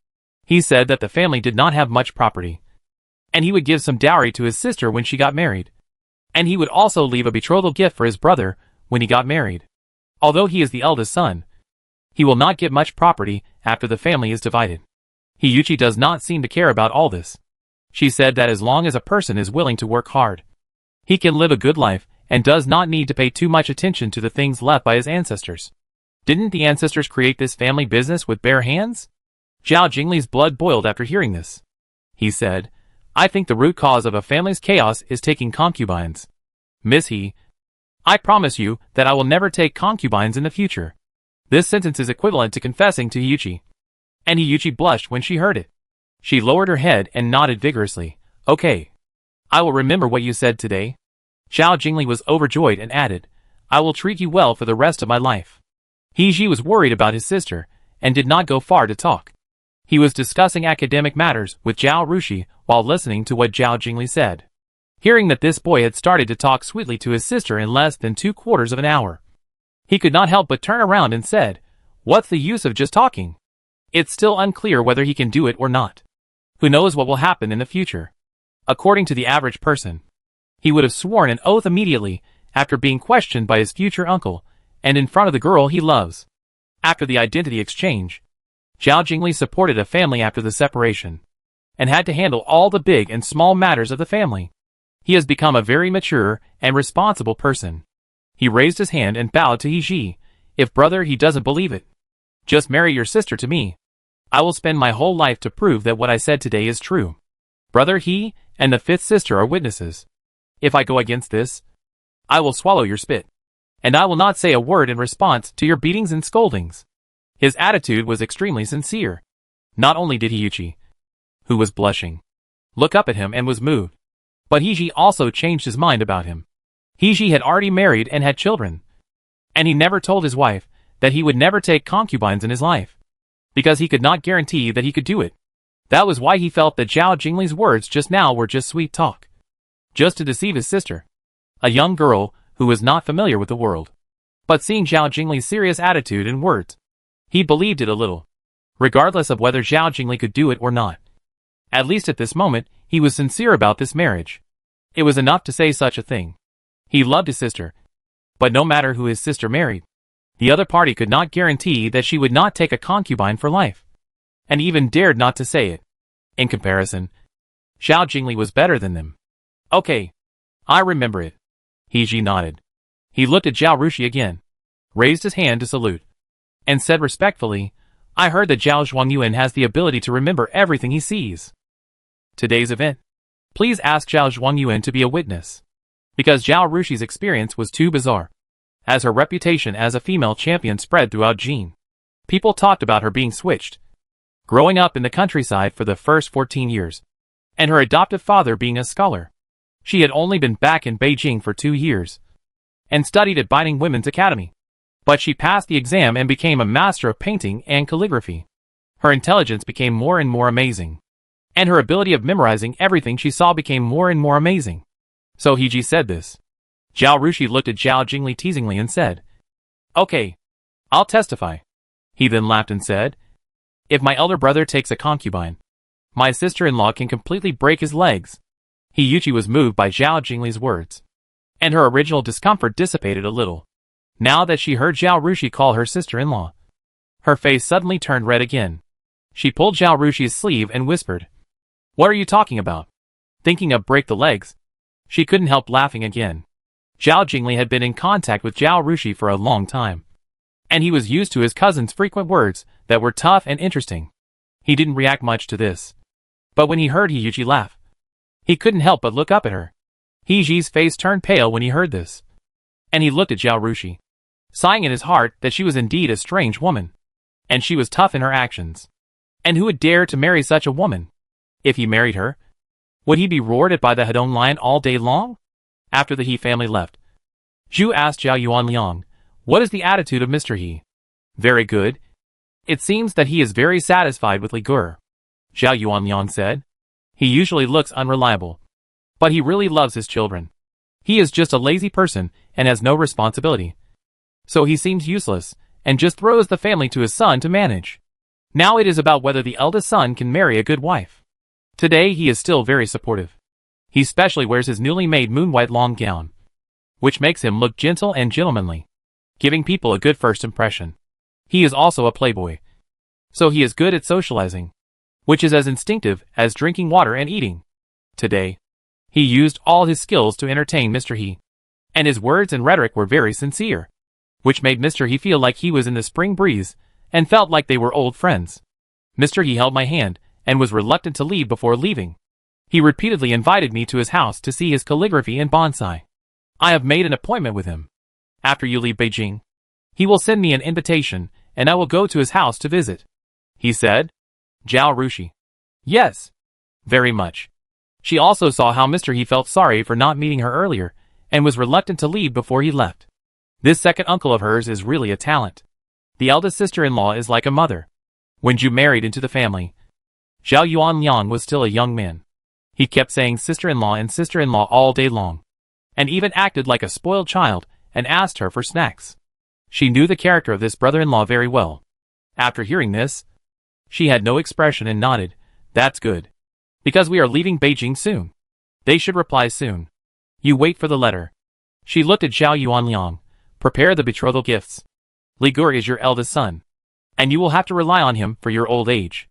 He said that the family did not have much property, and he would give some dowry to his sister when she got married, and he would also leave a betrothal gift for his brother when he got married. Although he is the eldest son, he will not get much property after the family is divided. Hiyuchi does not seem to care about all this. She said that as long as a person is willing to work hard, he can live a good life and does not need to pay too much attention to the things left by his ancestors. Didn't the ancestors create this family business with bare hands? Zhao Jingli's blood boiled after hearing this. He said, I think the root cause of a family's chaos is taking concubines. Miss He, I promise you that I will never take concubines in the future. This sentence is equivalent to confessing to Hiyuchi. And Hiyuchi blushed when she heard it. She lowered her head and nodded vigorously. Okay. I will remember what you said today. Zhao Jingli was overjoyed and added, I will treat you well for the rest of my life. He was worried about his sister, and did not go far to talk. He was discussing academic matters with Zhao Rushi while listening to what Zhao Jingli said. Hearing that this boy had started to talk sweetly to his sister in less than 2/4 of an hour, he could not help but turn around and said, What's the use of just talking? It's still unclear whether he can do it or not. Who knows what will happen in the future? According to the average person, he would have sworn an oath immediately after being questioned by his future uncle and in front of the girl he loves. After the identity exchange, Zhao Jingli supported a family after the separation, and had to handle all the big and small matters of the family. He has become a very mature and responsible person. He raised his hand and bowed to He. If brother, he doesn't believe it. Just marry your sister to me. I will spend my whole life to prove that what I said today is true. Brother, he and the fifth sister are witnesses. If I go against this, I will swallow your spit. And I will not say a word in response to your beatings and scoldings. His attitude was extremely sincere. Not only did Hiyuchi, who was blushing, look up at him and was moved, but Hiji also changed his mind about him. Hiji had already married and had children, and he never told his wife that he would never take concubines in his life, because he could not guarantee that he could do it. That was why he felt that Zhao Jingli's words just now were just sweet talk, just to deceive his sister, a young girl who was not familiar with the world. But seeing Zhao Jingli's serious attitude and words, he believed it a little, regardless of whether Zhao Jingli could do it or not. At least at this moment, he was sincere about this marriage. It was enough to say such a thing. He loved his sister, but no matter who his sister married, the other party could not guarantee that she would not take a concubine for life, and even dared not to say it. In comparison, Zhao Jingli was better than them. Okay, I remember it. Hiji nodded. He looked at Zhao Rushi again, raised his hand to salute, and said respectfully, I heard that Zhao Zhuangyuan has the ability to remember everything he sees. Today's event. Please ask Zhao Zhuangyuan to be a witness, because Zhao Rushi's experience was too bizarre. As her reputation as a female champion spread throughout Jin, people talked about her being switched, growing up in the countryside for the first 14 years, and her adoptive father being a scholar. She had only been back in Beijing for 2 years, and studied at Binding Women's Academy. But she passed the exam and became a master of painting and calligraphy. Her intelligence became more and more amazing, and her ability of memorizing everything she saw became more and more amazing. So Hiji said this. Zhao Rushi looked at Zhao Jingli teasingly and said, Okay, I'll testify. He then laughed and said, If my elder brother takes a concubine, my sister-in-law can completely break his legs. Hiyuchi was moved by Zhao Jingli's words, and her original discomfort dissipated a little. Now that she heard Zhao Rushi call her sister-in-law, her face suddenly turned red again. She pulled Zhao Rushi's sleeve and whispered, What are you talking about? Thinking of break the legs? She couldn't help laughing again. Zhao Jingli had been in contact with Zhao Rushi for a long time, and he was used to his cousin's frequent words that were tough and interesting. He didn't react much to this, but when he heard Hiyuchi laugh, he couldn't help but look up at her. Hiji's face turned pale when he heard this. And he looked at Zhao Rushi, sighing in his heart that she was indeed a strange woman. And she was tough in her actions. And who would dare to marry such a woman? If he married her, would he be roared at by the Hedong lion all day long? After the He family left, Zhu asked Zhao Yuanliang, "What is the attitude of Mr. He?" "Very good. It seems that he is very satisfied with Li Gur," Zhao Yuanliang said. "He usually looks unreliable, but he really loves his children. He is just a lazy person and has no responsibility. So he seems useless and just throws the family to his son to manage. Now it is about whether the eldest son can marry a good wife. Today he is still very supportive. He specially wears his newly made moon-white long gown, which makes him look gentle and gentlemanly, giving people a good first impression. He is also a playboy, so he is good at socializing, which is as instinctive as drinking water and eating. Today, he used all his skills to entertain Mr. He, and his words and rhetoric were very sincere, which made Mr. He feel like he was in the spring breeze and felt like they were old friends. Mr. He held my hand and was reluctant to leave before leaving. He repeatedly invited me to his house to see his calligraphy and bonsai. I have made an appointment with him. After you leave Beijing, he will send me an invitation and I will go to his house to visit," he said. Zhao Rushi: "Yes, very much." She also saw how Mr. He felt sorry for not meeting her earlier and was reluctant to leave before he left. This second uncle of hers is really a talent. The eldest sister-in-law is like a mother. When Zhu married into the family, Zhao Yuanliang was still a young man. He kept saying sister-in-law and sister-in-law all day long, and even acted like a spoiled child and asked her for snacks. She knew the character of this brother-in-law very well. After hearing this, she had no expression and nodded. "That's good. Because we are leaving Beijing soon. They should reply soon. You wait for the letter." She looked at Zhao Yuanliang. "Prepare the betrothal gifts. Li Gur is your eldest son, and you will have to rely on him for your old age.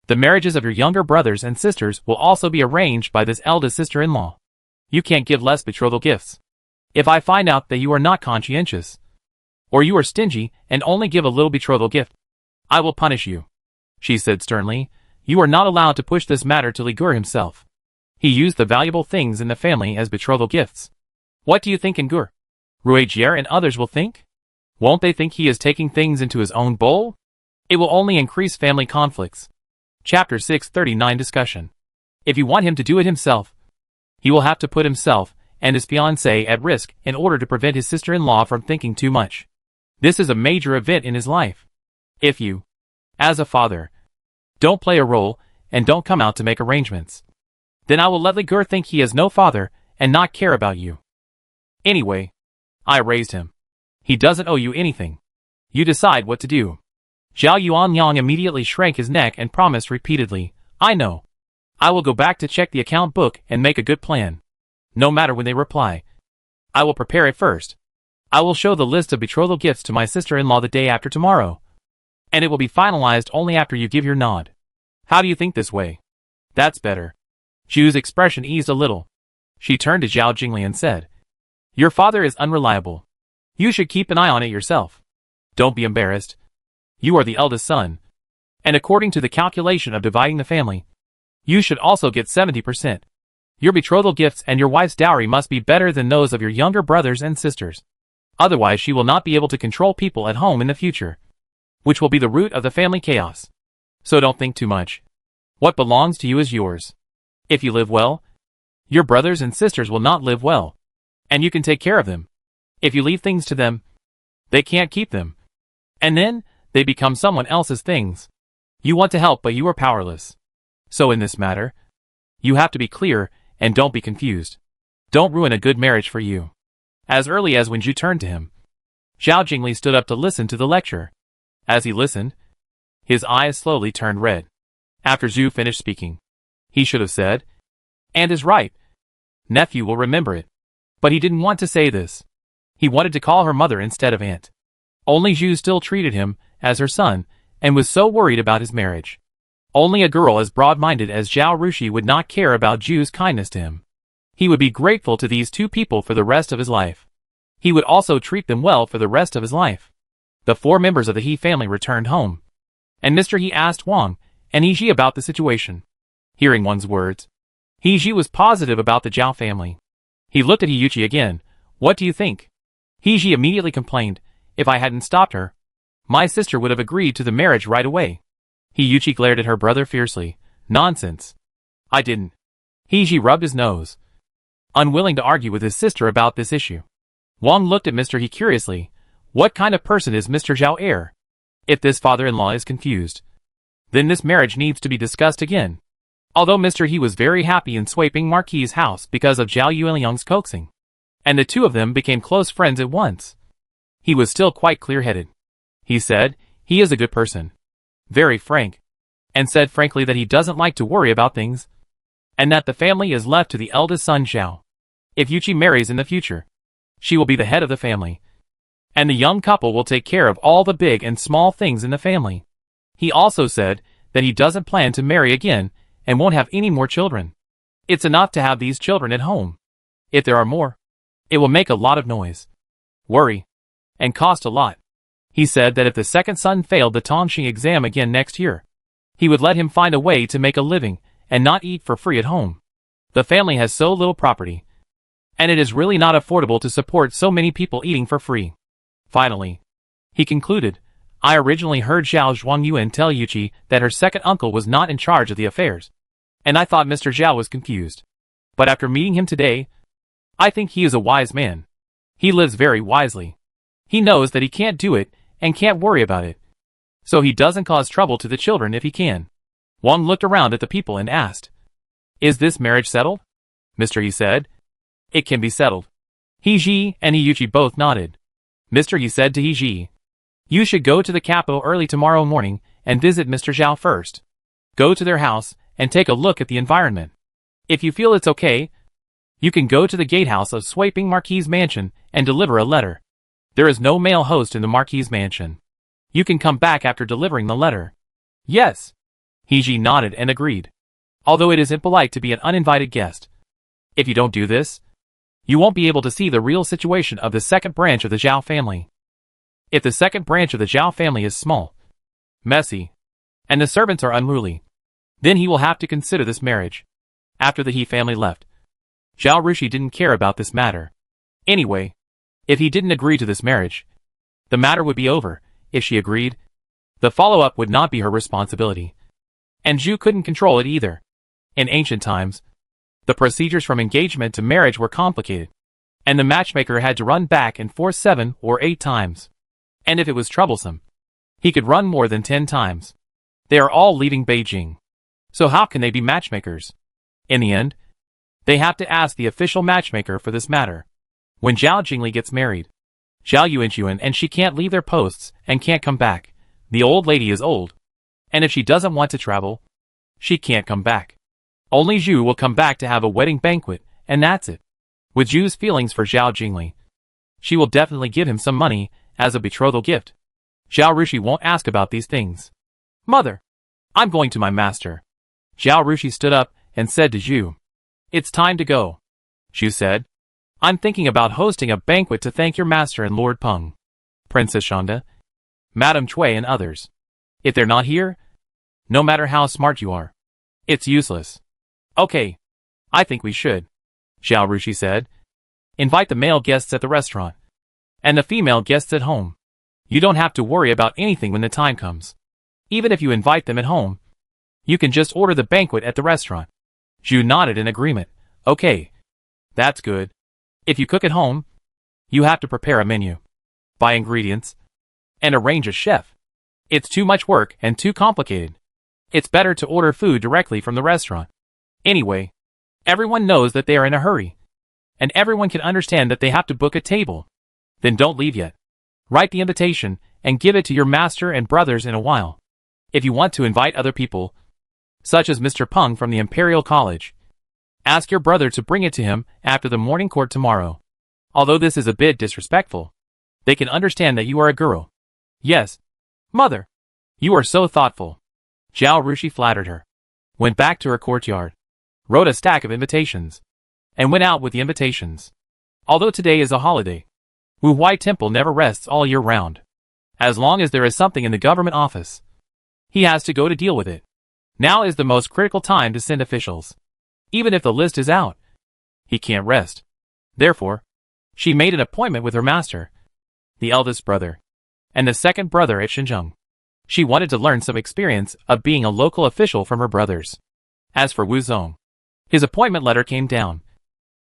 The marriages of your younger brothers and sisters will also be arranged by this eldest sister-in-law. You can't give less betrothal gifts. If I find out that you are not conscientious, or you are stingy and only give a little betrothal gift, I will punish you," she said sternly. "You are not allowed to push this matter to Li Gur himself. He used the valuable things in the family as betrothal gifts. What do you think in Gur? Ruijier and others will think? Won't they think he is taking things into his own bowl? It will only increase family conflicts." Chapter 639 Discussion. If you want him to do it himself, he will have to put himself and his fiancée at risk in order to prevent his sister-in-law from thinking too much. This is a major event in his life. If you, as a father, don't play a role and don't come out to make arrangements, then I will let Li Gur think he has no father and not care about you. Anyway, I raised him. He doesn't owe you anything. You decide what to do." Zhao Yuanliang immediately shrank his neck and promised repeatedly, "I know. I will go back to check the account book and make a good plan. No matter when they reply, I will prepare it first. I will show the list of betrothal gifts to my sister-in-law the day after tomorrow, and it will be finalized only after you give your nod. How do you think this way?" "That's better." Zhu's expression eased a little. She turned to Zhao Jingli and said, "Your father is unreliable. You should keep an eye on it yourself. Don't be embarrassed. You are the eldest son, and according to the calculation of dividing the family, you should also get 70%. Your betrothal gifts and your wife's dowry must be better than those of your younger brothers and sisters. Otherwise she will not be able to control people at home in the future, which will be the root of the family chaos. So don't think too much. What belongs to you is yours. If you live well, your brothers and sisters will not live well, and you can take care of them. If you leave things to them, they can't keep them, and then they become someone else's things. You want to help, but you are powerless. So in this matter, you have to be clear and don't be confused. Don't ruin a good marriage for you." As early as when Zhu turned to him, Zhao Jingli stood up to listen to the lecture. As he listened, his eyes slowly turned red. After Zhu finished speaking, he should have said, "And is right. Nephew will remember it." But he didn't want to say this. He wanted to call her mother instead of aunt. Only Zhu still treated him as her son and was so worried about his marriage. Only a girl as broad-minded as Zhao Rushi would not care about Zhu's kindness to him. He would be grateful to these two people for the rest of his life. He would also treat them well for the rest of his life. The 4 members of the He family returned home, and Mr. He asked Wang and He Ji about the situation. Hearing Wang's words, He Ji was positive about the Zhao family. He looked at He Yuqi again. "What do you think?" He immediately complained, if I hadn't stopped her, my sister would have agreed to the marriage right away. Yuchi glared at her brother fiercely. Nonsense. I didn't. He rubbed his nose, unwilling to argue with his sister about this issue. Wang looked at Mr. He curiously. What kind of person is Mr. Zhao heir? If this father-in-law is confused, then this marriage needs to be discussed again. Although Mr. He was very happy in Sweeping Marquis's house because of Zhao Yuanliang's coaxing, and the two of them became close friends at once, he was still quite clear-headed. He said, he is a good person, very frank, and said frankly that he doesn't like to worry about things, and that the family is left to the eldest son Zhao. If Yuchi marries in the future, she will be the head of the family, and the young couple will take care of all the big and small things in the family. He also said that he doesn't plan to marry again and won't have any more children. It's enough to have these children at home. If there are more, it will make a lot of noise, worry, and cost a lot. He said that if the second son failed the Tongxing exam again next year, he would let him find a way to make a living and not eat for free at home. The family has so little property, and it is really not affordable to support so many people eating for free. Finally, he concluded, I originally heard Zhao Zhuangyuan tell Yuchi that her second uncle was not in charge of the affairs, and I thought Mr. Zhao was confused. But after meeting him today, I think he is a wise man. He lives very wisely. He knows that he can't do it and can't worry about it, so he doesn't cause trouble to the children if he can. Wang looked around at the people and asked, Is this marriage settled? Mr. He said, It can be settled. He and Yuchi both nodded. Mr. He said to He, You should go to the capital early tomorrow morning and visit Mr. Zhao first. Go to their house and take a look at the environment. If you feel it's okay, you can go to the gatehouse of Sweeping Marquis's mansion and deliver a letter. There is no male host in the Marquis's mansion. You can come back after delivering the letter. Yes. He nodded and agreed. Although it is impolite to be an uninvited guest, if you don't do this, you won't be able to see the real situation of the second branch of the Zhao family. If the second branch of the Zhao family is small, messy, and the servants are unruly, then he will have to consider this marriage. After the He family left, Zhao Rushi didn't care about this matter. Anyway, if he didn't agree to this marriage, the matter would be over. If she agreed, the follow-up would not be her responsibility. And Zhu couldn't control it either. In ancient times, the procedures from engagement to marriage were complicated, and the matchmaker had to run back and forth 7 or 8 times. And if it was troublesome, he could run more than 10 times. They are all leaving Beijing. So how can they be matchmakers? In the end, they have to ask the official matchmaker for this matter. When Zhao Jingli gets married, Zhao Yuan and she can't leave their posts and can't come back. The old lady is old, and if she doesn't want to travel, she can't come back. Only Zhu will come back to have a wedding banquet, and that's it. With Zhu's feelings for Zhao Jingli, she will definitely give him some money as a betrothal gift. Zhao Rushi won't ask about these things. Mother, I'm going to my master. Zhao Rushi stood up and said to Zhu, It's time to go. Zhu said, I'm thinking about hosting a banquet to thank your master and Lord Peng, Princess Shanda, Madame Cui and others. If they're not here, no matter how smart you are, it's useless. Okay, I think we should, Zhao Rushi said. Invite the male guests at the restaurant, and the female guests at home. You don't have to worry about anything when the time comes. Even if you invite them at home, you can just order the banquet at the restaurant. Zhu nodded in agreement. Okay, that's good. If you cook at home, you have to prepare a menu, buy ingredients, and arrange a chef. It's too much work and too complicated. It's better to order food directly from the restaurant. Anyway, everyone knows that they are in a hurry, and everyone can understand that they have to book a table. Then don't leave yet. Write the invitation and give it to your master and brothers in a while. If you want to invite other people, such as Mr. Peng from the Imperial College, ask your brother to bring it to him after the morning court tomorrow. Although this is a bit disrespectful, they can understand that you are a girl. Yes, mother, you are so thoughtful. Zhao Rushi flattered her, went back to her courtyard, wrote a stack of invitations, and went out with the invitations. Although today is a holiday, Wu Huai Temple never rests all year round. As long as there is something in the government office, he has to go to deal with it. Now is the most critical time to send officials. Even if the list is out, he can't rest. Therefore, she made an appointment with her master the eldest brother, and the second brother at Xinjiang. She wanted to learn some experience of being a local official from her brothers. As for Wu Zong, his appointment letter came down,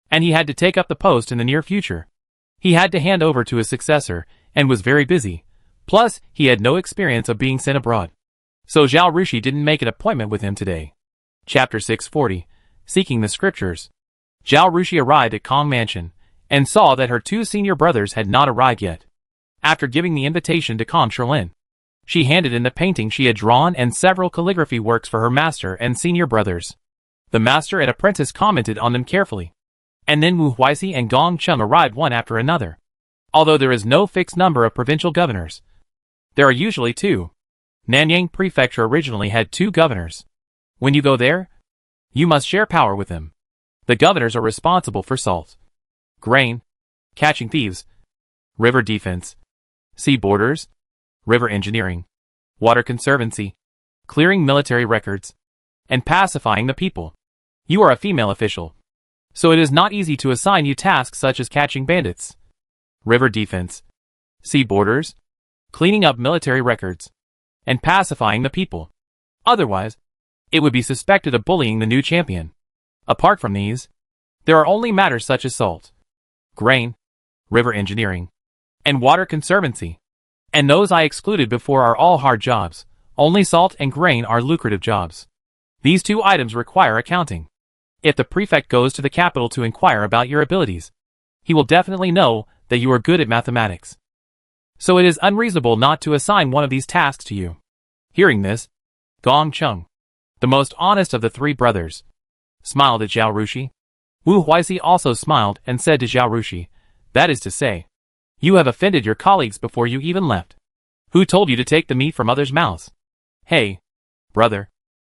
and he had to take up the post in the near future. He had to hand over to his successor, and was very busy. Plus, he had no experience of being sent abroad. So Zhao Rushi didn't make an appointment with him today. Chapter 640, Seeking the Scriptures. Zhao Rushi arrived at Kong Mansion, and saw that her two senior brothers had not arrived yet. After giving the invitation to Kong Sherlin, she handed in the painting she had drawn and several calligraphy works for her master and senior brothers. The master and apprentice commented on them carefully. And then Wu Huixi and Gong Chung arrived one after another. Although there is no fixed number of provincial governors, there are usually two. Nanyang Prefecture originally had 2 governors. When you go there, you must share power with them. The governors are responsible for salt, grain, catching thieves, river defense, sea borders, river engineering, water conservancy, clearing military records, and pacifying the people. You are a female official, so it is not easy to assign you tasks such as catching bandits, river defense, sea borders, cleaning up military records, and pacifying the people. Otherwise, it would be suspected of bullying the new champion. Apart from these, there are only matters such as salt, grain, river engineering, and water conservancy. And those I excluded before are all hard jobs. Only salt and grain are lucrative jobs. These 2 items require accounting. If the prefect goes to the capital to inquire about your abilities, he will definitely know that you are good at mathematics. So it is unreasonable not to assign one of these tasks to you. Hearing this, Gong Chung, the most honest of the 3 brothers, smiled at Zhao Rushi. Wu Huixi also smiled and said to Zhao Rushi, "That is to say, you have offended your colleagues before you even left. Who told you to take the meat from others' mouths? Hey, brother,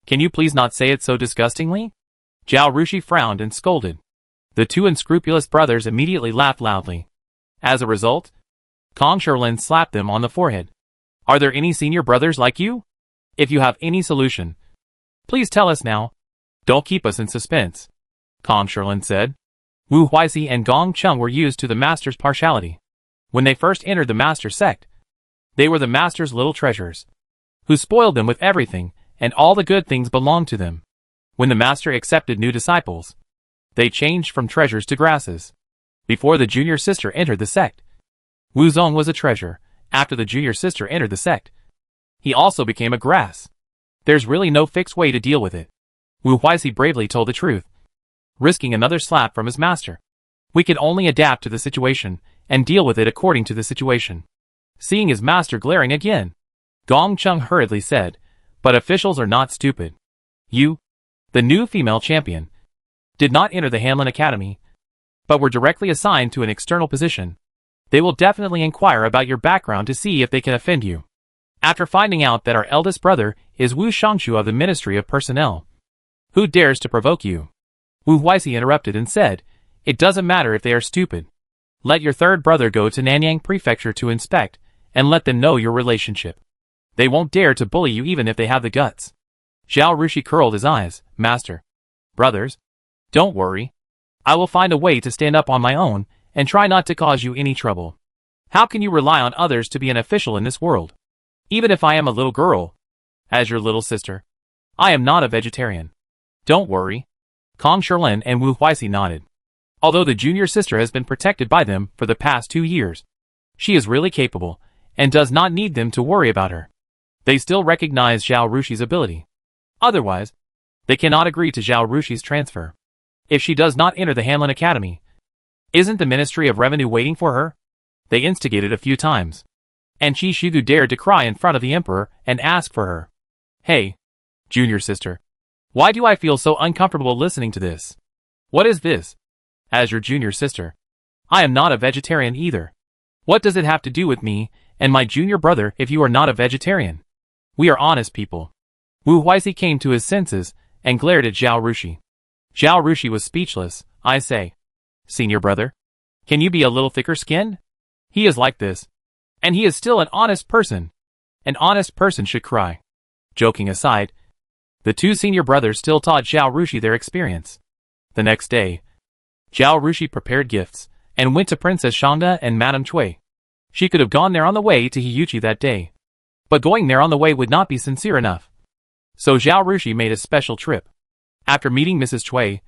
can you please not say it so disgustingly?" Zhao Rushi frowned and scolded. The 2 unscrupulous brothers immediately laughed loudly. As a result, Kong Sherlin slapped them on the forehead. "Are there any senior brothers like you? If you have any solution, please tell us now. Don't keep us in suspense," Kong Sherlin said. Wu Huixi and Gong Chung were used to the master's partiality. When they first entered the master sect, they were the master's little treasures, who spoiled them with everything, and all the good things belonged to them. When the master accepted new disciples, they changed from treasures to grasses. Before the junior sister entered the sect, Wu Zong was a treasure. After the junior sister entered the sect, he also became a grass. There's really no fixed way to deal with it. Wu Huixi bravely told the truth, risking another slap from his master. We can only adapt to the situation, and deal with it according to the situation. Seeing his master glaring again, Gong Chung hurriedly said, "But officials are not stupid. You, the new female champion, did not enter the Hanlin Academy, but were directly assigned to an external position. They will definitely inquire about your background to see if they can offend you. After finding out that our eldest brother is Wu Shangshu of the Ministry of Personnel, who dares to provoke you?" Wu Huixi interrupted and said, "It doesn't matter if they are stupid. Let your 3rd brother go to Nanyang Prefecture to inspect, and let them know your relationship. They won't dare to bully you even if they have the guts." Zhao Rushi curled his eyes. "Master, brothers, don't worry. I will find a way to stand up on my own, and try not to cause you any trouble. How can you rely on others to be an official in this world? Even if I am a little girl, as your little sister, I am not a vegetarian. Don't worry." Kong Sherlin and Wu Huixi nodded. Although the junior sister has been protected by them for the past 2 years, she is really capable, and does not need them to worry about her. They still recognize Zhao Rushi's ability. Otherwise, they cannot agree to Zhao Rushi's transfer. If she does not enter the Hanlin Academy, isn't the Ministry of Revenue waiting for her? They instigated a few times, and Qi Shigu dared to cry in front of the emperor and ask for her. "Hey, junior sister, why do I feel so uncomfortable listening to this? What is this? As your junior sister, I am not a vegetarian either. What does it have to do with me and my junior brother if you are not a vegetarian? We are honest people." Wu Huixi came to his senses and glared at Zhao Rushi. Zhao Rushi was speechless. "I say, senior brother, can you be a little thicker-skinned? He is like this, and he is still an honest person. An honest person should cry." Joking aside, the 2 senior brothers still taught Zhao Rushi their experience. The next day, Zhao Rushi prepared gifts, and went to Princess Shangda and Madame Cui. She could have gone there on the way to Hiyuchi that day. But going there on the way would not be sincere enough. So Zhao Rushi made a special trip. After meeting Mrs. Cui,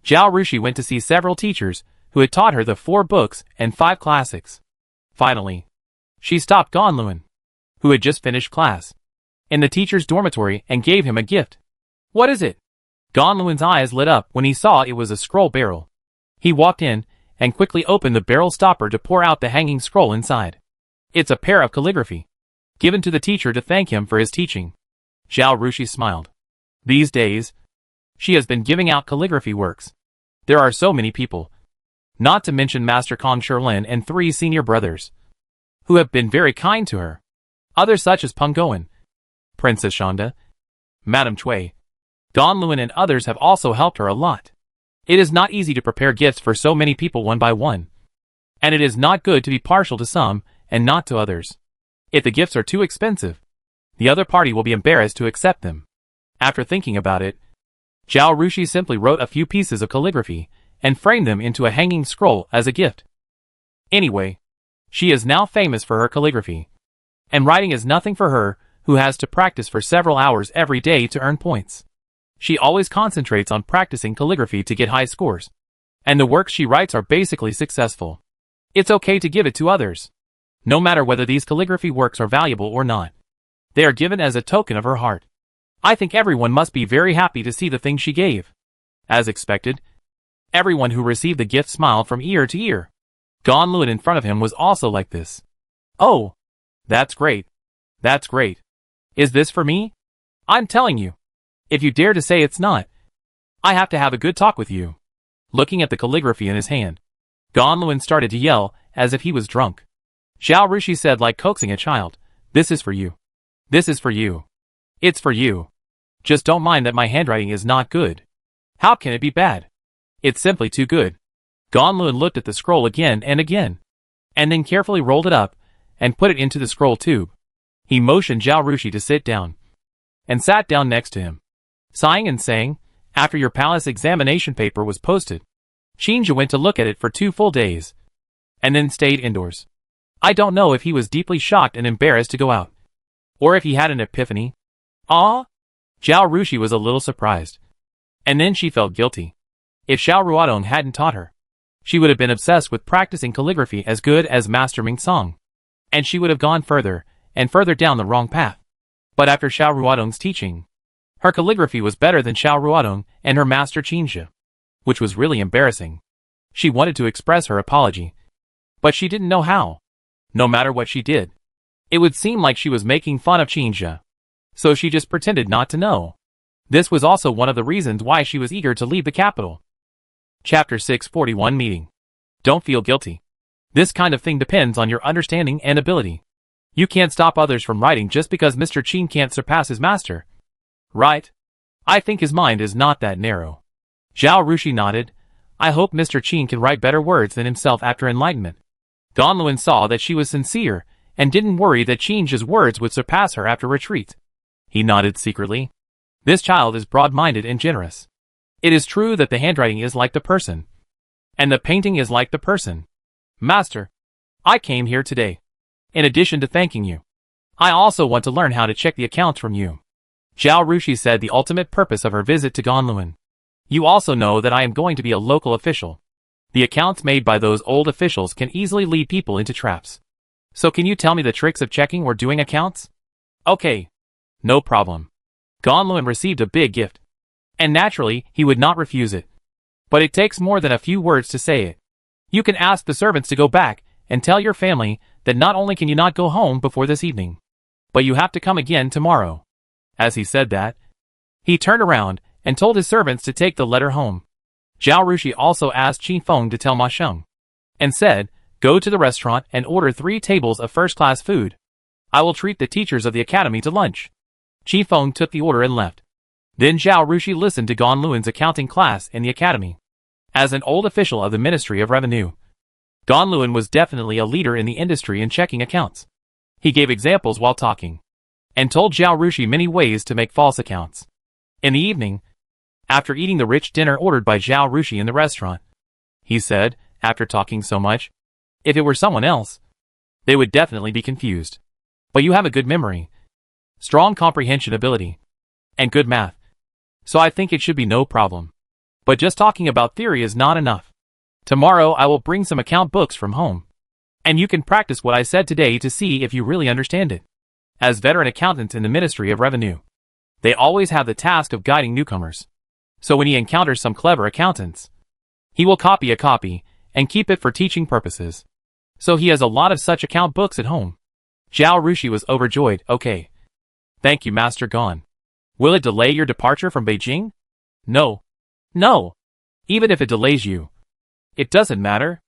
Zhao Rushi went to see several teachers who had taught her the 4 books and 5 classics. Finally, she stopped Gonluan, who had just finished class, in the teacher's dormitory and gave him a gift. What is it? Gonluan's eyes lit up when he saw it was a scroll barrel. He walked in and quickly opened the barrel stopper to pour out the hanging scroll inside. It's a pair of calligraphy, given to the teacher to thank him for his teaching. Zhao Rushi smiled. These days, she has been giving out calligraphy works. There are so many people, not to mention Master Kong Sherlin and 3 senior brothers, who have been very kind to her. Others such as Peng Goen, Princess Shanda, Madame Cui, Gonluan and others have also helped her a lot. It is not easy to prepare gifts for so many people one by one. And it is not good to be partial to some and not to others. If the gifts are too expensive, the other party will be embarrassed to accept them. After thinking about it, Zhao Rushi simply wrote a few pieces of calligraphy and framed them into a hanging scroll as a gift. Anyway, she is now famous for her calligraphy. And writing is nothing for her, who has to practice for several hours every day to earn points. She always concentrates on practicing calligraphy to get high scores. And the works she writes are basically successful. It's okay to give it to others, no matter whether these calligraphy works are valuable or not. They are given as a token of her heart. I think everyone must be very happy to see the thing she gave. As expected, everyone who received the gift smiled from ear to ear. Gonluan in front of him was also like this. Oh, that's great. That's great. Is this for me? I'm telling you. If you dare to say it's not, I have to have a good talk with you. Looking at the calligraphy in his hand, Gonluan started to yell as if he was drunk. Zhao Rushi said like coaxing a child, this is for you. This is for you. It's for you. Just don't mind that my handwriting is not good. How can it be bad? It's simply too good. Gonluan looked at the scroll again and again, and then carefully rolled it up and put it into the scroll tube. He motioned Zhao Rushi to sit down, and sat down next to him. Sighing and saying, after your palace examination paper was posted, Shinja went to look at it for 2 full days, and then stayed indoors. I don't know if he was deeply shocked and embarrassed to go out, or if he had an epiphany. Ah? Zhao Rushi was a little surprised. And then she felt guilty. If Xiao Ruodong hadn't taught her, she would have been obsessed with practicing calligraphy as good as Master Ming Song, and she would have gone further and further down the wrong path. But after Xiao Ruodong's teaching, her calligraphy was better than Xiao Ruodong and her master Qinzhi, which was really embarrassing. She wanted to express her apology, but she didn't know how. No matter what she did, it would seem like she was making fun of Qinzhi. So she just pretended not to know. This was also one of the reasons why she was eager to leave the capital. Chapter 641 Meeting. Don't feel guilty. This kind of thing depends on your understanding and ability. You can't stop others from writing just because Mr. Qin can't surpass his master. Right? I think his mind is not that narrow. Zhao Rushi nodded. I hope Mr. Qin can write better words than himself after enlightenment. Gonluan saw that she was sincere and didn't worry that Qinzhi's words would surpass her after retreat. He nodded secretly. This child is broad-minded and generous. It is true that the handwriting is like the person, and the painting is like the person. Master, I came here today. In addition to thanking you, I also want to learn how to check the accounts from you. Zhao Rushi said the ultimate purpose of her visit to Gonluan. You also know that I am going to be a local official. The accounts made by those old officials can easily lead people into traps. So can you tell me the tricks of checking or doing accounts? Okay. No problem. Gonluan received a big gift, and naturally, he would not refuse it. But it takes more than a few words to say it. You can ask the servants to go back and tell your family that not only can you not go home before this evening, but you have to come again tomorrow. As he said that, he turned around and told his servants to take the letter home. Zhao Rushi also asked Qin Feng to tell Ma Sheng, and said, go to the restaurant and order 3 tables of first-class food. I will treat the teachers of the academy to lunch. Qin Feng took the order and left. Then Zhao Rushi listened to Gonluan's accounting class in the academy. As an old official of the Ministry of Revenue, Gonluan was definitely a leader in the industry in checking accounts. He gave examples while talking, and told Zhao Rushi many ways to make false accounts. In the evening, after eating the rich dinner ordered by Zhao Rushi in the restaurant, he said, after talking so much, if it were someone else, They would definitely be confused. But you have a good memory, strong comprehension ability, and good math. So I think it should be no problem. But just talking about theory is not enough. Tomorrow I will bring some account books from home. And you can practice what I said today to see if you really understand it. As veteran accountants in the Ministry of Revenue, they always have the task of guiding newcomers. So when he encounters some clever accountants, he will copy a copy and keep it for teaching purposes. So he has a lot of such account books at home. Zhao Rushi was overjoyed. Okay. Thank you, Master Gon. Will it delay your departure from Beijing? No. No. Even if it delays you, it doesn't matter.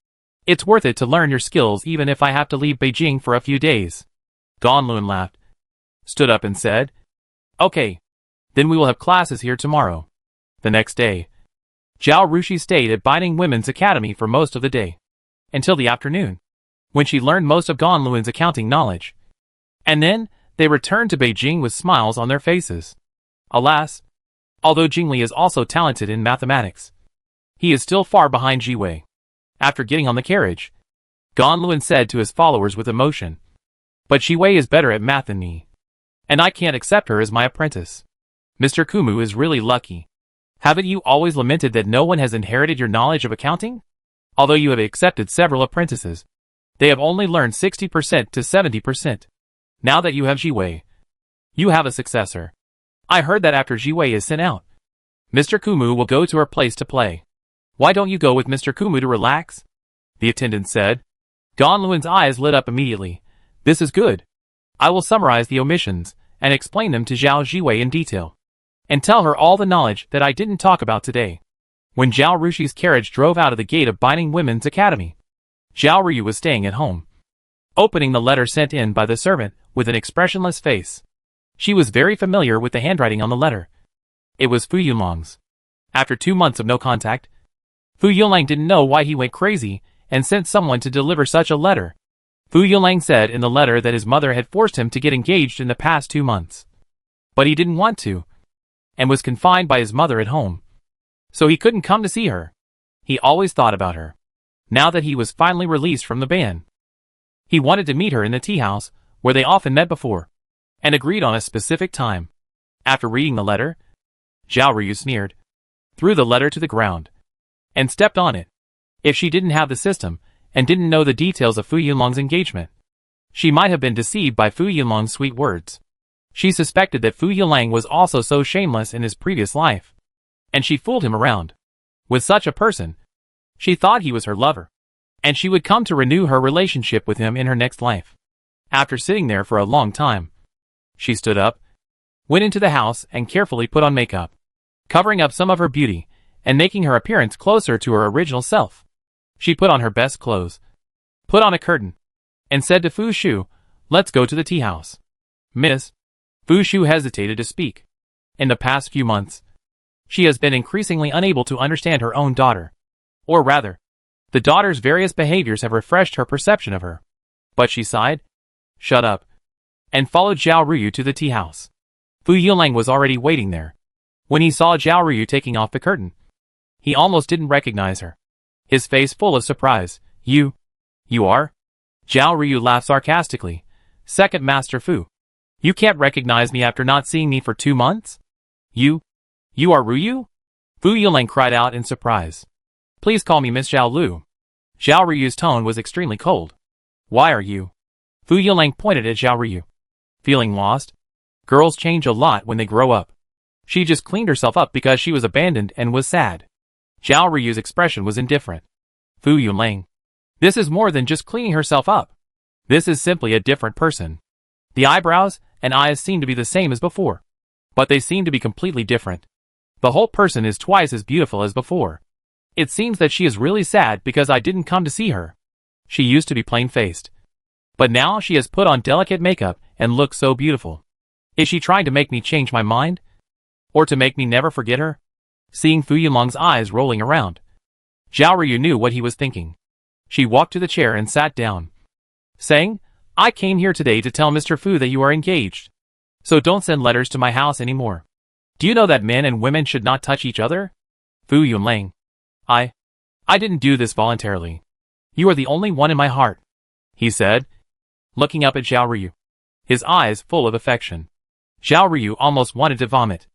It's worth it to learn your skills even if I have to leave Beijing for a few days. Gonlun laughed, stood up and said, Okay. Then we will have classes here tomorrow. The next day, Zhao Rushi stayed at Binding Women's Academy for most of the day, until the afternoon, when she learned most of Gonlun's accounting knowledge. And then, they returned to Beijing with smiles on their faces. Alas, although Jingli is also talented in mathematics, he is still far behind Jiwei. After getting on the carriage, Gonlun said to his followers with emotion, But Jiwei is better at math than me, and I can't accept her as my apprentice. Mr. Kumu is really lucky. Haven't you always lamented that no one has inherited your knowledge of accounting? Although you have accepted several apprentices, they have only learned 60% to 70%. Now that you have Jiwei, you have a successor. I heard that after Jiwei is sent out, Mr. Kumu will go to her place to play. Why don't you go with Mr. Kumu to relax? The attendant said. Gonlun's eyes lit up immediately. This is good. I will summarize the omissions and explain them to Zhao Jiwei in detail, and tell her all the knowledge that I didn't talk about today. When Zhao Rushi's carriage drove out of the gate of Binding Women's Academy, Zhao Ryu was staying at home, opening the letter sent in by the servant with an expressionless face. She was very familiar with the handwriting on the letter. It was Fu Yunlang's. After 2 months of no contact, Fu Yunlang didn't know why he went crazy and sent someone to deliver such a letter. Fu Yunlang said in the letter that his mother had forced him to get engaged in the past 2 months. But he didn't want to, and was confined by his mother at home. So he couldn't come to see her. He always thought about her. Now that he was finally released from the ban, he wanted to meet her in the tea house, where they often met before, and agreed on a specific time. After reading the letter, Zhao Ryu sneered, threw the letter to the ground, and stepped on it. If she didn't have the system, and didn't know the details of Fu Yunlang's engagement, she might have been deceived by Fu Yunlang's sweet words. She suspected that Fu Yunlang was also so shameless in his previous life, and she fooled him around. With such a person, she thought he was her lover, and she would come to renew her relationship with him in her next life. After sitting there for a long time, she stood up, went into the house and carefully put on makeup, covering up some of her beauty, and making her appearance closer to her original self. She put on her best clothes, put on a curtain, and said to Fu Shu, Let's go to the tea house. Miss. Fu Shu hesitated to speak. In the past few months, she has been increasingly unable to understand her own daughter. Or rather, the daughter's various behaviors have refreshed her perception of her. But she sighed, shut up, and followed Zhao Ryu to the tea house. Fu Yunlang was already waiting there. When he saw Zhao Ryu taking off the curtain, he almost didn't recognize her, his face full of surprise. You are? Zhao Ryu laughed sarcastically. Second Master Fu. You can't recognize me after not seeing me for 2 months? You are Ryu? Fu Yunlang cried out in surprise. Please call me Miss Zhao Lu. Zhao Ryu's tone was extremely cold. Why are you? Fu Yunlang pointed at Zhao Ryu. Feeling lost? Girls change a lot when they grow up. She just cleaned herself up because she was abandoned and was sad. Zhao Ryu's expression was indifferent. Fu Yunlang. This is more than just cleaning herself up. This is simply a different person. The eyebrows and eyes seem to be the same as before, but they seem to be completely different. The whole person is twice as beautiful as before. It seems that she is really sad because I didn't come to see her. She used to be plain-faced, but now she has put on delicate makeup and looks so beautiful. Is she trying to make me change my mind? Or to make me never forget her? Seeing Fu Yunlang's eyes rolling around, Zhao Ryu knew what he was thinking. She walked to the chair and sat down, saying, I came here today to tell Mr. Fu that you are engaged. So don't send letters to my house anymore. Do you know that men and women should not touch each other? Fu Yunlang. I didn't do this voluntarily. You are the only one in my heart, he said, looking up at Zhao Ryu, his eyes full of affection. Zhao Ryu almost wanted to vomit.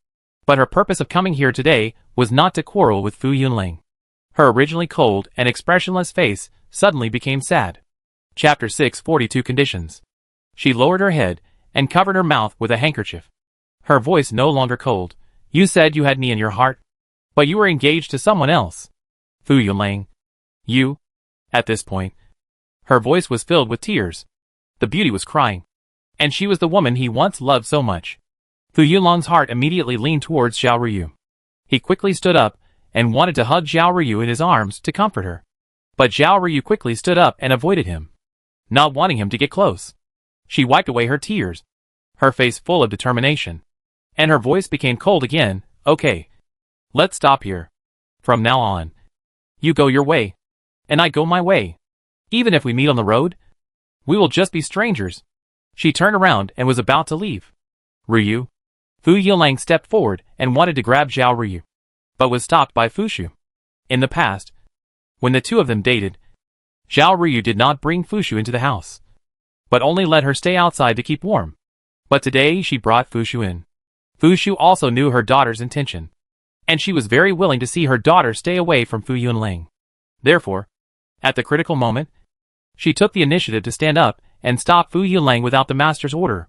But her purpose of coming here today was not to quarrel with Fu Yunling. Her originally cold and expressionless face suddenly became sad. Chapter 642 Conditions. She lowered her head and covered her mouth with a handkerchief. Her voice no longer cold. You said you had me in your heart, but you were engaged to someone else. Fu Yunling. You? At this point, her voice was filled with tears. The beauty was crying. And she was the woman he once loved so much. Fu Yunling's heart immediately leaned towards Zhao Ryu. He quickly stood up and wanted to hug Zhao Ryu in his arms to comfort her. But Zhao Ryu quickly stood up and avoided him, not wanting him to get close. She wiped away her tears, her face full of determination. And her voice became cold again. Okay. Let's stop here. From now on, you go your way, and I go my way. Even if we meet on the road, we will just be strangers. She turned around and was about to leave. Ryu. Fu Yunling stepped forward and wanted to grab Zhao Ryu, but was stopped by Fushu. In the past, when the two of them dated, Zhao Ryu did not bring Fushu into the house, but only let her stay outside to keep warm. But today she brought Fushu in. Fushu also knew her daughter's intention, and she was very willing to see her daughter stay away from Fu Yunling. Therefore, at the critical moment, she took the initiative to stand up and stop Fu Yunling without the master's order.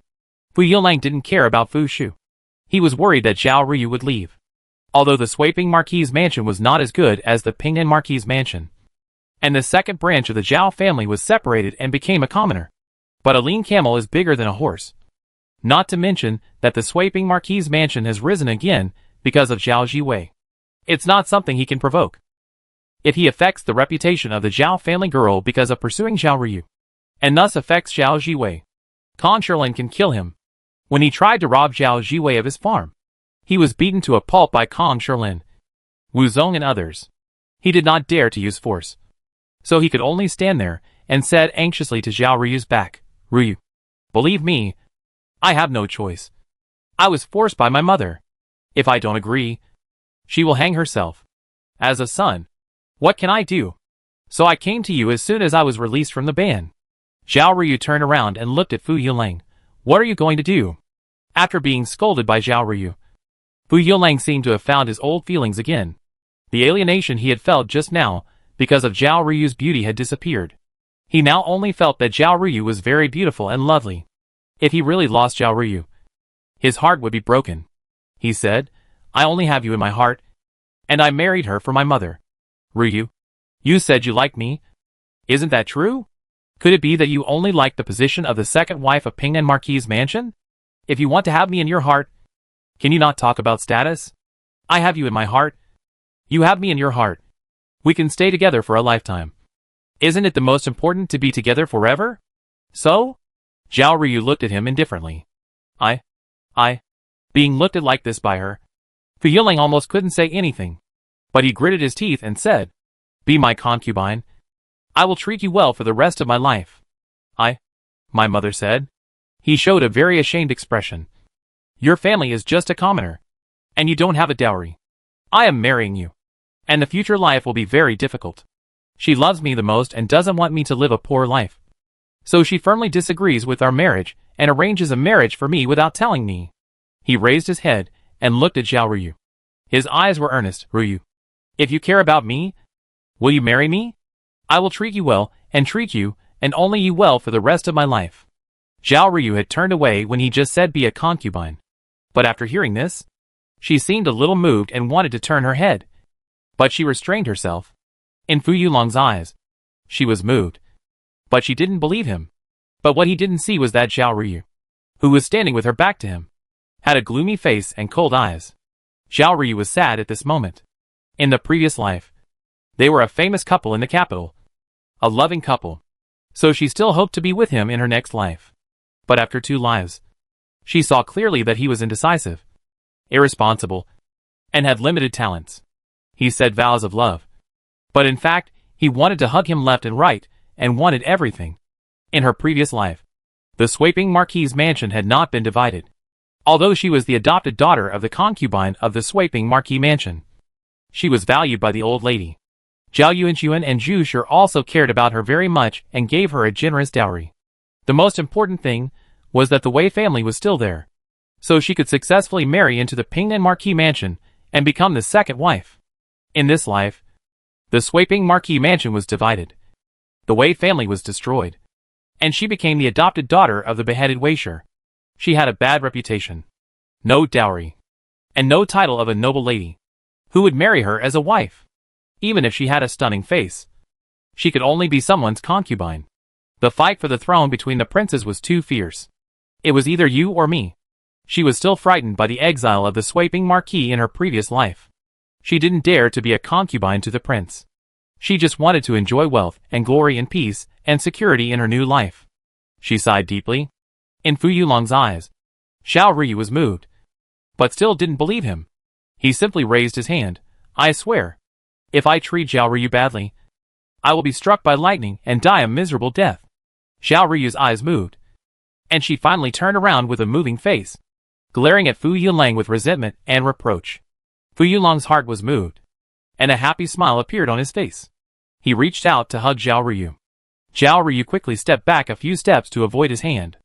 Fu Yunling didn't care about Fushu. He was worried that Zhao Ryu would leave. Although the Sweeping Marquis mansion was not as good as the Pingnan Marquis mansion, and the second branch of the Zhao family was separated and became a commoner. But a lean camel is bigger than a horse. Not to mention that the Sweeping Marquis mansion has risen again because of Zhao Jiwei. It's not something he can provoke. If he affects the reputation of the Zhao family girl because of pursuing Zhao Ryu, and thus affects Zhao Jiwei, Kong Shilin can kill him. When he tried to rob Zhao Jiwei of his farm, he was beaten to a pulp by Kong Shilin, Wu Zong and others. He did not dare to use force, so he could only stand there and said anxiously to Zhao Ryu's back, Ryu, believe me, I have no choice. I was forced by my mother. If I don't agree, she will hang herself. As a son, what can I do? So I came to you as soon as I was released from the ban. Zhao Ryu turned around and looked at Fu Yunling. What are you going to do? After being scolded by Zhao Ryu, Fu Yunling seemed to have found his old feelings again. The alienation he had felt just now because of Zhao Ryu's beauty had disappeared. He now only felt that Zhao Ryu was very beautiful and lovely. If he really lost Zhao Ryu, his heart would be broken. He said, I only have you in my heart, and I married her for my mother. Ryu, you said you liked me. Isn't that true? Could it be that you only like the position of the second wife of Pingnan Marquis mansion? If you want to have me in your heart, can you not talk about status? I have you in my heart. You have me in your heart. We can stay together for a lifetime. Isn't it the most important to be together forever? So? Zhao Ryu looked at him indifferently. Being looked at like this by her, Fu Yunling almost couldn't say anything. But he gritted his teeth and said, Be my concubine. I will treat you well for the rest of my life. My mother said. He showed a very ashamed expression. Your family is just a commoner, and you don't have a dowry. I am marrying you, and the future life will be very difficult. She loves me the most and doesn't want me to live a poor life. So she firmly disagrees with our marriage and arranges a marriage for me without telling me. He raised his head and looked at Zhao Ryu. His eyes were earnest. Ryu, if you care about me, will you marry me? I will treat you well and treat you and only you well for the rest of my life. Zhao Ryu had turned away when he just said be a concubine. But after hearing this, she seemed a little moved and wanted to turn her head. But she restrained herself. In Fu Yunling's eyes, she was moved. But she didn't believe him. But what he didn't see was that Zhao Ryu, who was standing with her back to him, had a gloomy face and cold eyes. Zhao Ryu was sad at this moment. In the previous life, they were a famous couple in the capital. A loving couple. So she still hoped to be with him in her next life. But after 2 lives, she saw clearly that he was indecisive, irresponsible, and had limited talents. He said vows of love. But in fact, he wanted to hug him left and right, and wanted everything. In her previous life, the Sweeping Marquis mansion had not been divided. Although she was the adopted daughter of the concubine of the Sweeping Marquis mansion, she was valued by the old lady. Zhao Yuanchuan and Zhu Shi also cared about her very much and gave her a generous dowry. The most important thing was that the Wei family was still there, so she could successfully marry into the Pingnan Marquis mansion and become the second wife. In this life, the Swaiping Marquis mansion was divided. The Wei family was destroyed, and she became the adopted daughter of the beheaded Weisher. She had a bad reputation, no dowry, and no title of a noble lady. Who would marry her as a wife? Even if she had a stunning face, she could only be someone's concubine. The fight for the throne between the princes was too fierce. It was either you or me. She was still frightened by the exile of the Swaiping Marquis in her previous life. She didn't dare to be a concubine to the prince. She just wanted to enjoy wealth and glory and peace and security in her new life. She sighed deeply. In Fu Yulong's eyes, Xiao Rui was moved, but still didn't believe him. He simply raised his hand. I swear, if I treat Xiao Rui badly, I will be struck by lightning and die a miserable death. Xiao Rui's eyes moved, and she finally turned around with a moving face, glaring at Fu Yulang with resentment and reproach. Fu Yulong's heart was moved, and a happy smile appeared on his face. He reached out to hug Xiao Rui. Xiao Rui quickly stepped back a few steps to avoid his hand.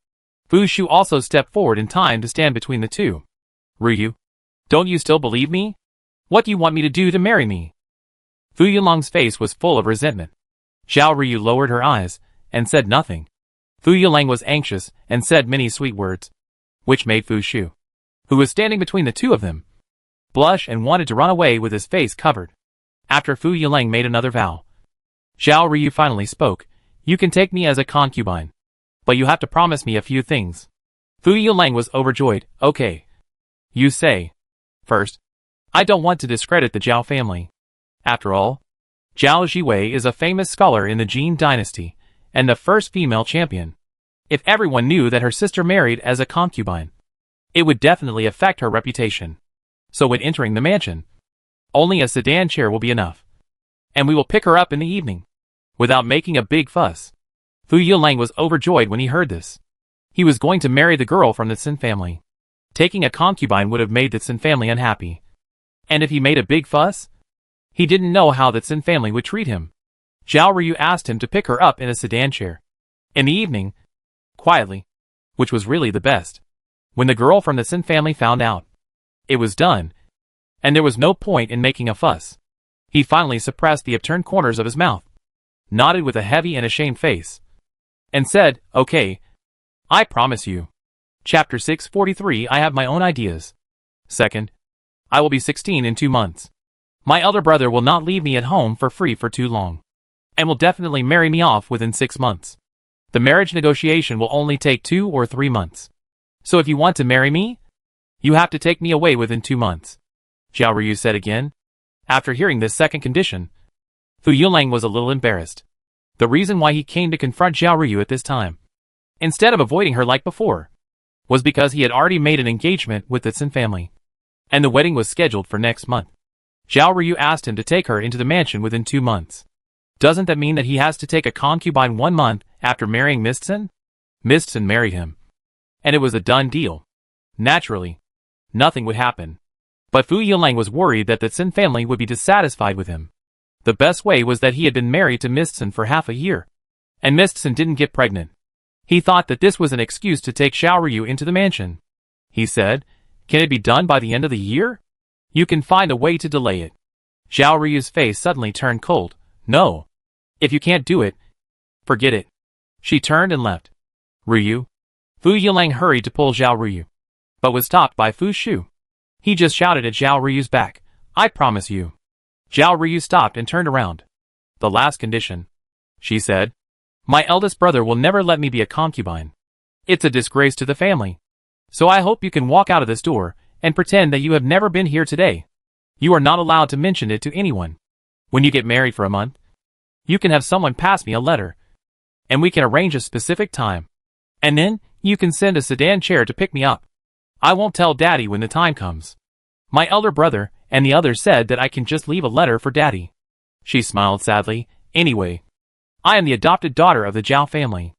Fu Shu also stepped forward in time to stand between the two. Rui, don't you still believe me? What do you want me to do to marry me? Fu Yulong's face was full of resentment. Xiao Rui lowered her eyes and said nothing. Fu Yulang was anxious and said many sweet words, which made Fu Shu, who was standing between the two of them, blush and wanted to run away with his face covered. After Fu Yulang made another vow, Xiao Rui finally spoke. You can take me as a concubine, but you have to promise me a few things. Fu Yulang was overjoyed. Okay. You say. First, I don't want to discredit the Zhao family. After all, Zhao Jiwei is a famous scholar in the Jin dynasty, and the first female champion. If everyone knew that her sister married as a concubine, it would definitely affect her reputation. So when entering the mansion, only a sedan chair will be enough. And we will pick her up in the evening, without making a big fuss. Fu Yulang was overjoyed when he heard this. He was going to marry the girl from the Sin family. Taking a concubine would have made the Sin family unhappy. And if he made a big fuss, he didn't know how the Sin family would treat him. Zhao Ryu asked him to pick her up in a sedan chair. In the evening, quietly, which was really the best. When the girl from the Sin family found out, it was done, and there was no point in making a fuss. He finally suppressed the upturned corners of his mouth, nodded with a heavy and ashamed face, and said, Okay, I promise you. Chapter 643 I have my own ideas. Second, I will be 16 in 2 months. My elder brother will not leave me at home for free for too long, and will definitely marry me off within 6 months. The marriage negotiation will only take 2 or 3 months. So if you want to marry me, you have to take me away within 2 months. Xiao Ryu said again. After hearing this second condition, Fu Yulang was a little embarrassed. The reason why he came to confront Xiao Ryu at this time, instead of avoiding her like before, was because he had already made an engagement with the Sin family, and the wedding was scheduled for next month. Xiao Ryu asked him to take her into the mansion within 2 months. Doesn't that mean that he has to take a concubine 1 month after marrying Mistsen? Mistsen married him, and it was a done deal. Naturally, nothing would happen. But Fu Yulang was worried that the Sin family would be dissatisfied with him. The best way was that he had been married to Mistsen for half a year, and Mistsen didn't get pregnant. He thought that this was an excuse to take Xiao Ryu into the mansion. He said, Can it be done by the end of the year? You can find a way to delay it. Xiao Ryu's face suddenly turned cold. No. If you can't do it, forget it. She turned and left. Ryu. Fu Yulang hurried to pull Xiao Ryu, but was stopped by Fu Shu. He just shouted at Xiao Ryu's back. I promise you. Xiao Ryu stopped and turned around. The last condition, she said. My eldest brother will never let me be a concubine. It's a disgrace to the family. So I hope you can walk out of this door and pretend that you have never been here today. You are not allowed to mention it to anyone. When you get married for a month, you can have someone pass me a letter, and we can arrange a specific time. And then, you can send a sedan chair to pick me up. I won't tell Daddy when the time comes. My elder brother and the others said that I can just leave a letter for Daddy. She smiled sadly. Anyway, I am the adopted daughter of the Zhao family.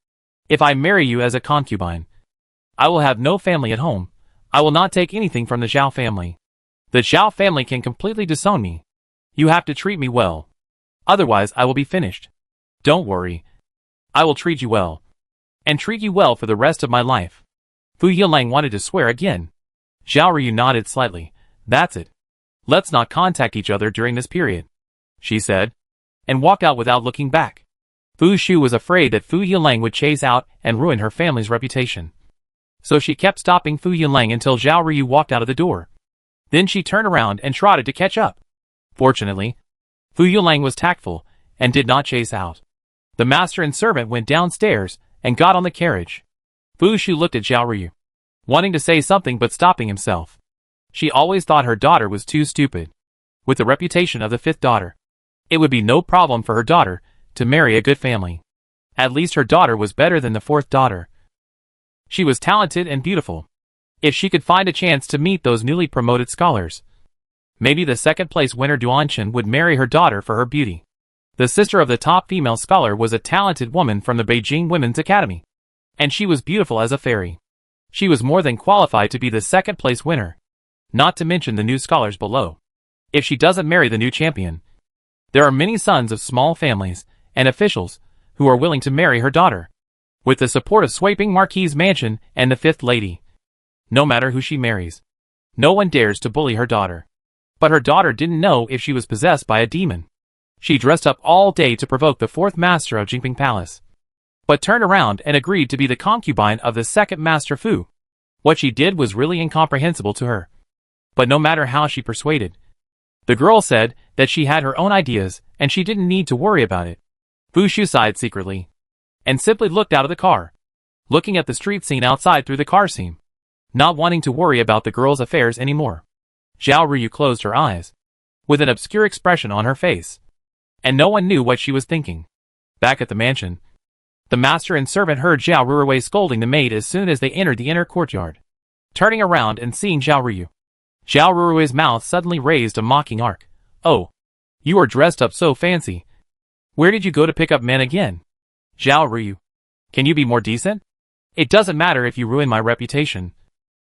If I marry you as a concubine, I will have no family at home. I will not take anything from the Zhao family. The Zhao family can completely disown me. You have to treat me well. Otherwise I will be finished. Don't worry. I will treat you well. and treat you well for the rest of my life. Fu Yilang wanted to swear again. Zhao Ryu nodded slightly. That's it. Let's not contact each other during this period, she said, and walked out without looking back. Fu Shu was afraid that Fu Yilang would chase out and ruin her family's reputation. So she kept stopping Fu Yilang until Zhao Ryu walked out of the door. Then she turned around and trotted to catch up. Fortunately, Fu Yilang was tactful and did not chase out. The master and servant went downstairs and got on the carriage. Fu Shu looked at Zhao Ryu, wanting to say something but stopping himself. She always thought her daughter was too stupid. With the reputation of the fifth daughter, it would be no problem for her daughter to marry a good family. At least her daughter was better than the fourth daughter. She was talented and beautiful. If she could find a chance to meet those newly promoted scholars, maybe the second-place winner Duanchen would marry her daughter for her beauty. The sister of the top female scholar was a talented woman from the Beijing Women's Academy, and she was beautiful as a fairy. She was more than qualified to be the second-place winner, not to mention the new scholars below. If she doesn't marry the new champion, there are many sons of small families and officials who are willing to marry her daughter, with the support of Sweeping Marquis Mansion and the fifth lady. No matter who she marries, no one dares to bully her daughter. But her daughter didn't know if she was possessed by a demon. She dressed up all day to provoke the fourth master of Jingping Palace, but turned around and agreed to be the concubine of the second master Fu. What she did was really incomprehensible to her. But no matter how she persuaded, the girl said that she had her own ideas and she didn't need to worry about it. Fu Shu sighed secretly and simply looked out of the car, looking at the street scene outside through the car seam, not wanting to worry about the girl's affairs anymore. Zhao Ryu closed her eyes, with an obscure expression on her face, and no one knew what she was thinking. Back at the mansion, the master and servant heard Zhao Ruwei scolding the maid as soon as they entered the inner courtyard. Turning around and seeing Zhao Ryu, Zhao Ruwei's mouth suddenly raised a mocking arc. Oh, you are dressed up so fancy. Where did you go to pick up men again? Zhao Ryu, can you be more decent? It doesn't matter if you ruin my reputation,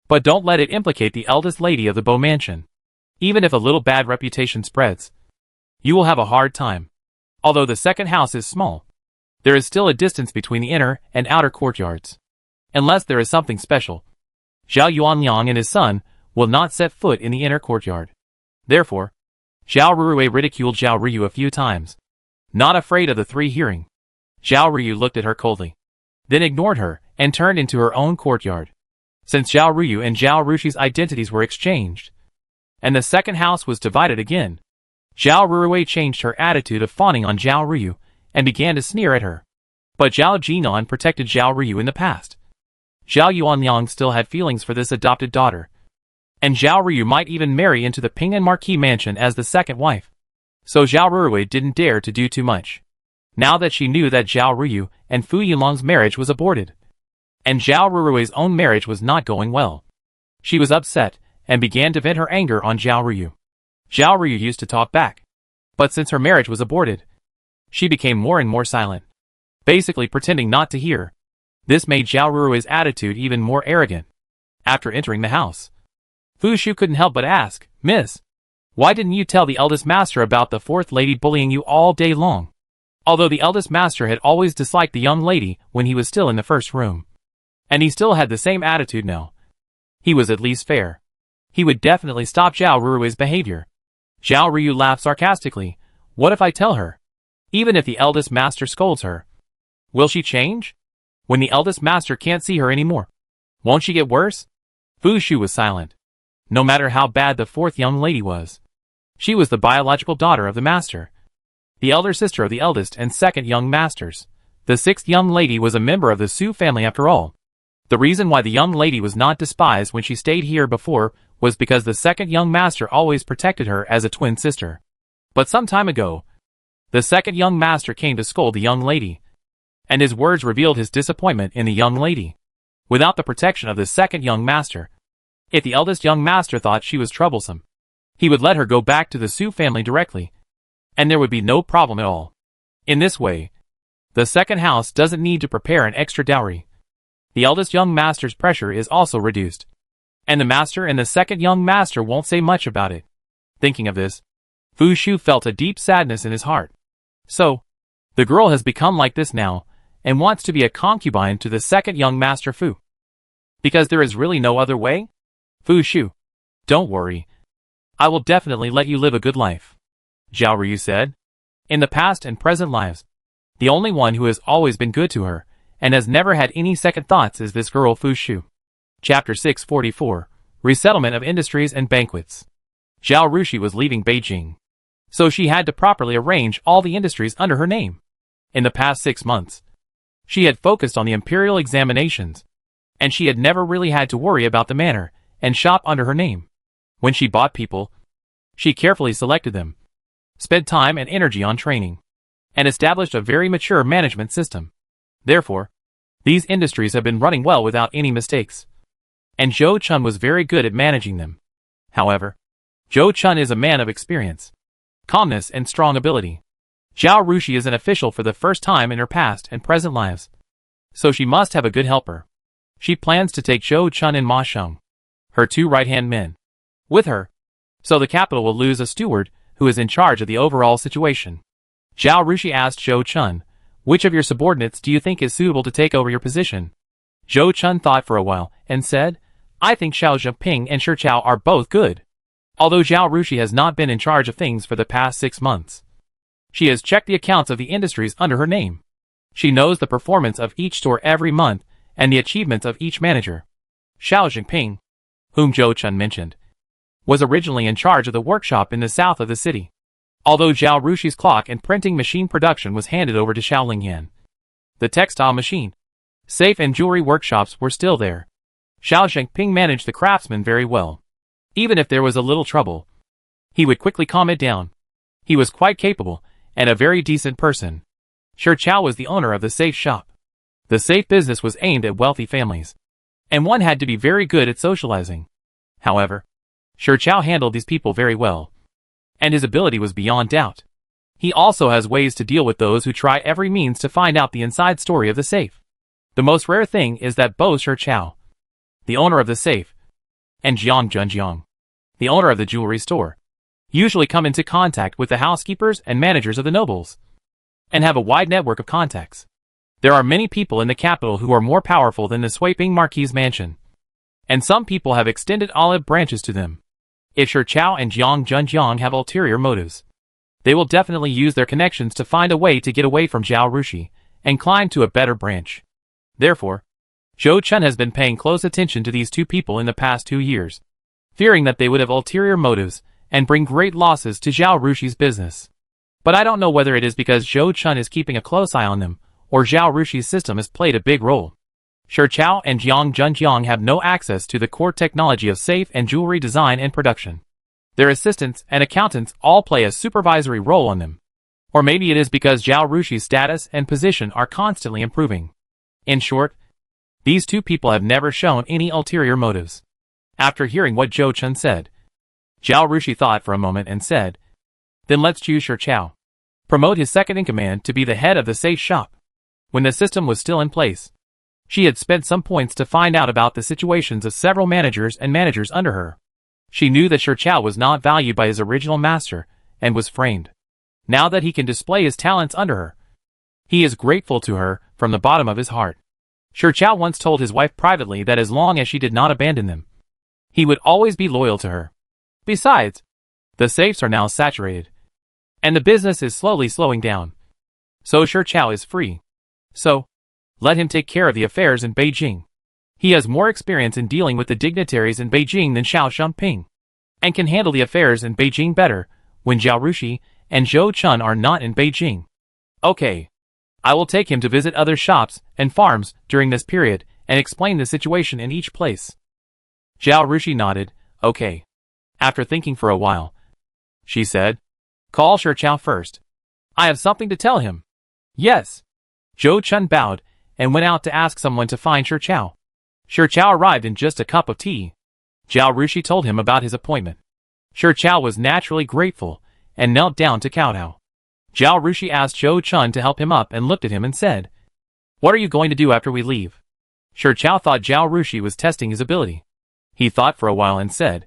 but don't let it implicate the eldest lady of the Bo Mansion. Even if a little bad reputation spreads, you will have a hard time. Although the second house is small, there is still a distance between the inner and outer courtyards. Unless there is something special, Zhao Yuanliang and his son will not set foot in the inner courtyard. Therefore, Zhao Ruwei ridiculed Zhao Ryu a few times, not afraid of the three hearing. Zhao Ryu looked at her coldly, then ignored her and turned into her own courtyard. Since Zhao Ryu and Zhao Rushi's identities were exchanged, and the second house was divided again, Zhao Ruwei changed her attitude of fawning on Zhao Ryu and began to sneer at her. But Zhao Jinan protected Zhao Ryu in the past. Zhao Yuanliang still had feelings for this adopted daughter, and Zhao Ryu might even marry into the Ping'an Marquis Mansion as the second wife. So Zhao Ruwei didn't dare to do too much. Now that she knew that Zhao Ryu and Fu Yilang's marriage was aborted, and Zhao Ruwei's own marriage was not going well, she was upset and began to vent her anger on Zhao Ryu. Zhao Ryu used to talk back, but since her marriage was aborted, she became more and more silent, basically pretending not to hear. This made Zhao Ruwei's attitude even more arrogant. After entering the house, Fu Shu couldn't help but ask, "Miss, why didn't you tell the eldest master about the fourth lady bullying you all day long?" Although the eldest master had always disliked the young lady when he was still in the first room, and he still had the same attitude now, he was at least fair. He would definitely stop Zhao Ruwei's behavior. Zhao Ryu laughed sarcastically. What if I tell her? Even if the eldest master scolds her, will she change? When the eldest master can't see her anymore, won't she get worse? Fu Shu was silent. No matter how bad the fourth young lady was, she was the biological daughter of the master, the elder sister of the eldest and second young masters. The sixth young lady was a member of the Su family after all. The reason why the young lady was not despised when she stayed here before was because the second young master always protected her as a twin sister. But some time ago, the second young master came to scold the young lady, and his words revealed his disappointment in the young lady. Without the protection of the second young master, if the eldest young master thought she was troublesome, he would let her go back to the Su family directly, and there would be no problem at all. In this way, the second house doesn't need to prepare an extra dowry. The eldest young master's pressure is also reduced, and the master and the second young master won't say much about it. Thinking of this, Fu Shu felt a deep sadness in his heart. So, the girl has become like this now, and wants to be a concubine to the second young master Fu. Because there is really no other way? Fu Shu. Don't worry. I will definitely let you live a good life. Zhao Ryu said. In the past and present lives, the only one who has always been good to her, and has never had any second thoughts is this girl Fu Shu. Chapter 644. Resettlement of Industries and Banquets. Zhao Rushi was leaving Beijing, so she had to properly arrange all the industries under her name. In the past 6 months, she had focused on the imperial examinations, and she had never really had to worry about the manor and shop under her name. When she bought people, she carefully selected them, spent time and energy on training, and established a very mature management system. Therefore, these industries have been running well without any mistakes, and Zhou Chun was very good at managing them. However, Zhou Chun is a man of experience, calmness and strong ability. Zhao Rushi is an official for the first time in her past and present lives, so she must have a good helper. She plans to take Zhou Chun and Ma Sheng, her 2 right-hand men, with her, so the capital will lose a steward who is in charge of the overall situation. Zhao Rushi asked Zhou Chun, which of your subordinates do you think is suitable to take over your position? Zhou Chun thought for a while and said, I think Xiao Zheping and Shi Chao are both good. Although Zhao Rushi has not been in charge of things for the past 6 months, she has checked the accounts of the industries under her name. She knows the performance of each store every month and the achievements of each manager. Xiao Zheping, whom Zhou Chun mentioned, was originally in charge of the workshop in the south of the city. Although Zhao Rushi's clock and printing machine production was handed over to Xiao Lingyan, the textile machine, safe and jewelry workshops were still there. Xiao Zheping managed the craftsmen very well. Even if there was a little trouble, he would quickly calm it down. He was quite capable and a very decent person. Shi Chao was the owner of the safe shop. The safe business was aimed at wealthy families, and one had to be very good at socializing. However, Shi Chao handled these people very well, and his ability was beyond doubt. He also has ways to deal with those who try every means to find out the inside story of the safe. The most rare thing is that both Shi Chao, the owner of the safe, and Jiang Junjiang, the owner of the jewelry store, usually come into contact with the housekeepers and managers of the nobles, and have a wide network of contacts. There are many people in the capital who are more powerful than the Sweiping Marquis mansion, and some people have extended olive branches to them. If Shi Chao and Jiang Junjiang have ulterior motives, they will definitely use their connections to find a way to get away from Zhao Rushi and climb to a better branch. Therefore, Zhou Chun has been paying close attention to these 2 people in the past 2 years, fearing that they would have ulterior motives and bring great losses to Zhao Rushi's business. But I don't know whether it is because Zhou Chun is keeping a close eye on them, or Zhao Rushi's system has played a big role. Shi Chao and Jiang Junjiang have no access to the core technology of safe and jewelry design and production. Their assistants and accountants all play a supervisory role on them. Or maybe it is because Zhao Rushi's status and position are constantly improving. In short, these 2 people have never shown any ulterior motives. After hearing what Zhou Chun said, Zhao Rushi thought for a moment and said, then let's choose Shi Chao. Promote his second-in-command to be the head of the safe shop. When the system was still in place, she had spent some points to find out about the situations of several managers and managers under her. She knew that Shi Chao was not valued by his original master, and was framed. Now that he can display his talents under her, he is grateful to her from the bottom of his heart. Shi Chao once told his wife privately that as long as she did not abandon them, he would always be loyal to her. Besides, the safes are now saturated, and the business is slowly slowing down. So Shi Chao is free. So, let him take care of the affairs in Beijing. He has more experience in dealing with the dignitaries in Beijing than Xiao Zheping, and can handle the affairs in Beijing better when Zhao Rushi and Zhou Chun are not in Beijing. Okay. I will take him to visit other shops and farms during this period and explain the situation in each place. Zhao Rushi nodded, okay. After thinking for a while, she said, call Shi Chao first. I have something to tell him. Yes. Zhou Chun bowed and went out to ask someone to find Shi Chao. Shi Chao arrived in just a cup of tea. Zhao Rushi told him about his appointment. Shi Chao was naturally grateful and knelt down to kowtow. Zhao Rushi asked Zhou Chun to help him up and looked at him and said, what are you going to do after we leave? Shi Chao thought Zhao Rushi was testing his ability. He thought for a while and said,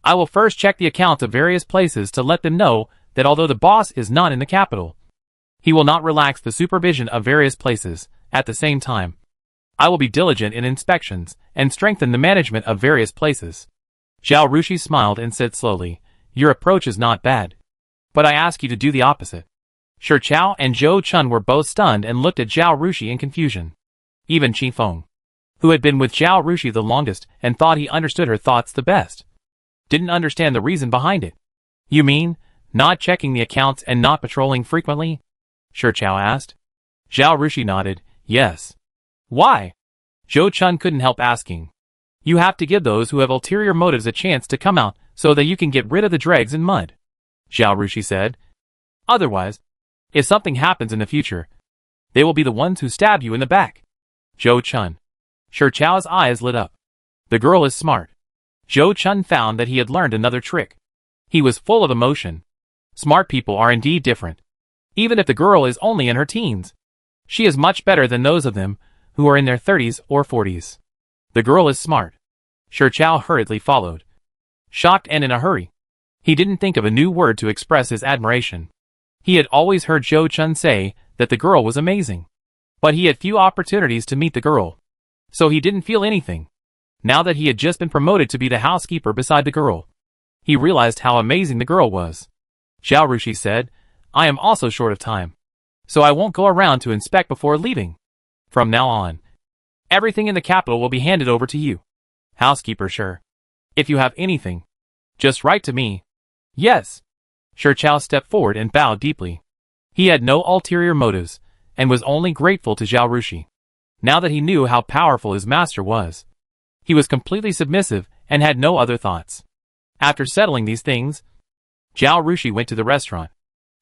I will first check the accounts of various places to let them know that although the boss is not in the capital, he will not relax the supervision of various places At the same time, I will be diligent in inspections and strengthen the management of various places. Zhao Rushi smiled and said slowly, your approach is not bad. But I ask you to do the opposite. Shi Chao and Zhou Chun were both stunned and looked at Zhao Rushi in confusion. Even Qi Feng, who had been with Zhao Rushi the longest and thought he understood her thoughts the best, didn't understand the reason behind it. You mean, not checking the accounts and not patrolling frequently? Shi Chao asked. Zhao Rushi nodded, yes. Why? Zhou Chun couldn't help asking. You have to give those who have ulterior motives a chance to come out so that you can get rid of the dregs and mud, Zhao Rushi said. Otherwise, if something happens in the future, they will be the ones who stab you in the back. Zhou Chun. Shi Chao's eyes lit up. The girl is smart. Zhou Chun found that he had learned another trick. He was full of emotion. Smart people are indeed different. Even if the girl is only in her teens, she is much better than those of them who are in their 30s or 40s. The girl is smart. Shi Chao hurriedly followed. Shocked and in a hurry. He didn't think of a new word to express his admiration. He had always heard Zhou Chun say that the girl was amazing. But he had few opportunities to meet the girl. So he didn't feel anything. Now that he had just been promoted to be the housekeeper beside the girl, he realized how amazing the girl was. Zhao Rushi said, I am also short of time. So I won't go around to inspect before leaving. From now on, everything in the capital will be handed over to you. Housekeeper, sure. If you have anything, just write to me. Yes. Shi Chao stepped forward and bowed deeply. He had no ulterior motives, and was only grateful to Zhao Rushi. Now that he knew how powerful his master was, he was completely submissive and had no other thoughts. After settling these things, Zhao Rushi went to the restaurant.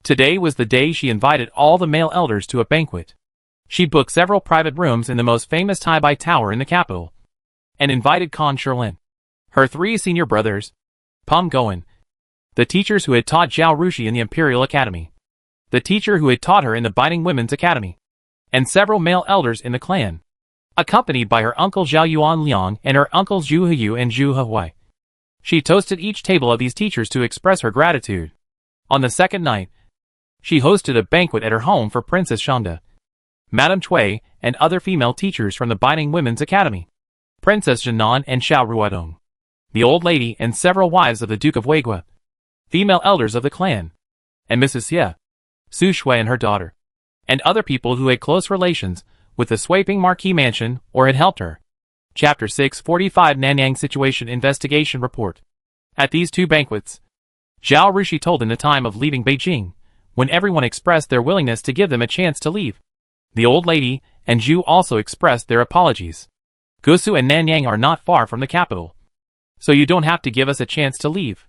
Today was the day she invited all the male elders to a banquet. She booked several private rooms in the most famous Taibai Tower in the capital, and invited Kan Shilin, her 3 senior brothers, Peng Goen, the teachers who had taught Zhao Rushi in the Imperial Academy, the teacher who had taught her in the Binding Women's Academy, and several male elders in the clan, accompanied by her uncle Zhao Yuan Liang and her uncles Zhu Heyu and Zhu Hehui. She toasted each table of these teachers to express her gratitude. On the second night, she hosted a banquet at her home for Princess Shangda, Madame Cui, and other female teachers from the Binding Women's Academy, Princess Jinan and Xiao Ruodong, the old lady and several wives of the Duke of Weigua, female elders of the clan, and Mrs. Xie, Su Shui and her daughter, and other people who had close relations with the Sweeping Marquis Mansion or had helped her. Chapter 645 Nanyang Situation Investigation Report. At these 2 banquets, Zhao Rushi told in the time of leaving Beijing, when everyone expressed their willingness to give them a chance to leave. The old lady and Zhu also expressed their apologies. Gusu and Nanyang are not far from the capital, so you don't have to give us a chance to leave.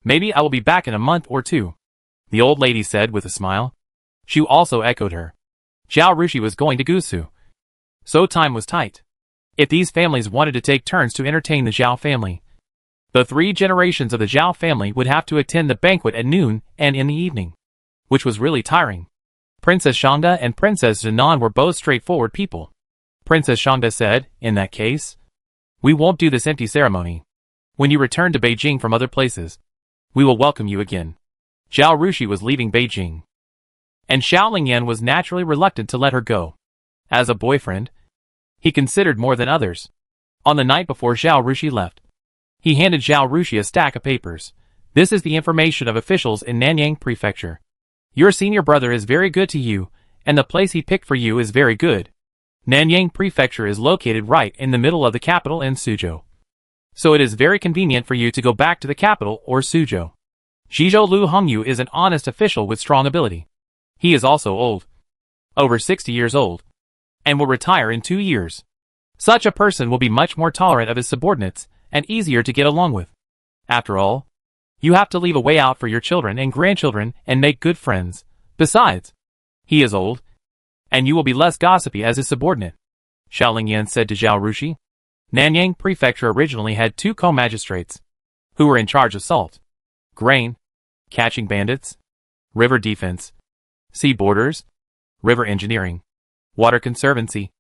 Maybe I will be back in a month or 2, the old lady said with a smile. Zhu also echoed her. Zhao Rushi was going to Gusu, so time was tight. If these families wanted to take turns to entertain the Zhao family, the 3 generations of the Zhao family would have to attend the banquet at noon and in the evening, which was really tiring. Princess Shangda and Princess Jinan were both straightforward people. Princess Shangda said, in that case, we won't do this empty ceremony. When you return to Beijing from other places, we will welcome you again. Zhao Rushi was leaving Beijing, and Xiao Lingyan was naturally reluctant to let her go. As a boyfriend, he considered more than others. On the night before Zhao Rushi left, he handed Zhao Rushi a stack of papers. This is the information of officials in Nanyang Prefecture. Your senior brother is very good to you, and the place he picked for you is very good. Nanyang Prefecture is located right in the middle of the capital in Suzhou, so it is very convenient for you to go back to the capital or Suzhou. Zhizhou Lu Hongyu is an honest official with strong ability. He is also old, over 60 years old, and will retire in 2 years. Such a person will be much more tolerant of his subordinates and easier to get along with. After all, you have to leave a way out for your children and grandchildren and make good friends. Besides, he is old, and you will be less gossipy as his subordinate. Xiao Lingyan said to Zhao Rushi. Nanyang Prefecture originally had 2 co-magistrates, who were in charge of salt, grain, catching bandits, river defense, sea borders, river engineering, water conservancy,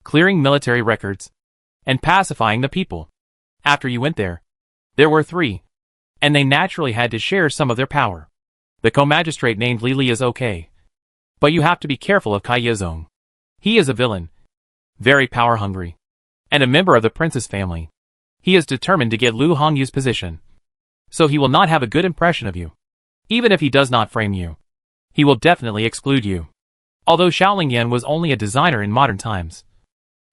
clearing military records, and pacifying the people. After you went there were 3, and they naturally had to share some of their power. The co-magistrate named Li Li is okay, but you have to be careful of Kai Yezong. He is a villain, very power-hungry, and a member of the prince's family. He is determined to get Lu Hongyu's position, so he will not have a good impression of you. Even if he does not frame you, he will definitely exclude you. Although Xiaoling Yan was only a designer in modern times,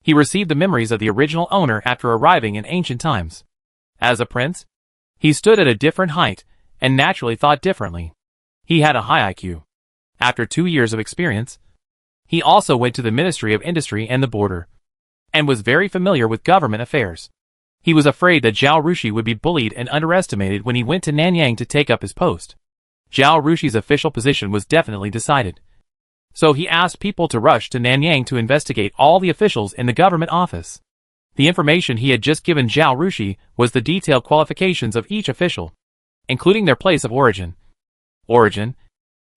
he received the memories of the original owner after arriving in ancient times. As a prince, he stood at a different height and naturally thought differently. He had a high IQ. After 2 years of experience, he also went to the Ministry of Industry and the Border, and was very familiar with government affairs. He was afraid that Zhao Rushi would be bullied and underestimated when he went to Nanyang to take up his post. Zhao Rushi's official position was definitely decided, so he asked people to rush to Nanyang to investigate all the officials in the government office. The information he had just given Zhao Rushi was the detailed qualifications of each official, including their place of origin,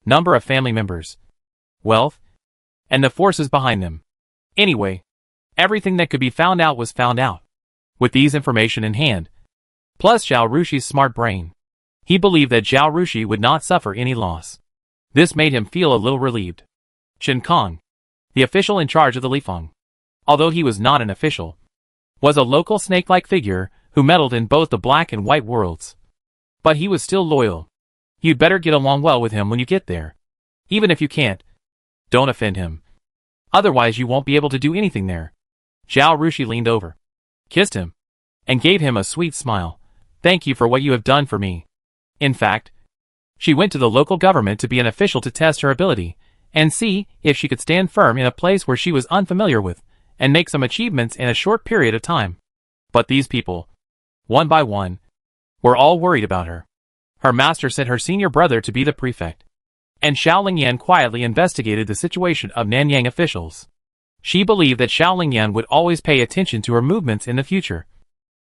number of family members, wealth, and the forces behind them. Anyway, everything that could be found out was found out. With these information in hand, plus Zhao Rushi's smart brain, he believed that Zhao Rushi would not suffer any loss. This made him feel a little relieved. Chen Kong, the official in charge of the Lifeng, although he was not an official, was a local snake-like figure who meddled in both the black and white worlds. But he was still loyal. You'd better get along well with him when you get there. Even if you can't, don't offend him. Otherwise you won't be able to do anything there. Zhao Rushi leaned over, kissed him, and gave him a sweet smile. Thank you for what you have done for me. In fact, she went to the local government to be an official to test her ability, and see if she could stand firm in a place where she was unfamiliar with, and make some achievements in a short period of time. But these people, one by one, were all worried about her. Her master sent her senior brother to be the prefect, and Xiaoling Yan quietly investigated the situation of Nanyang officials. She believed that Xiaoling Yan would always pay attention to her movements in the future,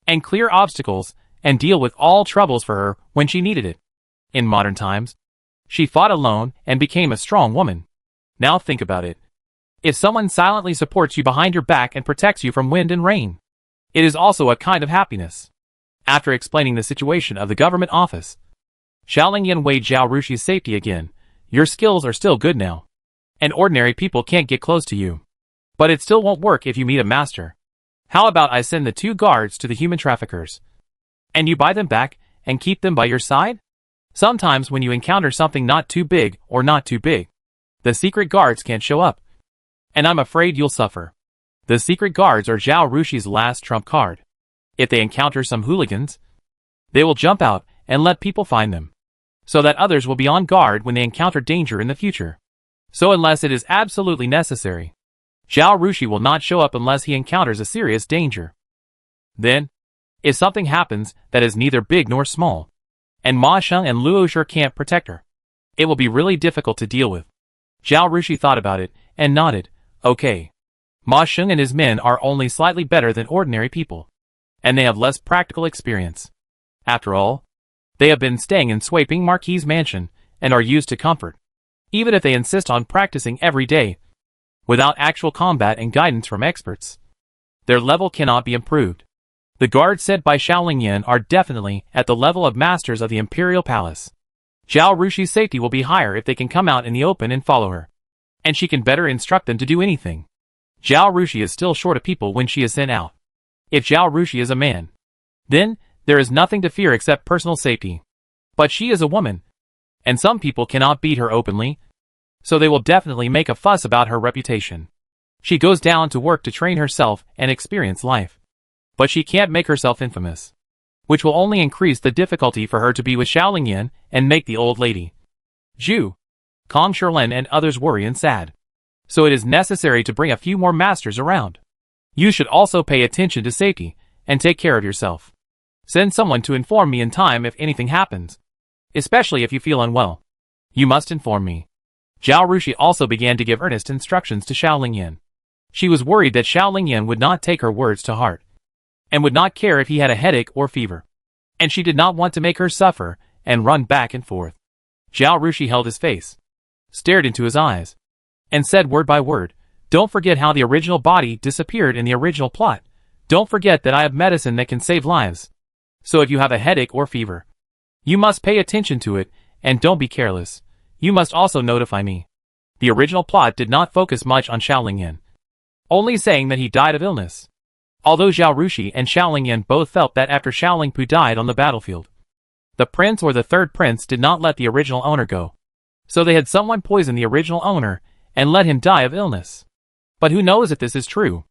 and clear obstacles, and deal with all troubles for her when she needed it. In modern times, she fought alone and became a strong woman. Now think about it. If someone silently supports you behind your back and protects you from wind and rain, it is also a kind of happiness. After explaining the situation of the government office, Xiaoling Yan weighed Zhao Rushi's safety again. Your skills are still good now, and ordinary people can't get close to you. But it still won't work if you meet a master. How about I send the 2 guards to the human traffickers, and you buy them back and keep them by your side? Sometimes when you encounter something not too big or not too big, the secret guards can't show up, and I'm afraid you'll suffer. The secret guards are Zhao Rushi's last trump card. If they encounter some hooligans, they will jump out and let people find them, so that others will be on guard when they encounter danger in the future. So unless it is absolutely necessary, Zhao Rushi will not show up unless he encounters a serious danger. Then, if something happens that is neither big nor small, and Ma Sheng and Luo Shi can't protect her, it will be really difficult to deal with. Zhao Rushi thought about it and nodded. Okay. Ma Sheng and his men are only slightly better than ordinary people, and they have less practical experience. After all, they have been staying in Sui Ping Marquis' mansion and are used to comfort. Even if they insist on practicing every day, without actual combat and guidance from experts, their level cannot be improved. The guards sent by Xiaoling Yan are definitely at the level of masters of the Imperial Palace. Zhao Rushi's safety will be higher if they can come out in the open and follow her, and she can better instruct them to do anything. Zhao Rushi is still short of people when she is sent out. If Zhao Rushi is a man, then there is nothing to fear except personal safety. But she is a woman, and some people cannot beat her openly, so they will definitely make a fuss about her reputation. She goes down to work to train herself and experience life, but she can't make herself infamous, which will only increase the difficulty for her to be with Xiaoling Yan and make the old lady, Zhu, Kong Sherlin and others worry and sad. So it is necessary to bring a few more masters around. You should also pay attention to safety and take care of yourself. Send someone to inform me in time if anything happens, especially if you feel unwell. You must inform me. Zhao Rushi also began to give earnest instructions to Xiaoling Yan. She was worried that Xiaoling Yan would not take her words to heart, and would not care if he had a headache or fever, and she did not want to make her suffer and run back and forth. Zhao Rushi held his face, stared into his eyes, and said word by word, "Don't forget how the original body disappeared in the original plot. Don't forget that I have medicine that can save lives. So if you have a headache or fever, you must pay attention to it, and don't be careless. You must also notify me." The original plot did not focus much on Xiaoling Yan, only saying that he died of illness. Although Zhao Rushi and Xiao Lingyan both felt that after Xiao Lingpu died on the battlefield, the prince or the third prince did not let the original owner go. So they had someone poison the original owner and let him die of illness. But who knows if this is true?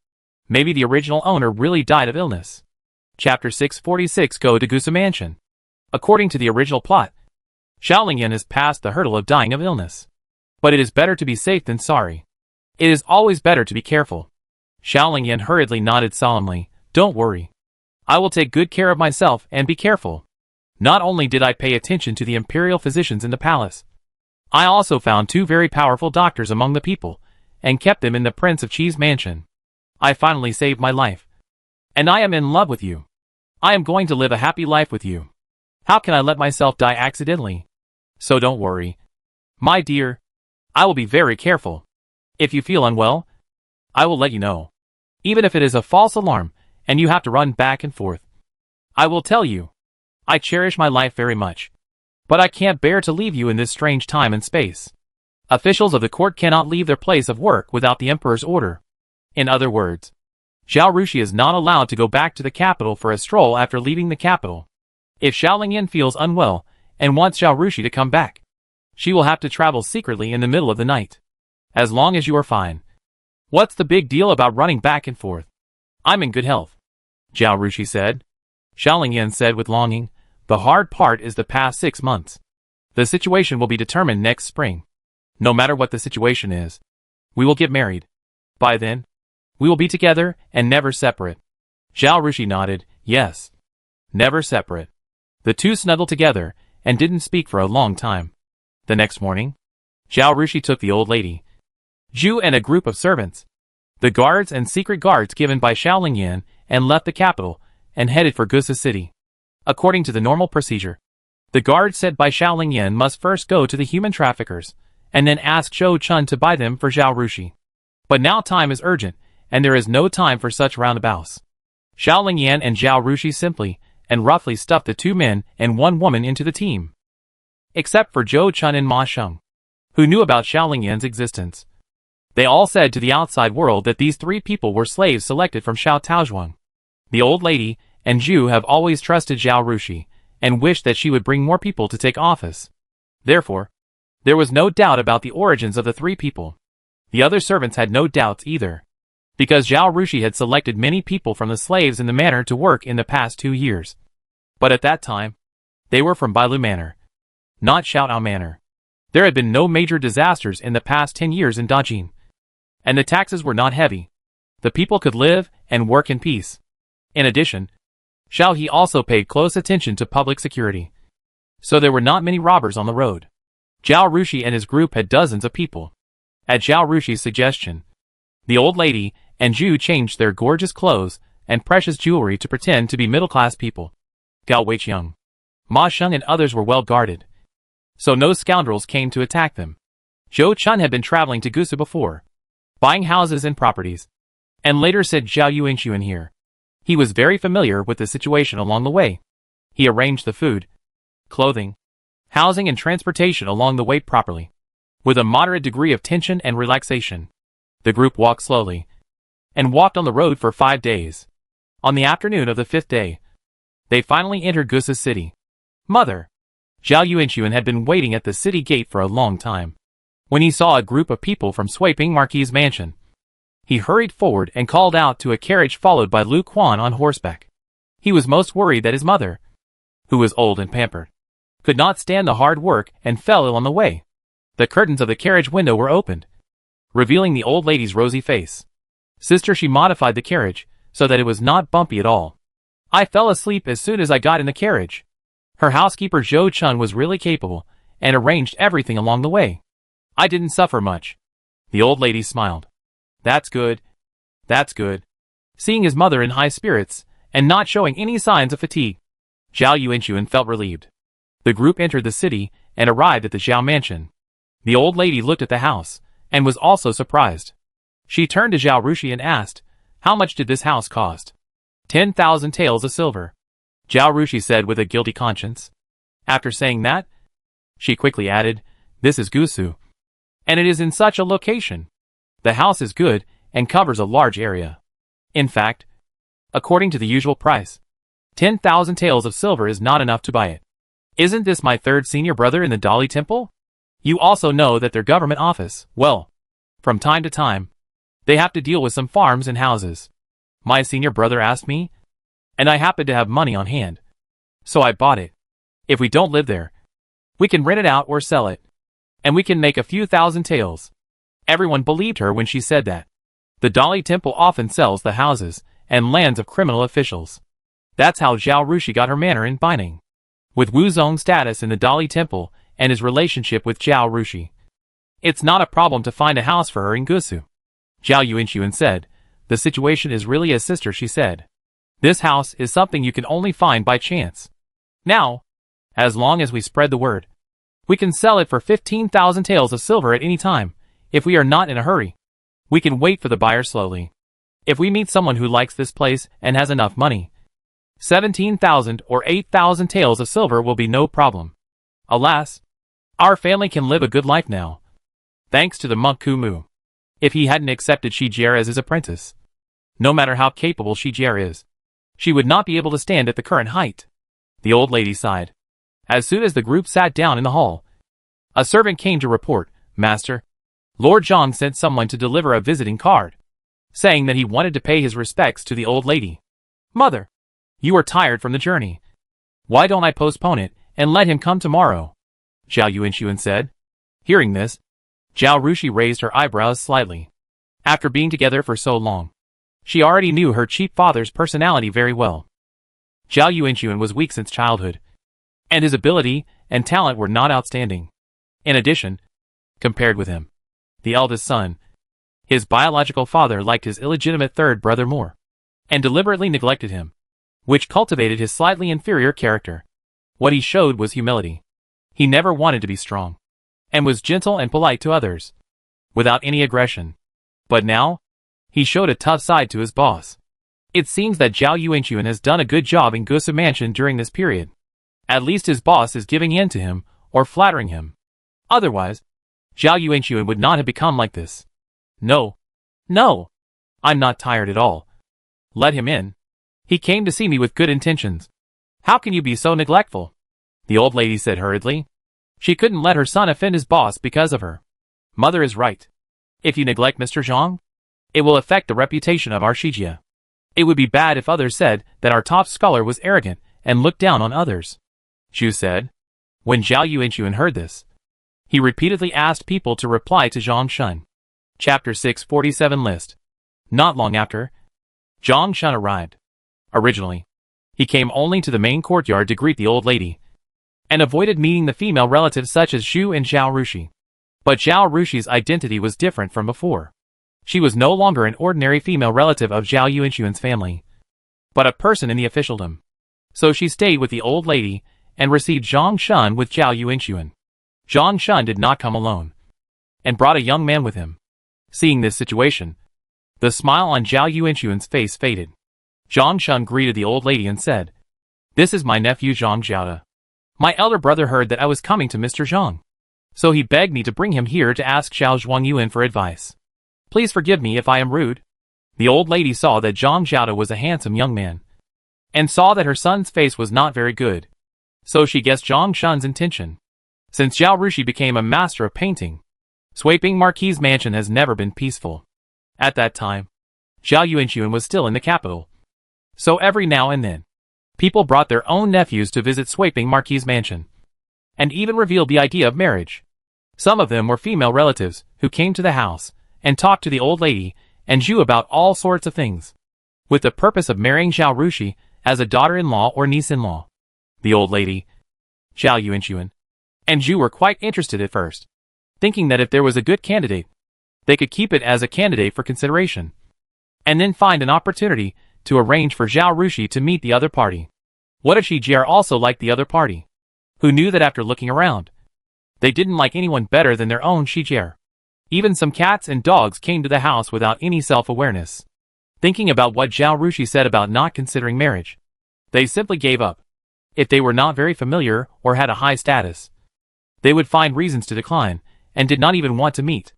Maybe the original owner really died of illness. Chapter 646 Go to Gusu Mansion. According to the original plot, Xiao Lingyan has passed the hurdle of dying of illness. But it is better to be safe than sorry. It is always better to be careful. Xiao Lingyan hurriedly nodded solemnly. Don't worry. I will take good care of myself and be careful. Not only did I pay attention to the imperial physicians in the palace, I also found 2 very powerful doctors among the people, and kept them in the Prince of Qi's mansion. I finally saved my life. And I am in love with you. I am going to live a happy life with you. How can I let myself die accidentally? So don't worry. My dear, I will be very careful. If you feel unwell, I will let you know. Even if it is a false alarm, and you have to run back and forth, I will tell you. I cherish my life very much. But I can't bear to leave you in this strange time and space. Officials of the court cannot leave their place of work without the emperor's order. In other words, Zhao Rushi is not allowed to go back to the capital for a stroll after leaving the capital. If Xiao Lingyan feels unwell and wants Zhao Rushi to come back, she will have to travel secretly in the middle of the night. As long as you are fine. What's the big deal about running back and forth? I'm in good health, Zhao Rushi said. Xiao Lingyan said with longing, the hard part is the past 6 months. The situation will be determined next spring. No matter what the situation is, we will get married. By then, we will be together and never separate. Zhao Rushi nodded, yes. Never separate. The two snuggled together and didn't speak for a long time. The next morning, Zhao Rushi took the old lady, Zhu and a group of servants, the guards and secret guards given by Xiao Lingyan, and left the capital and headed for Gusu City. According to the normal procedure, the guards sent by Xiao Lingyan must first go to the human traffickers and then ask Zhou Chun to buy them for Zhao Rushi. But now time is urgent, and there is no time for such roundabouts. Xiao Lingyan and Zhao Rushi simply and roughly stuffed the 2 men and 1 woman into the team. Except for Zhou Chun and Ma Sheng, who knew about Xiao Lingyan's existence. They all said to the outside world that these 3 people were slaves selected from Xiao Taozhuang. The old lady and Zhu have always trusted Zhao Rushi and wished that she would bring more people to take office. Therefore, there was no doubt about the origins of the 3 people. The other servants had no doubts either, because Zhao Rushi had selected many people from the slaves in the manor to work in the past 2 years. But at that time, they were from Bailu Manor, not Xiaotao Manor. There had been no major disasters in the past 10 years in Dajin, and the taxes were not heavy. The people could live and work in peace. In addition, Xiao He also paid close attention to public security, so there were not many robbers on the road. Zhao Rushi and his group had dozens of people. At Zhao Rushi's suggestion, the old lady and Zhu changed their gorgeous clothes and precious jewelry to pretend to be middle-class people. Gao Weiqiang, Ma Sheng and others were well guarded, so no scoundrels came to attack them. Zhou Chun had been traveling to Gusu before, buying houses and properties, and later said Zhao Yuanxuan here. He was very familiar with the situation along the way. He arranged the food, clothing, housing and transportation along the way properly, with a moderate degree of tension and relaxation. The group walked slowly, and walked on the road for 5 days. On the afternoon of the 5th day, they finally entered Gusu City. Mother! Zhao Yuanxuan had been waiting at the city gate for a long time. When he saw a group of people from Sweiping Marquis' mansion, he hurried forward and called out to a carriage followed by Lu Quan on horseback. He was most worried that his mother, who was old and pampered, could not stand the hard work and fell ill on the way. The curtains of the carriage window were opened, revealing the old lady's rosy face. Sister, she modified the carriage so that it was not bumpy at all. I fell asleep as soon as I got in the carriage. Her housekeeper Zhou Chun was really capable and arranged everything along the way. I didn't suffer much. The old lady smiled. That's good. That's good. Seeing his mother in high spirits and not showing any signs of fatigue, Zhao Yuanxuan felt relieved. The group entered the city and arrived at the Zhao mansion. The old lady looked at the house and was also surprised. She turned to Zhao Rushi and asked, how much did this house cost? 10,000 taels of silver. Zhao Rushi said with a guilty conscience. After saying that, she quickly added, this is Gusu, and it is in such a location. The house is good, and covers a large area. In fact, according to the usual price, 10,000 taels of silver is not enough to buy it. Isn't this my third senior brother in the Dali Temple? You also know that their government office, well, from time to time, they have to deal with some farms and houses. My senior brother asked me, and I happened to have money on hand. So I bought it. If we don't live there, we can rent it out or sell it, and we can make a few thousand taels. Everyone believed her when she said that. The Dali Temple often sells the houses and lands of criminal officials. That's how Zhao Rushi got her manor in Baining. With Wu Zong's status in the Dali Temple and his relationship with Zhao Rushi, it's not a problem to find a house for her in Gusu. Zhao Yuanxuan said, the situation is really as sister she said. This house is something you can only find by chance. Now, as long as we spread the word, we can sell it for 15,000 taels of silver at any time. If we are not in a hurry, we can wait for the buyer slowly. If we meet someone who likes this place and has enough money, 17,000 or 8,000 taels of silver will be no problem. Alas, our family can live a good life now, thanks to the monk Kumu. If he hadn't accepted Shi Jie as his apprentice, no matter how capable Shi Jie is, she would not be able to stand at the current height. The old lady sighed. As soon as the group sat down in the hall, a servant came to report, Master, Lord Zhang sent someone to deliver a visiting card, saying that he wanted to pay his respects to the old lady. Mother, you are tired from the journey. Why don't I postpone it and let him come tomorrow? Zhao Yuanxuan said. Hearing this, Zhao Rushi raised her eyebrows slightly. After being together for so long, she already knew her cheap father's personality very well. Zhao Yuanxuan was weak since childhood, and his ability and talent were not outstanding. In addition, compared with him, the eldest son, his biological father liked his illegitimate third brother more, and deliberately neglected him, which cultivated his slightly inferior character. What he showed was humility. He never wanted to be strong, and was gentle and polite to others, without any aggression. But now, he showed a tough side to his boss. It seems that Zhao Yuanxuan has done a good job in Gusu Mansion during this period. At least his boss is giving in to him, or flattering him. Otherwise, Zhao Yuanxuan would not have become like this. No. No. I'm not tired at all. Let him in. He came to see me with good intentions. How can you be so neglectful? The old lady said hurriedly. She couldn't let her son offend his boss because of her. Mother is right. If you neglect Mr. Zhang, it will affect the reputation of our Shijia. It would be bad if others said that our top scholar was arrogant and looked down on others, Zhu said. When Zhao Yuanxuan heard this, he repeatedly asked people to reply to Zhang Shun. Chapter 647 List. Not long after, Zhang Shun arrived. Originally, he came only to the main courtyard to greet the old lady, and avoided meeting the female relatives such as Zhu and Zhao Rushi. But Zhao Rushi's identity was different from before. She was no longer an ordinary female relative of Zhao Yuanxuan's family, but a person in the officialdom. So she stayed with the old lady and received Zhang Shun with Zhao Yuanxuan. Zhang Shun did not come alone, and brought a young man with him. Seeing this situation, the smile on Zhao Yuanxuan's face faded. Zhang Shun greeted the old lady and said, This is my nephew Zhang Jiaoda. My elder brother heard that I was coming to Mr. Zhang, so he begged me to bring him here to ask Xiao Zhuangyuan for advice. Please forgive me if I am rude. The old lady saw that Zhang Jiaoda was a handsome young man, and saw that her son's face was not very good. So she guessed Zhang Shun's intention. Since Zhao Rushi became a master of painting, Sweeping Marquis Mansion has never been peaceful. At that time, Zhao Yuanxuan was still in the capital. So every now and then, people brought their own nephews to visit Sweeping Marquis Mansion, and even revealed the idea of marriage. Some of them were female relatives who came to the house and talked to the old lady and Zhu about all sorts of things, with the purpose of marrying Zhao Rushi as a daughter-in-law or niece-in-law. The old lady, Zhao Yuanxuan, and Zhu were quite interested at first, thinking that if there was a good candidate, they could keep it as a candidate for consideration, and then find an opportunity to arrange for Zhao Rushi to meet the other party. What if Shi Jie also liked the other party, who knew that after looking around, they didn't like anyone better than their own Shi Jie? Even some cats and dogs came to the house without any self-awareness. Thinking about what Zhao Rushi said about not considering marriage, they simply gave up. If they were not very familiar or had a high status, they would find reasons to decline, and did not even want to meet.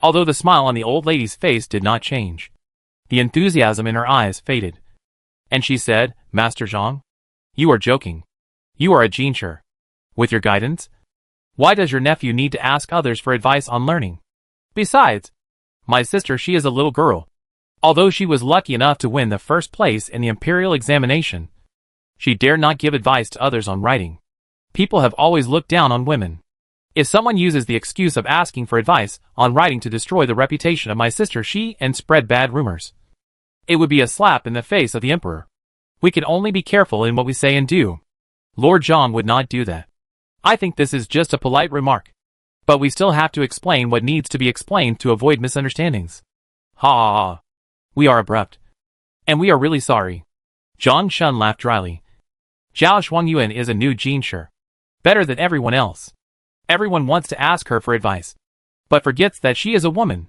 Although the smile on the old lady's face did not change, the enthusiasm in her eyes faded. And she said, Master Zhang, you are joking. You are a genius. With your guidance? Why does your nephew need to ask others for advice on learning? Besides, my sister, she is a little girl. Although she was lucky enough to win the first place in the imperial examination, she dared not give advice to others on writing. People have always looked down on women. If someone uses the excuse of asking for advice on writing to destroy the reputation of my sister and spread bad rumors, it would be a slap in the face of the emperor. We can only be careful in what we say and do. Lord Zhang would not do that. I think this is just a polite remark. But we still have to explain what needs to be explained to avoid misunderstandings. Ha ha ha. We are abrupt. And we are really sorry. Zhang Shun laughed dryly. Zhao Shuangyuan is a new genius. Better than everyone else. Everyone wants to ask her for advice, but forgets that she is a woman.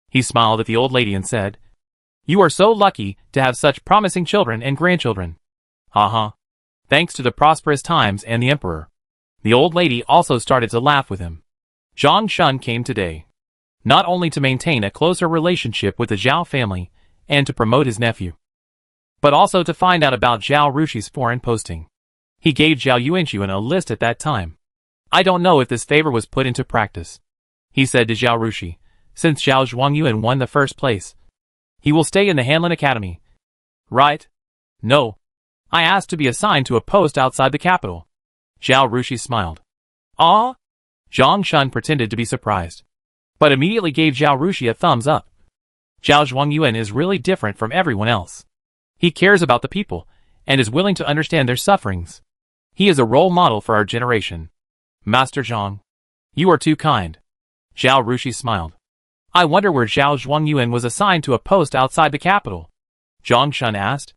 He smiled at the old lady and said, You are so lucky to have such promising children and grandchildren. Ha. Thanks to the prosperous times and the emperor. The old lady also started to laugh with him. Zhang Shun came today, not only to maintain a closer relationship with the Zhao family and to promote his nephew, but also to find out about Zhao Rushi's foreign posting. He gave Zhao Yuanxuan a list at that time. I don't know if this favor was put into practice, he said to Zhao Rushi. Since Zhao Zhuangyuan won the first place, he will stay in the Hanlin Academy. Right? No. I asked to be assigned to a post outside the capital. Zhao Rushi smiled. Ah? Zhang Shun pretended to be surprised, but immediately gave Zhao Rushi a thumbs up. Zhao Zhuangyuan is really different from everyone else. He cares about the people, and is willing to understand their sufferings. He is a role model for our generation. Master Zhang, you are too kind. Zhao Rushi smiled. I wonder where Zhao Zhuangyuan was assigned to a post outside the capital? Zhang Shun asked.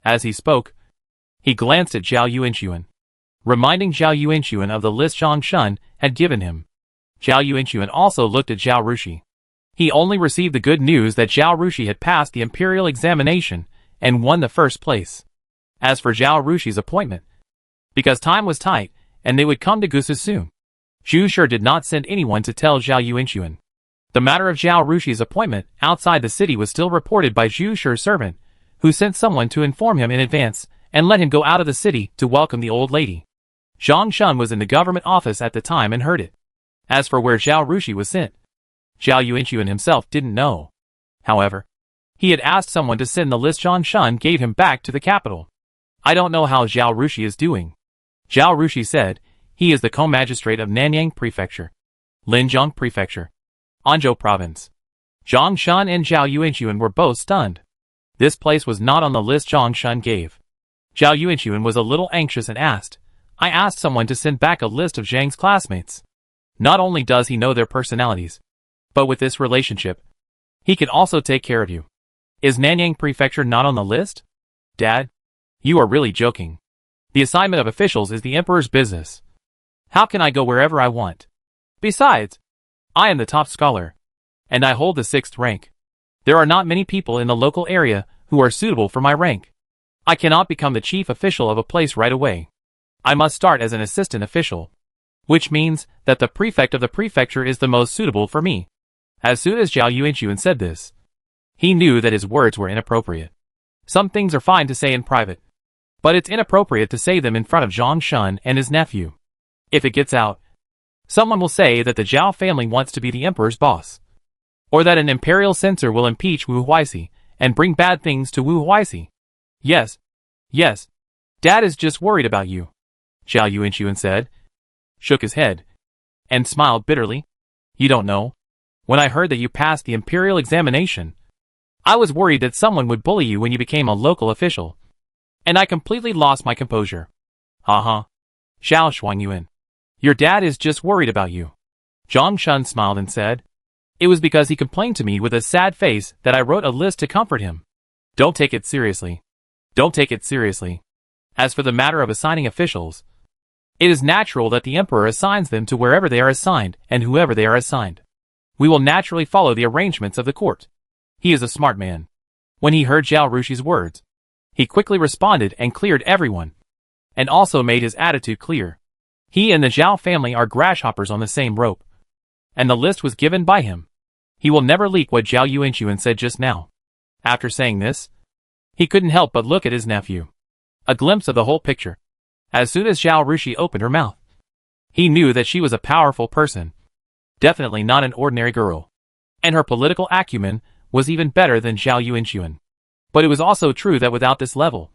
As he spoke, he glanced at Zhao Yuanxuan, reminding Zhao Yuanxuan of the list Zhang Shun had given him. Zhao Yuanxuan also looked at Zhao Rushi. He only received the good news that Zhao Rushi had passed the imperial examination and won the first place. As for Zhao Rushi's appointment, because time was tight and they would come to Gusu soon, Zhu Shi did not send anyone to tell Zhao Yuanxuan. The matter of Zhao Rushi's appointment outside the city was still reported by Zhu Shi's servant, who sent someone to inform him in advance and let him go out of the city to welcome the old lady. Zhang Shun was in the government office at the time and heard it. As for where Zhao Rushi was sent, Zhao Yuanxuan himself didn't know. However, he had asked someone to send the list Zhang Shun gave him back to the capital. I don't know how Zhao Rushi is doing. Zhao Rushi said, he is the co-magistrate of Nanyang Prefecture, Linjiang Prefecture, Anzhou Province. Zhang Shun and Zhao Yuanxuan were both stunned. This place was not on the list Zhang Shun gave. Zhao Yuanxuan was a little anxious and asked, I asked someone to send back a list of Zhang's classmates. Not only does he know their personalities, but with this relationship, he can also take care of you. Is Nanyang Prefecture not on the list? Dad, you are really joking. The assignment of officials is the emperor's business. How can I go wherever I want? Besides, I am the top scholar, and I hold the 6th rank. There are not many people in the local area who are suitable for my rank. I cannot become the chief official of a place right away. I must start as an assistant official, which means that the prefect of the prefecture is the most suitable for me. As soon as Zhao Yuanxuan said this, he knew that his words were inappropriate. Some things are fine to say in private, but it's inappropriate to say them in front of Zhang Shun and his nephew. If it gets out, someone will say that the Zhao family wants to be the emperor's boss, or that an imperial censor will impeach Wu Huaixi and bring bad things to Wu Huaixi. Yes, Dad is just worried about you, Zhao Yuanxuan said, shook his head, and smiled bitterly. You don't know. When I heard that you passed the imperial examination, I was worried that someone would bully you when you became a local official, and I completely lost my composure. Zhao Shuangyuan, your dad is just worried about you. Zhang Shun smiled and said, it was because he complained to me with a sad face that I wrote a list to comfort him. Don't take it seriously. Don't take it seriously. As for the matter of assigning officials, it is natural that the emperor assigns them to wherever they are assigned and whoever they are assigned. We will naturally follow the arrangements of the court. He is a smart man. When he heard Zhao Rushi's words, he quickly responded and cleared everyone, and also made his attitude clear. He and the Zhao family are grasshoppers on the same rope, and the list was given by him. He will never leak what Zhao Yuanxuan said just now. After saying this, he couldn't help but look at his nephew. A glimpse of the whole picture. As soon as Zhao Rushi opened her mouth, he knew that she was a powerful person. Definitely not an ordinary girl. And her political acumen was even better than Zhao Yuanxuan. But it was also true that without this level,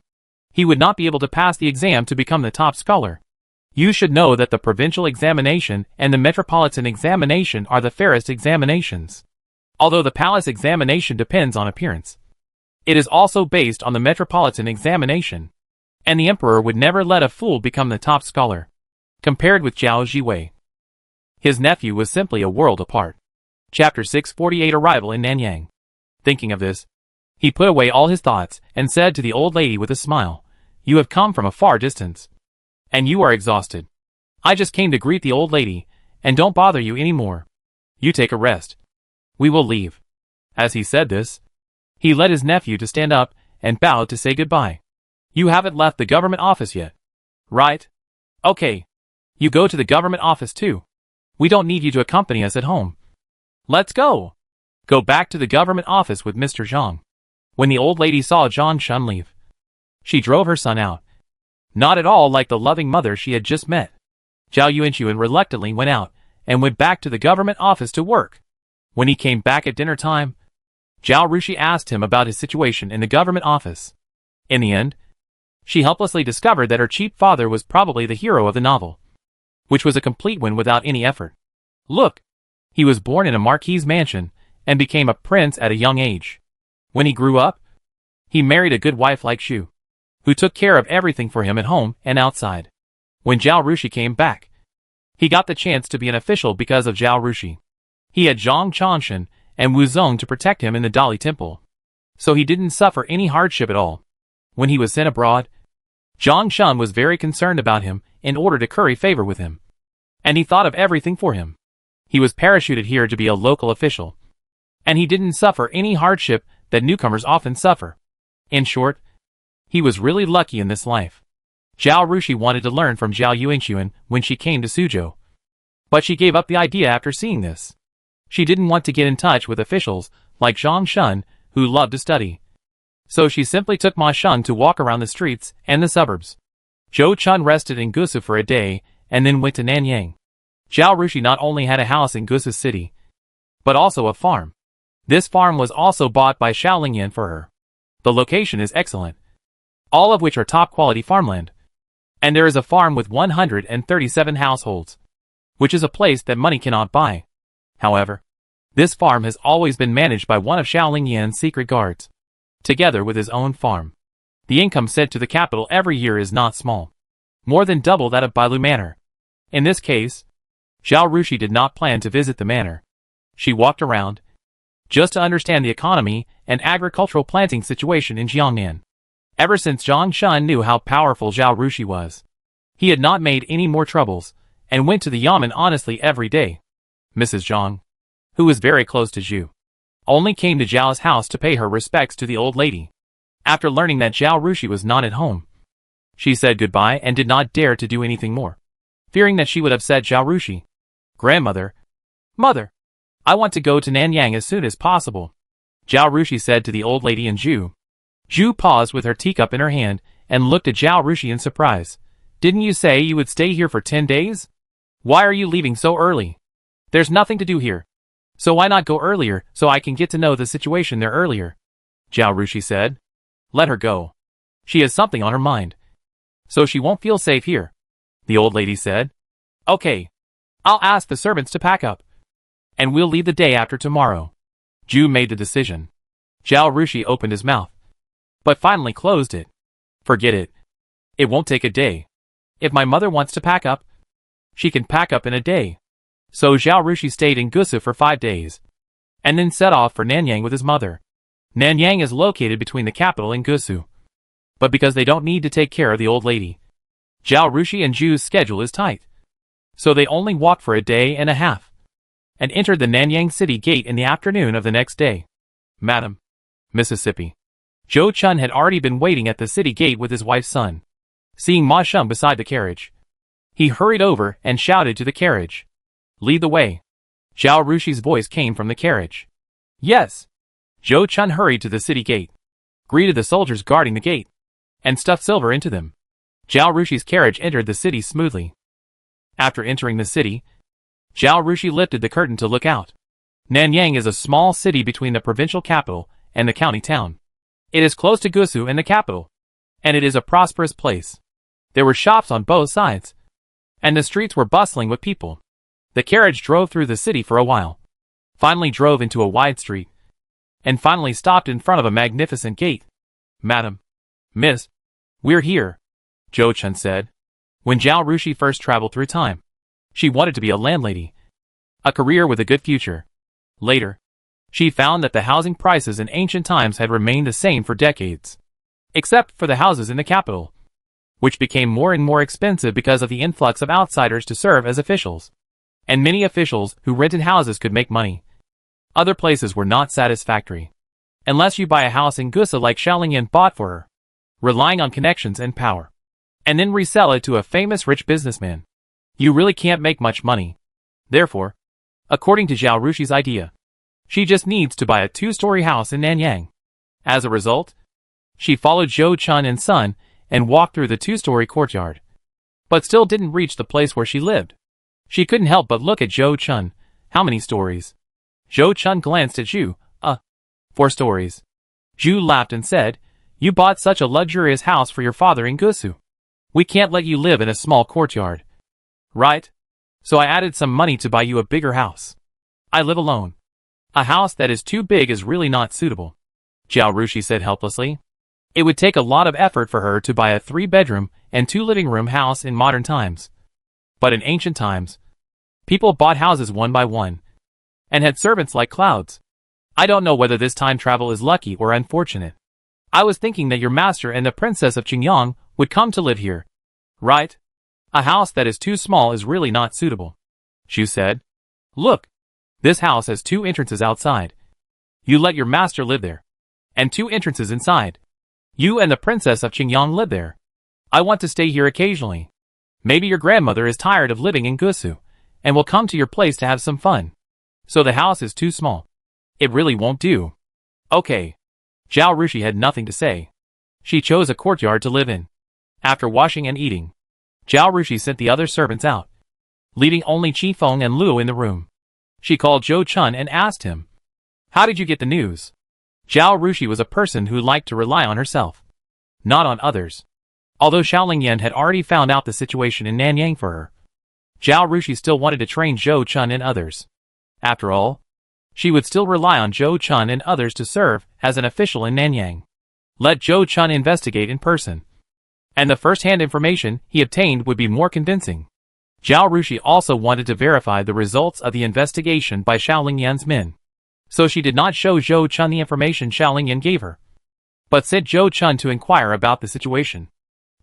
he would not be able to pass the exam to become the top scholar. You should know that the provincial examination and the metropolitan examination are the fairest examinations. Although the palace examination depends on appearance, it is also based on the metropolitan examination. And the emperor would never let a fool become the top scholar. Compared with Zhao Jiwei, his nephew was simply a world apart. Chapter 648 Arrival in Nanyang. Thinking of this, he put away all his thoughts and said to the old lady with a smile, "You have come from a far distance. And you are exhausted. I just came to greet the old lady, and don't bother you anymore. You take a rest. We will leave." As he said this, he led his nephew to stand up and bowed to say goodbye. "You haven't left the government office yet, right? Okay. You go to the government office too. We don't need you to accompany us at home. Let's go. Go back to the government office with Mr. Zhang." When the old lady saw Zhang Shun leave, she drove her son out. Not at all like the loving mother she had just met. Zhao Yuanxuan reluctantly went out and went back to the government office to work. When he came back at dinner time, Zhao Rushi asked him about his situation in the government office. In the end, she helplessly discovered that her cheap father was probably the hero of the novel, which was a complete win without any effort. Look, he was born in a marquis's mansion and became a prince at a young age. When he grew up, he married a good wife like Xu, who took care of everything for him at home and outside. When Zhao Rushi came back, he got the chance to be an official because of Zhao Rushi. He had Zhang Chanshan and Wu Zong to protect him in the Dali Temple, so he didn't suffer any hardship at all. When he was sent abroad, Zhang Shun was very concerned about him in order to curry favor with him, and he thought of everything for him. He was parachuted here to be a local official, and he didn't suffer any hardship that newcomers often suffer. In short, he was really lucky in this life. Zhao Rushi wanted to learn from Zhao Yuanxuan when she came to Suzhou, but she gave up the idea after seeing this. She didn't want to get in touch with officials like Zhang Shun, who loved to study. So she simply took Ma Shun to walk around the streets and the suburbs. Zhou Chun rested in Gusu for a day, and then went to Nanyang. Zhao Rushi not only had a house in Gusu city, but also a farm. This farm was also bought by Xiaolingyan for her. The location is excellent, all of which are top-quality farmland. And there is a farm with 137 households, which is a place that money cannot buy. However, this farm has always been managed by one of Xiaolingyan's secret guards, together with his own farm. The income sent to the capital every year is not small, more than double that of Bailu Manor. In this case, Zhao Rushi did not plan to visit the manor. She walked around, just to understand the economy and agricultural planting situation in Jiangnan. Ever since Zhang Shun knew how powerful Zhao Rushi was, he had not made any more troubles, and went to the yamen honestly every day. Mrs. Zhang, who was very close to Zhu, only came to Zhao's house to pay her respects to the old lady. After learning that Zhao Rushi was not at home, she said goodbye and did not dare to do anything more, fearing that she would upset Zhao Rushi. "Grandmother, mother, I want to go to Nanyang as soon as possible," Zhao Rushi said to the old lady and Zhu. Zhu paused with her teacup in her hand and looked at Zhao Rushi in surprise. "Didn't you say you would stay here for 10 days? Why are you leaving so early? There's nothing to do here. So why not go earlier so I can get to know the situation there earlier?" Zhao Rushi said. "Let her go. She has something on her mind, so she won't feel safe here," the old lady said. "Okay. I'll ask the servants to pack up, and we'll leave the day after tomorrow." Zhu made the decision. Zhao Rushi opened his mouth, but finally closed it. "Forget it. It won't take a day. If my mother wants to pack up, she can pack up in a day." So Zhao Rushi stayed in Gusu for 5 days, and then set off for Nanyang with his mother. Nanyang is located between the capital and Gusu, but because they don't need to take care of the old lady, Zhao Rushi and Zhu's schedule is tight. So they only walked for a day and a half, and entered the Nanyang city gate in the afternoon of the next day. Madam, Mississippi. Zhou Chun had already been waiting at the city gate with his wife's son. Seeing Ma Shun beside the carriage, he hurried over and shouted to the carriage, "Lead the way." Zhao Rushi's voice came from the carriage. Yes. Zhou Chun hurried to the city gate, greeted the soldiers guarding the gate, and stuffed silver into them. Zhao Rushi's carriage entered the city smoothly. After entering the city, Zhao Rushi lifted the curtain to look out. Nanyang is a small city between the provincial capital and the county town. It is close to Gusu and the capital, and it is a prosperous place. There were shops on both sides, and the streets were bustling with people. The carriage drove through the city for a while, finally drove into a wide street, and finally stopped in front of a magnificent gate. "Madam, Miss, we're here," Zhou Chun said. When Zhao Rushi first traveled through time, she wanted to be a landlady, a career with a good future. Later, she found that the housing prices in ancient times had remained the same for decades, except for the houses in the capital, which became more and more expensive because of the influx of outsiders to serve as officials. And many officials who rented houses could make money. Other places were not satisfactory, unless you buy a house in Gusa like Xiaolingyan bought for her, relying on connections and power, and then resell it to a famous rich businessman. You really can't make much money. Therefore, according to Zhao Rushi's idea, she just needs to buy a 2-story house in Nanyang. As a result, she followed Zhou Chun and son and walked through the 2-story courtyard, but still didn't reach the place where she lived. She couldn't help but look at Zhou Chun. "How many stories?" Zhou Chun glanced at Zhu. 4 stories. Zhu laughed and said, "You bought such a luxurious house for your father in Gusu. We can't let you live in a small courtyard. Right? So I added some money to buy you a bigger house. I live alone. A house that is too big is really not suitable," Zhao Rushi said helplessly. It would take a lot of effort for her to buy a 3-bedroom and 2-living-room house in modern times. But in ancient times, people bought houses one by one, and had servants like clouds. "I don't know whether this time travel is lucky or unfortunate. I was thinking that your master and the princess of Qingyang would come to live here. Right? A house that is too small is really not suitable," Zhu said. "Look, this house has 2 entrances outside. You let your master live there, and 2 entrances inside. You and the princess of Qingyang live there. I want to stay here occasionally. Maybe your grandmother is tired of living in Gusu, and will come to your place to have some fun. So the house is too small. It really won't do." "Okay." Zhao Rushi had nothing to say. She chose a courtyard to live in. After washing and eating, Zhao Rushi sent the other servants out, leaving only Qi Feng and Luo in the room. She called Zhou Chun and asked him, "How did you get the news?" Zhao Rushi was a person who liked to rely on herself, not on others. Although Xiaolingyan had already found out the situation in Nanyang for her, Zhao Rushi still wanted to train Zhou Chun and others. After all, she would still rely on Zhou Chun and others to serve as an official in Nanyang. Let Zhou Chun investigate in person, and the first-hand information he obtained would be more convincing. Zhao Rushi also wanted to verify the results of the investigation by Xiaolingyan's men, so she did not show Zhou Chun the information Xiaolingyan gave her, but sent Zhou Chun to inquire about the situation.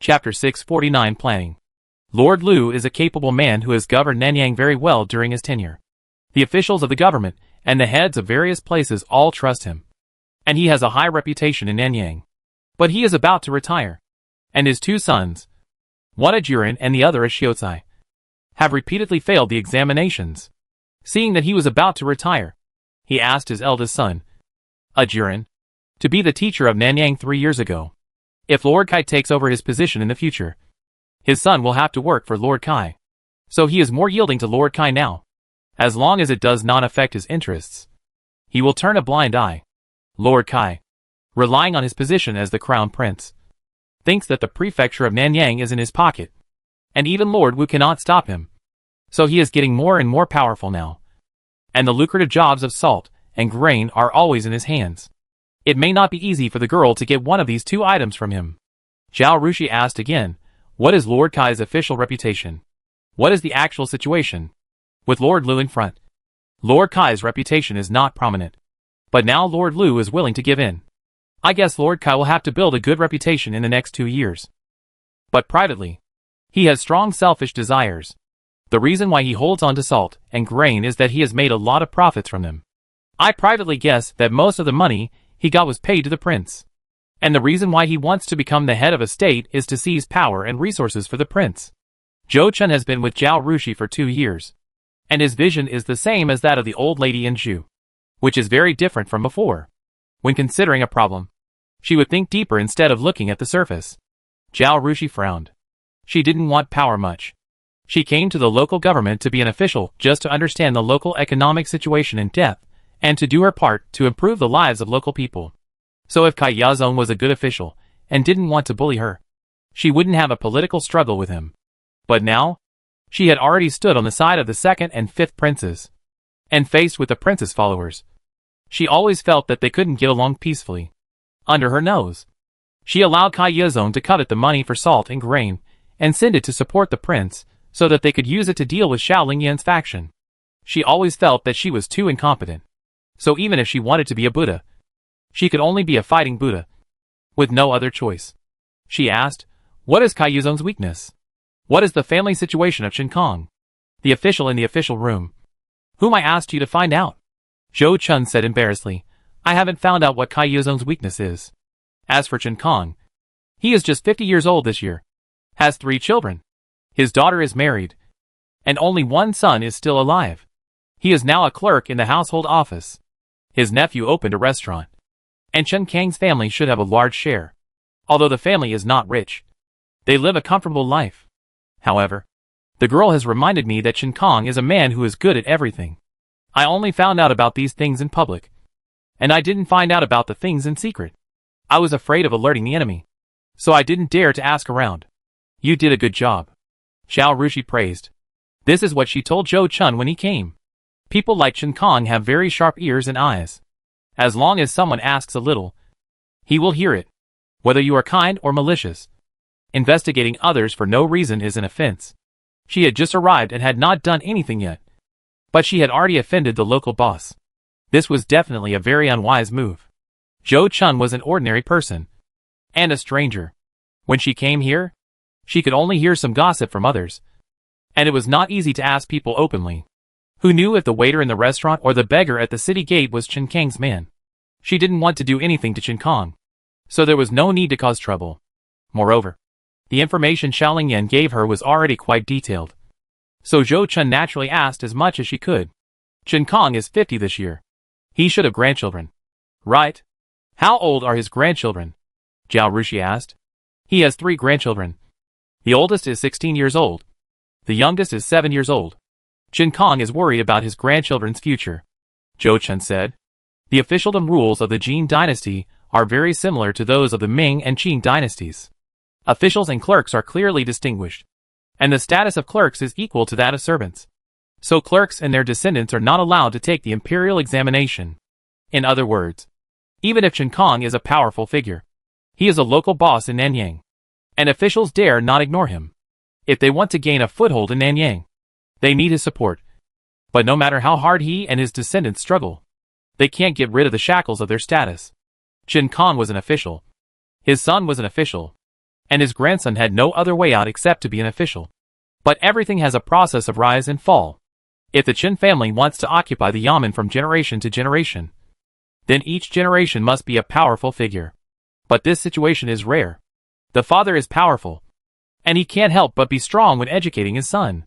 Chapter 649 Planning. Lord Lu is a capable man who has governed Nanyang very well during his tenure. The officials of the government and the heads of various places all trust him, and he has a high reputation in Nanyang. But he is about to retire, and his 2 sons, one a Jurin and the other a Shiozai, have repeatedly failed the examinations. Seeing that he was about to retire, he asked his eldest son, a Jurin, to be the teacher of Nanyang 3 years ago. If Lord Kai takes over his position in the future, his son will have to work for Lord Kai. So he is more yielding to Lord Kai now. As long as it does not affect his interests, he will turn a blind eye. Lord Kai, relying on his position as the crown prince, thinks that the prefecture of Nanyang is in his pocket, and even Lord Wu cannot stop him. So he is getting more and more powerful now, and the lucrative jobs of salt and grain are always in his hands. It may not be easy for the girl to get one of these 2 items from him. Zhao Rushi asked again, "What is Lord Kai's official reputation? What is the actual situation?" With Lord Lu in front, Lord Kai's reputation is not prominent. But now Lord Lu is willing to give in. I guess Lord Kai will have to build a good reputation in the next 2 years. But privately, he has strong selfish desires. The reason why he holds on to salt and grain is that he has made a lot of profits from them. I privately guess that most of the money he got was paid to the prince. And the reason why he wants to become the head of a state is to seize power and resources for the prince. Zhou Chun has been with Zhao Rushi for 2 years, and his vision is the same as that of the old lady in Zhu. which is very different from before. When considering a problem, she would think deeper instead of looking at the surface. Zhao Rushi frowned. She didn't want power much. She came to the local government to be an official just to understand the local economic situation in depth, and to do her part to improve the lives of local people. So if Kai Yazong was a good official, and didn't want to bully her, she wouldn't have a political struggle with him. But now, she had already stood on the side of the second and fifth princes, and faced with the prince's followers. She always felt that they couldn't get along peacefully. Under her nose, she allowed Kai Yazong to covet the money for salt and grain, and send it to support the prince, so that they could use it to deal with Xiao Lingyan's faction. She always felt that she was too incompetent. So even if she wanted to be a Buddha, she could only be a fighting Buddha, with no other choice. She asked, "What is Kai Yazong's weakness? What is the family situation of Chen Kong?" The official in the official room, "Whom I asked you to find out." Zhou Chun said embarrassedly, "I haven't found out what Kai Yazong's weakness is. As for Chen Kong, he is just 50 years old this year, has 3 children. His daughter is married, and only one son is still alive. He is now a clerk in the household office. His nephew opened a restaurant, and Chen Kang's family should have a large share. Although the family is not rich, they live a comfortable life. However, the girl has reminded me that Chen Kong is a man who is good at everything. I only found out about these things in public, and I didn't find out about the things in secret. I was afraid of alerting the enemy, so I didn't dare to ask around." "You did a good job," Zhao Rushi praised. This is what she told Zhou Chun when he came. People like Chen Kong have very sharp ears and eyes. As long as someone asks a little, he will hear it, whether you are kind or malicious. Investigating others for no reason is an offense. She had just arrived and had not done anything yet, but she had already offended the local boss. This was definitely a very unwise move. Zhou Chun was an ordinary person, and a stranger. When she came here, she could only hear some gossip from others, and it was not easy to ask people openly. Who knew if the waiter in the restaurant or the beggar at the city gate was Chen Kang's man? She didn't want to do anything to Chen Kong, so there was no need to cause trouble. Moreover, the information Xiao Lingyan gave her was already quite detailed, so Zhou Chun naturally asked as much as she could. Chen Kong is 50 this year. He should have grandchildren, right? How old are his grandchildren? Zhao Rushi asked. He has 3 grandchildren. The oldest is 16 years old. The youngest is 7 years old. Chen Kong is worried about his grandchildren's future, Zhou Chun said. The officialdom rules of the Jin dynasty are very similar to those of the Ming and Qing dynasties. Officials and clerks are clearly distinguished, and the status of clerks is equal to that of servants. So clerks and their descendants are not allowed to take the imperial examination. In other words, even if Chen Kong is a powerful figure, he is a local boss in Nanyang, and officials dare not ignore him. If they want to gain a foothold in Nanyang, they need his support. But no matter how hard he and his descendants struggle, they can't get rid of the shackles of their status. Chen Kong was an official. His son was an official, and his grandson had no other way out except to be an official. But everything has a process of rise and fall. If the Chen family wants to occupy the yamen from generation to generation, then each generation must be a powerful figure. But this situation is rare. The father is powerful, and he can't help but be strong when educating his son,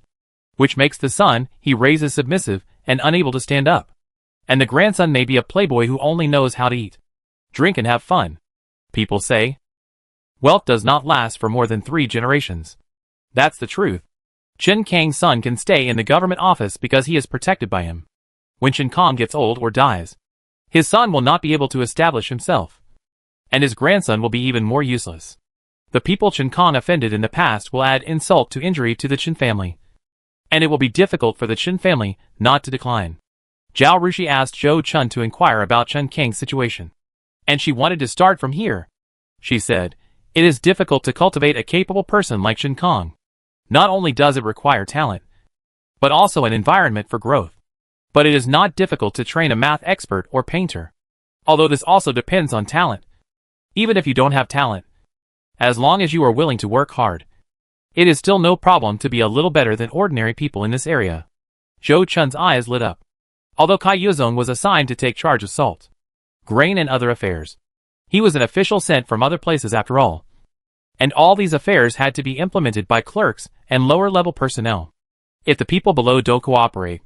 which makes the son he raises submissive and unable to stand up. And the grandson may be a playboy who only knows how to eat, drink and have fun. People say, wealth does not last for more than 3 generations. That's the truth. Chen Kang's son can stay in the government office because he is protected by him. When Chen Kong gets old or dies, his son will not be able to establish himself, and his grandson will be even more useless. The people Chen Kong offended in the past will add insult to injury to the Chen family, and it will be difficult for the Chen family not to decline. Zhao Rushi asked Zhou Chun to inquire about Chen Kang's situation, and she wanted to start from here. She said, it is difficult to cultivate a capable person like Chen Kong. Not only does it require talent, but also an environment for growth. But it is not difficult to train a math expert or painter, although this also depends on talent. Even if you don't have talent, as long as you are willing to work hard, it is still no problem to be a little better than ordinary people in this area. Zhou Chun's eyes lit up. Although Kai Yuzong was assigned to take charge of salt, grain and other affairs, he was an official sent from other places after all. And all these affairs had to be implemented by clerks and lower-level personnel. If the people below don't cooperate,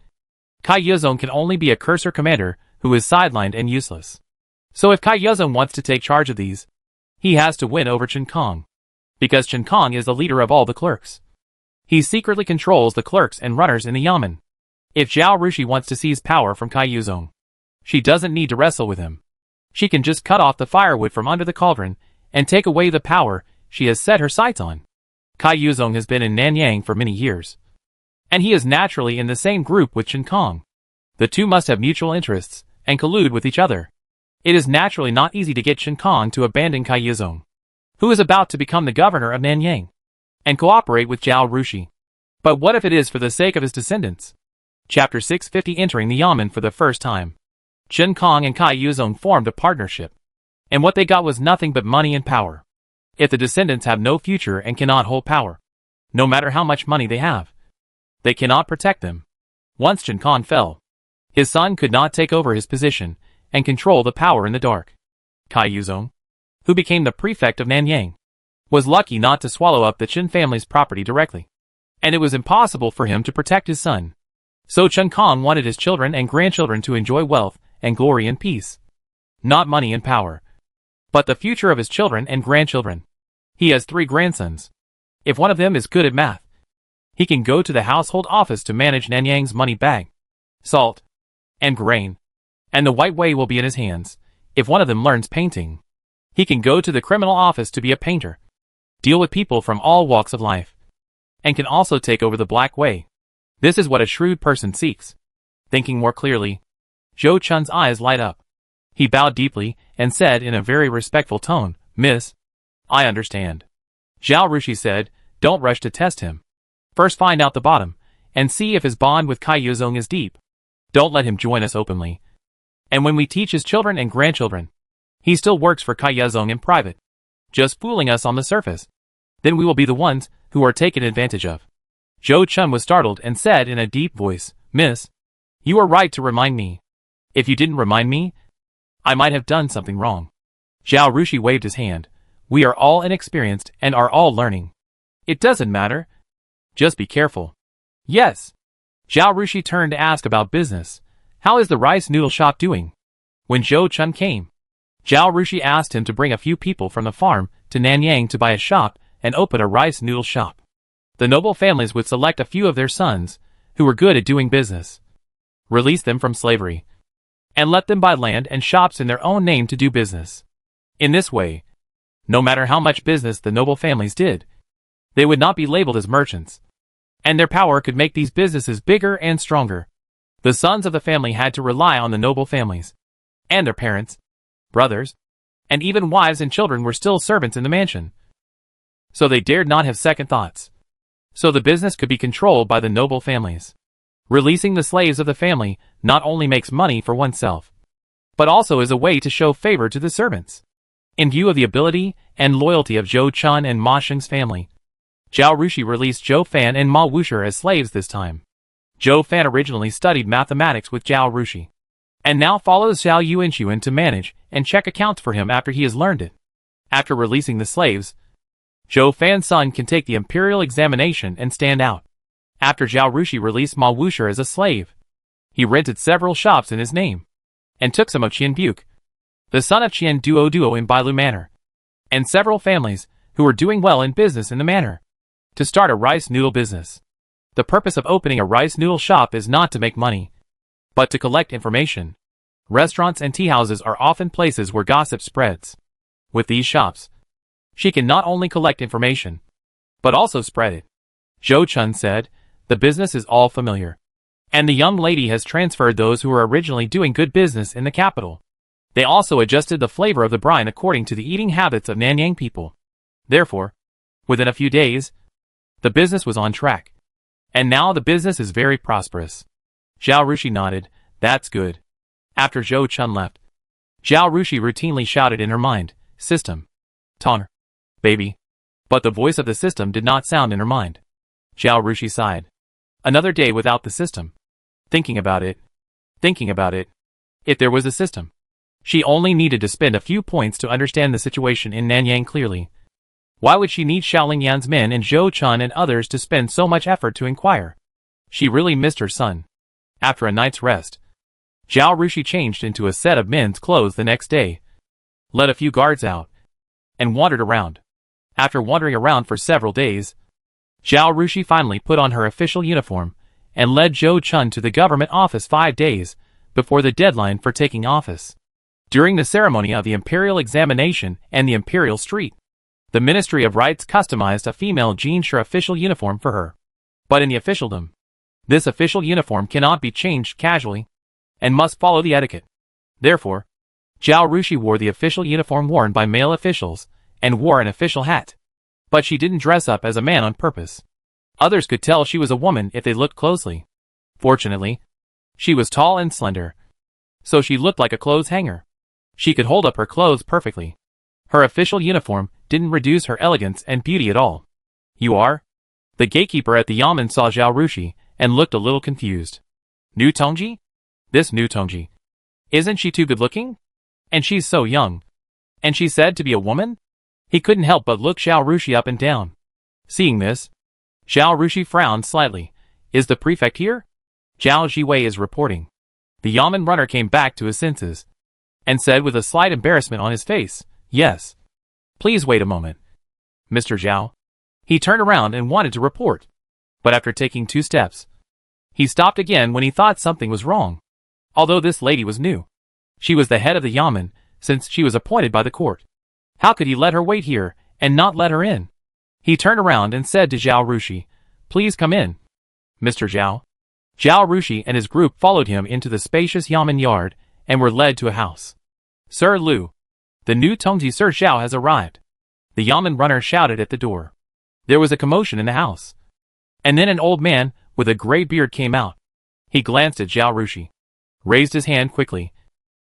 Kai Yuzong can only be a cursor commander who is sidelined and useless. So if Cai Yuzong wants to take charge of these, he has to win over Chen Kong. Because Chen Kong is the leader of all the clerks. He secretly controls the clerks and runners in the yamen. If Zhao Rushi wants to seize power from Cai Yuzong, she doesn't need to wrestle with him. She can just cut off the firewood from under the cauldron and take away the power she has set her sights on. Cai Yuzong has been in Nanyang for many years, and he is naturally in the same group with Chen Kong. The two must have mutual interests and collude with each other. It is naturally not easy to get Chen Kong to abandon Cai Yuzong, who is about to become the governor of Nanyang, and cooperate with Zhao Rushi. But what if it is for the sake of his descendants? Chapter 650. Entering the yamen for the first time, Chen Kong and Cai Yuzong formed a partnership, and what they got was nothing but money and power. If the descendants have no future and cannot hold power, no matter how much money they have, they cannot protect them. Once Chen Kong fell, his son could not take over his position and control the power in the dark. Cai Yuzong, who became the prefect of Nanyang, was lucky not to swallow up the Chen family's property directly, and it was impossible for him to protect his son. So Chen Kong wanted his children and grandchildren to enjoy wealth and glory and peace. Not money and power, but the future of his children and grandchildren. He has 3 grandsons. If one of them is good at math, he can go to the household office to manage Nanyang's money bag, salt, and grain, and the white way will be in his hands. If one of them learns painting, he can go to the criminal office to be a painter, deal with people from all walks of life, and can also take over the black way. This is what a shrewd person seeks. Thinking more clearly, Zhou Chun's eyes light up. He bowed deeply and said in a very respectful tone, "Miss, I understand." Zhao Rushi said, "Don't rush to test him. First find out the bottom, and see if his bond with Cai Yuzong is deep. Don't let him join us openly. And when we teach his children and grandchildren, he still works for Cai Yuzong in private, just fooling us on the surface, then we will be the ones who are taken advantage of." Zhou Chun was startled and said in a deep voice, "Miss, you are right to remind me. If you didn't remind me, I might have done something wrong." Zhao Rushi waved his hand. "We are all inexperienced and are all learning. It doesn't matter. Just be careful." "Yes." Zhao Rushi turned to ask about business. "How is the rice noodle shop doing?" When Zhou Chun came, Zhao Rushi asked him to bring a few people from the farm to Nanyang to buy a shop and open a rice noodle shop. The noble families would select a few of their sons, who were good at doing business, release them from slavery, and let them buy land and shops in their own name to do business. In this way, no matter how much business the noble families did, they would not be labeled as merchants, and their power could make these businesses bigger and stronger. The sons of the family had to rely on the noble families, and their parents, brothers, and even wives and children were still servants in the mansion. So they dared not have second thoughts. So the business could be controlled by the noble families. Releasing the slaves of the family not only makes money for oneself, but also is a way to show favor to the servants. In view of the ability and loyalty of Zhou Chun and Ma Sheng's family, Zhao Rushi released Zhou Fan and Ma Wushi as slaves this time. Zhou Fan originally studied mathematics with Zhao Rushi, and now follows Xiao Yuan to manage and check accounts for him after he has learned it. After releasing the slaves, Zhou Fan's son can take the imperial examination and stand out. After Zhao Rushi released Ma Wushi as a slave, he rented several shops in his name, and took some of Qian Buke, the son of Qian Duo in Bailu Manor, and several families who were doing well in business in the manor, to start a rice noodle business. The purpose of opening a rice noodle shop is not to make money, but to collect information. Restaurants and tea houses are often places where gossip spreads. With these shops, she can not only collect information, but also spread it. Zhou Chun said, "The business is all familiar, and the young lady has transferred those who were originally doing good business in the capital. They also adjusted the flavor of the brine according to the eating habits of Nanyang people. Therefore, within a few days, the business was on track, and now the business is very prosperous." Zhao Rushi nodded, "That's good." After Zhou Chun left, Zhao Rushi routinely shouted in her mind, "System. Toner. Baby." But the voice of the system did not sound in her mind. Zhao Rushi sighed. Another day without the system. Thinking about it. If there was a system, she only needed to spend a few points to understand the situation in Nanyang clearly. Why would she need Xiaoling Yan's men and Zhou Chun and others to spend so much effort to inquire? She really missed her son. After a night's rest, Zhao Rushi changed into a set of men's clothes the next day, let a few guards out, and wandered around. After wandering around for several days, Zhao Rushi finally put on her official uniform and led Zhou Chun to the government office 5 days before the deadline for taking office. During the ceremony of the imperial examination and the imperial street, the Ministry of Rights customized a female Jinshi official uniform for her. But in the officialdom, this official uniform cannot be changed casually and must follow the etiquette. Therefore, Zhao Rushi wore the official uniform worn by male officials and wore an official hat. But she didn't dress up as a man on purpose. Others could tell she was a woman if they looked closely. Fortunately, she was tall and slender, so she looked like a clothes hanger. She could hold up her clothes perfectly. Her official uniform didn't reduce her elegance and beauty at all. You are? The gatekeeper at the yamen saw Zhao Rushi and looked a little confused. New Tongji? This new Tongji. Isn't she too good-looking? And she's so young. And she's said to be a woman? He couldn't help but look Zhao Rushi up and down. Seeing this, Zhao Rushi frowned slightly. Is the prefect here? Zhao Jiwei is reporting. The yamen runner came back to his senses and said with a slight embarrassment on his face, yes. Please wait a moment. Mr. Zhao. He turned around and wanted to report. But after taking 2 steps, he stopped again when he thought something was wrong. Although this lady was new, she was the head of the yamen since she was appointed by the court. How could he let her wait here and not let her in? He turned around and said to Zhao Rushi, please come in. Mr. Zhao. Zhao Rushi and his group followed him into the spacious yamen yard and were led to a house. Sir Liu. The new Tongji Sir Zhao has arrived. The yamen runner shouted at the door. There was a commotion in the house. And then an old man with a gray beard came out. He glanced at Zhao Rushi, raised his hand quickly,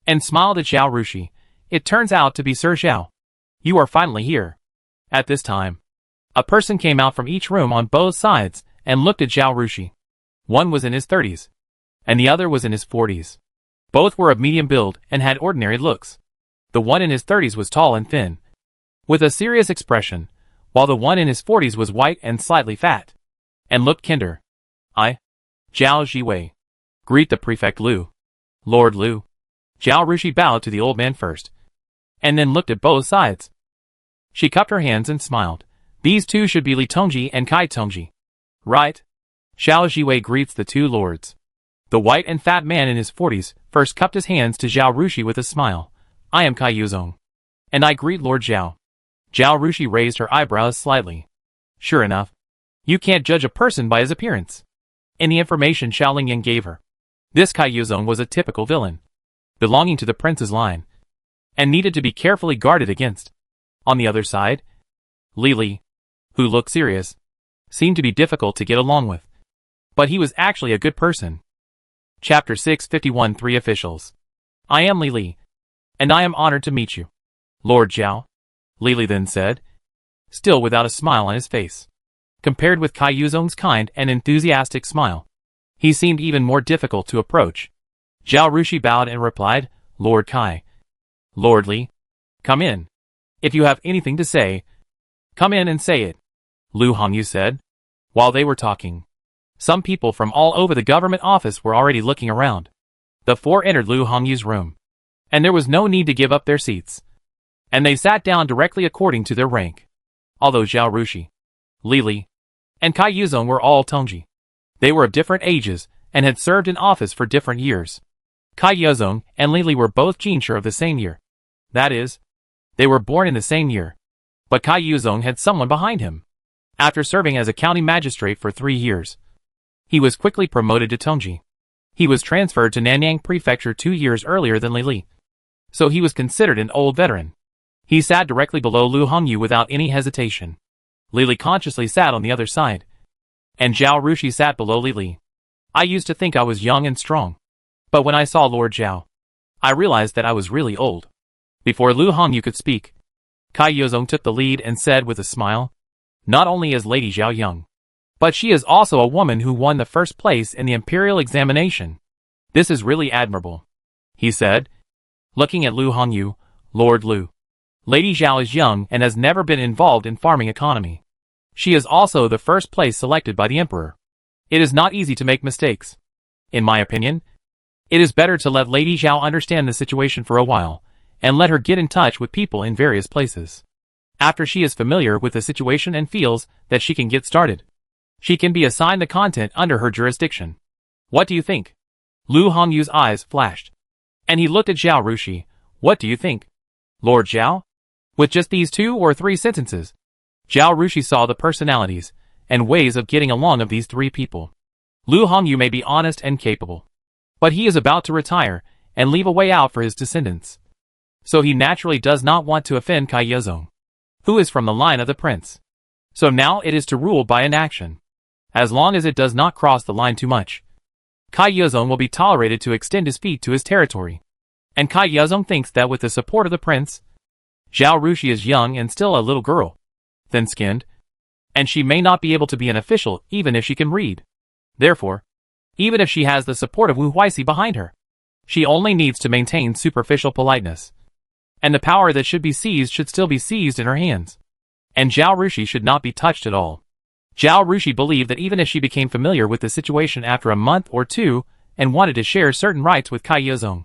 and smiled at Zhao Rushi. It turns out to be Sir Zhao. You are finally here. At this time, a person came out from each room on both sides and looked at Zhao Rushi. One was in his 30s, and the other was in his 40s. Both were of medium build and had ordinary looks. The one in his 30s was tall and thin, with a serious expression, while the one in his 40s was white and slightly fat, and looked kinder. I, Zhao Jiwei. Greet the prefect Liu. Lord Liu. Zhao Rushi bowed to the old man first, and then looked at both sides. She cupped her hands and smiled. These two should be Li Tongji and Kai Tongji. Right? Zhao Jiwei greets the 2 lords. The white and fat man in his 40s first cupped his hands to Zhao Rushi with a smile. I am Kai Yuzong, and I greet Lord Zhao. Zhao Rushi raised her eyebrows slightly. Sure enough, you can't judge a person by his appearance. In the information Xiao Lingying gave her, this Kai Yuzong was a typical villain, belonging to the prince's line, and needed to be carefully guarded against. On the other side, Li, who looked serious, seemed to be difficult to get along with. But he was actually a good person. Chapter 651 3 Officials. I am Li, and I am honored to meet you. Lord Zhao. Li then said, still without a smile on his face. Compared with Kai Yuzong's kind and enthusiastic smile, he seemed even more difficult to approach. Zhao Rushi bowed and replied, Lord Kai. Lord Li. Come in. If you have anything to say, come in and say it. Lu Hongyu said. While they were talking, some people from all over the government office were already looking around. The 4 entered Lu Hongyu's room, and there was no need to give up their seats, and they sat down directly according to their rank. Although Zhao Rushi, Li, and Kai Yuzong were all Tongji, they were of different ages and had served in office for different years. Kai Yuzong and Li were both Jinshi of the same year. That is, they were born in the same year. But Kai Yuzong had someone behind him. After serving as a county magistrate for 3 years, he was quickly promoted to Tongji. He was transferred to Nanyang Prefecture 2 years earlier than Li, so he was considered an old veteran. He sat directly below Lu Hongyu without any hesitation. Li consciously sat on the other side, and Zhao Rushi sat below Li. I used to think I was young and strong, but when I saw Lord Zhao, I realized that I was really old. Before Lu Hongyu could speak, Kai Yuzong took the lead and said with a smile, not only is Lady Zhao young, but she is also a woman who won the first place in the imperial examination. This is really admirable, he said, looking at Lu Hongyu. Lord Lu. Lady Zhao is young and has never been involved in farming economy. She is also the first place selected by the emperor. It is not easy to make mistakes. In my opinion, It is better to let Lady Zhao understand the situation for a while, and let her get in touch with people in various places. After she is familiar with the situation and feels that she can get started, she can be assigned the content under her jurisdiction. What do you think? Lu Hongyu's eyes flashed, and he looked at Zhao Rushi. What do you think, Lord Zhao? With just these 2 or 3 sentences, Zhao Rushi saw the personalities and ways of getting along of these 3 people. Lu Hongyu may be honest and capable, but he is about to retire and leave a way out for his descendants. So he naturally does not want to offend Cai Yezong, who is from the line of the prince. So now it is to rule by inaction. As long as it does not cross the line too much, Cai Yezong will be tolerated to extend his feet to his territory. And Cai Yezong thinks that with the support of the prince, Zhao Rushi is young and still a little girl, thin-skinned, and she may not be able to be an official even if she can read. Therefore, even if she has the support of Wu Huaixi behind her, she only needs to maintain superficial politeness. And the power that should be seized should still be seized in her hands. And Zhao Rushi should not be touched at all. Zhao Rushi believed that even if she became familiar with the situation after a month or 2 and wanted to share certain rights with Cai Yezong,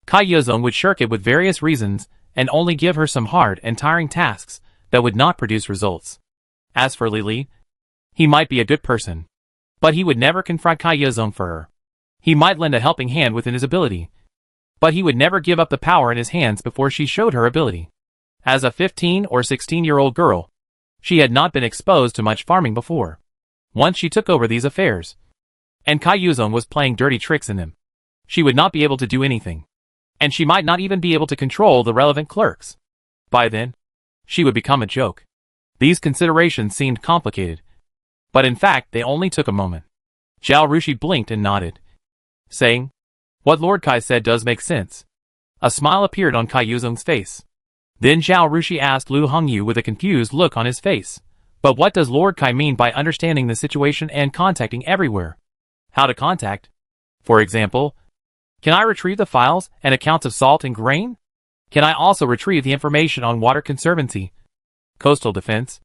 Cai Yezong would shirk it with various reasons and only give her some hard and tiring tasks that would not produce results. As for Li, he might be a good person, but he would never confront Cai Yezong for her. He might lend a helping hand within his ability, but he would never give up the power in his hands before she showed her ability. As a 15 or 16-year-old girl, she had not been exposed to much farming before. Once she took over these affairs, and Cai Yezong was playing dirty tricks in them, she would not be able to do anything, and she might not even be able to control the relevant clerks. By then, she would become a joke. These considerations seemed complicated, but in fact they only took a moment. Zhao Rushi blinked and nodded, saying, "What Lord Kai said does make sense." A smile appeared on Cai Yezong's face. Then Zhao Rushi asked Lu Hongyu with a confused look on his face, "But what does Lord Kai mean by understanding the situation and contacting everywhere? How to contact? For example, can I retrieve the files and accounts of salt and grain? Can I also retrieve the information on water conservancy, coastal defense,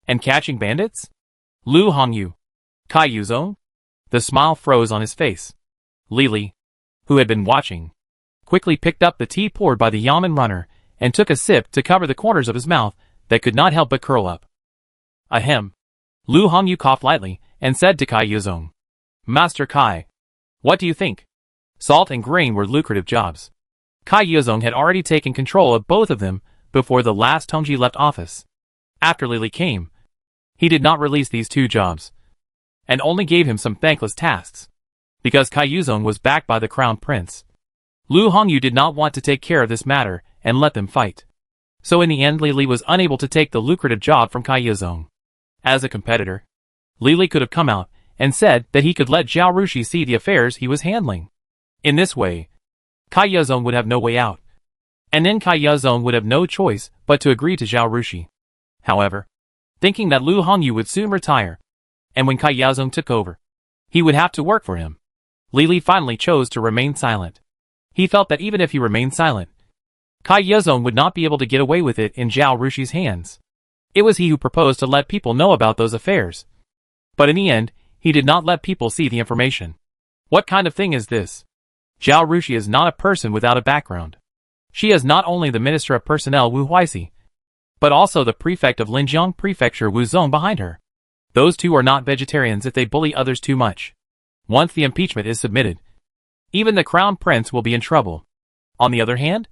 and catching bandits?" Lu Hongyu. Cai Yezong? The smile froze on his face. Li, who had been watching, quickly picked up the tea poured by the Yamen runner and took a sip to cover the corners of his mouth that could not help but curl up. Ahem. Lu Hongyu coughed lightly and said to Cai Yezong, "Master Kai, what do you think?" Salt and grain were lucrative jobs. Cai Yezong had already taken control of both of them before the last Tongji left office. After Li came, he did not release these 2 jobs, and only gave him some thankless tasks, because Cai Yezong was backed by the crown prince. Lu Hongyu did not want to take care of this matter and let them fight. So in the end Li was unable to take the lucrative job from Cai Yezong. As a competitor, Li could have come out and said that he could let Zhao Rushi see the affairs he was handling. In this way, Cai Yezong would have no way out, and then Cai Yezong would have no choice but to agree to Zhao Rushi. However, thinking that Lu Hongyu would soon retire, and when Cai Yezong took over, he would have to work for him, Li finally chose to remain silent. He felt that even if he remained silent, Cai Yezong would not be able to get away with it in Zhao Rushi's hands. It was he who proposed to let people know about those affairs. But in the end, he did not let people see the information. What kind of thing is this? Zhao Rushi is not a person without a background. She is not only the Minister of Personnel Wu Huaixi, but also the Prefect of Linjiang Prefecture Wu Zong behind her. Those 2 are not vegetarians if they bully others too much. Once the impeachment is submitted, even the Crown Prince will be in trouble. On the other hand,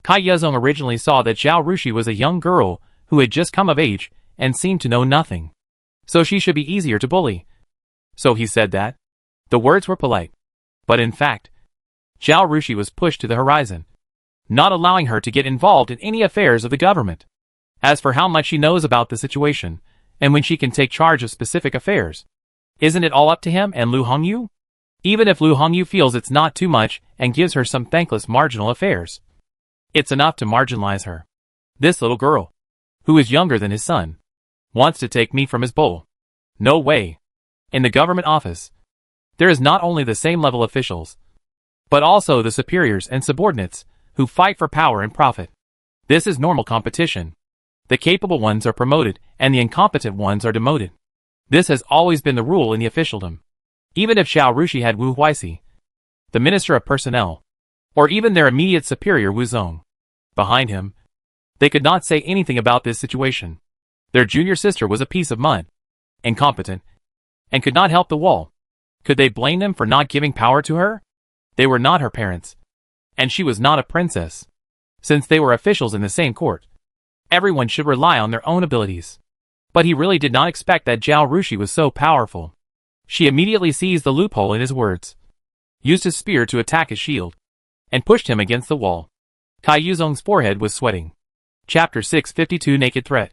Cai Yezong originally saw that Zhao Rushi was a young girl who had just come of age and seemed to know nothing. So she should be easier to bully. So he said that. The words were polite. But in fact, Zhao Rushi was pushed to the horizon, not allowing her to get involved in any affairs of the government. As for how much she knows about the situation, and when she can take charge of specific affairs, isn't it all up to him and Lu Hongyu? Even if Lu Hongyu feels it's not too much and gives her some thankless marginal affairs, it's enough to marginalize her. This little girl, who is younger than his son, wants to take me from his bowl. No way. In the government office, there is not only the same level officials, but also the superiors and subordinates who fight for power and profit. This is normal competition. The capable ones are promoted and the incompetent ones are demoted. This has always been the rule in the officialdom. Even if Zhao Rushi had Wu Huaixi, the Minister of Personnel, or even their immediate superior Wu Zong. Behind him, they could not say anything about this situation. Their junior sister was a piece of mud, incompetent, and could not help the wall. Could they blame them for not giving power to her? They were not her parents, and she was not a princess. Since they were officials in the same court, everyone should rely on their own abilities. But he really did not expect that Zhao Rushi was so powerful. She immediately seized the loophole in his words, used his spear to attack his shield, and pushed him against the wall. Cai Yuzong's forehead was sweating. Chapter 652 Naked Threat.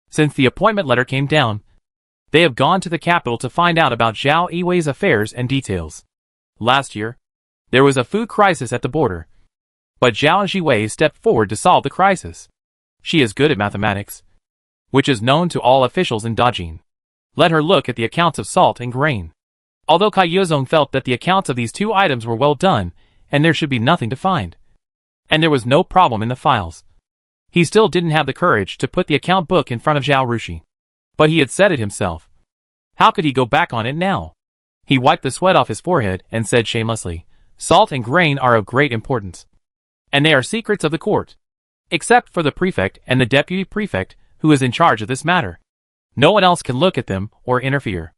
Since the appointment letter came down, they have gone to the capital to find out about Zhao Yiwei's affairs and details. Last year, there was a food crisis at the border, but Zhao Yiwei stepped forward to solve the crisis. She is good at mathematics, which is known to all officials in Dajin. Let her look at the accounts of salt and grain. Although Cai Yuzong felt that the accounts of these two items were well done, and there should be nothing to find, and there was no problem in the files, he still didn't have the courage to put the account book in front of Zhao Rushi. But he had said it himself. How could he go back on it now? He wiped the sweat off his forehead and said shamelessly, "Salt and grain are of great importance, and they are secrets of the court, except for the prefect and the deputy prefect who is in charge of this matter. No one else can look at them or interfere.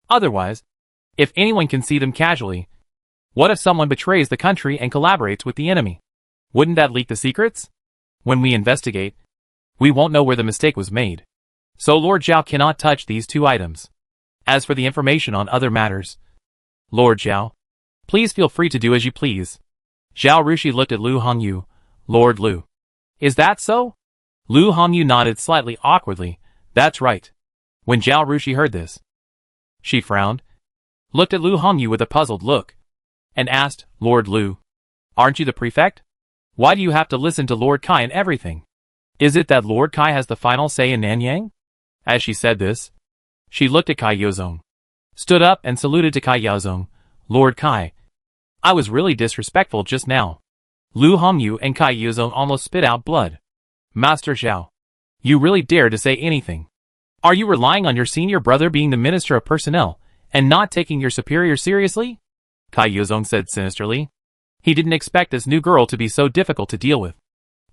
Otherwise, if anyone can see them casually, what if someone betrays the country and collaborates with the enemy? Wouldn't that leak the secrets? When we investigate, we won't know where the mistake was made. So Lord Zhao cannot touch these two items. As for the information on other matters, Lord Zhao, please feel free to do as you please." Zhao Rushi looked at Lu Hongyu. "Lord Lu, is that so?" Lu Hongyu nodded slightly awkwardly. "That's right." When Zhao Rushi heard this, she frowned, looked at Lu Hongyu with a puzzled look, and asked, "Lord Lu, aren't you the prefect? Why do you have to listen to Lord Kai in everything? Is it that Lord Kai has the final say in Nanyang?" As she said this, she looked at Cai Yuzong, stood up and saluted to Cai Yuzong. "Lord Kai, I was really disrespectful just now." Lu Hongyu and Cai Yuzong almost spit out blood. "Master Zhao, you really dare to say anything? Are you relying on your senior brother being the Minister of Personnel and not taking your superior seriously?" Cai Yuzong said sinisterly. He didn't expect this new girl to be so difficult to deal with.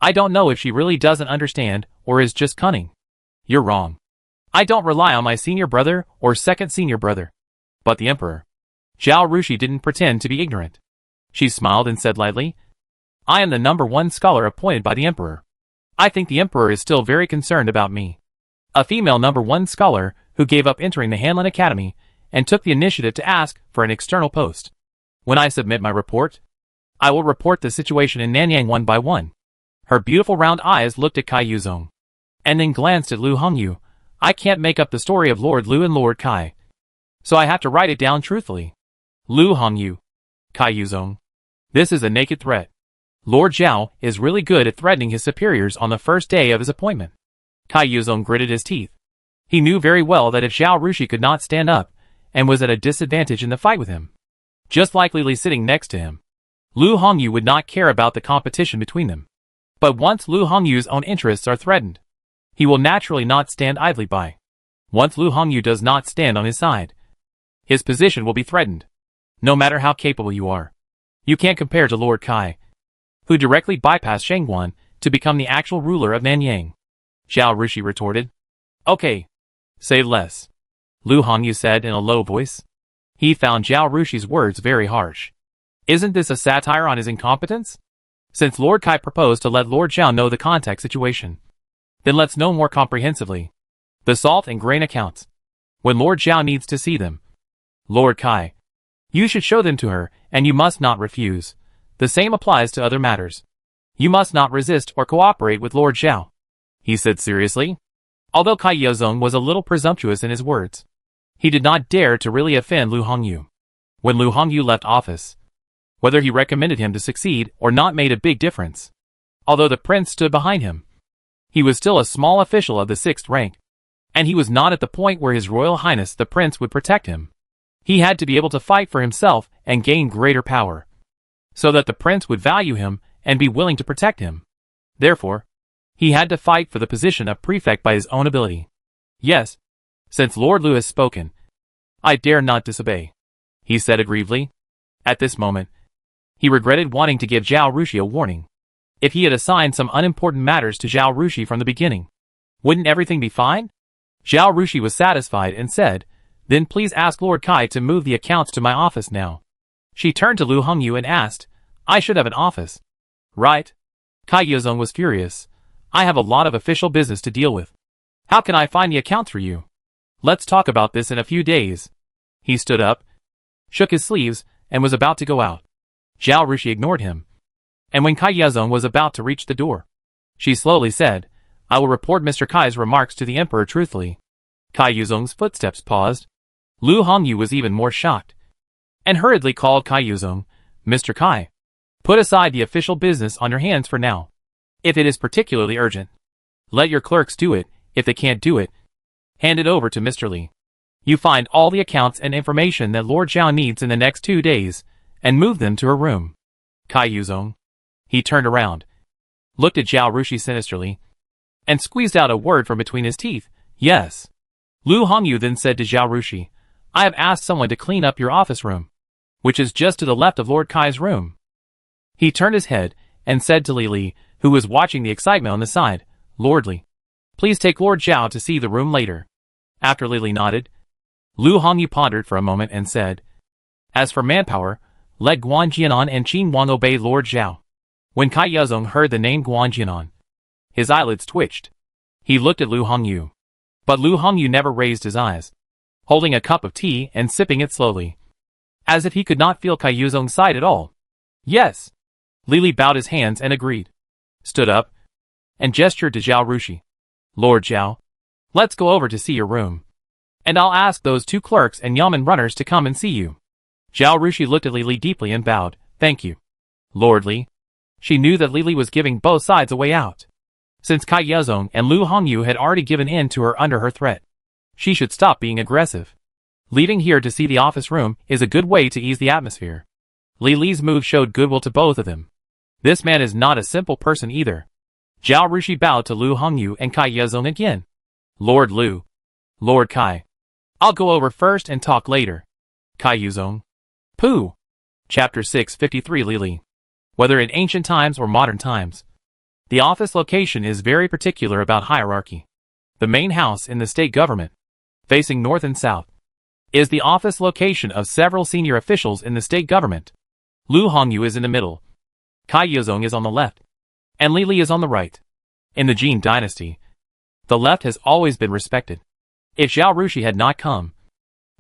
"I don't know if she really doesn't understand or is just cunning." "You're wrong. I don't rely on my senior brother or second senior brother, but the Emperor." Zhao Rushi didn't pretend to be ignorant. She smiled and said lightly, "I am the #1 scholar appointed by the Emperor. I think the Emperor is still very concerned about me. A female #1 scholar who gave up entering the Hanlin Academy and took the initiative to ask for an external post. When I submit my report, I will report the situation in Nanyang one by one." Her beautiful round eyes looked at Cai Yuzong, and then glanced at Lu Hongyu. "I can't make up the story of Lord Lu and Lord Kai, so I have to write it down truthfully." Lu Hongyu, Cai Yuzong, this is a naked threat. Lord Zhao is really good at threatening his superiors on the first day of his appointment. Cai Yuzong gritted his teeth. He knew very well that if Zhao Rushi could not stand up and was at a disadvantage in the fight with him, just like Lily sitting next to him, Lu Hongyu would not care about the competition between them. But once Lu Hongyu's own interests are threatened, he will naturally not stand idly by. Once Lu Hongyu does not stand on his side, his position will be threatened. No matter how capable you are, you can't compare to Lord Kai, who directly bypassed Shangguan to become the actual ruler of Nanyang. Zhao Rushi retorted. "Okay, say less," Lu Hongyu said in a low voice. He found Zhao Rushi's words very harsh. Isn't this a satire on his incompetence? Since Lord Kai proposed to let Lord Zhao know the contact situation, then let's know more comprehensively. The salt and grain accounts. When Lord Zhao needs to see them, Lord Kai, you should show them to her, and you must not refuse. The same applies to other matters. You must not resist or cooperate with Lord Zhao," he said seriously. Although Cai Yuzong was a little presumptuous in his words, he did not dare to really offend Lu Hongyu. When Lu Hongyu left office, whether he recommended him to succeed or not made a big difference. Although the prince stood behind him, he was still a small official of the 6th rank, and he was not at the point where His Royal Highness the Prince would protect him. He had to be able to fight for himself and gain greater power, so that the prince would value him and be willing to protect him. Therefore, he had to fight for the position of prefect by his own ability. "Yes, since Lord Lu has spoken, I dare not disobey," he said aggrievedly. At this moment, He regretted wanting to give Zhao Rushi a warning. If he had assigned some unimportant matters to Zhao Rushi from the beginning, wouldn't everything be fine? Zhao Rushi was satisfied and said, "Then please ask Lord Kai to move the accounts to my office now." She turned to Lu Hongyu and asked, "I should have an office, right?" Kai Yuzong was furious. "I have a lot of official business to deal with. How can I find the accounts for you? Let's talk about this in a few days." He stood up, shook his sleeves, and was about to go out. Zhao Rushi ignored him. And when Kai Yuzong was about to reach the door, she slowly said, "I will report Mr. Kai's remarks to the Emperor truthfully." Kai Yuzong's footsteps paused. Lu Hongyu was even more shocked, and hurriedly called Kai Yuzong, "Mr. Kai, put aside the official business on your hands for now. If it is particularly urgent, let your clerks do it. If they can't do it, hand it over to Mr. Li. You find all the accounts and information that Lord Zhao needs in the next 2 days, and move them to her room." Kai Yuzong. He turned around, looked at Zhao Rushi sinisterly, and squeezed out a word from between his teeth, "Yes." Lu Hongyu then said to Zhao Rushi, "I have asked someone to clean up your office room, which is just to the left of Lord Kai's room." He turned his head and said to Li Li, who was watching the excitement on the side, "Lord Li, please take Lord Zhao to see the room later." After Li Li nodded, Lu Hongyu pondered for a moment and said, "As for manpower, let Guan Jianan and Qin Wang obey Lord Zhao." When Kai Yuzong heard the name Guan Jianan, his eyelids twitched. He looked at Lu Hongyu, but Lu Hongyu never raised his eyes, holding a cup of tea and sipping it slowly, as if he could not feel Kai Yuzong's side at all. "Yes." Li Li bowed his hands and agreed, stood up, and gestured to Zhao Rushi. "Lord Zhao, let's go over to see your room, and I'll ask those 2 clerks and yamen runners to come and see you." Zhao Rushi looked at Li Li deeply and bowed, "Thank you, Lord Li." She knew that Li Li was giving both sides a way out. Since Kai Yuzong and Lu Hongyu had already given in to her under her threat, she should stop being aggressive. Leaving here to see the office room is a good way to ease the atmosphere. Li Li's move showed goodwill to both of them. This man is not a simple person either. Zhao Rushi bowed to Lu Hongyu and Kai Yuzong again. "Lord Lu. Lord Kai. I'll go over first and talk later." Kai Yuzong. Pooh. Chapter 653 Li Li. Whether in ancient times or modern times, the office location is very particular about hierarchy. The main house in the state government, facing north and south, is the office location of several senior officials in the state government. Lu Hongyu is in the middle, Kai Yuzong is on the left, and Li Li is on the right. In the Jin dynasty, the left has always been respected. If Zhao Rushi had not come,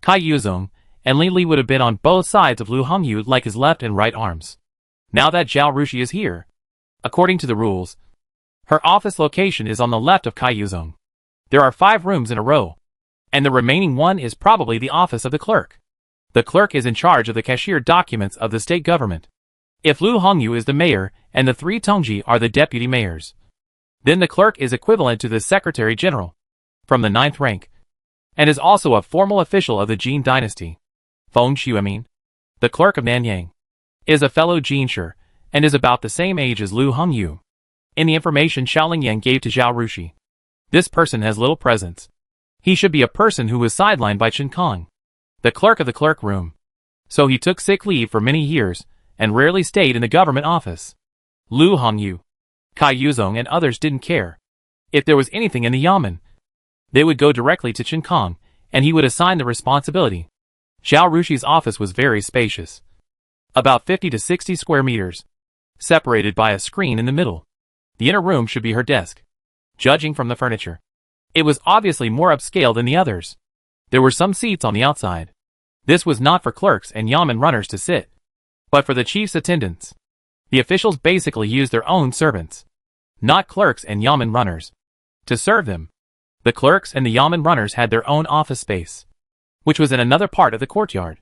Kai Yuzong and Li Li would have been on both sides of Lu Hongyu like his left and right arms. Now that Zhao Rushi is here, according to the rules, her office location is on the left of Kai Yuzong. There are 5 rooms in a row, and the remaining one is probably the office of the clerk. The clerk is in charge of the cashier documents of the state government. If Lu Hongyu is the mayor and the 3 Tongji are the deputy mayors, then the clerk is equivalent to the secretary general, from the 9th rank, and is also a formal official of the Jin dynasty. Feng Xuemin, the clerk of Nanyang, is a fellow Jinsher, and is about the same age as Lu Hongyu. In the information Xiaoling Yang gave to Zhao Rushi, this person has little presence. He should be a person who was sidelined by Chen Kong, the clerk of the clerk room. So he took sick leave for many years, and rarely stayed in the government office. Lu Hongyu, Kai Yuzong and others didn't care. If there was anything in the yamen, they would go directly to Chen Kong, and he would assign the responsibility. Zhao Rushi's office was very spacious, about 50 to 60 square meters, separated by a screen in the middle. The inner room should be her desk. Judging from the furniture, it was obviously more upscale than the others. There were some seats on the outside. This was not for clerks and yamen runners to sit, but for the chief's attendants. The officials basically used their own servants, not clerks and yamen runners, to serve them. The clerks and the yamen runners had their own office space, which was in another part of the courtyard.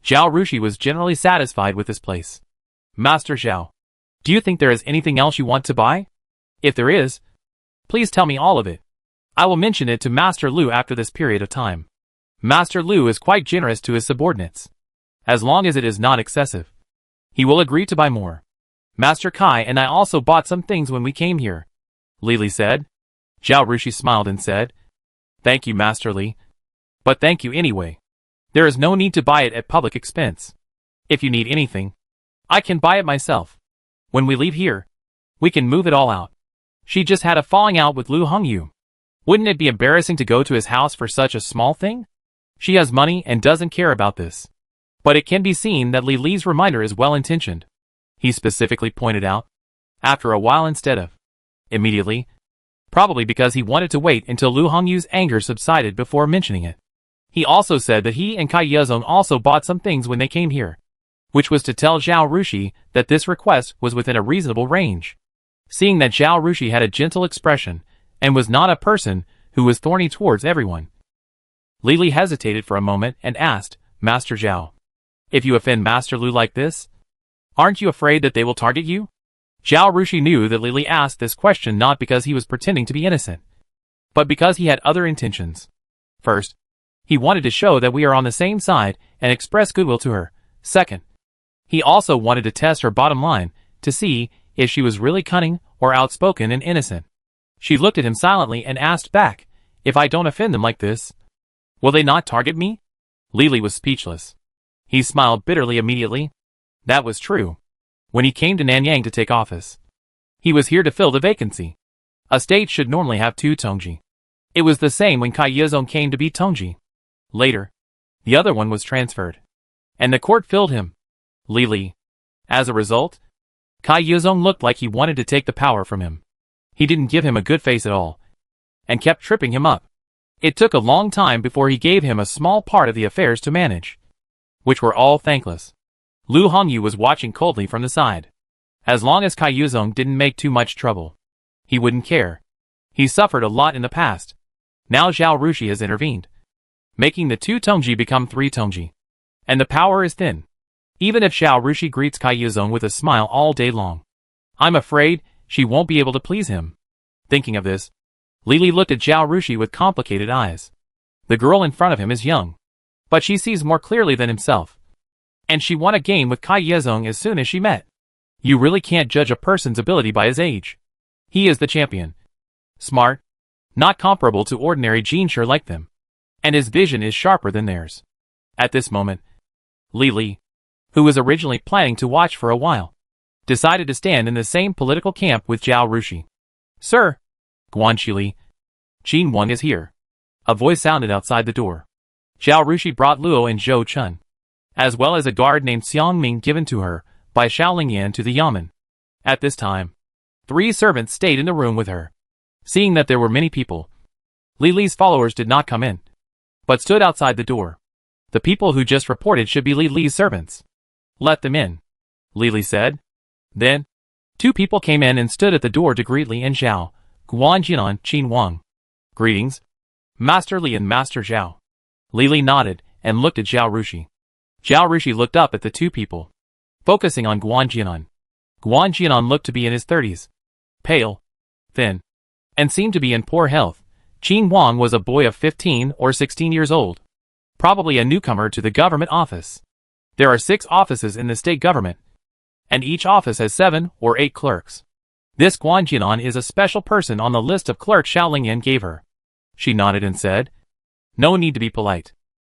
Zhao Rushi was generally satisfied with this place. "Master Zhao, do you think there is anything else you want to buy? If there is, please tell me all of it. I will mention it to Master Lu after this period of time." Master Lu is quite generous to his subordinates. As long as it is not excessive, he will agree to buy more. "Master Kai and I also bought some things when we came here," Li Li said. Zhao Rushi smiled and said, "Thank you, Master Li. But thank you anyway. There is no need to buy it at public expense. If you need anything, I can buy it myself. When we leave here, we can move it all out. She just had a falling out with Lu Hongyu. Wouldn't it be embarrassing to go to his house for such a small thing? She has money and doesn't care about this. But it can be seen that Li Li's reminder is well-intentioned. He specifically pointed out. After a while instead of immediately. Probably because he wanted to wait until Lu Hongyu's anger subsided before mentioning it. He also said that he and Kai Yezong also bought some things when they came here, which was to tell Zhao Rushi that this request was within a reasonable range. Seeing that Zhao Rushi had a gentle expression and was not a person who was thorny towards everyone, Li Li hesitated for a moment and asked, Master Zhao, if you offend Master Lu like this, aren't you afraid that they will target you? Zhao Rushi knew that Li Li asked this question not because he was pretending to be innocent, but because he had other intentions. First, he wanted to show that we are on the same side and express goodwill to her. Second, he also wanted to test her bottom line to see if she was really cunning or outspoken and innocent. She looked at him silently and asked back, if I don't offend them like this, will they not target me? Li Li was speechless. He smiled bitterly immediately. That was true. When he came to Nanyang to take office, he was here to fill the vacancy. A state should normally have 2 Tongji. It was the same when Kai Yezong came to be Tongji. Later, the other one was transferred, and the court filled him. Li Li. As a result, Kai Yezong looked like he wanted to take the power from him. He didn't give him a good face at all, and kept tripping him up. It took a long time before he gave him a small part of the affairs to manage, which were all thankless. Lu Hongyu was watching coldly from the side. As long as Kai Yezong didn't make too much trouble, he wouldn't care. He suffered a lot in the past. Now Zhao Rushi has intervened, making the 2 Tongji become 3 Tongji. And the power is thin. Even if Zhao Rushi greets Kai Yezong with a smile all day long, I'm afraid she won't be able to please him. Thinking of this, Li Li looked at Zhao Rushi with complicated eyes. The girl in front of him is young, but she sees more clearly than himself. And she won a game with Kai Yezong as soon as she met. You really can't judge a person's ability by his age. He is the champion. Smart, not comparable to ordinary Jinshi like them. And his vision is sharper than theirs. At this moment, Li Li, who was originally planning to watch for a while, decided to stand in the same political camp with Zhao Rushi. Sir, Guanxili, Qin Wang is here. A voice sounded outside the door. Zhao Rushi brought Luo and Zhou Chun, as well as a guard named Xiang Ming given to her by Xiao Lingyan to the yamen. At this time, 3 servants stayed in the room with her. Seeing that there were many people, Li Li's followers did not come in, but stood outside the door. The people who just reported should be Li Li's servants. Let them in, Li Li said. Then, 2 people came in and stood at the door to greet Li and Zhao, Guanjian, Qin Wang. Greetings, Master Li and Master Zhao. Li Li nodded and looked at Zhao Rushi. Zhao Rushi looked up at the 2 people, focusing on Guanjian. Guanjian looked to be in his 30s, pale, thin, and seemed to be in poor health. Qin Wang was a boy of 15 or 16 years old, probably a newcomer to the government office. There are 6 offices in the state government, and each office has 7 or 8 clerks. This Guanjian is a special person on the list of clerks Xiao Lingyan gave her. She nodded and said, no need to be polite.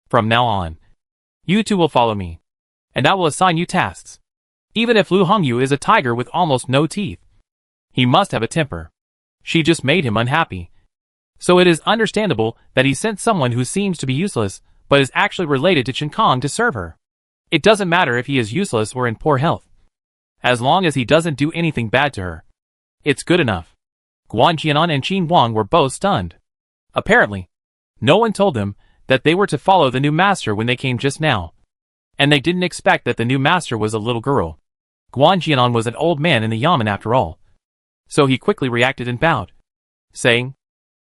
From now on, you 2 will follow me, and I will assign you tasks. Even if Lu Hongyu is a tiger with almost no teeth, he must have a temper. She just made him unhappy. So it is understandable that he sent someone who seems to be useless, but is actually related to Chen Kong to serve her. It doesn't matter if he is useless or in poor health. As long as he doesn't do anything bad to her, it's good enough. Guanjian and Qin Wang were both stunned. Apparently, no one told them that they were to follow the new master when they came just now, and they didn't expect that the new master was a little girl. Guanjian was an old man in the yamen after all. So he quickly reacted and bowed, saying,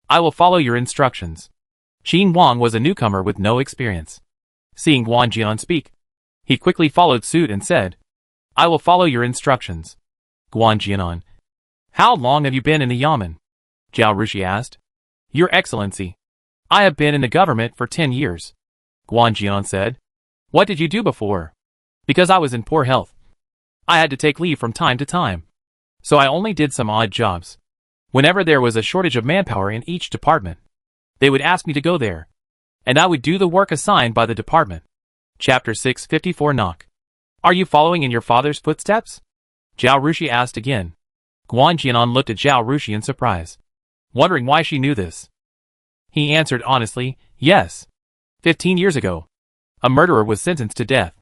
I will follow your instructions. Qin Wang was a newcomer with no experience. Seeing Guanjian speak, he quickly followed suit and said, I will follow your instructions. Guanjian, how long have you been in the yamen? Zhao Rushi asked. Your Excellency, I have been in the government for 10 years. Guanjian said. What did you do before? Because I was in poor health, I had to take leave from time to time. So I only did some odd jobs. Whenever there was a shortage of manpower in each department, they would ask me to go there, and I would do the work assigned by the department. Chapter 654 Knock. Are you following in your father's footsteps? Zhao Rushi asked again. Guan Jianan looked at Zhao Rushi in surprise, wondering why she knew this. He answered honestly, yes. 15 years ago, a murderer was sentenced to death.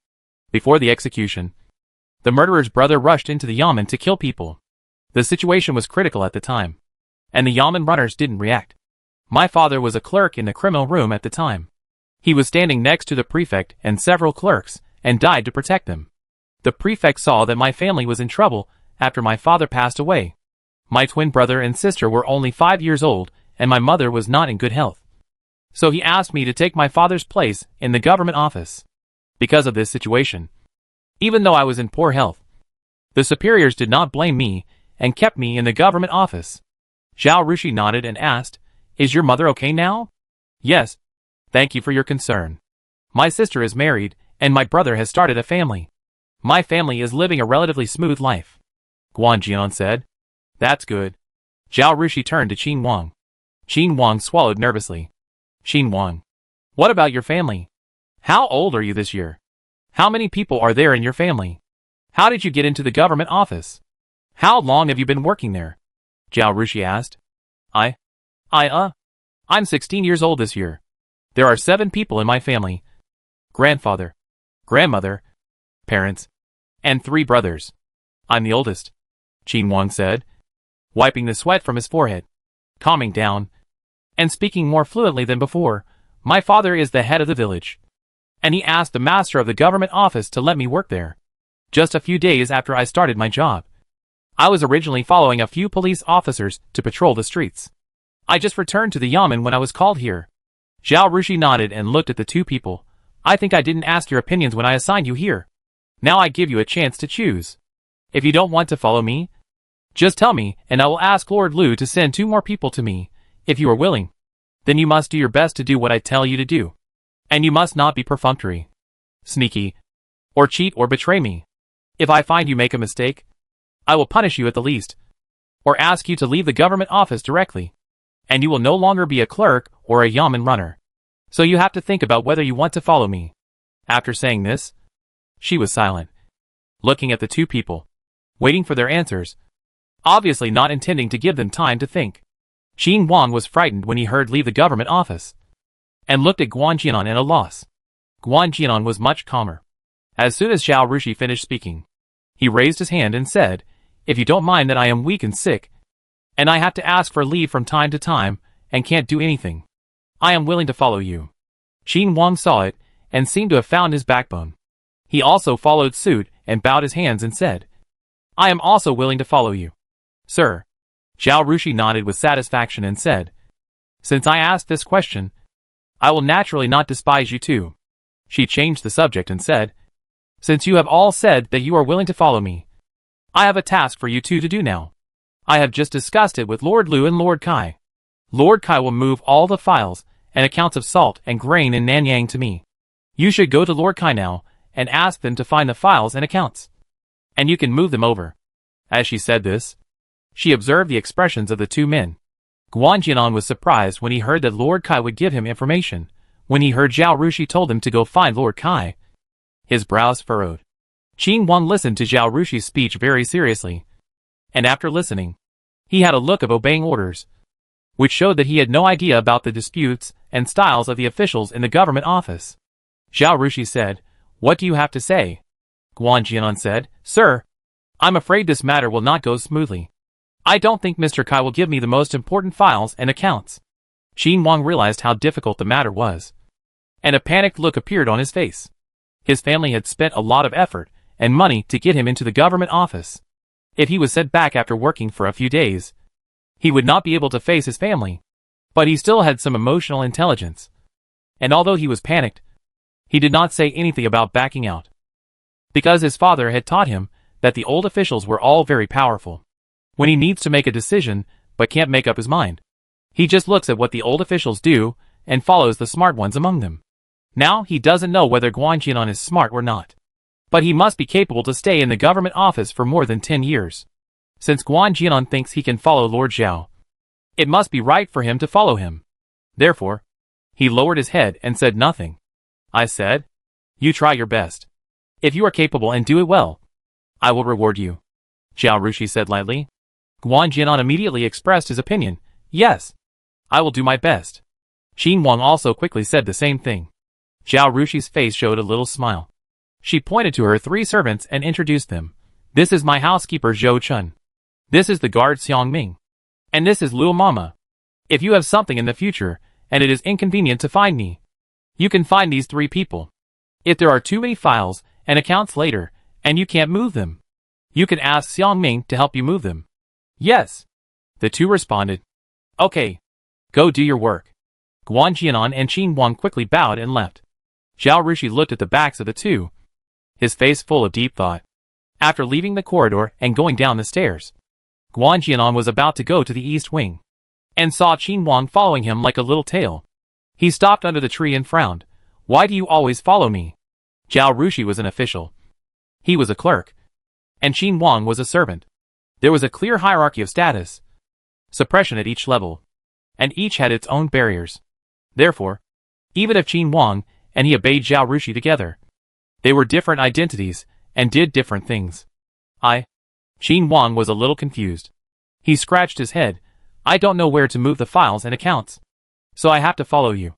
Before the execution, the murderer's brother rushed into the yamen to kill people. The situation was critical at the time, and the yamen runners didn't react. My father was a clerk in the criminal room at the time. He was standing next to the prefect and several clerks, and died to protect them. The prefect saw that my family was in trouble after my father passed away. My twin brother and sister were only 5 years old, and my mother was not in good health. So he asked me to take my father's place in the government office. Because of this situation, even though I was in poor health, the superiors did not blame me and kept me in the government office. Zhao Rushi nodded and asked, Is your mother okay now? Yes. Thank you for your concern. My sister is married, and my brother has started a family. My family is living a relatively smooth life. Guan Jian said. That's good. Zhao Rushi turned to Qin Wang. Qin Wang swallowed nervously. Qin Wang, what about your family? How old are you this year? How many people are there in your family? How did you get into the government office? How long have you been working there? Zhao Rushi asked. I'm 16 years old this year. There are 7 people in my family. Grandfather, grandmother, parents, and 3 brothers. I'm the oldest, Qin Wang said, wiping the sweat from his forehead, calming down, and speaking more fluently than before. My father is the head of the village, and he asked the master of the government office to let me work there. Just a few days after I started my job, I was originally following a few police officers to patrol the streets. I just returned to the yamen when I was called here. Zhao Rushi nodded and looked at the 2 people. I think I didn't ask your opinions when I assigned you here. Now I give you a chance to choose. If you don't want to follow me, just tell me and I will ask Lord Lu to send 2 more people to me. If you are willing, then you must do your best to do what I tell you to do. And you must not be perfunctory, sneaky, or cheat or betray me. If I find you make a mistake, I will punish you at the least, or ask you to leave the government office directly, and you will no longer be a clerk or a yamen runner. So you have to think about whether you want to follow me. After saying this, she was silent, looking at the 2 people, waiting for their answers, obviously not intending to give them time to think. Qin Wang was frightened when he heard leave the government office, and looked at Guan Jianan at a loss. Guan Jianan was much calmer. As soon as Zhao Rushi finished speaking, he raised his hand and said, If you don't mind that I am weak and sick, and I have to ask for leave from time to time, and can't do anything, I am willing to follow you. Qin Wang saw it, and seemed to have found his backbone. He also followed suit, and bowed his hands and said, I am also willing to follow you. Sir. Zhao Rushi nodded with satisfaction and said, Since I asked this question, I will naturally not despise you too. She changed the subject and said, Since you have all said that you are willing to follow me, I have a task for you 2 to do now. I have just discussed it with Lord Lu and Lord Kai. Lord Kai will move all the files and accounts of salt and grain in Nanyang to me. You should go to Lord Kai now and ask them to find the files and accounts, and you can move them over. As she said this, she observed the expressions of the 2 men. Guan Jianan was surprised when he heard that Lord Kai would give him information. When he heard Zhao Rushi told him to go find Lord Kai, his brows furrowed. Qin Wang listened to Zhao Rushi's speech very seriously, and after listening, he had a look of obeying orders, which showed that he had no idea about the disputes and styles of the officials in the government office. Zhao Rushi said, What do you have to say? Guan Jianan said, Sir, I'm afraid this matter will not go smoothly. I don't think Mr. Kai will give me the most important files and accounts. Qin Wang realized how difficult the matter was, and a panicked look appeared on his face. His family had spent a lot of effort and money to get him into the government office. If he was sent back after working for a few days, he would not be able to face his family. But he still had some emotional intelligence, and although he was panicked, he did not say anything about backing out, because his father had taught him that the old officials were all very powerful. When he needs to make a decision but can't make up his mind, he just looks at what the old officials do and follows the smart ones among them. Now he doesn't know whether Guan Jianan is smart or not, but he must be capable to stay in the government office for more than 10 years. Since Guan Jianan thinks he can follow Lord Zhao, it must be right for him to follow him. Therefore, he lowered his head and said nothing. I said, You try your best. If you are capable and do it well, I will reward you, Zhao Rushi said lightly. Guan Jianan immediately expressed his opinion. Yes, I will do my best. Xin Wang also quickly said the same thing. Zhao Rushi's face showed a little smile. She pointed to her 3 servants and introduced them. This is my housekeeper Zhou Chun. This is the guard Xiang Ming. And this is Luo Mama. If you have something in the future, and it is inconvenient to find me, you can find these 3 people. If there are too many files and accounts later, and you can't move them, you can ask Xiang Ming to help you move them. Yes. The 2 responded. Okay. Go do your work. Guan Jianan and Xin Wang quickly bowed and left. Zhao Rushi looked at the backs of the 2, his face full of deep thought. After leaving the corridor and going down the stairs, Guan Jianan was about to go to the east wing, and saw Xin Wang following him like a little tail. He stopped under the tree and frowned. Why do you always follow me? Zhao Rushi was an official. He was a clerk. And Xin Wang was a servant. There was a clear hierarchy of status, suppression at each level, and each had its own barriers. Therefore, even if Xin Wang and he obeyed Zhao Rushi together, they were different identities and did different things. Xin Wang was a little confused. He scratched his head. I don't know where to move the files and accounts, so I have to follow you,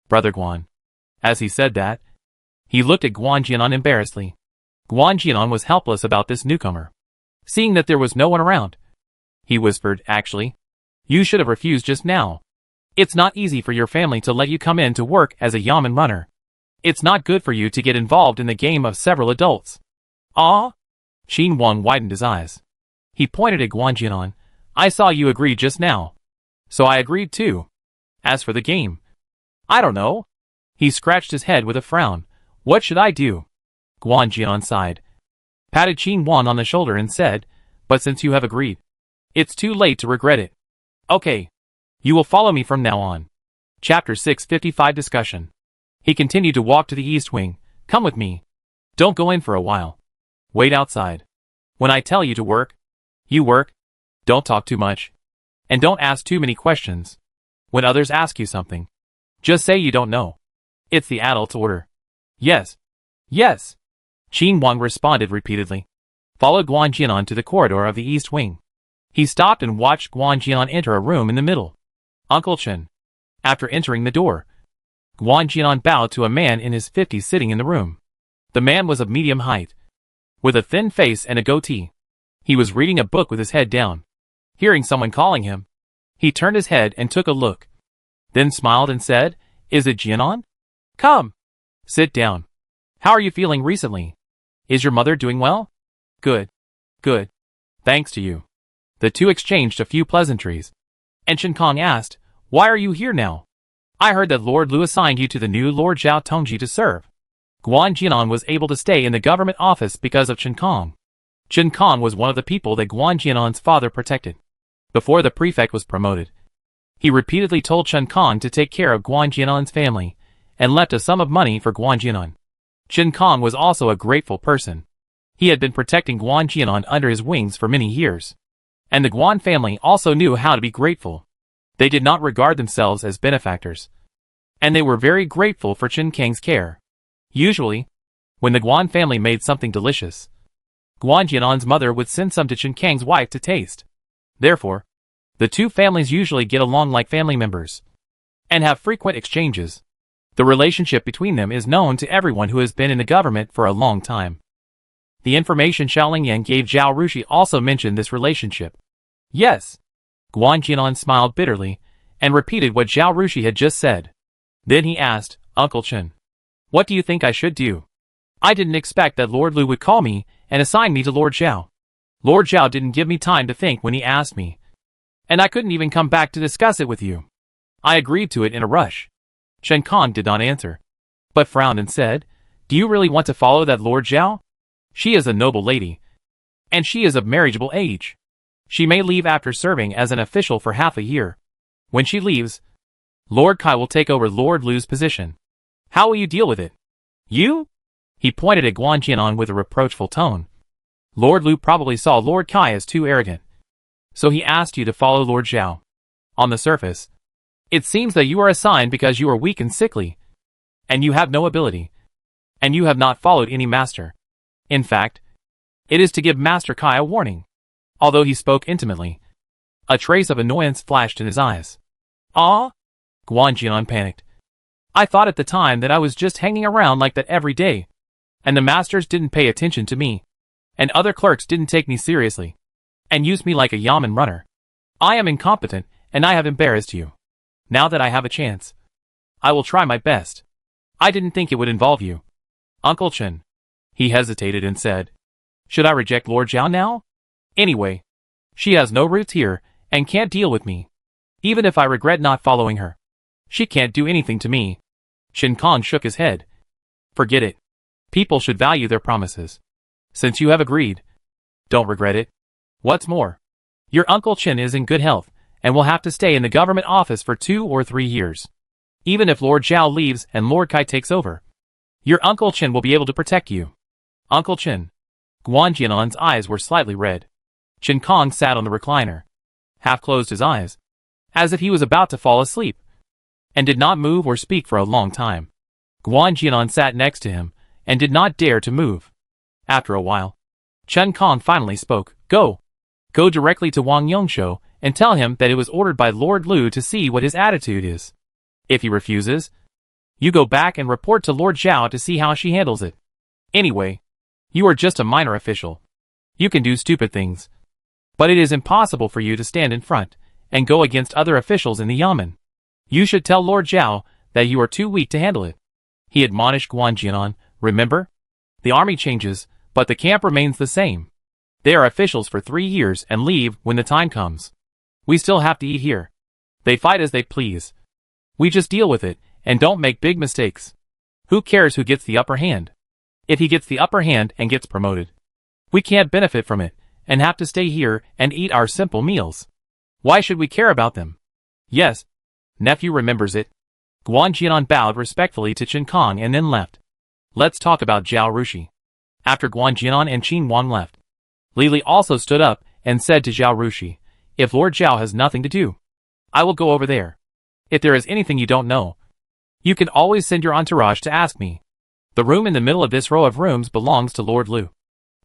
Brother Guan. As he said that, he looked at Guan Jianan embarrassedly. Guan Jianan was helpless about this newcomer. Seeing that there was no one around, he whispered, actually, you should have refused just now. It's not easy for your family to let you come in to work as a yamen runner. It's not good for you to get involved in the game of several adults. Ah? Xin Wang widened his eyes. He pointed at Guan Jianan. I saw you agree just now. So I agreed too. As for the game, I don't know. He scratched his head with a frown. What should I do? Guan Jianan sighed, patted Xin Wang on the shoulder and said, but since you have agreed, it's too late to regret it. Okay. You will follow me from now on. Chapter 655 Discussion. He continued to walk to the east wing. Come with me. Don't go in for a while. Wait outside. When I tell you to work, you work. Don't talk too much. And don't ask too many questions. When others ask you something, just say you don't know. It's the adult's order. Yes. Yes. Xin Wang responded repeatedly. Followed Guan Jianan to the corridor of the east wing. He stopped and watched Guan Jianan enter a room in the middle. Uncle Chen. After entering the door, Guan Jianan bowed to a man in his 50s sitting in the room. The man was of medium height, with a thin face and a goatee. He was reading a book with his head down. Hearing someone calling him, he turned his head and took a look, then smiled and said, Is it Jianan? Come. Sit down. How are you feeling recently? Is your mother doing well? Good. Good. Thanks to you. The 2 exchanged a few pleasantries. And Chen Kong asked, Why are you here now? I heard that Lord Lu assigned you to the new Lord Zhao Tongji to serve. Guan Jianan was able to stay in the government office because of Chen Kong. Chen Kong was one of the people that Guan Jianan's father protected. Before the prefect was promoted, he repeatedly told Chen Kong to take care of Guan Jianan's family, and left a sum of money for Guan Jianan. Chen Kong was also a grateful person. He had been protecting Guan Jianan under his wings for many years. And the Guan family also knew how to be grateful. They did not regard themselves as benefactors. And they were very grateful for Chen Kang's care. Usually, when the Guan family made something delicious, Guan Jianan's mother would send some to Chen Kang's wife to taste. Therefore, the 2 families usually get along like family members, and have frequent exchanges. The relationship between them is known to everyone who has been in the government for a long time. The information Xiaoling Yan gave Zhao Rushi also mentioned this relationship. Yes. Guan Jianan smiled bitterly, and repeated what Zhao Rushi had just said. Then he asked, Uncle Chen, what do you think I should do? I didn't expect that Lord Lu would call me and assign me to Lord Zhao. Lord Zhao didn't give me time to think when he asked me. And I couldn't even come back to discuss it with you. I agreed to it in a rush. Chen Kong did not answer, but frowned and said, Do you really want to follow that Lord Zhao? She is a noble lady, and she is of marriageable age. She may leave after serving as an official for half a year. When she leaves, Lord Kai will take over Lord Lu's position. How will you deal with it? You? He pointed at Guan Jianan with a reproachful tone. Lord Lu probably saw Lord Kai as too arrogant, so he asked you to follow Lord Zhao. On the surface, it seems that you are assigned because you are weak and sickly, and you have no ability, and you have not followed any master. In fact, it is to give Master Kai a warning. Although he spoke intimately, a trace of annoyance flashed in his eyes. Ah? Guan Jian panicked. I thought at the time that I was just hanging around like that every day, and the masters didn't pay attention to me, and other clerks didn't take me seriously, and used me like a yamen runner. I am incompetent, and I have embarrassed you. Now that I have a chance, I will try my best. I didn't think it would involve you. Uncle Chen. He hesitated and said, should I reject Lord Zhao now? Anyway, she has no roots here, and can't deal with me. Even if I regret not following her, she can't do anything to me. Shin Kong shook his head. Forget it. People should value their promises. Since you have agreed, don't regret it. What's more, your Uncle Chen is in good health, and will have to stay in the government office for 2 or 3 years. Even if Lord Zhao leaves and Lord Kai takes over, your Uncle Chen will be able to protect you. Uncle Chen. Guan Jianan's eyes were slightly red. Shin Kong sat on the recliner, half closed his eyes, as if he was about to fall asleep, and did not move or speak for a long time. Guan Jianan sat next to him, and did not dare to move. After a while, Chen Kong finally spoke. Go directly to Wang Yongshou, and tell him that it was ordered by Lord Lu to see what his attitude is. If he refuses, you go back and report to Lord Zhao to see how she handles it. Anyway, you are just a minor official. You can do stupid things, but it is impossible for you to stand in front and go against other officials in the yamen. You should tell Lord Zhao that you are too weak to handle it. He admonished Guan Jianan. Remember? The army changes, but the camp remains the same. They are officials for 3 years and leave when the time comes. We still have to eat here. They fight as they please. We just deal with it, and don't make big mistakes. Who cares who gets the upper hand? If he gets the upper hand and gets promoted, we can't benefit from it, and have to stay here and eat our simple meals. Why should we care about them? Yes, nephew remembers it. Guan Jianan bowed respectfully to Chen Kong and then left. Let's talk about Zhao Rushi. After Guan Jianan and Qin Wang left, Li Li also stood up and said to Zhao Rushi, if Lord Zhao has nothing to do, I will go over there. If there is anything you don't know, you can always send your entourage to ask me. The room in the middle of this row of rooms belongs to Lord Lu,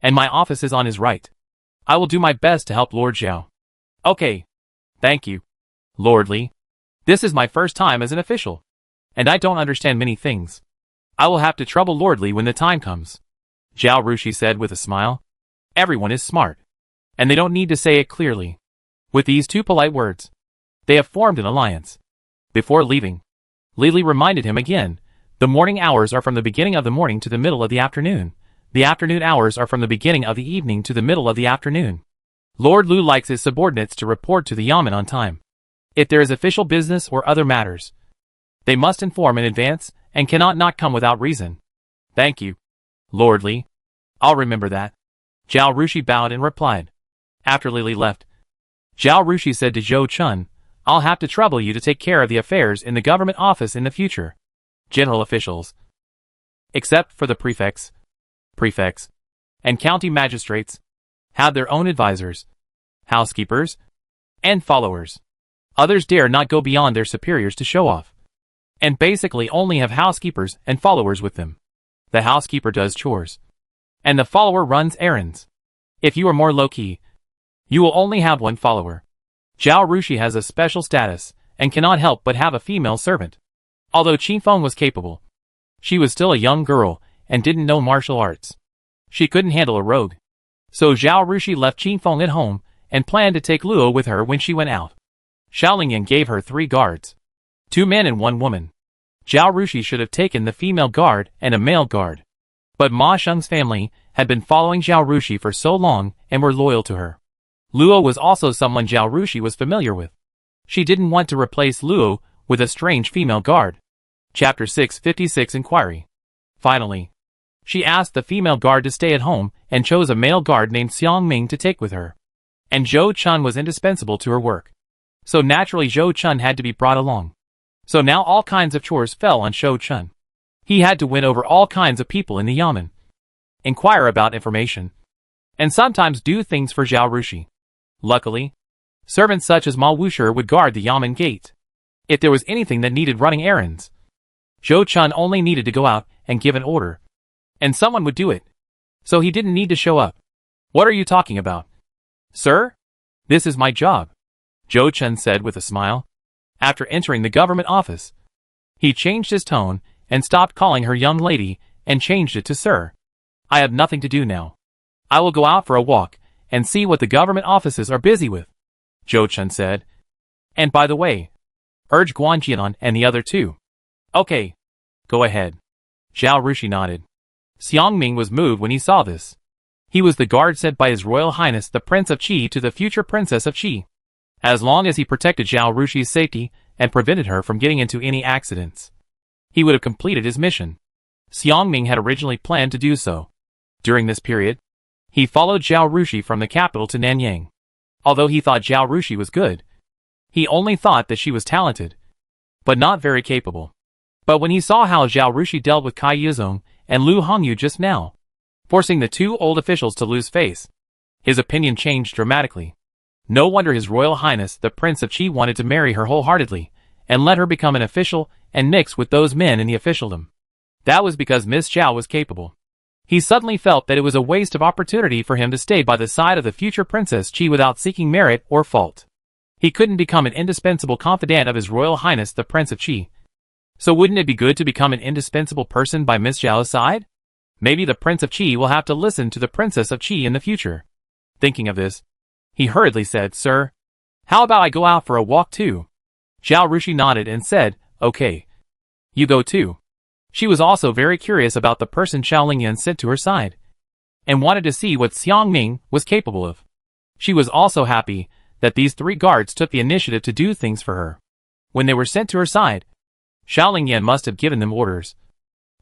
and my office is on his right. I will do my best to help Lord Zhao. Okay. Thank you, Lord Li. This is my first time as an official, and I don't understand many things. I will have to trouble Lord Li when the time comes. Zhao Rushi said with a smile. Everyone is smart, and they don't need to say it clearly. With these 2 polite words, they have formed an alliance. Before leaving, Li Li reminded him again, the morning hours are from the beginning of the morning to the middle of the afternoon. The afternoon hours are from the beginning of the evening to the middle of the afternoon. Lord Lu likes his subordinates to report to the yamen on time. If there is official business or other matters, they must inform in advance and cannot not come without reason. Thank you, Lord Li. I'll remember that. Zhao Rushi bowed and replied. After Li Li left, Zhao Rushi said to Zhou Chun, I'll have to trouble you to take care of the affairs in the government office in the future. General officials, except for the prefects, and county magistrates, have their own advisors, housekeepers, and followers. Others dare not go beyond their superiors to show off, and basically only have housekeepers and followers with them. The housekeeper does chores, and the follower runs errands. If you are more low-key, you will only have 1 follower. Zhao Rushi has a special status, and cannot help but have a female servant. Although Qin Feng was capable, she was still a young girl, and didn't know martial arts. She couldn't handle a rogue. So Zhao Rushi left Qin Feng at home, and planned to take Luo with her when she went out. Xiaolingyan gave her 3 guards, 2 men and 1 woman. Zhao Rushi should have taken the female guard and a male guard. But Ma Sheng's family had been following Zhao Rushi for so long and were loyal to her. Luo was also someone Zhao Rushi was familiar with. She didn't want to replace Luo with a strange female guard. Chapter 656 Inquiry. Finally, she asked the female guard to stay at home and chose a male guard named Xiang Ming to take with her. And Zhou Chun was indispensable to her work. So naturally Zhou Chun had to be brought along. So now all kinds of chores fell on Zhou Chun. He had to win over all kinds of people in the yamen, inquire about information, and sometimes do things for Zhao Rushi. Luckily, servants such as Ma Wushi would guard the yamen gate. If there was anything that needed running errands, Zhou Chun only needed to go out and give an order, and someone would do it. so he didn't need to show up. What are you talking about? Sir? This is my job, Zhou Chen said with a smile. After entering the government office, he changed his tone and stopped calling her young lady and changed it to sir. I have nothing to do now. I will go out for a walk and see what the government offices are busy with, Zhou Chen said. And by the way, urge Guan Jianan and the other two. Okay. Go ahead. Zhao Rushi nodded. Xiang Ming was moved when he saw this. He was the guard sent by His Royal Highness the Prince of Qi to the future Princess of Qi. As long as he protected Zhao Rushi's safety and prevented her from getting into any accidents, he would have completed his mission. Xiang Ming had originally planned to do so. During this period, he followed Zhao Rushi from the capital to Nanyang. Although he thought Zhao Rushi was good, he only thought that she was talented, but not very capable. But when he saw how Zhao Rushi dealt with Cai Yizong and Lu Hongyu just now, forcing the two old officials to lose face, his opinion changed dramatically. No wonder His Royal Highness the Prince of Qi wanted to marry her wholeheartedly and let her become an official and mix with those men in the officialdom. That was because Miss Zhao was capable. He suddenly felt that it was a waste of opportunity for him to stay by the side of the future Princess Qi without seeking merit or fault. He couldn't become an indispensable confidant of His Royal Highness the Prince of Qi. So wouldn't it be good to become an indispensable person by Miss Zhao's side? Maybe the Prince of Qi will have to listen to the Princess of Qi in the future. Thinking of this, he hurriedly said, Sir, how about I go out for a walk too? Zhao Rushi nodded and said, Okay. You go too. She was also very curious about the person Xiao Lingyan sent to her side, and wanted to see what Xiang Ming was capable of. She was also happy that these three guards took the initiative to do things for her. When they were sent to her side, Xiao Lingyan must have given them orders,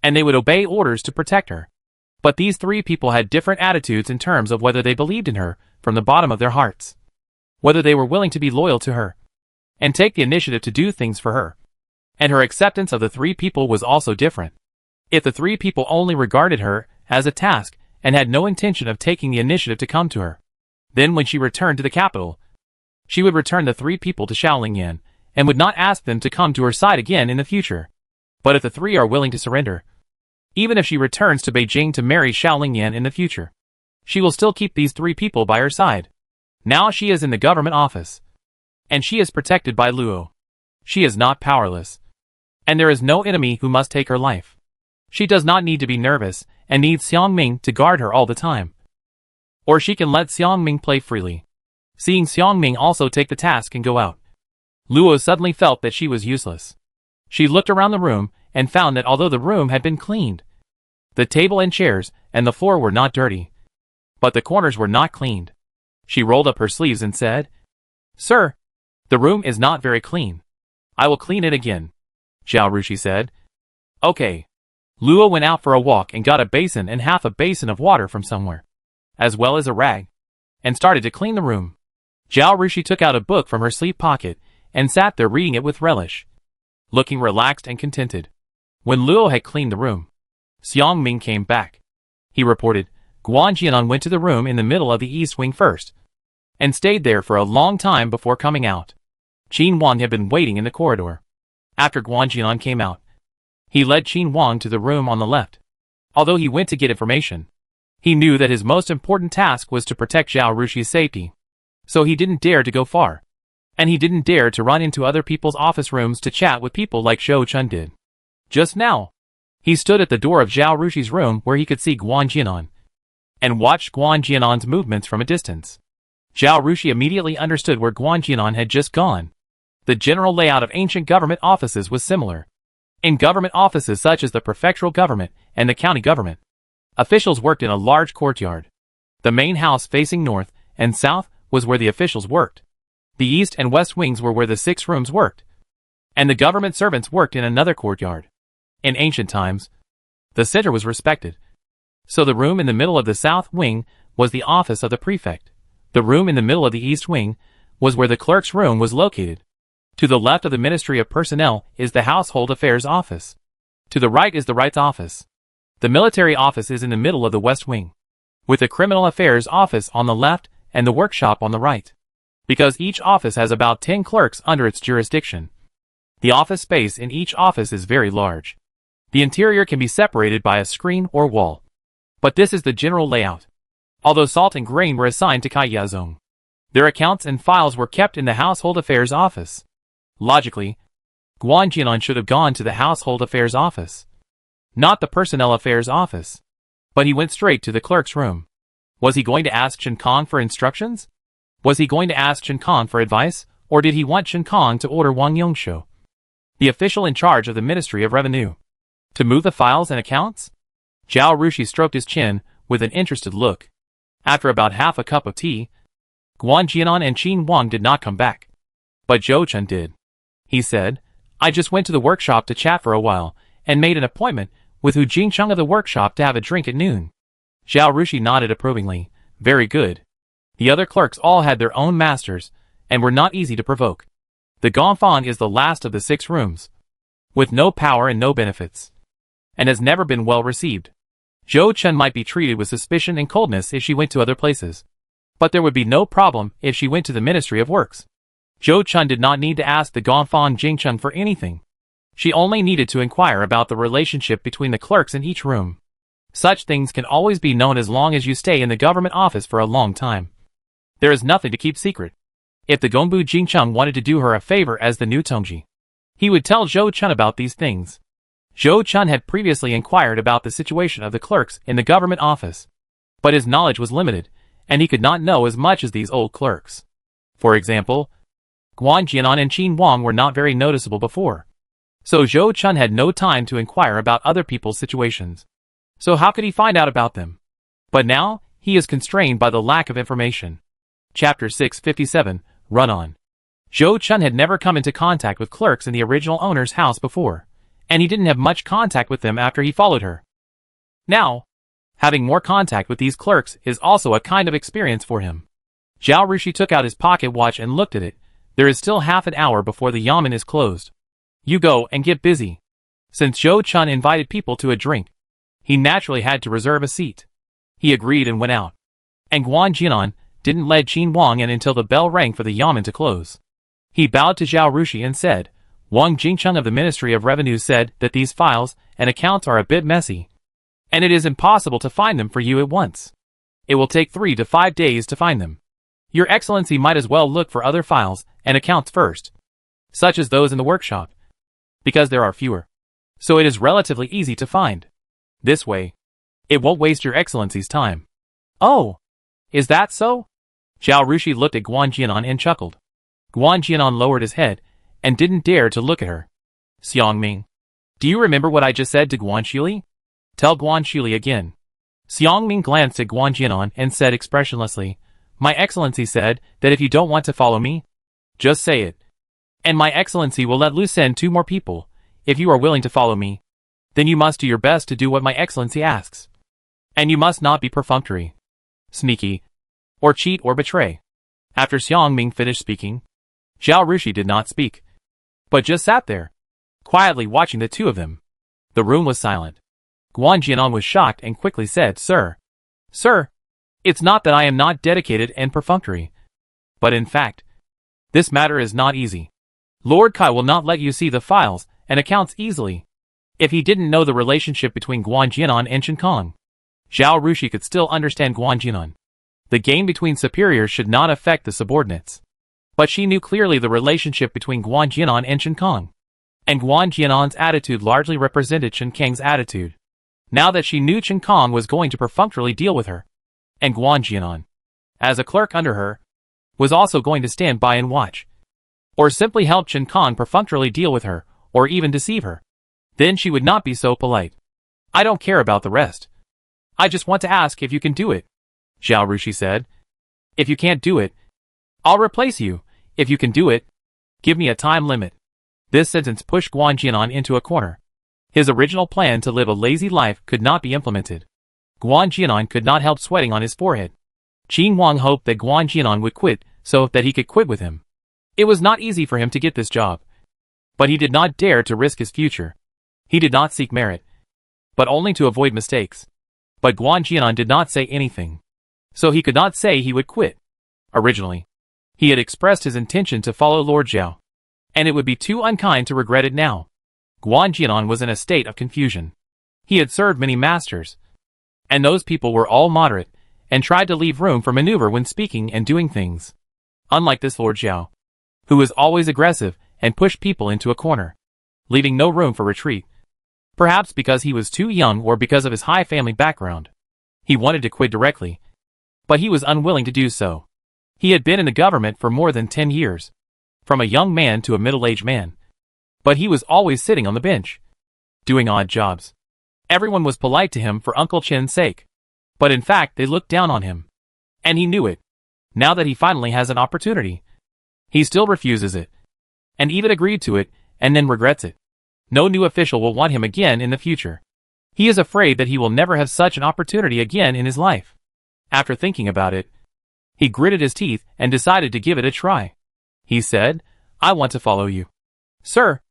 and they would obey orders to protect her. But these three people had different attitudes in terms of whether they believed in her from the bottom of their hearts, whether they were willing to be loyal to her, and take the initiative to do things for her. And her acceptance of the three people was also different. If the three people only regarded her as a task and had no intention of taking the initiative to come to her, then when she returned to the capital, she would return the three people to Xiao Lingyan and would not ask them to come to her side again in the future. But if the three are willing to surrender, even if she returns to Beijing to marry Xiao Lingyan in the future, she will still keep these three people by her side. Now she is in the government office, and she is protected by Luo. She is not powerless, and there is no enemy who must take her life. She does not need to be nervous and needs Xiang Ming to guard her all the time. Or she can let Xiang Ming play freely, seeing Xiang Ming also take the task and go out. Luo suddenly felt that she was useless. She looked around the room and found that although the room had been cleaned, the table and chairs and the floor were not dirty, but the corners were not cleaned. She rolled up her sleeves and said, Sir, the room is not very clean. I will clean it again, Zhao Rushi said. Okay. Luo went out for a walk and got a basin and half a basin of water from somewhere, as well as a rag, and started to clean the room. Zhao Rushi took out a book from her sleeve pocket and sat there reading it with relish, looking relaxed and contented. When Luo had cleaned the room, Xiang Ming came back. He reported, Guan Jianan went to the room in the middle of the east wing first, and stayed there for a long time before coming out. Qin Wang had been waiting in the corridor. After Guan Jianan came out, he led Qin Wang to the room on the left. Although he went to get information, he knew that his most important task was to protect Zhao Rushi's safety. So he didn't dare to go far. And he didn't dare to run into other people's office rooms to chat with people like Zhou Chen did. Just now, he stood at the door of Zhao Rushi's room where he could see Guan Jianan, and watched Guan Jianan's movements from a distance. Zhao Rushi immediately understood where Guan Jianan had just gone. The general layout of ancient government offices was similar. In government offices such as the prefectural government and the county government, officials worked in a large courtyard. The main house facing north and south was where the officials worked. The east and west wings were where the 6 rooms worked, and the government servants worked in another courtyard. In ancient times, the center was respected. So the room in the middle of the south wing was the office of the prefect. The room in the middle of the east wing was where the clerk's room was located. To the left of the Ministry of Personnel is the Household Affairs Office. To the right is the Rights Office. The Military Office is in the middle of the West Wing, with the Criminal Affairs Office on the left and the Workshop on the right. Because each office has about 10 clerks under its jurisdiction, the office space in each office is very large. The interior can be separated by a screen or wall. But this is the general layout. Although salt and grain were assigned to Kai Yazong, their accounts and files were kept in the Household Affairs Office. Logically, Guan Jianan should have gone to the Household Affairs Office, not the Personnel Affairs Office. But he went straight to the clerk's room. Was he going to ask Chen Kong for instructions? Was he going to ask Chen Kong for advice, or did he want Chen Kong to order Wang Yongshu, the official in charge of the Ministry of Revenue, to move the files and accounts? Zhao Rushi stroked his chin with an interested look. After about half a cup of tea, Guan Jianan and Qin Wang did not come back. But Zhou Chen did. He said, I just went to the workshop to chat for a while, and made an appointment with Hu Jingcheng of the workshop to have a drink at noon. Zhao Rushi nodded approvingly. Very good. The other clerks all had their own masters, and were not easy to provoke. The Gonfang is the last of the 6 rooms, with no power and no benefits, and has never been well received. Zhou Chen might be treated with suspicion and coldness if she went to other places, but there would be no problem if she went to the Ministry of Works. Zhou Chen did not need to ask the Gonfang Jingcheng for anything. She only needed to inquire about the relationship between the clerks in each room. Such things can always be known as long as you stay in the government office for a long time. There is nothing to keep secret. If the Gongbu Jingcheng wanted to do her a favor as the new Tongji, he would tell Zhou Chen about these things. Zhou Chen had previously inquired about the situation of the clerks in the government office, but his knowledge was limited, and he could not know as much as these old clerks. For example, Guan Jianan and Qin Wang were not very noticeable before, so Zhou Chen had no time to inquire about other people's situations. So how could he find out about them? But now, he is constrained by the lack of information. Chapter 657, Run On. Zhou Chen had never come into contact with clerks in the original owner's house before, and he didn't have much contact with them after he followed her. Now, having more contact with these clerks is also a kind of experience for him. Zhao Rushi took out his pocket watch and looked at it. There is still half an hour before the yamen is closed. You go and get busy. Since Zhou Chen invited people to a drink, he naturally had to reserve a seat. He agreed and went out. And Guan Jianan didn't let Qin Wang in until the bell rang for the yamen to close. He bowed to Zhao Rushi and said, Wang Jingcheng of the Ministry of Revenue said that these files and accounts are a bit messy, and it is impossible to find them for you at once. It will take 3 to 5 days to find them. Your Excellency might as well look for other files and accounts first, such as those in the workshop, because there are fewer, so it is relatively easy to find. This way, it won't waste your Excellency's time. Oh, is that so? Zhao Rushi looked at Guan Jianan and chuckled. Guan Jianan lowered his head and didn't dare to look at her. Xiangming, do you remember what I just said to Guan Shili? Tell Guan Shili again. Xiangming glanced at Guan Jianan and said expressionlessly, My Excellency said that if you don't want to follow me, just say it. And My Excellency will let loose send 2 more people. If you are willing to follow me, then you must do your best to do what My Excellency asks. And you must not be perfunctory, sneaky, or cheat or betray. After Xiangming finished speaking, Zhao Rushi did not speak, but just sat there, quietly watching the 2 of them. The room was silent. Guan Jianan was shocked and quickly said, Sir, it's not that I am not dedicated and perfunctory, but in fact, this matter is not easy. Lord Kai will not let you see the files and accounts easily. If he didn't know the relationship between Guan Jianan and Chen Kong, Zhao Rushi could still understand Guan Jianan. The game between superiors should not affect the subordinates. But she knew clearly the relationship between Guan Jianan and Chen Kong, and Guan Jianan's attitude largely represented Chen Kang's attitude. Now that she knew Chen Kong was going to perfunctorily deal with her, and Guan Jianan, as a clerk under her, was also going to stand by and watch, or simply help Chen Kong perfunctorily deal with her, or even deceive her, then she would not be so polite. I don't care about the rest. I just want to ask if you can do it, Zhao Rushi said. If you can't do it, I'll replace you. If you can do it, give me a time limit. This sentence pushed Guan Jianan into a corner. His original plan to live a lazy life could not be implemented. Guan Jianan could not help sweating on his forehead. Qin Wang hoped that Guan Jianan would quit so that he could quit with him. It was not easy for him to get this job, but he did not dare to risk his future. He did not seek merit, but only to avoid mistakes. But Guan Jianan did not say anything, so he could not say he would quit. Originally, he had expressed his intention to follow Lord Zhao, and it would be too unkind to regret it now. Guan Jianan was in a state of confusion. He had served many masters, And those people were all moderate, and tried to leave room for maneuver when speaking and doing things. Unlike this Lord Zhao, who was always aggressive and pushed people into a corner, leaving no room for retreat. Perhaps because he was too young or because of his high family background. He wanted to quit directly, but he was unwilling to do so. He had been in the government for more than 10 years, from a young man to a middle-aged man. But he was always sitting on the bench, doing odd jobs. Everyone was polite to him for Uncle Chen's sake, but in fact they looked down on him. And he knew it. Now that he finally has an opportunity, he still refuses it, and even agreed to it, and then regrets it. No new official will want him again in the future. He is afraid that he will never have such an opportunity again in his life. After thinking about it, he gritted his teeth and decided to give it a try. He said, "I want to follow you, sir,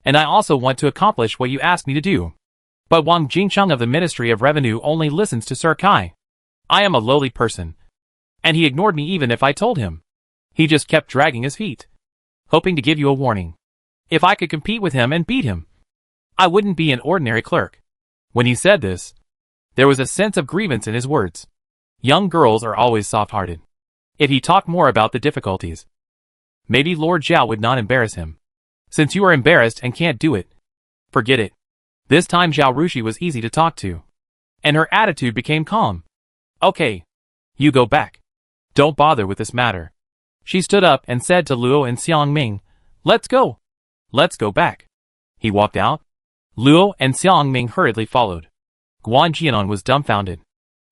and I also want to accomplish what you asked me to do." But Wang Jingcheng of the Ministry of Revenue only listens to Sir Kai. I am a lowly person, and he ignored me even if I told him. He just kept dragging his feet, hoping to give you a warning. If I could compete with him and beat him, I wouldn't be an ordinary clerk. When he said this, there was a sense of grievance in his words. Young girls are always soft-hearted. If he talked more about the difficulties, maybe Lord Zhao would not embarrass him. Since you are embarrassed and can't do it, forget it. This time Zhao Rushi was easy to talk to, and her attitude became calm. Okay, you go back. Don't bother with this matter. She stood up and said to Luo and Xiang Ming, "Let's go. Let's go back." He walked out. Luo and Xiang Ming hurriedly followed. Guan Jianan was dumbfounded.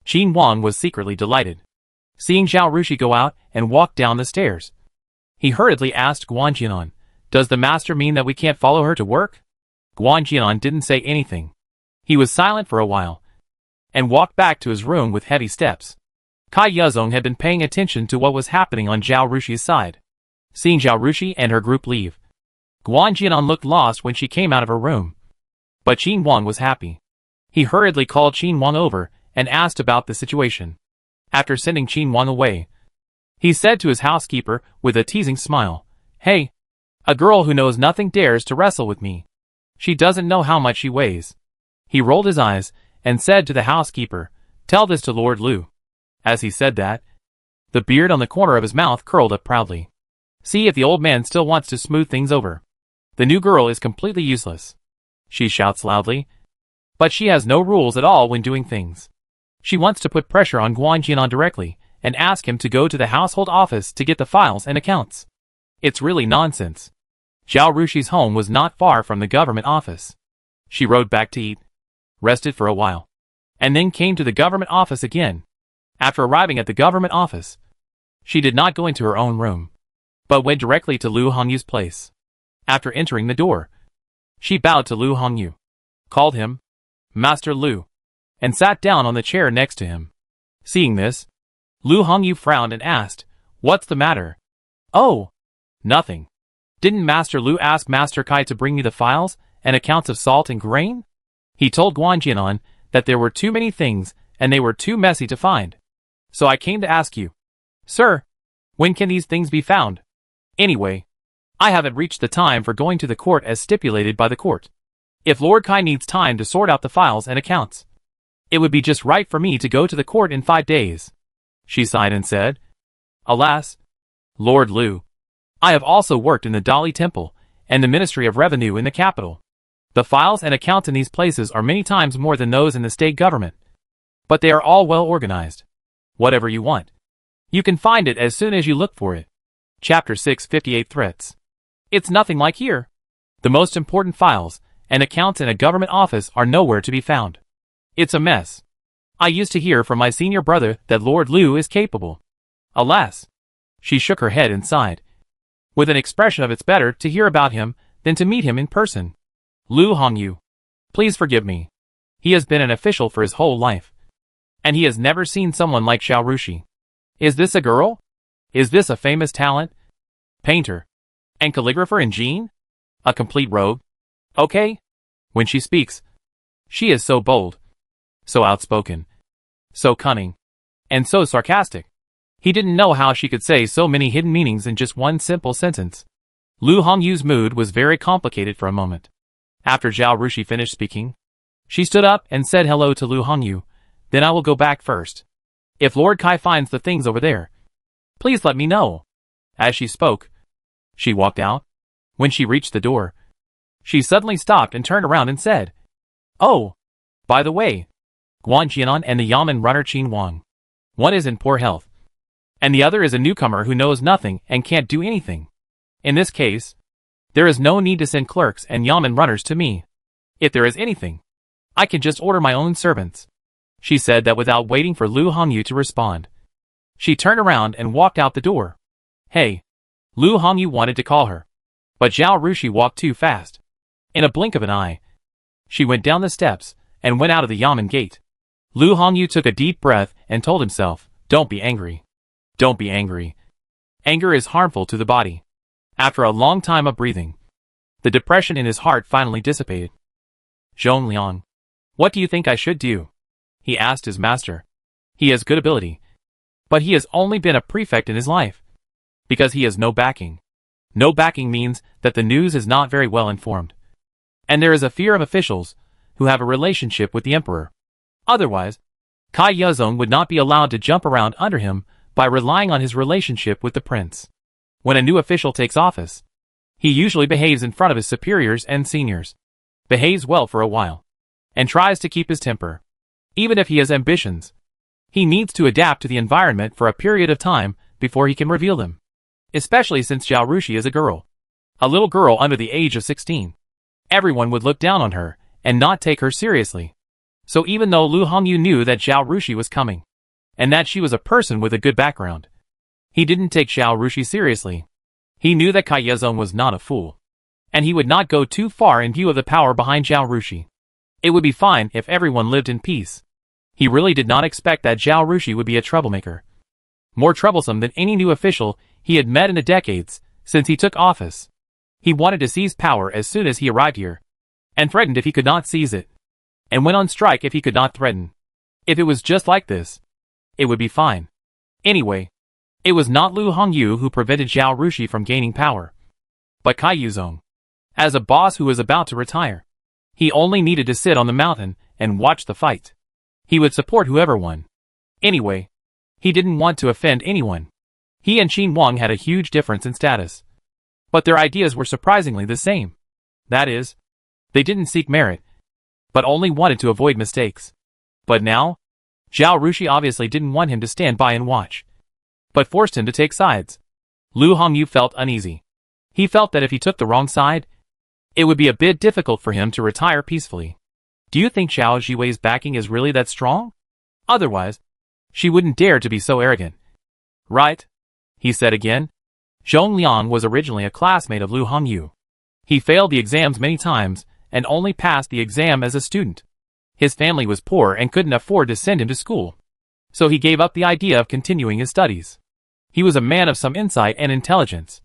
Qin Wang was secretly delighted, seeing Zhao Rushi go out and walk down the stairs. He hurriedly asked Guan Jianan, "Does the master mean that we can't follow her to work?" Guan Jianan didn't say anything. He was silent for a while, and walked back to his room with heavy steps. Kai Yuzong had been paying attention to what was happening on Zhao Rushi's side. Seeing Zhao Rushi and her group leave, Guan Jianan looked lost when she came out of her room. But Qin Wang was happy. He hurriedly called Qin Wang over and asked about the situation. After sending Qin Wang away, he said to his housekeeper with a teasing smile, "Hey, a girl who knows nothing dares to wrestle with me. She doesn't know how much she weighs." He rolled his eyes and said to the housekeeper, "Tell this to Lord Lu." As he said that, the beard on the corner of his mouth curled up proudly. See if the old man still wants to smooth things over. The new girl is completely useless. She shouts loudly, but she has no rules at all when doing things. She wants to put pressure on Guan Jianan directly and ask him to go to the household office to get the files and accounts. It's really nonsense. Zhao Rushi's home was not far from the government office. She rode back to eat, rested for a while, and then came to the government office again. After arriving at the government office, she did not go into her own room, but went directly to Lu Hongyu's place. After entering the door, she bowed to Lu Hongyu, called him Master Lu, and sat down on the chair next to him. Seeing this, Lu Hongyu frowned and asked, "What's the matter?" "Oh, nothing. Didn't Master Lu ask Master Kai to bring me the files and accounts of salt and grain?" He told Guan Jianan that there were too many things and they were too messy to find. "So I came to ask you, sir, when can these things be found? Anyway, I haven't reached the time for going to the court as stipulated by the court. If Lord Kai needs time to sort out the files and accounts, it would be just right for me to go to the court in 5 days." She sighed and said, "Alas, Lord Lu, I have also worked in the Dali Temple and the Ministry of Revenue in the capital. The files and accounts in these places are many times more than those in the state government, but they are all well organized. Whatever you want, you can find it as soon as you look for it." Chapter 658 Threats. It's nothing like here. The most important files and accounts in a government office are nowhere to be found. It's a mess. I used to hear from my senior brother that Lord Lu is capable. Alas. She shook her head and sighed, with an expression of it's better to hear about him than to meet him in person. "Lu Hongyu, please forgive me. He has been an official for his whole life, and he has never seen someone like Zhao Rushi. Is this a girl? Is this a famous talent? Painter and calligrapher in Jin? A complete rogue? Okay. When she speaks, she is so bold, so outspoken, so cunning, and so sarcastic." He didn't know how she could say so many hidden meanings in just one simple sentence. Lu Hongyu's mood was very complicated for a moment. After Zhao Rushi finished speaking, she stood up and said hello to Lu Hongyu, Then I will go back first. If Lord Kai finds the things over there, please let me know." As she spoke, she walked out. When she reached the door, she suddenly stopped and turned around and said, "Oh, by the way, Guan Jianan and the Yamen runner Qin Wang. One is in poor health, and the other is a newcomer who knows nothing and can't do anything. In this case, there is no need to send clerks and Yamen runners to me. If there is anything, I can just order my own servants." She said that without waiting for Lu Hongyu to respond. She turned around and walked out the door. "Hey!" Lu Hongyu wanted to call her, but Zhao Rushi walked too fast. In a blink of an eye, she went down the steps and went out of the Yamen gate. Lu Hongyu took a deep breath and told himself, "Don't be angry. Don't be angry. Anger is harmful to the body." After a long time of breathing, the depression in his heart finally dissipated. "Zhongliang, what do you think I should do?" he asked his master. "He has good ability, but he has only been a prefect in his life, because he has no backing. No backing means that the news is not very well informed, and there is a fear of officials who have a relationship with the emperor. Otherwise, Kai Yezong would not be allowed to jump around under him by relying on his relationship with the prince. When a new official takes office, he usually behaves in front of his superiors and seniors, behaves well for a while, and tries to keep his temper. Even if he has ambitions, he needs to adapt to the environment for a period of time before he can reveal them. Especially since Zhao Rushi is a girl. A little girl under the age of 16. Everyone would look down on her and not take her seriously. So even though Lu Hongyu knew that Zhao Rushi was coming, and that she was a person with a good background, he didn't take Zhao Rushi seriously. He knew that Kai Yezong was not a fool, and he would not go too far in view of the power behind Zhao Rushi. It would be fine if everyone lived in peace. He really did not expect that Zhao Rushi would be a troublemaker. More troublesome than any new official he had met in the decades since he took office. He wanted to seize power as soon as he arrived here, and threatened if he could not seize it, and went on strike if he could not threaten. If it was just like this, it would be fine. Anyway, it was not Lu Hongyu who prevented Zhao Rushi from gaining power, but Kai Yezong. As a boss who was about to retire, he only needed to sit on the mountain and watch the fight. He would support whoever won. Anyway, he didn't want to offend anyone. He and Qin Wang had a huge difference in status, but their ideas were surprisingly the same. That is, they didn't seek merit, but only wanted to avoid mistakes. But now, Zhao Rushi obviously didn't want him to stand by and watch, but forced him to take sides. Lu Hongyu felt uneasy. He felt that if he took the wrong side, it would be a bit difficult for him to retire peacefully. Do you think Zhao Jiwei's backing is really that strong? Otherwise, she wouldn't dare to be so arrogant. Right? He said again. Zhong Liang was originally a classmate of Lu Hongyu. He failed the exams many times and only passed the exam as a student. His family was poor and couldn't afford to send him to school, so he gave up the idea of continuing his studies. He was a man of some insight and intelligence,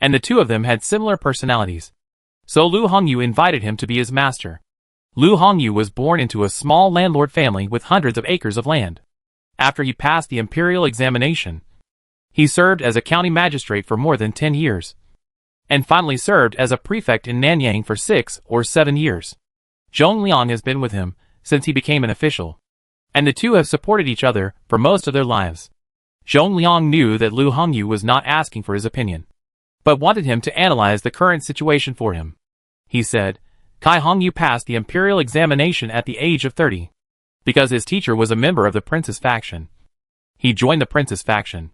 and the two of them had similar personalities. So Lu Hongyu invited him to be his master. Lu Hongyu was born into a small landlord family with hundreds of acres of land. After he passed the imperial examination, he served as a county magistrate for more than 10 years, and finally served as a prefect in Nanyang for 6 or 7 years. Zhong Liang has been with him since he became an official, and the two have supported each other for most of their lives. Zhong Liang knew that Lu Hongyu was not asking for his opinion, but wanted him to analyze the current situation for him. He said, Kai Hongyu passed the imperial examination at the age of 30, because his teacher was a member of the prince's faction. He joined the prince's faction.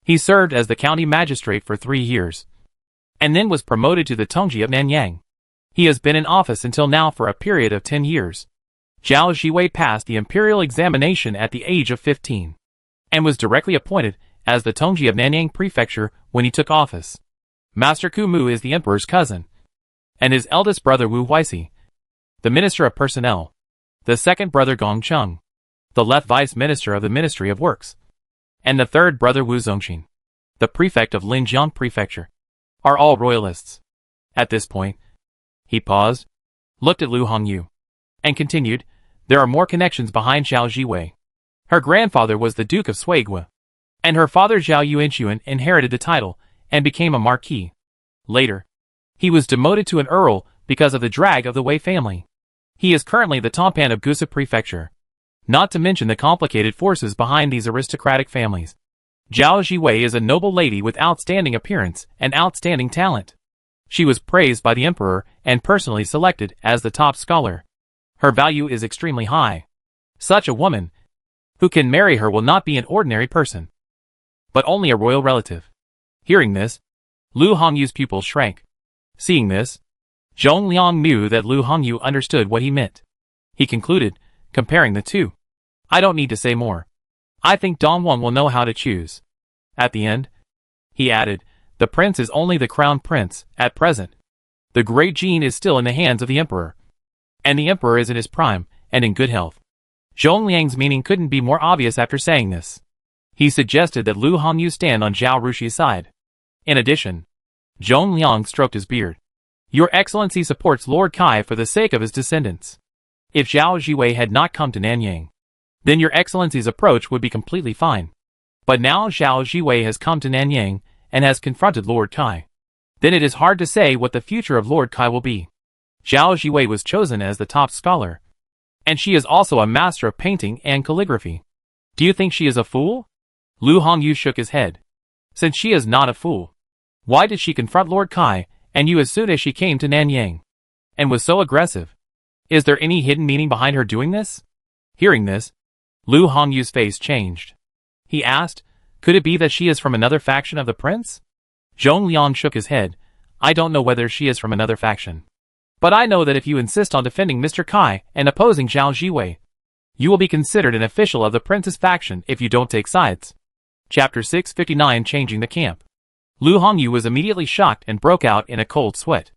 He served as the county magistrate for 3 years, and then was promoted to the Tongji of Nanyang. He has been in office until now for a period of 10 years. Zhao Jiwei passed the imperial examination at the age of 15, and was directly appointed as the Tongji of Nanyang Prefecture when he took office. Master Ku Mu is the emperor's cousin, and his eldest brother Wu Huixi, the minister of personnel, the second brother Gong Cheng, the left vice minister of the Ministry of Works, and the third brother Wu Zongxin, the prefect of Linjiang Prefecture, are all royalists. At this point, he paused, looked at Lu Hongyu, and continued, there are more connections behind Zhao Jiwei. Her grandfather was the Duke of Suigua, and her father Zhao Yuanxuan inherited the title and became a marquis. Later, he was demoted to an earl because of the drag of the Wei family. He is currently the Tompan of Gusa Prefecture. not to mention the complicated forces behind these aristocratic families. Zhao Ziwei is a noble lady with outstanding appearance and outstanding talent. She was praised by the emperor and personally selected as the top scholar. Her value is extremely high. Such a woman who can marry her will not be an ordinary person, but only a royal relative. Hearing this, Lu Hongyu's pupils shrank. Seeing this, Zhong Liang knew that Lu Hongyu understood what he meant. He concluded, comparing the two. I don't need to say more. I think Dongwon will know how to choose. At the end, he added, the prince is only the crown prince, at present. The great gene is still in the hands of the emperor. And the emperor is in his prime, and in good health. Zhong Liang's meaning couldn't be more obvious after saying this. He suggested that Lu Hongyu stand on Zhao Rushi's side. In addition, Zhong Liang stroked his beard. Your Excellency supports Lord Kai for the sake of his descendants. If Zhao Ziwei had not come to Nanyang, then Your Excellency's approach would be completely fine. But now Zhao Ziwei has come to Nanyang and has confronted Lord Kai. Then it is hard to say what the future of Lord Kai will be. Zhao Ziwei was chosen as the top scholar, and she is also a master of painting and calligraphy. Do you think she is a fool? Lu Hongyu shook his head. Since she is not a fool, why did she confront Lord Kai and you as soon as she came to Nanyang, and was so aggressive? Is there any hidden meaning behind her doing this? Hearing this, Lu Hongyu's face changed. He asked, could it be that she is from another faction of the prince? Zhong Liang shook his head. I don't know whether she is from another faction. But I know that if you insist on defending Mr. Kai and opposing Zhao Ziwei, you will be considered an official of the prince's faction if you don't take sides. Chapter 659 Changing the Camp. Lu Hongyu was immediately shocked and broke out in a cold sweat.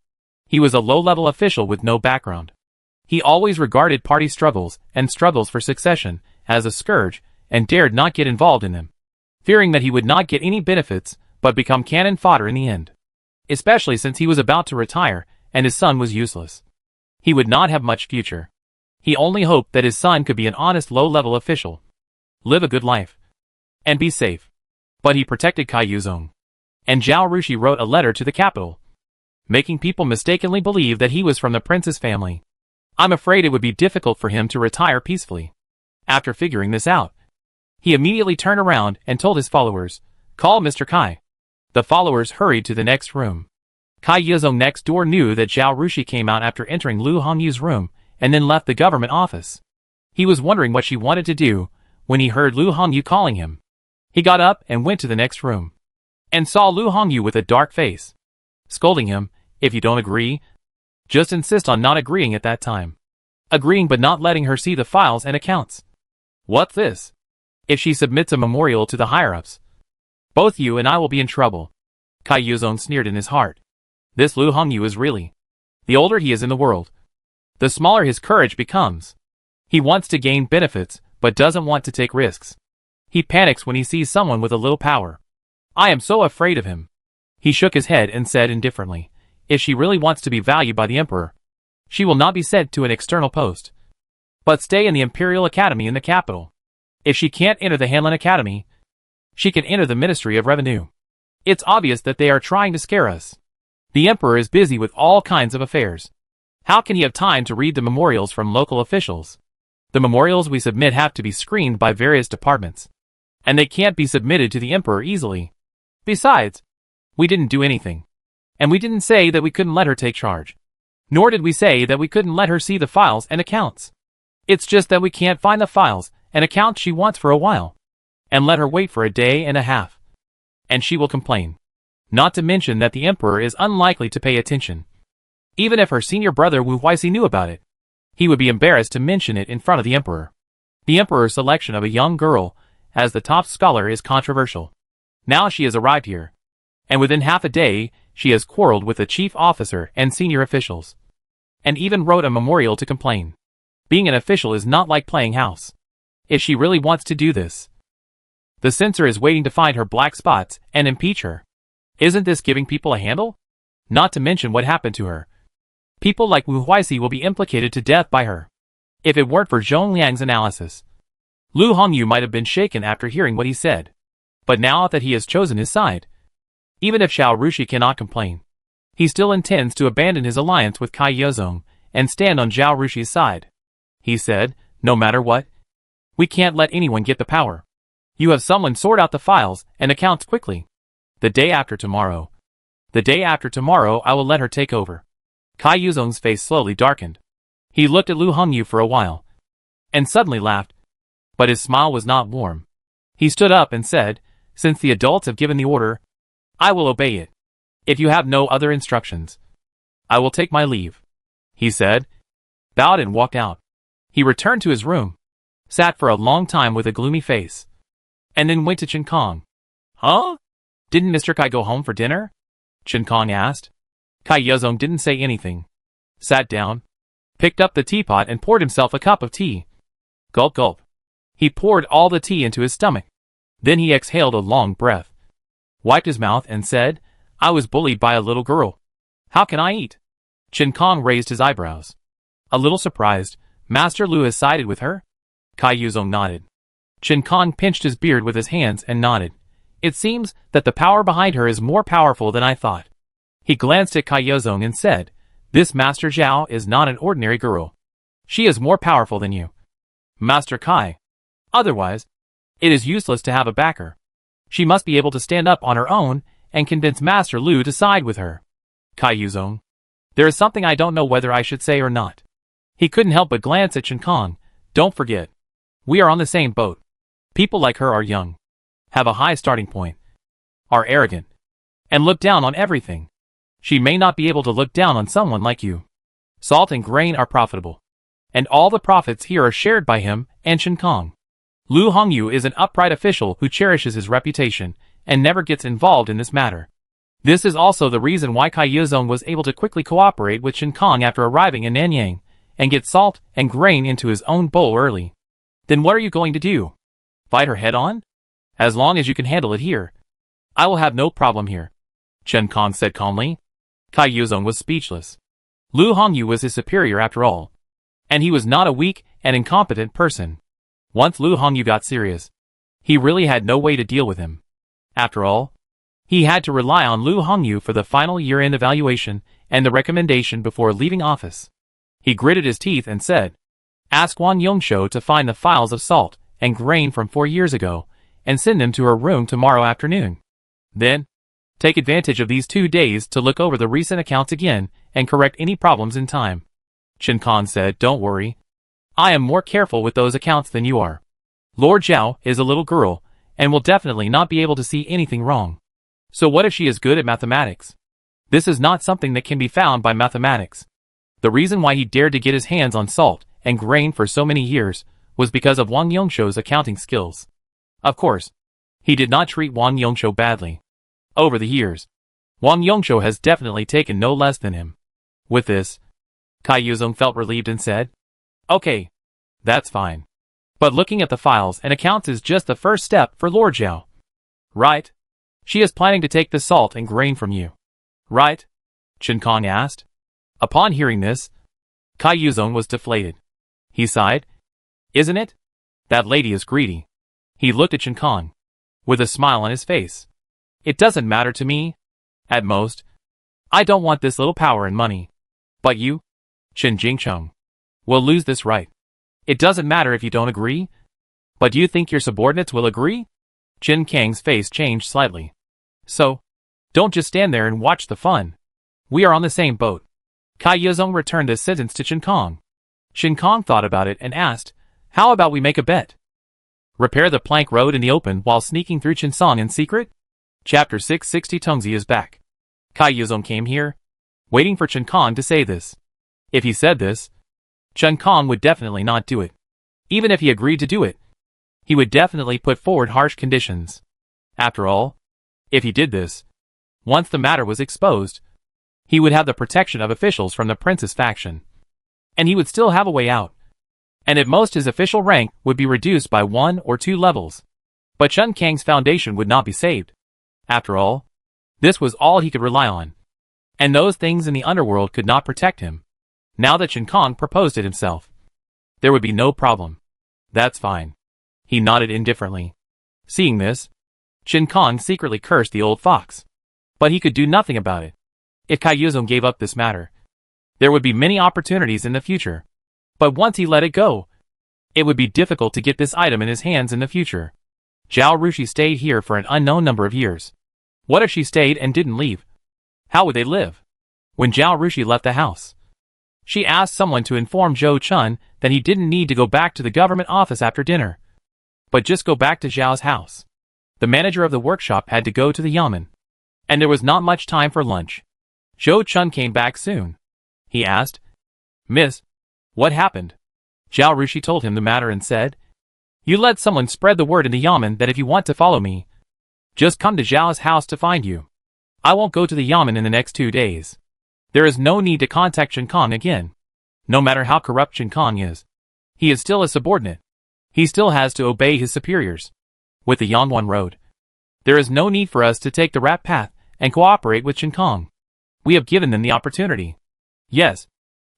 He was a low-level official with no background. He always regarded party struggles and struggles for succession as a scourge and dared not get involved in them, fearing that he would not get any benefits but become cannon fodder in the end. Especially since he was about to retire and his son was useless. He would not have much future. He only hoped that his son could be an honest low-level official, live a good life, and be safe. But he protected Kai Yuzong. And Zhao Rushi wrote a letter to the capital, making people mistakenly believe that he was from the prince's family. I'm afraid it would be difficult for him to retire peacefully. After figuring this out, he immediately turned around and told his followers, call Mr. Kai. The followers hurried to the next room. Kai Yuzong next door knew that Zhao Rushi came out after entering Lu Hongyu's room and then left the government office. He was wondering what she wanted to do when he heard Lu Hongyu calling him. He got up and went to the next room, and saw Lu Hongyu with a dark face, scolding him, if you don't agree, just insist on not agreeing at that time. Agreeing but not letting her see the files and accounts. What's this? If she submits a memorial to the higher-ups, both you and I will be in trouble. Kai Yuzong sneered in his heart. This Lu Hongyu is really, the older he is in the world, the smaller his courage becomes. He wants to gain benefits, but doesn't want to take risks. He panics when he sees someone with a little power. I am so afraid of him. He shook his head and said indifferently, if she really wants to be valued by the emperor, she will not be sent to an external post, but stay in the Imperial Academy in the capital. If she can't enter the Hanlin Academy, she can enter the Ministry of Revenue. It's obvious that they are trying to scare us. The emperor is busy with all kinds of affairs. How can he have time to read the memorials from local officials? The memorials we submit have to be screened by various departments, and they can't be submitted to the emperor easily. Besides, we didn't do anything. And we didn't say that we couldn't let her take charge. Nor did we say that we couldn't let her see the files and accounts. It's just that we can't find the files and accounts she wants for a while, and let her wait for a day and a half. And she will complain. Not to mention that the emperor is unlikely to pay attention. Even if her senior brother Wu Huixi knew about it, he would be embarrassed to mention it in front of the emperor. The emperor's selection of a young girl as the top scholar is controversial. Now she has arrived here, and within half a day, she has quarreled with the chief officer and senior officials, and even wrote a memorial to complain. Being an official is not like playing house. If she really wants to do this, the censor is waiting to find her black spots and impeach her. Isn't this giving people a handle? Not to mention what happened to her. People like Wu Huixi will be implicated to death by her. If it weren't for Zhong Liang's analysis, Lu Hongyu might have been shaken after hearing what he said. But now that he has chosen his side, even if Zhao Rushi cannot complain, he still intends to abandon his alliance with Kai Yuzong and stand on Zhao Rushi's side. He said, no matter what, We can't let anyone get the power. You have someone sort out the files and accounts quickly. The day after tomorrow I will let her take over. Kai Yuzong's face slowly darkened. He looked at Lu Hongyu for a while, and suddenly laughed. But his smile was not warm. He stood up and said, since the adults have given the order, I will obey it. If you have no other instructions, I will take my leave, he said, bowed and walked out. He returned to his room, sat for a long time with a gloomy face, and then went to Chen Kong. Huh? Didn't Mr. Kai go home for dinner? Chen Kong asked. Kai Yuzong didn't say anything, sat down, picked up the teapot and poured himself a cup of tea. Gulp gulp. He poured all the tea into his stomach. Then he exhaled a long breath, wiped his mouth and said, I was bullied by a little girl. How can I eat? Chen Kong raised his eyebrows. A little surprised, Master Lu has sided with her? Kai Yuzong nodded. Chen Kong pinched his beard with his hands and nodded. It seems that the power behind her is more powerful than I thought. He glanced at Kai Yuzong and said, this Master Zhao is not an ordinary girl. She is more powerful than you, Master Kai. Otherwise, it is useless to have a backer. She must be able to stand up on her own and convince Master Lu to side with her. Kai Yuzong, there is something I don't know whether I should say or not. He couldn't help but glance at Chen Kong. Don't forget, we are on the same boat. People like her are young, have a high starting point, are arrogant, and look down on everything. She may not be able to look down on someone like you. Salt and grain are profitable, and all the profits here are shared by him and Chen Kong. Lu Hongyu is an upright official who cherishes his reputation and never gets involved in this matter. This is also the reason why Kai Yuzong was able to quickly cooperate with Chen Kong after arriving in Nanyang, and get salt and grain into his own bowl early. Then what are you going to do? Fight her head on? As long as you can handle it here, I will have no problem here, Chen Kong said calmly. Kai Yuzong was speechless. Lu Hongyu was his superior after all, and he was not a weak and incompetent person. Once Lu Hongyu got serious, he really had no way to deal with him. After all, he had to rely on Lu Hongyu for the final year-end evaluation and the recommendation before leaving office. He gritted his teeth and said, ask Wang Yongshou to find the files of salt and grain from 4 years ago and send them to her room tomorrow afternoon. Then, take advantage of these 2 days to look over the recent accounts again and correct any problems in time. Chen Kong said, don't worry. I am more careful with those accounts than you are. Lord Zhao is a little girl and will definitely not be able to see anything wrong. So what if she is good at mathematics? This is not something that can be found by mathematics. The reason why he dared to get his hands on salt and grain for so many years was because of Wang Yongshou's accounting skills. Of course, he did not treat Wang Yongshou badly. Over the years, Wang Yongshou has definitely taken no less than him. With this, Kai Yuzong felt relieved and said, okay, that's fine. But looking at the files and accounts is just the first step for Lord Zhao. Right? She is planning to take the salt and grain from you. Right? Chen Kong asked. Upon hearing this, Kai Yuzong was deflated. He sighed. Isn't it? That lady is greedy. He looked at Chen Kong, with a smile on his face. It doesn't matter to me. At most, I don't want this little power and money. But you, Chen Jingcheng, will lose this right. It doesn't matter if you don't agree. But do you think your subordinates will agree? Chen Kang's face changed slightly. So, don't just stand there and watch the fun. We are on the same boat. Kai Yuzong returned this sentence to Chen Kong. Chen Kong thought about it and asked, how about we make a bet? Repair the plank road in the open while sneaking through Chinsong in secret? Chapter 660 Tongzi is back. Kai Yuzong came here, waiting for Chen Kong to say this. If he said this, Chen Kong would definitely not do it. Even if he agreed to do it, he would definitely put forward harsh conditions. After all, if he did this, once the matter was exposed, he would have the protection of officials from the prince's faction. And he would still have a way out. And at most his official rank would be reduced by 1 or 2 levels. But Chen Kang's foundation would not be saved. After all, this was all he could rely on. And those things in the underworld could not protect him. Now that Chen Kong proposed it himself, there would be no problem. That's fine. He nodded indifferently. Seeing this, Chen Kong secretly cursed the old fox. But he could do nothing about it. If Kai Yuzong gave up this matter, there would be many opportunities in the future. But once he let it go, It would be difficult to get this item in his hands in the future. Zhao Rushi stayed here for an unknown number of years. What if she stayed and didn't leave? How would they live? When Zhao Rushi left the house, she asked someone to inform Zhou Chun that he didn't need to go back to the government office after dinner, but just go back to Zhao's house. The manager of the workshop had to go to the yamen, and there was not much time for lunch. Zhou Chun came back soon. He asked, "Miss, what happened?" Zhao Rushi told him the matter and said, "You let someone spread the word in the yamen that if you want to follow me, just come to Zhao's house to find you. I won't go to the yamen in the next 2 days. There is no need to contact Chen Kong again. No matter how corrupt Chen Kong is, he is still a subordinate. He still has to obey his superiors. With the Yangwan Road, there is no need for us to take the rat path and cooperate with Chen Kong. We have given them the opportunity." "Yes,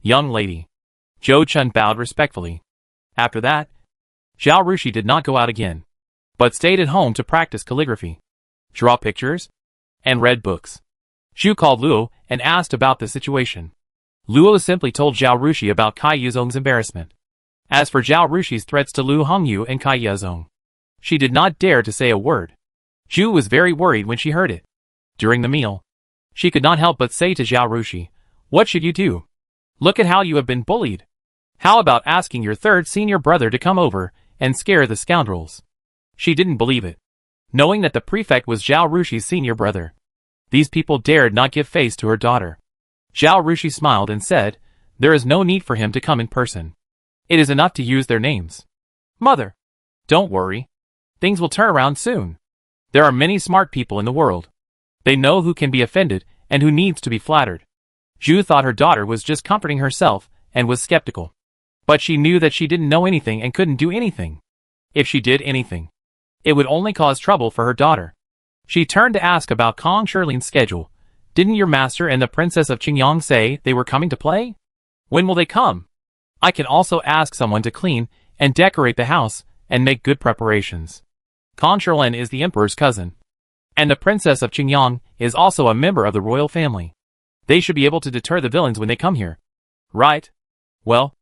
young lady." Zhou Chun bowed respectfully. After that, Zhao Rushi did not go out again, but stayed at home to practice calligraphy, draw pictures, and read books. Zhu called Luo and asked about the situation. Luo simply told Zhao Rushi about Kai Yuzong's embarrassment. As for Zhao Rushi's threats to Lu Hongyu and Kai Yuzong, she did not dare to say a word. Zhu was very worried when she heard it. During the meal, she could not help but say to Zhao Rushi, "What should you do? Look at how you have been bullied. How about asking your third senior brother to come over and scare the scoundrels?" She didn't believe it, knowing that the prefect was Zhao Rushi's senior brother. These people dared not give face to her daughter. Zhao Rushi smiled and said, "There is no need for him to come in person. It is enough to use their names. Mother, don't worry. Things will turn around soon. There are many smart people in the world. They know who can be offended and who needs to be flattered." Zhu thought her daughter was just comforting herself and was skeptical. But she knew that she didn't know anything and couldn't do anything. If she did anything, it would only cause trouble for her daughter. She turned to ask about Kong Shirling's schedule. "Didn't your master and the Princess of Qingyang say they were coming to play? When will they come? I can also ask someone to clean and decorate the house and make good preparations." Kong Shirling is the emperor's cousin, and the Princess of Qingyang is also a member of the royal family. They should be able to deter the villains when they come here. Right? Well,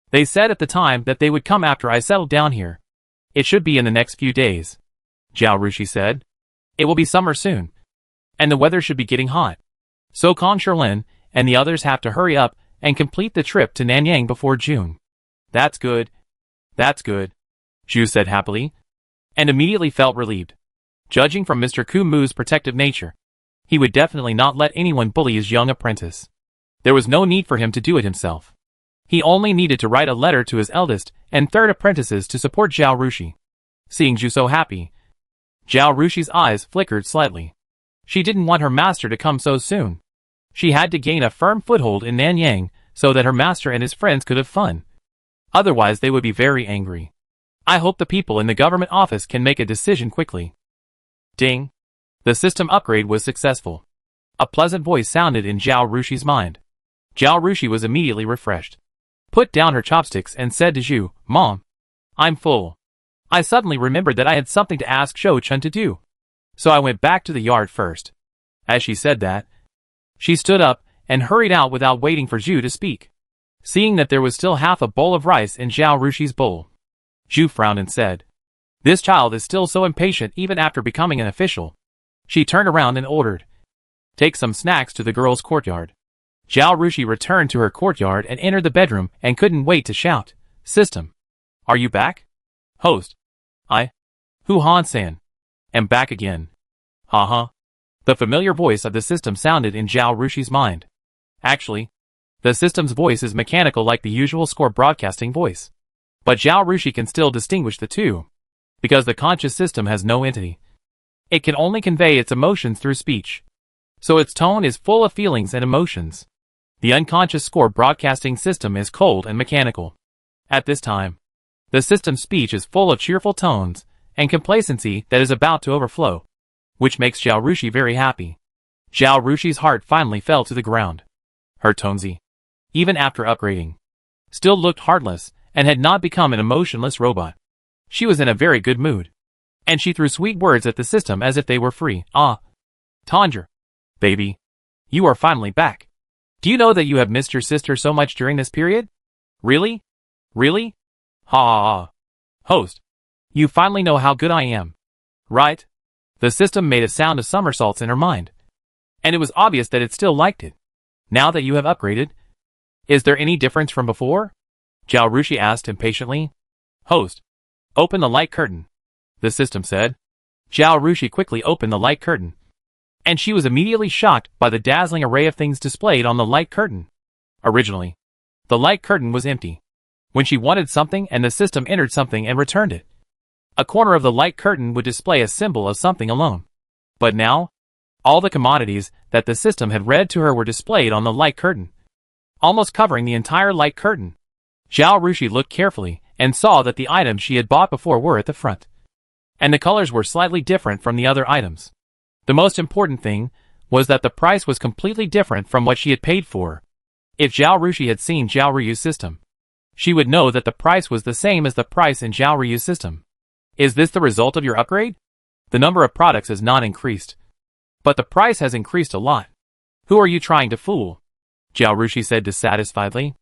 they said at the time that they would come after I settled down here. It should be in the next few days. Zhao Rushi said. It will be summer soon, and the weather should be getting hot. So Kong Shirlin and the others have to hurry up and complete the trip to Nanyang before June. That's good. That's good, Zhu said happily, and immediately felt relieved. Judging from Mr. Kumu's protective nature, he would definitely not let anyone bully his young apprentice. There was no need for him to do it himself. He only needed to write a letter to his eldest and third apprentices to support Zhao Rushi. Seeing Zhu so happy, Zhao Rushi's eyes flickered slightly. She didn't want her master to come so soon. She had to gain a firm foothold in Nanyang so that her master and his friends could have fun. Otherwise they would be very angry. I hope the people in the government office can make a decision quickly. Ding! The system upgrade was successful. A pleasant voice sounded in Zhao Rushi's mind. Zhao Rushi was immediately refreshed. Put down her chopsticks and said to Zhu, Mom, I'm full. I suddenly remembered that I had something to ask Zhou Chun to do. So I went back to the yard first. As she said that, she stood up and hurried out without waiting for Zhu to speak. Seeing that there was still half a bowl of rice in Zhao Rushi's bowl, Zhu frowned and said, This child is still so impatient even after becoming an official. She turned around and ordered, Take some snacks to the girls' courtyard. Zhao Rushi returned to her courtyard and entered the bedroom and couldn't wait to shout, System, are you back? Host, Hu Han-san, am back again. Ha. The familiar voice of the system sounded in Zhao Rushi's mind. Actually, the system's voice is mechanical like the usual score broadcasting voice. But Zhao Rushi can still distinguish the two, because the conscious system has no entity. It can only convey its emotions through speech. So its tone is full of feelings and emotions. The unconscious score broadcasting system is cold and mechanical. At this time, the system's speech is full of cheerful tones and complacency that is about to overflow, which makes Zhao Rushi very happy. Zhao Rushi's heart finally fell to the ground. Her Tonzi, even after upgrading, still looked heartless and had not become an emotionless robot. She was in a very good mood, and she threw sweet words at the system as if they were free. Ah, Tanger, baby, you are finally back. Do you know that you have missed your sister so much during this period? Really? Really? Ha. Host. You finally know how good I am. Right? The system made a sound of somersaults in her mind. And it was obvious that it still liked it. Now that you have upgraded, is there any difference from before? Zhao Rushi asked impatiently. Host. Open the light curtain. The system said. Zhao Rushi quickly opened the light curtain. And she was immediately shocked by the dazzling array of things displayed on the light curtain. Originally, the light curtain was empty. When she wanted something and the system entered something and returned it, a corner of the light curtain would display a symbol of something alone. But now, all the commodities that the system had read to her were displayed on the light curtain, almost covering the entire light curtain. Zhao Rushi looked carefully and saw that the items she had bought before were at the front, and the colors were slightly different from the other items. The most important thing was that the price was completely different from what she had paid for. If Zhao Rushi had seen Zhao Ryu's system, she would know that the price was the same as the price in Zhao Ryu's system. Is this the result of your upgrade? The number of products has not increased, but the price has increased a lot. Who are you trying to fool? Zhao Rushi said dissatisfiedly.